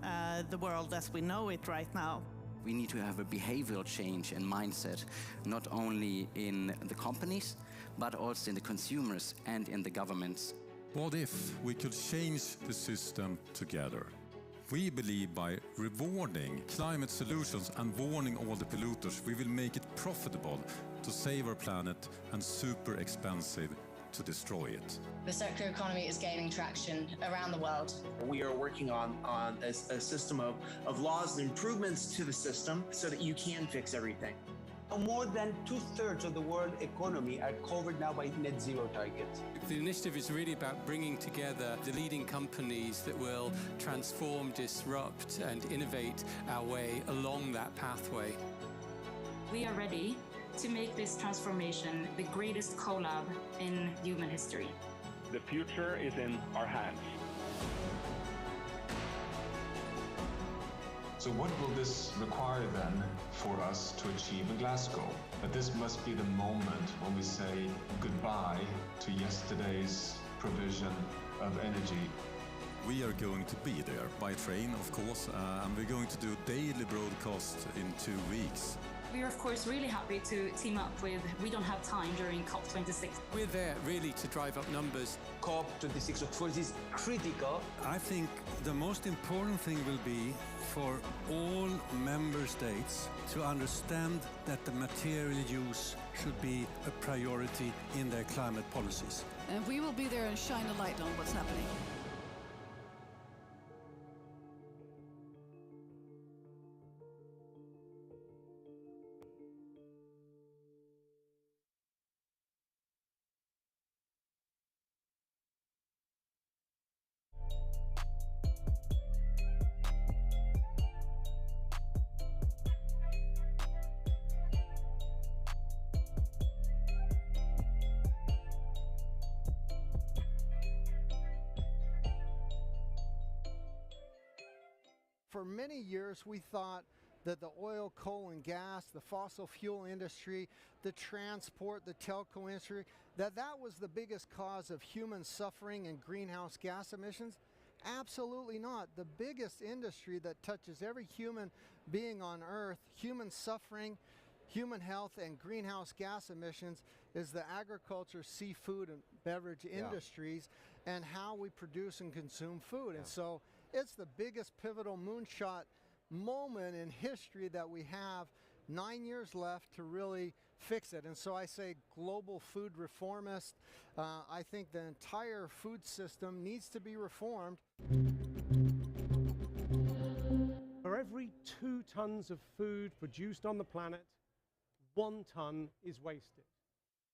the world as we know it right now.
We need to have a behavioral change and mindset, not only in the companies, but also in the consumers and in the governments.
What if we could change the system together? We believe by rewarding climate solutions and warning all the polluters, we will make it profitable to save our planet and super expensive to destroy it.
The circular economy is gaining traction around the world.
We are working on a system of laws and improvements to the system so that you can fix everything.
More than 2/3 of the world economy are covered now by net zero targets.
The initiative is really about bringing together the leading companies that will transform, disrupt, and innovate our way along that pathway.
We are ready to make this transformation the greatest collab in human history.
The future is in our hands.
So what will this require then for us to achieve in Glasgow? That this must be the moment when we say goodbye to yesterday's provision of energy.
We are going to be there by train, of course, and we're going to do daily broadcast in 2 weeks.
We are, of course, really happy to team up with We Don't Have Time during COP26.
We're there really to drive up numbers.
COP26, of course, is critical.
I think the most important thing will be for all member states to understand that the material use should be a priority in their climate policies.
And we will be there and shine a light on what's happening.
For many years, we thought that the oil, coal, and gas, the fossil fuel industry, the transport, the telco industry, that was the biggest cause of human suffering and greenhouse gas emissions. Absolutely not. The biggest industry that touches every human being on Earth, human suffering, human health, and greenhouse gas emissions is the agriculture, seafood, and beverage industries and how we produce and consume food. And so it's the biggest pivotal moonshot moment in history that we have. 9 years left to really fix it. And so I say global food reformist. I think the entire food system needs to be reformed.
For every 2 tons of food produced on the planet, 1 ton is wasted.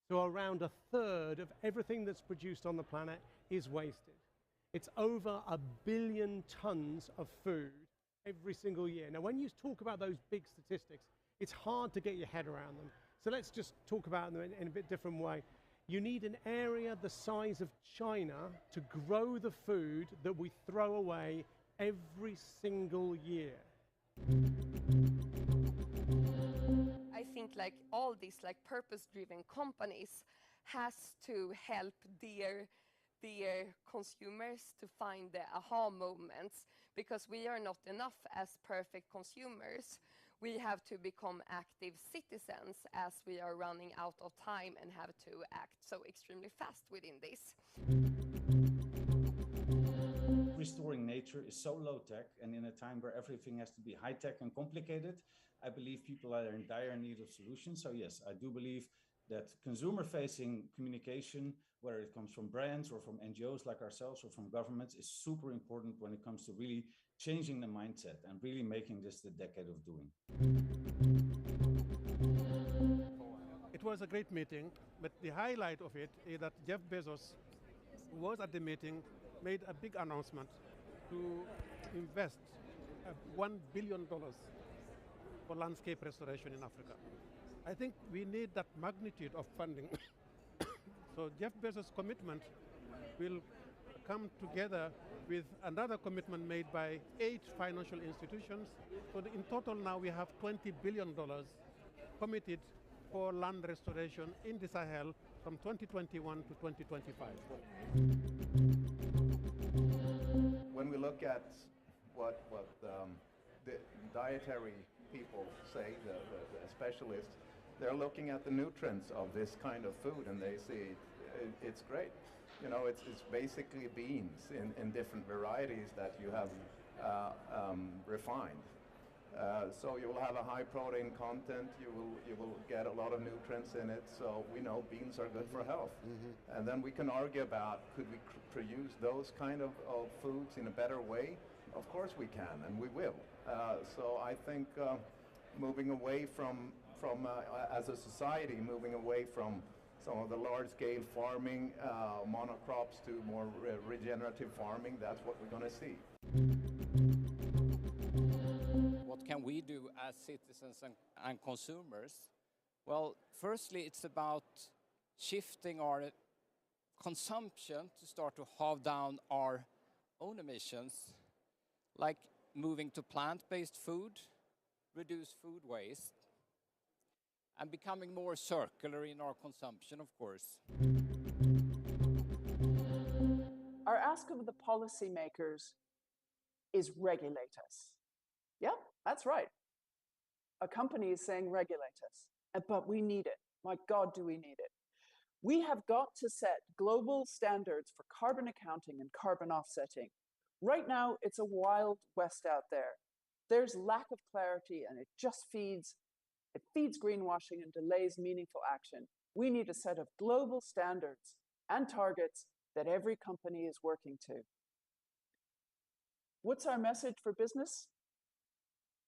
So around 1/3 of everything that's produced on the planet is wasted. It's over 1 billion tons of food every single year. Now, when you talk about those big statistics, it's hard to get your head around them. So let's just talk about them in a bit different way. You need an area the size of China to grow the food that we throw away every single year.
I think like all these like purpose-driven companies has to help their consumers to find the aha moments, because we are not enough as perfect consumers. We have to become active citizens as we are running out of time and have to act so extremely fast within this.
Restoring nature is so low-tech, and in a time where everything has to be high-tech and complicated, I believe people are in dire need of solutions. So yes, I do believe that consumer-facing communication, whether it comes from brands or from NGOs like ourselves or from governments, is super important when it comes to really changing the mindset and really making this the decade of doing.
It was a great meeting, but the highlight of it is that Jeff Bezos, who was at the meeting, made a big announcement to invest $1 billion for landscape restoration in Africa. I think we need that magnitude of funding. So Jeff Bezos' commitment will come together with another commitment made by 8 financial institutions. So in total now we have $20 billion committed for land restoration in the Sahel from 2021 to 2025.
When we look at what the dietary people say, the specialists, they're looking at the nutrients of this kind of food and they see it's great. You know, it's basically beans in different varieties that you have refined. So you will have a high protein content, you will get a lot of nutrients in it, so we know beans are good for health. And then we can argue about, could we produce those kind of foods in a better way? Of course we can, and we will. So I think moving away from as a society, moving away from some of the large-scale farming, monocrops, to more regenerative farming, that's what we're going to see.
What can we do as citizens and consumers? Well, firstly, it's about shifting our consumption to start to halve down our own emissions, like moving to plant-based food, reduce food waste, and becoming more circular in our consumption, of course.
Our ask of the policymakers is regulate us. Yeah, that's right. A company is saying regulate us, but we need it. My God, do we need it? We have got to set global standards for carbon accounting and carbon offsetting. Right now, it's a wild west out there. There's lack of clarity and it just feeds greenwashing and delays meaningful action. We need a set of global standards and targets that every company is working to. What's our message for business?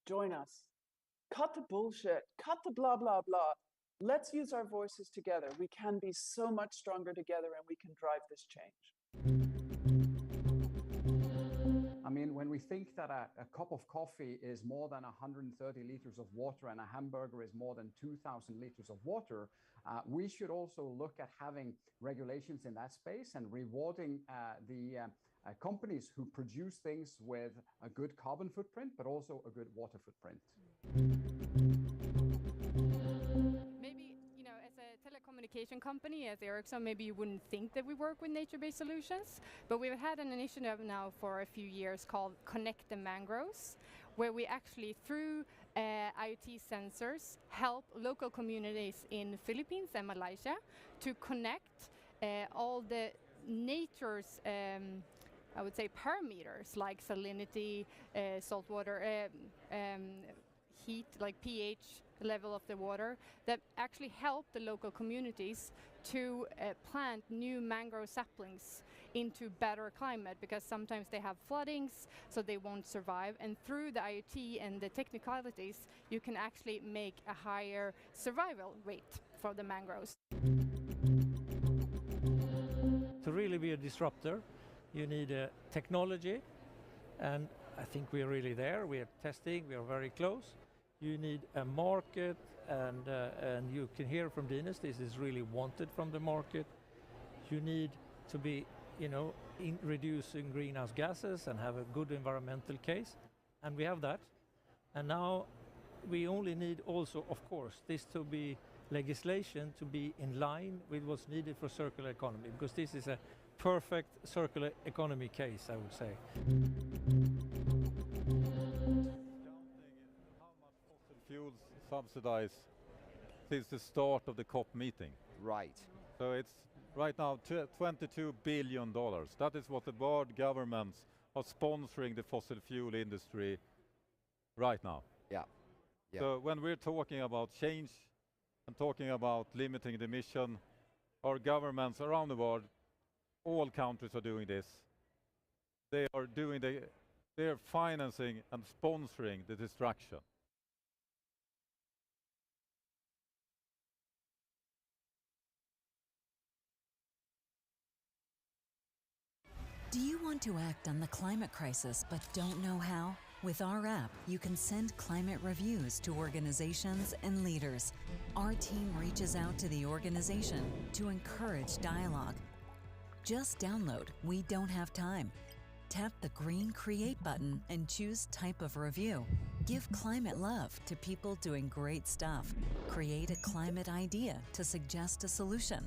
Join us. Cut the bullshit. Cut the blah, blah, blah. Let's use our voices together. We can be so much stronger together and we can drive this change.
I mean, when we think that a cup of coffee is more than 130 liters of water and a hamburger is more than 2,000 liters of water, we should also look at having regulations in that space and rewarding the companies who produce things with a good carbon footprint, but also a good water footprint.
Maybe, you know, as a telecommunication company, as Ericsson, maybe you wouldn't think that we work with nature-based solutions, but we've had an initiative now for a few years called Connect the Mangroves, where we actually, through IoT sensors, help local communities in Philippines and Malaysia to connect all the nature's I would say parameters like salinity, saltwater, heat, like pH level of the water, that actually help the local communities to plant new mangrove saplings into better climate, because sometimes they have floodings, so they won't survive. And through the IoT and the technicalities, you can actually make a higher survival rate for the mangroves.
To really be a disruptor, you need a technology, and I think we are really there. We are testing, we are very close. you need a market, and you can hear from Dines, this is really wanted from the market. You need to be, in reducing greenhouse gases and have a good environmental case, and we have that. And now we only need also, of course, this to be legislation to be in line with what's needed for circular economy, because this is a perfect circular economy case, I would say.
Fuels subsidized since the start of the COP meeting.
Right.
So it's right now $22 billion. That is what the world governments are sponsoring the fossil fuel industry right now.
Yeah.
So when we're talking about change and talking about limiting the emission, our governments around the world, all countries are doing this. They are financing and sponsoring the destruction.
Do you want to act on the climate crisis but don't know how? With our app, you can send climate reviews to organizations and leaders. Our team reaches out to the organization to encourage dialogue. Just download We Don't Have Time. Tap the green Create button and choose type of review. Give climate love to people doing great stuff. Create a climate idea to suggest a solution.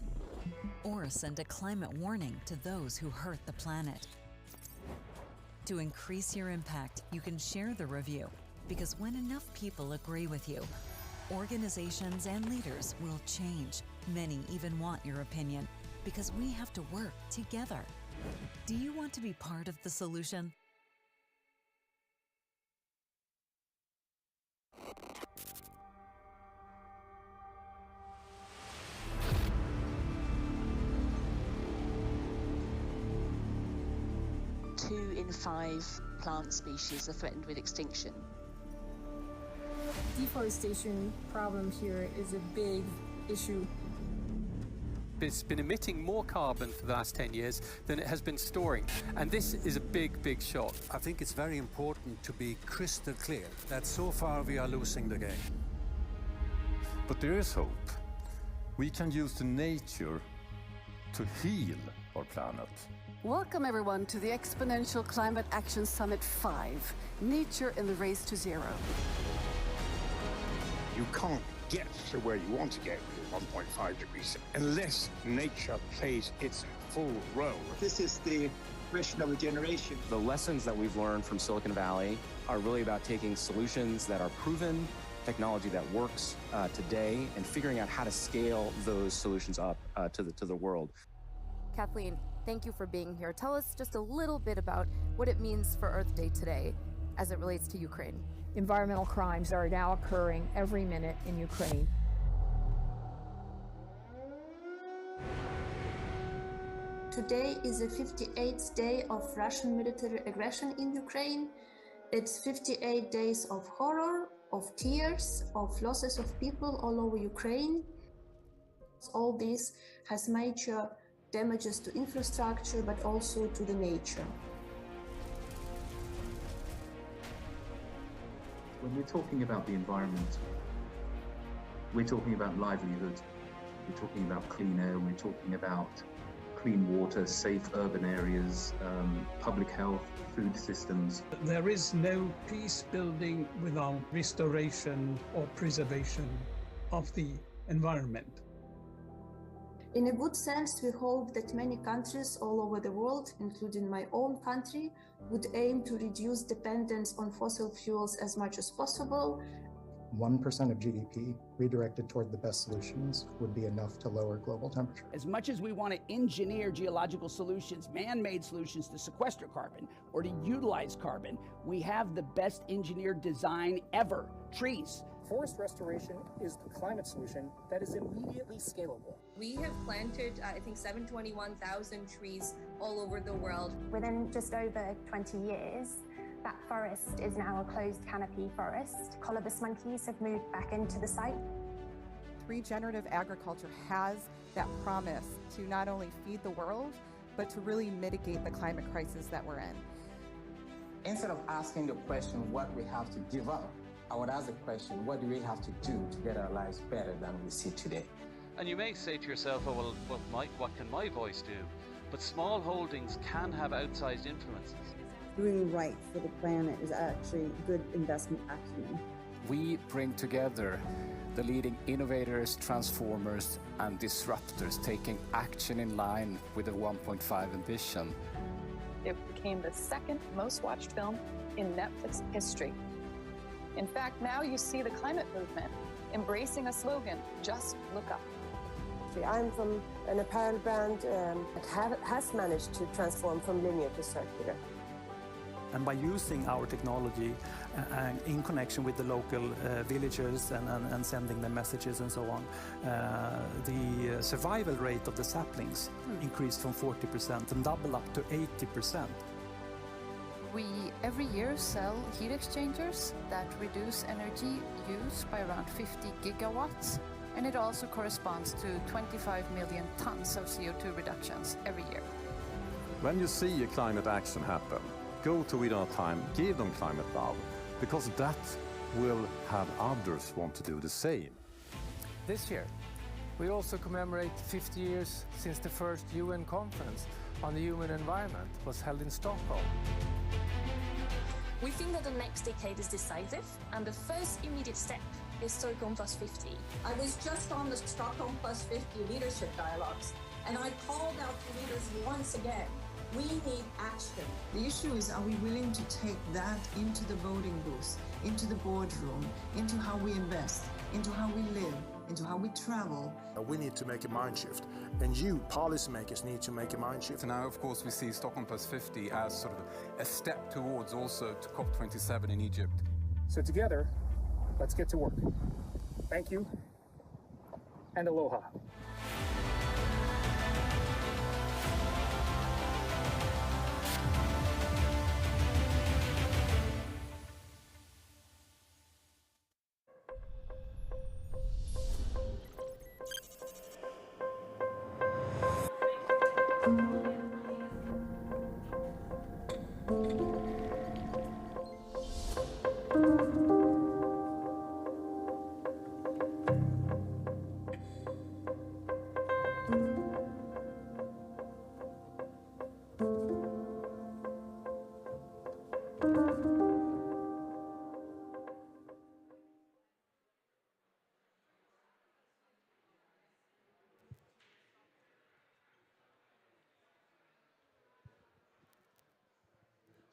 Or send a climate warning to those who hurt the planet. To increase your impact, you can share the review, because when enough people agree with you, organizations and leaders will change. Many even want your opinion, because we have to work together. Do you want to be part of the solution?
Two in 5 plant species are threatened with extinction.
Deforestation problem here is a big issue.
It's been emitting more carbon for the last 10 years than it has been storing. And this is a big, big shock.
I think it's very important to be crystal clear that so far we are losing the game.
But there is hope. We can use the nature to heal our planet.
Welcome everyone to the Exponential Climate Action Summit 5, Nature in the Race to Zero.
You can't get to where you want to get with 1.5 degrees unless nature plays its full role.
This is the question of a generation.
The lessons that we've learned from Silicon Valley are really about taking solutions that are proven, technology that works today, and figuring out how to scale those solutions up to the world.
Kathleen, thank you for being here. Tell us just a little bit about what it means for Earth Day today as it relates to Ukraine.
Environmental crimes are now occurring every minute in Ukraine.
Today is the 58th day of Russian military aggression in Ukraine. It's 58 days of horror, of tears, of losses of people all over Ukraine. All this has major damages to infrastructure, but also to the nature.
When we're talking about the environment, we're talking about livelihood, we're talking about clean air, we're talking about clean water, safe urban areas, public health, food systems.
There is no peace building without restoration or preservation of the environment.
In a good sense, we hope that many countries all over the world, including my own country, would aim to reduce dependence on fossil fuels as much as possible.
1% of GDP redirected toward the best solutions would be enough to lower global temperature.
As much as we want to engineer geological solutions, man-made solutions to sequester carbon or to utilize carbon, we have the best engineered design ever, trees.
Forest restoration is the climate solution that is immediately scalable.
We have planted, I think, 721,000 trees all over the world.
Within just over 20 years, that forest is now a closed canopy forest. Colobus monkeys have moved back into the site.
Regenerative agriculture has that promise to not only feed the world, but to really mitigate the climate crisis that we're in.
Instead of asking the question what we have to give up,
I would ask the question, what do we have to do to get our lives better than we see today?
And you may say to yourself, oh, well, what can my voice do? But small holdings can have outsized influences.
Doing right for the planet is actually good investment acumen.
We bring together the leading innovators, transformers, and disruptors taking action in line with the 1.5 ambition.
It became the second most watched film in Netflix history. In fact, now you see the climate movement embracing a slogan, just look up.
I'm from an apparel brand that has managed to transform from linear to circular.
And by using our technology in connection with the local villagers and sending them messages and so on, the survival rate of the saplings increased from 40% and double up to 80%.
We every year sell heat exchangers that reduce energy use by around 50 gigawatts, and it also corresponds to 25 million tons of CO2 reductions every year.
When you see a climate action happen, go to Within Our Time, give them climate love, because that will have others want to do the same.
This year, we also commemorate 50 years since the first UN conference on the human environment was held in Stockholm.
We think that the next decade is decisive, and the first immediate step is Stockholm Plus 50.
I was just on the Stockholm Plus 50 leadership dialogues, and I called out to leaders once again. We need action.
The issue is, are we willing to take that into the voting booth, into the boardroom, into how we invest, into how we live, into how we travel?
We need to make a mind shift, and you, policymakers, need to make a mind shift.
So now, of course, we see Stockholm Plus 50 as sort of a step towards also to COP27 in Egypt.
So together, let's get to work. Thank you, and aloha.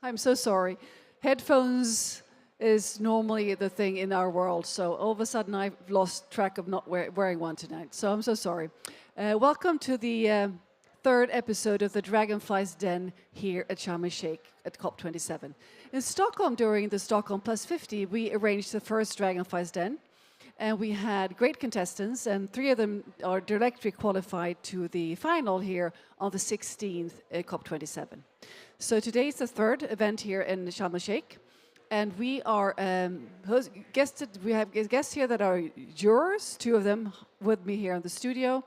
I'm so sorry. Headphones is normally the thing in our world, so all of a sudden I've lost track of not wearing one tonight, so I'm so sorry. Welcome to the third episode of the Dragonfly's Den here at Sharm El-Sheikh at COP27. In Stockholm, during the Stockholm Plus 50, we arranged the first Dragonfly's Den, and we had great contestants, and 3 of them are directly qualified to the final here on the 16th at COP27. So today is the third event here in Sharm El-Sheikh, and we are we have guests here that are jurors, 2 of them with me here in the studio,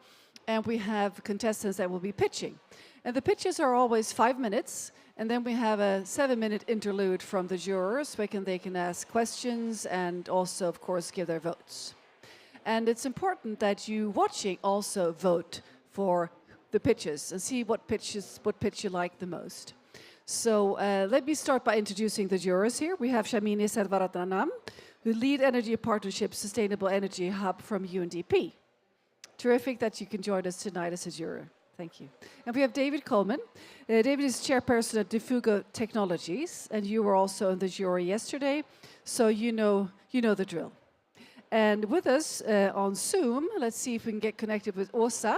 and we have contestants that will be pitching. And the pitches are always 5 minutes, and then we have a 7-minute interlude from the jurors where they can ask questions and also, of course, give their votes. And it's important that you watching also vote for the pitches and see what pitch you like the most. So let me start by introducing the jurors here. We have Shamini Selvaratnam, who lead Energy Partnership Sustainable Energy Hub from UNDP. Terrific that you can join us tonight as a juror. Thank you. And we have David Coleman. David is chairperson at Defugo Technologies, and you were also in the jury yesterday, so you know the drill. And with us on Zoom, let's see if we can get connected with Åsa.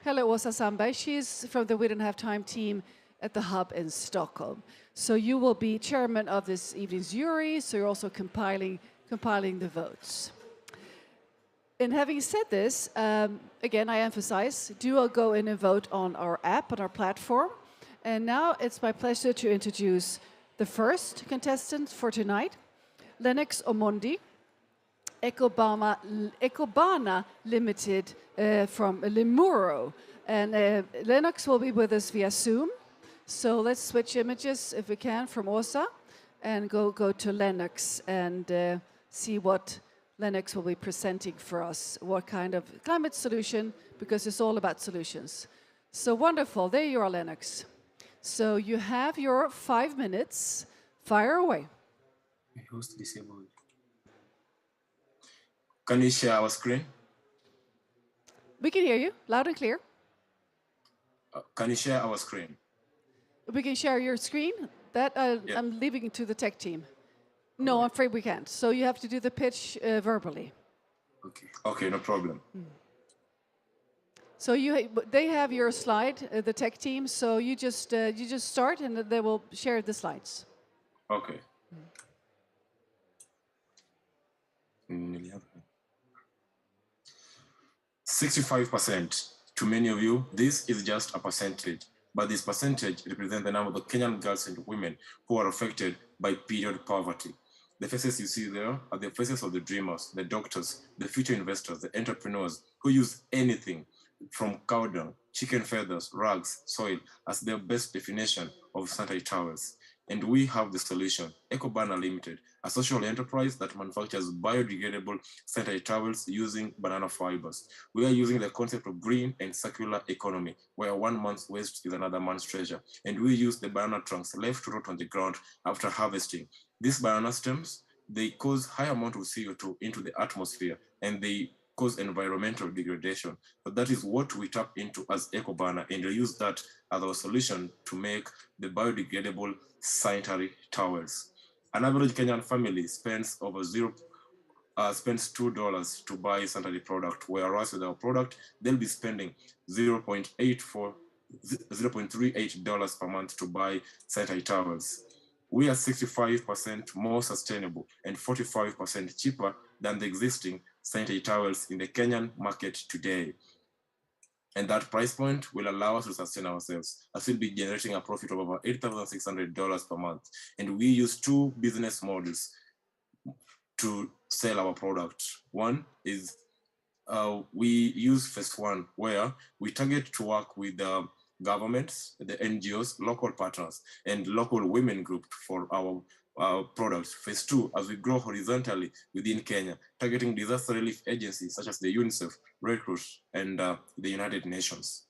Hello, Åsa Sandberg. She's from the We Don't Have Time team at the hub in Stockholm. So you will be chairman of this evening's jury, so you're also compiling the votes. And having said this, again, I emphasize, do go in and vote on our app, on our platform. And now it's my pleasure to introduce the first contestant for tonight, Lennox Omondi, Ecobana Limited from Limuru. And Lennox will be with us via Zoom. So let's switch images, if we can, from Åsa and go to Lennox and see what Lennox will be presenting for us, what kind of climate solution, because it's all about solutions. So wonderful. There you are, Lennox. So you have your 5 minutes. Fire away.
Host disabled. Can you share our screen?
We can hear you loud and clear.
Can you share our screen?
We can share your screen. That
Yeah.
I'm leaving it to the tech team. No, I'm afraid we can't. So you have to do the pitch verbally.
Okay, no problem.
So they have your slide, the tech team. So you just start, and they will share the slides.
Okay. 65%. To many of you, this is just a percentage, but this percentage represents the number of Kenyan girls and women who are affected by period poverty. The faces you see there are the faces of the dreamers, the doctors, the future investors, the entrepreneurs who use anything from cow dung, chicken feathers, rugs, soil as their best definition of sanitary towels. And we have the solution, EcoBanner Limited, a social enterprise that manufactures biodegradable sanitary towels using banana fibers. We are using the concept of green and circular economy, where 1 month's waste is another man's treasure. And we use the banana trunks left to rot on the ground after harvesting. These banana stems, they cause high amount of CO2 into the atmosphere, and they cause environmental degradation. But that is what we tap into as EcoBanner, and we use that as our solution to make the biodegradable sanitary towels. An average Kenyan family spends spends $2 to buy a sanitary product, whereas with our product, they'll be spending $0.38 per month to buy sanitary towels. We are 65% more sustainable and 45% cheaper than the existing sanitary towels in the Kenyan market today. And that price point will allow us to sustain ourselves, as we'll be generating a profit of over $8,600 per month. And we use two business models to sell our product. One is we use phase one, where we target to work with the governments, the NGOs, local partners, and local women groups for our products. Phase two, as we grow horizontally within Kenya, targeting disaster relief agencies such as the UNICEF, Red Cross, and the United Nations.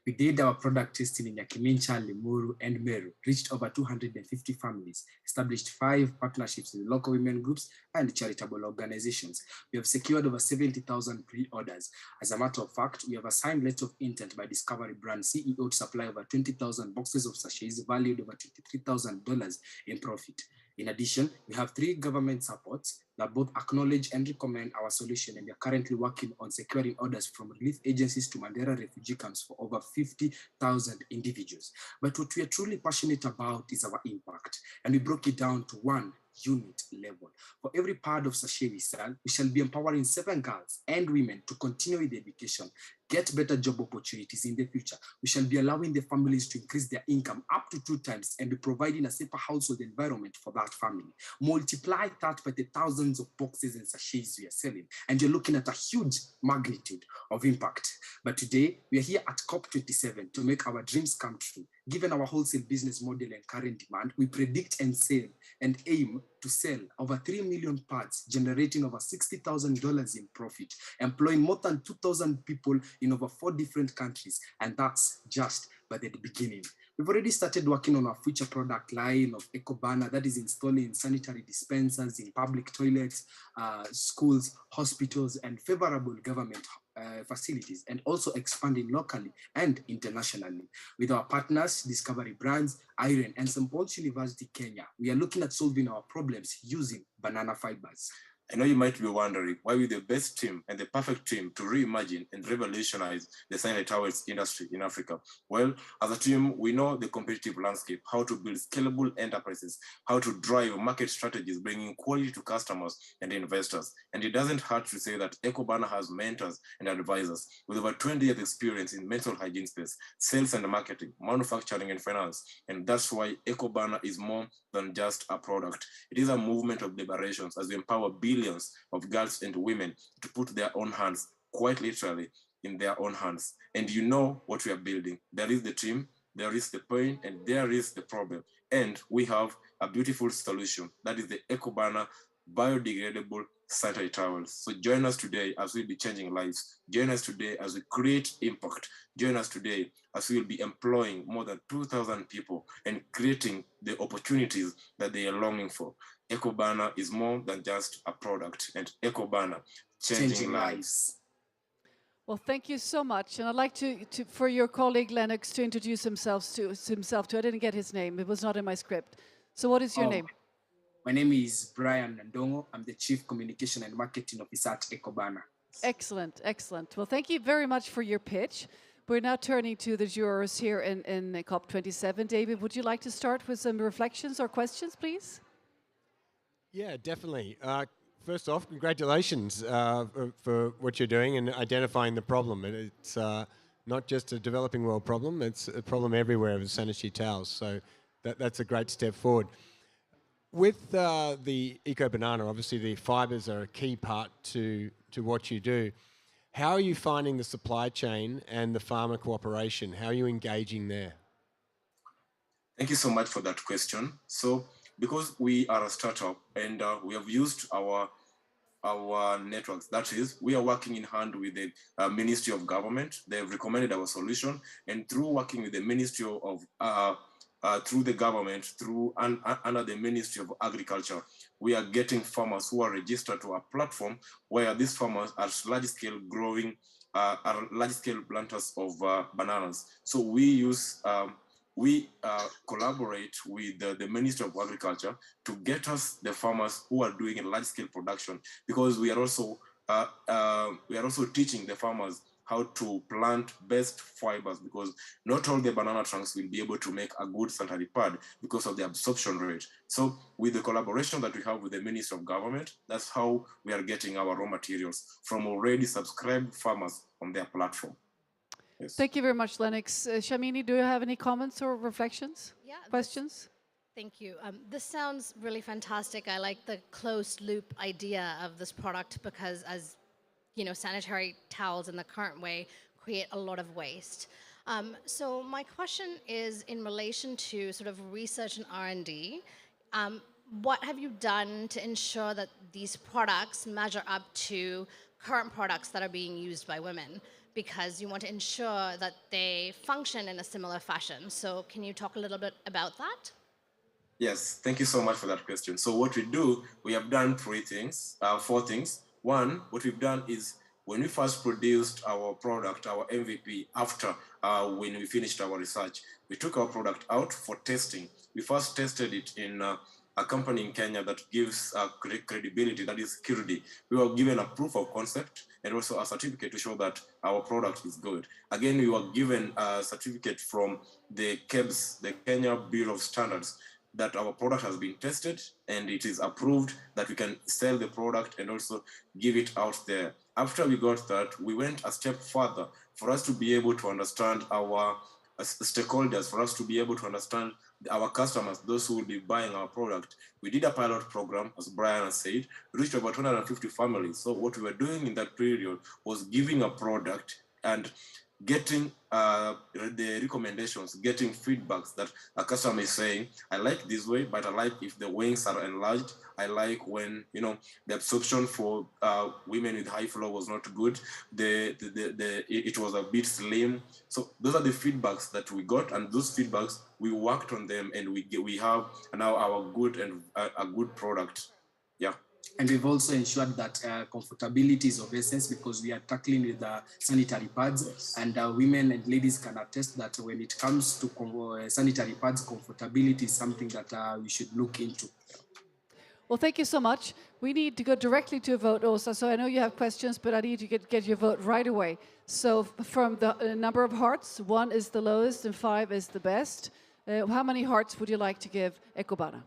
We did our product testing in Yakimincha, Limuru, and Meru, reached over 250 families, established 5 partnerships with local women groups and charitable organizations. We have secured over 70,000 pre-orders. As a matter of fact, we have a signed letter of intent by Discovery Brand CEO to supply over 20,000 boxes of sachets valued over $23,000 in profit. In addition, we have 3 government supports that both acknowledge and recommend our solution, and we are currently working on securing orders from relief agencies to Mandera refugee camps for over 50,000 individuals. But what we are truly passionate about is our impact, and we broke it down to 1 unit level. For every pad of sachet we sell, we shall be empowering 7 girls and women to continue with education, get better job opportunities in the future. We shall be allowing the families to increase their income up to 2 times and be providing a safer household environment for that family. Multiply that by the thousands of boxes and sachets we are selling, and you're looking at a huge magnitude of impact. But today, we are here at COP27 to make our dreams come true. Given our wholesale business model and current demand, we predict and sell and aim to sell over 3 million pads, generating over $60,000 in profit, employing more than 2,000 people in over 4 different countries. And that's just by the beginning. We've already started working on our future product line of EcoBanner that is installing sanitary dispensers in public toilets, schools, hospitals, and favorable government facilities, and also expanding locally and internationally. With our partners, Discovery Brands, Iron, and St. Paul's University, Kenya, we are looking at solving our problems using banana fibers.
I know you might be wondering why we're the best team and the perfect team to reimagine and revolutionize the sanitary towels industry in Africa. Well, as a team, we know the competitive landscape, how to build scalable enterprises, how to drive market strategies, bringing quality to customers and investors. And it doesn't hurt to say that EcoBanner has mentors and advisors with over 20 years experience in mental hygiene space, sales and marketing, manufacturing and finance. And that's why EcoBanner is more than just a product. It is a movement of liberations as we empower billions of girls and women to put their own hands, quite literally, in their own hands. And you know what we are building. There is the team, there is the pain, and there is the problem. And we have a beautiful solution. That is the EcoBanner biodegradable sanitary towels. So join us today as we'll be changing lives. Join us today as we create impact. Join us today as we'll be employing more than 2,000 people and creating the opportunities that they are longing for. EcoBanner is more than just a product, and EcoBanner changing lives.
Well, thank you so much. And I'd like for your colleague Lennox to introduce himself to. I didn't get his name. It was not in my script. So what is your name?
My name is Brian Ndongo. I'm the Chief Communication and Marketing Officer at EcoBanner.
Excellent, excellent. Well, thank you very much for your pitch. We're now turning to the jurors here in COP27. David, would you like to start with some reflections or questions, please?
Yeah, definitely. First off, congratulations for what you're doing and identifying the problem. It's not just a developing world problem, it's a problem everywhere with sanitary towels. So that's a great step forward. With the EcoBanana, obviously the fibres are a key part to what you do. How are you finding the supply chain and the farmer cooperation? How are you engaging there?
Thank you so much for that question. So, because we are a startup and we have used our networks, that is, we are working in hand with the Ministry of Government. They have recommended our solution, and through working with the Ministry of through the government, under the Ministry of Agriculture, we are getting farmers who are registered to a platform where these farmers are large-scale growing, are large-scale planters of bananas. So we collaborate with the Ministry of Agriculture to get us the farmers who are doing a large-scale production, because we are also teaching the farmers how to plant best fibers, because not all the banana trunks will be able to make a good sanitary pad because of the absorption rate. So with the collaboration that we have with the Ministry of Government, that's how we are getting our raw materials from already subscribed farmers on their platform. Yes.
Thank you very much, Lennox. Shamini, do you have any comments or reflections?
Yeah.
Questions?
Thank you. This sounds really fantastic. I like the closed loop idea of this product because, as you know, sanitary towels in the current way create a lot of waste. So my question is in relation to sort of research and R&D. What have you done to ensure that these products measure up to current products that are being used by women? Because you want to ensure that they function in a similar fashion. So can you talk a little bit about that?
Yes, thank you so much for that question. So what we do, we have done four things. One, what we've done is when we first produced our product, our MVP, after when we finished our research, we took our product out for testing. We first tested it in a company in Kenya that gives credibility, that is security. We were given a proof of concept and also a certificate to show that our product is good. Again, we were given a certificate from the KEBS, the Kenya Bureau of Standards, that our product has been tested and it is approved that we can sell the product and also give it out there. After we got that, we went a step further for us to be able to understand our stakeholders, for us to be able to understand our customers, those who will be buying our product. We did a pilot program, as Brian has said, reached about 250 families. So what we were doing in that period was giving a product and getting the recommendations, getting feedbacks that a customer is saying, I like this way, but I like if the wings are enlarged. I like when, you know, the absorption for women with high flow was not good. It was a bit slim. So those are the feedbacks that we got, and those feedbacks, we worked on them, and we have now our good and a good product. Yeah.
And we've also ensured that comfortability is of essence, because we are tackling with sanitary pads. Yes. And women and ladies can attest that when it comes to sanitary pads, comfortability is something that we should look into.
Well, thank you so much. We need to go directly to a vote also. So I know you have questions, but I need to get your vote right away. So from the number of hearts, 1 is the lowest and 5 is the best. How many hearts would you like to give EcoBanner?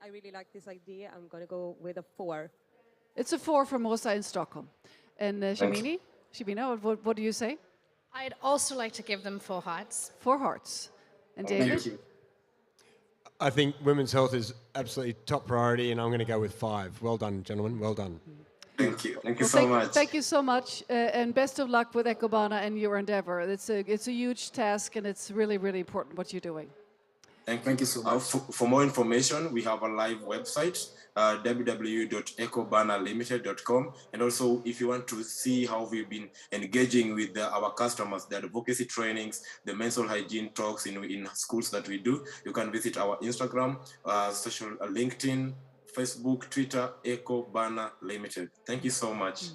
I really like this idea. I'm going to go with a 4.
It's a 4 from Rosa in Stockholm. And Shamini? Shamina, what do you say?
I'd also like to give them 4 hearts.
4 hearts. And David?
Thank you.
I think women's health is absolutely top priority, and I'm going to go with 5. Well done, gentlemen. Well done.
Thank you. Thank you so much.
Thank you so much, and best of luck with EcoBanner and your endeavor. It's a huge task, and it's really, really important what you're doing.
Thank you so much. For more information, we have a live website, www.ecobannerlimited.com. And also, if you want to see how we've been engaging with our customers, the advocacy trainings, the menstrual hygiene talks in schools that we do, you can visit our Instagram, social LinkedIn, Facebook, Twitter, Eco Banner Limited. Thank you so much.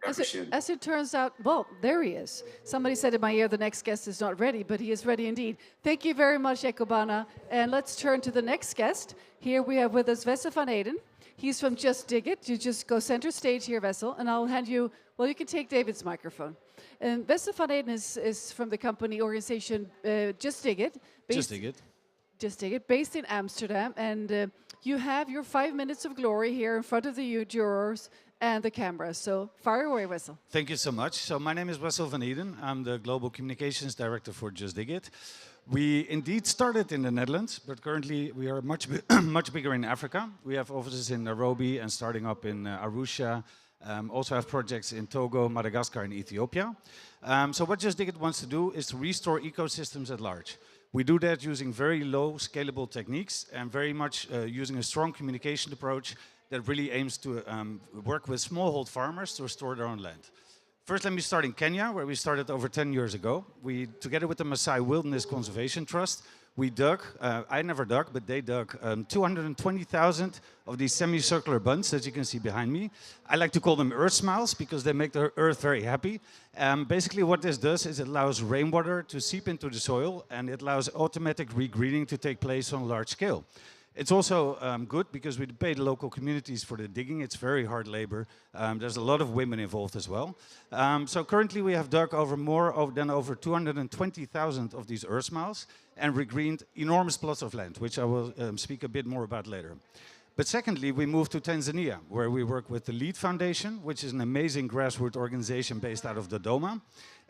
As it turns out, well, there he is. Somebody said in my ear the next guest is not ready, but he is ready indeed. Thank you very much, Ekobana. And let's turn to the next guest. Here we have with us Wessel van Eden. He's from Just Dig It. You just go center stage here, Wessel, and I'll hand you, well, you can take David's microphone. And Wessel van Eden is from the company organization Just Dig It.
Just Dig It.
Just Dig It, based in Amsterdam. And you have your 5 minutes of glory here in front of the jurors and the camera. So fire away, Wessel.
Thank you so much. So my name is Wessel van Eden. I'm the Global Communications Director for Just Dig It. We indeed started in the Netherlands, but currently we are much bigger in Africa. We have offices in Nairobi and starting up in Arusha. Also have projects in Togo, Madagascar and Ethiopia. So what Just Dig It wants to do is to restore ecosystems at large. We do that using very low scalable techniques and very much using a strong communication approach that really aims to work with smallhold farmers to restore their own land. First, let me start in Kenya, where we started over 10 years ago. We, together with the Maasai Wilderness Conservation Trust, we dug, I never dug, but they dug 220,000 of these semicircular bunds that you can see behind me. I like to call them earth smiles because they make the earth very happy. Basically what this does is it allows rainwater to seep into the soil and it allows automatic regreening to take place on a large scale. It's also good because we pay the local communities for the digging. It's very hard labor. There's a lot of women involved as well. So currently we have dug more than over 220,000 of these earth smiles and regreened enormous plots of land, which I will speak a bit more about later. But secondly, we moved to Tanzania, where we work with the LEAD Foundation, which is an amazing grassroots organization based out of Dodoma.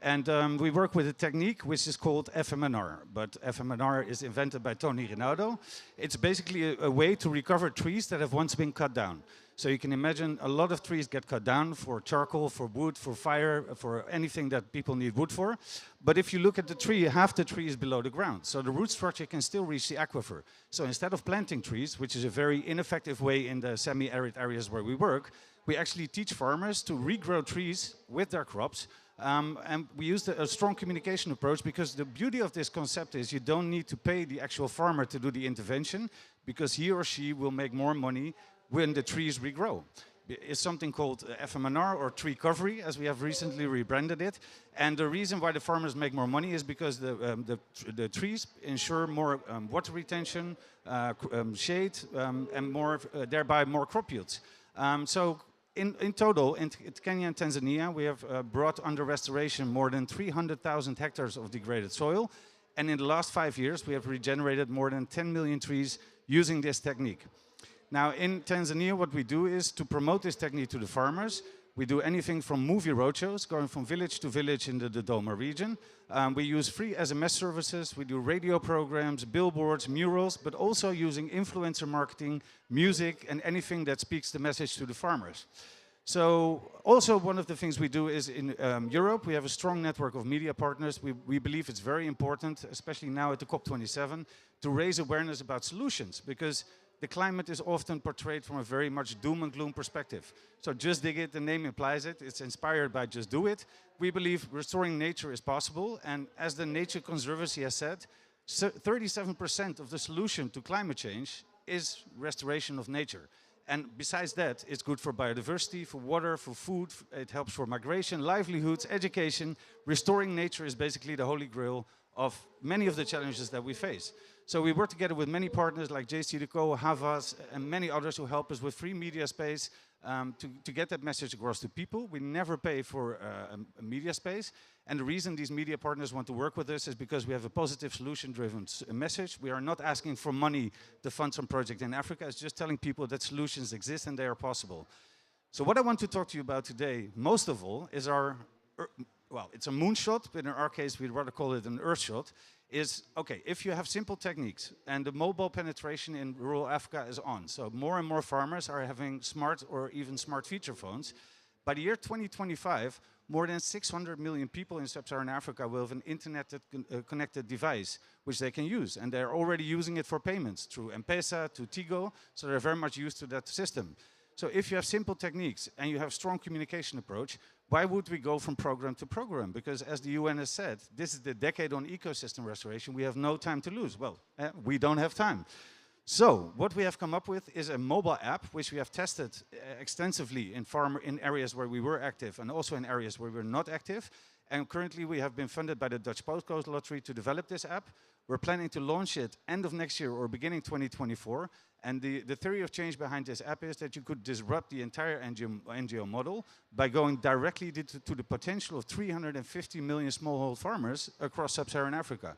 And we work with a technique which is called FMNR, but FMNR is invented by Tony Rinaldo. It's basically a way to recover trees that have once been cut down. So you can imagine a lot of trees get cut down for charcoal, for wood, for fire, for anything that people need wood for. But if you look at the tree, half the tree is below the ground. So the root structure can still reach the aquifer. So instead of planting trees, which is a very ineffective way in the semi-arid areas where we work, we actually teach farmers to regrow trees with their crops. And we use a strong communication approach because the beauty of this concept is you don't need to pay the actual farmer to do the intervention because he or she will make more money when the trees regrow. It's something called FMNR or tree covery, as we have recently rebranded it. And the reason why the farmers make more money is because the trees ensure more water retention, shade, and more, thereby more crop yields. So in total, in Kenya and Tanzania, we have brought under restoration more than 300,000 hectares of degraded soil. And in the last 5 years, we have regenerated more than 10 million trees using this technique. Now, in Tanzania, what we do is to promote this technique to the farmers. We do anything from movie roadshows, going from village to village in the Dodoma region. We use free SMS services. We do radio programs, billboards, murals, but also using influencer marketing, music, and anything that speaks the message to the farmers. So also one of the things we do is in Europe, we have a strong network of media partners. We believe it's very important, especially now at the COP27, to raise awareness about solutions because the climate is often portrayed from a very much doom and gloom perspective. So Just Dig It, the name implies it. It's inspired by Just Do It. We believe restoring nature is possible. And as the Nature Conservancy has said, 37% of the solution to climate change is restoration of nature. And besides that, it's good for biodiversity, for water, for food. It helps for migration, livelihoods, education. Restoring nature is basically the holy grail of many of the challenges that we face. So we work together with many partners like JCDecaux, Havas, and many others who help us with free media space to get that message across to people. We never pay for a media space. And the reason these media partners want to work with us is because we have a positive solution-driven message. We are not asking for money to fund some project in Africa. It's just telling people that solutions exist and they are possible. So what I want to talk to you about today, most of all, is our, well, it's a moonshot, but in our case, we'd rather call it an earth shot. Is, okay, if you have simple techniques and the mobile penetration in rural Africa is on, so more and more farmers are having smart or even smart feature phones, By the year 2025, more than 600 million people in sub-Saharan Africa will have an internet-connected device which they can use. And they're already using it for payments through M-Pesa, to Tigo, so they're very much used to that system. So if you have simple techniques and you have strong communication approach, why would we go from program to program? Because as the UN has said, this is the decade on ecosystem restoration. We have no time to lose. Well, we don't have time. So what we have come up with is a mobile app, which we have tested extensively in areas where we were active and also in areas where we're not active. And currently we have been funded by the Dutch Postcode Lottery to develop this app. We're planning to launch it end of next year or beginning 2024. And the theory of change behind this app is that you could disrupt the entire NGO model by going directly to the potential of 350 million smallhold farmers across sub-Saharan Africa.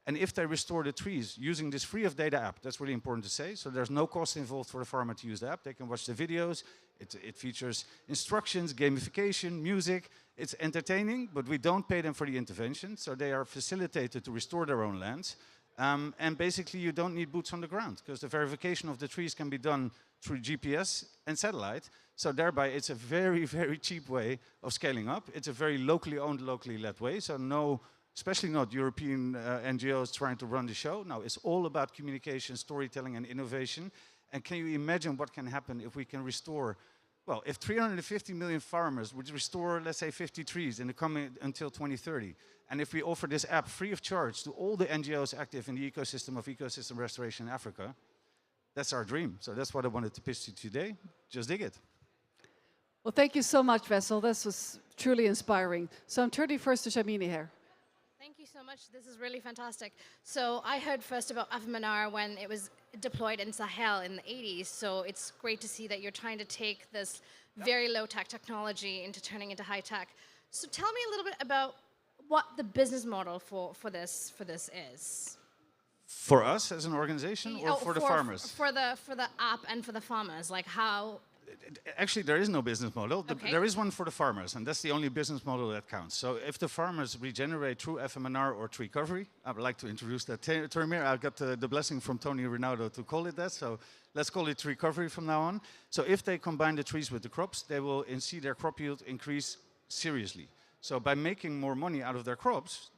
And if they restore the trees using this free of data app, that's really important to say, so there's no cost involved for the farmer to use the app. They can watch the videos. It features instructions, gamification, music. It's entertaining, but we don't pay them for the intervention, so they are facilitated to restore their own lands. And basically, you don't need boots on the ground, because the verification of the trees can be done through GPS and satellite. So thereby, it's a very, very cheap way of scaling up. It's a very locally owned, locally led way, so no, especially not European NGOs trying to run the show. No, it's all about communication, storytelling, and innovation. And can you imagine what can happen if we can restore, well, if 350 million farmers would restore, let's say, 50 trees in the coming until 2030, and if we offer this app free of charge to all the NGOs active in the ecosystem of ecosystem restoration in Africa, that's our dream. So that's what I wanted to pitch to you today. Just dig it.
Well, thank you so much, Wessel. This was truly inspiring. So I'm turning first to Shamini here.
Thank you so much. This is really fantastic. So I heard first about Afamanar when it was deployed in Sahel in the 80s. So it's great to see that you're trying to take this very low-tech technology into turning into high-tech. So tell me a little bit about what the business model for this is.
For us as an organization, or for the farmers?
For the app and for the farmers, like how.
Actually, there is no business model.
Okay.
There is one for the farmers, and that's the only business model that counts. So if the farmers regenerate through FMNR or tree recovery, I would like to introduce that term here. I got the blessing from Tony Rinaldo to call it that, so let's call it tree recovery from now on. So if they combine the trees with the crops, they will see their crop yield increase seriously. So by making more money out of their crops,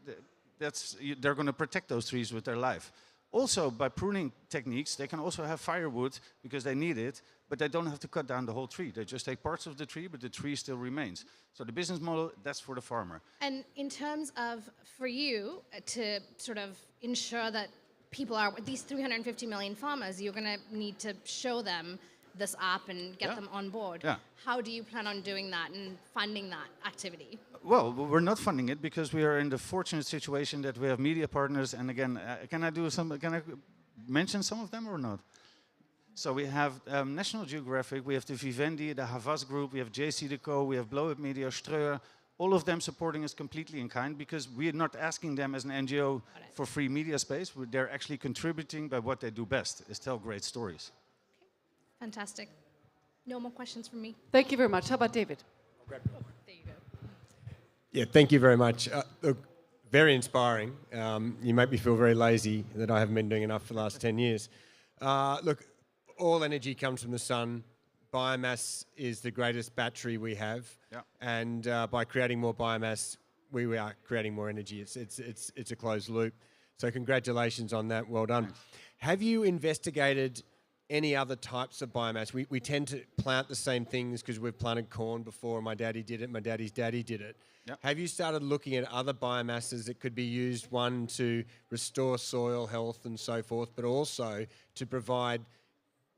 they're going to protect those trees with their life. Also, by pruning techniques, they can also have firewood because they need it, but they don't have to cut down the whole tree. They just take parts of the tree, but the tree still remains. So the business model, that's for the farmer.
And in terms of, for you, to sort of ensure that people are, these 350 million farmers, you're going to need to show them this app and get them on board.
Yeah.
How do you plan on doing that and funding that activity?
Well, we're not funding it because we are in the fortunate situation that we have media partners. And again, can I mention some of them or not? So we have National Geographic, we have the Vivendi, the Havas Group, we have JC&Co, we have Blow Up Media, Streur, all of them supporting us completely in kind because we are not asking them as an NGO for free media space. They're actually contributing by what they do best, is tell great stories.
Okay. Fantastic. No more questions from me.
Thank you very much. How about David?
There you go.
Yeah, thank you very much. Look, very inspiring. You make me feel very lazy that I haven't been doing enough for the last 10 years. Look, all energy comes from the sun. Biomass is the greatest battery we have.
Yeah.
And by creating more biomass, we are creating more energy. It's a closed loop. So congratulations on that. Well done.
Thanks.
Have you investigated any other types of biomass? We tend to plant the same things because we've planted corn before. My daddy did it. My daddy's daddy did it.
Yep.
Have you started looking at other biomasses that could be used, one, to restore soil health and so forth, but also to provide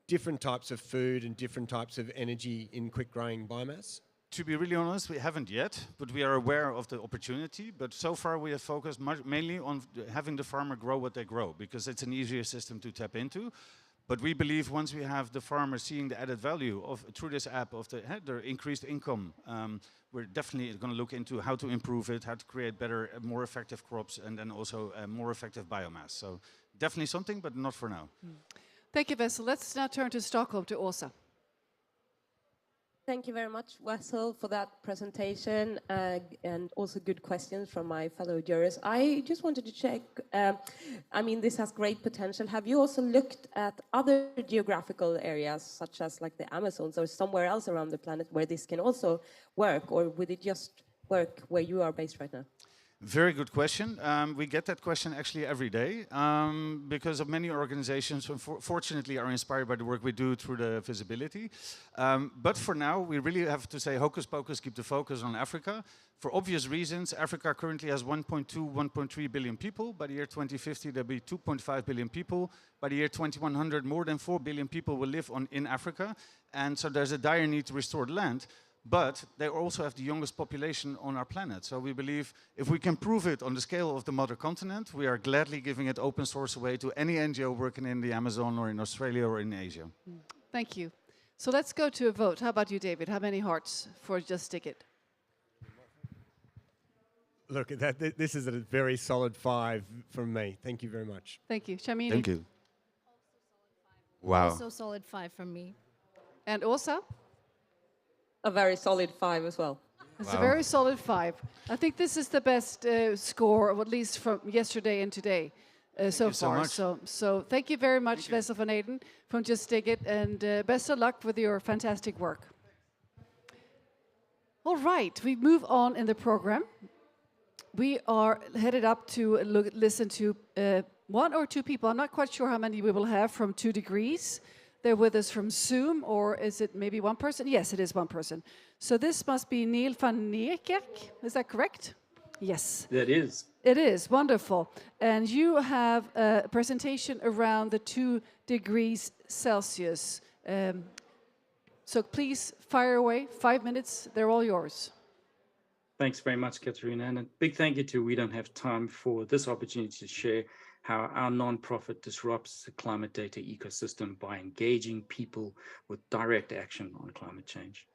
different types of food and different types of energy in quick-growing biomass?
To be really honest, we haven't yet, but we are aware of the opportunity. But so far we have focused mainly on having the farmer grow what they grow because it's an easier system to tap into. But we believe once we have the farmer seeing the added value of through this app of their increased income, we're definitely going to look into how to improve it, how to create better, more effective crops, and then also more effective biomass. So definitely something, but not for now.
Thank you, Wessel. Let's now turn to Stockholm, to Åsa.
Thank you very much, Wessel, for that presentation and also good questions from my fellow jurors. I just wanted to check, I mean, this has great potential. Have you also looked at other geographical areas, such as like the Amazons or somewhere else around the planet where this can also work, or would it just work where you are based right now?
Very good question. We get that question actually every day because of many organizations, fortunately, are inspired by the work we do through the visibility. But for now, we really have to say hocus pocus, keep the focus on Africa. For obvious reasons, Africa currently has 1.2, 1.3 billion people. By the year 2050, there'll be 2.5 billion people. By the year 2100, more than 4 billion people will live in Africa. And so there's a dire need to restore the land. But they also have the youngest population on our planet. So we believe if we can prove it on the scale of the mother continent, we are gladly giving it open source away to any NGO working in the Amazon or in Australia or in Asia.
Thank you. So let's go to a vote. How about you, David? How many hearts for Just Stick It?
Look, this is a very solid 5 from me. Thank you very much.
Thank you. Shamini?
Thank you.
Wow. Also solid 5 from me.
And Åsa?
A very solid 5 as well.
It's a very solid 5. I think this is the best score, or at least from yesterday and today so far. So thank you very much, Wessel van Eden from Just Dig It, and best of luck with your fantastic work. All right, we move on in the program. We are headed up to listen to 1 or 2 people. I'm not quite sure how many we will have from 2 Degrees. They're with us from Zoom, or is it maybe 1 person? Yes, it is 1 person. So this must be Neil van Niekerk, is that correct? Yes.
That is.
It is, wonderful. And you have a presentation around the 2 degrees Celsius. So please fire away, 5 minutes, they're all yours.
Thanks very much, Katarina. And a big thank you to We Don't Have Time for this opportunity to share how our nonprofit disrupts the climate data ecosystem by engaging people with direct action on climate change.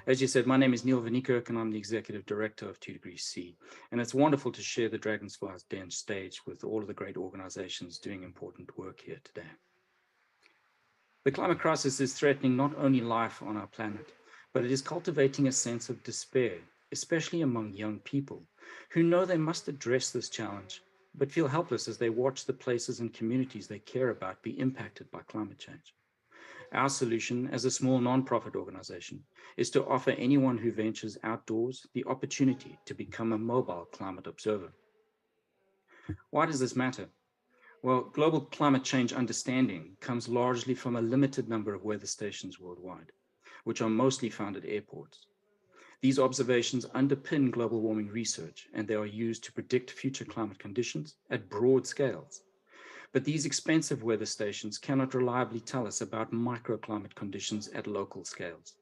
As you said, my name is Neil van Niekerk, and I'm the Executive Director of 2 Degrees C. And it's wonderful to share the Dragonfly's dance stage with all of the great organizations doing important work here today. The climate crisis is threatening not only life on our planet, but it is cultivating a sense of despair, especially among young people who know they must address this challenge, but feel helpless as they watch the places and communities they care about be impacted by climate change. Our solution as a small nonprofit organization is to offer anyone who ventures outdoors the opportunity to become a mobile climate observer. Why does this matter? Well, global climate change understanding comes largely from a limited number of weather stations worldwide, which are mostly found at airports. These observations underpin global warming research, and they are used to predict future climate conditions at broad scales. But these expensive weather stations cannot reliably tell us about microclimate conditions at local scales,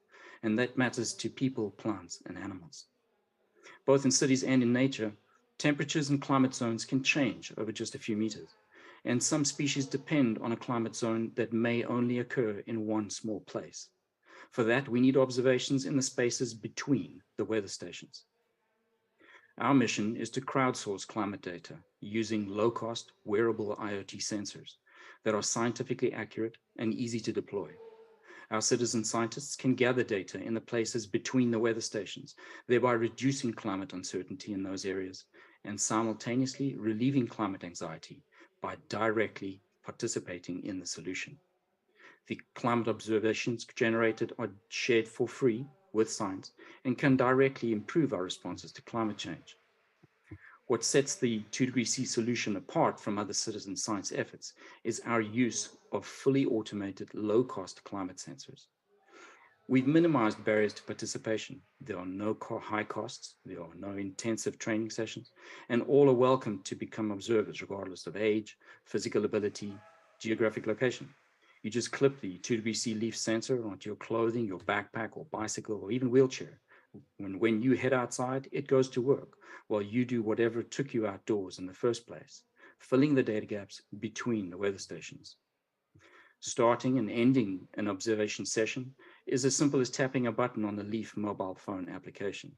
and that matters to people, plants, and animals. Both in cities and in nature, temperatures and climate zones can change over just a few meters, and some species depend on a climate zone that may only occur in one small place. For that, we need observations in the spaces between the weather stations. Our mission is to crowdsource climate data using low-cost, wearable IoT sensors that are scientifically accurate and easy to deploy. Our citizen scientists can gather data in the places between the weather stations, thereby reducing climate uncertainty in those areas and simultaneously relieving climate anxiety by directly participating in the solution. The climate observations generated are shared for free with science and can directly improve our responses to climate change. What sets the 2 Degrees C solution apart from other citizen science efforts is our use of fully automated, low-cost climate sensors. We've minimized barriers to participation. There are no high costs, there are no intensive training sessions, and all are welcome to become observers regardless of age, physical ability, geographic location. You just clip the 2 Degrees C leaf sensor onto your clothing, your backpack, or bicycle, or even wheelchair. When you head outside, it goes to work while you do whatever took you outdoors in the first place, filling the data gaps between the weather stations. Starting and ending an observation session is as simple as tapping a button on the Leaf mobile phone application.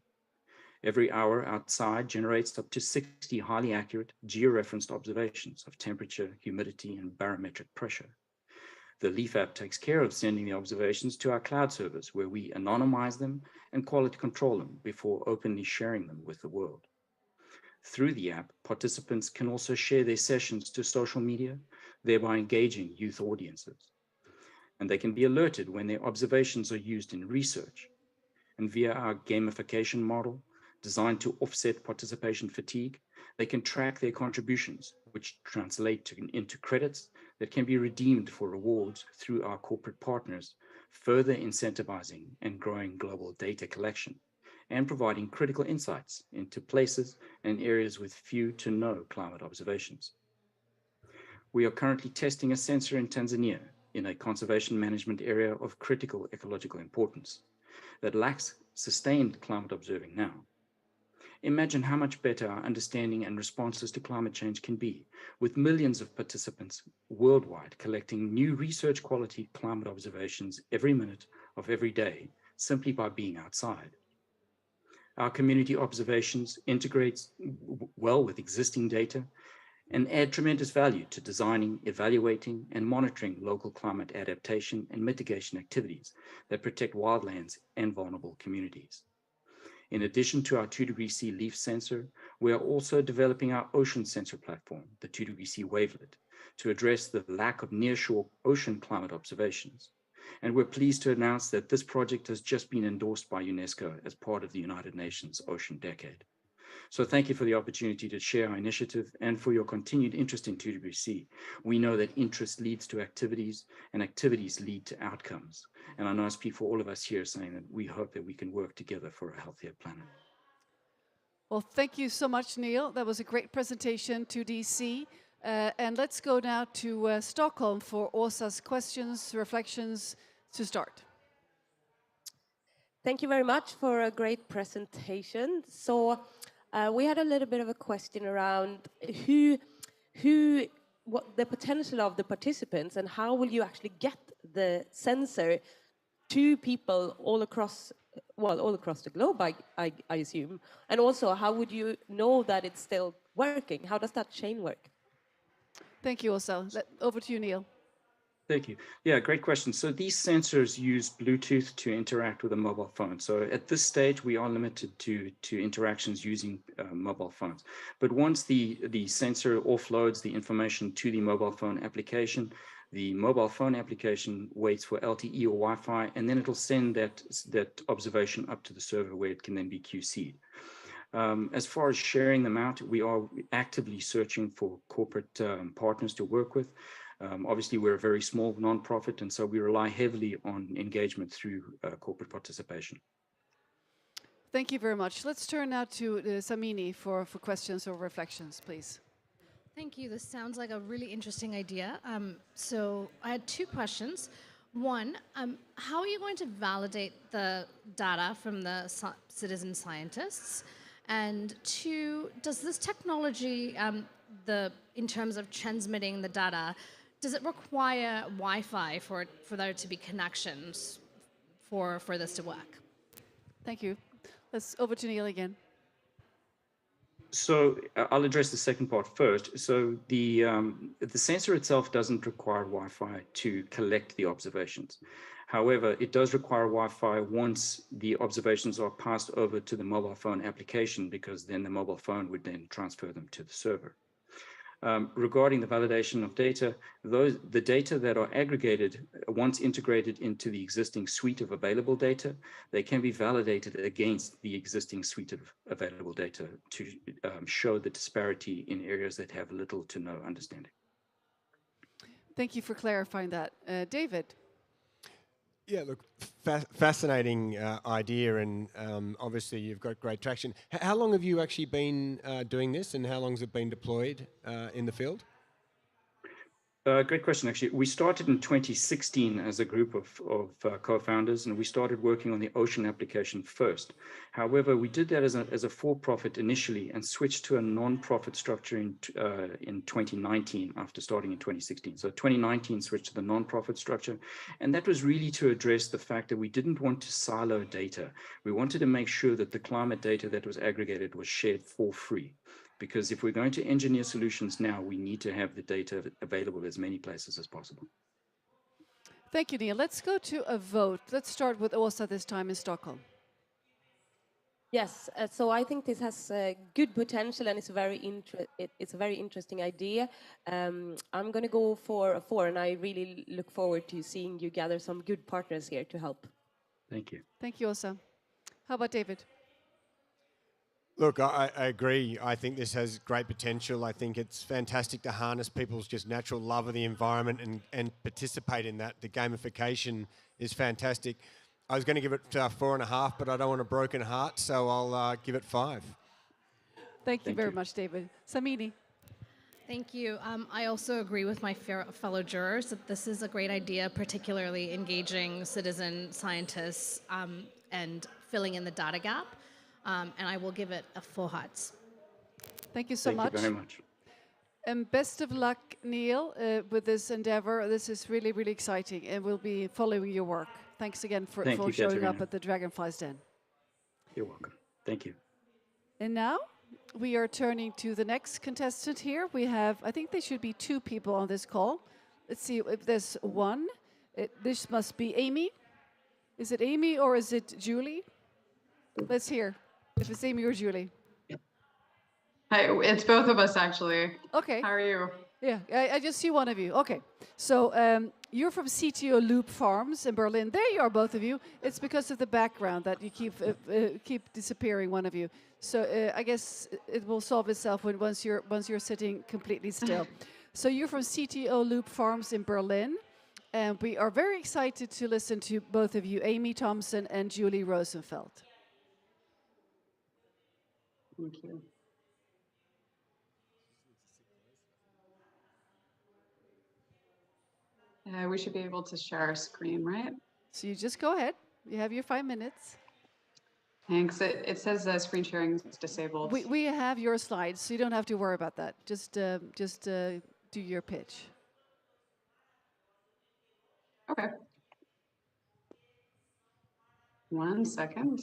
Every hour outside generates up to 60 highly accurate georeferenced observations of temperature, humidity, and barometric pressure. The Leaf app takes care of sending the observations to our cloud servers, where we anonymize them and quality control them before openly sharing them with the world. Through the app, participants can also share their sessions to social media, thereby engaging youth audiences. And they can be alerted when their observations are used in research. And via our gamification model, designed to offset participation fatigue, they can track their contributions, which translate into credits that can be redeemed for rewards through our corporate partners, further incentivizing and growing global data collection and providing critical insights into places and areas with few to no climate observations. We are currently testing a sensor in Tanzania in a conservation management area of critical ecological importance that lacks sustained climate observing now. Imagine how much better our understanding and responses to climate change can be, with millions of participants worldwide collecting new research quality climate observations every minute of every day, simply by being outside. Our community observations integrate well with existing data and add tremendous value to designing, evaluating, and monitoring local climate adaptation and mitigation activities that protect wildlands and vulnerable communities. In addition to our 2°C leaf sensor, we are also developing our ocean sensor platform, the 2°C wavelet, to address the lack of nearshore ocean climate observations. And we're pleased to announce that this project has just been endorsed by UNESCO as part of the United Nations Ocean Decade. So thank you for the opportunity to share our initiative and for your continued interest in 2°C. We know that interest leads to activities and activities lead to outcomes. And I know I speak for all of us here saying that we hope that we can work together for a healthier planet.
Well, thank you so much, Neil. That was a great presentation, 2°C. And let's go now to Stockholm for Åsa's questions, reflections to start.
Thank you very much for a great presentation. So we had a little bit of a question around what the potential of the participants and how will you actually get the sensor to people all across the globe, I assume. And also, how would you know that it's still working? How does that chain work?
Thank you, Åsa. Over to you, Neil.
Thank you. Yeah, great question. So these sensors use Bluetooth to interact with a mobile phone. So at this stage, we are limited to interactions using mobile phones. But once the sensor offloads the information to the mobile phone application, the mobile phone application waits for LTE or Wi-Fi, and then it'll send that observation up to the server where it can then be QC'd. As far as sharing them out, we are actively searching for corporate partners to work with. Obviously, we're a very small nonprofit, and so we rely heavily on engagement through corporate participation.
Thank you very much. Let's turn now to Samini for questions or reflections, please.
Thank you. This sounds like a really interesting idea. So I had two questions. One, how are you going to validate the data from the citizen scientists? And two, does this technology, in terms of transmitting the data, does it require Wi-Fi for there to be connections for this to work?
Thank you. Let's over to Neil again.
So I'll address the second part first. So the sensor itself doesn't require Wi-Fi to collect the observations. However, it does require Wi-Fi once the observations are passed over to the mobile phone application, because then the mobile phone would then transfer them to the server. Regarding the validation of data, the data that are aggregated, once integrated into the existing suite of available data, they can be validated against the existing suite of available data to show the disparity in areas that have little to no understanding.
Thank you for clarifying that. David?
Yeah, look, fascinating idea, and obviously you've got great traction. How long have you actually been doing this, and how long has it been deployed in the field?
Great question, actually. We started in 2016 as a group of co-founders, and we started working on the ocean application first. However, we did that as a for-profit initially and switched to a non-profit structure in 2019 after starting in 2016. So 2019 switched to the non-profit structure, and that was really to address the fact that we didn't want to silo data. We wanted to make sure that the climate data that was aggregated was shared for free. Because if we're going to engineer solutions now, we need to have the data available as many places as possible.
Thank you, Neil. Let's go to a vote. Let's start with Åsa this time in Stockholm.
Yes, so I think this has good potential and it's a very interesting idea. I'm going to go for a 4, and I really look forward to seeing you gather some good partners here to help.
Thank you.
Thank you, Åsa. How about David?
Look, I agree. I think this has great potential. I think it's fantastic to harness people's just natural love of the environment and participate in that. The gamification is fantastic. I was going to give it 4.5, but I don't want a broken heart, so I'll give it 5.
Thank you very much, David. Samini?
Thank you. I also agree with my fellow jurors that this is a great idea, particularly engaging citizen scientists and filling in the data gap. And I will give it a 4 hearts.
Thank you so much.
Thank you very much.
And best of luck, Neil, with this endeavor. This is really, really exciting, and we'll be following your work. Thanks again for showing up at the Dragonfly's Den.
You're welcome. Thank you.
And now we are turning to the next contestant here. We have, I think there should be 2 people on this call. Let's see if there's one. This must be Amy. Is it Amy or is it Julie? Let's hear if it's Amy or Julie.
Hi, it's both of us actually.
Okay.
How are you?
Yeah, I just see one of you. Okay, so you're from CTO Loop Farms in Berlin. There you are, both of you. It's because of the background that you keep disappearing, one of you. So I guess it will solve itself once you're sitting completely still. So you're from CTO Loop Farms in Berlin, and we are very excited to listen to both of you, Amy Thompson and Julie Rosenfeld.
Thank you. We should be able to share our screen, right?
So you just go ahead. You have your 5 minutes.
Thanks. It says screen sharing is disabled.
We have your slides, so you don't have to worry about that. Just do your pitch.
Okay. 1 second.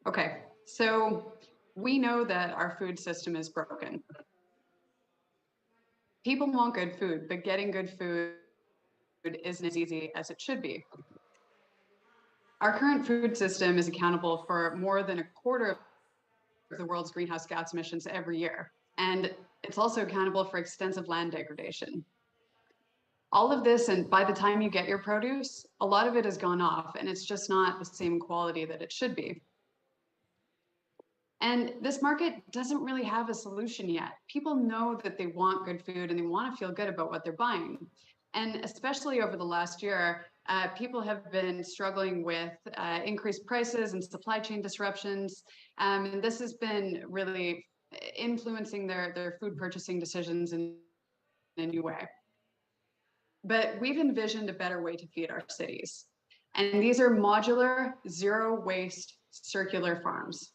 Okay, so we know that our food system is broken. People want good food, but getting good food isn't as easy as it should be. Our current food system is accountable for more than 1/4 of the world's greenhouse gas emissions every year, and it's also accountable for extensive land degradation. All of this, and by the time you get your produce, a lot of it has gone off, and it's just not the same quality that it should be. And this market doesn't really have a solution yet. People know that they want good food and they want to feel good about what they're buying. And especially over the last year, people have been struggling with increased prices and supply chain disruptions. And this has been really influencing their food purchasing decisions in a new way. But we've envisioned a better way to feed our cities. And these are modular, zero waste, circular farms.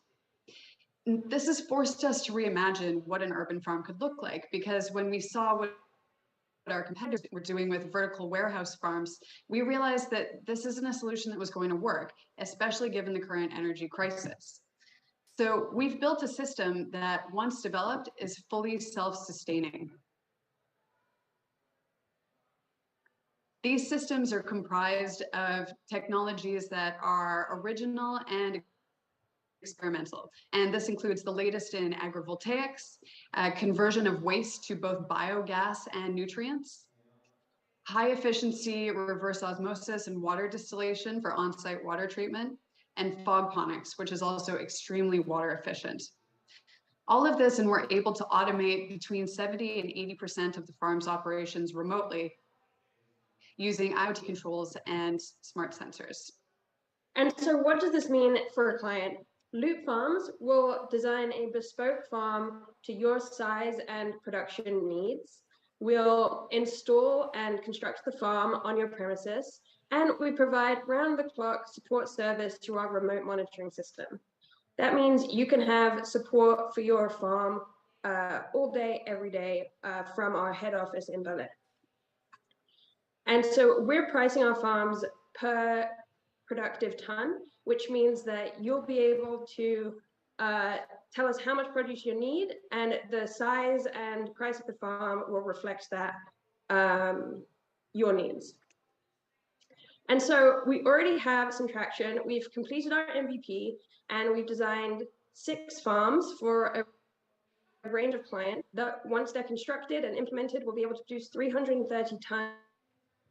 This has forced us to reimagine what an urban farm could look like, because when we saw what our competitors were doing with vertical warehouse farms, we realized that this isn't a solution that was going to work, especially given the current energy crisis. So we've built a system that, once developed, is fully self-sustaining. These systems are comprised of technologies that are original and experimental. And this includes the latest in agrivoltaics, conversion of waste to both biogas and nutrients, high efficiency reverse osmosis and water distillation for on-site water treatment, and fog ponics, which is also extremely water efficient. All of this, and we're able to automate between 70 and 80% of the farm's operations remotely using IoT controls and smart sensors.
And so what does this mean for a client? Loop Farms will design a bespoke farm to your size and production needs. We'll install and construct the farm on your premises, and we provide round-the-clock support service through our remote monitoring system. That means you can have support for your farm all day, every day from our head office in Berlin. And so we're pricing our farms per productive ton, which means that you'll be able to tell us how much produce you need, and the size and price of the farm will reflect that, your needs. And so we already have some traction. We've completed our MVP, and we've designed 6 farms for a range of clients that, once they're constructed and implemented, will be able to produce 330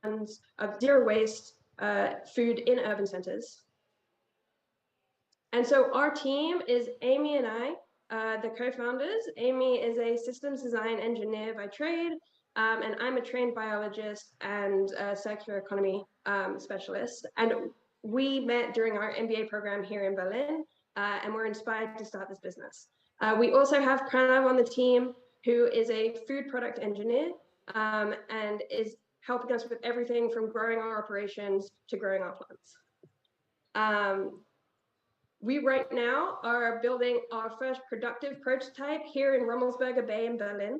tons of zero waste food in urban centers. And so our team is Amy and I, the co-founders. Amy is a systems design engineer by trade, and I'm a trained biologist and circular economy specialist. And we met during our MBA program here in Berlin, and we're inspired to start this business. We also have Pranav on the team, who is a food product engineer and is helping us with everything from growing our operations to growing our plants. We right now are building our first productive prototype here in Rummelsburger Bay in Berlin.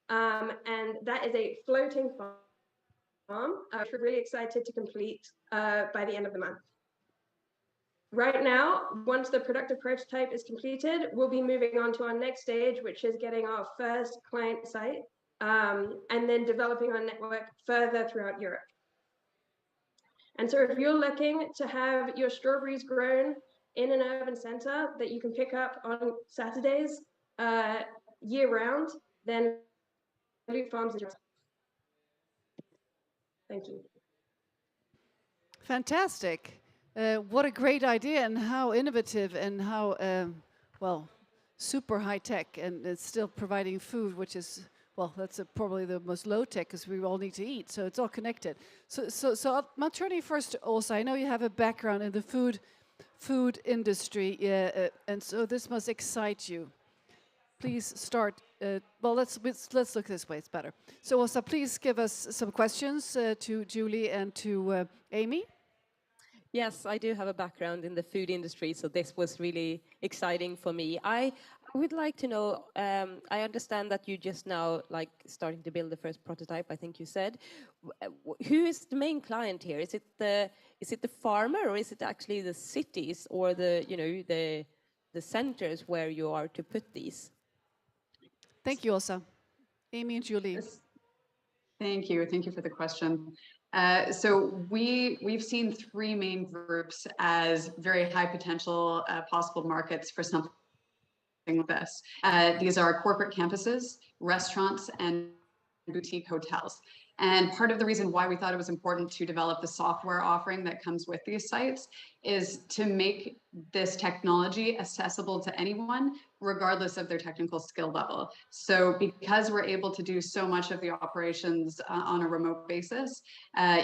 And that is a floating farm, which we're really excited to complete by the end of the month. Right now, once the productive prototype is completed, we'll be moving on to our next stage, which is getting our first client site, and then developing our network further throughout Europe. And so if you're looking to have your strawberries grown in an urban center that you can pick up on Saturdays year round, then Loop Farms is yours. Thank you.
Fantastic. What a great idea, and how innovative, and how, well, super high tech, and it's still providing food, which is, well, that's probably the most low tech, because we all need to eat, so it's all connected. So I'm turning first to Åsa. I know you have a background in the food industry, and so this must excite you. Please start. Well, let's look this way. It's better. So, Åsa, please give us some questions to Julie and to Amy.
Yes, I do have a background in the food industry, so this was really exciting for me. I would like to know, I understand that you just now starting to build the first prototype, I think you said. Who is the main client here? Is it the farmer, or is it actually the cities, or the centers where you are to put these?
Thank you, Åsa. Amy and Julie.
Thank you. Thank you for the question. So we've seen 3 main groups as very high potential possible markets for something like this. These are corporate campuses, restaurants, and boutique hotels. And part of the reason why we thought it was important to develop the software offering that comes with these sites is to make this technology accessible to anyone, regardless of their technical skill level. So because we're able to do so much of the operations on a remote basis,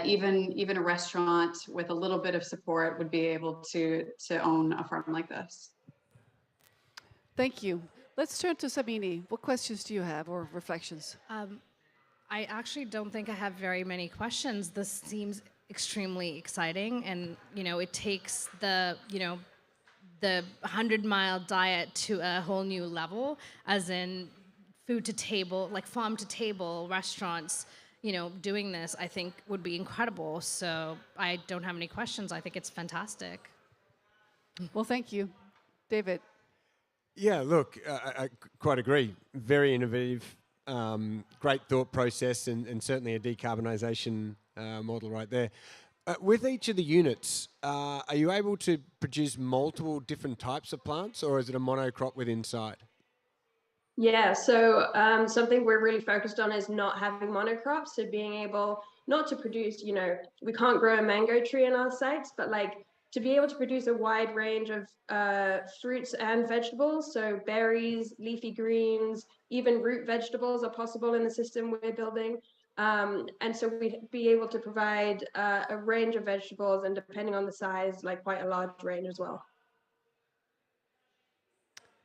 even a restaurant with a little bit of support would be able to own a farm like this.
Thank you. Let's turn to Sabini. What questions do you have, or reflections?
I actually don't think I have very many questions. This seems extremely exciting, and it takes the 100-mile diet to a whole new level, as in food to table, like farm to table restaurants. Doing this, I think, would be incredible. So I don't have any questions. I think it's fantastic.
Well, thank you, David.
Yeah, look, I quite agree. Very innovative. Great thought process, and certainly a decarbonisation model right there. With each of the units, are you able to produce multiple different types of plants, or is it a monocrop with inside?
Yeah, so something we're really focused on is not having monocrops, so being able not to produce, we can't grow a mango tree in our sites, but to be able to produce a wide range of fruits and vegetables, so berries, leafy greens, even root vegetables are possible in the system we're building. And so we'd be able to provide a range of vegetables, and depending on the size, quite a large range as well.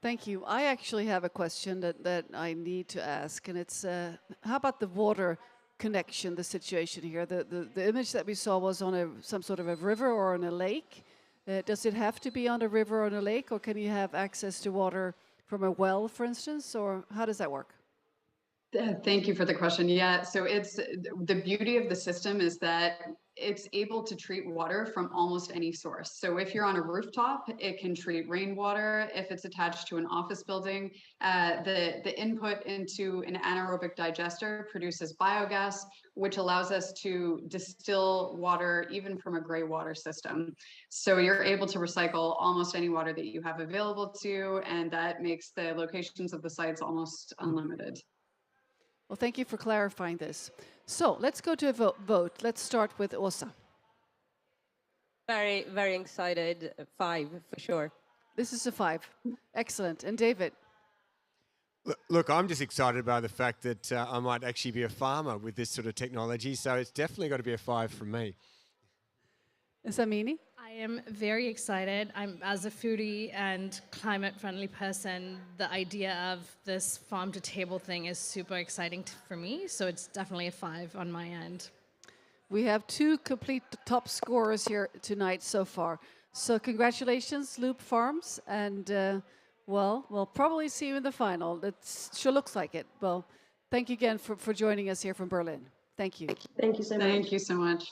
Thank you. I actually have a question that I need to ask, and it's how about the water connection, the situation here? The image that we saw was on some sort of a river or on a lake. Does it have to be on a river or on a lake, or can you have access to water from a well, for instance, or how does that work?
Thank you for the question. Yeah, so it's the beauty of the system is that it's able to treat water from almost any source. So if you're on a rooftop, it can treat rainwater. If it's attached to an office building, the input into an anaerobic digester produces biogas, which allows us to distill water even from a gray water system. So you're able to recycle almost any water that you have available to, and that makes the locations of the sites almost unlimited.
Well, thank you for clarifying this. So let's go to a vote. Let's start with Åsa.
Very, very excited. 5 for sure.
This is a 5. Excellent. And David?
Look, I'm just excited by the fact that I might actually be a farmer with this sort of technology, so it's definitely got to be a 5 from me.
And Samini?
I am very excited. As a foodie and climate-friendly person, the idea of this farm-to-table thing is super exciting for me, so it's definitely a 5 on my end.
We have 2 complete top scorers here tonight so far. So congratulations, Loop Farms, and well, we'll probably see you in the final. It sure looks like it. Well, thank you again for joining us here from Berlin. Thank you.
Thank you so much.
Thank you so much.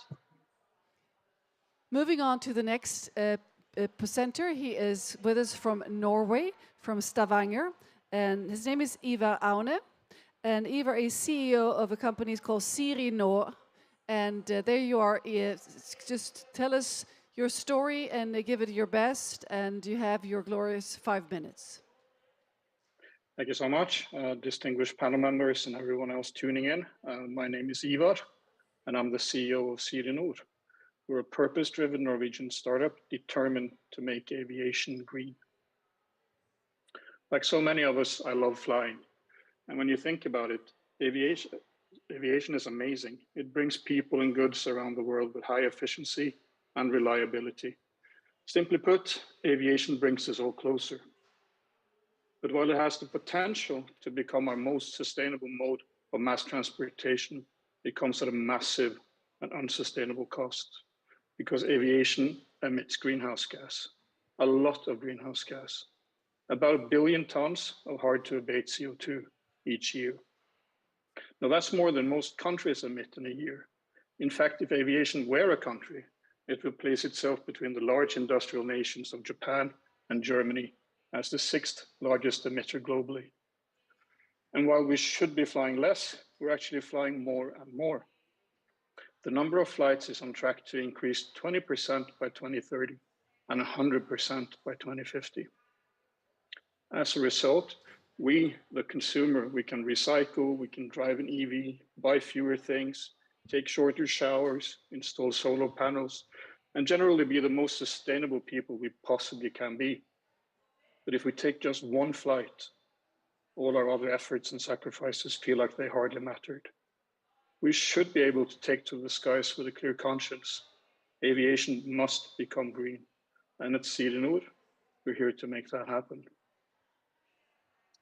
Moving on to the next presenter, he is with us from Norway, from Stavanger, and his name is Ivar Aune. And Ivar is CEO of a company called Siri Nå. And there you are. Just tell us your story and give it your best, and you have your glorious 5 minutes.
Thank you so much, distinguished panel members and everyone else tuning in. My name is Ivar, and I'm the CEO of Siri Nå. We're a purpose-driven Norwegian startup determined to make aviation green. Like so many of us, I love flying. And when you think about it, aviation is amazing. It brings people and goods around the world with high efficiency and reliability. Simply put, aviation brings us all closer. But while it has the potential to become our most sustainable mode of mass transportation, it comes at a massive and unsustainable cost, because aviation emits greenhouse gas, a lot of greenhouse gas, about 1 billion tons of hard-to-abate CO2 each year. Now, that's more than most countries emit in a year. In fact, if aviation were a country, it would place itself between the large industrial nations of Japan and Germany as the 6th largest emitter globally. And while we should be flying less, we're actually flying more and more. The number of flights is on track to increase 20% by 2030 and 100% by 2050. As a result, we, the consumer, we can recycle, we can drive an EV, buy fewer things, take shorter showers, install solar panels, and generally be the most sustainable people we possibly can be. But if we take just one flight, all our other efforts and sacrifices feel like they hardly mattered. We should be able to take to the skies with a clear conscience. Aviation must become green. And at Siri Nå, we're here to make that happen.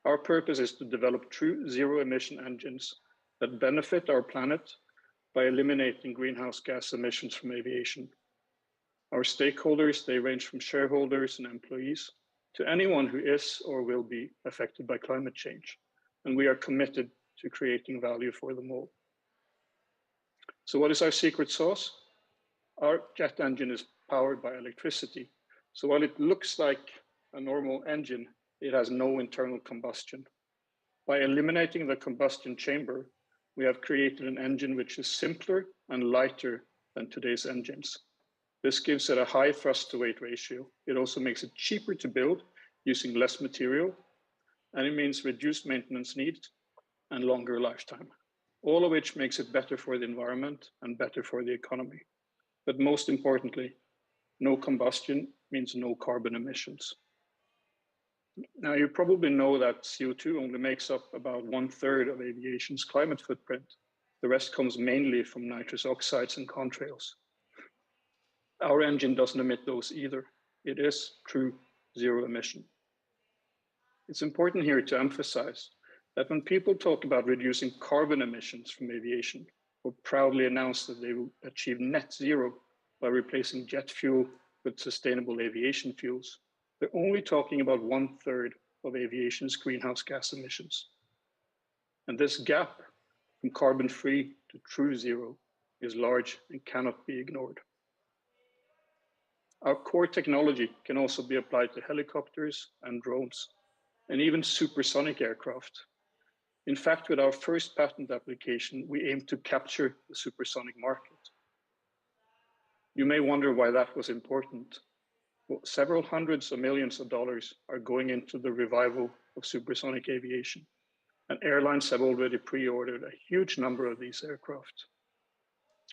Our purpose is to develop true zero-emission engines that benefit our planet by eliminating greenhouse gas emissions from aviation. Our stakeholders, they range from shareholders and employees to anyone who is or will be affected by climate change. And we are committed to creating value for them all. So what is our secret sauce? Our jet engine is powered by electricity. So while it looks like a normal engine, it has no internal combustion. By eliminating the combustion chamber, we have created an engine which is simpler and lighter than today's engines. This gives it a high thrust to weight ratio. It also makes it cheaper to build using less material, and it means reduced maintenance needs and longer lifetime, all of which makes it better for the environment and better for the economy. But most importantly, no combustion means no carbon emissions. Now, you probably know that CO2 only makes up about 1/3 of aviation's climate footprint. The rest comes mainly from nitrous oxides and contrails. Our engine doesn't emit those either. It is true zero emission. It's important here to emphasize that when people talk about reducing carbon emissions from aviation, or proudly announce that they will achieve net zero by replacing jet fuel with sustainable aviation fuels, they're only talking about 1/3 of aviation's greenhouse gas emissions. And this gap from carbon-free to true zero is large and cannot be ignored. Our core technology can also be applied to helicopters and drones, and even supersonic aircraft. In fact, with our first patent application, we aim to capture the supersonic market. You may wonder why that was important. Well, several hundreds of millions of dollars are going into the revival of supersonic aviation, and airlines have already pre-ordered a huge number of these aircraft.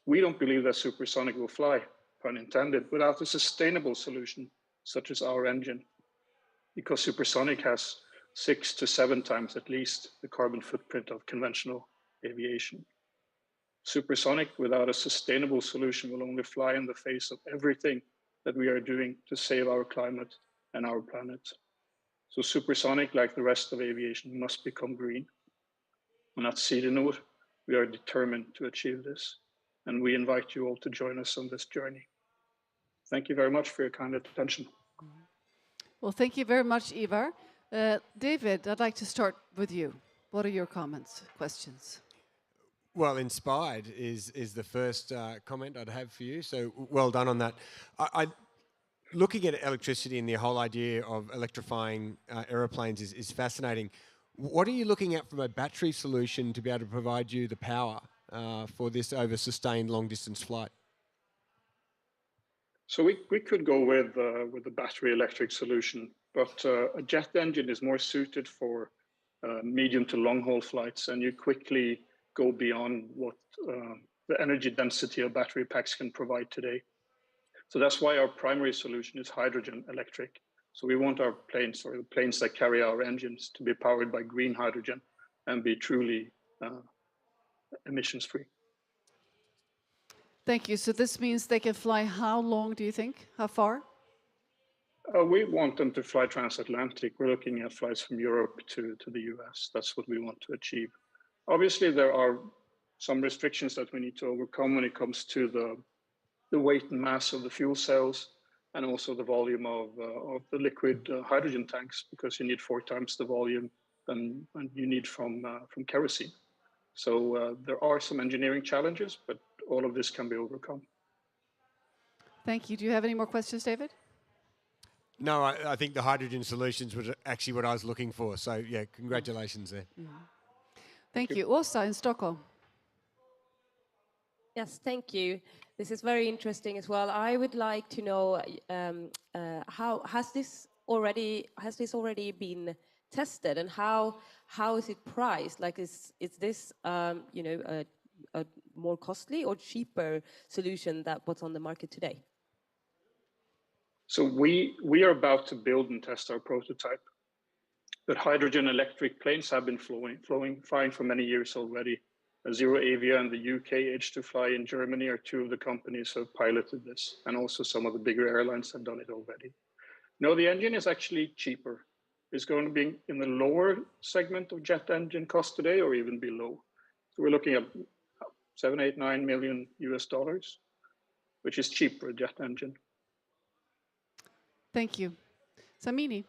We don't believe that supersonic will fly, pun intended, without a sustainable solution such as our engine, because supersonic has 6 to 7 times at least the carbon footprint of conventional aviation. Supersonic without a sustainable solution will only fly in the face of everything that we are doing to save our climate and our planet. So supersonic, like the rest of aviation, must become green. And at Cidenor, we are determined to achieve this. And we invite you all to join us on this journey. Thank you very much for your kind attention.
Well, thank you very much, Ivar. David, I'd like to start with you. What are your comments, questions?
Well, inspired is the first comment I'd have for you. So well done on that. Looking at electricity and the whole idea of electrifying aeroplanes is fascinating. What are you looking at from a battery solution to be able to provide you the power for this over sustained long distance flight?
So we could go with the battery electric solution, but a jet engine is more suited for medium to long haul flights, and you quickly go beyond what the energy density of battery packs can provide today. So that's why our primary solution is hydrogen electric. So we want our planes, or the planes that carry our engines, to be powered by green hydrogen and be truly emissions free.
Thank you. So this means they can fly how long, do you think? How far?
We want them to fly transatlantic. We're looking at flights from Europe to the US. That's what we want to achieve. Obviously, there are some restrictions that we need to overcome when it comes to the weight and mass of the fuel cells, and also the volume of the liquid hydrogen tanks, because you need 4 times the volume than you need from kerosene. So there are some engineering challenges, but all of this can be overcome.
Thank you. Do you have any more questions, David?
No, I think the hydrogen solutions was actually what I was looking for. So yeah, congratulations there.
Thank you. Åsa in Stockholm.
Yes, thank you. This is very interesting as well. I would like to know how has this already been tested, and how is it priced? Like, is this a more costly or cheaper solution than what's on the market today?
So we are about to build and test our prototype. But hydrogen electric planes have been flying for many years already. Zero Avia in the UK, H2Fly in Germany are 2 of the companies who have piloted this, and also some of the bigger airlines have done it already. No, the engine is actually cheaper. It's going to be in the lower segment of jet engine cost today, or even below. So we're looking at 7, 8, 9 million US dollars, which is cheap for a jet engine.
Thank you. Samini.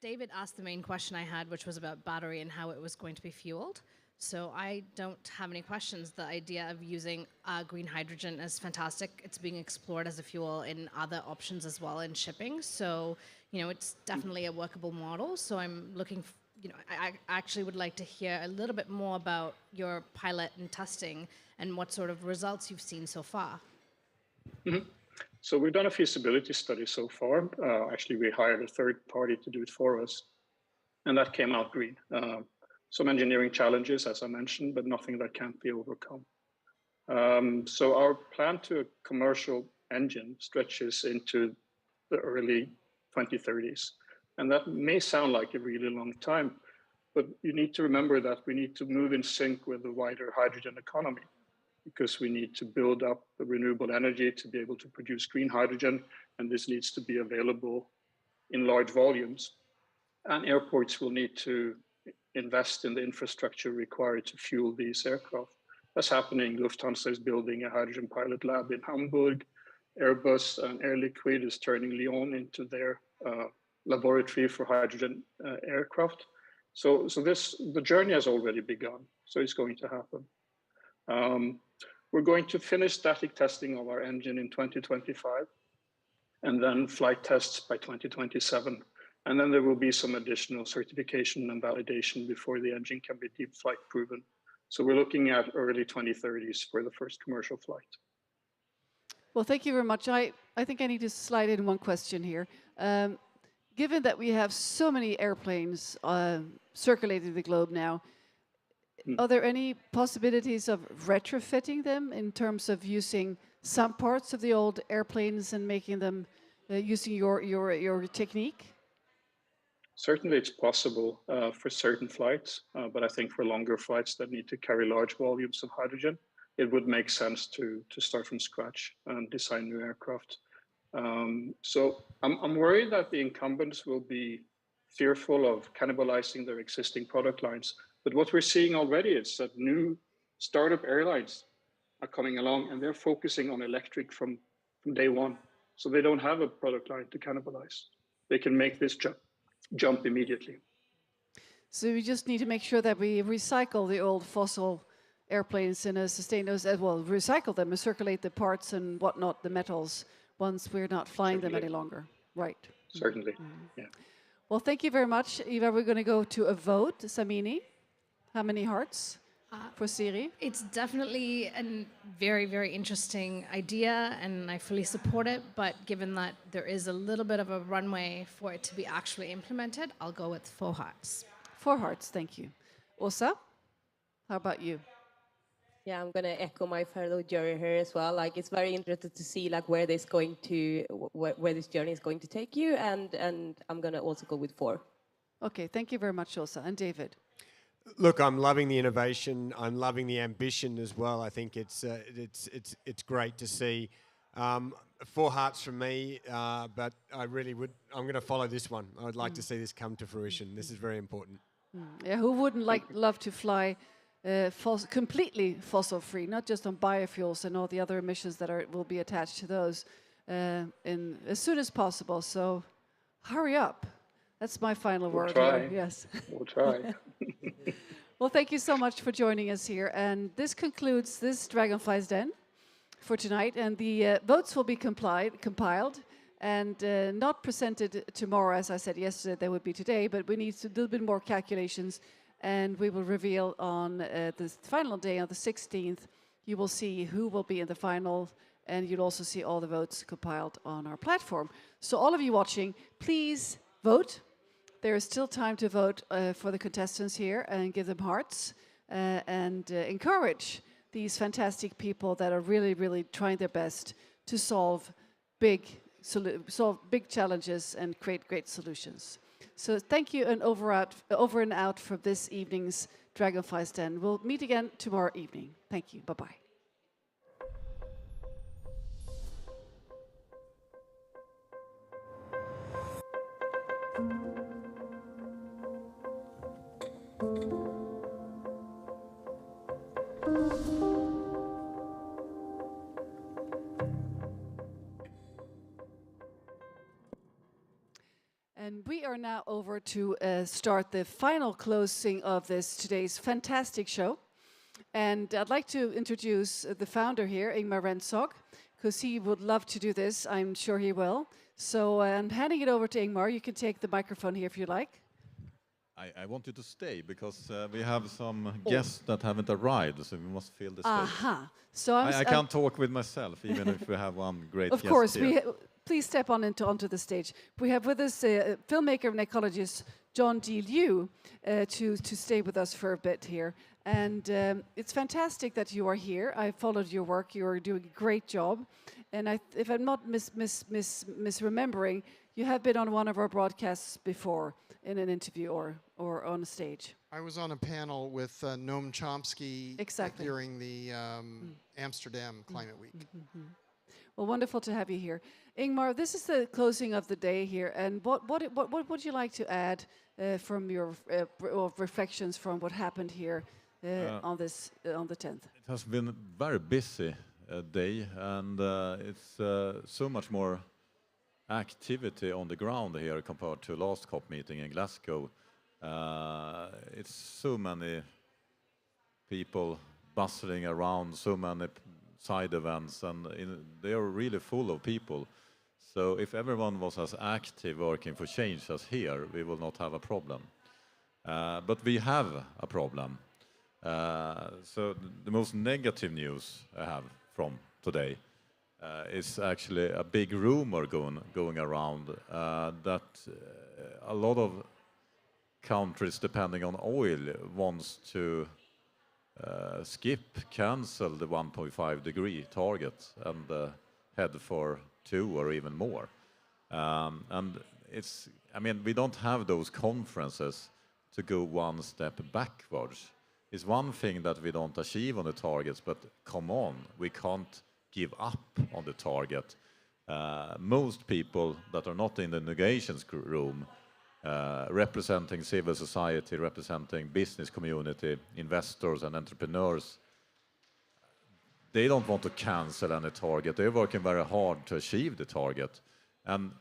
David asked the main question I had, which was about battery and how it was going to be fueled. So I don't have any questions. The idea of using green hydrogen is fantastic. It's being explored as a fuel in other options as well in shipping. So, it's definitely a workable model. So I'm looking, I actually would like to hear a little bit more about your pilot and testing and what sort of results you've seen so far.
Mm-hmm. So we've done a feasibility study so far. Actually, we hired a third party to do it for us, and that came out green. Some engineering challenges, as I mentioned, but nothing that can't be overcome. So our plan to a commercial engine stretches into the early 2030s. And that may sound like a really long time, but you need to remember that we need to move in sync with the wider hydrogen economy, because we need to build up the renewable energy to be able to produce green hydrogen, and this needs to be available in large volumes. And airports will need to invest in the infrastructure required to fuel these aircraft. That's happening. Lufthansa is building a hydrogen pilot lab in Hamburg. Airbus and Air Liquide is turning Lyon into their laboratory for hydrogen aircraft. So the journey has already begun. So it's going to happen. We're going to finish static testing of our engine in 2025, and then flight tests by 2027. And then there will be some additional certification and validation before the engine can be deep flight proven. So we're looking at early 2030s for the first commercial flight.
Well, thank you very much. I think I need to slide in one question here. Given that we have so many airplanes circulating the globe now, are there any possibilities of retrofitting them in terms of using some parts of the old airplanes and making them using your technique?
Certainly it's possible for certain flights, but I think for longer flights that need to carry large volumes of hydrogen, it would make sense to start from scratch and design new aircraft. So I'm worried that the incumbents will be fearful of cannibalizing their existing product lines. But what we're seeing already is that new startup airlines are coming along and they're focusing on electric from day one. So they don't have a product line to cannibalize. They can make this jump immediately.
So we just need to make sure that we recycle the old fossil airplanes in a sustainable, well, recycle them and circulate the parts and whatnot, the metals, once we're not flying them any longer. Right.
Certainly, yeah.
Well, thank you very much. Eva, we're going to go to a vote. Samini, how many hearts for Siri?
It's definitely a very, very interesting idea, and I fully support it. But given that there is a little bit of a runway for it to be actually implemented, I'll go with 4 hearts.
4 hearts, thank you. Åsa, how about you?
Yeah, I'm going to echo my fellow jury here as well. Like, it's very interesting to see like where this journey is going to take you, and I'm going to also go with 4.
Okay, thank you very much, Åsa. And David?
Look, I'm loving the innovation. I'm loving the ambition as well. I think it's great to see. 4 hearts from me, but I'm going to follow this one. I would like to see this come to fruition. This is very important.
Yeah, who wouldn't love to fly completely fossil-free, not just on biofuels and all the other emissions that will be attached to those as soon as possible. So hurry up. That's my final word. Here. Yes.
We'll try.
Well, thank you so much for joining us here. And this concludes this Dragonfly's Den for tonight. And the votes will be compiled and not presented tomorrow, as I said yesterday, they would be today. But we need a little bit more calculations. And we will reveal on the final day, on the 16th, you will see who will be in the final. And you'll also see all the votes compiled on our platform. So all of you watching, please vote. There is still time to vote for the contestants here and give them hearts and encourage these fantastic people that are really, really trying their best to solve big challenges and create great solutions. So thank you, and over and out for this evening's Dragonfly's Den. We'll meet again tomorrow evening. Thank you. Bye-bye. And we are now over to start the final closing of today's fantastic show. And I'd like to introduce the founder here, Ingmar Rentzhog, because he would love to do this. I'm sure he will. So I'm handing it over to Ingmar. You can take the microphone here if you like.
I want you to stay because we have some guests that haven't arrived, so we must fill the stage.
Aha. So
I can't talk with myself, even if we have one great guest.
Of course,
here.
Please step onto the stage. We have with us filmmaker and ecologist John D. Liu to stay with us for a bit here. And it's fantastic that you are here. I followed your work. You are doing a great job. And if I'm not misremembering, you have been on one of our broadcasts before in an interview or on a stage.
I was on a panel with Noam Chomsky during the Amsterdam Climate Week.
Mm-hmm. Well, wonderful to have you here. Ingmar, this is the closing of the day here, and what would you like to add from your reflections from what happened here on the 10th?
It has been a very busy day, and it's so much more activity on the ground here compared to last COP meeting in Glasgow. It's so many people
bustling around, so many side events, and they are really full of people. So if everyone was as active working for change as here, we will not have a problem. But we have a problem. So the most negative news I have from today is actually a big rumor going around that a lot of countries depending on oil wants to cancel the 1.5 degree target and head for 2 or even more. And we don't have those conferences to go one step backwards. It's one thing that we don't achieve on the targets, but come on, we can't give up on the target. Most people that are not in the negotiations room, representing civil society, representing business community, investors and entrepreneurs, they don't want to cancel any target. They're working very hard to achieve the target. And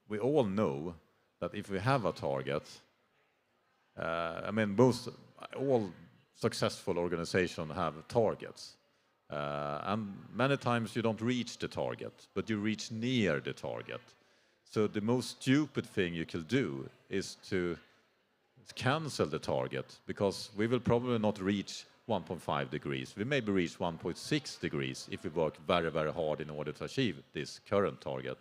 we all know that if we have a target, all successful organizations have targets. And many times you don't reach the target, but you reach near the target. So the most stupid thing you can do is to cancel the target, because we will probably not reach 1.5 degrees. We maybe reach 1.6 degrees if we work very, very hard in order to achieve this current target.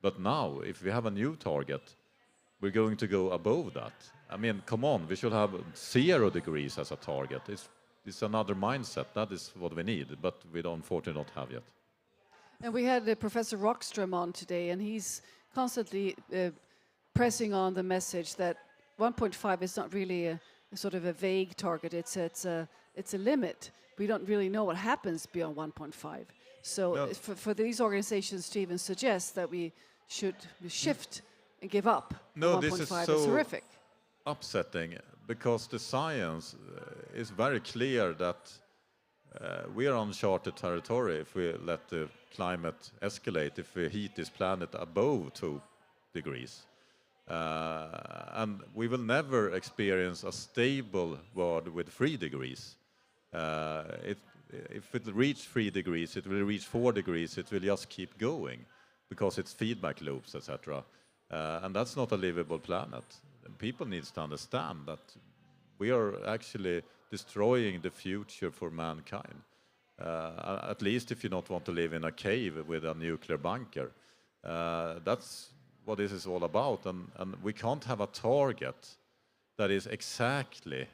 But now, if we have a new target, we're going to go above that. Come on, we should have 0 degrees as a target. It's another mindset. That is what we need, but we don't, unfortunately, not have yet.
And we had Professor Rockström on today, and he's constantly pressing on the message that 1.5 is not really a sort of a vague target. It's a limit. We don't really know what happens beyond 1.5. So
No.
for these organizations to even suggest that we should shift and give up
No,
1.5
this is so
horrific.
upsetting, because the science is very clear that we are uncharted territory if we let the climate escalate, if we heat this planet above 2 degrees. And we will never experience a stable world with 3 degrees. If it reaches 3 degrees, it will reach 4 degrees, it will just keep going, because it's feedback loops, etc. And that's not a livable planet. And people need to understand that we are actually destroying the future for mankind. At least if you don't want to live in a cave with a nuclear bunker. That's what this is all about. And we can't have a target that is exactly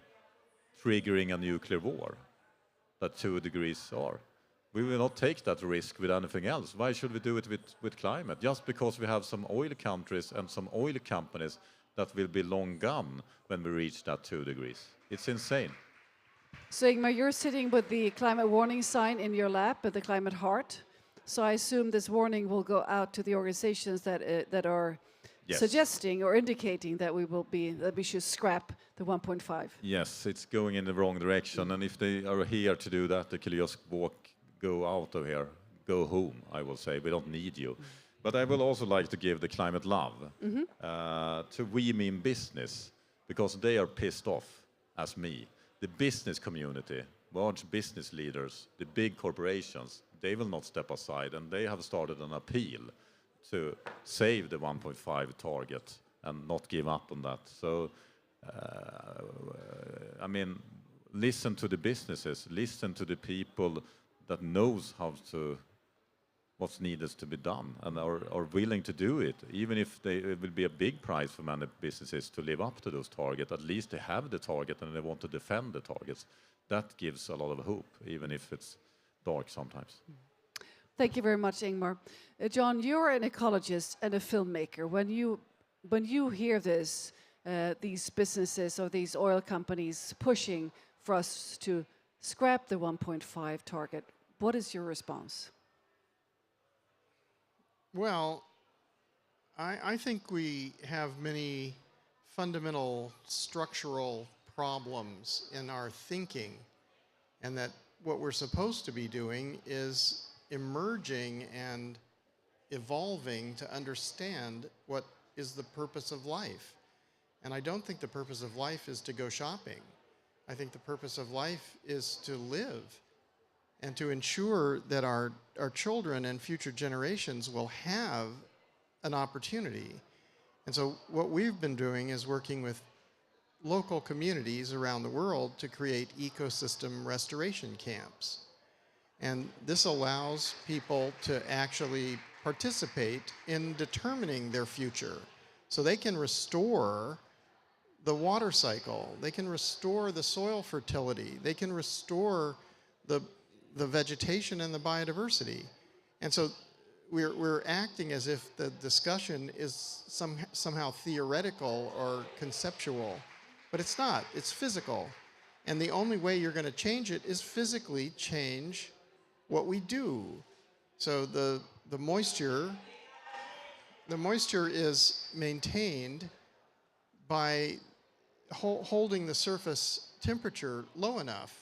triggering a nuclear war that 2 degrees are. We will not take that risk with anything else. Why should we do it with climate? Just because we have some oil countries and some oil companies that will be long gone when we reach that 2 degrees. It's insane.
So Ingmar, you're sitting with the climate warning sign in your lap at the Climate Heart. So I assume this warning will go out to the organizations that are
Yes.
suggesting or indicating that we should scrap the 1.5.
Yes, it's going in the wrong direction. And if they are here to do that, they can just go out of here, go home, I will say. We don't need you. But I will also like to give the climate love to We Mean Business, because they are pissed off as me. The business community, large business leaders, the big corporations, they will not step aside, and they have started an appeal to save the 1.5 target and not give up on that. So, listen to the businesses, listen to the people that knows what's needed to be done and are willing to do it, even if it will be a big price for many businesses to live up to those targets. At least they have the target and they want to defend the targets. That gives a lot of hope, even if it's dark sometimes.
Thank you very much, Ingmar. John, you're an ecologist and a filmmaker. When you hear this, these businesses or these oil companies pushing for us to scrap the 1.5 target, what is your response?
Well, I think we have many fundamental structural problems in our thinking, and that what we're supposed to be doing is emerging and evolving to understand what is the purpose of life. And I don't think the purpose of life is to go shopping. I think the purpose of life is to live and to ensure that our children and future generations will have an opportunity. And so what we've been doing is working with local communities around the world to create ecosystem restoration camps. And this allows people to actually participate in determining their future. So they can restore the water cycle, they can restore the soil fertility, they can restore the vegetation and the biodiversity. And so we're acting as if the discussion is somehow theoretical or conceptual, but it's not, it's physical. And the only way you're going to change it is physically change what we do. So the moisture is maintained by holding the surface temperature low enough.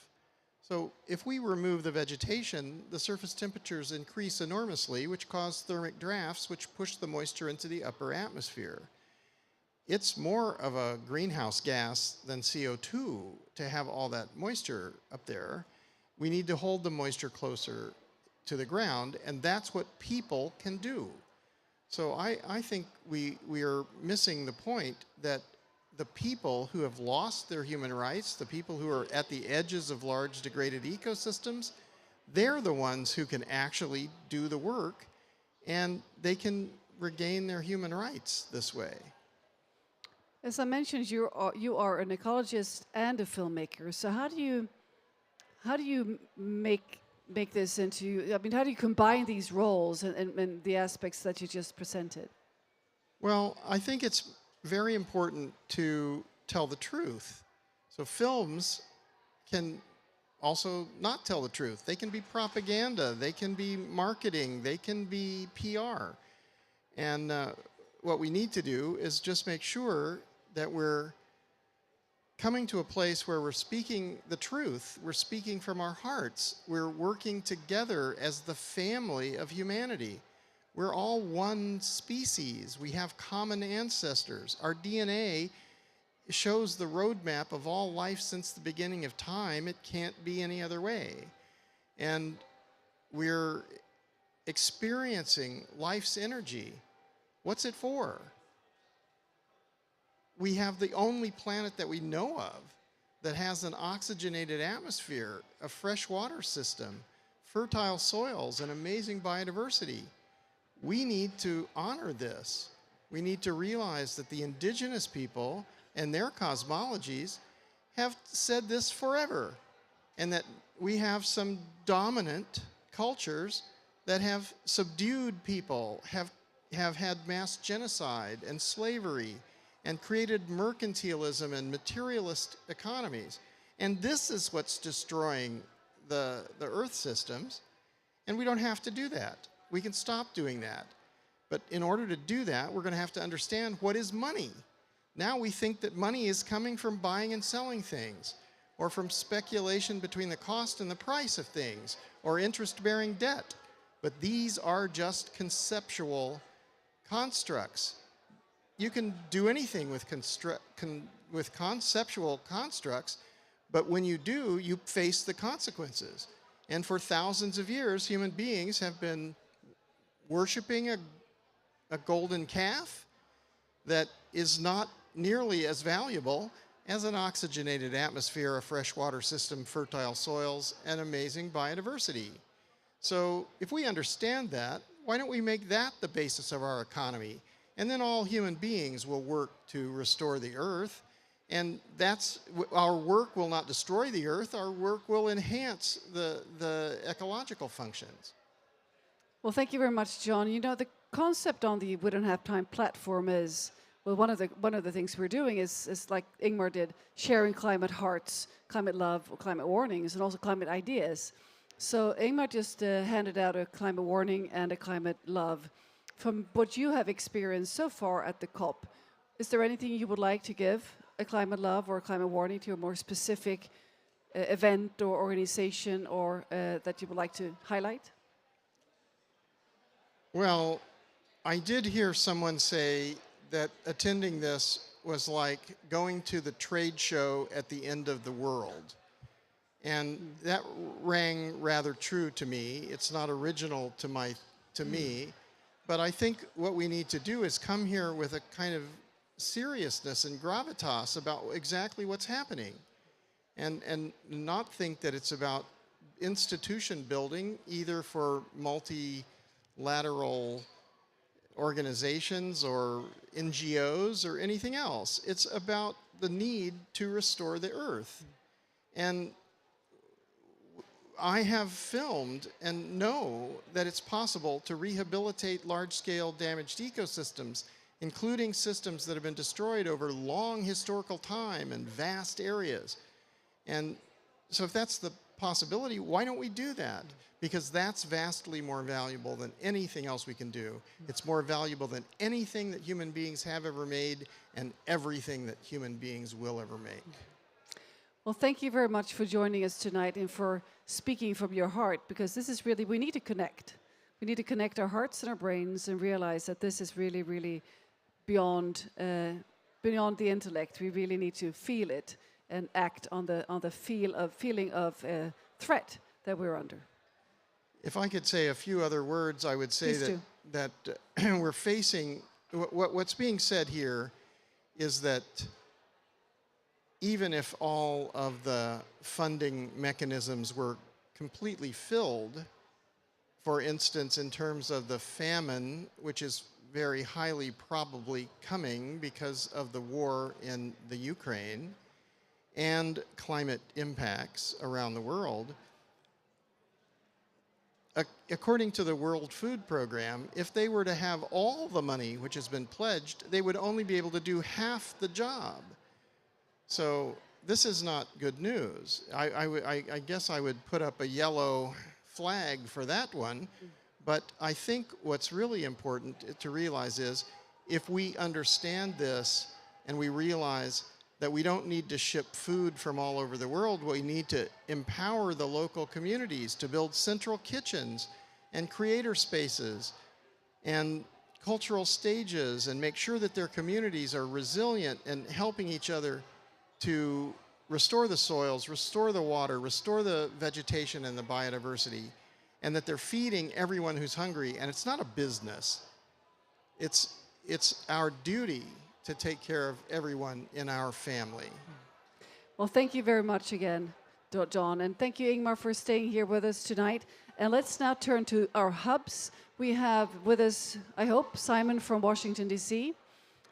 So if we remove the vegetation, the surface temperatures increase enormously, which cause thermic drafts, which push the moisture into the upper atmosphere. It's more of a greenhouse gas than CO2 to have all that moisture up there. We need to hold the moisture closer to the ground, and that's what people can do. So I think we are missing the point that the people who have lost their human rights, the people who are at the edges of large degraded ecosystems, they're the ones who can actually do the work, and they can regain their human rights this way.
As I mentioned, you are an ecologist and a filmmaker. So how do you make this into? I mean, how do you combine these roles and the aspects that you just presented?
Well, I think it's very important to tell the truth. So films can also not tell the truth. They can be propaganda, they can be marketing, they can be PR. And what we need to do is just make sure that we're coming to a place where we're speaking the truth, we're speaking from our hearts, we're working together as the family of humanity. We're all one species. We have common ancestors. Our DNA shows the roadmap of all life since the beginning of time. It can't be any other way. And we're experiencing life's energy. What's it for? We have the only planet that we know of that has an oxygenated atmosphere, a fresh water system, fertile soils, and amazing biodiversity. We need to honor this. We need to realize that the indigenous people and their cosmologies have said this forever, and that we have some dominant cultures that have subdued people, have had mass genocide and slavery, and created mercantilism and materialist economies. And this is what's destroying the Earth systems, and we don't have to do that. We can stop doing that. But in order to do that, we're going to have to understand what is money. Now we think that money is coming from buying and selling things, or from speculation between the cost and the price of things, or interest-bearing debt. But these are just conceptual constructs. You can do anything with conceptual constructs, but when you do, you face the consequences. And for thousands of years, human beings have been worshiping a golden calf that is not nearly as valuable as an oxygenated atmosphere, a freshwater system, fertile soils, and amazing biodiversity. So if we understand that, why don't we make that the basis of our economy? And then all human beings will work to restore the Earth. And our work will not destroy the Earth, our work will enhance the ecological functions.
Well, thank you very much, John. You know, the concept on the We Don't Have Time platform is, well, one of the things we're doing is like Ingmar did, sharing climate hearts, climate love, or climate warnings, and also climate ideas. So Ingmar just handed out a climate warning and a climate love. From what you have experienced so far at the COP, is there anything you would like to give, a climate love or a climate warning, to a more specific event or organization, or that you would like to highlight?
Well, I did hear someone say that attending this was like going to the trade show at the end of the world. And that rang rather true to me. It's not original to me, but I think what we need to do is come here with a kind of seriousness and gravitas about exactly what's happening, and not think that it's about institution building, either for multilateral organizations or NGOs or anything else. It's about the need to restore the earth. And I have filmed and know that it's possible to rehabilitate large-scale damaged ecosystems, including systems that have been destroyed over long historical time and vast areas. And so if that's the possibility, why don't we do that? Because that's vastly more valuable than anything else we can do. It's more valuable than anything that human beings have ever made and everything that human beings will ever make.
Well, thank you very much for joining us tonight and for speaking from your heart, because this is really, we need to connect. We need to connect our hearts and our brains and realize that this is really, really beyond the intellect. We really need to feel it and act on the feeling of threat that we're under.
If I could say a few other words, I would say that we're facing, what's being said here is that even if all of the funding mechanisms were completely filled, for instance, in terms of the famine, which is very highly probably coming because of the war in the Ukraine, and climate impacts around the world, according to the World Food Program, if they were to have all the money which has been pledged, they would only be able to do half the job. So this is not good news. I guess I would put up a yellow flag for that one. But I think what's really important to realize is if we understand this and we realize that we don't need to ship food from all over the world, we need to empower the local communities to build central kitchens and creator spaces and cultural stages and make sure that their communities are resilient and helping each other to restore the soils, restore the water, restore the vegetation and the biodiversity, and that they're feeding everyone who's hungry. And it's not a business. It's our duty to take care of everyone in our family.
Well, thank you very much again, John, and thank you, Ingmar, for staying here with us tonight. And let's now turn to our hubs. We have with us, I hope, Simon from Washington, D.C.,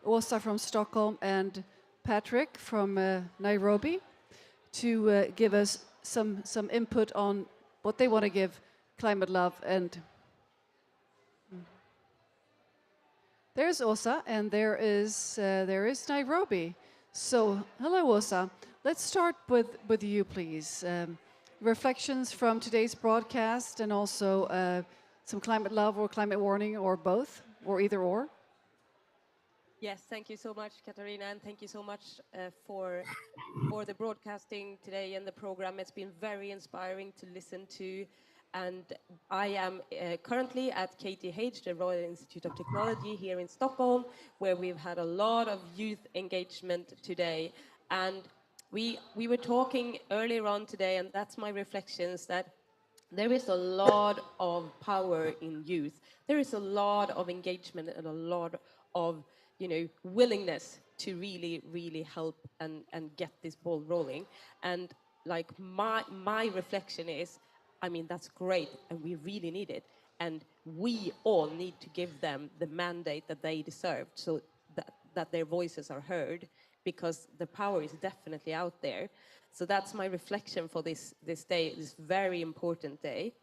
Åsa from Stockholm, and Patrick from Nairobi to give us some input on what they want to give climate love. And there's Åsa, and there is Nairobi. So hello, Åsa. Let's start with you, please. Reflections from today's broadcast, and also some climate love or climate warning, or both, or either or.
Yes, thank you so much, Katarina, and thank you so much for the broadcasting today and the program. It's been very inspiring to listen to. And I am currently at KTH, the Royal Institute of Technology here in Stockholm, where we've had a lot of youth engagement today. And we were talking earlier on today, and that's my reflections, that there is a lot of power in youth. There is a lot of engagement and a lot of willingness to really, really help and get this ball rolling. And like my reflection is, I mean, that's great, and we really need it. And we all need to give them the mandate that they deserve, so that their voices are heard, because the power is definitely out there. So that's my reflection for this day, this very important day.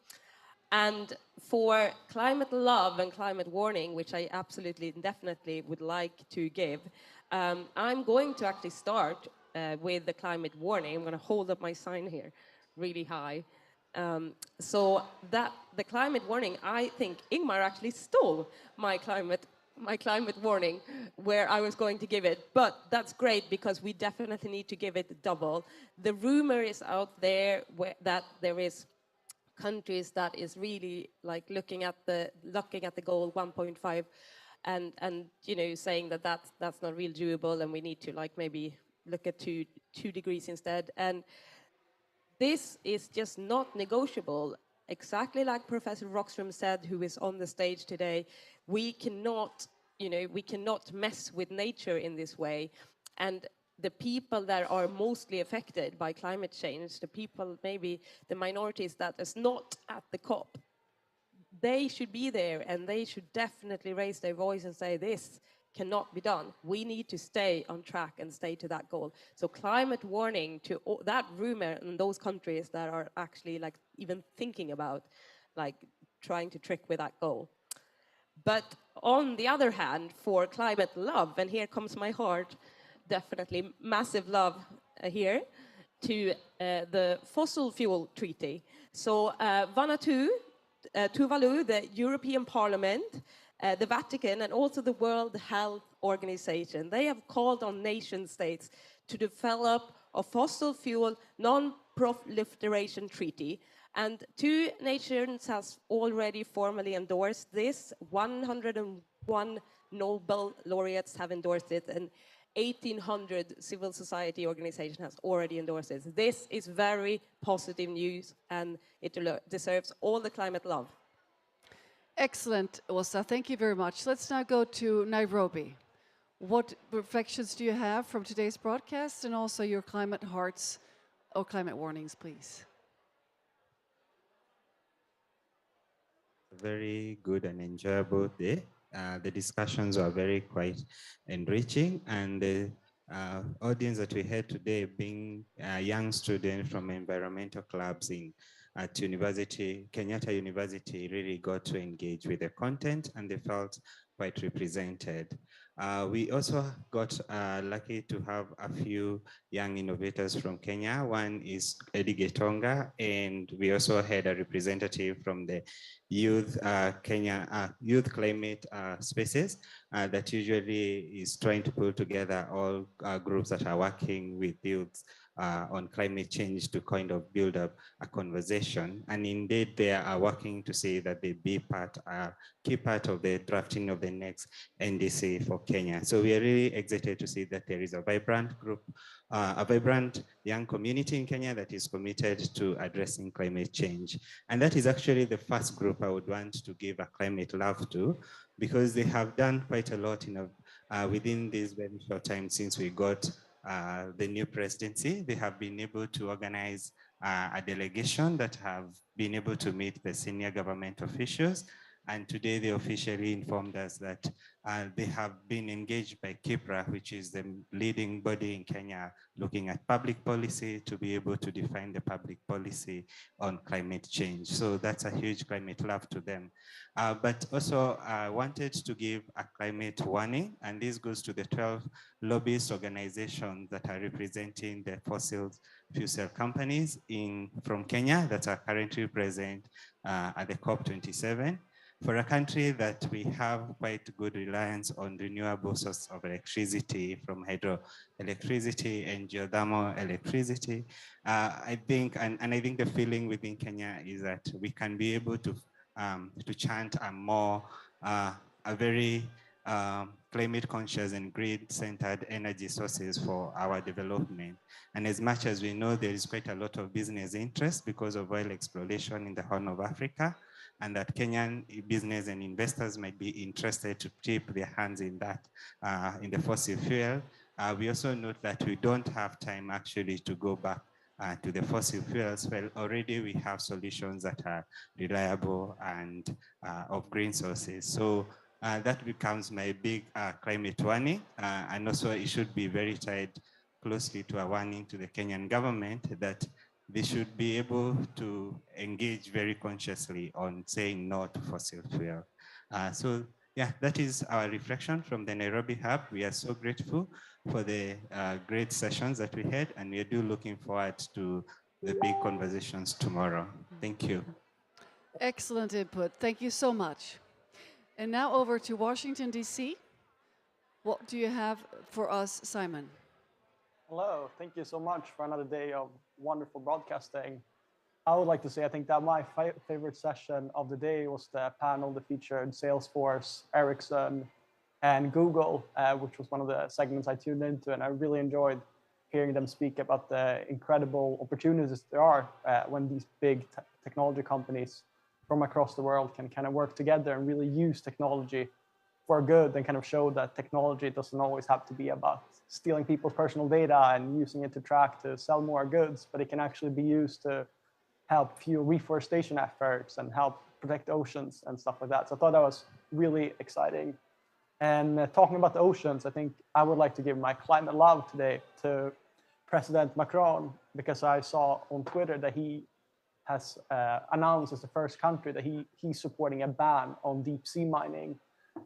And for climate love and climate warning, which I absolutely and definitely would like to give, I'm going to actually start with the climate warning. I'm going to hold up my sign here really high. So that the climate warning, I think Ingmar actually stole my climate warning where I was going to give it, but that's great because we definitely need to give it double. The rumor is out there that there is countries that is really like looking at the goal 1.5 and saying that that's not real doable, and we need to like maybe look at 2 degrees instead. And this is just not negotiable. Exactly like Professor Rockström said, who is on the stage today, we cannot mess with nature in this way. And the people that are mostly affected by climate change, the people, maybe the minorities that is not at the COP, they should be there, and they should definitely raise their voice and say, this cannot be done. We need to stay on track and stay to that goal. So climate warning to that rumor in those countries that are actually like even thinking about like trying to trick with that goal. But on the other hand, for climate love, and here comes my heart, definitely massive love here, to the fossil fuel treaty. So Tuvalu, the European Parliament, the Vatican, and also the World Health Organization, they have called on nation states to develop a fossil fuel non-proliferation treaty. And 2 nations have already formally endorsed this. 101 Nobel laureates have endorsed it, and 1,800 civil society organizations has already endorsed it. This is very positive news, and it deserves all the climate love.
Excellent, Åsa. Thank you very much. Let's now go to Nairobi. What reflections do you have from today's broadcast, and also your climate hearts or climate warnings, please?
Very good and enjoyable day. The discussions were very quite enriching, and the audience that we had today, being young students from environmental clubs at Kenyatta University, really got to engage with the content, and they felt quite represented. We also got lucky to have a few young innovators from Kenya. One is Eddie Getonga, and we also had a representative from the youth youth climate spaces that usually is trying to pull together all groups that are working with youths on climate change to kind of build up a conversation. And indeed, they are working to say that they be key part of the drafting of the next NDC for Kenya. So we are really excited to see that there is a vibrant group, a vibrant young community in Kenya that is committed to addressing climate change. And that is actually the first group I would want to give a climate love to, because they have done quite a lot within this very short time since we got the new presidency. They have been able to organize a delegation that have been able to meet the senior government officials. And today they officially informed us that they have been engaged by KIPRA, which is the leading body in Kenya looking at public policy, to be able to define the public policy on climate change. So that's a huge climate love to them. But also I wanted to give a climate warning, and this goes to the 12 lobbyist organizations that are representing the fossil fuel cell companies from Kenya that are currently present at the COP27. For a country that we have quite good reliance on renewable sources of electricity, from hydroelectricity and geothermal electricity, I think the feeling within Kenya is that we can be able to chant a very climate conscious and grid-centered energy sources for our development. And as much as we know, there is quite a lot of business interest because of oil exploration in the Horn of Africa, and that Kenyan business and investors might be interested to tip their hands in that, in the fossil fuel. We also note that we don't have time actually to go back to the fossil fuels. Well, already we have solutions that are reliable and of green sources. So that becomes my big climate warning. And also it should be very tied closely to a warning to the Kenyan government that they should be able to engage very consciously on saying no to fossil fuel. So yeah, that is our reflection from the Nairobi Hub. We are so grateful for the great sessions that we had, and we are looking forward to the big conversations tomorrow. Thank you.
Excellent input. Thank you so much. And now over to Washington, D.C. What do you have for us, Simon?
Hello, thank you so much for another day of wonderful broadcasting. I would like to say I think that my favorite session of the day was the panel that featured Salesforce, Ericsson, and Google, which was one of the segments I tuned into, and I really enjoyed hearing them speak about the incredible opportunities there are when these big technology companies from across the world can kind of work together and really use technology for good, and kind of show that technology doesn't always have to be about stealing people's personal data and using it to sell more goods, but it can actually be used to help fuel reforestation efforts and help protect oceans and stuff like that. So I thought that was really exciting. And talking about the oceans, I think I would like to give my climate love today to President Macron, because I saw on Twitter that he has announced as the first country that he's supporting a ban on deep sea mining.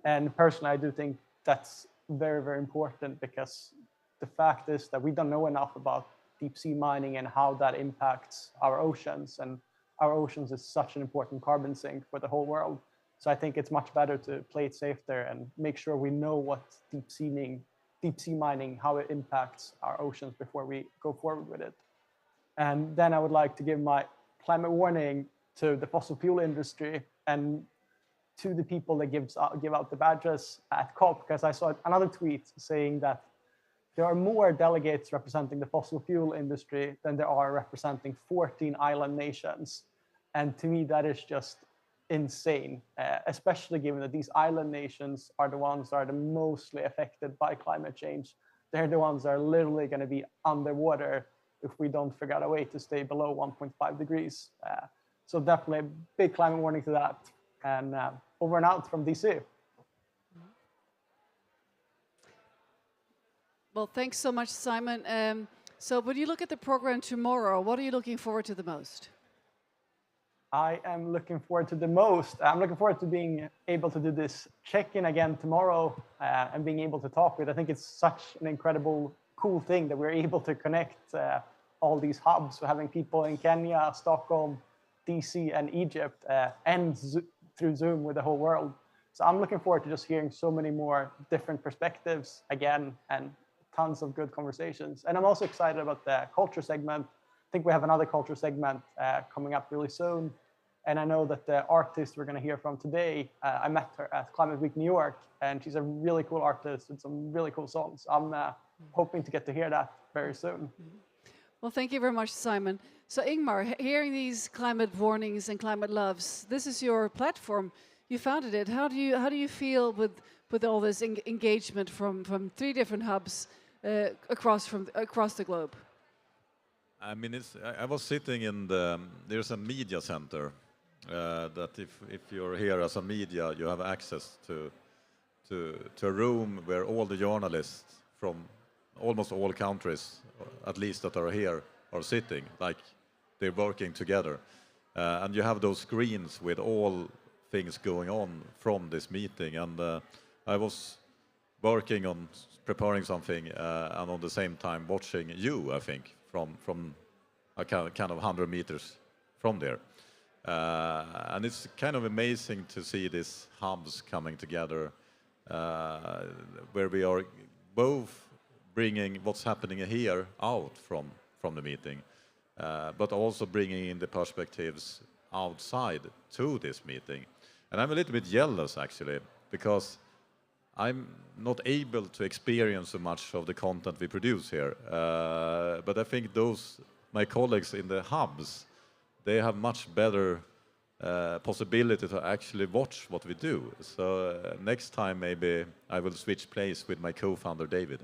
And personally, I do think that's very, very important, because the fact is that we don't know enough about deep sea mining and how that impacts our oceans. And our oceans is such an important carbon sink for the whole world. So I think it's much better to play it safe there and make sure we know what deep sea mining, how it impacts our oceans before we go forward with it. And then I would like to give my climate warning to the fossil fuel industry and to the people that give out the badges at COP, because I saw another tweet saying that there are more delegates representing the fossil fuel industry than there are representing 14 island nations. And to me, that is just insane, especially given that these island nations are the ones that are the mostly affected by climate change. They're the ones that are literally going to be underwater if we don't figure out a way to stay below 1.5 degrees. So definitely a big climate warning to that. And over and out from DC.
Well, thanks so much, Simon. So when you look at the program tomorrow, what are you looking forward to the most?
I am looking forward to the most. I'm looking forward to being able to do this check-in again tomorrow and being able to talk with. I think it's such an incredible, cool thing that we're able to connect all these hubs. So having people in Kenya, Stockholm, DC, and Egypt, and through Zoom with the whole world. So I'm looking forward to just hearing so many more different perspectives again, and tons of good conversations. And I'm also excited about the culture segment. I think we have another culture segment coming up really soon. And I know that the artist we're going to hear from today, I met her at Climate Week New York, and she's a really cool artist with some really cool songs. I'm hoping to get to hear that very soon.
Well, thank you very much, Simon. So Ingmar, hearing these climate warnings and climate loves, this is your platform. You founded it. How do you feel with all this engagement from 3 different hubs across the globe?
I mean, I was sitting in there's a media center that if you're here as a media, you have access to a room where all the journalists from almost all countries, at least that are here, are sitting, like they're working together. And you have those screens with all things going on from this meeting. And I was working on preparing something and on the same time watching you, I think, from a kind of 100 meters from there. And it's kind of amazing to see these hubs coming together where we are both bringing what's happening here out from the meeting, but also bringing in the perspectives outside to this meeting. And I'm a little bit jealous, actually, because I'm not able to experience so much of the content we produce here. But I think my colleagues in the hubs, they have much better possibility to actually watch what we do. So next time, maybe I will switch place with my co-founder, David.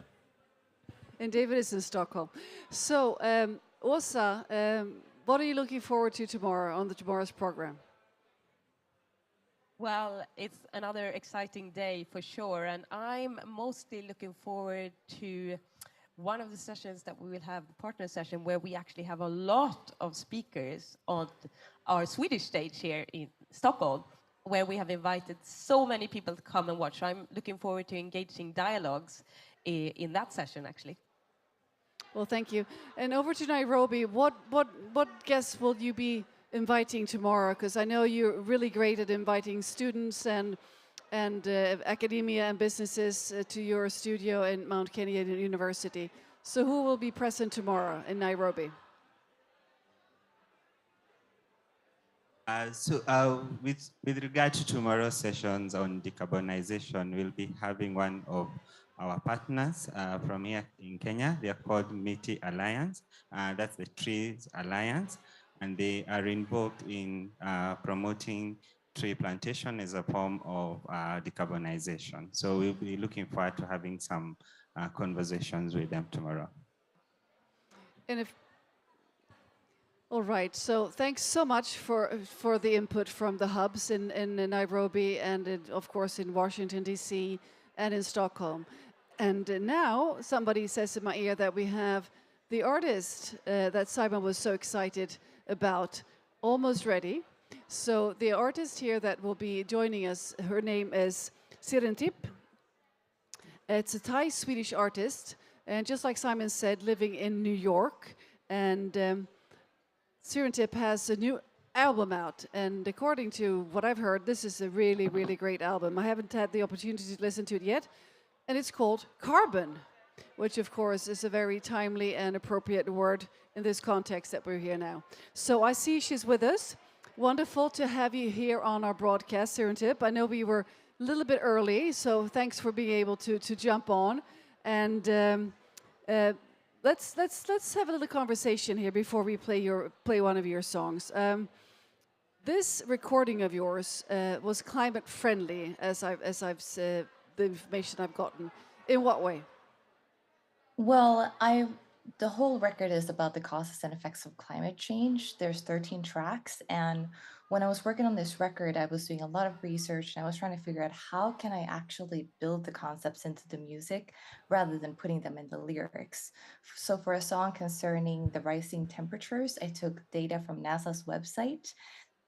And David is in Stockholm. So, Åsa, what are you looking forward to tomorrow on tomorrow's program?
Well, it's another exciting day for sure, and I'm mostly looking forward to one of the sessions that we will have, the partner session, where we actually have a lot of speakers on our Swedish stage here in Stockholm, where we have invited so many people to come and watch. So I'm looking forward to engaging dialogues in that session, actually.
Well, thank you. And over to Nairobi, what guests will you be inviting tomorrow? Because I know you're really great at inviting students and academia and businesses to your studio in Mount Kenya University. So who will be present tomorrow in Nairobi?
With regard to tomorrow's sessions on decarbonization, we'll be having one of our partners from here in Kenya. They are called MITI Alliance. That's the Trees Alliance, and they are involved in promoting tree plantation as a form of decarbonization. So we'll be looking forward to having some conversations with them tomorrow.
And all right, so thanks so much for the input from the hubs in Nairobi and of course in Washington, D.C. and in Stockholm. And now somebody says in my ear that we have the artist that Simon was so excited about almost ready. So the artist here that will be joining us, her name is Sirintip. It's a Thai-Swedish artist, and just like Simon said, living in New York. And Sirintip has a new album out, and according to what I've heard, this is a really, really great album. I haven't had the opportunity to listen to it yet, and it's called Carbon, which of course is a very timely and appropriate word in this context that we're here now. So I see she's with us. Wonderful to have you here on our broadcast, Sirintip. I know we were a little bit early, so thanks for being able to jump on. And let's have a little conversation here before we play one of your songs. This recording of yours was climate friendly, as I've said, the information I've gotten. In what way?
Well, the whole record is about the causes and effects of climate change. There's 13 tracks, and when I was working on this record, I was doing a lot of research, and I was trying to figure out how can I actually build the concepts into the music rather than putting them in the lyrics. So for a song concerning the rising temperatures, I took data from NASA's website,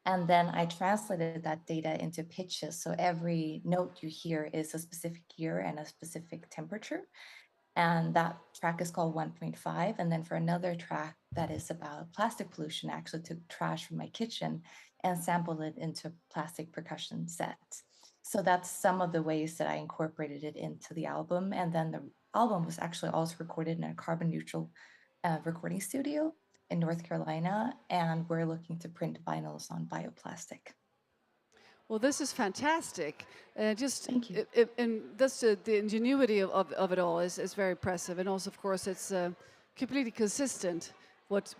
and then I translated that data into pitches. So every note you hear is a specific year and a specific temperature. And that track is called 1.5. And then for another track that is about plastic pollution, I actually took trash from my kitchen and sampled it into plastic percussion sets. So that's some of the ways that I incorporated it into the album. And then the album was actually also recorded in a carbon neutral recording studio in North Carolina. And we're looking to print vinyls on bioplastic.
Well, this is fantastic. Thank you. And that's the ingenuity of it all is very impressive. And also, of course, it's completely consistent what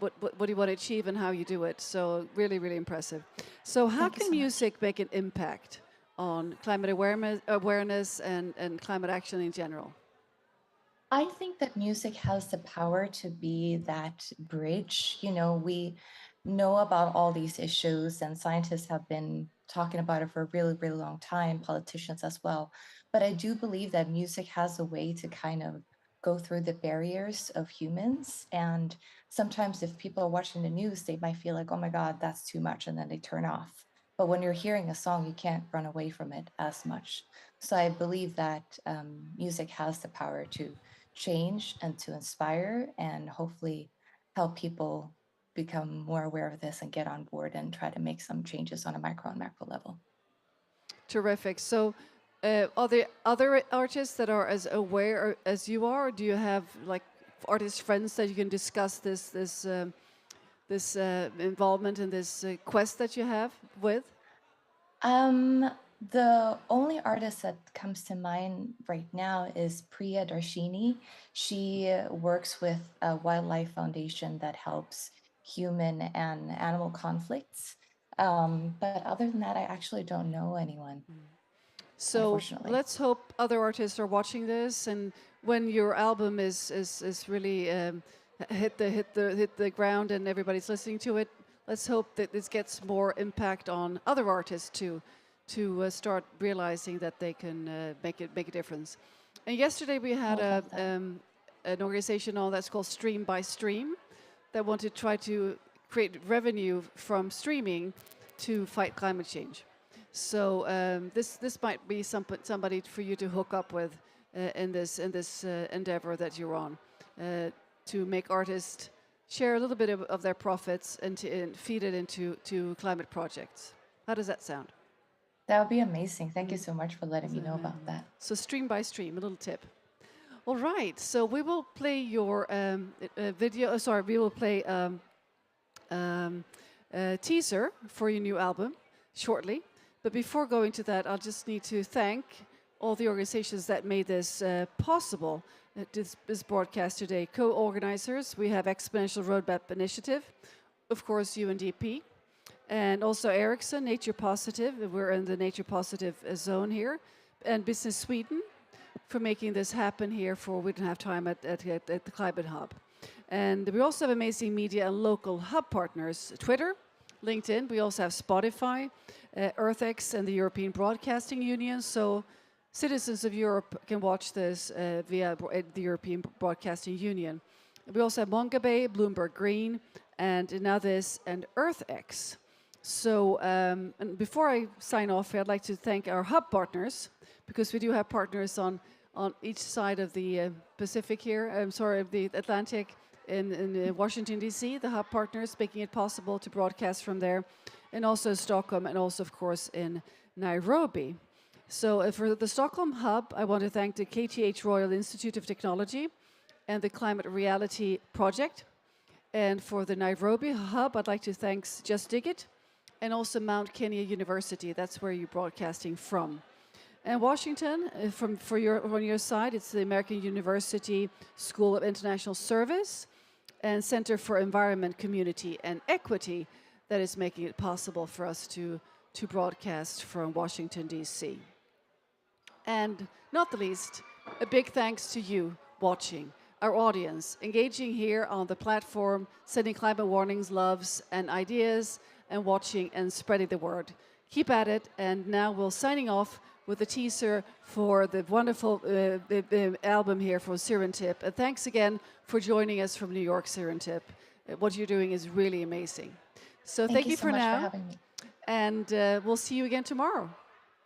you want to achieve and how you do it. So really, really impressive. So how can music make an impact on climate awareness and climate action in general?
I think that music has the power to be that bridge. You know, we know about all these issues, and scientists have been talking about it for a really, really long time, politicians as well. But I do believe that music has a way to kind of go through the barriers of humans. And sometimes if people are watching the news, they might feel like, oh my God, that's too much, and then they turn off. But when you're hearing a song, you can't run away from it as much. So I believe that music has the power to change and to inspire and hopefully help people become more aware of this and get on board and try to make some changes on a micro and macro level.
Terrific. So are there other artists that are as aware as you are? Or do you have like artist friends that you can discuss this involvement in this quest that you have with?
The only artist that comes to mind right now is Priya Darshini. She works with a wildlife foundation that helps human and animal conflicts. But other than that, I actually don't know anyone.
So let's hope other artists are watching this, and when your album is really hit the ground and everybody's listening to it, let's hope that this gets more impact on other artists too, to start realizing that they can make a difference. And yesterday we had an organization on that's called Stream by Stream that want to try to create revenue from streaming to fight climate change. So this might be somebody for you to hook up with in this endeavor that you're on, to make artists share a little bit of their profits and feed it into climate projects. How does that sound?
That would be amazing. Thank you so much for letting me know about that.
So Stream by Stream, a little tip. All right, so we will play your video. Sorry, we will play teaser for your new album shortly. But before going to that, I'll just need to thank all the organizations that made this possible, this broadcast today. Co-organizers, we have Exponential Roadmap Initiative, of course UNDP, and also Ericsson, Nature Positive. We're in the Nature Positive zone here, and Business Sweden for making this happen here for We Don't Have Time at the Climate Hub. And we also have amazing media and local hub partners, Twitter, LinkedIn. We also have Spotify, EarthX, and the European Broadcasting Union. So citizens of Europe can watch this via the European Broadcasting Union. We also have Mongabay, Bloomberg Green, and Inadis and EarthX. So and before I sign off, I'd like to thank our hub partners, because we do have partners on each side of the Pacific here, of the Atlantic, in Washington, D.C., the hub partners, making it possible to broadcast from there, and also Stockholm, and also, of course, in Nairobi. So for the Stockholm hub, I want to thank the KTH Royal Institute of Technology and the Climate Reality Project. And for the Nairobi hub, I'd like to thank Just Dig It, and also Mount Kenya University. That's where you're broadcasting from. And Washington, on your side, it's the American University School of International Service and Center for Environment, Community, and Equity that is making it possible for us to broadcast from Washington, D.C. And not the least, a big thanks to you watching, our audience, engaging here on the platform, sending climate warnings, loves, and ideas, and watching and spreading the word. Keep at it, and now we're signing off with a teaser for the wonderful the album here from Serendip. And thanks again for joining us from New York, Serendip. What you're doing is really amazing. So thank you
so
for
much
now.
for having me.
And we'll see you again tomorrow.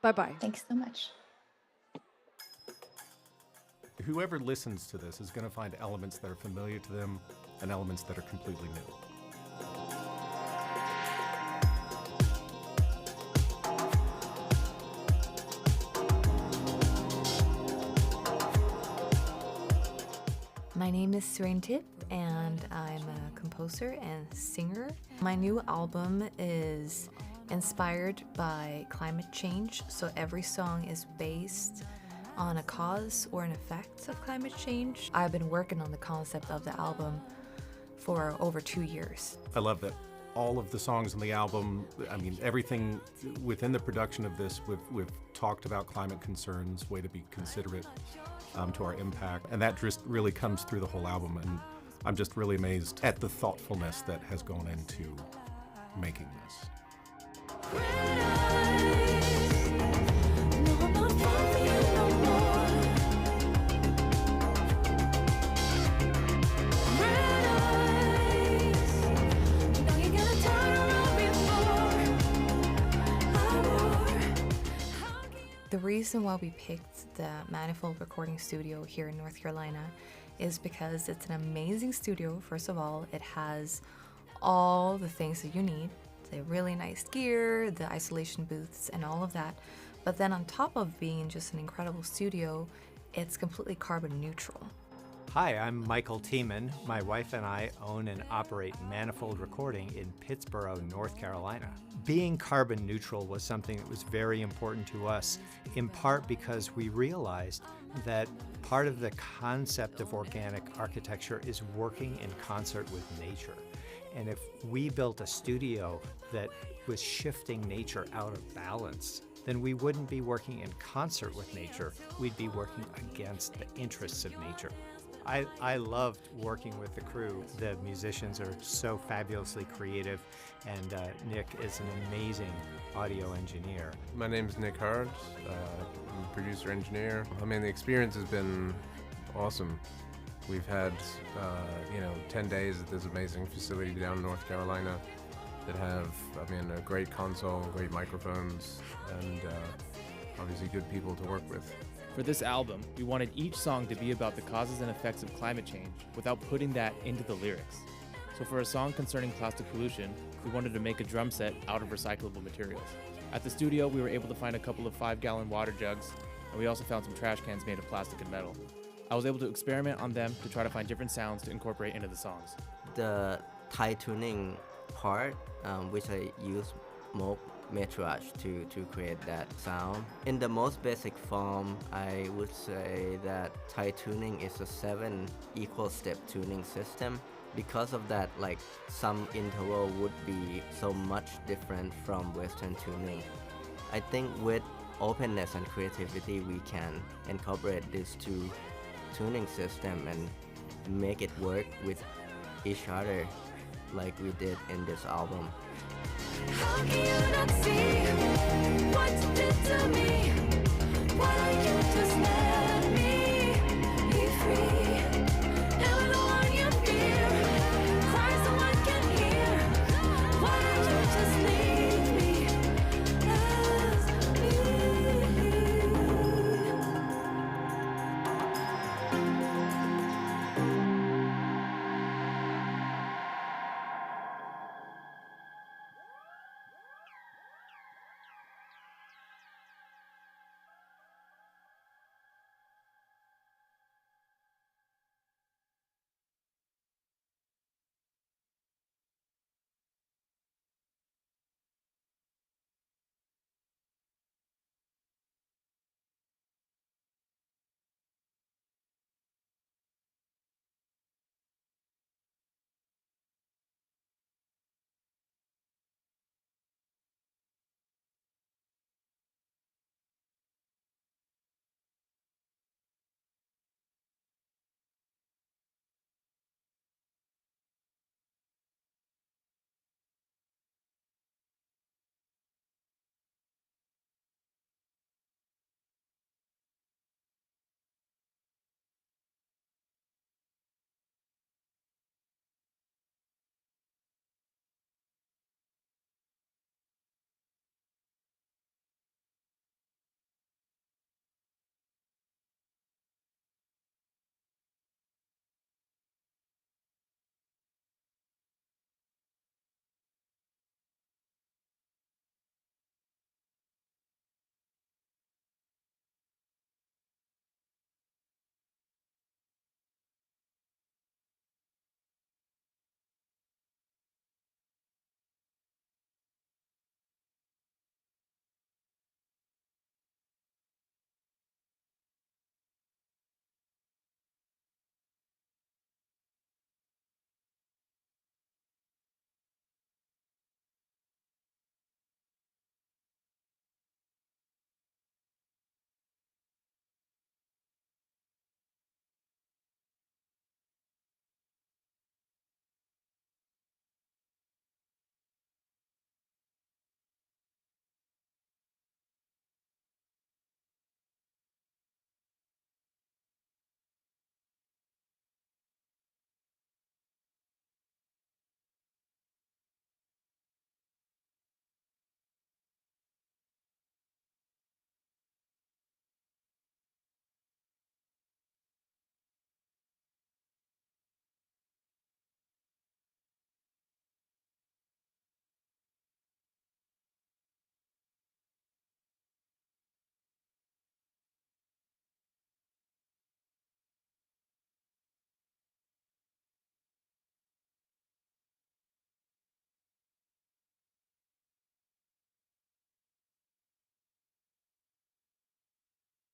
Bye-bye.
Thanks so much.
Whoever listens to this is going to find elements that are familiar to them and elements that are completely new.
My name is Serendip, and I'm a composer and singer. My new album is inspired by climate change, so every song is based on a cause or an effect of climate change. I've been working on the concept of the album for over 2 years.
I love that all of the songs on the album, I mean, everything within the production of this, we've talked about climate concerns, way to be considerate to our impact. And that just really comes through the whole album. And I'm just really amazed at the thoughtfulness that has gone into making this.
The reason why we picked the Manifold Recording Studio here in North Carolina is because it's an amazing studio. First of all, it has all the things that you need, the really nice gear, the isolation booths, and all of that. But then on top of being just an incredible studio, it's completely carbon neutral.
Hi, I'm Michael Tiemann. My wife and I own and operate Manifold Recording in Pittsboro, North Carolina. Being carbon neutral was something that was very important to us, in part because we realized that part of the concept of organic architecture is working in concert with nature. And if we built a studio that was shifting nature out of balance, then we wouldn't be working in concert with nature, we'd be working against the interests of nature. I loved working with the crew. The musicians are so fabulously creative, and Nick is an amazing audio engineer.
My name is Nick Hart. I'm a producer engineer. I mean, the experience has been awesome. We've had, 10 days at this amazing facility down in North Carolina that have, a great console, great microphones, and obviously good people to work with.
For this album, we wanted each song to be about the causes and effects of climate change without putting that into the lyrics. So for a song concerning plastic pollution, we wanted to make a drum set out of recyclable materials. At the studio, we were able to find a couple of 5-gallon water jugs, and we also found some trash cans made of plastic and metal. I was able to experiment on them to try to find different sounds to incorporate into the songs.
The Thai tuning
part, which I use more metrage to create that sound. In the most basic form, I would say that Thai tuning is a 7 equal step tuning system. Because of that, like, some interval would be so much different from Western tuning. I think with openness and creativity, we can incorporate these two tuning system and make it work with each other like we did in this album.
How can you not see what you did to me? Why don't you just let me be free?